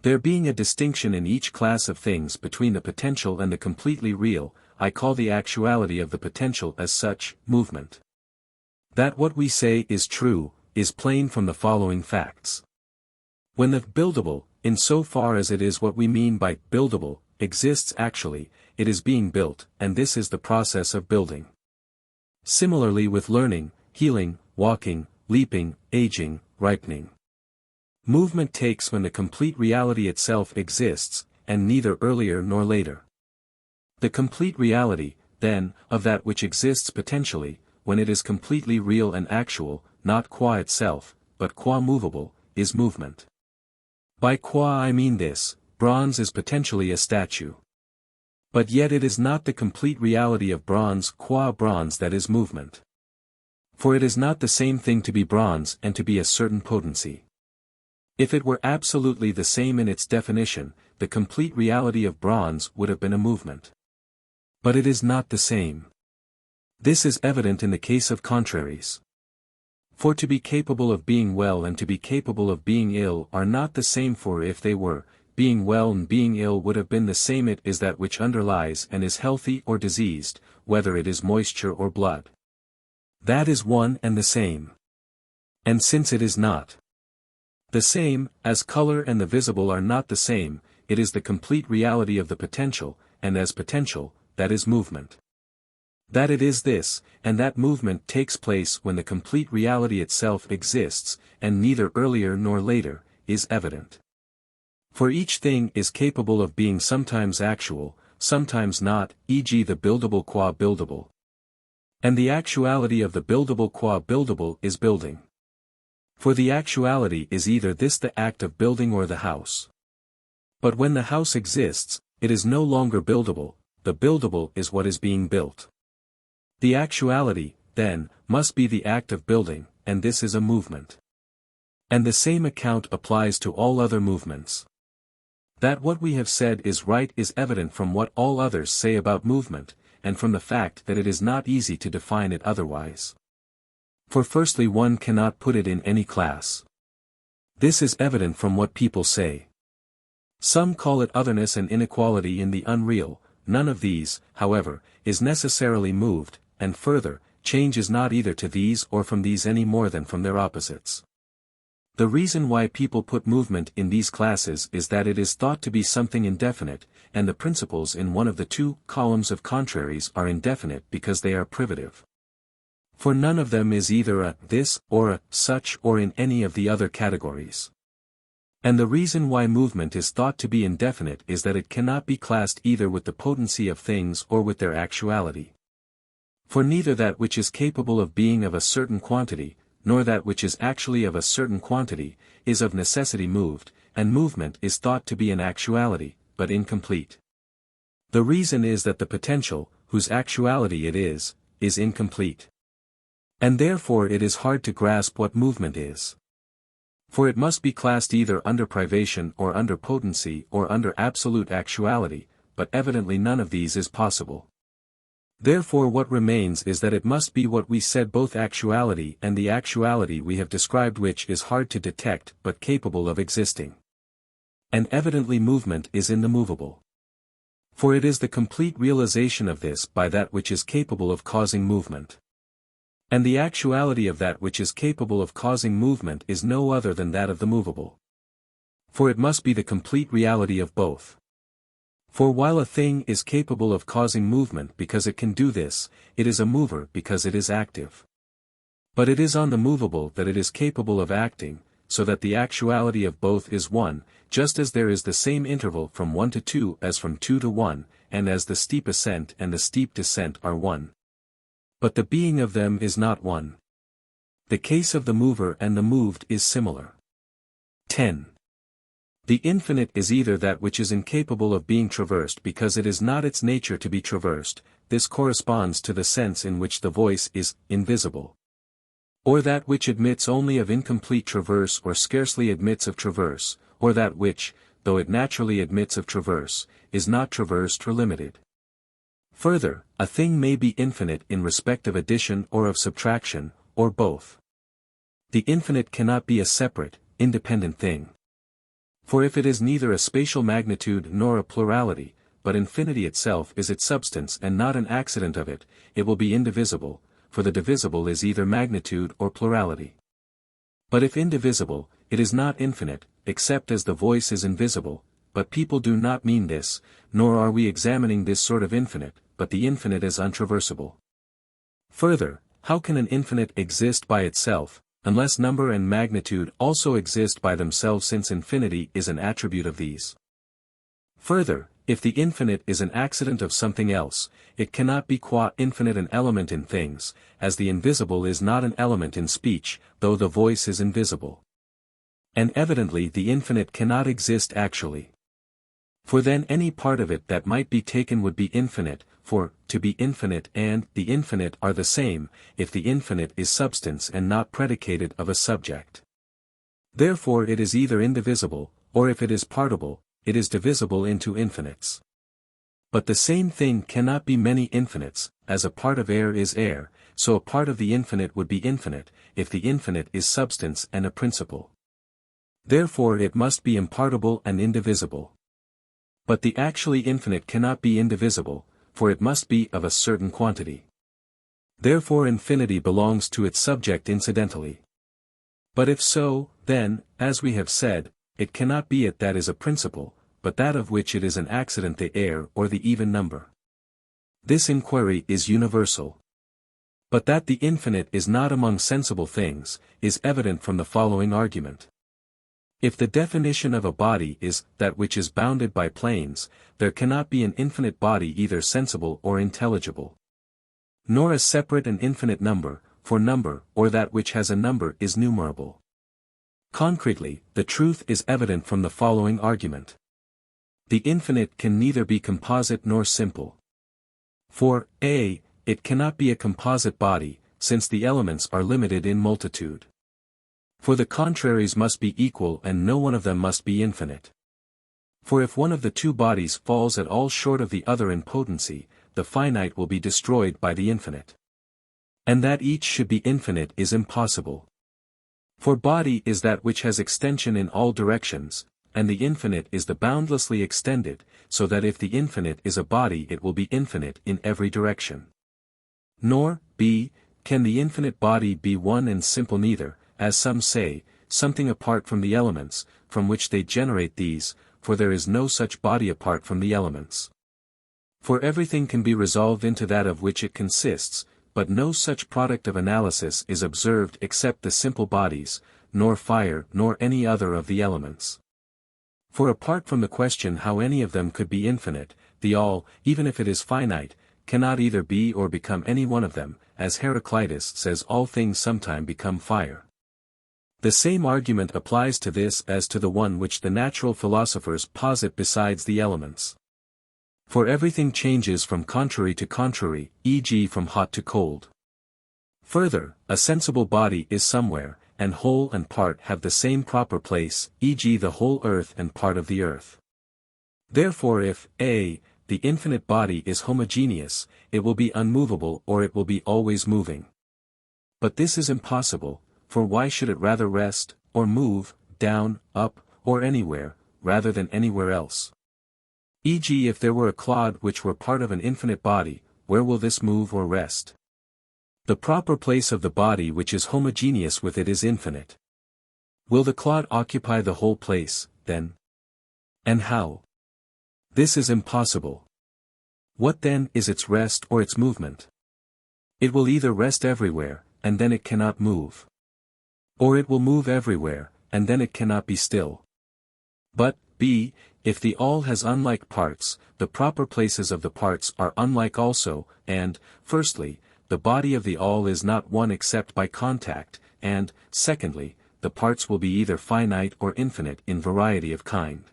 There being a distinction in each class of things between the potential and the completely real, I call the actuality of the potential as such, movement. That what we say is true, is plain from the following facts. When the buildable, in so far as it is what we mean by buildable, exists actually, it is being built, and this is the process of building. Similarly with learning, healing, walking, leaping, aging, ripening. Movement takes when the complete reality itself exists, and neither earlier nor later. The complete reality, then, of that which exists potentially, when it is completely real and actual, not qua itself, but qua movable, is movement. By qua I mean this: bronze is potentially a statue. But yet it is not the complete reality of bronze qua bronze that is movement. For it is not the same thing to be bronze and to be a certain potency. If it were absolutely the same in its definition, the complete reality of bronze would have been a movement. But it is not the same. This is evident in the case of contraries. For to be capable of being well and to be capable of being ill are not the same, for if they were, being well and being ill would have been the same. It is that which underlies and is healthy or diseased, whether it is moisture or blood. That is one and the same. And since it is not the same, as color and the visible are not the same, it is the complete reality of the potential, and as potential, that is movement. That it is this, and that movement takes place when the complete reality itself exists, and neither earlier nor later, is evident. For each thing is capable of being sometimes actual, sometimes not, e.g. the buildable qua buildable. And the actuality of the buildable qua buildable is building. For the actuality is either this the act of building or the house. But when the house exists, it is no longer buildable, the buildable is what is being built. The actuality, then, must be the act of building, and this is a movement. And the same account applies to all other movements. That what we have said is right is evident from what all others say about movement, and from the fact that it is not easy to define it otherwise. For firstly one cannot put it in any class. This is evident from what people say. Some call it otherness and inequality in the unreal. None of these, however, is necessarily moved, and further, change is not either to these or from these any more than from their opposites. The reason why people put movement in these classes is that it is thought to be something indefinite, and the principles in one of the two columns of contraries are indefinite because they are privative. For none of them is either a this or a such or in any of the other categories. And the reason why movement is thought to be indefinite is that it cannot be classed either with the potency of things or with their actuality. For neither that which is capable of being of a certain quantity, nor that which is actually of a certain quantity, is of necessity moved, and movement is thought to be an actuality, but incomplete. The reason is that the potential, whose actuality it is incomplete. And therefore it is hard to grasp what movement is. For it must be classed either under privation or under potency or under absolute actuality, but evidently none of these is possible. Therefore what remains is that it must be what we said, both actuality and the actuality we have described, which is hard to detect but capable of existing. And evidently movement is in the movable. For it is the complete realization of this by that which is capable of causing movement. And the actuality of that which is capable of causing movement is no other than that of the movable. For it must be the complete reality of both. For while a thing is capable of causing movement because it can do this, it is a mover because it is active. But it is on the movable that it is capable of acting, so that the actuality of both is one, just as there is the same interval from 1 to 2 as from 2 to 1, and as the steep ascent and the steep descent are one. But the being of them is not one. The case of the mover and the moved is similar. 10. The infinite is either that which is incapable of being traversed because it is not its nature to be traversed. This corresponds to the sense in which the voice is invisible. Or that which admits only of incomplete traverse or scarcely admits of traverse, or that which, though it naturally admits of traverse, is not traversed or limited. Further, a thing may be infinite in respect of addition or of subtraction, or both. The infinite cannot be a separate, independent thing. For if it is neither a spatial magnitude nor a plurality, but infinity itself is its substance and not an accident of it, it will be indivisible, for the divisible is either magnitude or plurality. But if indivisible, it is not infinite, except as the voice is invisible, but people do not mean this, nor are we examining this sort of infinite, but the infinite as untraversable. Further, how can an infinite exist by itself, unless number and magnitude also exist by themselves, since infinity is an attribute of these? Further, if the infinite is an accident of something else, it cannot be qua infinite an element in things, as the invisible is not an element in speech, though the voice is invisible. And evidently the infinite cannot exist actually. For then any part of it that might be taken would be infinite, for, to be infinite and the infinite are the same, if the infinite is substance and not predicated of a subject. Therefore it is either indivisible, or if it is partible, it is divisible into infinites. But the same thing cannot be many infinites, as a part of air is air, so a part of the infinite would be infinite, if the infinite is substance and a principle. Therefore it must be impartible and indivisible. But the actually infinite cannot be indivisible, for it must be of a certain quantity. Therefore infinity belongs to its subject incidentally. But if so, then, as we have said, it cannot be it that is a principle, but that of which it is an accident, the air or the even number. This inquiry is universal. But that the infinite is not among sensible things, is evident from the following argument. If the definition of a body is that which is bounded by planes, there cannot be an infinite body either sensible or intelligible. Nor a separate and infinite number, for number, or that which has a number is numerable. Concretely, the truth is evident from the following argument. The infinite can neither be composite nor simple. For, a, it cannot be a composite body, since the elements are limited in multitude. For the contraries must be equal and no one of them must be infinite. For if one of the two bodies falls at all short of the other in potency, the finite will be destroyed by the infinite. And that each should be infinite is impossible. For body is that which has extension in all directions, and the infinite is the boundlessly extended, so that if the infinite is a body it will be infinite in every direction. Nor, b, can the infinite body be one and simple neither, as some say, something apart from the elements, from which they generate these, for there is no such body apart from the elements. For everything can be resolved into that of which it consists, but no such product of analysis is observed except the simple bodies, nor fire nor any other of the elements. For apart from the question how any of them could be infinite, the all, even if it is finite, cannot either be or become any one of them, as Heraclitus says all things sometime become fire. The same argument applies to this as to the one which the natural philosophers posit besides the elements. For everything changes from contrary to contrary, e.g. from hot to cold. Further, a sensible body is somewhere, and whole and part have the same proper place, e.g. the whole earth and part of the earth. Therefore if, a, the infinite body is homogeneous, it will be unmovable or it will be always moving. But this is impossible, for why should it rather rest, or move, down, up, or anywhere, rather than anywhere else? E.g. if there were a clod which were part of an infinite body, where will this move or rest? The proper place of the body which is homogeneous with it is infinite. Will the clod occupy the whole place, then? And how? This is impossible. What then is its rest or its movement? It will either rest everywhere, and then it cannot move. Or it will move everywhere, and then it cannot be still. But, b, if the all has unlike parts, the proper places of the parts are unlike also, and, firstly, the body of the all is not one except by contact, and, secondly, the parts will be either finite or infinite in variety of kind.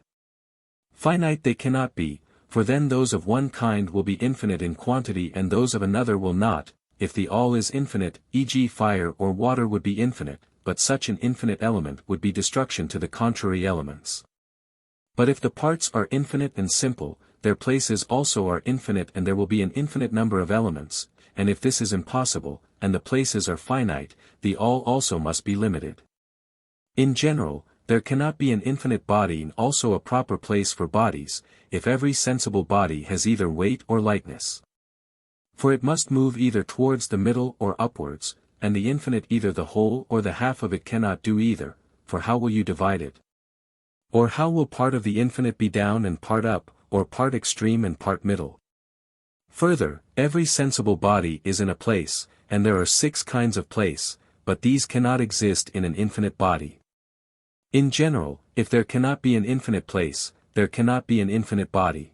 Finite they cannot be, for then those of one kind will be infinite in quantity and those of another will not, if the all is infinite, e.g. fire or water would be infinite, but such an infinite element would be destruction to the contrary elements. But if the parts are infinite and simple, their places also are infinite and there will be an infinite number of elements, and if this is impossible, and the places are finite, the all also must be limited. In general, there cannot be an infinite body and also a proper place for bodies, if every sensible body has either weight or lightness. For it must move either towards the middle or upwards, and the infinite either the whole or the half of it cannot do either, for how will you divide it? Or how will part of the infinite be down and part up, or part extreme and part middle? Further, every sensible body is in a place, and there are 6 kinds of place, but these cannot exist in an infinite body. In general, if there cannot be an infinite place, there cannot be an infinite body.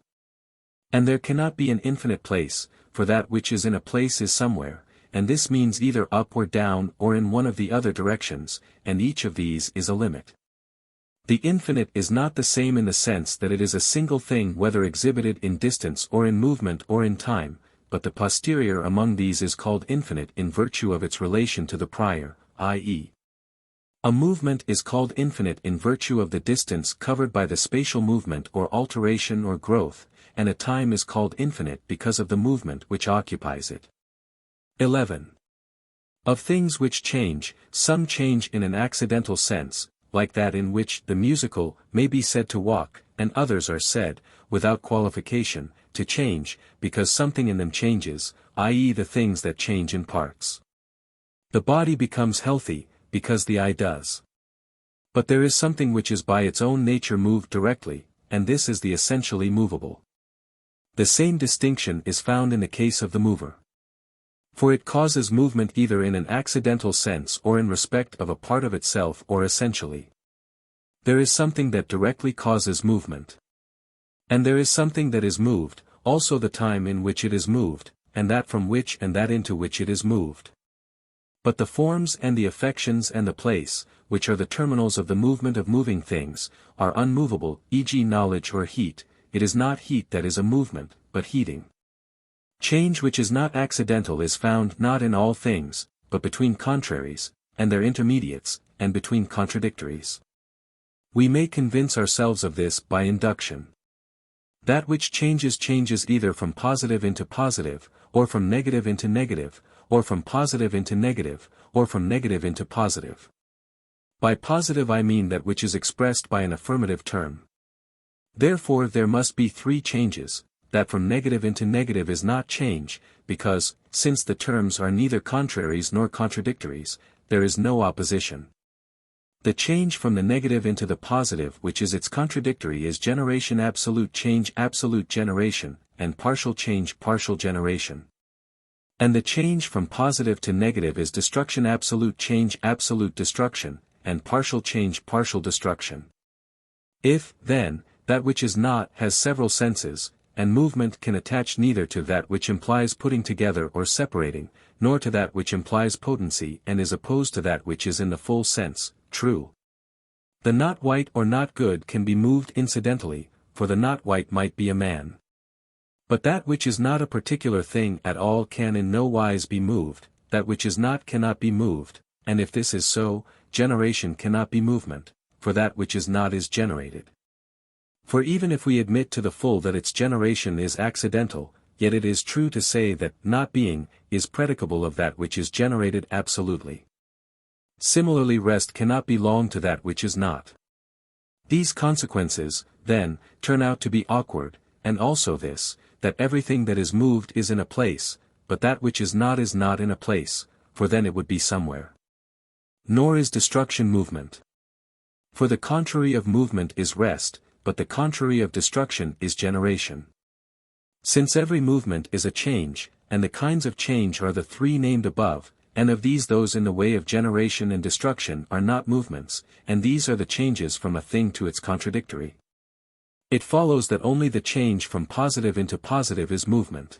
And there cannot be an infinite place, for that which is in a place is somewhere, and this means either up or down or in one of the other directions, and each of these is a limit. The infinite is not the same in the sense that it is a single thing whether exhibited in distance or in movement or in time, but the posterior among these is called infinite in virtue of its relation to the prior, i.e. a movement is called infinite in virtue of the distance covered by the spatial movement or alteration or growth, and a time is called infinite because of the movement which occupies it. 11. Of things which change, some change in an accidental sense, like that in which the musical may be said to walk, and others are said, without qualification, to change, because something in them changes, i.e. the things that change in parts. The body becomes healthy, because the eye does. But there is something which is by its own nature moved directly, and this is the essentially movable. The same distinction is found in the case of the mover. For it causes movement either in an accidental sense or in respect of a part of itself or essentially. There is something that directly causes movement. And there is something that is moved, also the time in which it is moved, and that from which and that into which it is moved. But the forms and the affections and the place, which are the terminals of the movement of moving things, are unmovable, e.g. knowledge or heat. It is not heat that is a movement, but heating. Change which is not accidental is found not in all things, but between contraries, and their intermediates, and between contradictories. We may convince ourselves of this by induction. That which changes either from positive into positive, or from negative into negative, or from positive into negative, or from negative into positive. By positive I mean that which is expressed by an affirmative term. Therefore there must be 3 changes. That from negative into negative is not change, because, since the terms are neither contraries nor contradictories, there is no opposition. The change from the negative into the positive which is its contradictory is generation absolute generation, and partial change partial generation. And the change from positive to negative is destruction absolute destruction, and partial change partial destruction. If, then, that which is not has several senses, and movement can attach neither to that which implies putting together or separating, nor to that which implies potency and is opposed to that which is in the full sense, true. The not white or not good can be moved incidentally, for the not white might be a man. But that which is not a particular thing at all can in no wise be moved, that which is not cannot be moved, and if this is so, generation cannot be movement, for that which is not is generated. For even if we admit to the full that its generation is accidental, yet it is true to say that not being is predicable of that which is generated absolutely. Similarly rest cannot belong to that which is not. These consequences, then, turn out to be awkward, and also this, that everything that is moved is in a place, but that which is not in a place, for then it would be somewhere. Nor is destruction movement. For the contrary of movement is rest, but the contrary of destruction is generation. Since every movement is a change, and the kinds of change are the 3 named above, and of these those in the way of generation and destruction are not movements, and these are the changes from a thing to its contradictory. It follows that only the change from positive into positive is movement.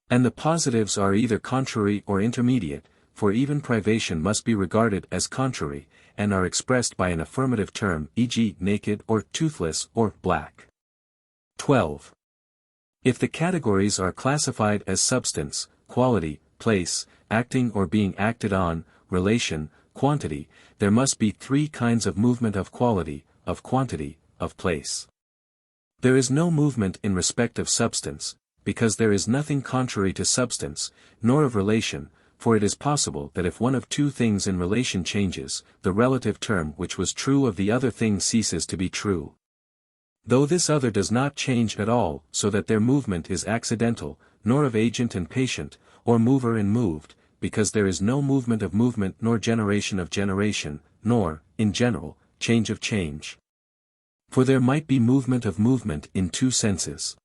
And the positives are either contrary or intermediate, for even privation must be regarded as contrary, and are expressed by an affirmative term, e.g. naked or toothless or black. 12. If the categories are classified as substance, quality, place, acting or being acted on, relation, quantity, there must be three kinds of movement: of quality, of quantity, of place. There is no movement in respect of substance, because there is nothing contrary to substance, nor of relation, for it is possible that if one of two things in relation changes, the relative term which was true of the other thing ceases to be true. Though this other does not change at all, so that their movement is accidental, nor of agent and patient, or mover and moved, because there is no movement of movement nor generation of generation, nor, in general, change of change. For there might be movement of movement in two senses.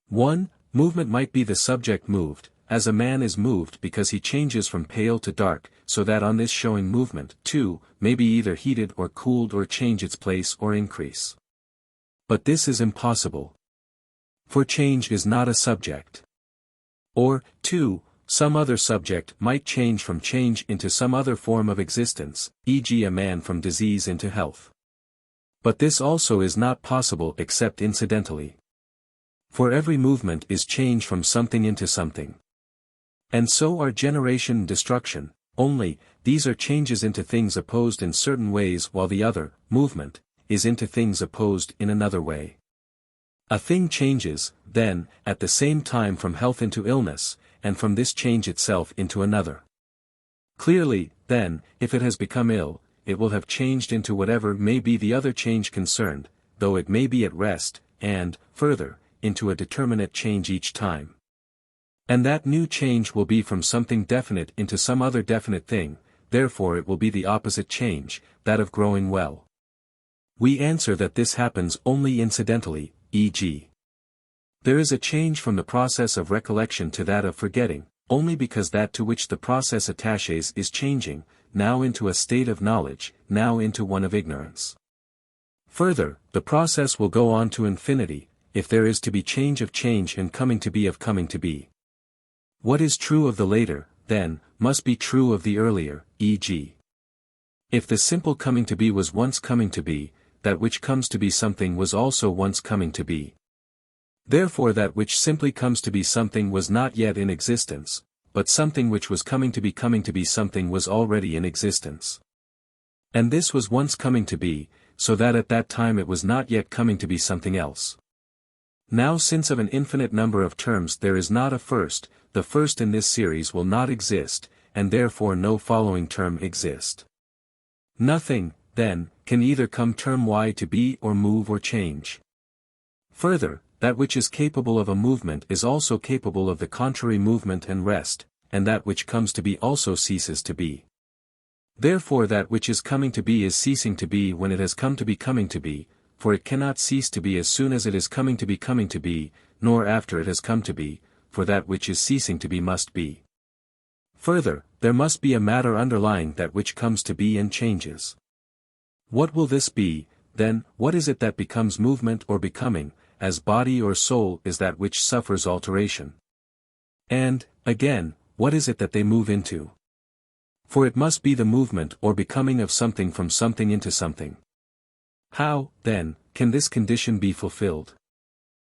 1. Movement might be the subject moved, as a man is moved because he changes from pale to dark, so that on this showing movement, 2, may be either heated or cooled or change its place or increase. But this is impossible. For change is not a subject. Or, 2, some other subject might change from change into some other form of existence, e.g. a man from disease into health. But this also is not possible except incidentally. For every movement is change from something into something. And so are generation and destruction, only, these are changes into things opposed in certain ways, while the other, movement, is into things opposed in another way. A thing changes, then, at the same time from health into illness, and from this change itself into another. Clearly, then, if it has become ill, it will have changed into whatever may be the other change concerned, though it may be at rest, and, further, into a determinate change each time. And that new change will be from something definite into some other definite thing, therefore it will be the opposite change, that of growing well. We answer that this happens only incidentally, e.g. there is a change from the process of recollection to that of forgetting, only because that to which the process attaches is changing, now into a state of knowledge, now into one of ignorance. Further, the process will go on to infinity, if there is to be change of change and coming to be of coming to be. What is true of the later, then, must be true of the earlier, e.g. if the simple coming to be was once coming to be, that which comes to be something was also once coming to be. Therefore that which simply comes to be something was not yet in existence, but something which was coming to be something was already in existence. And this was once coming to be, so that at that time it was not yet coming to be something else. Now since of an infinite number of terms there is not a first, the first in this series will not exist, and therefore no following term exist. Nothing, then, can either come term y to be or move or change. Further, that which is capable of a movement is also capable of the contrary movement and rest, and that which comes to be also ceases to be. Therefore that which is coming to be is ceasing to be when it has come to be coming to be, for it cannot cease to be as soon as it is coming to be, nor after it has come to be, for that which is ceasing to be must be. Further, there must be a matter underlying that which comes to be and changes. What will this be, then? What is it that becomes movement or becoming, as body or soul is that which suffers alteration? And, again, what is it that they move into? For it must be the movement or becoming of something from something into something. How, then, can this condition be fulfilled?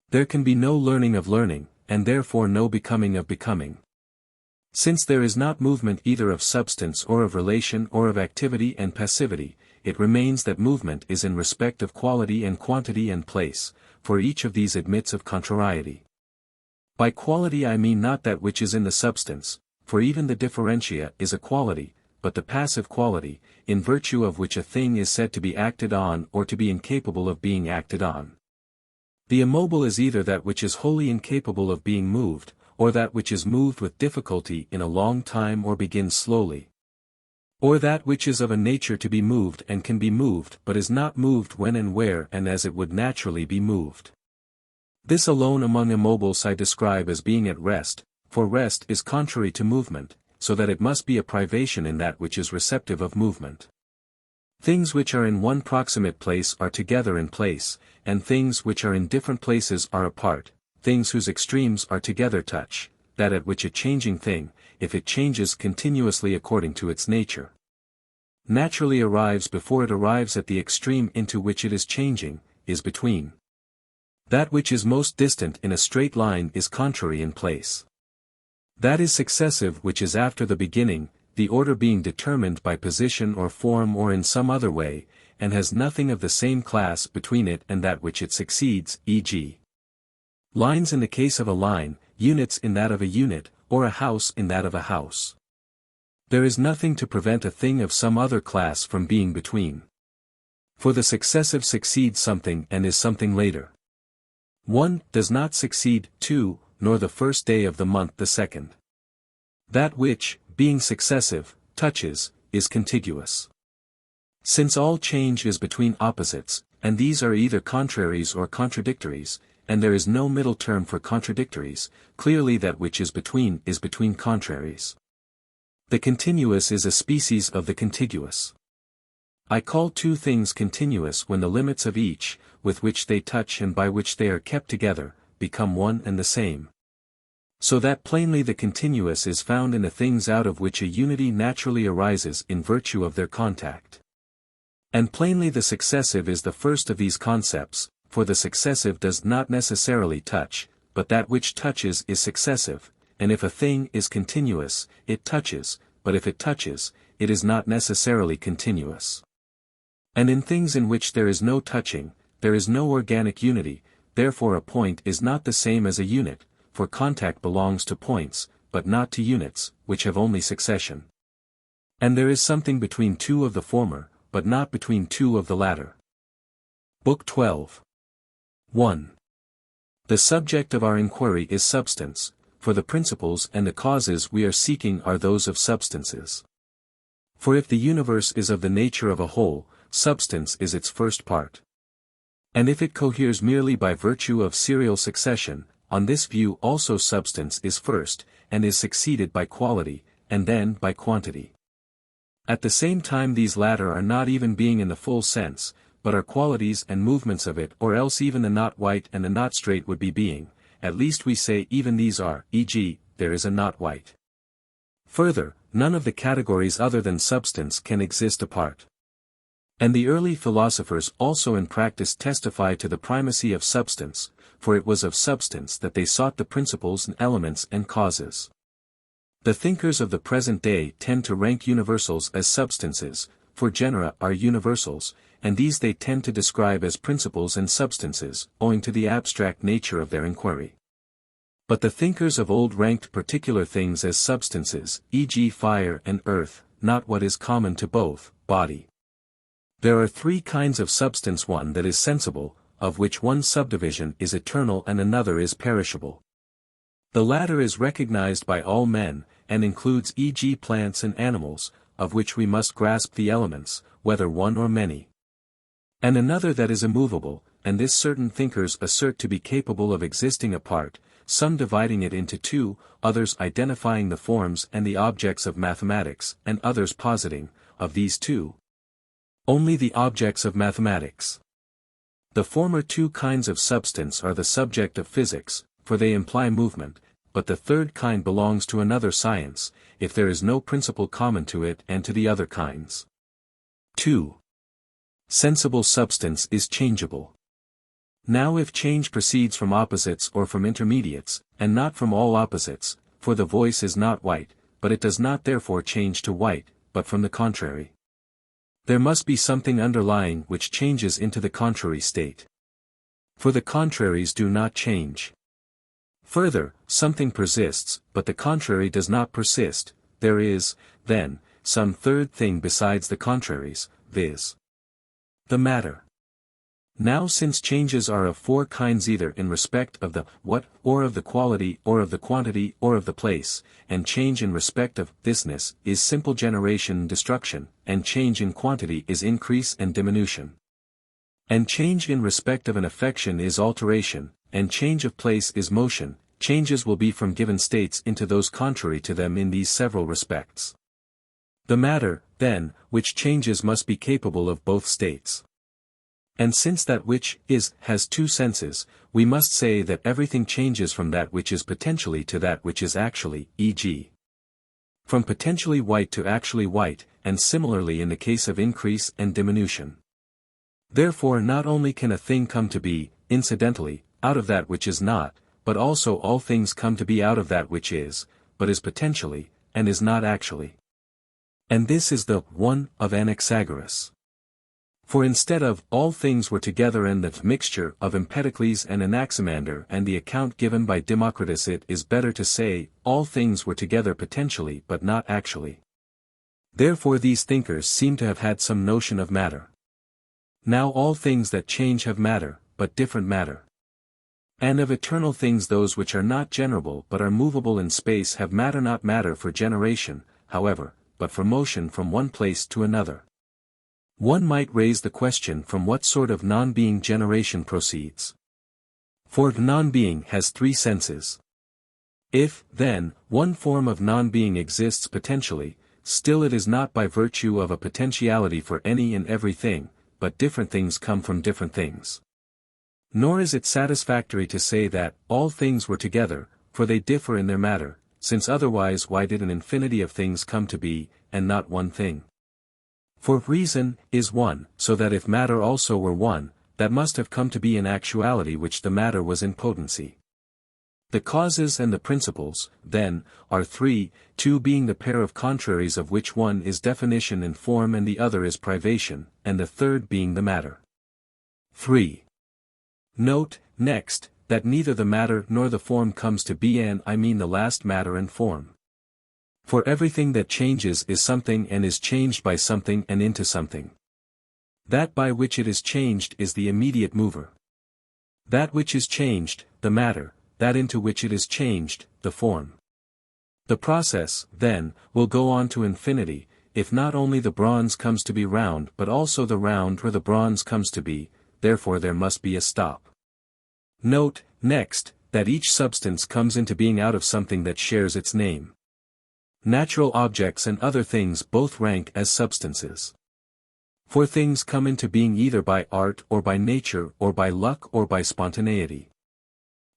There can be no learning of learning, and therefore no becoming of becoming. Since there is not movement either of substance or of relation or of activity and passivity, it remains that movement is in respect of quality and quantity and place, for each of these admits of contrariety. By quality I mean not that which is in the substance, for even the differentia is a quality, but the passive quality, in virtue of which a thing is said to be acted on or to be incapable of being acted on. The immobile is either that which is wholly incapable of being moved, or that which is moved with difficulty in a long time or begins slowly. Or that which is of a nature to be moved and can be moved but is not moved when and where and as it would naturally be moved. This alone among immobiles I describe as being at rest, for rest is contrary to movement, so that it must be a privation in that which is receptive of movement. Things which are in one proximate place are together in place, and things which are in different places are apart, things whose extremes are together touch, that at which a changing thing, if it changes continuously according to its nature, naturally arrives before it arrives at the extreme into which it is changing, is between. That which is most distant in a straight line is contrary in place. That is successive which is after the beginning, the order being determined by position or form or in some other way, and has nothing of the same class between it and that which it succeeds, e.g. lines in the case of a line, units in that of a unit, or a house in that of a house. There is nothing to prevent a thing of some other class from being between. For the successive succeeds something and is something later. 1 does not succeed 2, nor the first day of the month the second. That which, being successive, touches, is contiguous. Since all change is between opposites, and these are either contraries or contradictories, and there is no middle term for contradictories, clearly that which is between contraries. The continuous is a species of the contiguous. I call two things continuous when the limits of each, with which they touch and by which they are kept together, become one and the same. So that plainly the continuous is found in the things out of which a unity naturally arises in virtue of their contact. And plainly the successive is the first of these concepts, for the successive does not necessarily touch, but that which touches is successive, and if a thing is continuous, it touches, but if it touches, it is not necessarily continuous. And in things in which there is no touching, there is no organic unity, therefore a point is not the same as a unit, for contact belongs to points, but not to units, which have only succession. And there is something between two of the former, but not between two of the latter. Book 12. 1. The subject of our inquiry is substance, for the principles and the causes we are seeking are those of substances. For if the universe is of the nature of a whole, substance is its first part. And if it coheres merely by virtue of serial succession, on this view also substance is first, and is succeeded by quality, and then by quantity. At the same time these latter are not even being in the full sense, but are qualities and movements of it, or else even the not white and the not straight would be being, at least we say even these are, e.g., there is a not white. Further, none of the categories other than substance can exist apart. And the early philosophers also in practice testify to the primacy of substance, for it was of substance that they sought the principles and elements and causes. The thinkers of the present day tend to rank universals as substances, for genera are universals, and these they tend to describe as principles and substances, owing to the abstract nature of their inquiry. But the thinkers of old ranked particular things as substances, e.g. fire and earth, not what is common to both, body. There are three kinds of substance: one that is sensible, of which one subdivision is eternal and another is perishable. The latter is recognized by all men, and includes e.g. plants and animals, of which we must grasp the elements, whether one or many. And another that is immovable, and this certain thinkers assert to be capable of existing apart, some dividing it into two, others identifying the forms and the objects of mathematics, and others positing, of these two, only the objects of mathematics. The former two kinds of substance are the subject of physics, for they imply movement, but the third kind belongs to another science, if there is no principle common to it and to the other kinds. 2. Sensible substance is changeable. Now if change proceeds from opposites or from intermediates, and not from all opposites, for the voice is not white, but it does not therefore change to white, but from the contrary. There must be something underlying which changes into the contrary state. For the contraries do not change. Further, something persists, but the contrary does not persist. There is, then, some third thing besides the contraries, viz. the matter. Now since changes are of four kinds, either in respect of the what, or of the quality, or of the quantity, or of the place, and change in respect of thisness is simple generation and destruction, and change in quantity is increase and diminution. And change in respect of an affection is alteration, and change of place is motion. Changes will be from given states into those contrary to them in these several respects. The matter, then, which changes must be capable of both states. And since that which is has two senses, we must say that everything changes from that which is potentially to that which is actually, e.g. from potentially white to actually white, and similarly in the case of increase and diminution. Therefore not only can a thing come to be, incidentally, out of that which is not, but also all things come to be out of that which is, but is potentially, and is not actually. And this is the one of Anaxagoras. For instead of all things were together and the mixture of Empedocles and Anaximander and the account given by Democritus, it is better to say, all things were together potentially but not actually. Therefore these thinkers seem to have had some notion of matter. Now all things that change have matter, but different matter. And of eternal things those which are not generable but are movable in space have matter, not matter for generation, however, but for motion from one place to another. One might raise the question from what sort of non-being generation proceeds. For non-being has three senses. If, then, one form of non-being exists potentially, still it is not by virtue of a potentiality for any and every thing, but different things come from different things. Nor is it satisfactory to say that all things were together, for they differ in their matter, since otherwise why did an infinity of things come to be, and not one thing? For reason is one, so that if matter also were one, that must have come to be in actuality which the matter was in potency. The causes and the principles, then, are three, two being the pair of contraries of which one is definition and form and the other is privation, and the third being the matter. 3. Note, next, that neither the matter nor the form comes to be, and I mean the last matter and form. For everything that changes is something and is changed by something and into something. That by which it is changed is the immediate mover. That which is changed, the matter, that into which it is changed, the form. The process, then, will go on to infinity, if not only the bronze comes to be round but also the round where the bronze comes to be, therefore there must be a stop. Note, next, that each substance comes into being out of something that shares its name. Natural objects and other things both rank as substances. For things come into being either by art or by nature or by luck or by spontaneity.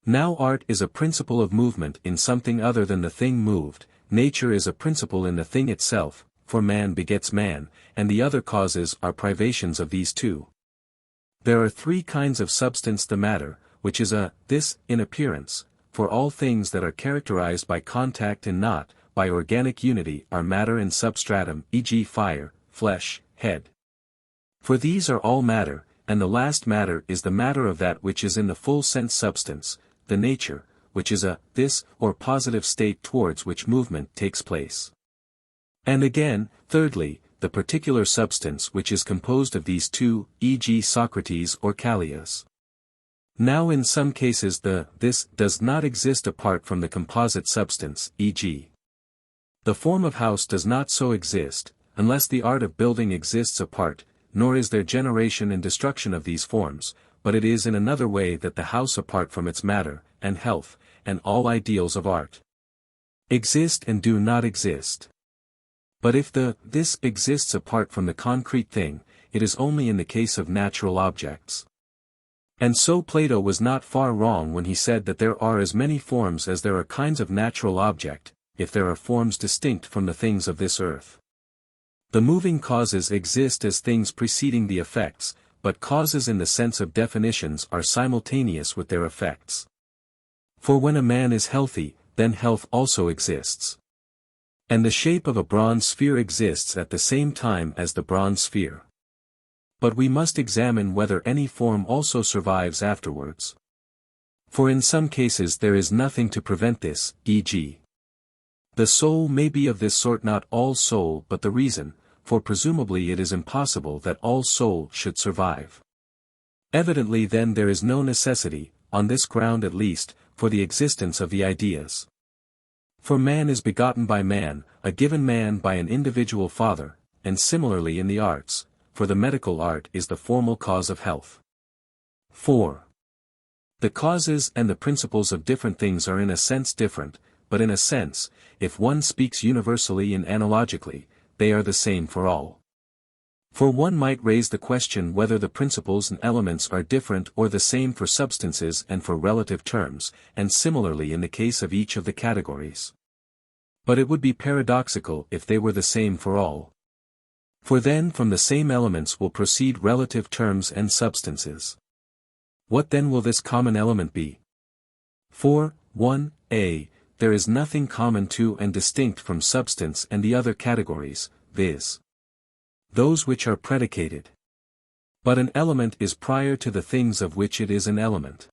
Now art is a principle of movement in something other than the thing moved, nature is a principle in the thing itself, for man begets man, and the other causes are privations of these two. There are three kinds of substance: the matter, which is this, in appearance, for all things that are characterized by contact and not, by organic unity are matter and substratum, e.g. fire, flesh, head. For these are all matter, and the last matter is the matter of that which is in the full sense substance, the nature, which is this, or positive state towards which movement takes place. And again, thirdly, the particular substance which is composed of these two, e.g. Socrates or Callias. Now in some cases this does not exist apart from the composite substance, e.g. the form of house does not so exist, unless the art of building exists apart, nor is there generation and destruction of these forms, but it is in another way that the house apart from its matter, and health, and all ideals of art exist and do not exist. But if this exists apart from the concrete thing, it is only in the case of natural objects. And so Plato was not far wrong when he said that there are as many forms as there are kinds of natural object, if there are forms distinct from the things of this earth. The moving causes exist as things preceding the effects, but causes in the sense of definitions are simultaneous with their effects. For when a man is healthy, then health also exists. And the shape of a bronze sphere exists at the same time as the bronze sphere. But we must examine whether any form also survives afterwards. For in some cases there is nothing to prevent this, e.g. the soul may be of this sort, not all soul but the reason, for presumably it is impossible that all soul should survive. Evidently then there is no necessity, on this ground at least, for the existence of the ideas. For man is begotten by man, a given man by an individual father, and similarly in the arts, for the medical art is the formal cause of health. 4. The causes and the principles of different things are in a sense different, but in a sense, if one speaks universally and analogically, they are the same for all. For one might raise the question whether the principles and elements are different or the same for substances and for relative terms, and similarly in the case of each of the categories. But it would be paradoxical if they were the same for all. For then from the same elements will proceed relative terms and substances. What then will this common element be? For, 1, a, there is nothing common to and distinct from substance and the other categories, viz. those which are predicated. But an element is prior to the things of which it is an element.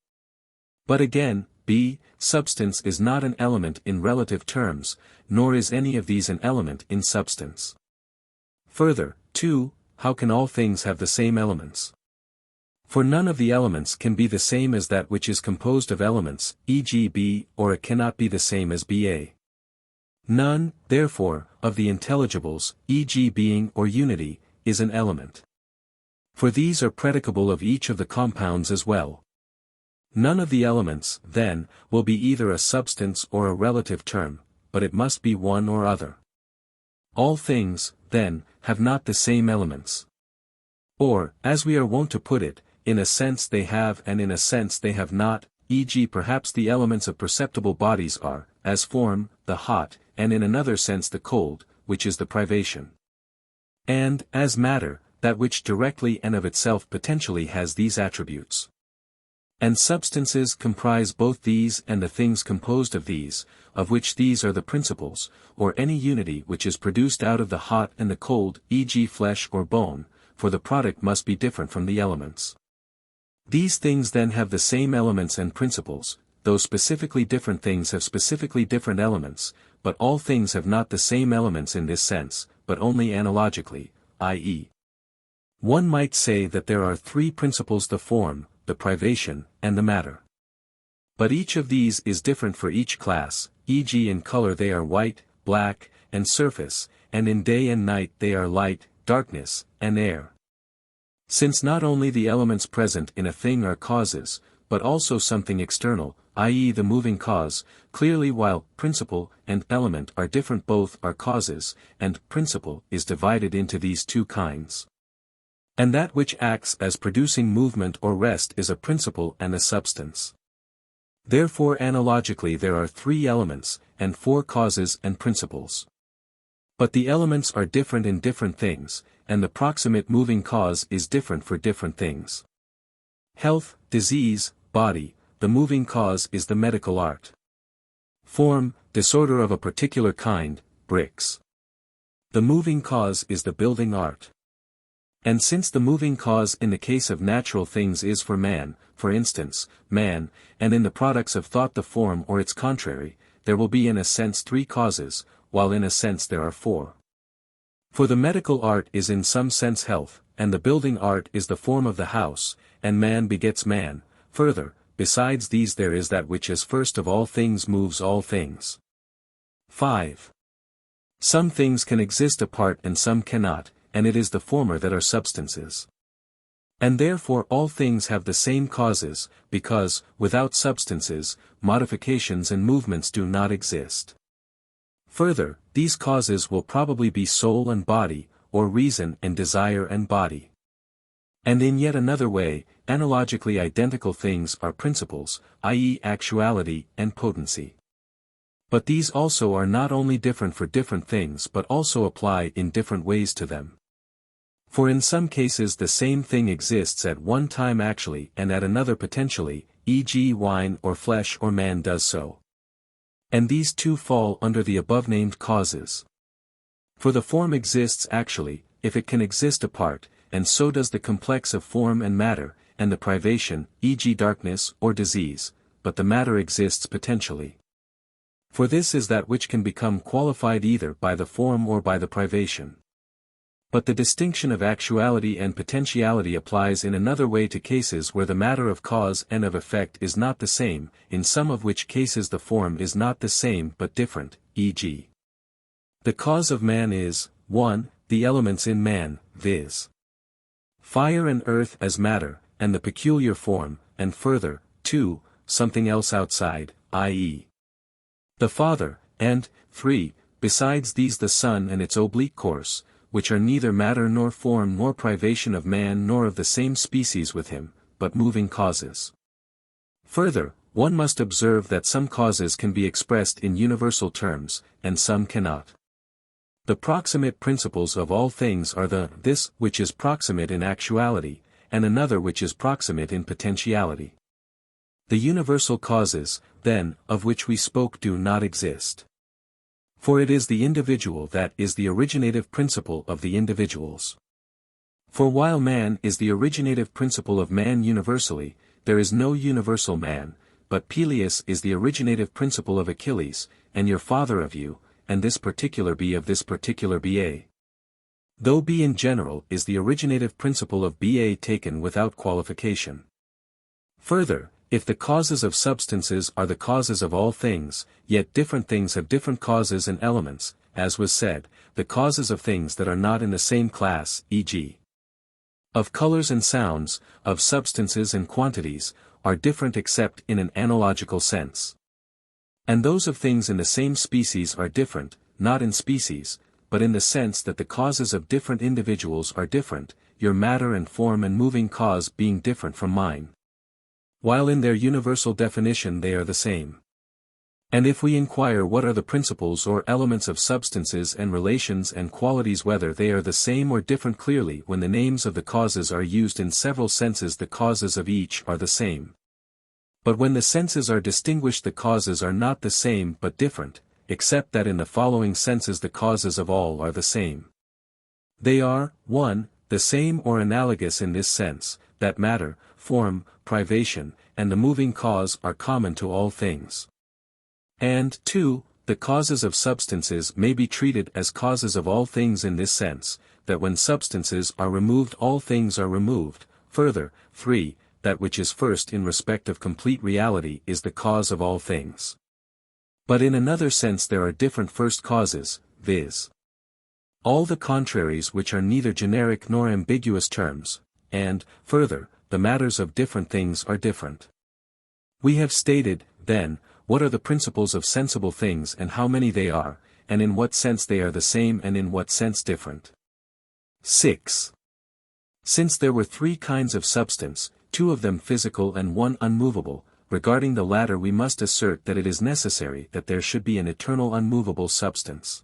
But again, b. Substance is not an element in relative terms, nor is any of these an element in substance. Further, 2. How can all things have the same elements? For none of the elements can be the same as that which is composed of elements, e.g. B, or it cannot be the same as Ba. None, therefore, of the intelligibles, e.g. being or unity, is an element. For these are predicable of each of the compounds as well. None of the elements, then, will be either a substance or a relative term, but it must be one or other. All things, then, have not the same elements. Or, as we are wont to put it, in a sense they have and in a sense they have not, e.g. perhaps the elements of perceptible bodies are, as form, the hot, and in another sense the cold, which is the privation. And, as matter, that which directly and of itself potentially has these attributes. And substances comprise both these and the things composed of these, of which these are the principles, or any unity which is produced out of the hot and the cold, e.g. flesh or bone, for the product must be different from the elements. These things then have the same elements and principles, though specifically different things have specifically different elements, but all things have not the same elements in this sense, but only analogically, i.e. one might say that there are three principles: the form, the privation, and the matter. But each of these is different for each class, e.g. in color they are white, black, and surface, and in day and night they are light, darkness, and air. Since not only the elements present in a thing are causes, but also something external, i.e. the moving cause, clearly while principle and element are different both are causes, and principle is divided into these two kinds. And that which acts as producing movement or rest is a principle and a substance. Therefore analogically there are three elements, and four causes and principles. But the elements are different in different things, and the proximate moving cause is different for different things. Health, disease, body, the moving cause is the medical art. Form, disorder of a particular kind, bricks. The moving cause is the building art. And since the moving cause in the case of natural things is for man, for instance, man, and in the products of thought the form or its contrary, there will be in a sense three causes, while in a sense there are four. For the medical art is in some sense health, and the building art is the form of the house, and man begets man. Further, besides these there is that which as first of all things moves all things. 5. Some things can exist apart and some cannot, and it is the former that are substances. And therefore all things have the same causes, because, without substances, modifications and movements do not exist. Further, these causes will probably be soul and body, or reason and desire and body. And in yet another way, analogically identical things are principles, i.e. actuality and potency. But these also are not only different for different things but also apply in different ways to them. For in some cases the same thing exists at one time actually and at another potentially, e.g. wine or flesh or man does so. And these two fall under the above-named causes. For the form exists actually, if it can exist apart, and so does the complex of form and matter, and the privation, e.g. darkness or disease, but the matter exists potentially. For this is that which can become qualified either by the form or by the privation. But the distinction of actuality and potentiality applies in another way to cases where the matter of cause and of effect is not the same, in some of which cases the form is not the same but different, e.g. the cause of man is, 1. The elements in man, viz. fire and earth as matter, and the peculiar form, and further, 2. Something else outside, i.e. the Father, and, 3. Besides these the sun and its oblique course, which are neither matter nor form nor privation of man nor of the same species with him, but moving causes. Further, one must observe that some causes can be expressed in universal terms, and some cannot. The proximate principles of all things are this which is proximate in actuality, and another which is proximate in potentiality. The universal causes, then, of which we spoke do not exist. For it is the individual that is the originative principle of the individuals. For while man is the originative principle of man universally, there is no universal man, but Peleus is the originative principle of Achilles, and your father of you, and this particular B of this particular BA. Though B in general is the originative principle of BA taken without qualification. Further, if the causes of substances are the causes of all things, yet different things have different causes and elements, as was said, the causes of things that are not in the same class, e.g. of colors and sounds, of substances and quantities, are different except in an analogical sense. And those of things in the same species are different, not in species, but in the sense that the causes of different individuals are different, your matter and form and moving cause being different from mine. While in their universal definition they are the same. And if we inquire what are the principles or elements of substances and relations and qualities, whether they are the same or different, clearly when the names of the causes are used in several senses the causes of each are the same. But when the senses are distinguished the causes are not the same but different, except that in the following senses the causes of all are the same. They are, 1, the same or analogous in this sense, that matter, form, privation, and the moving cause are common to all things. And, 2, the causes of substances may be treated as causes of all things in this sense, that when substances are removed all things are removed. Further, 3, that which is first in respect of complete reality is the cause of all things. But in another sense there are different first causes, viz. all the contraries which are neither generic nor ambiguous terms, and, further, the matters of different things are different. We have stated, then, what are the principles of sensible things and how many they are, and in what sense they are the same and in what sense different. 6. Since there were 3 kinds of substance, 2 of them physical and 1 unmovable, regarding the latter we must assert that it is necessary that there should be an eternal unmovable substance.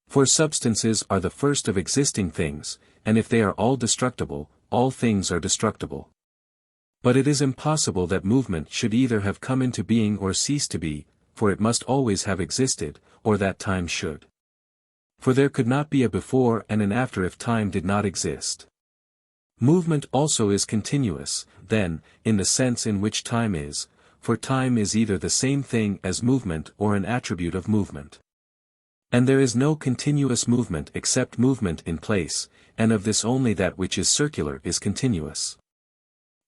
For substances are the first of existing things, and if they are all destructible, all things are destructible. But it is impossible that movement should either have come into being or cease to be, for it must always have existed, or that time should. For there could not be a before and an after if time did not exist. Movement also is continuous, then, in the sense in which time is, for time is either the same thing as movement or an attribute of movement. And there is no continuous movement except movement in place, and of this only that which is circular is continuous.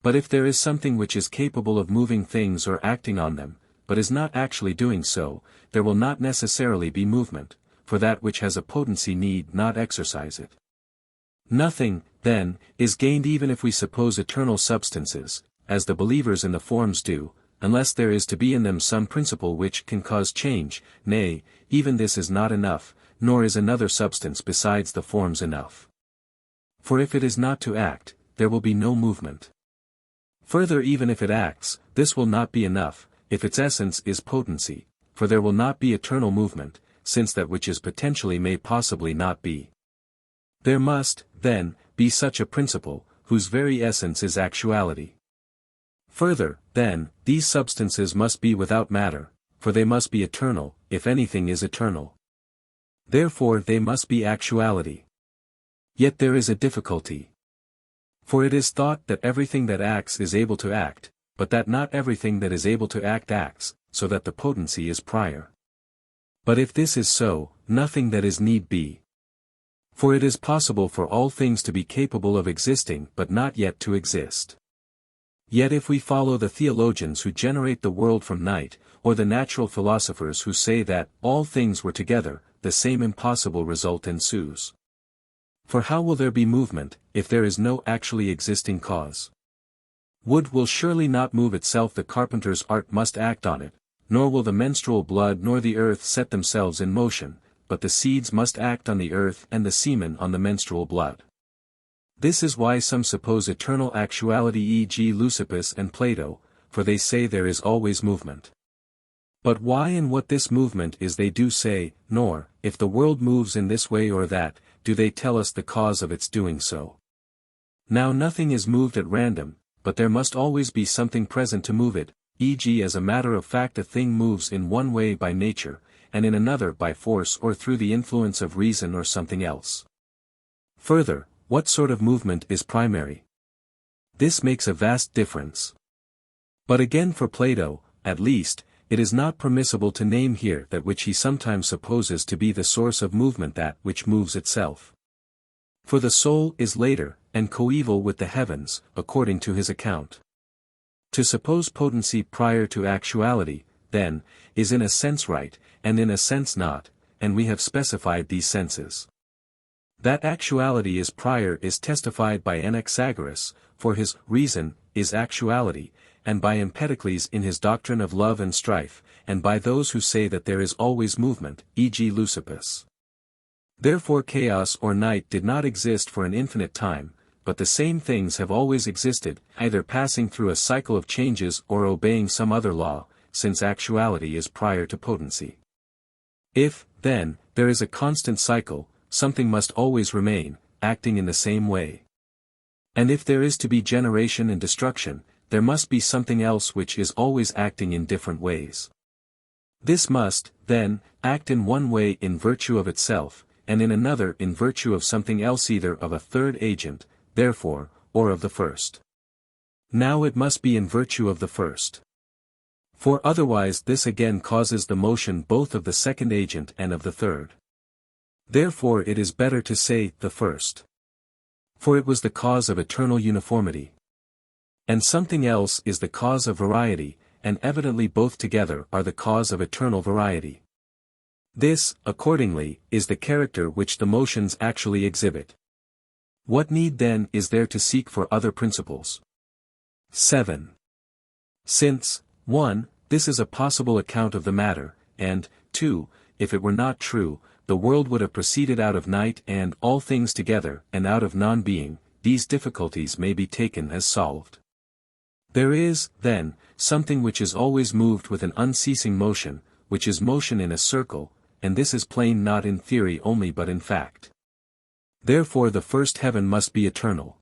But if there is something which is capable of moving things or acting on them, but is not actually doing so, there will not necessarily be movement, for that which has a potency need not exercise it. Nothing, then, is gained even if we suppose eternal substances, as the believers in the forms do, unless there is to be in them some principle which can cause change. Nay, even this is not enough, nor is another substance besides the forms enough. For if it is not to act, there will be no movement. Further, even if it acts, this will not be enough, if its essence is potency, for there will not be eternal movement, since that which is potentially may possibly not be. There must, then, be such a principle, whose very essence is actuality. Further, then, these substances must be without matter, for they must be eternal, if anything is eternal. Therefore they must be actuality. Yet there is a difficulty. For it is thought that everything that acts is able to act, but that not everything that is able to act acts, so that the potency is prior. But if this is so, nothing that is need be. For it is possible for all things to be capable of existing but not yet to exist. Yet if we follow the theologians who generate the world from night, or the natural philosophers who say that all things were together, the same impossible result ensues. For how will there be movement, if there is no actually existing cause? Wood will surely not move itself, the carpenter's art must act on it, nor will the menstrual blood nor the earth set themselves in motion, but the seeds must act on the earth and the semen on the menstrual blood. This is why some suppose eternal actuality, e.g. Leucippus and Plato, for they say there is always movement. But why and what this movement is they do say, nor, if the world moves in this way or that, do they tell us the cause of its doing so. Now nothing is moved at random, but there must always be something present to move it, e.g. as a matter of fact a thing moves in one way by nature, and in another by force or through the influence of reason or something else. Further, what sort of movement is primary? This makes a vast difference. But again for Plato, at least, it is not permissible to name here that which he sometimes supposes to be the source of movement that which moves itself. For the soul is later, and coeval with the heavens, according to his account. To suppose potency prior to actuality, then, is in a sense right, and in a sense not, and we have specified these senses. That actuality is prior is testified by Anaxagoras, for his reason is actuality, and by Empedocles in his doctrine of love and strife, and by those who say that there is always movement, e.g. Leucippus. Therefore chaos or night did not exist for an infinite time, but the same things have always existed, either passing through a cycle of changes or obeying some other law, since actuality is prior to potency. If, then, there is a constant cycle, something must always remain, acting in the same way. And if there is to be generation and destruction, there must be something else which is always acting in different ways. This must, then, act in one way in virtue of itself, and in another in virtue of something else either of a third agent, therefore, or of the first. Now it must be in virtue of the first. For otherwise this again causes the motion both of the second agent and of the third. Therefore it is better to say the first. For it was the cause of eternal uniformity. And something else is the cause of variety, and evidently both together are the cause of eternal variety. This, accordingly, is the character which the motions actually exhibit. What need then is there to seek for other principles? 7. Since, 1, this is a possible account of the matter, and, 2, if it were not true, the world would have proceeded out of night and all things together, and out of non-being, these difficulties may be taken as solved. There is, then, something which is always moved with an unceasing motion, which is motion in a circle, and this is plain not in theory only but in fact. Therefore the first heaven must be eternal.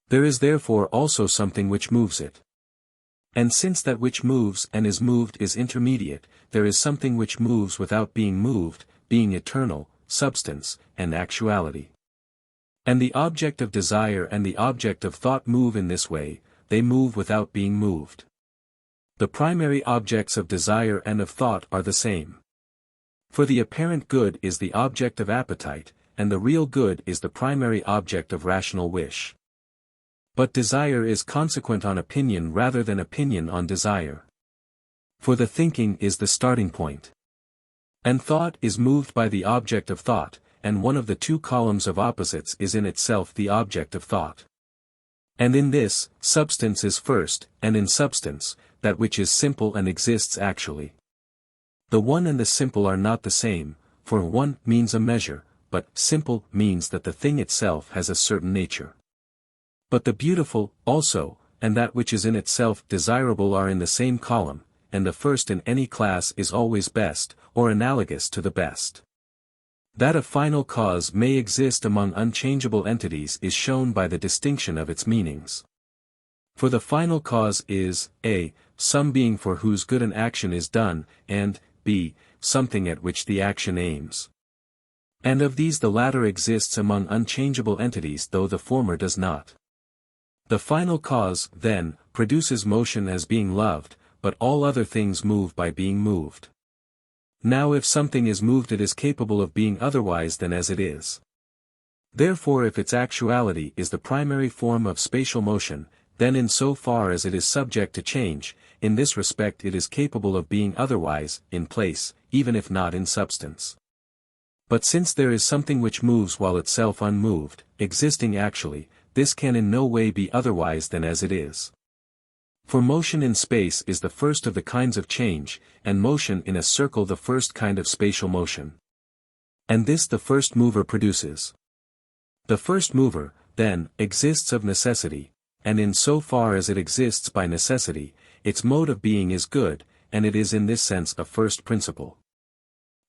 There is therefore also something which moves it. And since that which moves and is moved is intermediate, there is something which moves without being moved, being eternal, substance, and actuality. And the object of desire and the object of thought move in this way, they move without being moved. The primary objects of desire and of thought are the same. For the apparent good is the object of appetite, and the real good is the primary object of rational wish. But desire is consequent on opinion rather than opinion on desire. For the thinking is the starting point. And thought is moved by the object of thought, and one of the two columns of opposites is in itself the object of thought. And in this, substance is first, and in substance, that which is simple and exists actually. The one and the simple are not the same, for one means a measure, but simple means that the thing itself has a certain nature. But the beautiful, also, and that which is in itself desirable are in the same column, and the first in any class is always best, or analogous to the best. That a final cause may exist among unchangeable entities is shown by the distinction of its meanings. For the final cause is, a, some being for whose good an action is done, and, b, something at which the action aims. And of these the latter exists among unchangeable entities though the former does not. The final cause, then, produces motion as being loved, but all other things move by being moved. Now if something is moved it is capable of being otherwise than as it is. Therefore if its actuality is the primary form of spatial motion, then in so far as it is subject to change, in this respect it is capable of being otherwise, in place, even if not in substance. But since there is something which moves while itself unmoved, existing actually, this can in no way be otherwise than as it is. For motion in space is the first of the kinds of change, and motion in a circle the first kind of spatial motion. And this the first mover produces. The first mover, then, exists of necessity, and in so far as it exists by necessity, its mode of being is good, and it is in this sense a first principle.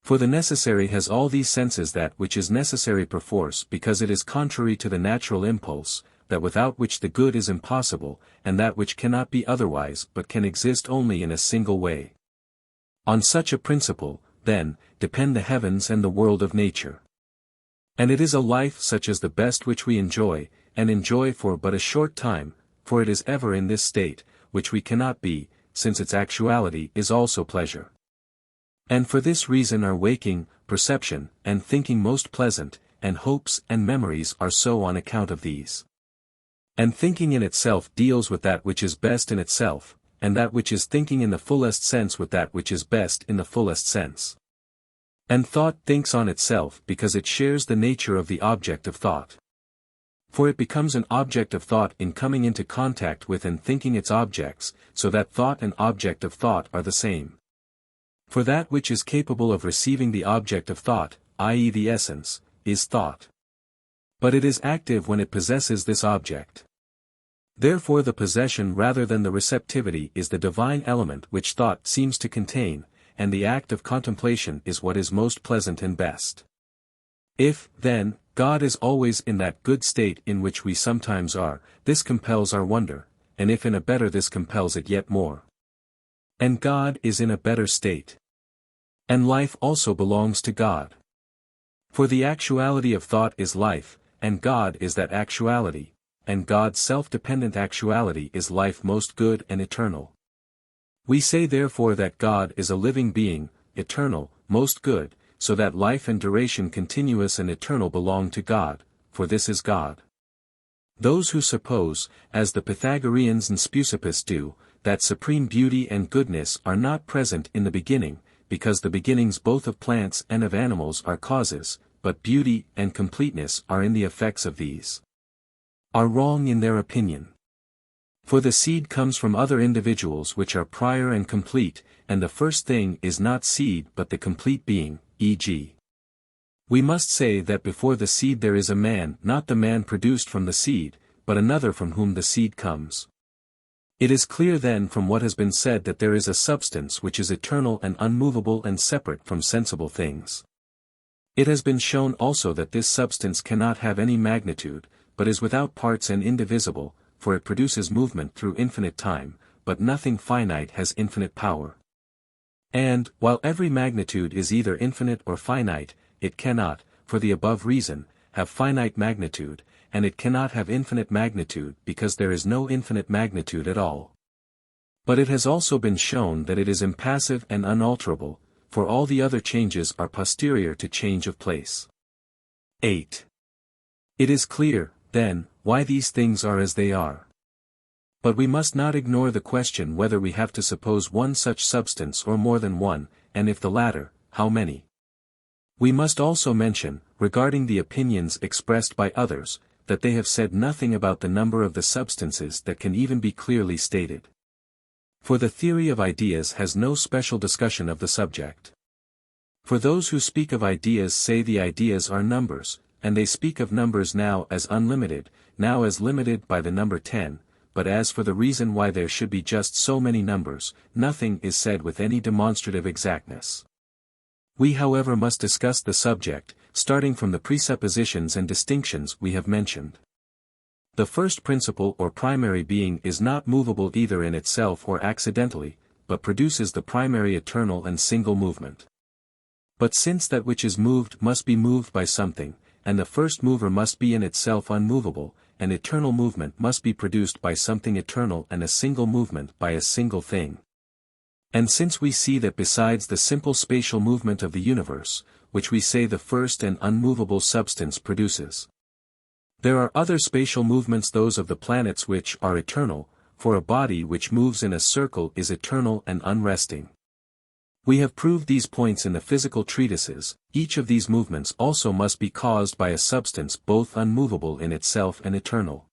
For the necessary has all these senses that which is necessary perforce because it is contrary to the natural impulse, that without which the good is impossible, and that which cannot be otherwise but can exist only in a single way. On such a principle, then, depend the heavens and the world of nature. And it is a life such as the best which we enjoy, and enjoy for but a short time, for it is ever in this state, which we cannot be, since its actuality is also pleasure. And for this reason are waking, perception, and thinking most pleasant, and hopes and memories are so on account of these. And thinking in itself deals with that which is best in itself, and that which is thinking in the fullest sense with that which is best in the fullest sense. And thought thinks on itself because it shares the nature of the object of thought. For it becomes an object of thought in coming into contact with and thinking its objects, so that thought and object of thought are the same. For that which is capable of receiving the object of thought, i.e. the essence, is thought. But it is active when it possesses this object. Therefore the possession rather than the receptivity is the divine element which thought seems to contain, and the act of contemplation is what is most pleasant and best. If, then, God is always in that good state in which we sometimes are, this compels our wonder, and if in a better this compels it yet more. And God is in a better state. And life also belongs to God. For the actuality of thought is life, and God is that actuality, and God's self-dependent actuality is life most good and eternal. We say therefore that God is a living being, eternal, most good, so that life and duration continuous and eternal belong to God, for this is God. Those who suppose, as the Pythagoreans and Speusippus do, that supreme beauty and goodness are not present in the beginning, because the beginnings both of plants and of animals are causes, but beauty and completeness are in the effects of these, are wrong in their opinion. For the seed comes from other individuals which are prior and complete, and the first thing is not seed but the complete being, e.g. We must say that before the seed there is a man, not the man produced from the seed, but another from whom the seed comes. It is clear then from what has been said that there is a substance which is eternal and unmovable and separate from sensible things. It has been shown also that this substance cannot have any magnitude, but is without parts and indivisible, for it produces movement through infinite time, but nothing finite has infinite power. And, while every magnitude is either infinite or finite, it cannot, for the above reason, have finite magnitude, and it cannot have infinite magnitude because there is no infinite magnitude at all. But it has also been shown that it is impassive and unalterable, for all the other changes are posterior to change of place. 8. It is clear, then, why these things are as they are. But we must not ignore the question whether we have to suppose one such substance or more than one, and if the latter, how many. We must also mention, regarding the opinions expressed by others, that they have said nothing about the number of the substances that can even be clearly stated. For the theory of ideas has no special discussion of the subject. For those who speak of ideas say the ideas are numbers, and they speak of numbers now as unlimited, now as limited by the number 10, but as for the reason why there should be just so many numbers, nothing is said with any demonstrative exactness. We however must discuss the subject, starting from the presuppositions and distinctions we have mentioned. The first principle or primary being is not movable either in itself or accidentally, but produces the primary eternal and single movement. But since that which is moved must be moved by something, and the first mover must be in itself unmovable, an eternal movement must be produced by something eternal and a single movement by a single thing. And since we see that besides the simple spatial movement of the universe, which we say the first and unmovable substance produces, there are other spatial movements, those of the planets, which are eternal, for a body which moves in a circle is eternal and unresting. We have proved these points in the physical treatises. Each of these movements also must be caused by a substance both unmovable in itself and eternal.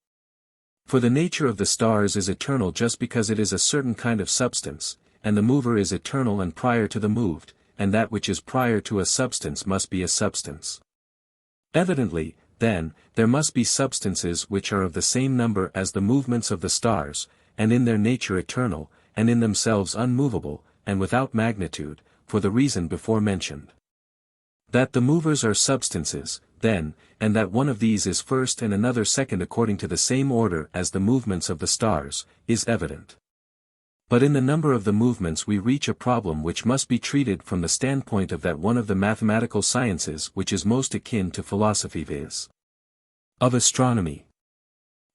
For the nature of the stars is eternal just because it is a certain kind of substance, and the mover is eternal and prior to the moved, and that which is prior to a substance must be a substance. Evidently, then, there must be substances which are of the same number as the movements of the stars, and in their nature eternal, and in themselves unmovable, and without magnitude, for the reason before mentioned. That the movers are substances, then, and that one of these is first and another second according to the same order as the movements of the stars, is evident. But in the number of the movements we reach a problem which must be treated from the standpoint of that one of the mathematical sciences which is most akin to philosophy, viz. of astronomy.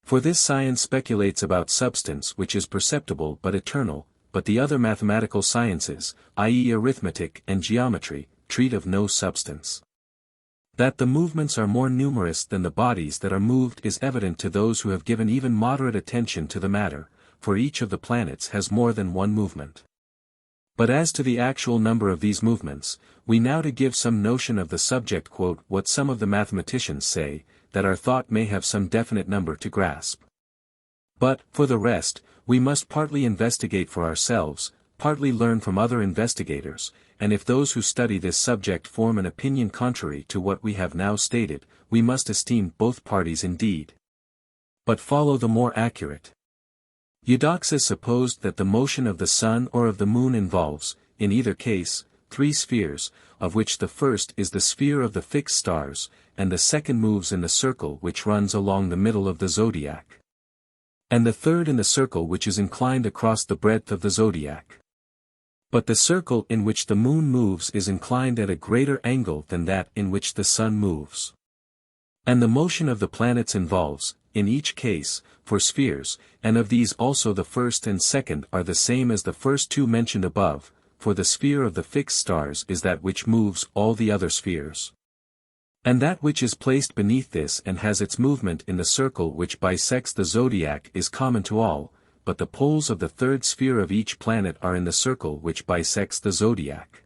For this science speculates about substance which is perceptible but eternal, but the other mathematical sciences, i.e. arithmetic and geometry, treat of no substance. That the movements are more numerous than the bodies that are moved is evident to those who have given even moderate attention to the matter, for each of the planets has more than one movement. But as to the actual number of these movements, we now to give some notion of the subject quote what some of the mathematicians say, that our thought may have some definite number to grasp. But, for the rest, we must partly investigate for ourselves, partly learn from other investigators, and if those who study this subject form an opinion contrary to what we have now stated, we must esteem both parties indeed, but follow the more accurate. Eudoxus supposed that the motion of the sun or of the moon involves, in either case, three spheres, of which the first is the sphere of the fixed stars, and the second moves in the circle which runs along the middle of the zodiac, and the third in the circle which is inclined across the breadth of the zodiac. But the circle in which the moon moves is inclined at a greater angle than that in which the sun moves. And the motion of the planets involves, in each case, four spheres, and of these also the first and second are the same as the first two mentioned above, for the sphere of the fixed stars is that which moves all the other spheres. And that which is placed beneath this and has its movement in the circle which bisects the zodiac is common to all, but the poles of the third sphere of each planet are in the circle which bisects the zodiac.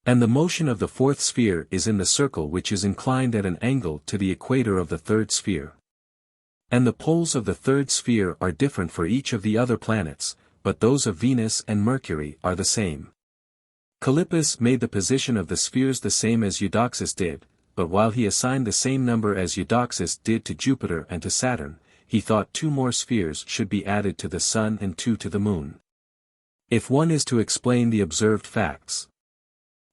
And the motion of the fourth sphere is in the circle which is inclined at an angle to the equator of the third sphere. And the poles of the third sphere are different for each of the other planets, but those of Venus and Mercury are the same. Callippus made the position of the spheres the same as Eudoxus did, but while he assigned the same number as Eudoxus did to Jupiter and to Saturn, he thought 2 more spheres should be added to the Sun and 2 to the Moon. If one is to explain the observed facts,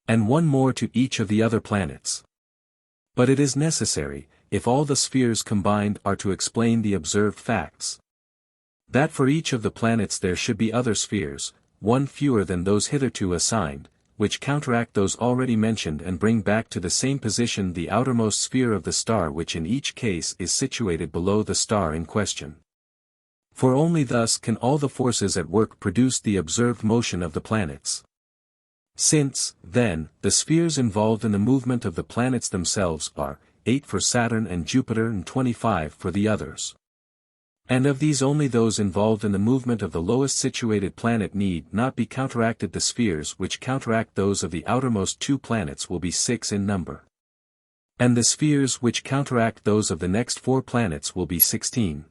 and 1 more to each of the other planets. But it is necessary, if all the spheres combined are to explain the observed facts, that for each of the planets there should be other spheres, 1 fewer than those hitherto assigned, which counteract those already mentioned and bring back to the same position the outermost sphere of the star which in each case is situated below the star in question. For only thus can all the forces at work produce the observed motion of the planets. Since, then, the spheres involved in the movement of the planets themselves are 8 for Saturn and Jupiter and 25 for the others. And of these only those involved in the movement of the lowest situated planet need not be counteracted. The spheres which counteract those of the outermost 2 planets will be 6 in number. And the spheres which counteract those of the next 4 planets will be 16.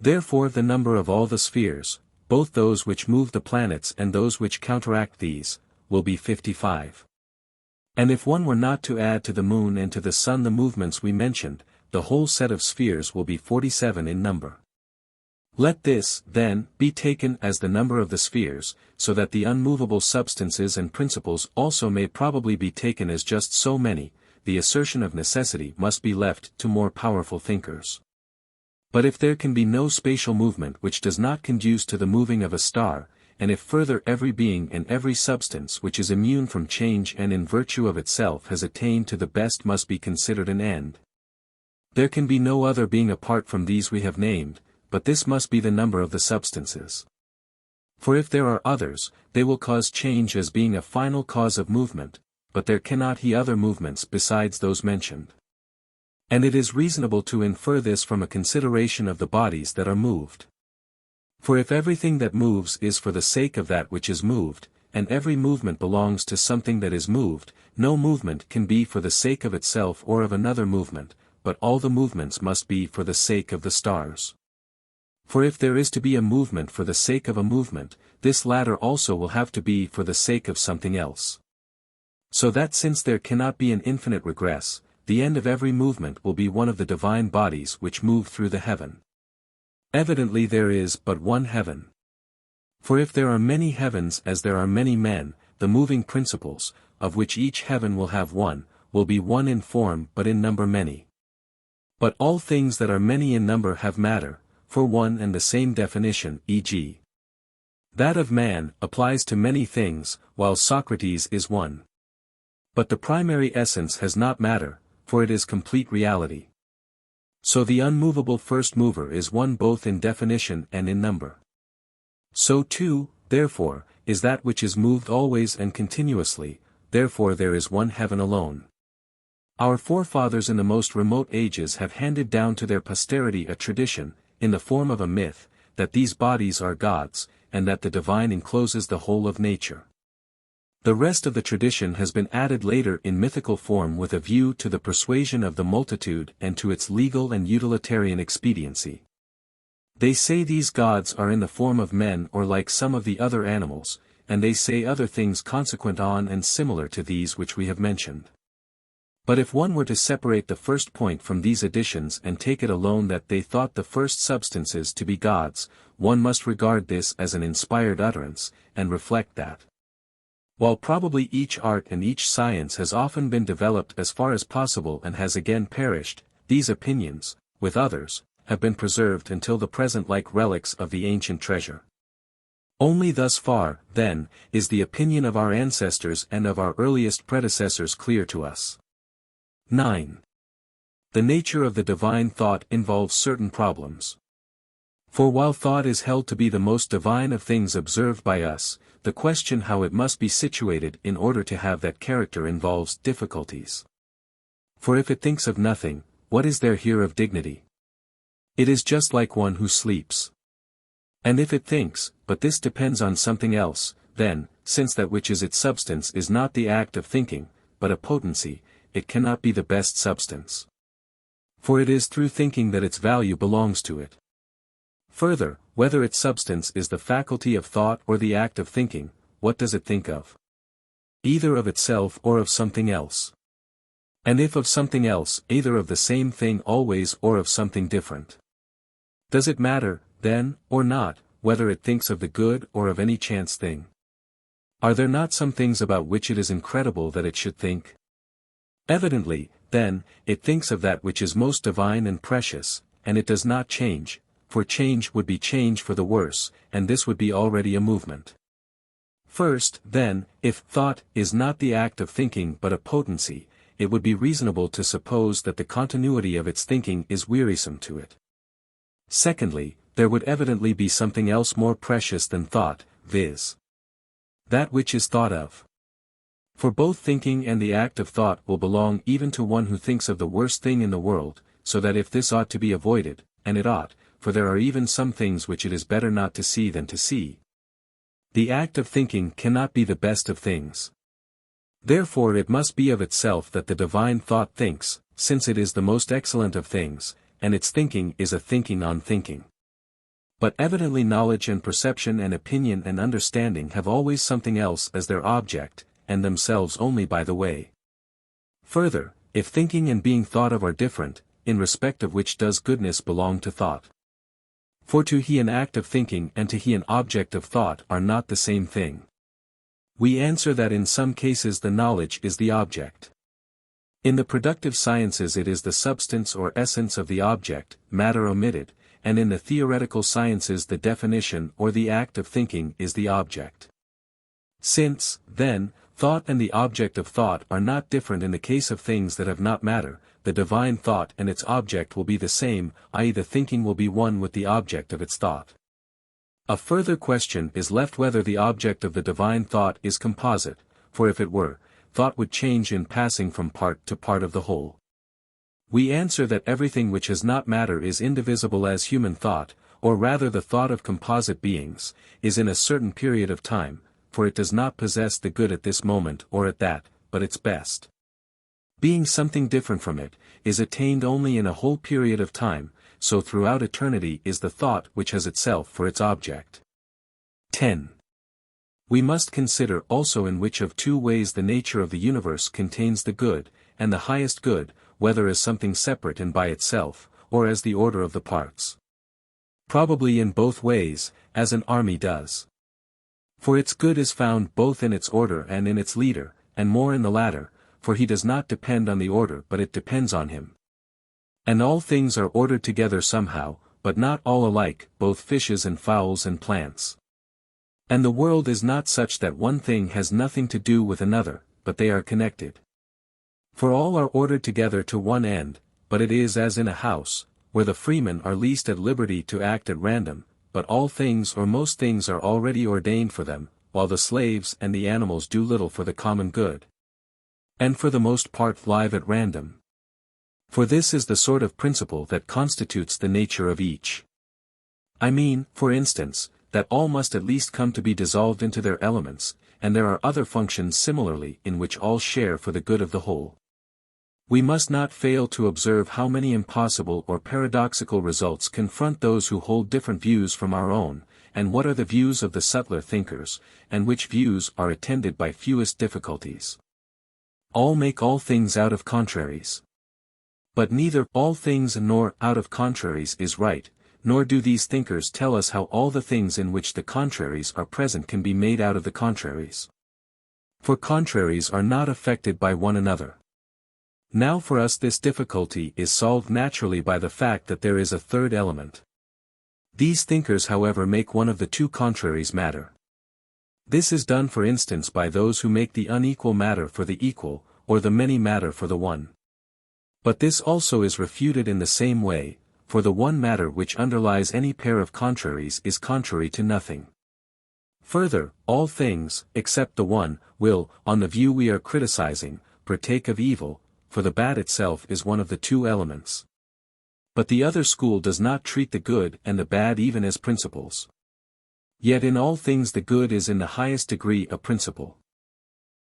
Therefore the number of all the spheres, both those which move the planets and those which counteract these, will be 55. And if one were not to add to the Moon and to the Sun the movements we mentioned, the whole set of spheres will be 47 in number. Let this, then, be taken as the number of the spheres, so that the unmovable substances and principles also may probably be taken as just so many. The assertion of necessity must be left to more powerful thinkers. But if there can be no spatial movement which does not conduce to the moving of a star, and if further every being and every substance which is immune from change and in virtue of itself has attained to the best must be considered an end, there can be no other being apart from these we have named, but this must be the number of the substances. For if there are others, they will cause change as being a final cause of movement, but there cannot be other movements besides those mentioned. And it is reasonable to infer this from a consideration of the bodies that are moved. For if everything that moves is for the sake of that which is moved, and every movement belongs to something that is moved, no movement can be for the sake of itself or of another movement, but all the movements must be for the sake of the stars. For if there is to be a movement for the sake of a movement, this latter also will have to be for the sake of something else. So that since there cannot be an infinite regress, the end of every movement will be one of the divine bodies which move through the heaven. Evidently there is but one heaven. For if there are many heavens as there are many men, the moving principles, of which each heaven will have one, will be one in form but in number many. But all things that are many in number have matter, for one and the same definition, e.g. that of man, applies to many things, while Socrates is one. But the primary essence has not matter, for it is complete reality. So the unmovable first mover is one both in definition and in number. So too, therefore, is that which is moved always and continuously, therefore there is one heaven alone. Our forefathers in the most remote ages have handed down to their posterity a tradition, in the form of a myth, that these bodies are gods, and that the divine encloses the whole of nature. The rest of the tradition has been added later in mythical form with a view to the persuasion of the multitude and to its legal and utilitarian expediency. They say these gods are in the form of men or like some of the other animals, and they say other things consequent on and similar to these which we have mentioned. But if one were to separate the first point from these additions and take it alone that they thought the first substances to be gods, one must regard this as an inspired utterance, and reflect that, while probably each art and each science has often been developed as far as possible and has again perished, these opinions, with others, have been preserved until the present like relics of the ancient treasure. Only thus far, then, is the opinion of our ancestors and of our earliest predecessors clear to us. 9. The nature of the divine thought involves certain problems. For while thought is held to be the most divine of things observed by us, the question how it must be situated in order to have that character involves difficulties. For if it thinks of nothing, what is there here of dignity? It is just like one who sleeps. And if it thinks, but this depends on something else, then, since that which is its substance is not the act of thinking, but a potency, it cannot be the best substance. For it is through thinking that its value belongs to it. Further, whether its substance is the faculty of thought or the act of thinking, what does it think of? Either of itself or of something else. And if of something else, either of the same thing always or of something different. Does it matter, then, or not, whether it thinks of the good or of any chance thing? Are there not some things about which it is incredible that it should think? Evidently, then, it thinks of that which is most divine and precious, and it does not change, for change would be change for the worse, and this would be already a movement. First, then, if thought is not the act of thinking but a potency, it would be reasonable to suppose that the continuity of its thinking is wearisome to it. Secondly, there would evidently be something else more precious than thought, viz. that which is thought of. For both thinking and the act of thought will belong even to one who thinks of the worst thing in the world, so that if this ought to be avoided, and it ought, for there are even some things which it is better not to see than to see, the act of thinking cannot be the best of things. Therefore it must be of itself that the divine thought thinks, since it is the most excellent of things, and its thinking is a thinking on thinking. But evidently knowledge and perception and opinion and understanding have always something else as their object, and themselves only by the way. Further, if thinking and being thought of are different, in respect of which does goodness belong to thought? For to he an act of thinking and to he an object of thought are not the same thing. We answer that in some cases the knowledge is the object. In the productive sciences it is the substance or essence of the object, matter omitted, and in the theoretical sciences the definition or the act of thinking is the object. Since, then, thought and the object of thought are not different in the case of things that have not matter, the divine thought and its object will be the same, i.e. the thinking will be one with the object of its thought. A further question is left whether the object of the divine thought is composite, for if it were, thought would change in passing from part to part of the whole. We answer that everything which has not matter is indivisible as human thought, or rather the thought of composite beings, is in a certain period of time, for it does not possess the good at this moment or at that, but its best. Being something different from it, is attained only in a whole period of time, so throughout eternity is the thought which has itself for its object. 10. We must consider also in which of two ways the nature of the universe contains the good, and the highest good, whether as something separate and by itself, or as the order of the parts. Probably in both ways, as an army does. For its good is found both in its order and in its leader, and more in the latter, for he does not depend on the order but it depends on him. And all things are ordered together somehow, but not all alike, both fishes and fowls and plants. And the world is not such that one thing has nothing to do with another, but they are connected. For all are ordered together to one end, but it is as in a house, where the freemen are least at liberty to act at random, but all things or most things are already ordained for them, while the slaves and the animals do little for the common good. And for the most part live at random. For this is the sort of principle that constitutes the nature of each. I mean, for instance, that all must at least come to be dissolved into their elements, and there are other functions similarly in which all share for the good of the whole. We must not fail to observe how many impossible or paradoxical results confront those who hold different views from our own, and what are the views of the subtler thinkers, and which views are attended by fewest difficulties. All make all things out of contraries. But neither all things nor out of contraries is right, nor do these thinkers tell us how all the things in which the contraries are present can be made out of the contraries. For contraries are not affected by one another. Now for us this difficulty is solved naturally by the fact that there is a third element. These thinkers however make one of the two contraries matter. This is done for instance by those who make the unequal matter for the equal, or the many matter for the one. But this also is refuted in the same way, for the one matter which underlies any pair of contraries is contrary to nothing. Further, all things, except the one, will, on the view we are criticizing, partake of evil, for the bad itself is one of the two elements. But the other school does not treat the good and the bad even as principles. Yet in all things the good is in the highest degree a principle.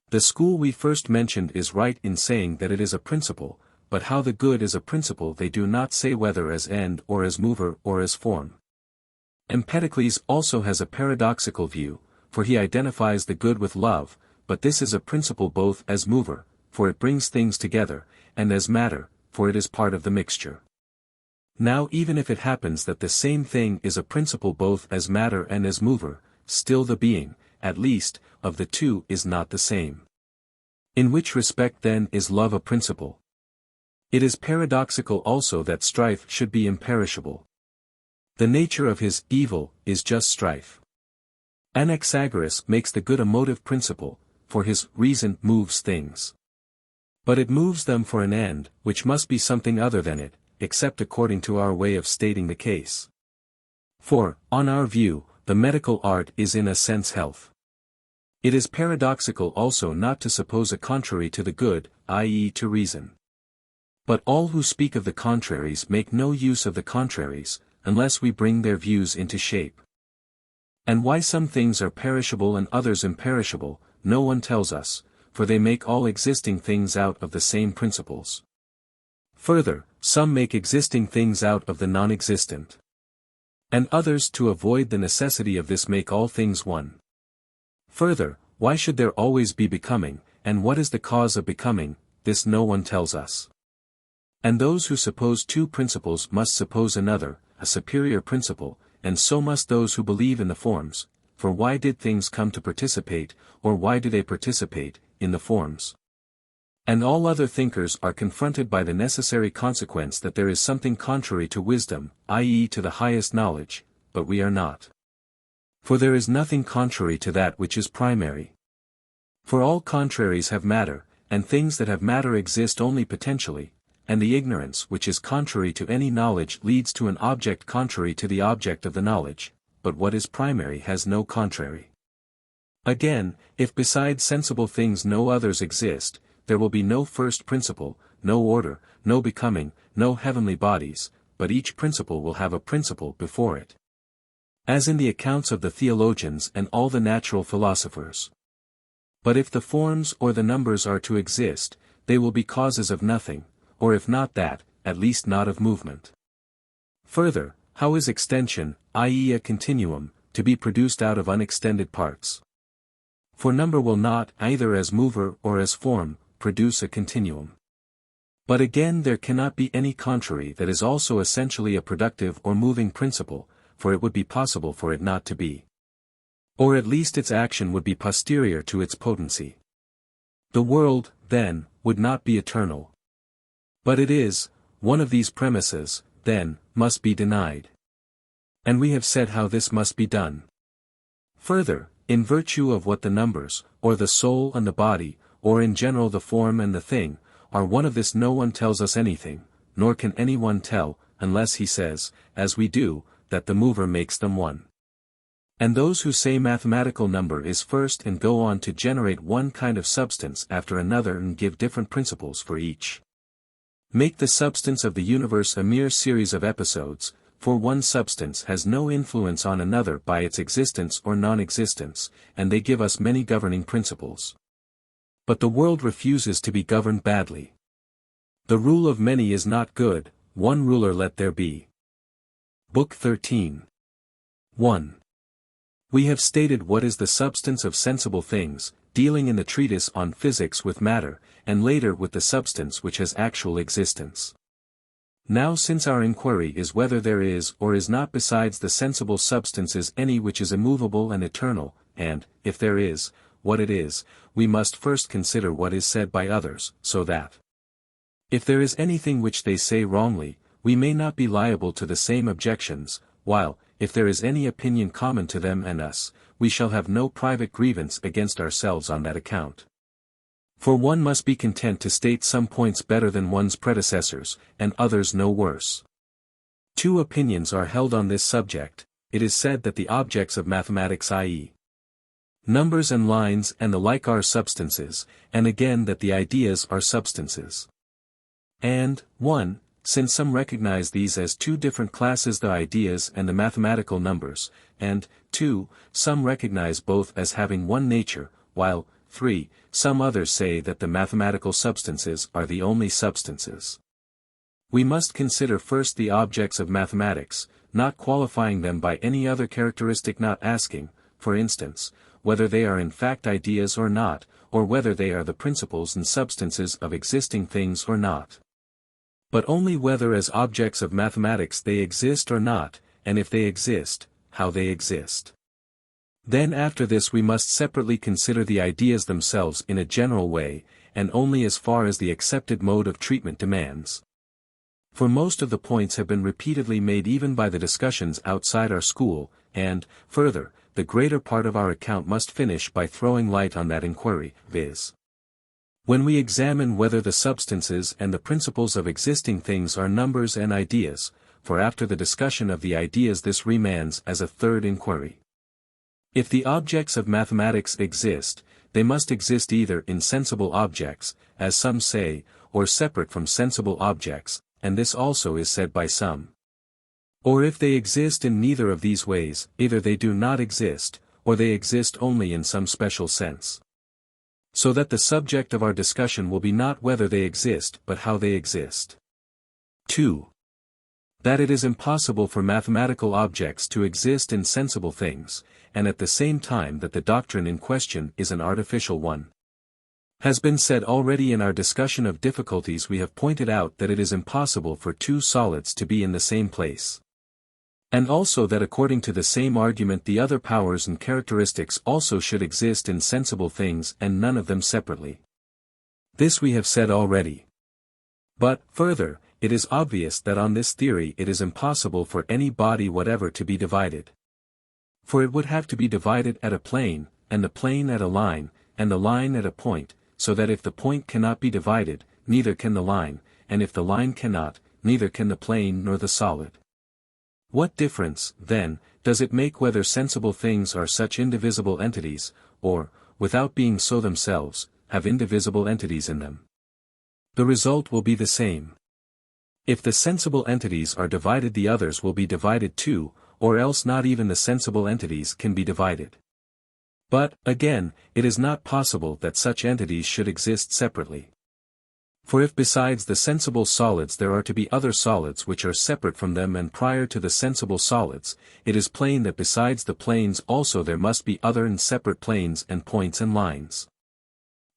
The school we first mentioned is right in saying that it is a principle, but how the good is a principle they do not say, whether as end or as mover or as form. Empedocles also has a paradoxical view, for he identifies the good with love, but this is a principle both as mover, for it brings things together, and as matter, for it is part of the mixture. Now even if it happens that the same thing is a principle both as matter and as mover, still the being, at least, of the two is not the same. In which respect then is love a principle? It is paradoxical also that strife should be imperishable. The nature of his evil is just strife. Anaxagoras makes the good a motive principle, for his reason moves things. But it moves them for an end, which must be something other than it, except according to our way of stating the case. For, on our view, the medical art is in a sense health. It is paradoxical also not to suppose a contrary to the good, i.e. to reason. But all who speak of the contraries make no use of the contraries, unless we bring their views into shape. And why some things are perishable and others imperishable, no one tells us, for they make all existing things out of the same principles. Further, some make existing things out of the non-existent. And others to avoid the necessity of this make all things one. Further, why should there always be becoming, and what is the cause of becoming, this no one tells us. And those who suppose two principles must suppose another, a superior principle, and so must those who believe in the forms, for why did things come to participate, or why do they participate, in the forms? And all other thinkers are confronted by the necessary consequence that there is something contrary to wisdom, i.e. to the highest knowledge, but we are not. For there is nothing contrary to that which is primary. For all contraries have matter, and things that have matter exist only potentially, and the ignorance which is contrary to any knowledge leads to an object contrary to the object of the knowledge, but what is primary has no contrary. Again, if besides sensible things no others exist, there will be no first principle, no order, no becoming, no heavenly bodies, but each principle will have a principle before it. As in the accounts of the theologians and all the natural philosophers. But if the forms or the numbers are to exist, they will be causes of nothing, or if not that, at least not of movement. Further, how is extension, i.e. a continuum, to be produced out of unextended parts? For number will not, either as mover or as form, produce a continuum. But again there cannot be any contrary that is also essentially a productive or moving principle, for it would be possible for it not to be. Or at least its action would be posterior to its potency. The world, then, would not be eternal. But it is, one of these premises, then, must be denied. And we have said how this must be done. Further, in virtue of what the numbers, or the soul and the body, or in general the form and the thing, are one of this no one tells us anything, nor can anyone tell, unless he says, as we do, that the mover makes them one. And those who say mathematical number is first and go on to generate one kind of substance after another and give different principles for each. Make the substance of the universe a mere series of episodes, for one substance has no influence on another by its existence or non-existence, and they give us many governing principles. But the world refuses to be governed badly. The rule of many is not good, one ruler let there be. Book 13. 1. We have stated what is the substance of sensible things, dealing in the treatise on physics with matter, and later with the substance which has actual existence. Now since our inquiry is whether there is or is not besides the sensible substances any which is immovable and eternal, and, if there is, what it is, we must first consider what is said by others, so that, if there is anything which they say wrongly, we may not be liable to the same objections, while, if there is any opinion common to them and us, we shall have no private grievance against ourselves on that account. For one must be content to state some points better than one's predecessors, and others no worse. Two opinions are held on this subject. It is said that the objects of mathematics, i.e., numbers and lines and the like, are substances, and again that the ideas are substances. And, 1. Since some recognize these as two different classes, the ideas and the mathematical numbers, and, 2. Some recognize both as having one nature, while, 3. Some others say that the mathematical substances are the only substances. We must consider first the objects of mathematics, not qualifying them by any other characteristic, not asking, for instance, whether they are in fact ideas or not, or whether they are the principles and substances of existing things or not. But only whether as objects of mathematics they exist or not, and if they exist, how they exist. Then after this we must separately consider the ideas themselves in a general way, and only as far as the accepted mode of treatment demands. For most of the points have been repeatedly made even by the discussions outside our school, and, further, the greater part of our account must finish by throwing light on that inquiry, viz. When we examine whether the substances and the principles of existing things are numbers and ideas, for after the discussion of the ideas this remands as a third inquiry. If the objects of mathematics exist, they must exist either in sensible objects, as some say, or separate from sensible objects, and this also is said by some. Or if they exist in neither of these ways, either they do not exist, or they exist only in some special sense. So that the subject of our discussion will be not whether they exist but how they exist. 2. That it is impossible for mathematical objects to exist in sensible things, and at the same time that the doctrine in question is an artificial one. Has been said already in our discussion of difficulties. We have pointed out that it is impossible for two solids to be in the same place. And also that according to the same argument the other powers and characteristics also should exist in sensible things and none of them separately. This we have said already. But, further, it is obvious that on this theory it is impossible for any body whatever to be divided. For it would have to be divided at a plane, and the plane at a line, and the line at a point, so that if the point cannot be divided, neither can the line, and if the line cannot, neither can the plane nor the solid. What difference, then, does it make whether sensible things are such indivisible entities, or, without being so themselves, have indivisible entities in them? The result will be the same. If the sensible entities are divided, the others will be divided too, or else not even the sensible entities can be divided. But, again, it is not possible that such entities should exist separately. For if besides the sensible solids there are to be other solids which are separate from them and prior to the sensible solids, it is plain that besides the planes also there must be other and separate planes and points and lines.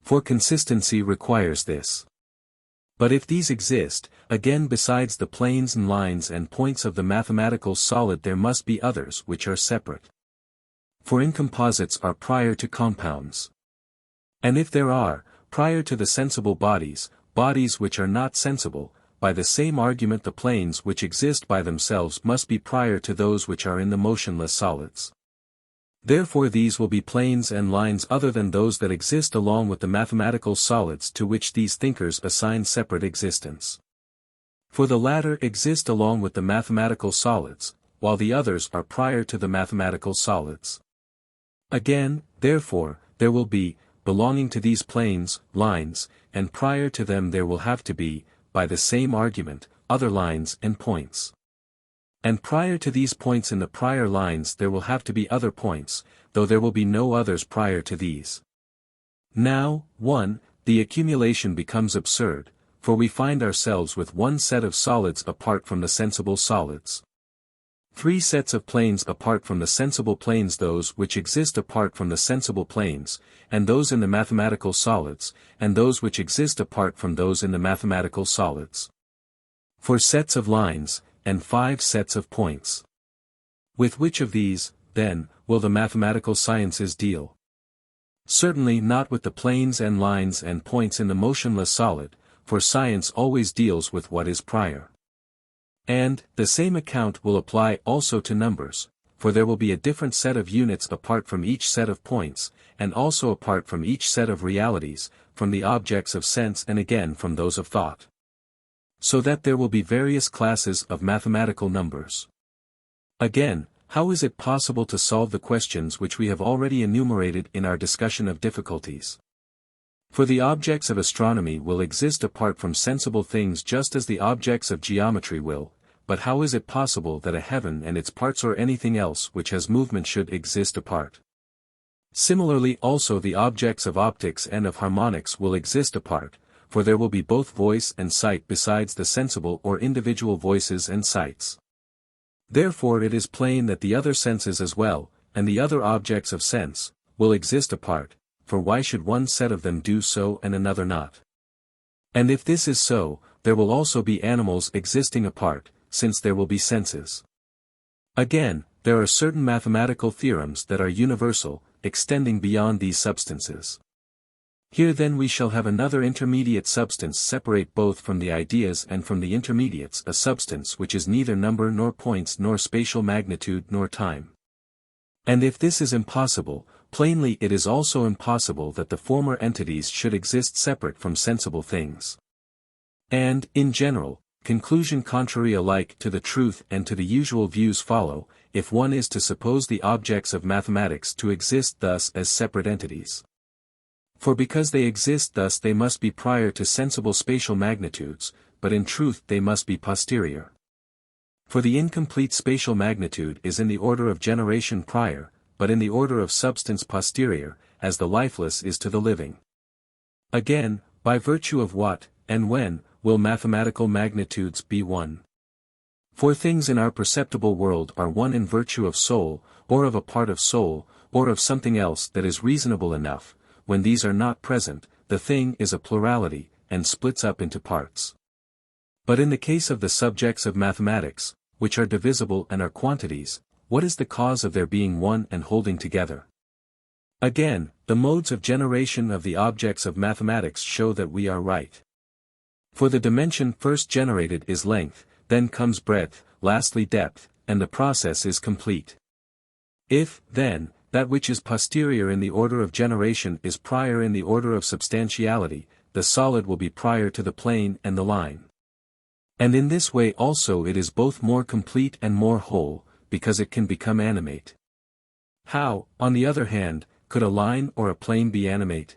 For consistency requires this. But if these exist, again besides the planes and lines and points of the mathematical solid there must be others which are separate. For incomposites are prior to compounds. And if there are, prior to the sensible bodies, bodies which are not sensible. By the same argument the planes which exist by themselves must be prior to those which are in the motionless solids. Therefore these will be planes and lines other than those that exist along with the mathematical solids to which these thinkers assign separate existence. For the latter exist along with the mathematical solids, while the others are prior to the mathematical solids. Again, therefore, there will be, belonging to these planes, lines, and prior to them there will have to be, by the same argument, other lines and points. And prior to these points in the prior lines there will have to be other points, though there will be no others prior to these. Now, 1, the accumulation becomes absurd, for we find ourselves with one set of solids apart from the sensible solids. 3 sets of planes apart from the sensible planes, those which exist apart from the sensible planes, and those in the mathematical solids, and those which exist apart from those in the mathematical solids. 4 sets of lines, and 5 sets of points. With which of these, then, will the mathematical sciences deal? Certainly not with the planes and lines and points in the motionless solid, for science always deals with what is prior. And, the same account will apply also to numbers, for there will be a different set of units apart from each set of points, and also apart from each set of realities, from the objects of sense and again from those of thought. So that there will be various classes of mathematical numbers. Again, how is it possible to solve the questions which we have already enumerated in our discussion of difficulties? For the objects of astronomy will exist apart from sensible things just as the objects of geometry will, but how is it possible that a heaven and its parts or anything else which has movement should exist apart? Similarly also the objects of optics and of harmonics will exist apart, for there will be both voice and sight besides the sensible or individual voices and sights. Therefore it is plain that the other senses as well, and the other objects of sense, will exist apart, for why should one set of them do so and another not? And if this is so, there will also be animals existing apart, since there will be senses. Again, there are certain mathematical theorems that are universal, extending beyond these substances. Here then we shall have another intermediate substance separate both from the ideas and from the intermediates, a substance which is neither number nor points nor spatial magnitude nor time. And if this is impossible, plainly it is also impossible that the former entities should exist separate from sensible things. And, in general, conclusion contrary alike to the truth and to the usual views follow, if one is to suppose the objects of mathematics to exist thus as separate entities. For because they exist thus they must be prior to sensible spatial magnitudes, but in truth they must be posterior. For the incomplete spatial magnitude is in the order of generation prior, but in the order of substance posterior, as the lifeless is to the living. Again, by virtue of what, and when, will mathematical magnitudes be one? For things in our perceptible world are one in virtue of soul, or of a part of soul, or of something else that is reasonable enough. When these are not present, the thing is a plurality, and splits up into parts. But in the case of the subjects of mathematics, which are divisible and are quantities, what is the cause of their being one and holding together? Again, the modes of generation of the objects of mathematics show that we are right. For the dimension first generated is length, then comes breadth, lastly depth, and the process is complete. If, then, that which is posterior in the order of generation is prior in the order of substantiality, the solid will be prior to the plane and the line. And in this way also it is both more complete and more whole, because it can become animate. How, on the other hand, could a line or a plane be animate?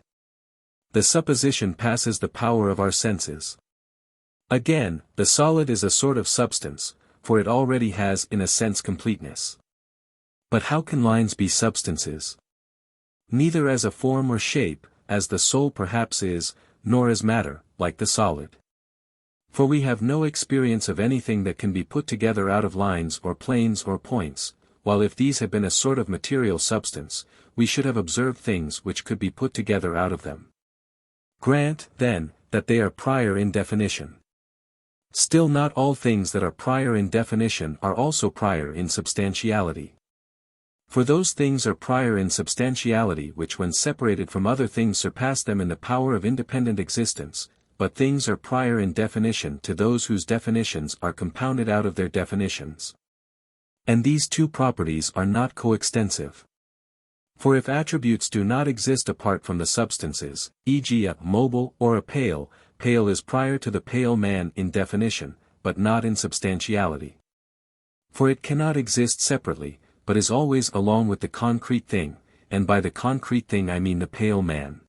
The supposition passes the power of our senses. Again, the solid is a sort of substance, for it already has in a sense completeness. But how can lines be substances? Neither as a form or shape, as the soul perhaps is, nor as matter, like the solid. For we have no experience of anything that can be put together out of lines or planes or points, while if these had been a sort of material substance, we should have observed things which could be put together out of them. Grant, then, that they are prior in definition. Still not all things that are prior in definition are also prior in substantiality. For those things are prior in substantiality which when separated from other things surpass them in the power of independent existence, but things are prior in definition to those whose definitions are compounded out of their definitions. And these two properties are not coextensive. For if attributes do not exist apart from the substances, e.g. a mobile or a pale is prior to the pale man in definition, but not in substantiality. For it cannot exist separately, but is always along with the concrete thing, and by the concrete thing I mean the pale man.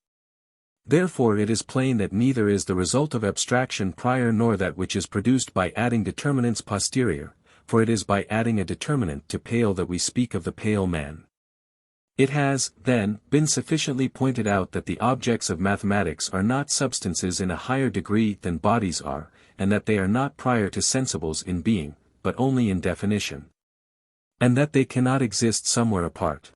Therefore it is plain that neither is the result of abstraction prior nor that which is produced by adding determinants posterior, for it is by adding a determinant to pale that we speak of the pale man. It has, then, been sufficiently pointed out that the objects of mathematics are not substances in a higher degree than bodies are, and that they are not prior to sensibles in being, but only in definition. And that they cannot exist somewhere apart.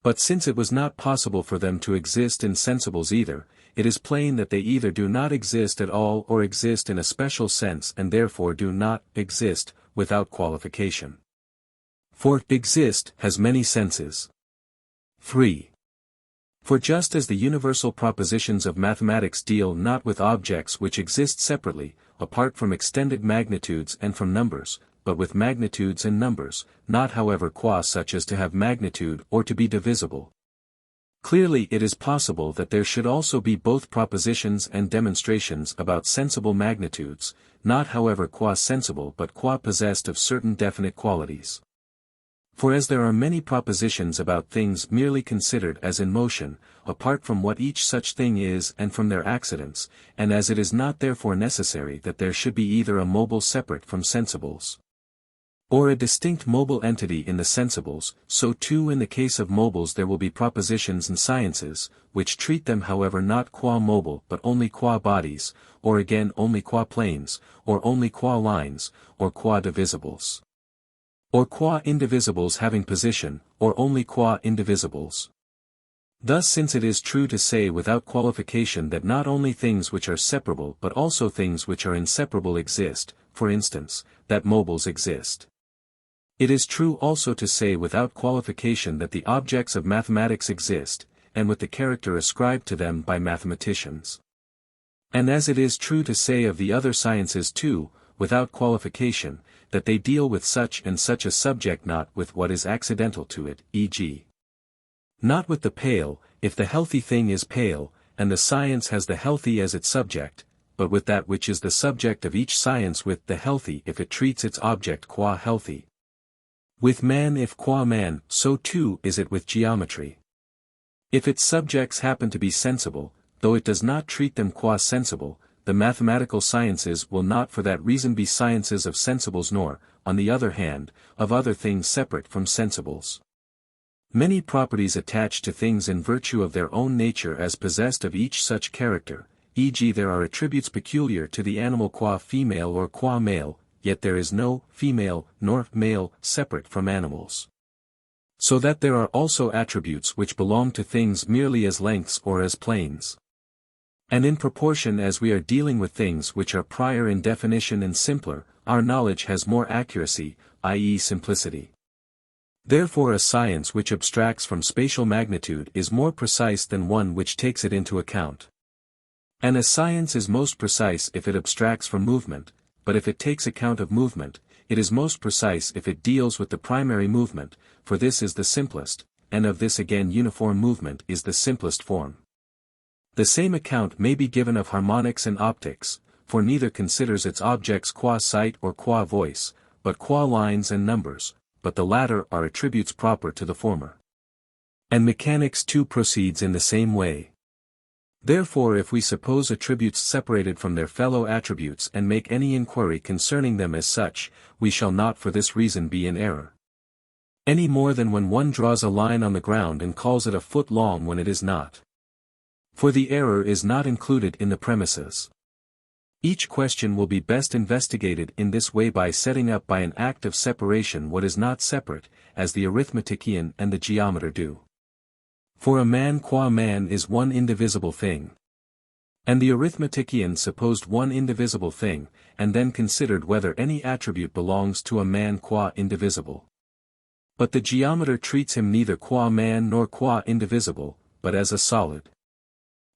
But since it was not possible for them to exist in sensibles either, it is plain that they either do not exist at all or exist in a special sense and therefore do not exist without qualification. For exist has many senses. 3. For just as the universal propositions of mathematics deal not with objects which exist separately, apart from extended magnitudes and from numbers, but with magnitudes and numbers, not however qua such as to have magnitude or to be divisible. Clearly it is possible that there should also be both propositions and demonstrations about sensible magnitudes, not however qua sensible but qua possessed of certain definite qualities. For as there are many propositions about things merely considered as in motion, apart from what each such thing is and from their accidents, and as it is not therefore necessary that there should be either a mobile separate from sensibles, or a distinct mobile entity in the sensibles, so too in the case of mobiles there will be propositions and sciences, which treat them however not qua mobile but only qua bodies, or again only qua planes, or only qua lines, or qua divisibles. Or qua indivisibles having position, or only qua indivisibles. Thus since it is true to say without qualification that not only things which are separable but also things which are inseparable exist, for instance, that mobiles exist. It is true also to say without qualification that the objects of mathematics exist, and with the character ascribed to them by mathematicians. And as it is true to say of the other sciences too, without qualification, that they deal with such and such a subject not with what is accidental to it, e.g. not with the pale, if the healthy thing is pale, and the science has the healthy as its subject, but with that which is the subject of each science with the healthy if it treats its object qua healthy. With man if qua man, so too is it with geometry. If its subjects happen to be sensible, though it does not treat them qua sensible, the mathematical sciences will not for that reason be sciences of sensibles nor, on the other hand, of other things separate from sensibles. Many properties attached to things in virtue of their own nature as possessed of each such character, e.g. there are attributes peculiar to the animal qua female or qua male, yet there is no female nor male separate from animals. So that there are also attributes which belong to things merely as lengths or as planes. And in proportion as we are dealing with things which are prior in definition and simpler, our knowledge has more accuracy, i.e. simplicity. Therefore a science which abstracts from spatial magnitude is more precise than one which takes it into account. And a science is most precise if it abstracts from movement, but if it takes account of movement, it is most precise if it deals with the primary movement, for this is the simplest, and of this again uniform movement is the simplest form. The same account may be given of harmonics and optics, for neither considers its objects qua sight or qua voice, but qua lines and numbers, but the latter are attributes proper to the former. And mechanics too proceeds in the same way. Therefore if we suppose attributes separated from their fellow attributes and make any inquiry concerning them as such, we shall not for this reason be in error. Any more than when one draws a line on the ground and calls it a foot long when it is not. For the error is not included in the premises. Each question will be best investigated in this way by setting up by an act of separation what is not separate, as the arithmetician and the geometer do. For a man qua man is one indivisible thing. And the arithmetician supposed one indivisible thing, and then considered whether any attribute belongs to a man qua indivisible. But the geometer treats him neither qua man nor qua indivisible, but as a solid.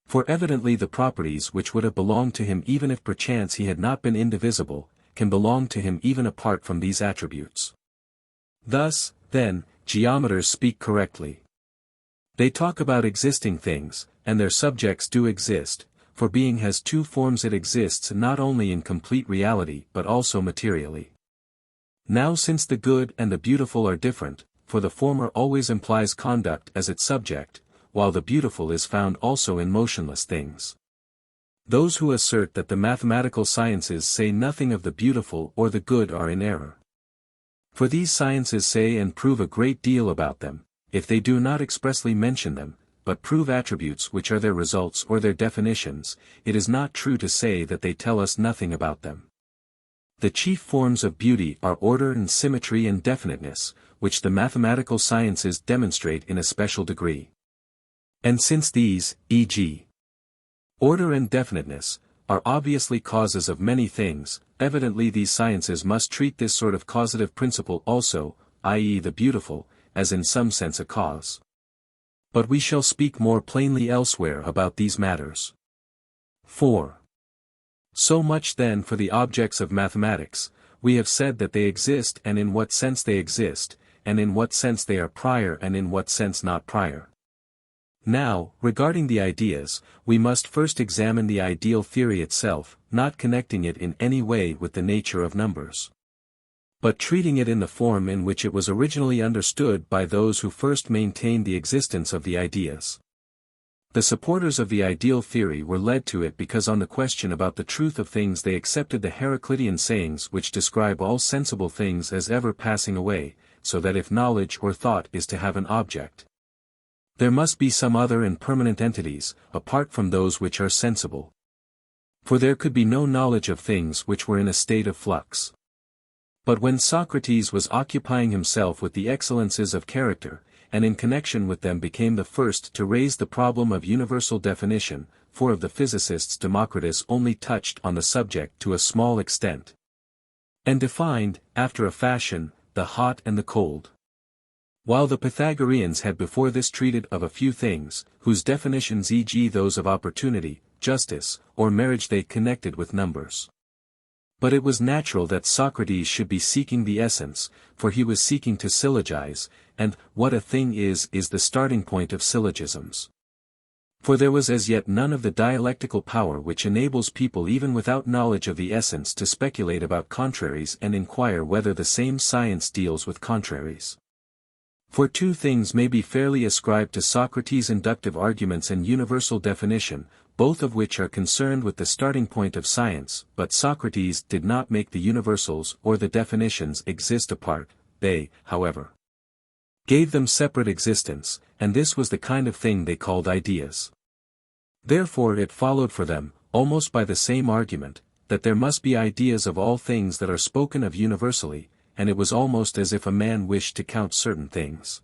For evidently the properties which would have belonged to him even if perchance he had not been indivisible, can belong to him even apart from these attributes. Thus, then, geometers speak correctly. They talk about existing things, and their subjects do exist, for being has two forms: it exists not only in complete reality but also materially. Now since the good and the beautiful are different, for the former always implies conduct as its subject, while the beautiful is found also in motionless things. Those who assert that the mathematical sciences say nothing of the beautiful or the good are in error. For these sciences say and prove a great deal about them, if they do not expressly mention them, but prove attributes which are their results or their definitions. It is not true to say that they tell us nothing about them. The chief forms of beauty are order and symmetry and definiteness, which the mathematical sciences demonstrate in a special degree. And since these, e.g., order and definiteness, are obviously causes of many things, evidently these sciences must treat this sort of causative principle also, i.e. the beautiful, as in some sense a cause. But we shall speak more plainly elsewhere about these matters. 4. So much then for the objects of mathematics. We have said that they exist and in what sense they exist, and in what sense they are prior and in what sense not prior. Now, regarding the ideas, we must first examine the ideal theory itself, not connecting it in any way with the nature of numbers, but treating it in the form in which it was originally understood by those who first maintained the existence of the ideas. The supporters of the ideal theory were led to it because on the question about the truth of things they accepted the Heraclitean sayings which describe all sensible things as ever passing away, so that if knowledge or thought is to have an object, there must be some other and permanent entities, apart from those which are sensible. For there could be no knowledge of things which were in a state of flux. But when Socrates was occupying himself with the excellences of character, and in connection with them became the first to raise the problem of universal definition, for of the physicists Democritus only touched on the subject to a small extent, and defined, after a fashion, the hot and the cold. While the Pythagoreans had before this treated of a few things, whose definitions, e.g. those of opportunity, justice, or marriage, they connected with numbers. But it was natural that Socrates should be seeking the essence, for he was seeking to syllogize, and what a thing is the starting point of syllogisms. For there was as yet none of the dialectical power which enables people even without knowledge of the essence to speculate about contraries and inquire whether the same science deals with contraries. For two things may be fairly ascribed to Socrates: inductive arguments and universal definition, both of which are concerned with the starting point of science, but Socrates did not make the universals or the definitions exist apart, they, however, gave them separate existence, and this was the kind of thing they called ideas. Therefore it followed for them, almost by the same argument, that there must be ideas of all things that are spoken of universally, and it was almost as if a man wished to count certain things,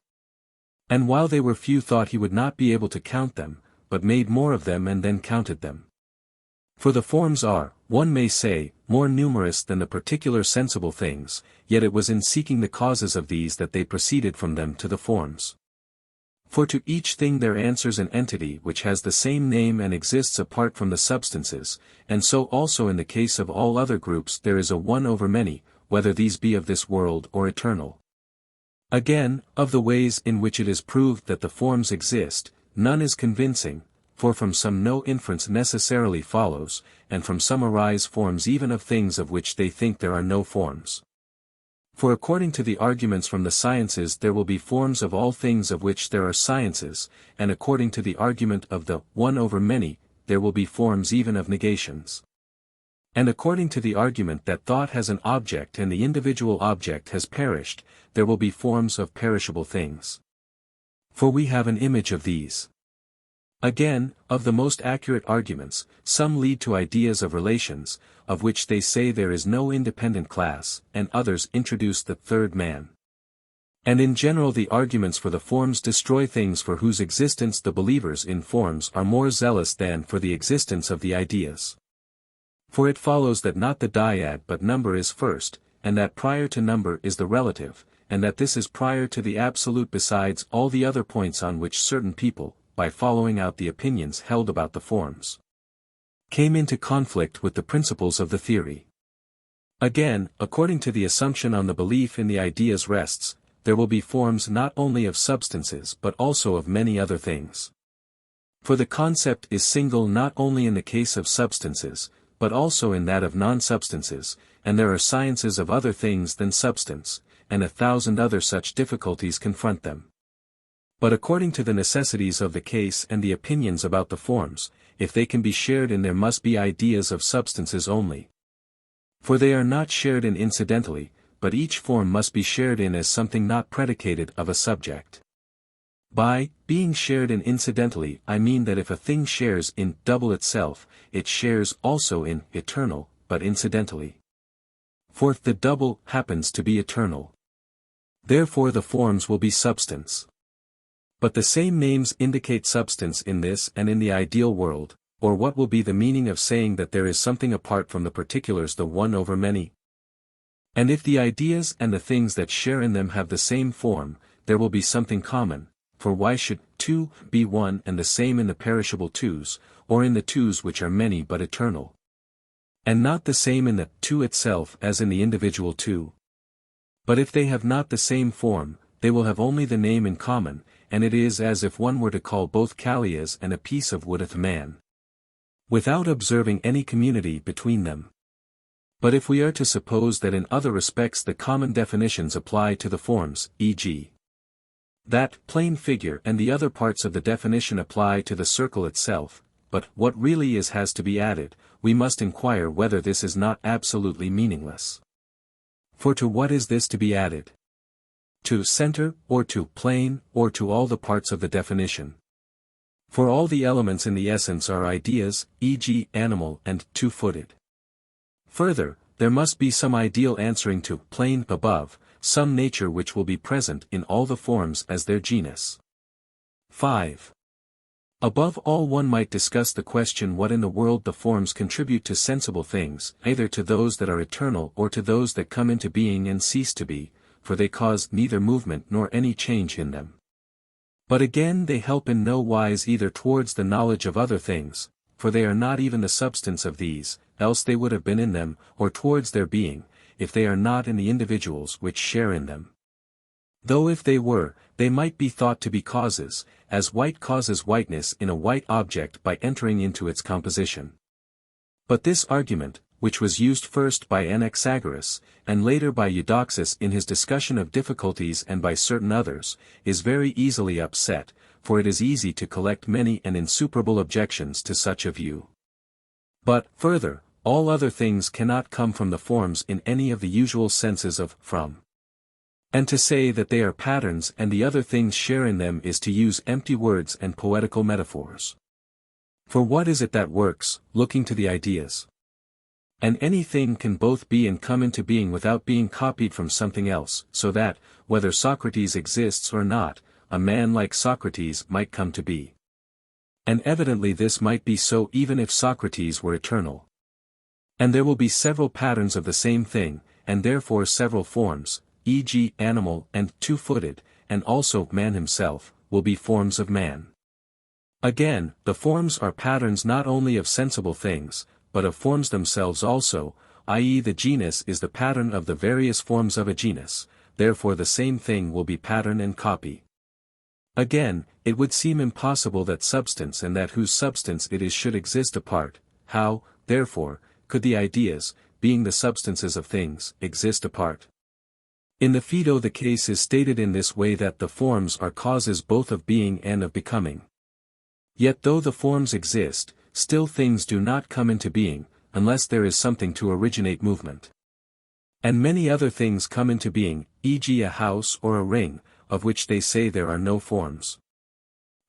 and while they were few thought he would not be able to count them, but made more of them and then counted them. For the forms are, one may say, more numerous than the particular sensible things, yet it was in seeking the causes of these that they proceeded from them to the forms. For to each thing there answers an entity which has the same name and exists apart from the substances, and so also in the case of all other groups there is a one over many, whether these be of this world or eternal. Again, of the ways in which it is proved that the forms exist, none is convincing, for from some no inference necessarily follows, and from some arise forms even of things of which they think there are no forms. For according to the arguments from the sciences there will be forms of all things of which there are sciences, and according to the argument of the one over many, there will be forms even of negations. And according to the argument that thought has an object and the individual object has perished, there will be forms of perishable things. For we have an image of these. Again, of the most accurate arguments, some lead to ideas of relations, of which they say there is no independent class, and others introduce the third man. And in general the arguments for the forms destroy things for whose existence the believers in forms are more zealous than for the existence of the ideas. For it follows that not the dyad but number is first, and that prior to number is the relative, and that this is prior to the absolute besides all the other points on which certain people, by following out the opinions held about the forms, came into conflict with the principles of the theory. Again, according to the assumption on the belief in the ideas rests, there will be forms not only of substances but also of many other things. For the concept is single not only in the case of substances, but also in that of non-substances, and there are sciences of other things than substance, and 1,000 other such difficulties confront them. But according to the necessities of the case and the opinions about the forms, if they can be shared in there must be ideas of substances only. For they are not shared in incidentally, but each form must be shared in as something not predicated of a subject. By being shared in incidentally I mean that if a thing shares in double itself, it shares also in eternal, but incidentally. For the double happens to be eternal. Therefore the forms will be substance. But the same names indicate substance in this and in the ideal world, or what will be the meaning of saying that there is something apart from the particulars the one over many? And if the ideas and the things that share in them have the same form, there will be something common, for why should two be one and the same in the perishable twos, or in the twos which are many but eternal? And not the same in the two itself as in the individual two? But if they have not the same form, they will have only the name in common, and it is as if one were to call both Callias and a piece of wood a man, without observing any community between them. But if we are to suppose that in other respects the common definitions apply to the forms, e.g., that plane figure and the other parts of the definition apply to the circle itself, but what really is has to be added, we must inquire whether this is not absolutely meaningless. For to what is this to be added? To center, or to plane, or to all the parts of the definition? For all the elements in the essence are ideas, e.g. animal and two-footed. Further, there must be some ideal answering to plane above, some nature which will be present in all the forms as their genus. 5. Above all one might discuss the question what in the world the forms contribute to sensible things, either to those that are eternal or to those that come into being and cease to be, for they cause neither movement nor any change in them. But again they help in no wise either towards the knowledge of other things, for they are not even the substance of these, else they would have been in them, or towards their being, if they are not in the individuals which share in them. Though if they were, they might be thought to be causes, as white causes whiteness in a white object by entering into its composition. But this argument, which was used first by Anaxagoras, and later by Eudoxus in his discussion of difficulties and by certain others, is very easily upset, for it is easy to collect many and insuperable objections to such a view. But, further, all other things cannot come from the forms in any of the usual senses of from. And to say that they are patterns and the other things share in them is to use empty words and poetical metaphors. For what is it that works, looking to the ideas? And anything can both be and come into being without being copied from something else, so that, whether Socrates exists or not, a man like Socrates might come to be. And evidently this might be so even if Socrates were eternal. And there will be several patterns of the same thing, and therefore several forms, e.g. animal and two-footed, and also man himself, will be forms of man. Again, the forms are patterns not only of sensible things, but of forms themselves also, i.e. the genus is the pattern of the various forms of a genus, therefore the same thing will be pattern and copy. Again, it would seem impossible that substance and that whose substance it is should exist apart. How, therefore, could the ideas, being the substances of things, exist apart? In the Phaedo the case is stated in this way that the forms are causes both of being and of becoming. Yet though the forms exist, still things do not come into being, unless there is something to originate movement. And many other things come into being, e.g. a house or a ring, of which they say there are no forms.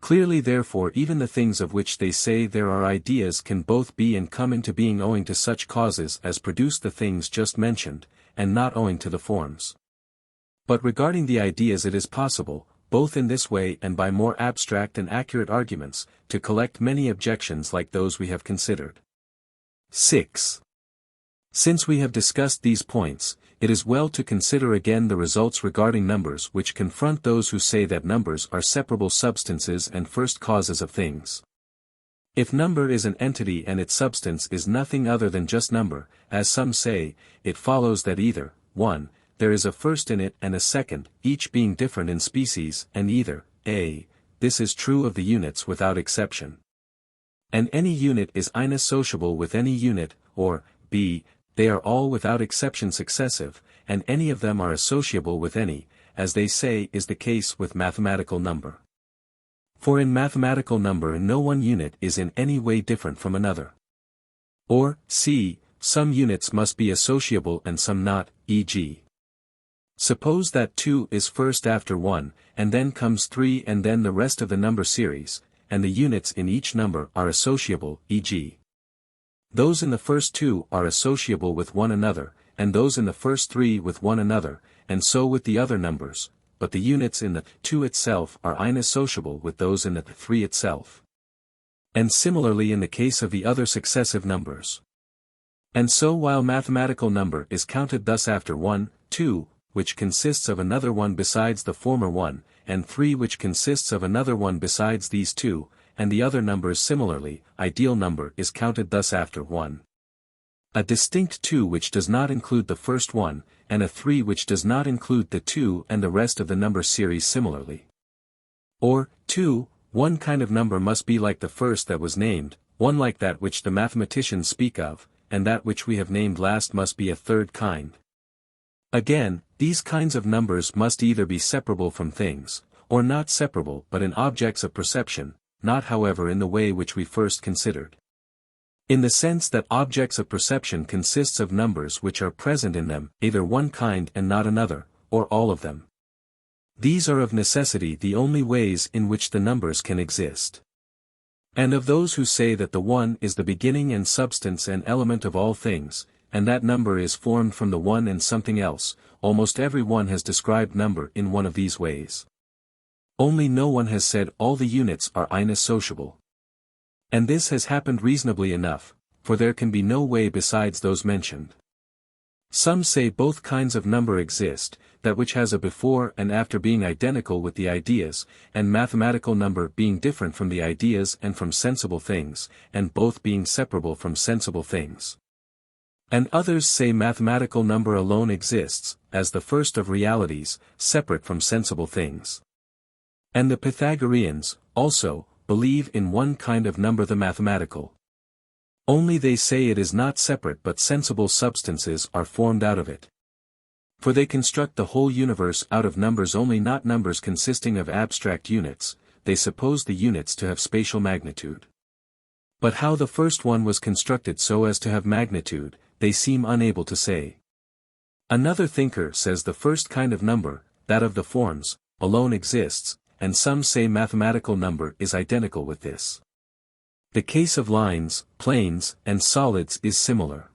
Clearly therefore even the things of which they say there are ideas can both be and come into being owing to such causes as produce the things just mentioned, and not owing to the forms. But regarding the ideas it is possible, both in this way and by more abstract and accurate arguments, to collect many objections like those we have considered. 6. Since we have discussed these points, it is well to consider again the results regarding numbers which confront those who say that numbers are separable substances and first causes of things. If number is an entity and its substance is nothing other than just number, as some say, it follows that either, 1, there is a first in it and a second, each being different in species, and either, a, this is true of the units without exception. And any unit is inesociable with any unit, or, b, they are all without exception successive, and any of them are associable with any, as they say is the case with mathematical number. For in mathematical number no one unit is in any way different from another. Or, c, some units must be associable and some not, e.g. suppose that 2 is first after 1, and then comes 3 and then the rest of the number series, and the units in each number are associable, e.g. those in the first 2 are associable with one another, and those in the first 3 with one another, and so with the other numbers, but the units in the 2 itself are inesociable with those in the 3 itself. And similarly in the case of the other successive numbers. And so while mathematical number is counted thus after 1, 2, which consists of another one besides the former one, and 3 which consists of another one besides these 2, and the other numbers similarly, ideal number is counted thus after 1. A distinct 2 which does not include the first one, and a 3 which does not include the 2 and the rest of the number series similarly. Or, 2, one kind of number must be like the first that was named, one like that which the mathematicians speak of, and that which we have named last must be a third kind. Again, these kinds of numbers must either be separable from things, or not separable but in objects of perception, not however in the way which we first considered. In the sense that objects of perception consists of numbers which are present in them, either one kind and not another, or all of them. These are of necessity the only ways in which the numbers can exist. And of those who say that the one is the beginning and substance and element of all things, and that number is formed from the one and something else, almost every one has described number in one of these ways. Only no one has said all the units are inesociable. And this has happened reasonably enough, for there can be no way besides those mentioned. Some say both kinds of number exist, that which has a before and after being identical with the ideas, and mathematical number being different from the ideas and from sensible things, and both being separable from sensible things. And others say mathematical number alone exists, as the first of realities, separate from sensible things. And the Pythagoreans, also, believe in one kind of number, the mathematical. Only they say it is not separate but sensible substances are formed out of it. For they construct the whole universe out of numbers only, not numbers consisting of abstract units, they suppose the units to have spatial magnitude. But how the first one was constructed so as to have magnitude, they seem unable to say. Another thinker says the first kind of number, that of the forms, alone exists, and some say mathematical number is identical with this. The case of lines, planes, and solids is similar.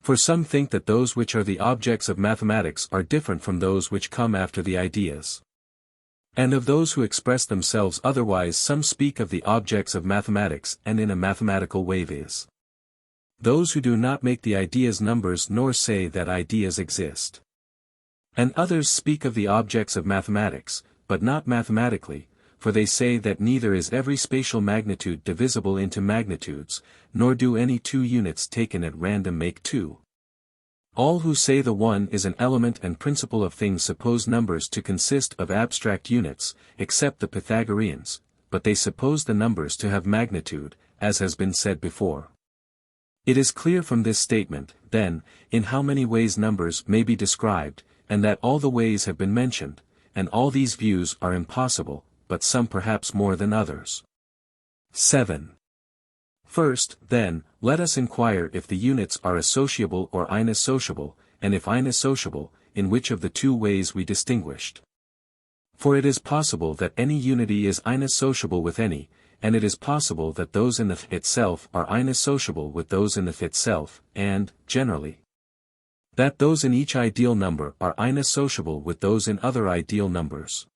For some think that those which are the objects of mathematics are different from those which come after the ideas. And of those who express themselves otherwise some speak of the objects of mathematics and in a mathematical way viz. Those who do not make the ideas numbers nor say that ideas exist. And others speak of the objects of mathematics, but not mathematically, for they say that neither is every spatial magnitude divisible into magnitudes, nor do any 2 units taken at random make 2. All who say the one is an element and principle of things suppose numbers to consist of abstract units, except the Pythagoreans, but they suppose the numbers to have magnitude, as has been said before. It is clear from this statement, then, in how many ways numbers may be described, and that all the ways have been mentioned, and all these views are impossible, but some perhaps more than others. 7. First, then, let us inquire if the units are associable or inesociable, and if inesociable, in which of the 2 ways we distinguished. For it is possible that any unity is inesociable with any, and it is possible that those in the itself are inesociable with those in the itself, and, generally, that those in each ideal number are inesociable with those in other ideal numbers.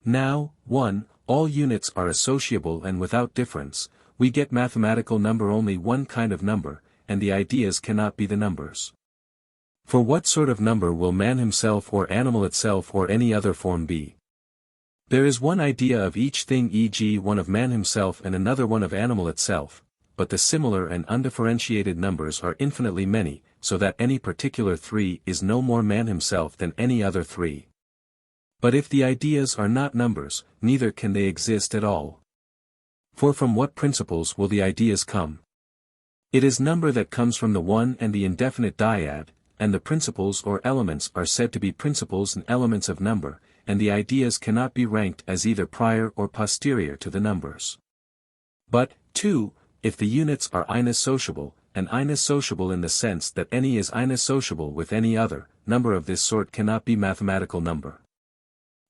Now, 1, all units are associable and without difference, we get mathematical number only one kind of number, and the ideas cannot be the numbers. For what sort of number will man himself or animal itself or any other form be? There is one idea of each thing, e.g. one of man himself and another one of animal itself, but the similar and undifferentiated numbers are infinitely many, so that any particular three is no more man himself than any other three. But if the ideas are not numbers, neither can they exist at all. For from what principles will the ideas come? It is number that comes from the one and the indefinite dyad, and the principles or elements are said to be principles and elements of number, and the ideas cannot be ranked as either prior or posterior to the numbers. But, 2, if the units are inesociable, and inesociable in the sense that any is inesociable with any other, number of this sort cannot be mathematical number.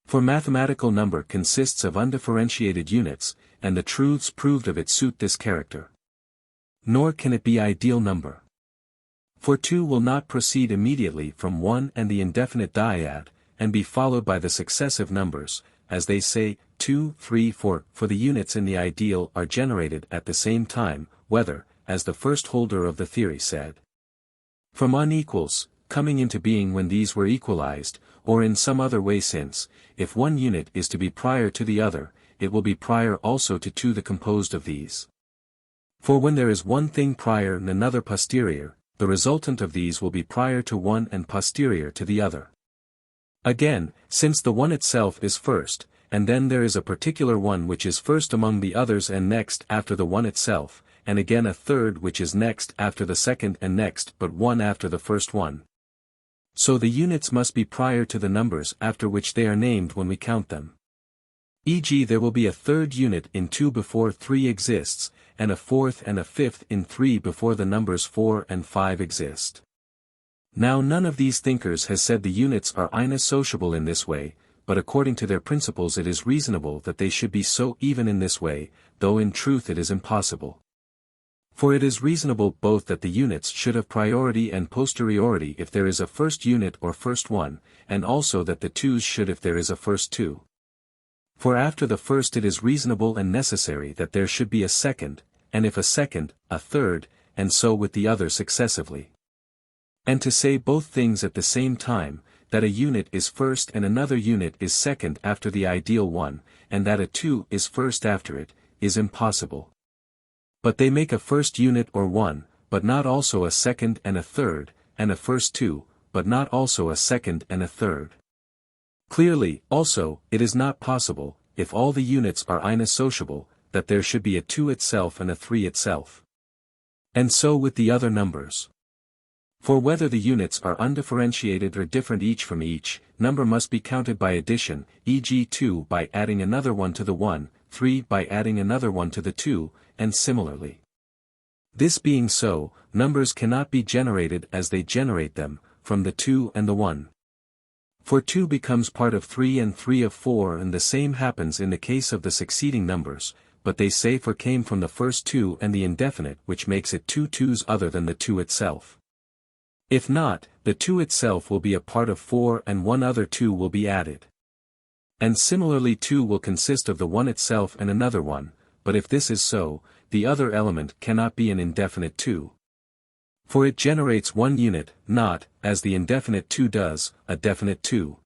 For mathematical number consists of undifferentiated units, and the truths proved of it suit this character. Nor can it be ideal number. For 2 will not proceed immediately from 1 and the indefinite dyad, and be followed by the successive numbers, as they say, 2, 3, 4, for the units in the ideal are generated at the same time, whether, as the first holder of the theory said, from unequals, coming into being when these were equalized, or in some other way, since, if one unit is to be prior to the other, it will be prior also to 2 the composed of these. For when there is one thing prior and another posterior, the resultant of these will be prior to one and posterior to the other. Again, since the one itself is first, and then there is a particular one which is first among the others and next after the one itself, and again a third which is next after the second and next but one after the first one. So the units must be prior to the numbers after which they are named when we count them. E.g. there will be a third unit in 2 before 3 exists, and a fourth and a fifth in 3 before the numbers 4 and 5 exist. Now none of these thinkers has said the units are inesociable in this way, but according to their principles it is reasonable that they should be so even in this way, though in truth it is impossible. For it is reasonable both that the units should have priority and posteriority if there is a first unit or first one, and also that the twos should if there is a first two. For after the first it is reasonable and necessary that there should be a second, and if a second, a third, and so with the other successively. And to say both things at the same time, that a unit is first and another unit is second after the ideal one, and that a 2 is first after it, is impossible. But they make a first unit or one, but not also a second and a third, and a first 2, but not also a second and a third. Clearly, also, it is not possible, if all the units are inesociable, that there should be a 2 itself and a 3 itself. And so with the other numbers. For whether the units are undifferentiated or different each from each, number must be counted by addition, e.g. 2 by adding another one to the 1, 3 by adding another one to the 2, and similarly. This being so, numbers cannot be generated as they generate them, from the 2 and the 1. For 2 becomes part of 3 and 3 of 4, and the same happens in the case of the succeeding numbers, but they say 4 came from the first 2 and the indefinite, which makes it 2 2s other than the 2 itself. If not, the 2 itself will be a part of 4 and one other 2 will be added. And similarly 2 will consist of the 1 itself and another one, but if this is so, the other element cannot be an indefinite 2. For it generates one unit, not, as the indefinite 2 does, a definite 2.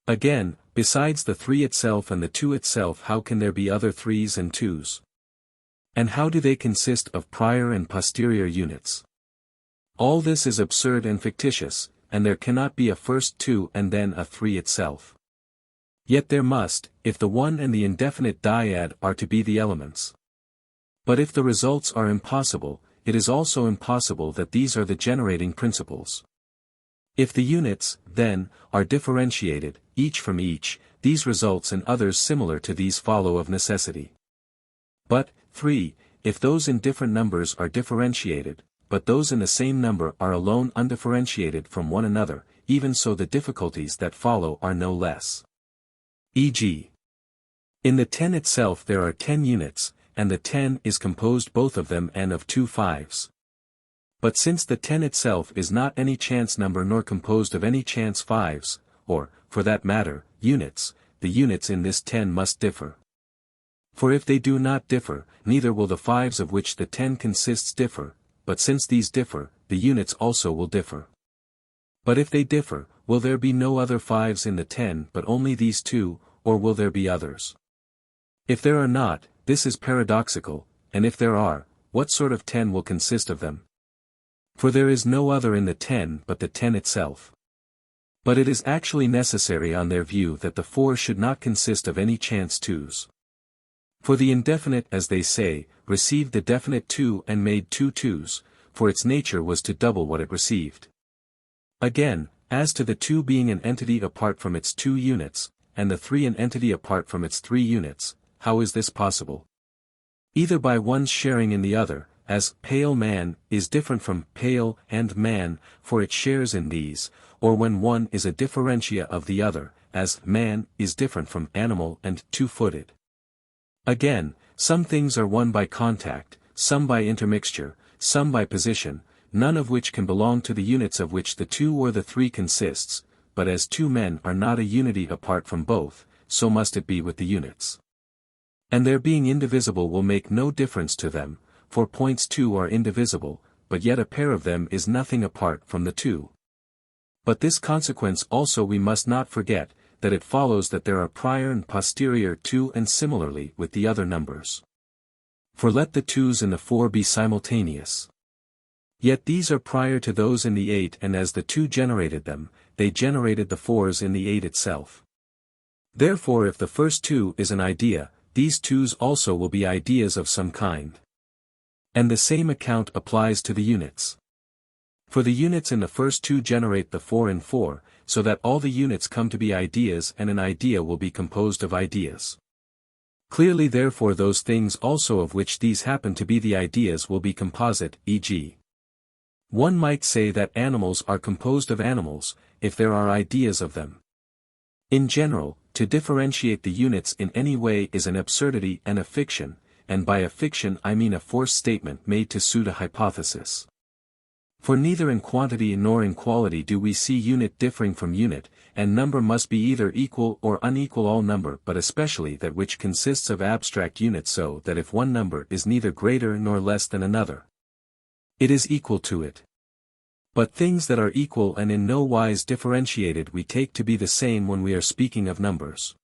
Again, besides the 3 itself and the 2 itself, how can there be other 3s and 2s? And how do they consist of prior and posterior units? All this is absurd and fictitious, and there cannot be a first 2 and then a 3 itself. Yet there must, if the 1 and the indefinite dyad are to be the elements. But if the results are impossible, it is also impossible that these are the generating principles. If the units, then, are differentiated, each from each, these results and others similar to these follow of necessity. But, 3, if those in different numbers are differentiated, but those in the same number are alone undifferentiated from one another, even so the difficulties that follow are no less. E.g. in the 10 itself there are 10 units, and the 10 is composed both of them and of 2 5s. But since the 10 itself is not any chance number nor composed of any chance 5s, or, for that matter, units, the units in this 10 must differ. For if they do not differ, neither will the 5s of which the 10 consists differ, but since these differ, the units also will differ. But if they differ, will there be no other 5s in the 10 but only these two, or will there be others? If there are not, this is paradoxical, and if there are, what sort of 10 will consist of them? For there is no other in the 10 but the 10 itself. But it is actually necessary on their view that the 4 should not consist of any chance 2s. For the indefinite, as they say, received the definite 2 and made 2 2s, for its nature was to double what it received. Again, as to the 2 being an entity apart from its 2 units, and the 3 an entity apart from its 3 units, how is this possible? Either by one's sharing in the other, as pale man is different from pale and man, for it shares in these, or when one is a differentia of the other, as man is different from animal and two-footed. Again, some things are one by contact, some by intermixture, some by position, none of which can belong to the units of which the 2 or the 3 consists, but as 2 men are not a unity apart from both, so must it be with the units. And their being indivisible will make no difference to them, for points 2 are indivisible, but yet a pair of them is nothing apart from the 2. But this consequence also we must not forget, that it follows that there are prior and posterior to and similarly with the other numbers. For let the 2s in the 4 be simultaneous. Yet these are prior to those in the 8, and as the 2 generated them, they generated the 4s in the 8 itself. Therefore if the first 2 is an idea, these 2s also will be ideas of some kind. And the same account applies to the units. For the units in the first 2 generate the 4 in 4, so that all the units come to be ideas, and an idea will be composed of ideas. Clearly therefore those things also of which these happen to be the ideas will be composite, e.g. one might say that animals are composed of animals, if there are ideas of them. In general, to differentiate the units in any way is an absurdity and a fiction, and by a fiction I mean a forced statement made to suit a hypothesis. For neither in quantity nor in quality do we see unit differing from unit, and number must be either equal or unequal all number, but especially that which consists of abstract units, so that if one number is neither greater nor less than another, it is equal to it. But things that are equal and in no wise differentiated we take to be the same when we are speaking of numbers.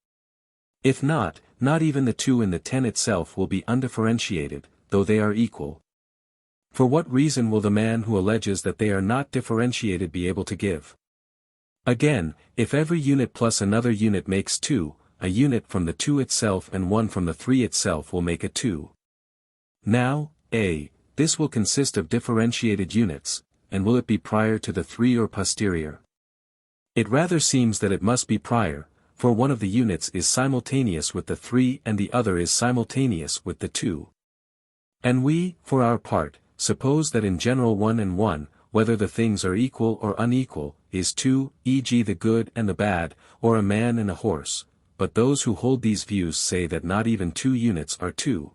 If not, not even the 2 in the 10 itself will be undifferentiated, though they are equal. For what reason will the man who alleges that they are not differentiated be able to give? Again, if every unit plus another unit makes 2, a unit from the 2 itself and one from the 3 itself will make a 2. Now, a. This will consist of differentiated units, and will it be prior to the 3 or posterior? It rather seems that it must be prior, for one of the units is simultaneous with the 3 and the other is simultaneous with the 2. And we, for our part, suppose that in general 1 and 1, whether the things are equal or unequal, is 2, e.g. the good and the bad, or a man and a horse, but those who hold these views say that not even 2 units are 2.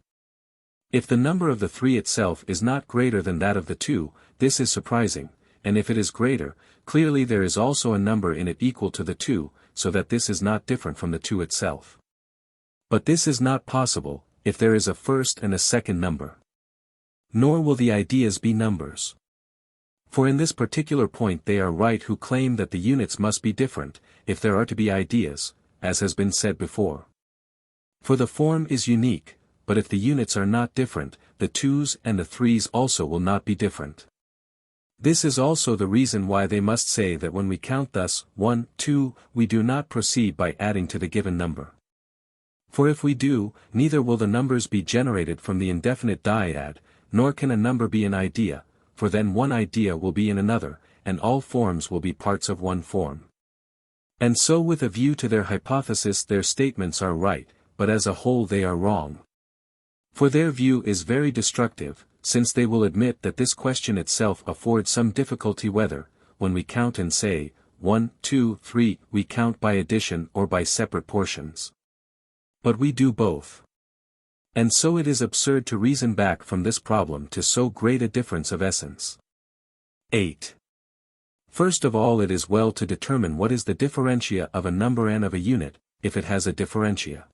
If the number of the 3 itself is not greater than that of the 2, this is surprising, and if it is greater, clearly there is also a number in it equal to the 2, so that this is not different from the 2 itself. But this is not possible, if there is a first and a second number. Nor will the ideas be numbers. For in this particular point they are right who claim that the units must be different, if there are to be ideas, as has been said before. For the form is unique, but if the units are not different, the 2s and the 3s also will not be different. This is also the reason why they must say that when we count thus, 1, 2, we do not proceed by adding to the given number. For if we do, neither will the numbers be generated from the indefinite dyad, nor can a number be an idea, for then one idea will be in another, and all forms will be parts of one form. And so with a view to their hypothesis their statements are right, but as a whole they are wrong. For their view is very destructive, since they will admit that this question itself affords some difficulty whether, when we count and say, 1, 2, 3, we count by addition or by separate portions. But we do both. And so it is absurd to reason back from this problem to so great a difference of essence. 8. First of all it is well to determine what is the differentia of a number and of a unit, if it has a differentia.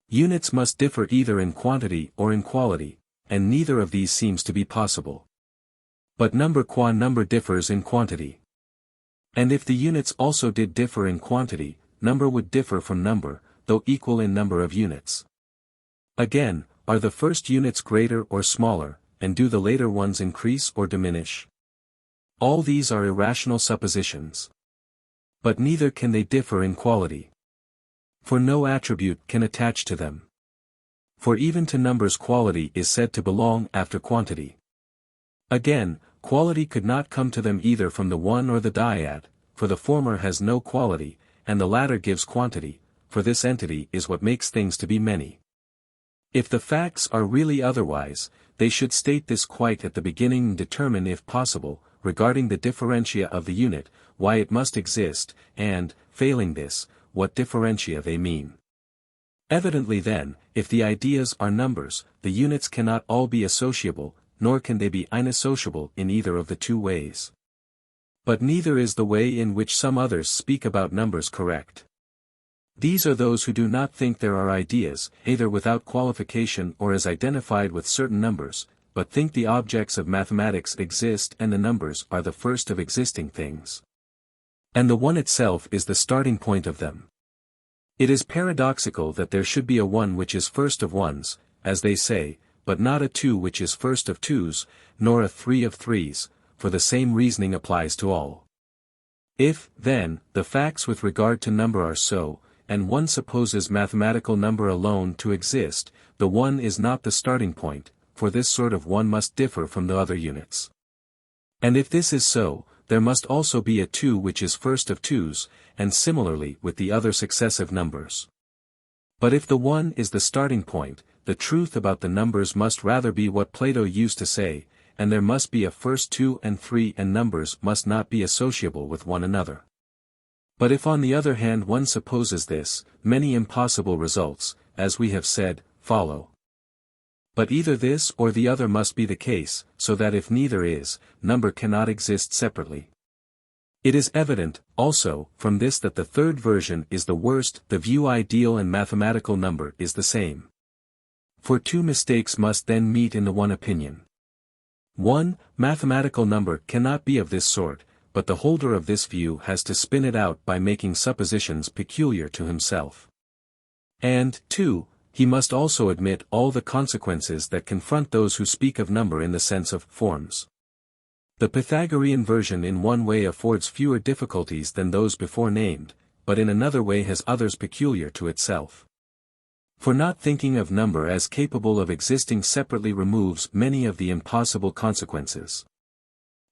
Units must differ either in quantity or in quality, and neither of these seems to be possible. But number qua number differs in quantity. And if the units also did differ in quantity, number would differ from number, though equal in number of units. Again, are the first units greater or smaller, and do the later ones increase or diminish? All these are irrational suppositions. But neither can they differ in quality. For no attribute can attach to them. For even to numbers quality is said to belong after quantity. Again, quality could not come to them either from the one or the dyad, for the former has no quality, and the latter gives quantity, for this entity is what makes things to be many. If the facts are really otherwise, they should state this quite at the beginning and determine if possible, regarding the differentia of the unit, why it must exist, and, failing this, what differentia they mean. Evidently then, if the ideas are numbers, the units cannot all be associable, nor can they be inassociable in either of the two ways. But neither is the way in which some others speak about numbers correct. These are those who do not think there are ideas, either without qualification or as identified with certain numbers, but think the objects of mathematics exist and the numbers are the first of existing things. And the one itself is the starting point of them. It is paradoxical that there should be a one which is first of ones, as they say, but not a two which is first of twos, nor a three of threes, for the same reasoning applies to all. If, then, the facts with regard to number are so, and one supposes mathematical number alone to exist, the one is not the starting point, for this sort of one must differ from the other units. And if this is so, there must also be a two which is first of twos, and similarly with the other successive numbers. But if the one is the starting point, the truth about the numbers must rather be what Plato used to say, and there must be a first two and three and numbers must not be associable with one another. But if on the other hand one supposes this, many impossible results, as we have said, follow. But either this or the other must be the case, so that if neither is, number cannot exist separately. It is evident, also, from this that the third version is the worst, the view ideal and mathematical number is the same. For two mistakes must then meet in the one opinion. 1. Mathematical number cannot be of this sort, but the holder of this view has to spin it out by making suppositions peculiar to himself. And, 2. He must also admit all the consequences that confront those who speak of number in the sense of forms. The Pythagorean version in one way affords fewer difficulties than those before named, but in another way has others peculiar to itself. For not thinking of number as capable of existing separately removes many of the impossible consequences.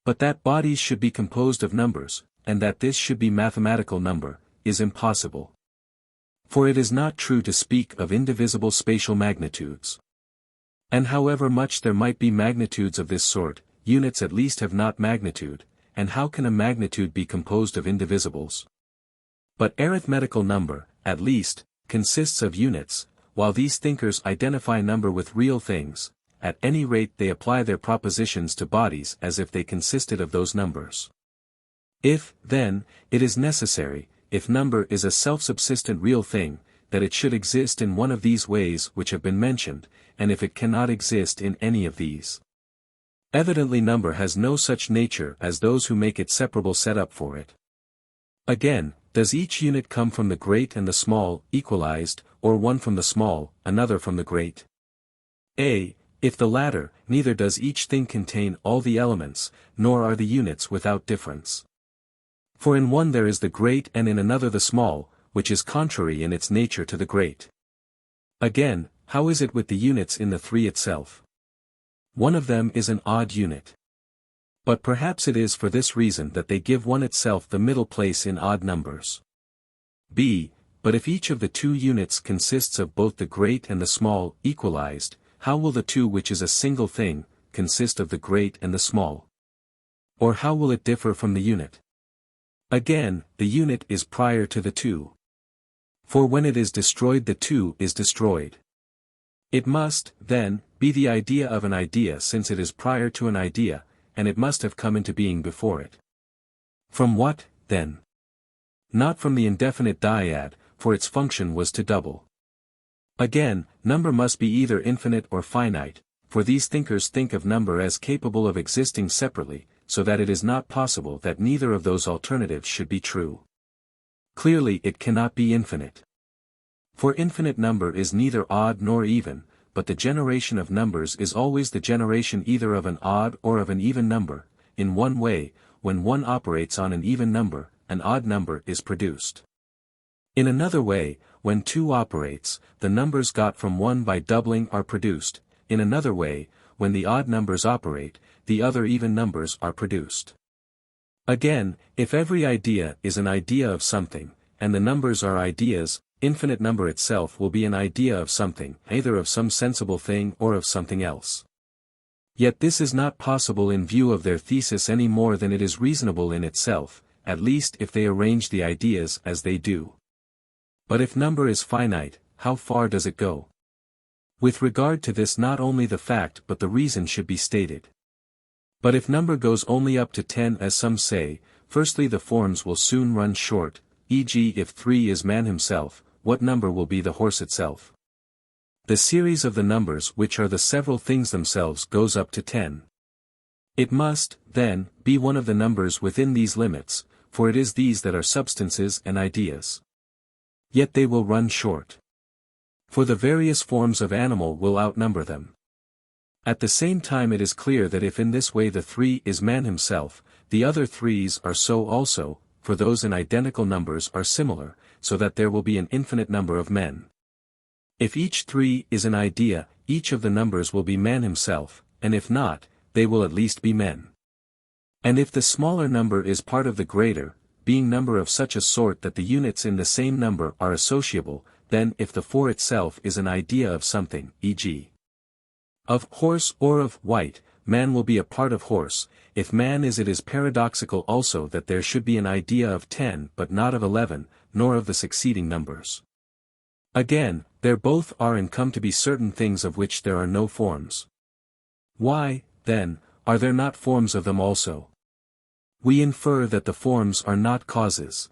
But that bodies should be composed of numbers, and that this should be mathematical number, is impossible. For it is not true to speak of indivisible spatial magnitudes. And however much there might be magnitudes of this sort, units at least have not magnitude, and how can a magnitude be composed of indivisibles? But arithmetical number, at least, consists of units, while these thinkers identify number with real things, at any rate they apply their propositions to bodies as if they consisted of those numbers. If, then, it is necessary, if number is a self-subsistent real thing, that it should exist in one of these ways which have been mentioned, and if it cannot exist in any of these. Evidently number has no such nature as those who make it separable set up for it. Again, does each unit come from the great and the small, equalized, or one from the small, another from the great? If the latter, neither does each thing contain all the elements, nor are the units without difference. For in one there is the great and in another the small, which is contrary in its nature to the great. Again, how is it with the units in the three itself? One of them is an odd unit. But perhaps it is for this reason that they give one itself the middle place in odd numbers. But if each of the two units consists of both the great and the small, equalized, how will the two which is a single thing, consist of the great and the small? Or how will it differ from the unit? Again, the unit is prior to the two. For when it is destroyed the two is destroyed. It must, then, be the idea of an idea since it is prior to an idea, and it must have come into being before it. From what, then? Not from the indefinite dyad, for its function was to double. Again, number must be either infinite or finite, for these thinkers think of number as capable of existing separately, so that it is not possible that neither of those alternatives should be true. Clearly it cannot be infinite. For infinite number is neither odd nor even, but the generation of numbers is always the generation either of an odd or of an even number. In one way, when one operates on an even number, an odd number is produced. In another way, when two operates, the numbers got from one by doubling are produced. In another way, when the odd numbers operate, the other even numbers are produced. Again, if every idea is an idea of something, and the numbers are ideas, infinite number itself will be an idea of something, either of some sensible thing or of something else. Yet this is not possible in view of their thesis any more than it is reasonable in itself, at least if they arrange the ideas as they do. But if number is finite, how far does it go? With regard to this not only the fact but the reason should be stated. But if number goes only up to 10 as some say, firstly the forms will soon run short, e.g. if 3 is man himself, what number will be the horse itself? The series of the numbers which are the several things themselves goes up to 10. It must, then, be one of the numbers within these limits, for it is these that are substances and ideas. Yet they will run short. For the various forms of animal will outnumber them. At the same time it is clear that if in this way the 3 is man himself, the other 3s are so also, for those in identical numbers are similar, so that there will be an infinite number of men. If each 3 is an idea, each of the numbers will be man himself, and if not, they will at least be men. And if the smaller number is part of the greater, being number of such a sort that the units in the same number are associable, then if the 4 itself is an idea of something, e.g. of horse or of white, man will be a part of horse. If man is, it is paradoxical also that there should be an idea of 10 but not of 11, nor of the succeeding numbers. Again, there both are and come to be certain things of which there are no forms. Why, then, are there not forms of them also? We infer that the forms are not causes.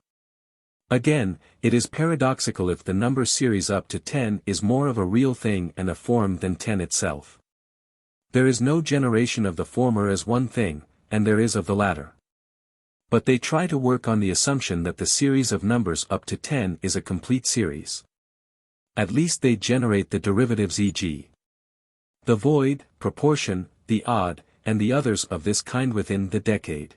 Again, it is paradoxical if the number series up to 10 is more of a real thing and a form than 10 itself. There is no generation of the former as one thing, and there is of the latter. But they try to work on the assumption that the series of numbers up to 10 is a complete series. At least they generate the derivatives e.g. the void, proportion, the odd, and the others of this kind within the decade.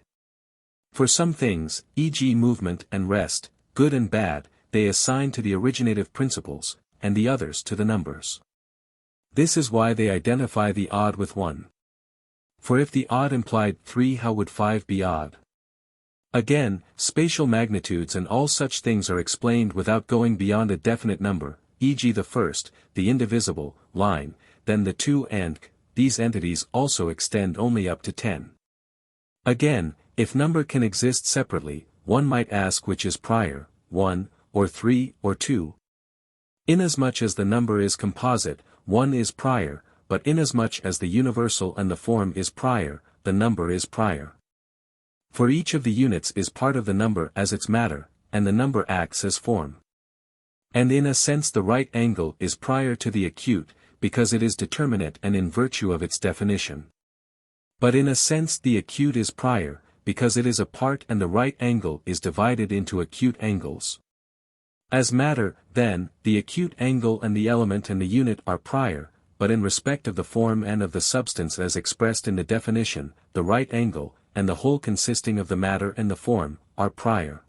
For some things, e.g. movement and rest, good and bad, they assign to the originative principles, and the others to the numbers. This is why they identify the odd with 1. For if the odd implied 3, how would 5 be odd? Again, spatial magnitudes and all such things are explained without going beyond a definite number, e.g. the first, the indivisible, line, then the 2 and these entities also extend only up to 10. Again, if number can exist separately, one might ask which is prior, 1, or 3, or 2. Inasmuch as the number is composite, 1 is prior, but inasmuch as the universal and the form is prior, the number is prior. For each of the units is part of the number as its matter, and the number acts as form. And in a sense the right angle is prior to the acute, because it is determinate and in virtue of its definition. But in a sense the acute is prior, because it is a part and the right angle is divided into acute angles. As matter, then, the acute angle and the element and the unit are prior, but in respect of the form and of the substance as expressed in the definition, the right angle, and the whole consisting of the matter and the form, are prior.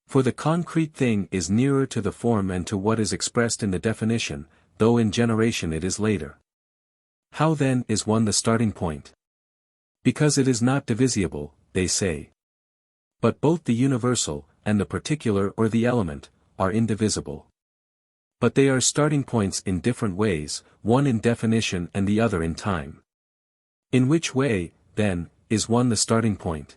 For the concrete thing is nearer to the form and to what is expressed in the definition, though in generation it is later. How then is one the starting point? Because it is not divisible, they say. But both the universal, and the particular or the element, are indivisible. But they are starting points in different ways, one in definition and the other in time. In which way, then, is one the starting point?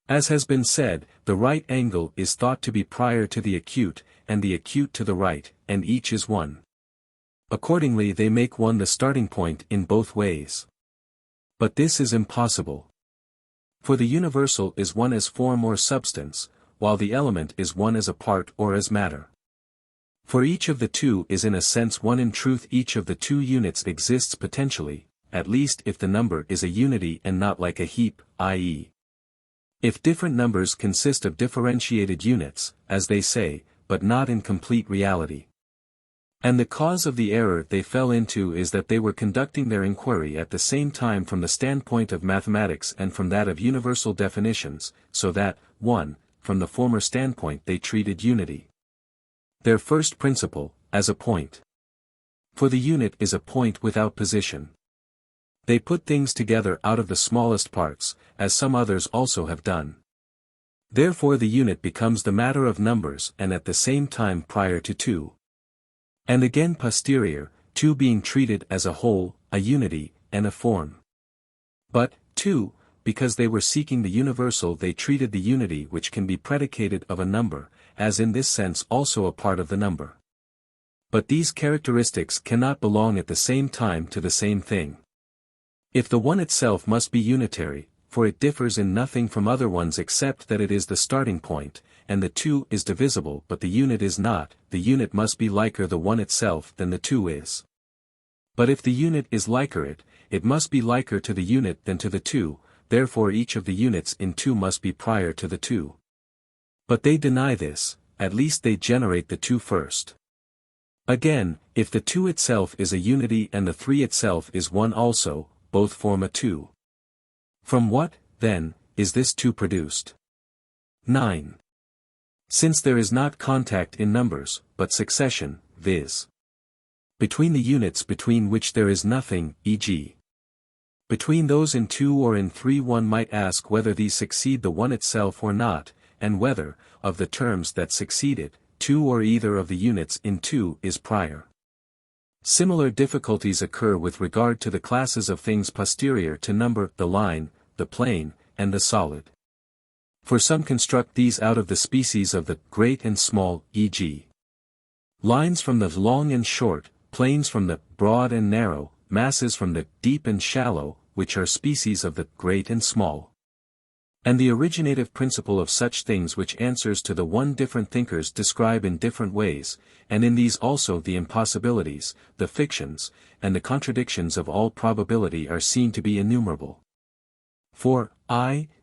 As has been said, the right angle is thought to be prior to the acute, and the acute to the right, and each is one. Accordingly they make one the starting point in both ways. But this is impossible. For the universal is one as form or substance, while the element is one as a part or as matter. For each of the two is in a sense one in truth each of the two units exists potentially, at least if the number is a unity and not like a heap, i.e. if different numbers consist of differentiated units, as they say, but not in complete reality. And the cause of the error they fell into is that they were conducting their inquiry at the same time from the standpoint of mathematics and from that of universal definitions, so that, 1, from the former standpoint they treated unity, their first principle, as a point. For the unit is a point without position. They put things together out of the smallest parts, as some others also have done. Therefore the unit becomes the matter of numbers and at the same time prior to 2. And again posterior, 2 being treated as a whole, a unity, and a form. But, 2, because they were seeking the universal, they treated the unity which can be predicated of a number, as in this sense also a part of the number. But these characteristics cannot belong at the same time to the same thing. If the one itself must be unitary, for it differs in nothing from other ones except that it is the starting point, and the 2 is divisible but the unit is not, the unit must be liker the one itself than the 2 is. But if the unit is liker it, it must be liker to the unit than to the 2, therefore each of the units in 2 must be prior to the 2. But they deny this, at least they generate the 2 first. Again, if the 2 itself is a unity and the 3 itself is 1 also, both form a 2. From what, then, is this 2 produced? 9. Since there is not contact in numbers, but succession, viz. between the units between which there is nothing, e.g. between those in 2 or in 3, one might ask whether these succeed the one itself or not, and whether, of the terms that succeed it, 2 or either of the units in 2 is prior. Similar difficulties occur with regard to the classes of things posterior to number, the line, the plane, and the solid. For some construct these out of the species of the great and small, e.g. lines from the long and short, planes from the broad and narrow, masses from the deep and shallow, which are species of the great and small. And the originative principle of such things which answers to the one different thinkers describe in different ways, and in these also the impossibilities, the fictions, and the contradictions of all probability are seen to be innumerable. For,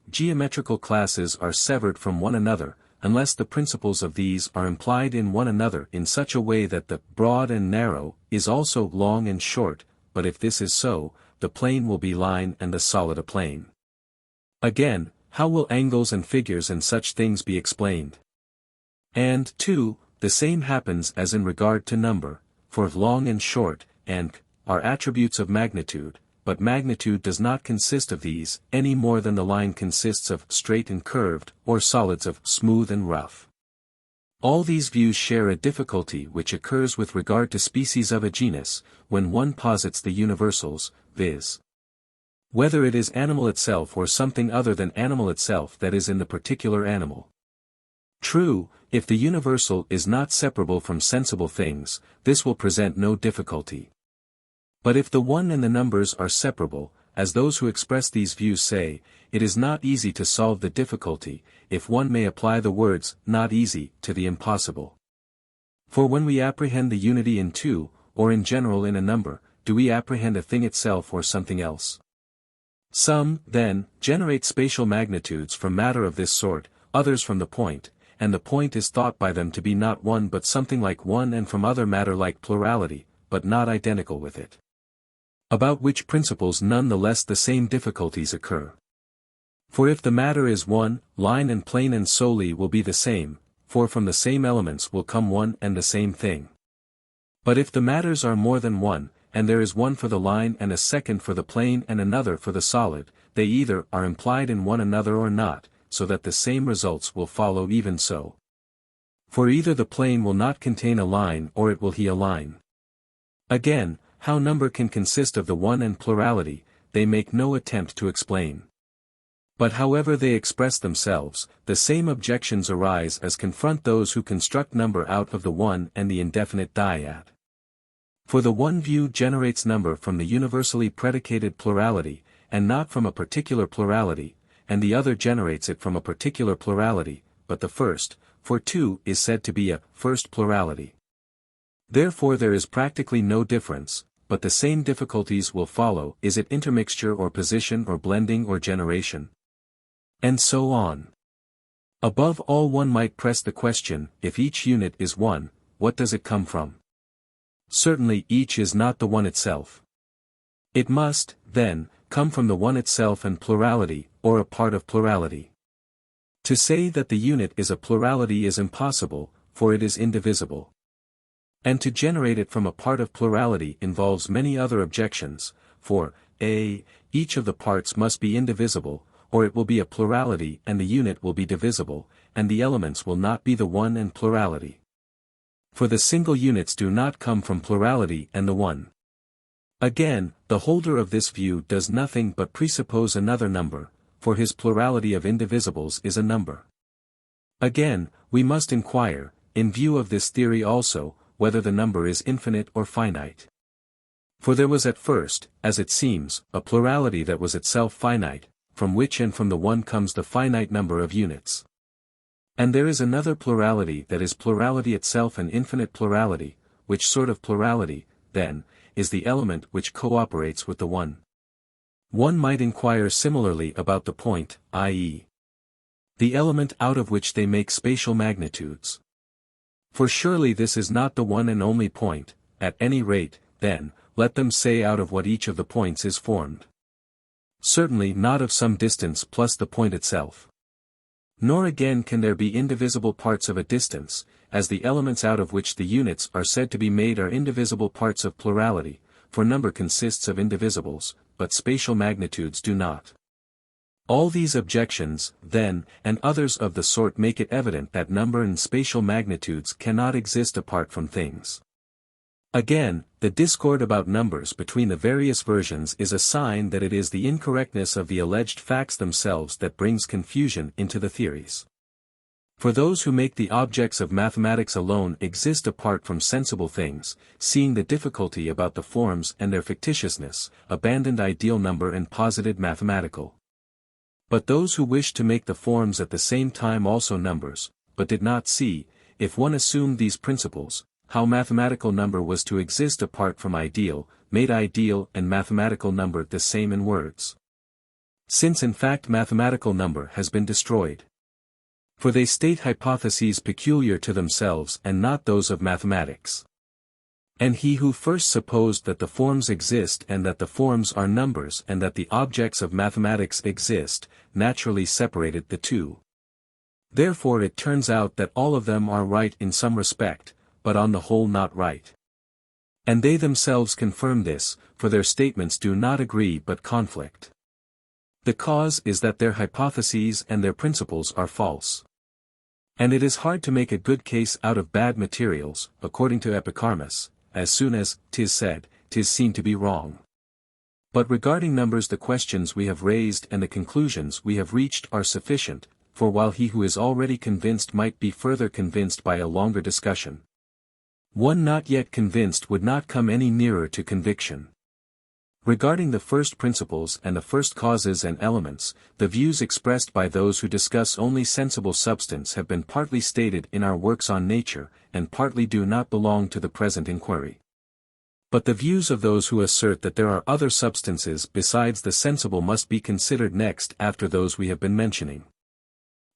geometrical classes are severed from one another, unless the principles of these are implied in one another in such a way that the broad and narrow is also long and short, but if this is so, the plane will be line and the solid a plane. Again, how will angles and figures and such things be explained? And, 2, the same happens as in regard to number, for long and short, and, are attributes of magnitude, but magnitude does not consist of these, any more than the line consists of straight and curved, or solids of smooth and rough. All these views share a difficulty which occurs with regard to species of a genus, when one posits the universals, viz. whether it is animal itself or something other than animal itself that is in the particular animal. True, if the universal is not separable from sensible things, this will present no difficulty. But if the one and the numbers are separable, as those who express these views say, it is not easy to solve the difficulty, if one may apply the words, not easy, to the impossible. For when we apprehend the unity in 2, or in general in a number, do we apprehend a thing itself or something else? Some, then, generate spatial magnitudes from matter of this sort, others from the point, and the point is thought by them to be not one but something like one, and from other matter like plurality, but not identical with it. About which principles none the less the same difficulties occur. For if the matter is one, line and plane and solely will be the same, for from the same elements will come one and the same thing. But if the matters are more than one, and there is one for the line and a second for the plane and another for the solid, they either are implied in one another or not, so that the same results will follow even so. For either the plane will not contain a line or it will he a line. Again, how number can consist of the one and plurality, they make no attempt to explain. But however they express themselves, the same objections arise as confront those who construct number out of the one and the indefinite dyad. For the one view generates number from the universally predicated plurality, and not from a particular plurality, and the other generates it from a particular plurality, but the first, for 2, is said to be a first plurality. Therefore there is practically no difference, but the same difficulties will follow. Is it intermixture or position or blending or generation? And so on. Above all, one might press the question, if each unit is one, what does it come from? Certainly each is not the one itself. It must, then, come from the one itself and plurality, or a part of plurality. To say that the unit is a plurality is impossible, for it is indivisible. And to generate it from a part of plurality involves many other objections, for, a, each of the parts must be indivisible, or it will be a plurality and the unit will be divisible, and the elements will not be the one and plurality. For the single units do not come from plurality and the one. Again, the holder of this view does nothing but presuppose another number, for his plurality of indivisibles is a number. Again, we must inquire, in view of this theory also, whether the number is infinite or finite. For there was at first, as it seems, a plurality that was itself finite, from which and from the one comes the finite number of units. And there is another plurality that is plurality itself, an infinite plurality, which sort of plurality, then, is the element which cooperates with the one. One might inquire similarly about the point, i.e., the element out of which they make spatial magnitudes. For surely this is not the one and only point. At any rate, then, let them say out of what each of the points is formed. Certainly not of some distance plus the point itself. Nor again can there be indivisible parts of a distance, as the elements out of which the units are said to be made are indivisible parts of plurality, for number consists of indivisibles, but spatial magnitudes do not. All these objections, then, and others of the sort make it evident that number and spatial magnitudes cannot exist apart from things. Again, the discord about numbers between the various versions is a sign that it is the incorrectness of the alleged facts themselves that brings confusion into the theories. For those who make the objects of mathematics alone exist apart from sensible things, seeing the difficulty about the forms and their fictitiousness, abandoned ideal number and posited mathematical. But those who wished to make the forms at the same time also numbers, but did not see, if one assumed these principles, how mathematical number was to exist apart from ideal, made ideal and mathematical number the same in words. Since in fact mathematical number has been destroyed. For they state hypotheses peculiar to themselves and not those of mathematics. And he who first supposed that the forms exist and that the forms are numbers and that the objects of mathematics exist, naturally separated the two. Therefore it turns out that all of them are right in some respect, but on the whole not right. And they themselves confirm this, for their statements do not agree but conflict. The cause is that their hypotheses and their principles are false. And it is hard to make a good case out of bad materials, according to Epicharmus. As soon as 'tis said, 'tis seen to be wrong. But regarding numbers, the questions we have raised and the conclusions we have reached are sufficient, for while he who is already convinced might be further convinced by a longer discussion, one not yet convinced would not come any nearer to conviction. Regarding the first principles and the first causes and elements, the views expressed by those who discuss only sensible substance have been partly stated in our works on nature, and partly do not belong to the present inquiry. But the views of those who assert that there are other substances besides the sensible must be considered next after those we have been mentioning.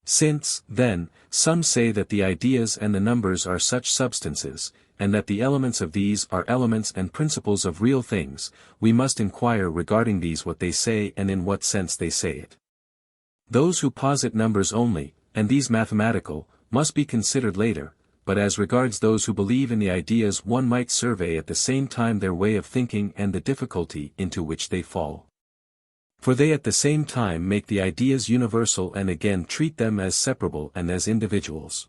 Since, then, some say that the ideas and the numbers are such substances, and that the elements of these are elements and principles of real things, we must inquire regarding these what they say and in what sense they say it. Those who posit numbers only, and these mathematical, must be considered later, but as regards those who believe in the ideas one might survey at the same time their way of thinking and the difficulty into which they fall. For they at the same time make the ideas universal and again treat them as separable and as individuals.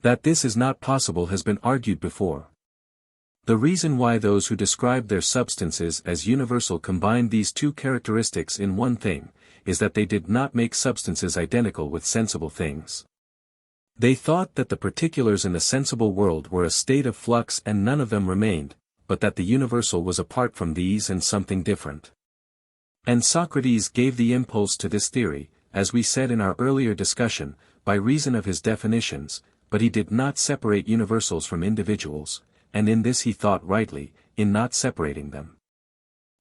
That this is not possible has been argued before. The reason why those who describe their substances as universal combined these two characteristics in one thing, is that they did not make substances identical with sensible things. They thought that the particulars in the sensible world were a state of flux and none of them remained, but that the universal was apart from these and something different. And Socrates gave the impulse to this theory, as we said in our earlier discussion, by reason of his definitions, but he did not separate universals from individuals, and in this he thought rightly, in not separating them.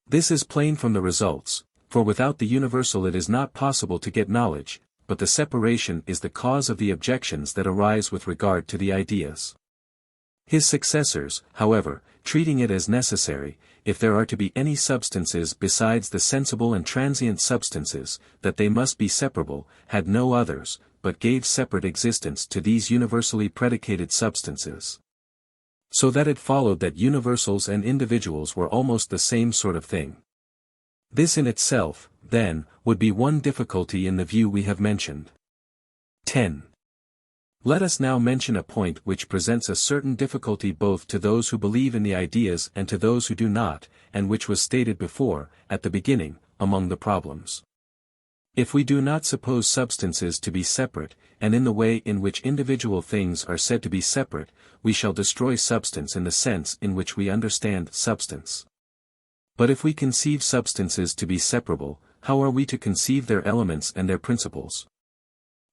This is plain from the results, for without the universal it is not possible to get knowledge, but the separation is the cause of the objections that arise with regard to the ideas. His successors, however, treating it as necessary, if there are to be any substances besides the sensible and transient substances, that they must be separable, had no others, but gave separate existence to these universally predicated substances. So that it followed that universals and individuals were almost the same sort of thing. This in itself, then, would be one difficulty in the view we have mentioned. 10. Let us now mention a point which presents a certain difficulty both to those who believe in the ideas and to those who do not, and which was stated before, at the beginning, among the problems. If we do not suppose substances to be separate, and in the way in which individual things are said to be separate, we shall destroy substance in the sense in which we understand substance. But if we conceive substances to be separable, how are we to conceive their elements and their principles?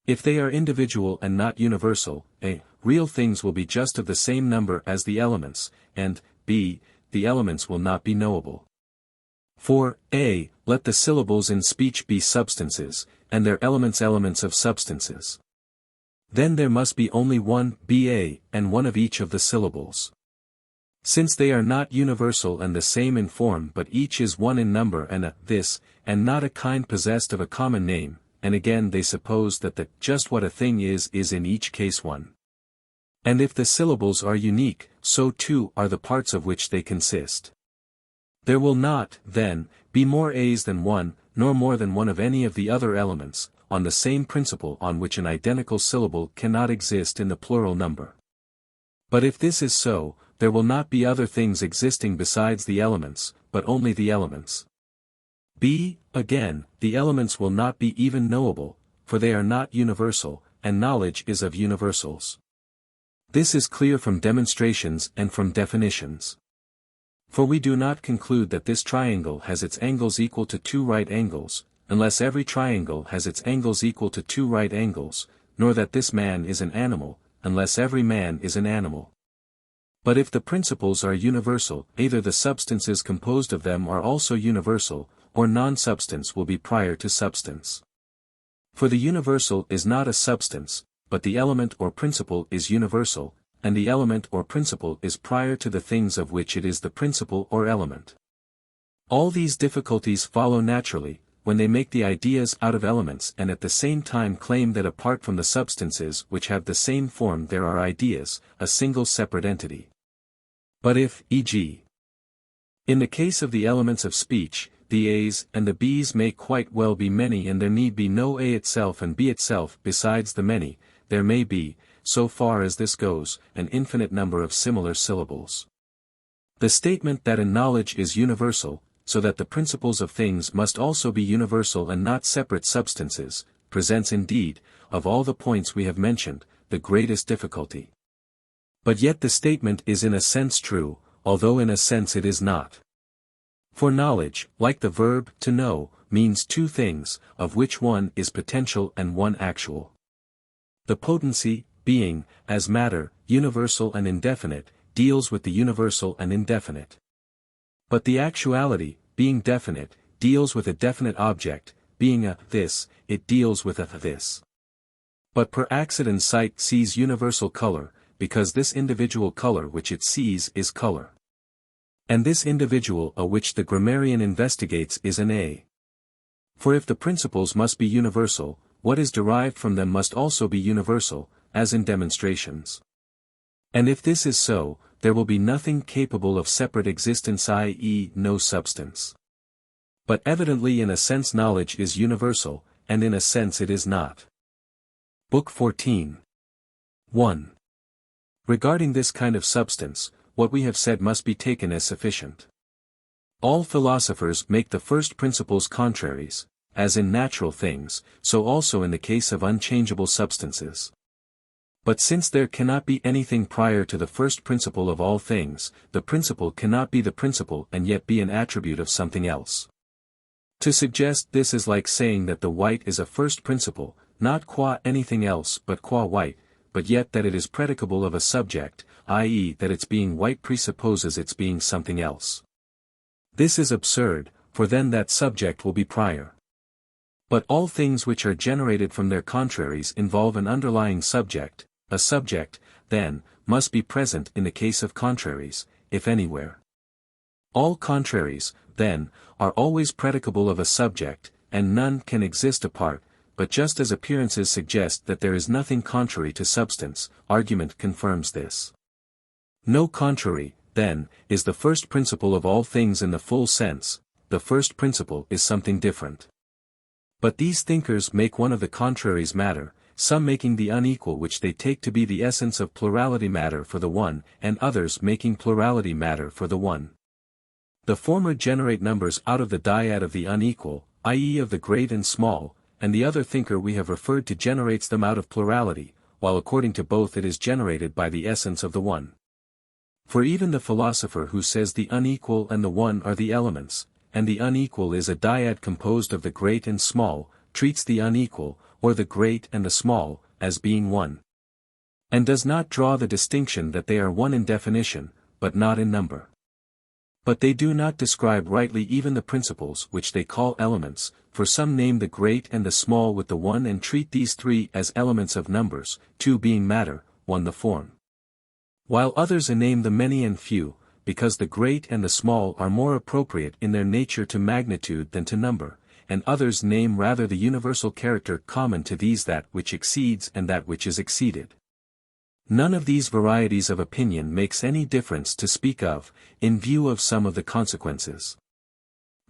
If they are individual and not universal, a, real things will be just of the same number as the elements, and, b, the elements will not be knowable. For, a, let the syllables in speech be substances, and their elements elements of substances. Then there must be only one, ba, and one of each of the syllables. Since they are not universal and the same in form but each is one in number and a, this, and not a kind possessed of a common name, and again they suppose that the, just what a thing is in each case one. And if the syllables are unique, so too are the parts of which they consist. There will not, then, be more a's than one, nor more than one of any of the other elements, on the same principle on which an identical syllable cannot exist in the plural number. But if this is so, there will not be other things existing besides the elements, but only the elements. b. Again, the elements will not be even knowable, for they are not universal, and knowledge is of universals. This is clear from demonstrations and from definitions. For we do not conclude that this triangle has its angles equal to 2 right angles, unless every triangle has its angles equal to 2 right angles, nor that this man is an animal, unless every man is an animal. But if the principles are universal, either the substances composed of them are also universal, or non-substance will be prior to substance. For the universal is not a substance, but the element or principle is universal, and the element or principle is prior to the things of which it is the principle or element. All these difficulties follow naturally, when they make the ideas out of elements and at the same time claim that apart from the substances which have the same form there are ideas, a single separate entity. But if, e.g., in the case of the elements of speech, the a's and the b's may quite well be many and there need be no a itself and b itself besides the many, there may be, so far as this goes, an infinite number of similar syllables. The statement that a knowledge is universal, so that the principles of things must also be universal and not separate substances, presents indeed, of all the points we have mentioned, the greatest difficulty. But yet the statement is in a sense true, although in a sense it is not. For knowledge, like the verb to know, means 2 things, of which one is potential and one actual. The potency, being, as matter, universal and indefinite, deals with the universal and indefinite. But the actuality, being definite, deals with a definite object, being a this, it deals with a this. But per accident sight sees universal color, because this individual color which it sees is color. And this individual a which the grammarian investigates is an a. For if the principles must be universal, what is derived from them must also be universal, as in demonstrations. And if this is so, there will be nothing capable of separate existence, i.e., no substance. But evidently in a sense knowledge is universal, and in a sense it is not. Book 14. 1. Regarding this kind of substance, what we have said must be taken as sufficient. All philosophers make the first principles contraries, as in natural things, so also in the case of unchangeable substances. But since there cannot be anything prior to the first principle of all things, the principle cannot be the principle and yet be an attribute of something else. To suggest this is like saying that the white is a first principle, not qua anything else but qua white, but yet that it is predicable of a subject, i.e. that its being white presupposes its being something else. This is absurd, for then that subject will be prior. But all things which are generated from their contraries involve an underlying subject. A subject, then, must be present in the case of contraries, if anywhere. All contraries, then, are always predicable of a subject, and none can exist apart, but just as appearances suggest that there is nothing contrary to substance, argument confirms this. No contrary, then, is the first principle of all things in the full sense. The first principle is something different. But these thinkers make one of the contraries matter, some making the unequal which they take to be the essence of plurality matter for the one, and others making plurality matter for the one. The former generate numbers out of the dyad of the unequal, i.e. of the great and small, and the other thinker we have referred to generates them out of plurality, while according to both it is generated by the essence of the one. For even the philosopher who says the unequal and the one are the elements, and the unequal is a dyad composed of the great and small, treats the unequal, or the great and the small, as being one. And does not draw the distinction that they are one in definition, but not in number. But they do not describe rightly even the principles which they call elements, for some name the great and the small with the one and treat these three as elements of numbers, two being matter, one the form. While others name the many and few, because the great and the small are more appropriate in their nature to magnitude than to number, and others name rather the universal character common to these that which exceeds and that which is exceeded. None of these varieties of opinion makes any difference to speak of, in view of some of the consequences.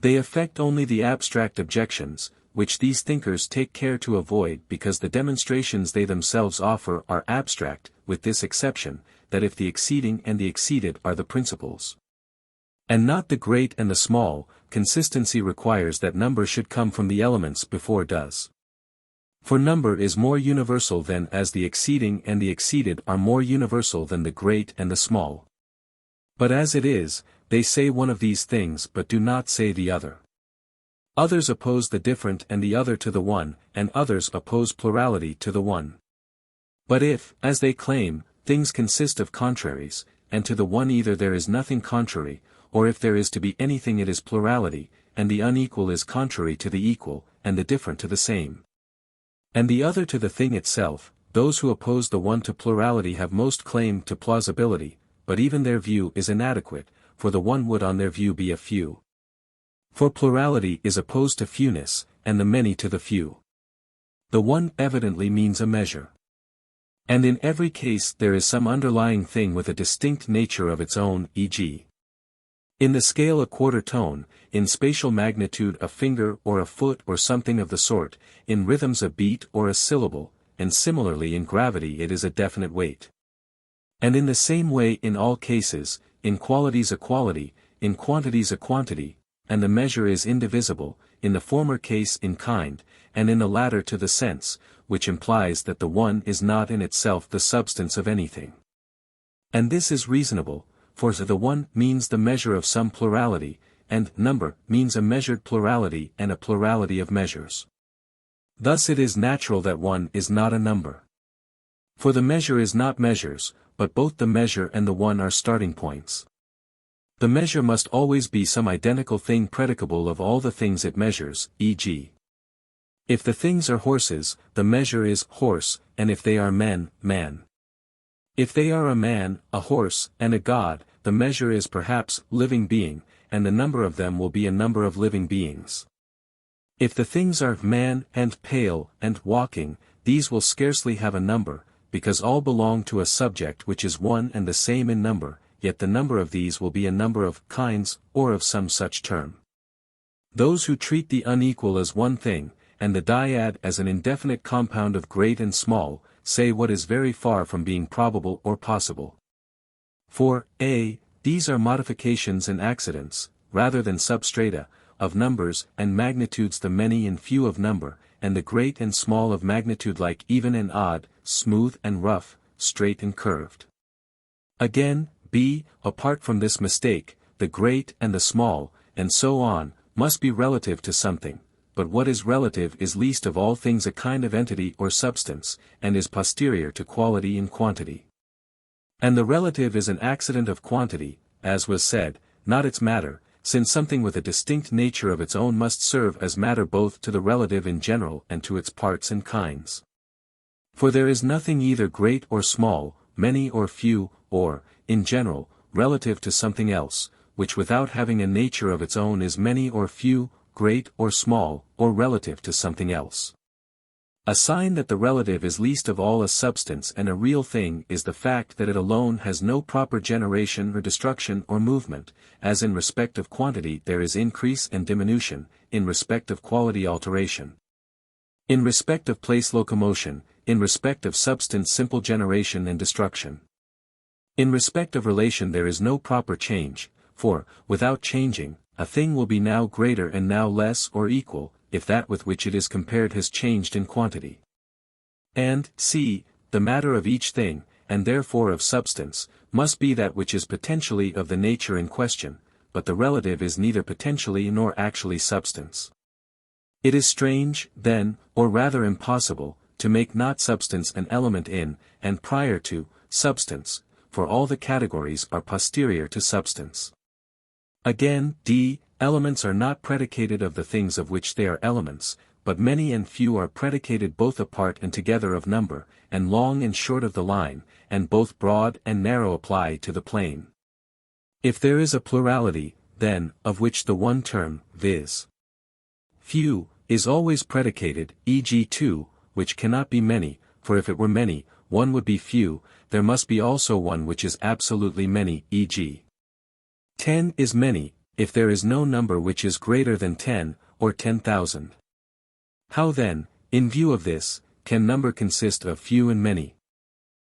They affect only the abstract objections, which these thinkers take care to avoid because the demonstrations they themselves offer are abstract, with this exception, that if the exceeding and the exceeded are the principles, and not the great and the small, consistency requires that number should come from the elements before does. For number is more universal than as the exceeding and the exceeded are more universal than the great and the small. But as it is, they say one of these things but do not say the other. Others oppose the different and the other to the one, and others oppose plurality to the one. But if, as they claim, things consist of contraries, and to the one either there is nothing contrary, or if there is to be anything it is plurality, and the unequal is contrary to the equal, and the different to the same, and the other to the thing itself, those who oppose the one to plurality have most claim to plausibility, but even their view is inadequate, for the one would on their view be a few. For plurality is opposed to fewness, and the many to the few. The one evidently means a measure. And in every case there is some underlying thing with a distinct nature of its own, e.g. in the scale a quarter tone, in spatial magnitude a finger or a foot or something of the sort, in rhythms a beat or a syllable, and similarly in gravity it is a definite weight. And in the same way in all cases, in qualities a quality, in quantities a quantity, and the measure is indivisible, in the former case in kind, and in the latter to the sense, which implies that the one is not in itself the substance of anything. And this is reasonable, for the one means the measure of some plurality, and number means a measured plurality and a plurality of measures. Thus it is natural that one is not a number. For the measure is not measures, but both the measure and the one are starting points. The measure must always be some identical thing predicable of all the things it measures, e.g. if the things are horses, the measure is horse, and if they are men, man. If they are a man, a horse, and a god, the measure is perhaps living being, and the number of them will be a number of living beings. If the things are man and pale and walking, these will scarcely have a number, because all belong to a subject which is one and the same in number, yet the number of these will be a number of kinds, or of some such term. Those who treat the unequal as one thing, and the dyad as an indefinite compound of great and small, say what is very far from being probable or possible. For, a, these are modifications and accidents, rather than substrata, of numbers and magnitudes the many and few of number, and the great and small of magnitude like even and odd, smooth and rough, straight and curved. Again, b, apart from this mistake, the great and the small, and so on, must be relative to something, but what is relative is least of all things a kind of entity or substance, and is posterior to quality and quantity. And the relative is an accident of quantity, as was said, not its matter, since something with a distinct nature of its own must serve as matter both to the relative in general and to its parts and kinds. For there is nothing either great or small, many or few, or, in general, relative to something else, which without having a nature of its own is many or few, great or small, or relative to something else. A sign that the relative is least of all a substance and a real thing is the fact that it alone has no proper generation or destruction or movement, as in respect of quantity there is increase and diminution, in respect of quality alteration. In respect of place locomotion, in respect of substance simple generation and destruction. In respect of relation there is no proper change, for, without changing, a thing will be now greater and now less or equal, if that with which it is compared has changed in quantity. And, c, the matter of each thing, and therefore of substance, must be that which is potentially of the nature in question, but the relative is neither potentially nor actually substance. It is strange, then, or rather impossible, to make not substance an element in, and prior to, substance, for all the categories are posterior to substance. Again, d, elements are not predicated of the things of which they are elements, but many and few are predicated both apart and together of number, and long and short of the line, and both broad and narrow apply to the plane. If there is a plurality, then, of which the one term, viz. few, is always predicated, e.g. two, which cannot be many, for if it were many, one would be few, there must be also one which is absolutely many, e.g. 10 is many, if there is no number which is greater than 10, or 10,000. How then, in view of this, can number consist of few and many?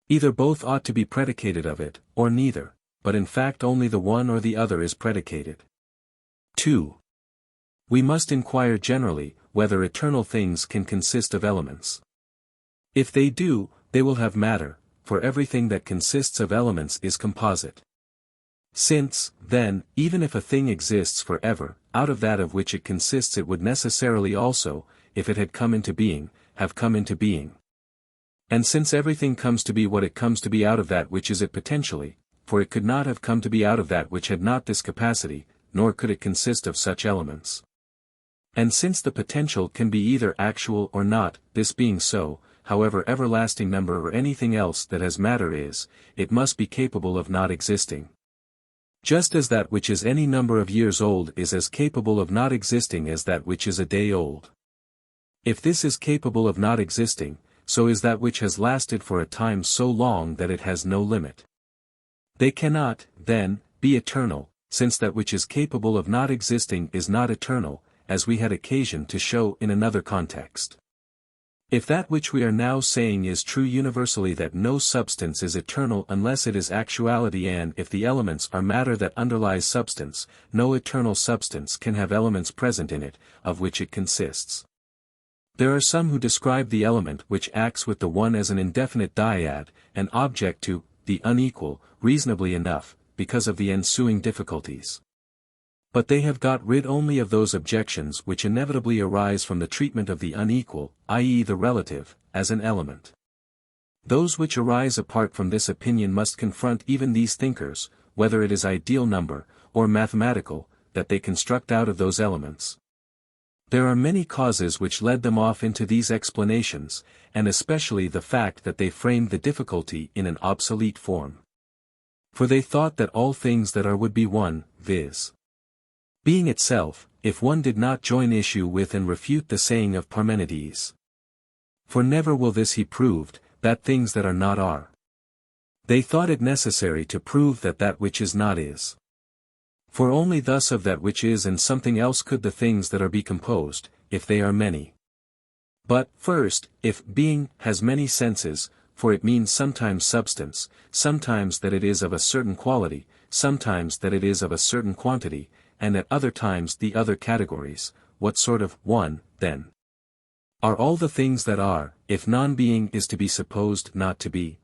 Either both ought to be predicated of it, or neither, but in fact only the one or the other is predicated. 2. We must inquire generally, whether eternal things can consist of elements. If they do, they will have matter, for everything that consists of elements is composite. Since, then, even if a thing exists forever, out of that of which it consists it would necessarily also, if it had come into being, have come into being. And since everything comes to be what it comes to be out of that which is it potentially, for it could not have come to be out of that which had not this capacity, nor could it consist of such elements. And since the potential can be either actual or not, this being so, however everlasting number or anything else that has matter is, it must be capable of not existing. Just as that which is any number of years old is as capable of not existing as that which is a day old. If this is capable of not existing, so is that which has lasted for a time so long that it has no limit. They cannot, then, be eternal, since that which is capable of not existing is not eternal, as we had occasion to show in another context. If that which we are now saying is true universally that no substance is eternal unless it is actuality and if the elements are matter that underlies substance, no eternal substance can have elements present in it, of which it consists. There are some who describe the element which acts with the one as an indefinite dyad, an object to, the unequal, reasonably enough, because of the ensuing difficulties. But they have got rid only of those objections which inevitably arise from the treatment of the unequal, i.e. the relative, as an element. Those which arise apart from this opinion must confront even these thinkers, whether it is ideal number, or mathematical, that they construct out of those elements. There are many causes which led them off into these explanations, and especially the fact that they framed the difficulty in an obsolete form. For they thought that all things that are would be one, viz. being itself, if one did not join issue with and refute the saying of Parmenides. For never will this he proved, that things that are not are. They thought it necessary to prove that that which is not is. For only thus of that which is and something else could the things that are be composed, if they are many. But, first, if being has many senses, for it means sometimes substance, sometimes that it is of a certain quality, sometimes that it is of a certain quantity, and at other times the other categories, what sort of one, then? Are all the things that are, if non-being is to be supposed not to be?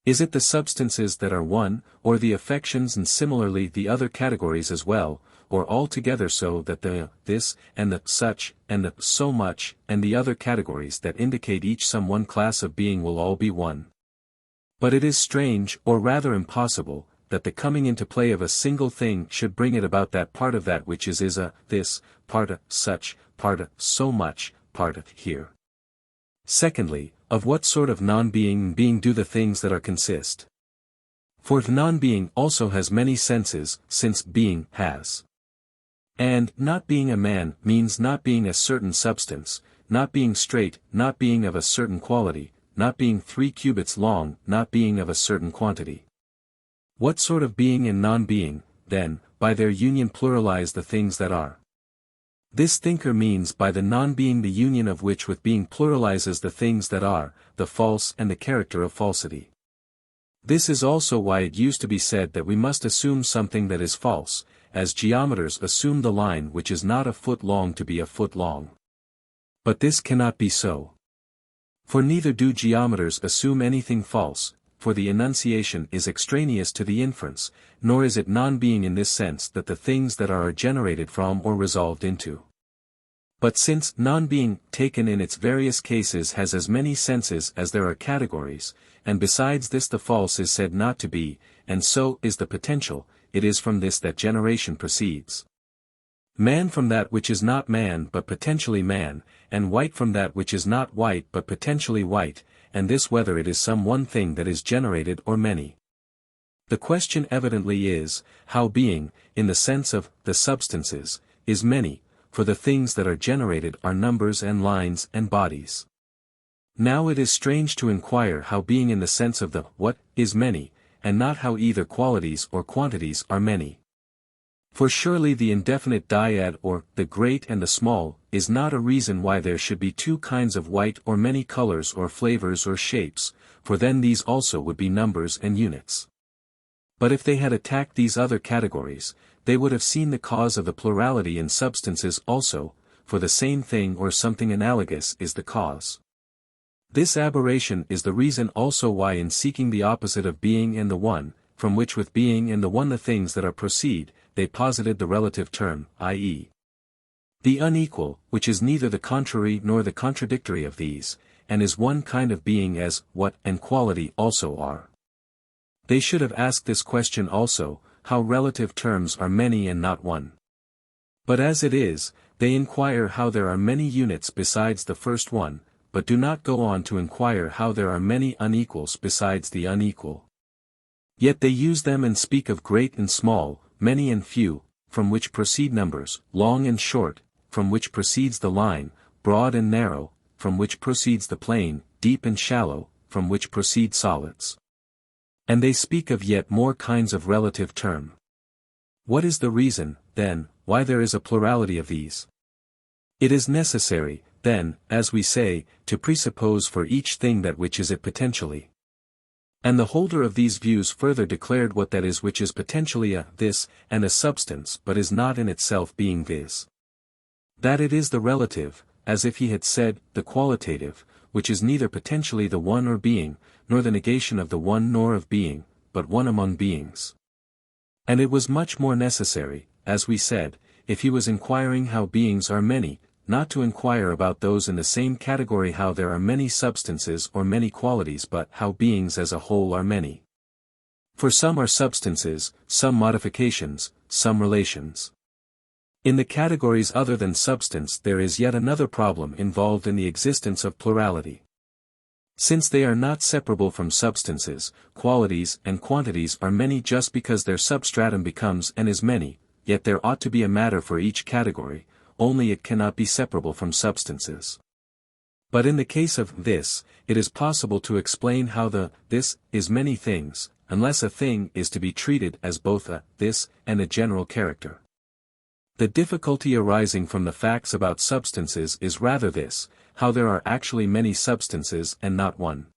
Is it the substances that are one, or the affections and similarly the other categories as well, or altogether so that the this, and the such, and the so much, and the other categories that indicate each some one class of being will all be one? But it is strange, or rather impossible, that the coming into play of a single thing should bring it about that part of that which is a this, part a such, part a so much, part a here. Secondly, of what sort of non-being and being do the things that are consist? For non-being also has many senses, since being has. And not being a man means not being a certain substance, not being straight, not being of a certain quality, not being 3 cubits long, not being of a certain quantity. What sort of being and non-being, then, by their union pluralize the things that are? This thinker means by the non-being the union of which with being pluralizes the things that are, the false and the character of falsity. This is also why it used to be said that we must assume something that is false, as geometers assume the line which is not a foot long to be a foot long. But this cannot be so. For neither do geometers assume anything false, for the enunciation is extraneous to the inference, nor is it non-being in this sense that the things that are generated from or resolved into. But since non-being, taken in its various cases, has as many senses as there are categories, and besides this the false is said not to be, and so is the potential, it is from this that generation proceeds. Man from that which is not man but potentially man, and white from that which is not white but potentially white, and this whether it is some one thing that is generated or many. The question evidently is, how being, in the sense of the substances, is many, for the things that are generated are numbers and lines and bodies. Now it is strange to inquire how being in the sense of the what is many, and not how either qualities or quantities are many. For surely the indefinite dyad or the great and the small is not a reason why there should be 2 kinds of white or many colors or flavors or shapes, for then these also would be numbers and units. But if they had attacked these other categories, they would have seen the cause of the plurality in substances also, for the same thing or something analogous is the cause. This aberration is the reason also why in seeking the opposite of being and the one, from which with being and the one the things that are proceed, they posited the relative term, i.e. the unequal, which is neither the contrary nor the contradictory of these, and is one kind of being as what and quality also are. They should have asked this question also, how relative terms are many and not one. But as it is, they inquire how there are many units besides the first one, but do not go on to inquire how there are many unequals besides the unequal. Yet they use them and speak of great and small, many and few, from which proceed numbers, long and short, from which proceeds the line, broad and narrow, from which proceeds the plane, deep and shallow, from which proceed solids. And they speak of yet more kinds of relative term. What is the reason, then, why there is a plurality of these? It is necessary, then, as we say, to presuppose for each thing that which is it potentially. And the holder of these views further declared what that is which is potentially a this, and a substance but is not in itself being viz. That it is the relative, as if he had said, the qualitative, which is neither potentially the one or being, nor the negation of the one nor of being, but one among beings. And it was much more necessary, as we said, if he was inquiring how beings are many, not to inquire about those in the same category how there are many substances or many qualities but how beings as a whole are many. For some are substances, some modifications, some relations. In the categories other than substance there is yet another problem involved in the existence of plurality. Since they are not separable from substances, qualities and quantities are many just because their substratum becomes and is many, yet there ought to be a matter for each category, only it cannot be separable from substances. But in the case of this, it is possible to explain how the this is many things, unless a thing is to be treated as both a this and a general character. The difficulty arising from the facts about substances is rather this, how there are actually many substances and not one.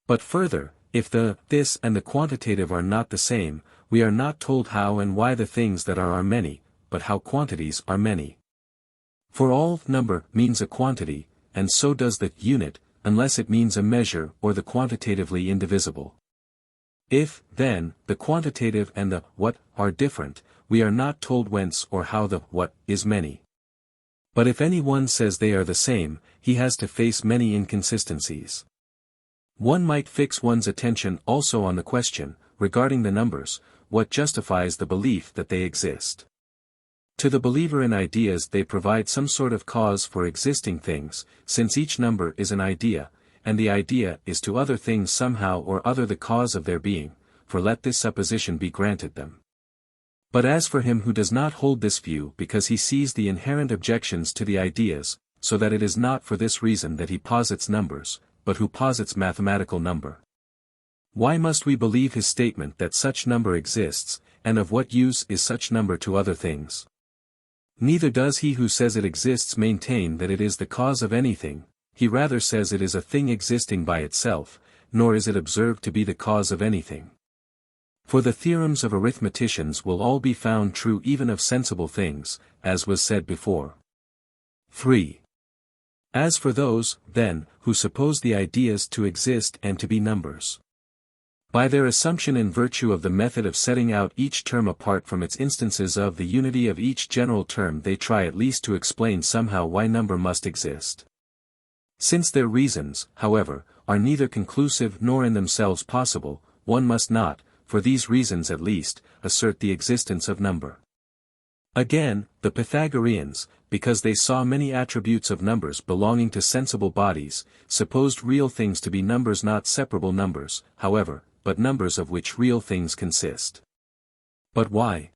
But further, if the this and the quantitative are not the same, we are not told how and why the things that are many, but how quantities are many. For all number means a quantity, and so does the unit, unless it means a measure or the quantitatively indivisible. If, then, the quantitative and the what are different, we are not told whence or how the what is many. But if any one says they are the same, he has to face many inconsistencies. One might fix one's attention also on the question, regarding the numbers, what justifies the belief that they exist. To the believer in ideas they provide some sort of cause for existing things, since each number is an idea, and the idea is to other things somehow or other the cause of their being, for let this supposition be granted them. But as for him who does not hold this view because he sees the inherent objections to the ideas, so that it is not for this reason that he posits numbers, but who posits mathematical number. Why must we believe his statement that such number exists, and of what use is such number to other things? Neither does he who says it exists maintain that it is the cause of anything, he rather says it is a thing existing by itself, nor is it observed to be the cause of anything. For the theorems of arithmeticians will all be found true even of sensible things, as was said before. 3. As for those, then, who suppose the ideas to exist and to be numbers, by their assumption in virtue of the method of setting out each term apart from its instances of the unity of each general term they try at least to explain somehow why number must exist. Since their reasons, however, are neither conclusive nor in themselves possible, one must not, for these reasons at least, assert the existence of number. Again, the Pythagoreans, because they saw many attributes of numbers belonging to sensible bodies, supposed real things to be numbers, not separable numbers, however, but numbers of which real things consist. But why?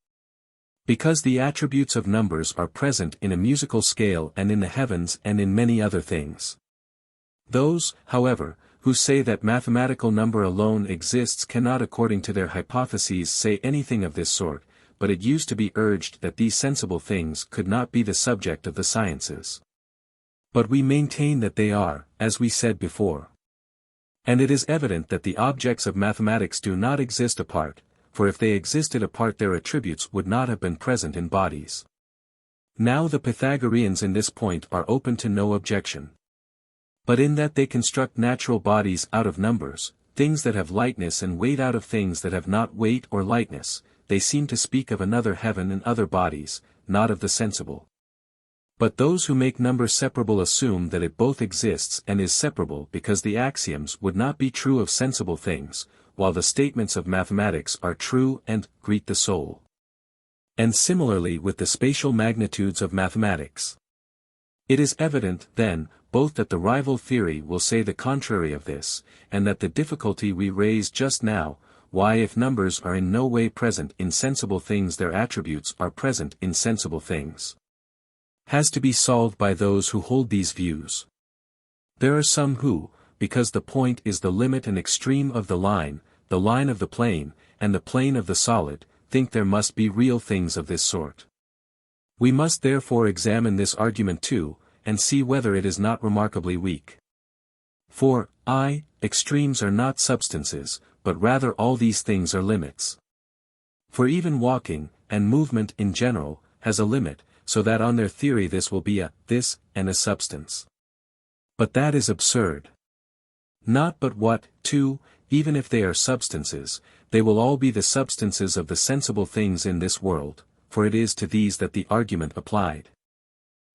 Because the attributes of numbers are present in a musical scale and in the heavens and in many other things. Those, however, who say that mathematical number alone exists cannot according to their hypotheses say anything of this sort, but it used to be urged that these sensible things could not be the subject of the sciences. But we maintain that they are, as we said before. And it is evident that the objects of mathematics do not exist apart, for if they existed apart their attributes would not have been present in bodies. Now the Pythagoreans in this point are open to no objection. But in that they construct natural bodies out of numbers, things that have lightness and weight out of things that have not weight or lightness, they seem to speak of another heaven and other bodies, not of the sensible. But those who make number separable assume that it both exists and is separable because the axioms would not be true of sensible things, while the statements of mathematics are true and greet the soul. And similarly with the spatial magnitudes of mathematics. It is evident, then, both that the rival theory will say the contrary of this, and that the difficulty we raised just now, why if numbers are in no way present in sensible things their attributes are present in sensible things, has to be solved by those who hold these views. There are some who, because the point is the limit and extreme of the line of the plane, and the plane of the solid, think there must be real things of this sort. We must therefore examine this argument too, and see whether it is not remarkably weak. For, extremes are not substances, but rather all these things are limits. For even walking, and movement in general, has a limit, so that on their theory this will be this, and a substance. But that is absurd. Not but what, too, even if they are substances, they will all be the substances of the sensible things in this world, for it is to these that the argument applied.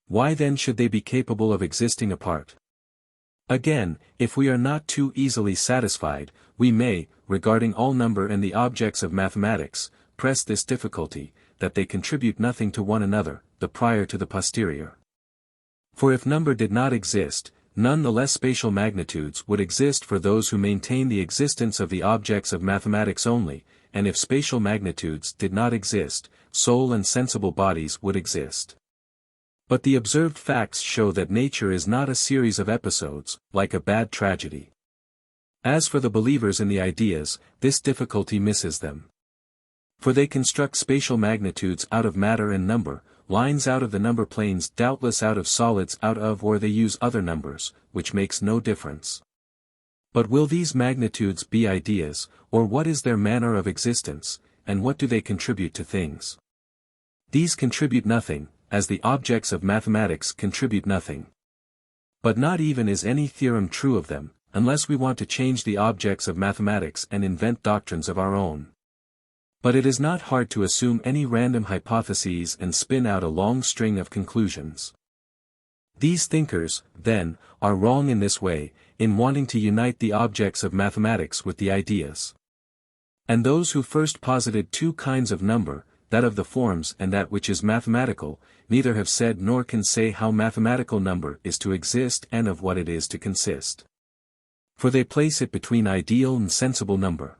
Why then should they be capable of existing apart? Again, if we are not too easily satisfied, we may, regarding all number and the objects of mathematics, press this difficulty, that they contribute nothing to one another, the prior to the posterior. For if number did not exist, none the less spatial magnitudes would exist for those who maintain the existence of the objects of mathematics only, and if spatial magnitudes did not exist, soul and sensible bodies would exist. But the observed facts show that nature is not a series of episodes, like a bad tragedy. As for the believers in the ideas, this difficulty misses them. For they construct spatial magnitudes out of matter and number, lines out of the number planes doubtless out of solids out of, or they use other numbers, which makes no difference. But will these magnitudes be ideas, or what is their manner of existence, and what do they contribute to things? These contribute nothing, as the objects of mathematics contribute nothing. But not even is any theorem true of them, unless we want to change the objects of mathematics and invent doctrines of our own. But it is not hard to assume any random hypotheses and spin out a long string of conclusions. These thinkers, then, are wrong in this way, in wanting to unite the objects of mathematics with the ideas. And those who first posited two kinds of number, that of the forms and that which is mathematical, neither have said nor can say how mathematical number is to exist and of what it is to consist. For they place it between ideal and sensible number.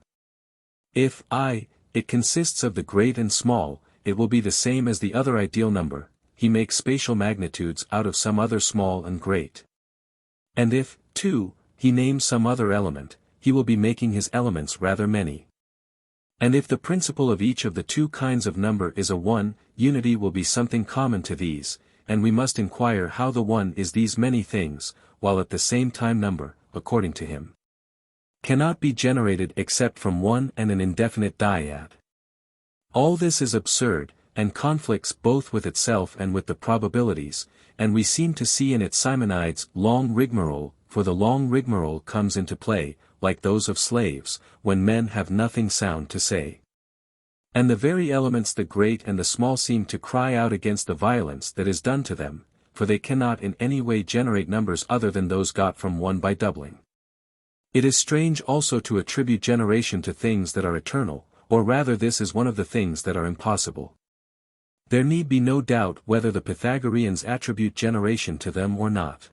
If it consists of the great and small, it will be the same as the other ideal number, he makes spatial magnitudes out of some other small and great. And if, too, he names some other element, he will be making his elements rather many. And if the principle of each of the two kinds of number is a one, unity will be something common to these, and we must inquire how the one is these many things, while at the same time number, according to him, cannot be generated except from one and an indefinite dyad. All this is absurd, and conflicts both with itself and with the probabilities, and we seem to see in it Simonides' long rigmarole, for the long rigmarole comes into play, like those of slaves, when men have nothing sound to say. And the very elements the great and the small seem to cry out against the violence that is done to them, for they cannot in any way generate numbers other than those got from one by doubling. It is strange also to attribute generation to things that are eternal, or rather this is one of the things that are impossible. There need be no doubt whether the Pythagoreans attribute generation to them or not.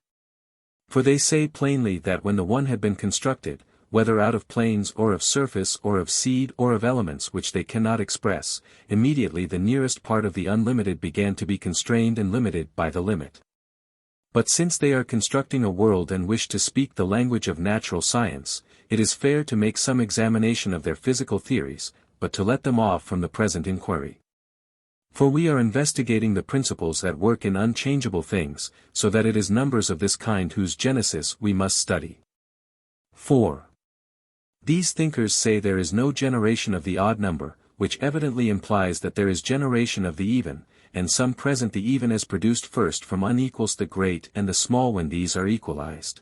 For they say plainly that when the one had been constructed, whether out of planes or of surface or of seed or of elements which they cannot express, immediately the nearest part of the unlimited began to be constrained and limited by the limit. But since they are constructing a world and wish to speak the language of natural science, it is fair to make some examination of their physical theories, but to let them off from the present inquiry. For we are investigating the principles at work in unchangeable things, so that it is numbers of this kind whose genesis we must study. 4. These thinkers say there is no generation of the odd number, which evidently implies that there is generation of the even, and some present the even as produced first from unequals the great and the small when these are equalized.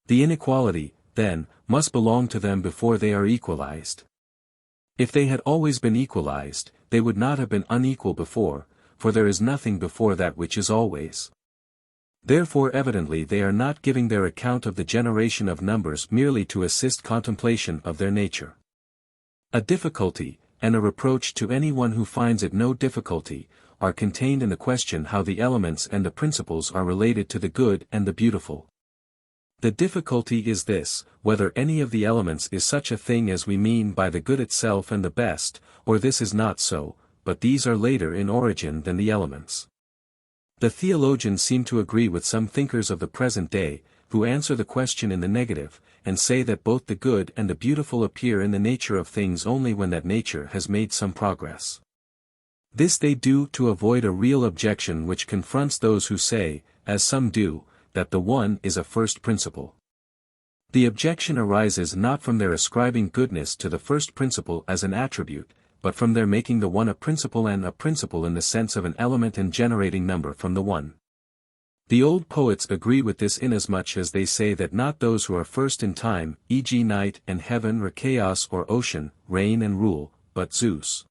The inequality, then, must belong to them before they are equalized. If they had always been equalized, they would not have been unequal before, for there is nothing before that which is always. Therefore evidently they are not giving their account of the generation of numbers merely to assist contemplation of their nature. A difficulty, and a reproach to anyone who finds it no difficulty, are contained in the question how the elements and the principles are related to the good and the beautiful. The difficulty is this, whether any of the elements is such a thing as we mean by the good itself and the best, or this is not so, but these are later in origin than the elements. The theologians seem to agree with some thinkers of the present day, who answer the question in the negative, and say that both the good and the beautiful appear in the nature of things only when that nature has made some progress. This they do to avoid a real objection which confronts those who say, as some do, that the one is a first principle. The objection arises not from their ascribing goodness to the first principle as an attribute, but from their making the one a principle and a principle in the sense of an element and generating number from the one. The old poets agree with this inasmuch as they say that not those who are first in time, e.g. night and heaven or chaos or ocean, reign and rule, but Zeus.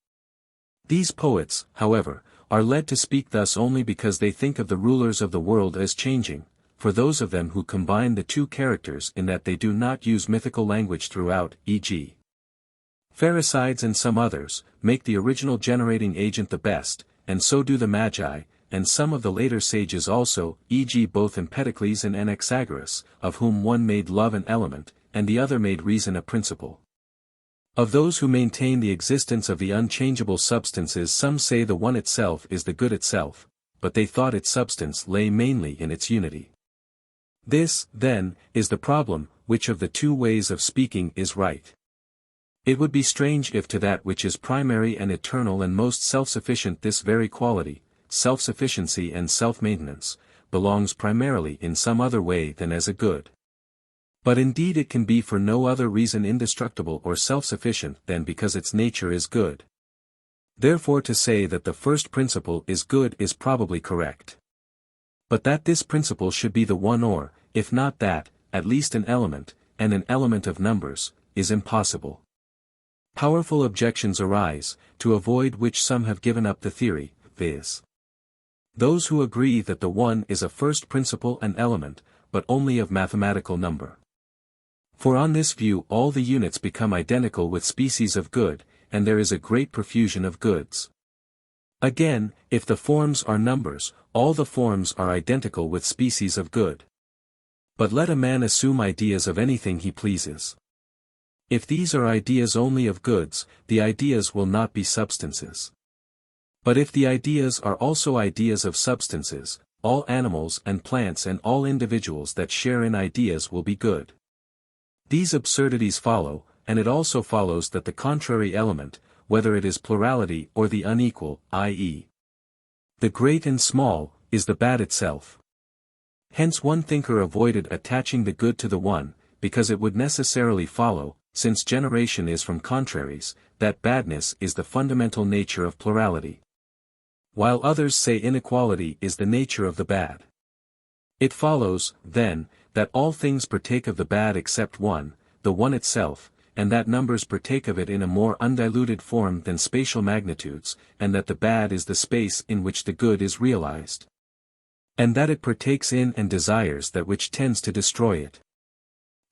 These poets, however, are led to speak thus only because they think of the rulers of the world as changing, for those of them who combine the two characters in that they do not use mythical language throughout, e.g. Pherecydes and some others, make the original generating agent the best, and so do the Magi, and some of the later sages also, e.g. both Empedocles and Anaxagoras, of whom one made love an element, and the other made reason a principle. Of those who maintain the existence of the unchangeable substances some say the one itself is the good itself, but they thought its substance lay mainly in its unity. This, then, is the problem, which of the two ways of speaking is right. It would be strange if to that which is primary and eternal and most self-sufficient this very quality, self-sufficiency and self-maintenance, belongs primarily in some other way than as a good. But indeed it can be for no other reason indestructible or self-sufficient than because its nature is good. Therefore to say that the first principle is good is probably correct. But that this principle should be the one or, if not that, at least an element, and an element of numbers, is impossible. Powerful objections arise, to avoid which some have given up the theory, viz. Those who agree that the one is a first principle and element, but only of mathematical number. For on this view all the units become identical with species of good, and there is a great profusion of goods. Again, if the forms are numbers, all the forms are identical with species of good. But let a man assume ideas of anything he pleases. If these are ideas only of goods, the ideas will not be substances. But if the ideas are also ideas of substances, all animals and plants and all individuals that share in ideas will be good. These absurdities follow, and it also follows that the contrary element, whether it is plurality or the unequal, i.e., the great and small, is the bad itself. Hence one thinker avoided attaching the good to the one, because it would necessarily follow, since generation is from contraries, that badness is the fundamental nature of plurality. While others say inequality is the nature of the bad. It follows, then, that all things partake of the bad except one, the one itself, and that numbers partake of it in a more undiluted form than spatial magnitudes, and that the bad is the space in which the good is realized. And that it partakes in and desires that which tends to destroy it.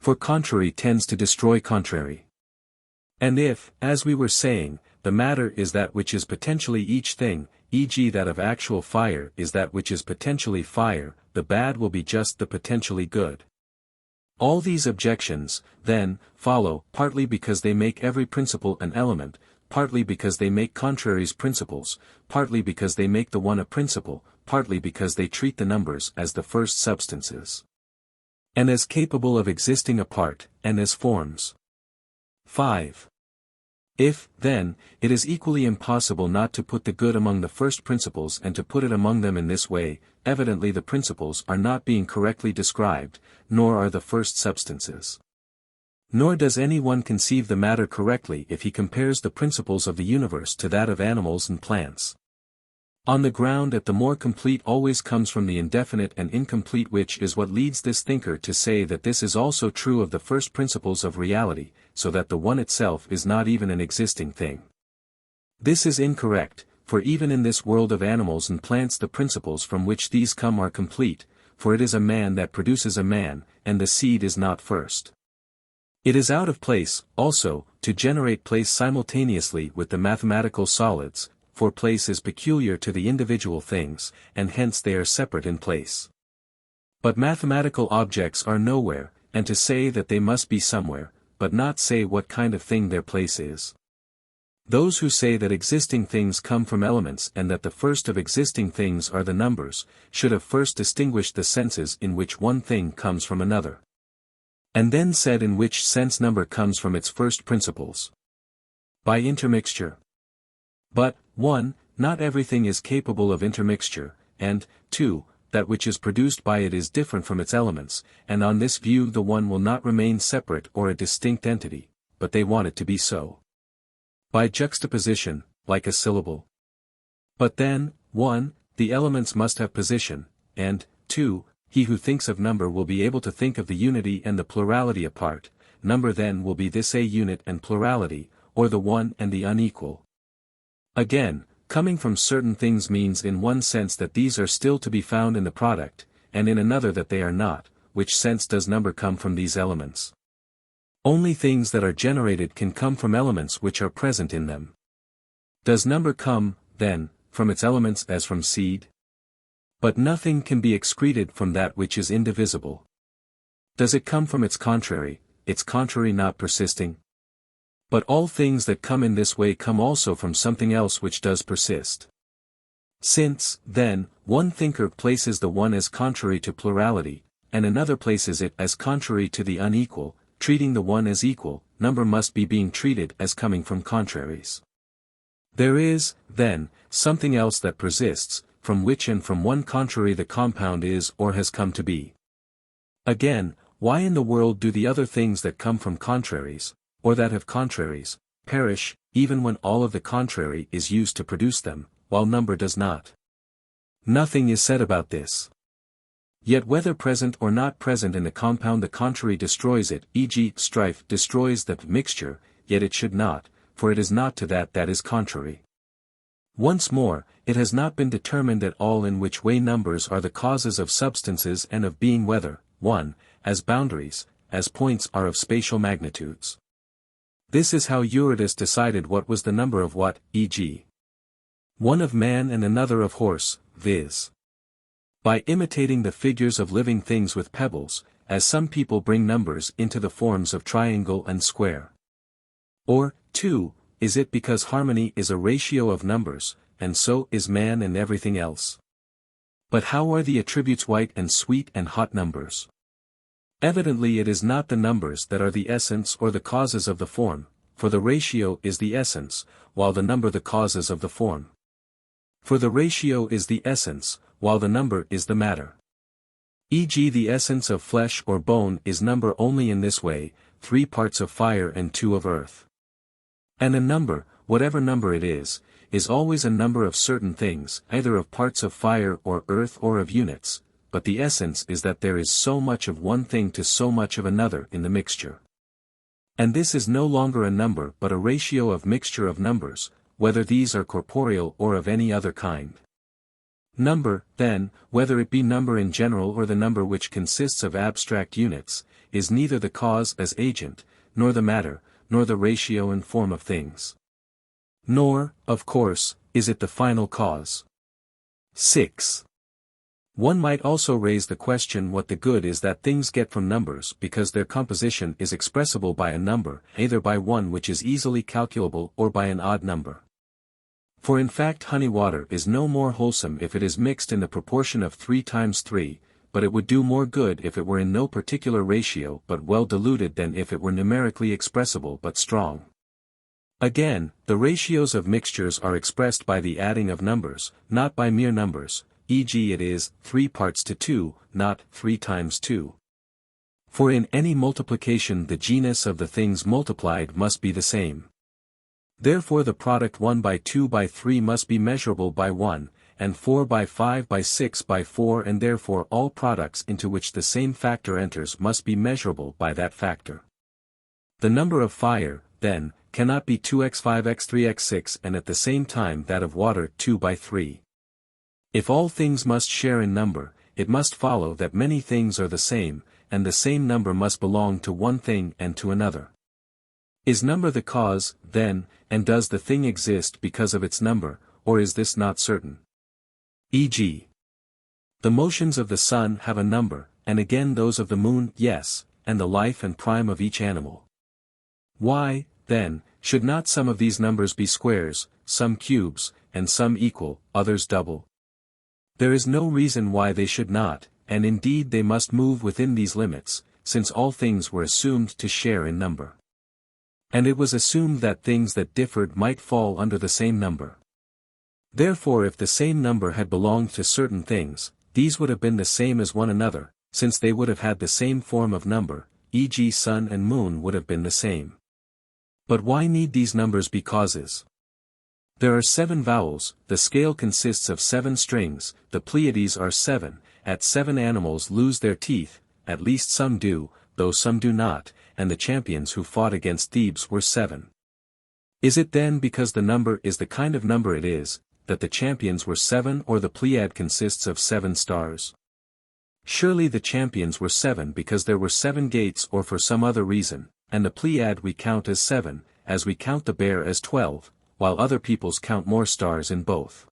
For contrary tends to destroy contrary. And if, as we were saying, the matter is that which is potentially each thing, e.g. that of actual fire is that which is potentially fire, the bad will be just the potentially good. All these objections, then, follow, partly because they make every principle an element, partly because they make contraries principles, partly because they make the one a principle, partly because they treat the numbers as the first substances. And as capable of existing apart, and as forms. 5. If, then, it is equally impossible not to put the good among the first principles and to put it among them in this way, evidently the principles are not being correctly described, nor are the first substances. Nor does any one conceive the matter correctly if he compares the principles of the universe to that of animals and plants. On the ground that the more complete always comes from the indefinite and incomplete, which is what leads this thinker to say that this is also true of the first principles of reality, so that the one itself is not even an existing thing. This is incorrect, for even in this world of animals and plants the principles from which these come are complete, for it is a man that produces a man, and the seed is not first. It is out of place, also, to generate place simultaneously with the mathematical solids, for place is peculiar to the individual things, and hence they are separate in place. But mathematical objects are nowhere, and to say that they must be somewhere, but not say what kind of thing their place is. Those who say that existing things come from elements and that the first of existing things are the numbers, should have first distinguished the senses in which one thing comes from another. And then said in which sense number comes from its first principles. By intermixture. But, 1. Not everything is capable of intermixture, and, 2. That which is produced by it is different from its elements, and on this view the one will not remain separate or a distinct entity, but they want it to be so. By juxtaposition, like a syllable. But then, 1. The elements must have position, and, 2. He who thinks of number will be able to think of the unity and the plurality apart, number then will be this a unit and plurality, or the one and the unequal. Again, coming from certain things means in one sense that these are still to be found in the product, and in another that they are not, which sense does number come from these elements? Only things that are generated can come from elements which are present in them. Does number come, then, from its elements as from seed? But nothing can be excreted from that which is indivisible. Does it come from its contrary not persisting? But all things that come in this way come also from something else which does persist. Since, then, one thinker places the one as contrary to plurality, and another places it as contrary to the unequal, treating the one as equal, number must be being treated as coming from contraries. There is, then, something else that persists, from which and from one contrary the compound is or has come to be. Again, why in the world do the other things that come from contraries, or that have contraries, perish, even when all of the contrary is used to produce them, while number does not? Nothing is said about this. Yet whether present or not present in the compound the contrary destroys it, e.g. strife destroys the mixture, yet it should not, for it is not to that that is contrary. Once more, it has not been determined at all in which way numbers are the causes of substances and of being, whether, 1, as boundaries, as points are of spatial magnitudes. This is how Eurytus decided what was the number of what, e.g. one of man and another of horse, viz. by imitating the figures of living things with pebbles, as some people bring numbers into the forms of triangle and square. Or, 2, is it because harmony is a ratio of numbers, and so is man and everything else? But how are the attributes white and sweet and hot numbers? Evidently it is not the numbers that are the essence or the causes of the form, for the ratio is the essence, while the number the causes of the form. For the ratio is the essence, while the number is the matter. E.g. the essence of flesh or bone is number only in this way, 3 parts of fire and 2 of earth. And a number, whatever number it is always a number of certain things, either of parts of fire or earth or of units, but the essence is that there is so much of one thing to so much of another in the mixture. And this is no longer a number but a ratio of mixture of numbers, whether these are corporeal or of any other kind. Number, then, whether it be number in general or the number which consists of abstract units, is neither the cause as agent, nor the matter, nor the ratio and form of things. Nor, of course, is it the final cause. 6. One might also raise the question what the good is that things get from numbers because their composition is expressible by a number, either by one which is easily calculable or by an odd number. For in fact honey water is no more wholesome if it is mixed in the proportion of 3 times 3, but it would do more good if it were in no particular ratio but well diluted than if it were numerically expressible but strong. Again, the ratios of mixtures are expressed by the adding of numbers, not by mere numbers, e.g. it is 3 parts to 2, not 3 times 2. For in any multiplication the genus of the things multiplied must be the same. Therefore the product 1 by 2 by 3 must be measurable by 1, and 4 by 5 by 6 by 4, and therefore all products into which the same factor enters must be measurable by that factor. The number of fire, then, cannot be 2x 5x 3x 6 and at the same time that of water 2 by 3. If all things must share in number, it must follow that many things are the same, and the same number must belong to one thing and to another. Is number the cause, then, and does the thing exist because of its number, or is this not certain? E.g. the motions of the sun have a number, and again those of the moon, yes, and the life and prime of each animal. Why, then, should not some of these numbers be squares, some cubes, and some equal, others double? There is no reason why they should not, and indeed they must move within these limits, since all things were assumed to share in number. And it was assumed that things that differed might fall under the same number. Therefore if the same number had belonged to certain things, these would have been the same as one another, since they would have had the same form of number, e.g. sun and moon would have been the same. But why need these numbers be causes? There are 7 vowels, the scale consists of 7 strings, the Pleiades are 7, at 7 animals lose their teeth, at least some do, though some do not, and the champions who fought against Thebes were 7. Is it then because the number is the kind of number it is, that the champions were 7, or the Pleiad consists of 7 stars? Surely the champions were 7 because there were 7 gates or for some other reason, and the Pleiad we count as 7, as we count the bear as 12, while other peoples count more stars in both.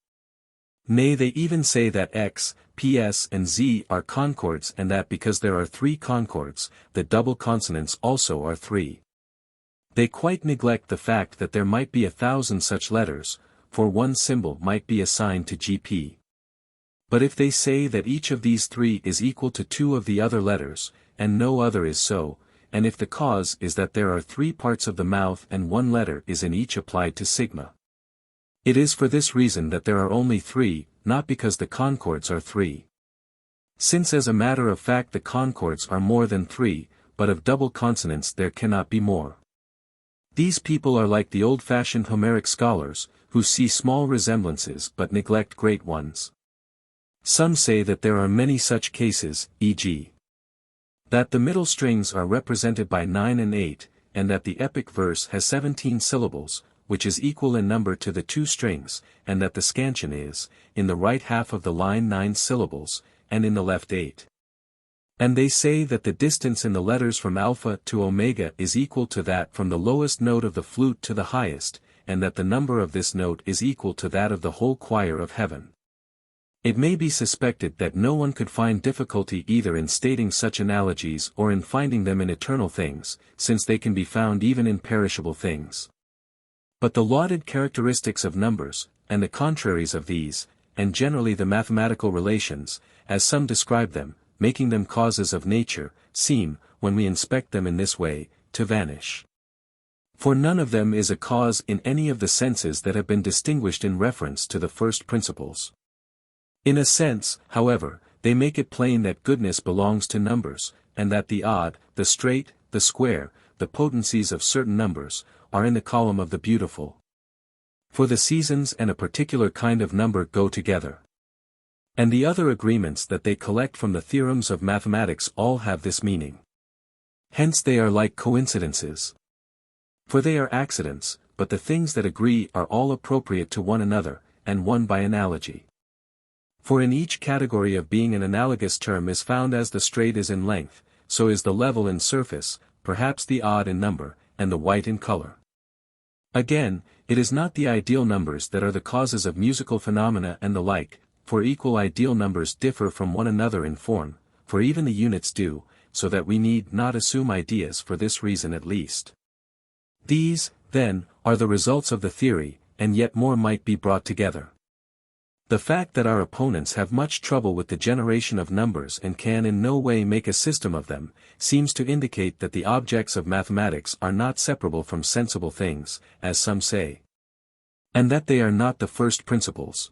Nay, they even say that X, PS and Z are concords, and that because there are 3 concords, the double consonants also are 3. They quite neglect the fact that there might be 1,000 such letters, for one symbol might be assigned to GP. But if they say that each of these 3 is equal to 2 of the other letters, and no other is so, and if the cause is that there are 3 parts of the mouth and 1 letter is in each applied to sigma, it is for this reason that there are only 3, not because the concords are 3. Since as a matter of fact the concords are more than 3, but of double consonants there cannot be more. These people are like the old-fashioned Homeric scholars, who see small resemblances but neglect great ones. Some say that there are many such cases, e.g. that the middle strings are represented by 9 and 8, and that the epic verse has 17 syllables, which is equal in number to the two strings, and that the scansion is, in the right half of the line 9 syllables, and in the left 8. And they say that the distance in the letters from alpha to omega is equal to that from the lowest note of the flute to the highest, and that the number of this note is equal to that of the whole choir of heaven. It may be suspected that no one could find difficulty either in stating such analogies or in finding them in eternal things, since they can be found even in perishable things. But the lauded characteristics of numbers, and the contraries of these, and generally the mathematical relations, as some describe them, making them causes of nature, seem, when we inspect them in this way, to vanish. For none of them is a cause in any of the senses that have been distinguished in reference to the first principles. In a sense, however, they make it plain that goodness belongs to numbers, and that the odd, the straight, the square, the potencies of certain numbers, are in the column of the beautiful. For the seasons and a particular kind of number go together. And the other agreements that they collect from the theorems of mathematics all have this meaning. Hence they are like coincidences. For they are accidents, but the things that agree are all appropriate to one another, and one by analogy. For in each category of being an analogous term is found as the straight is in length, so is the level in surface, perhaps the odd in number, and the white in color. Again, it is not the ideal numbers that are the causes of musical phenomena and the like, for equal ideal numbers differ from one another in form, for even the units do, so that we need not assume ideas for this reason at least. These, then, are the results of the theory, and yet more might be brought together. The fact that our opponents have much trouble with the generation of numbers and can in no way make a system of them, seems to indicate that the objects of mathematics are not separable from sensible things, as some say. And that they are not the first principles.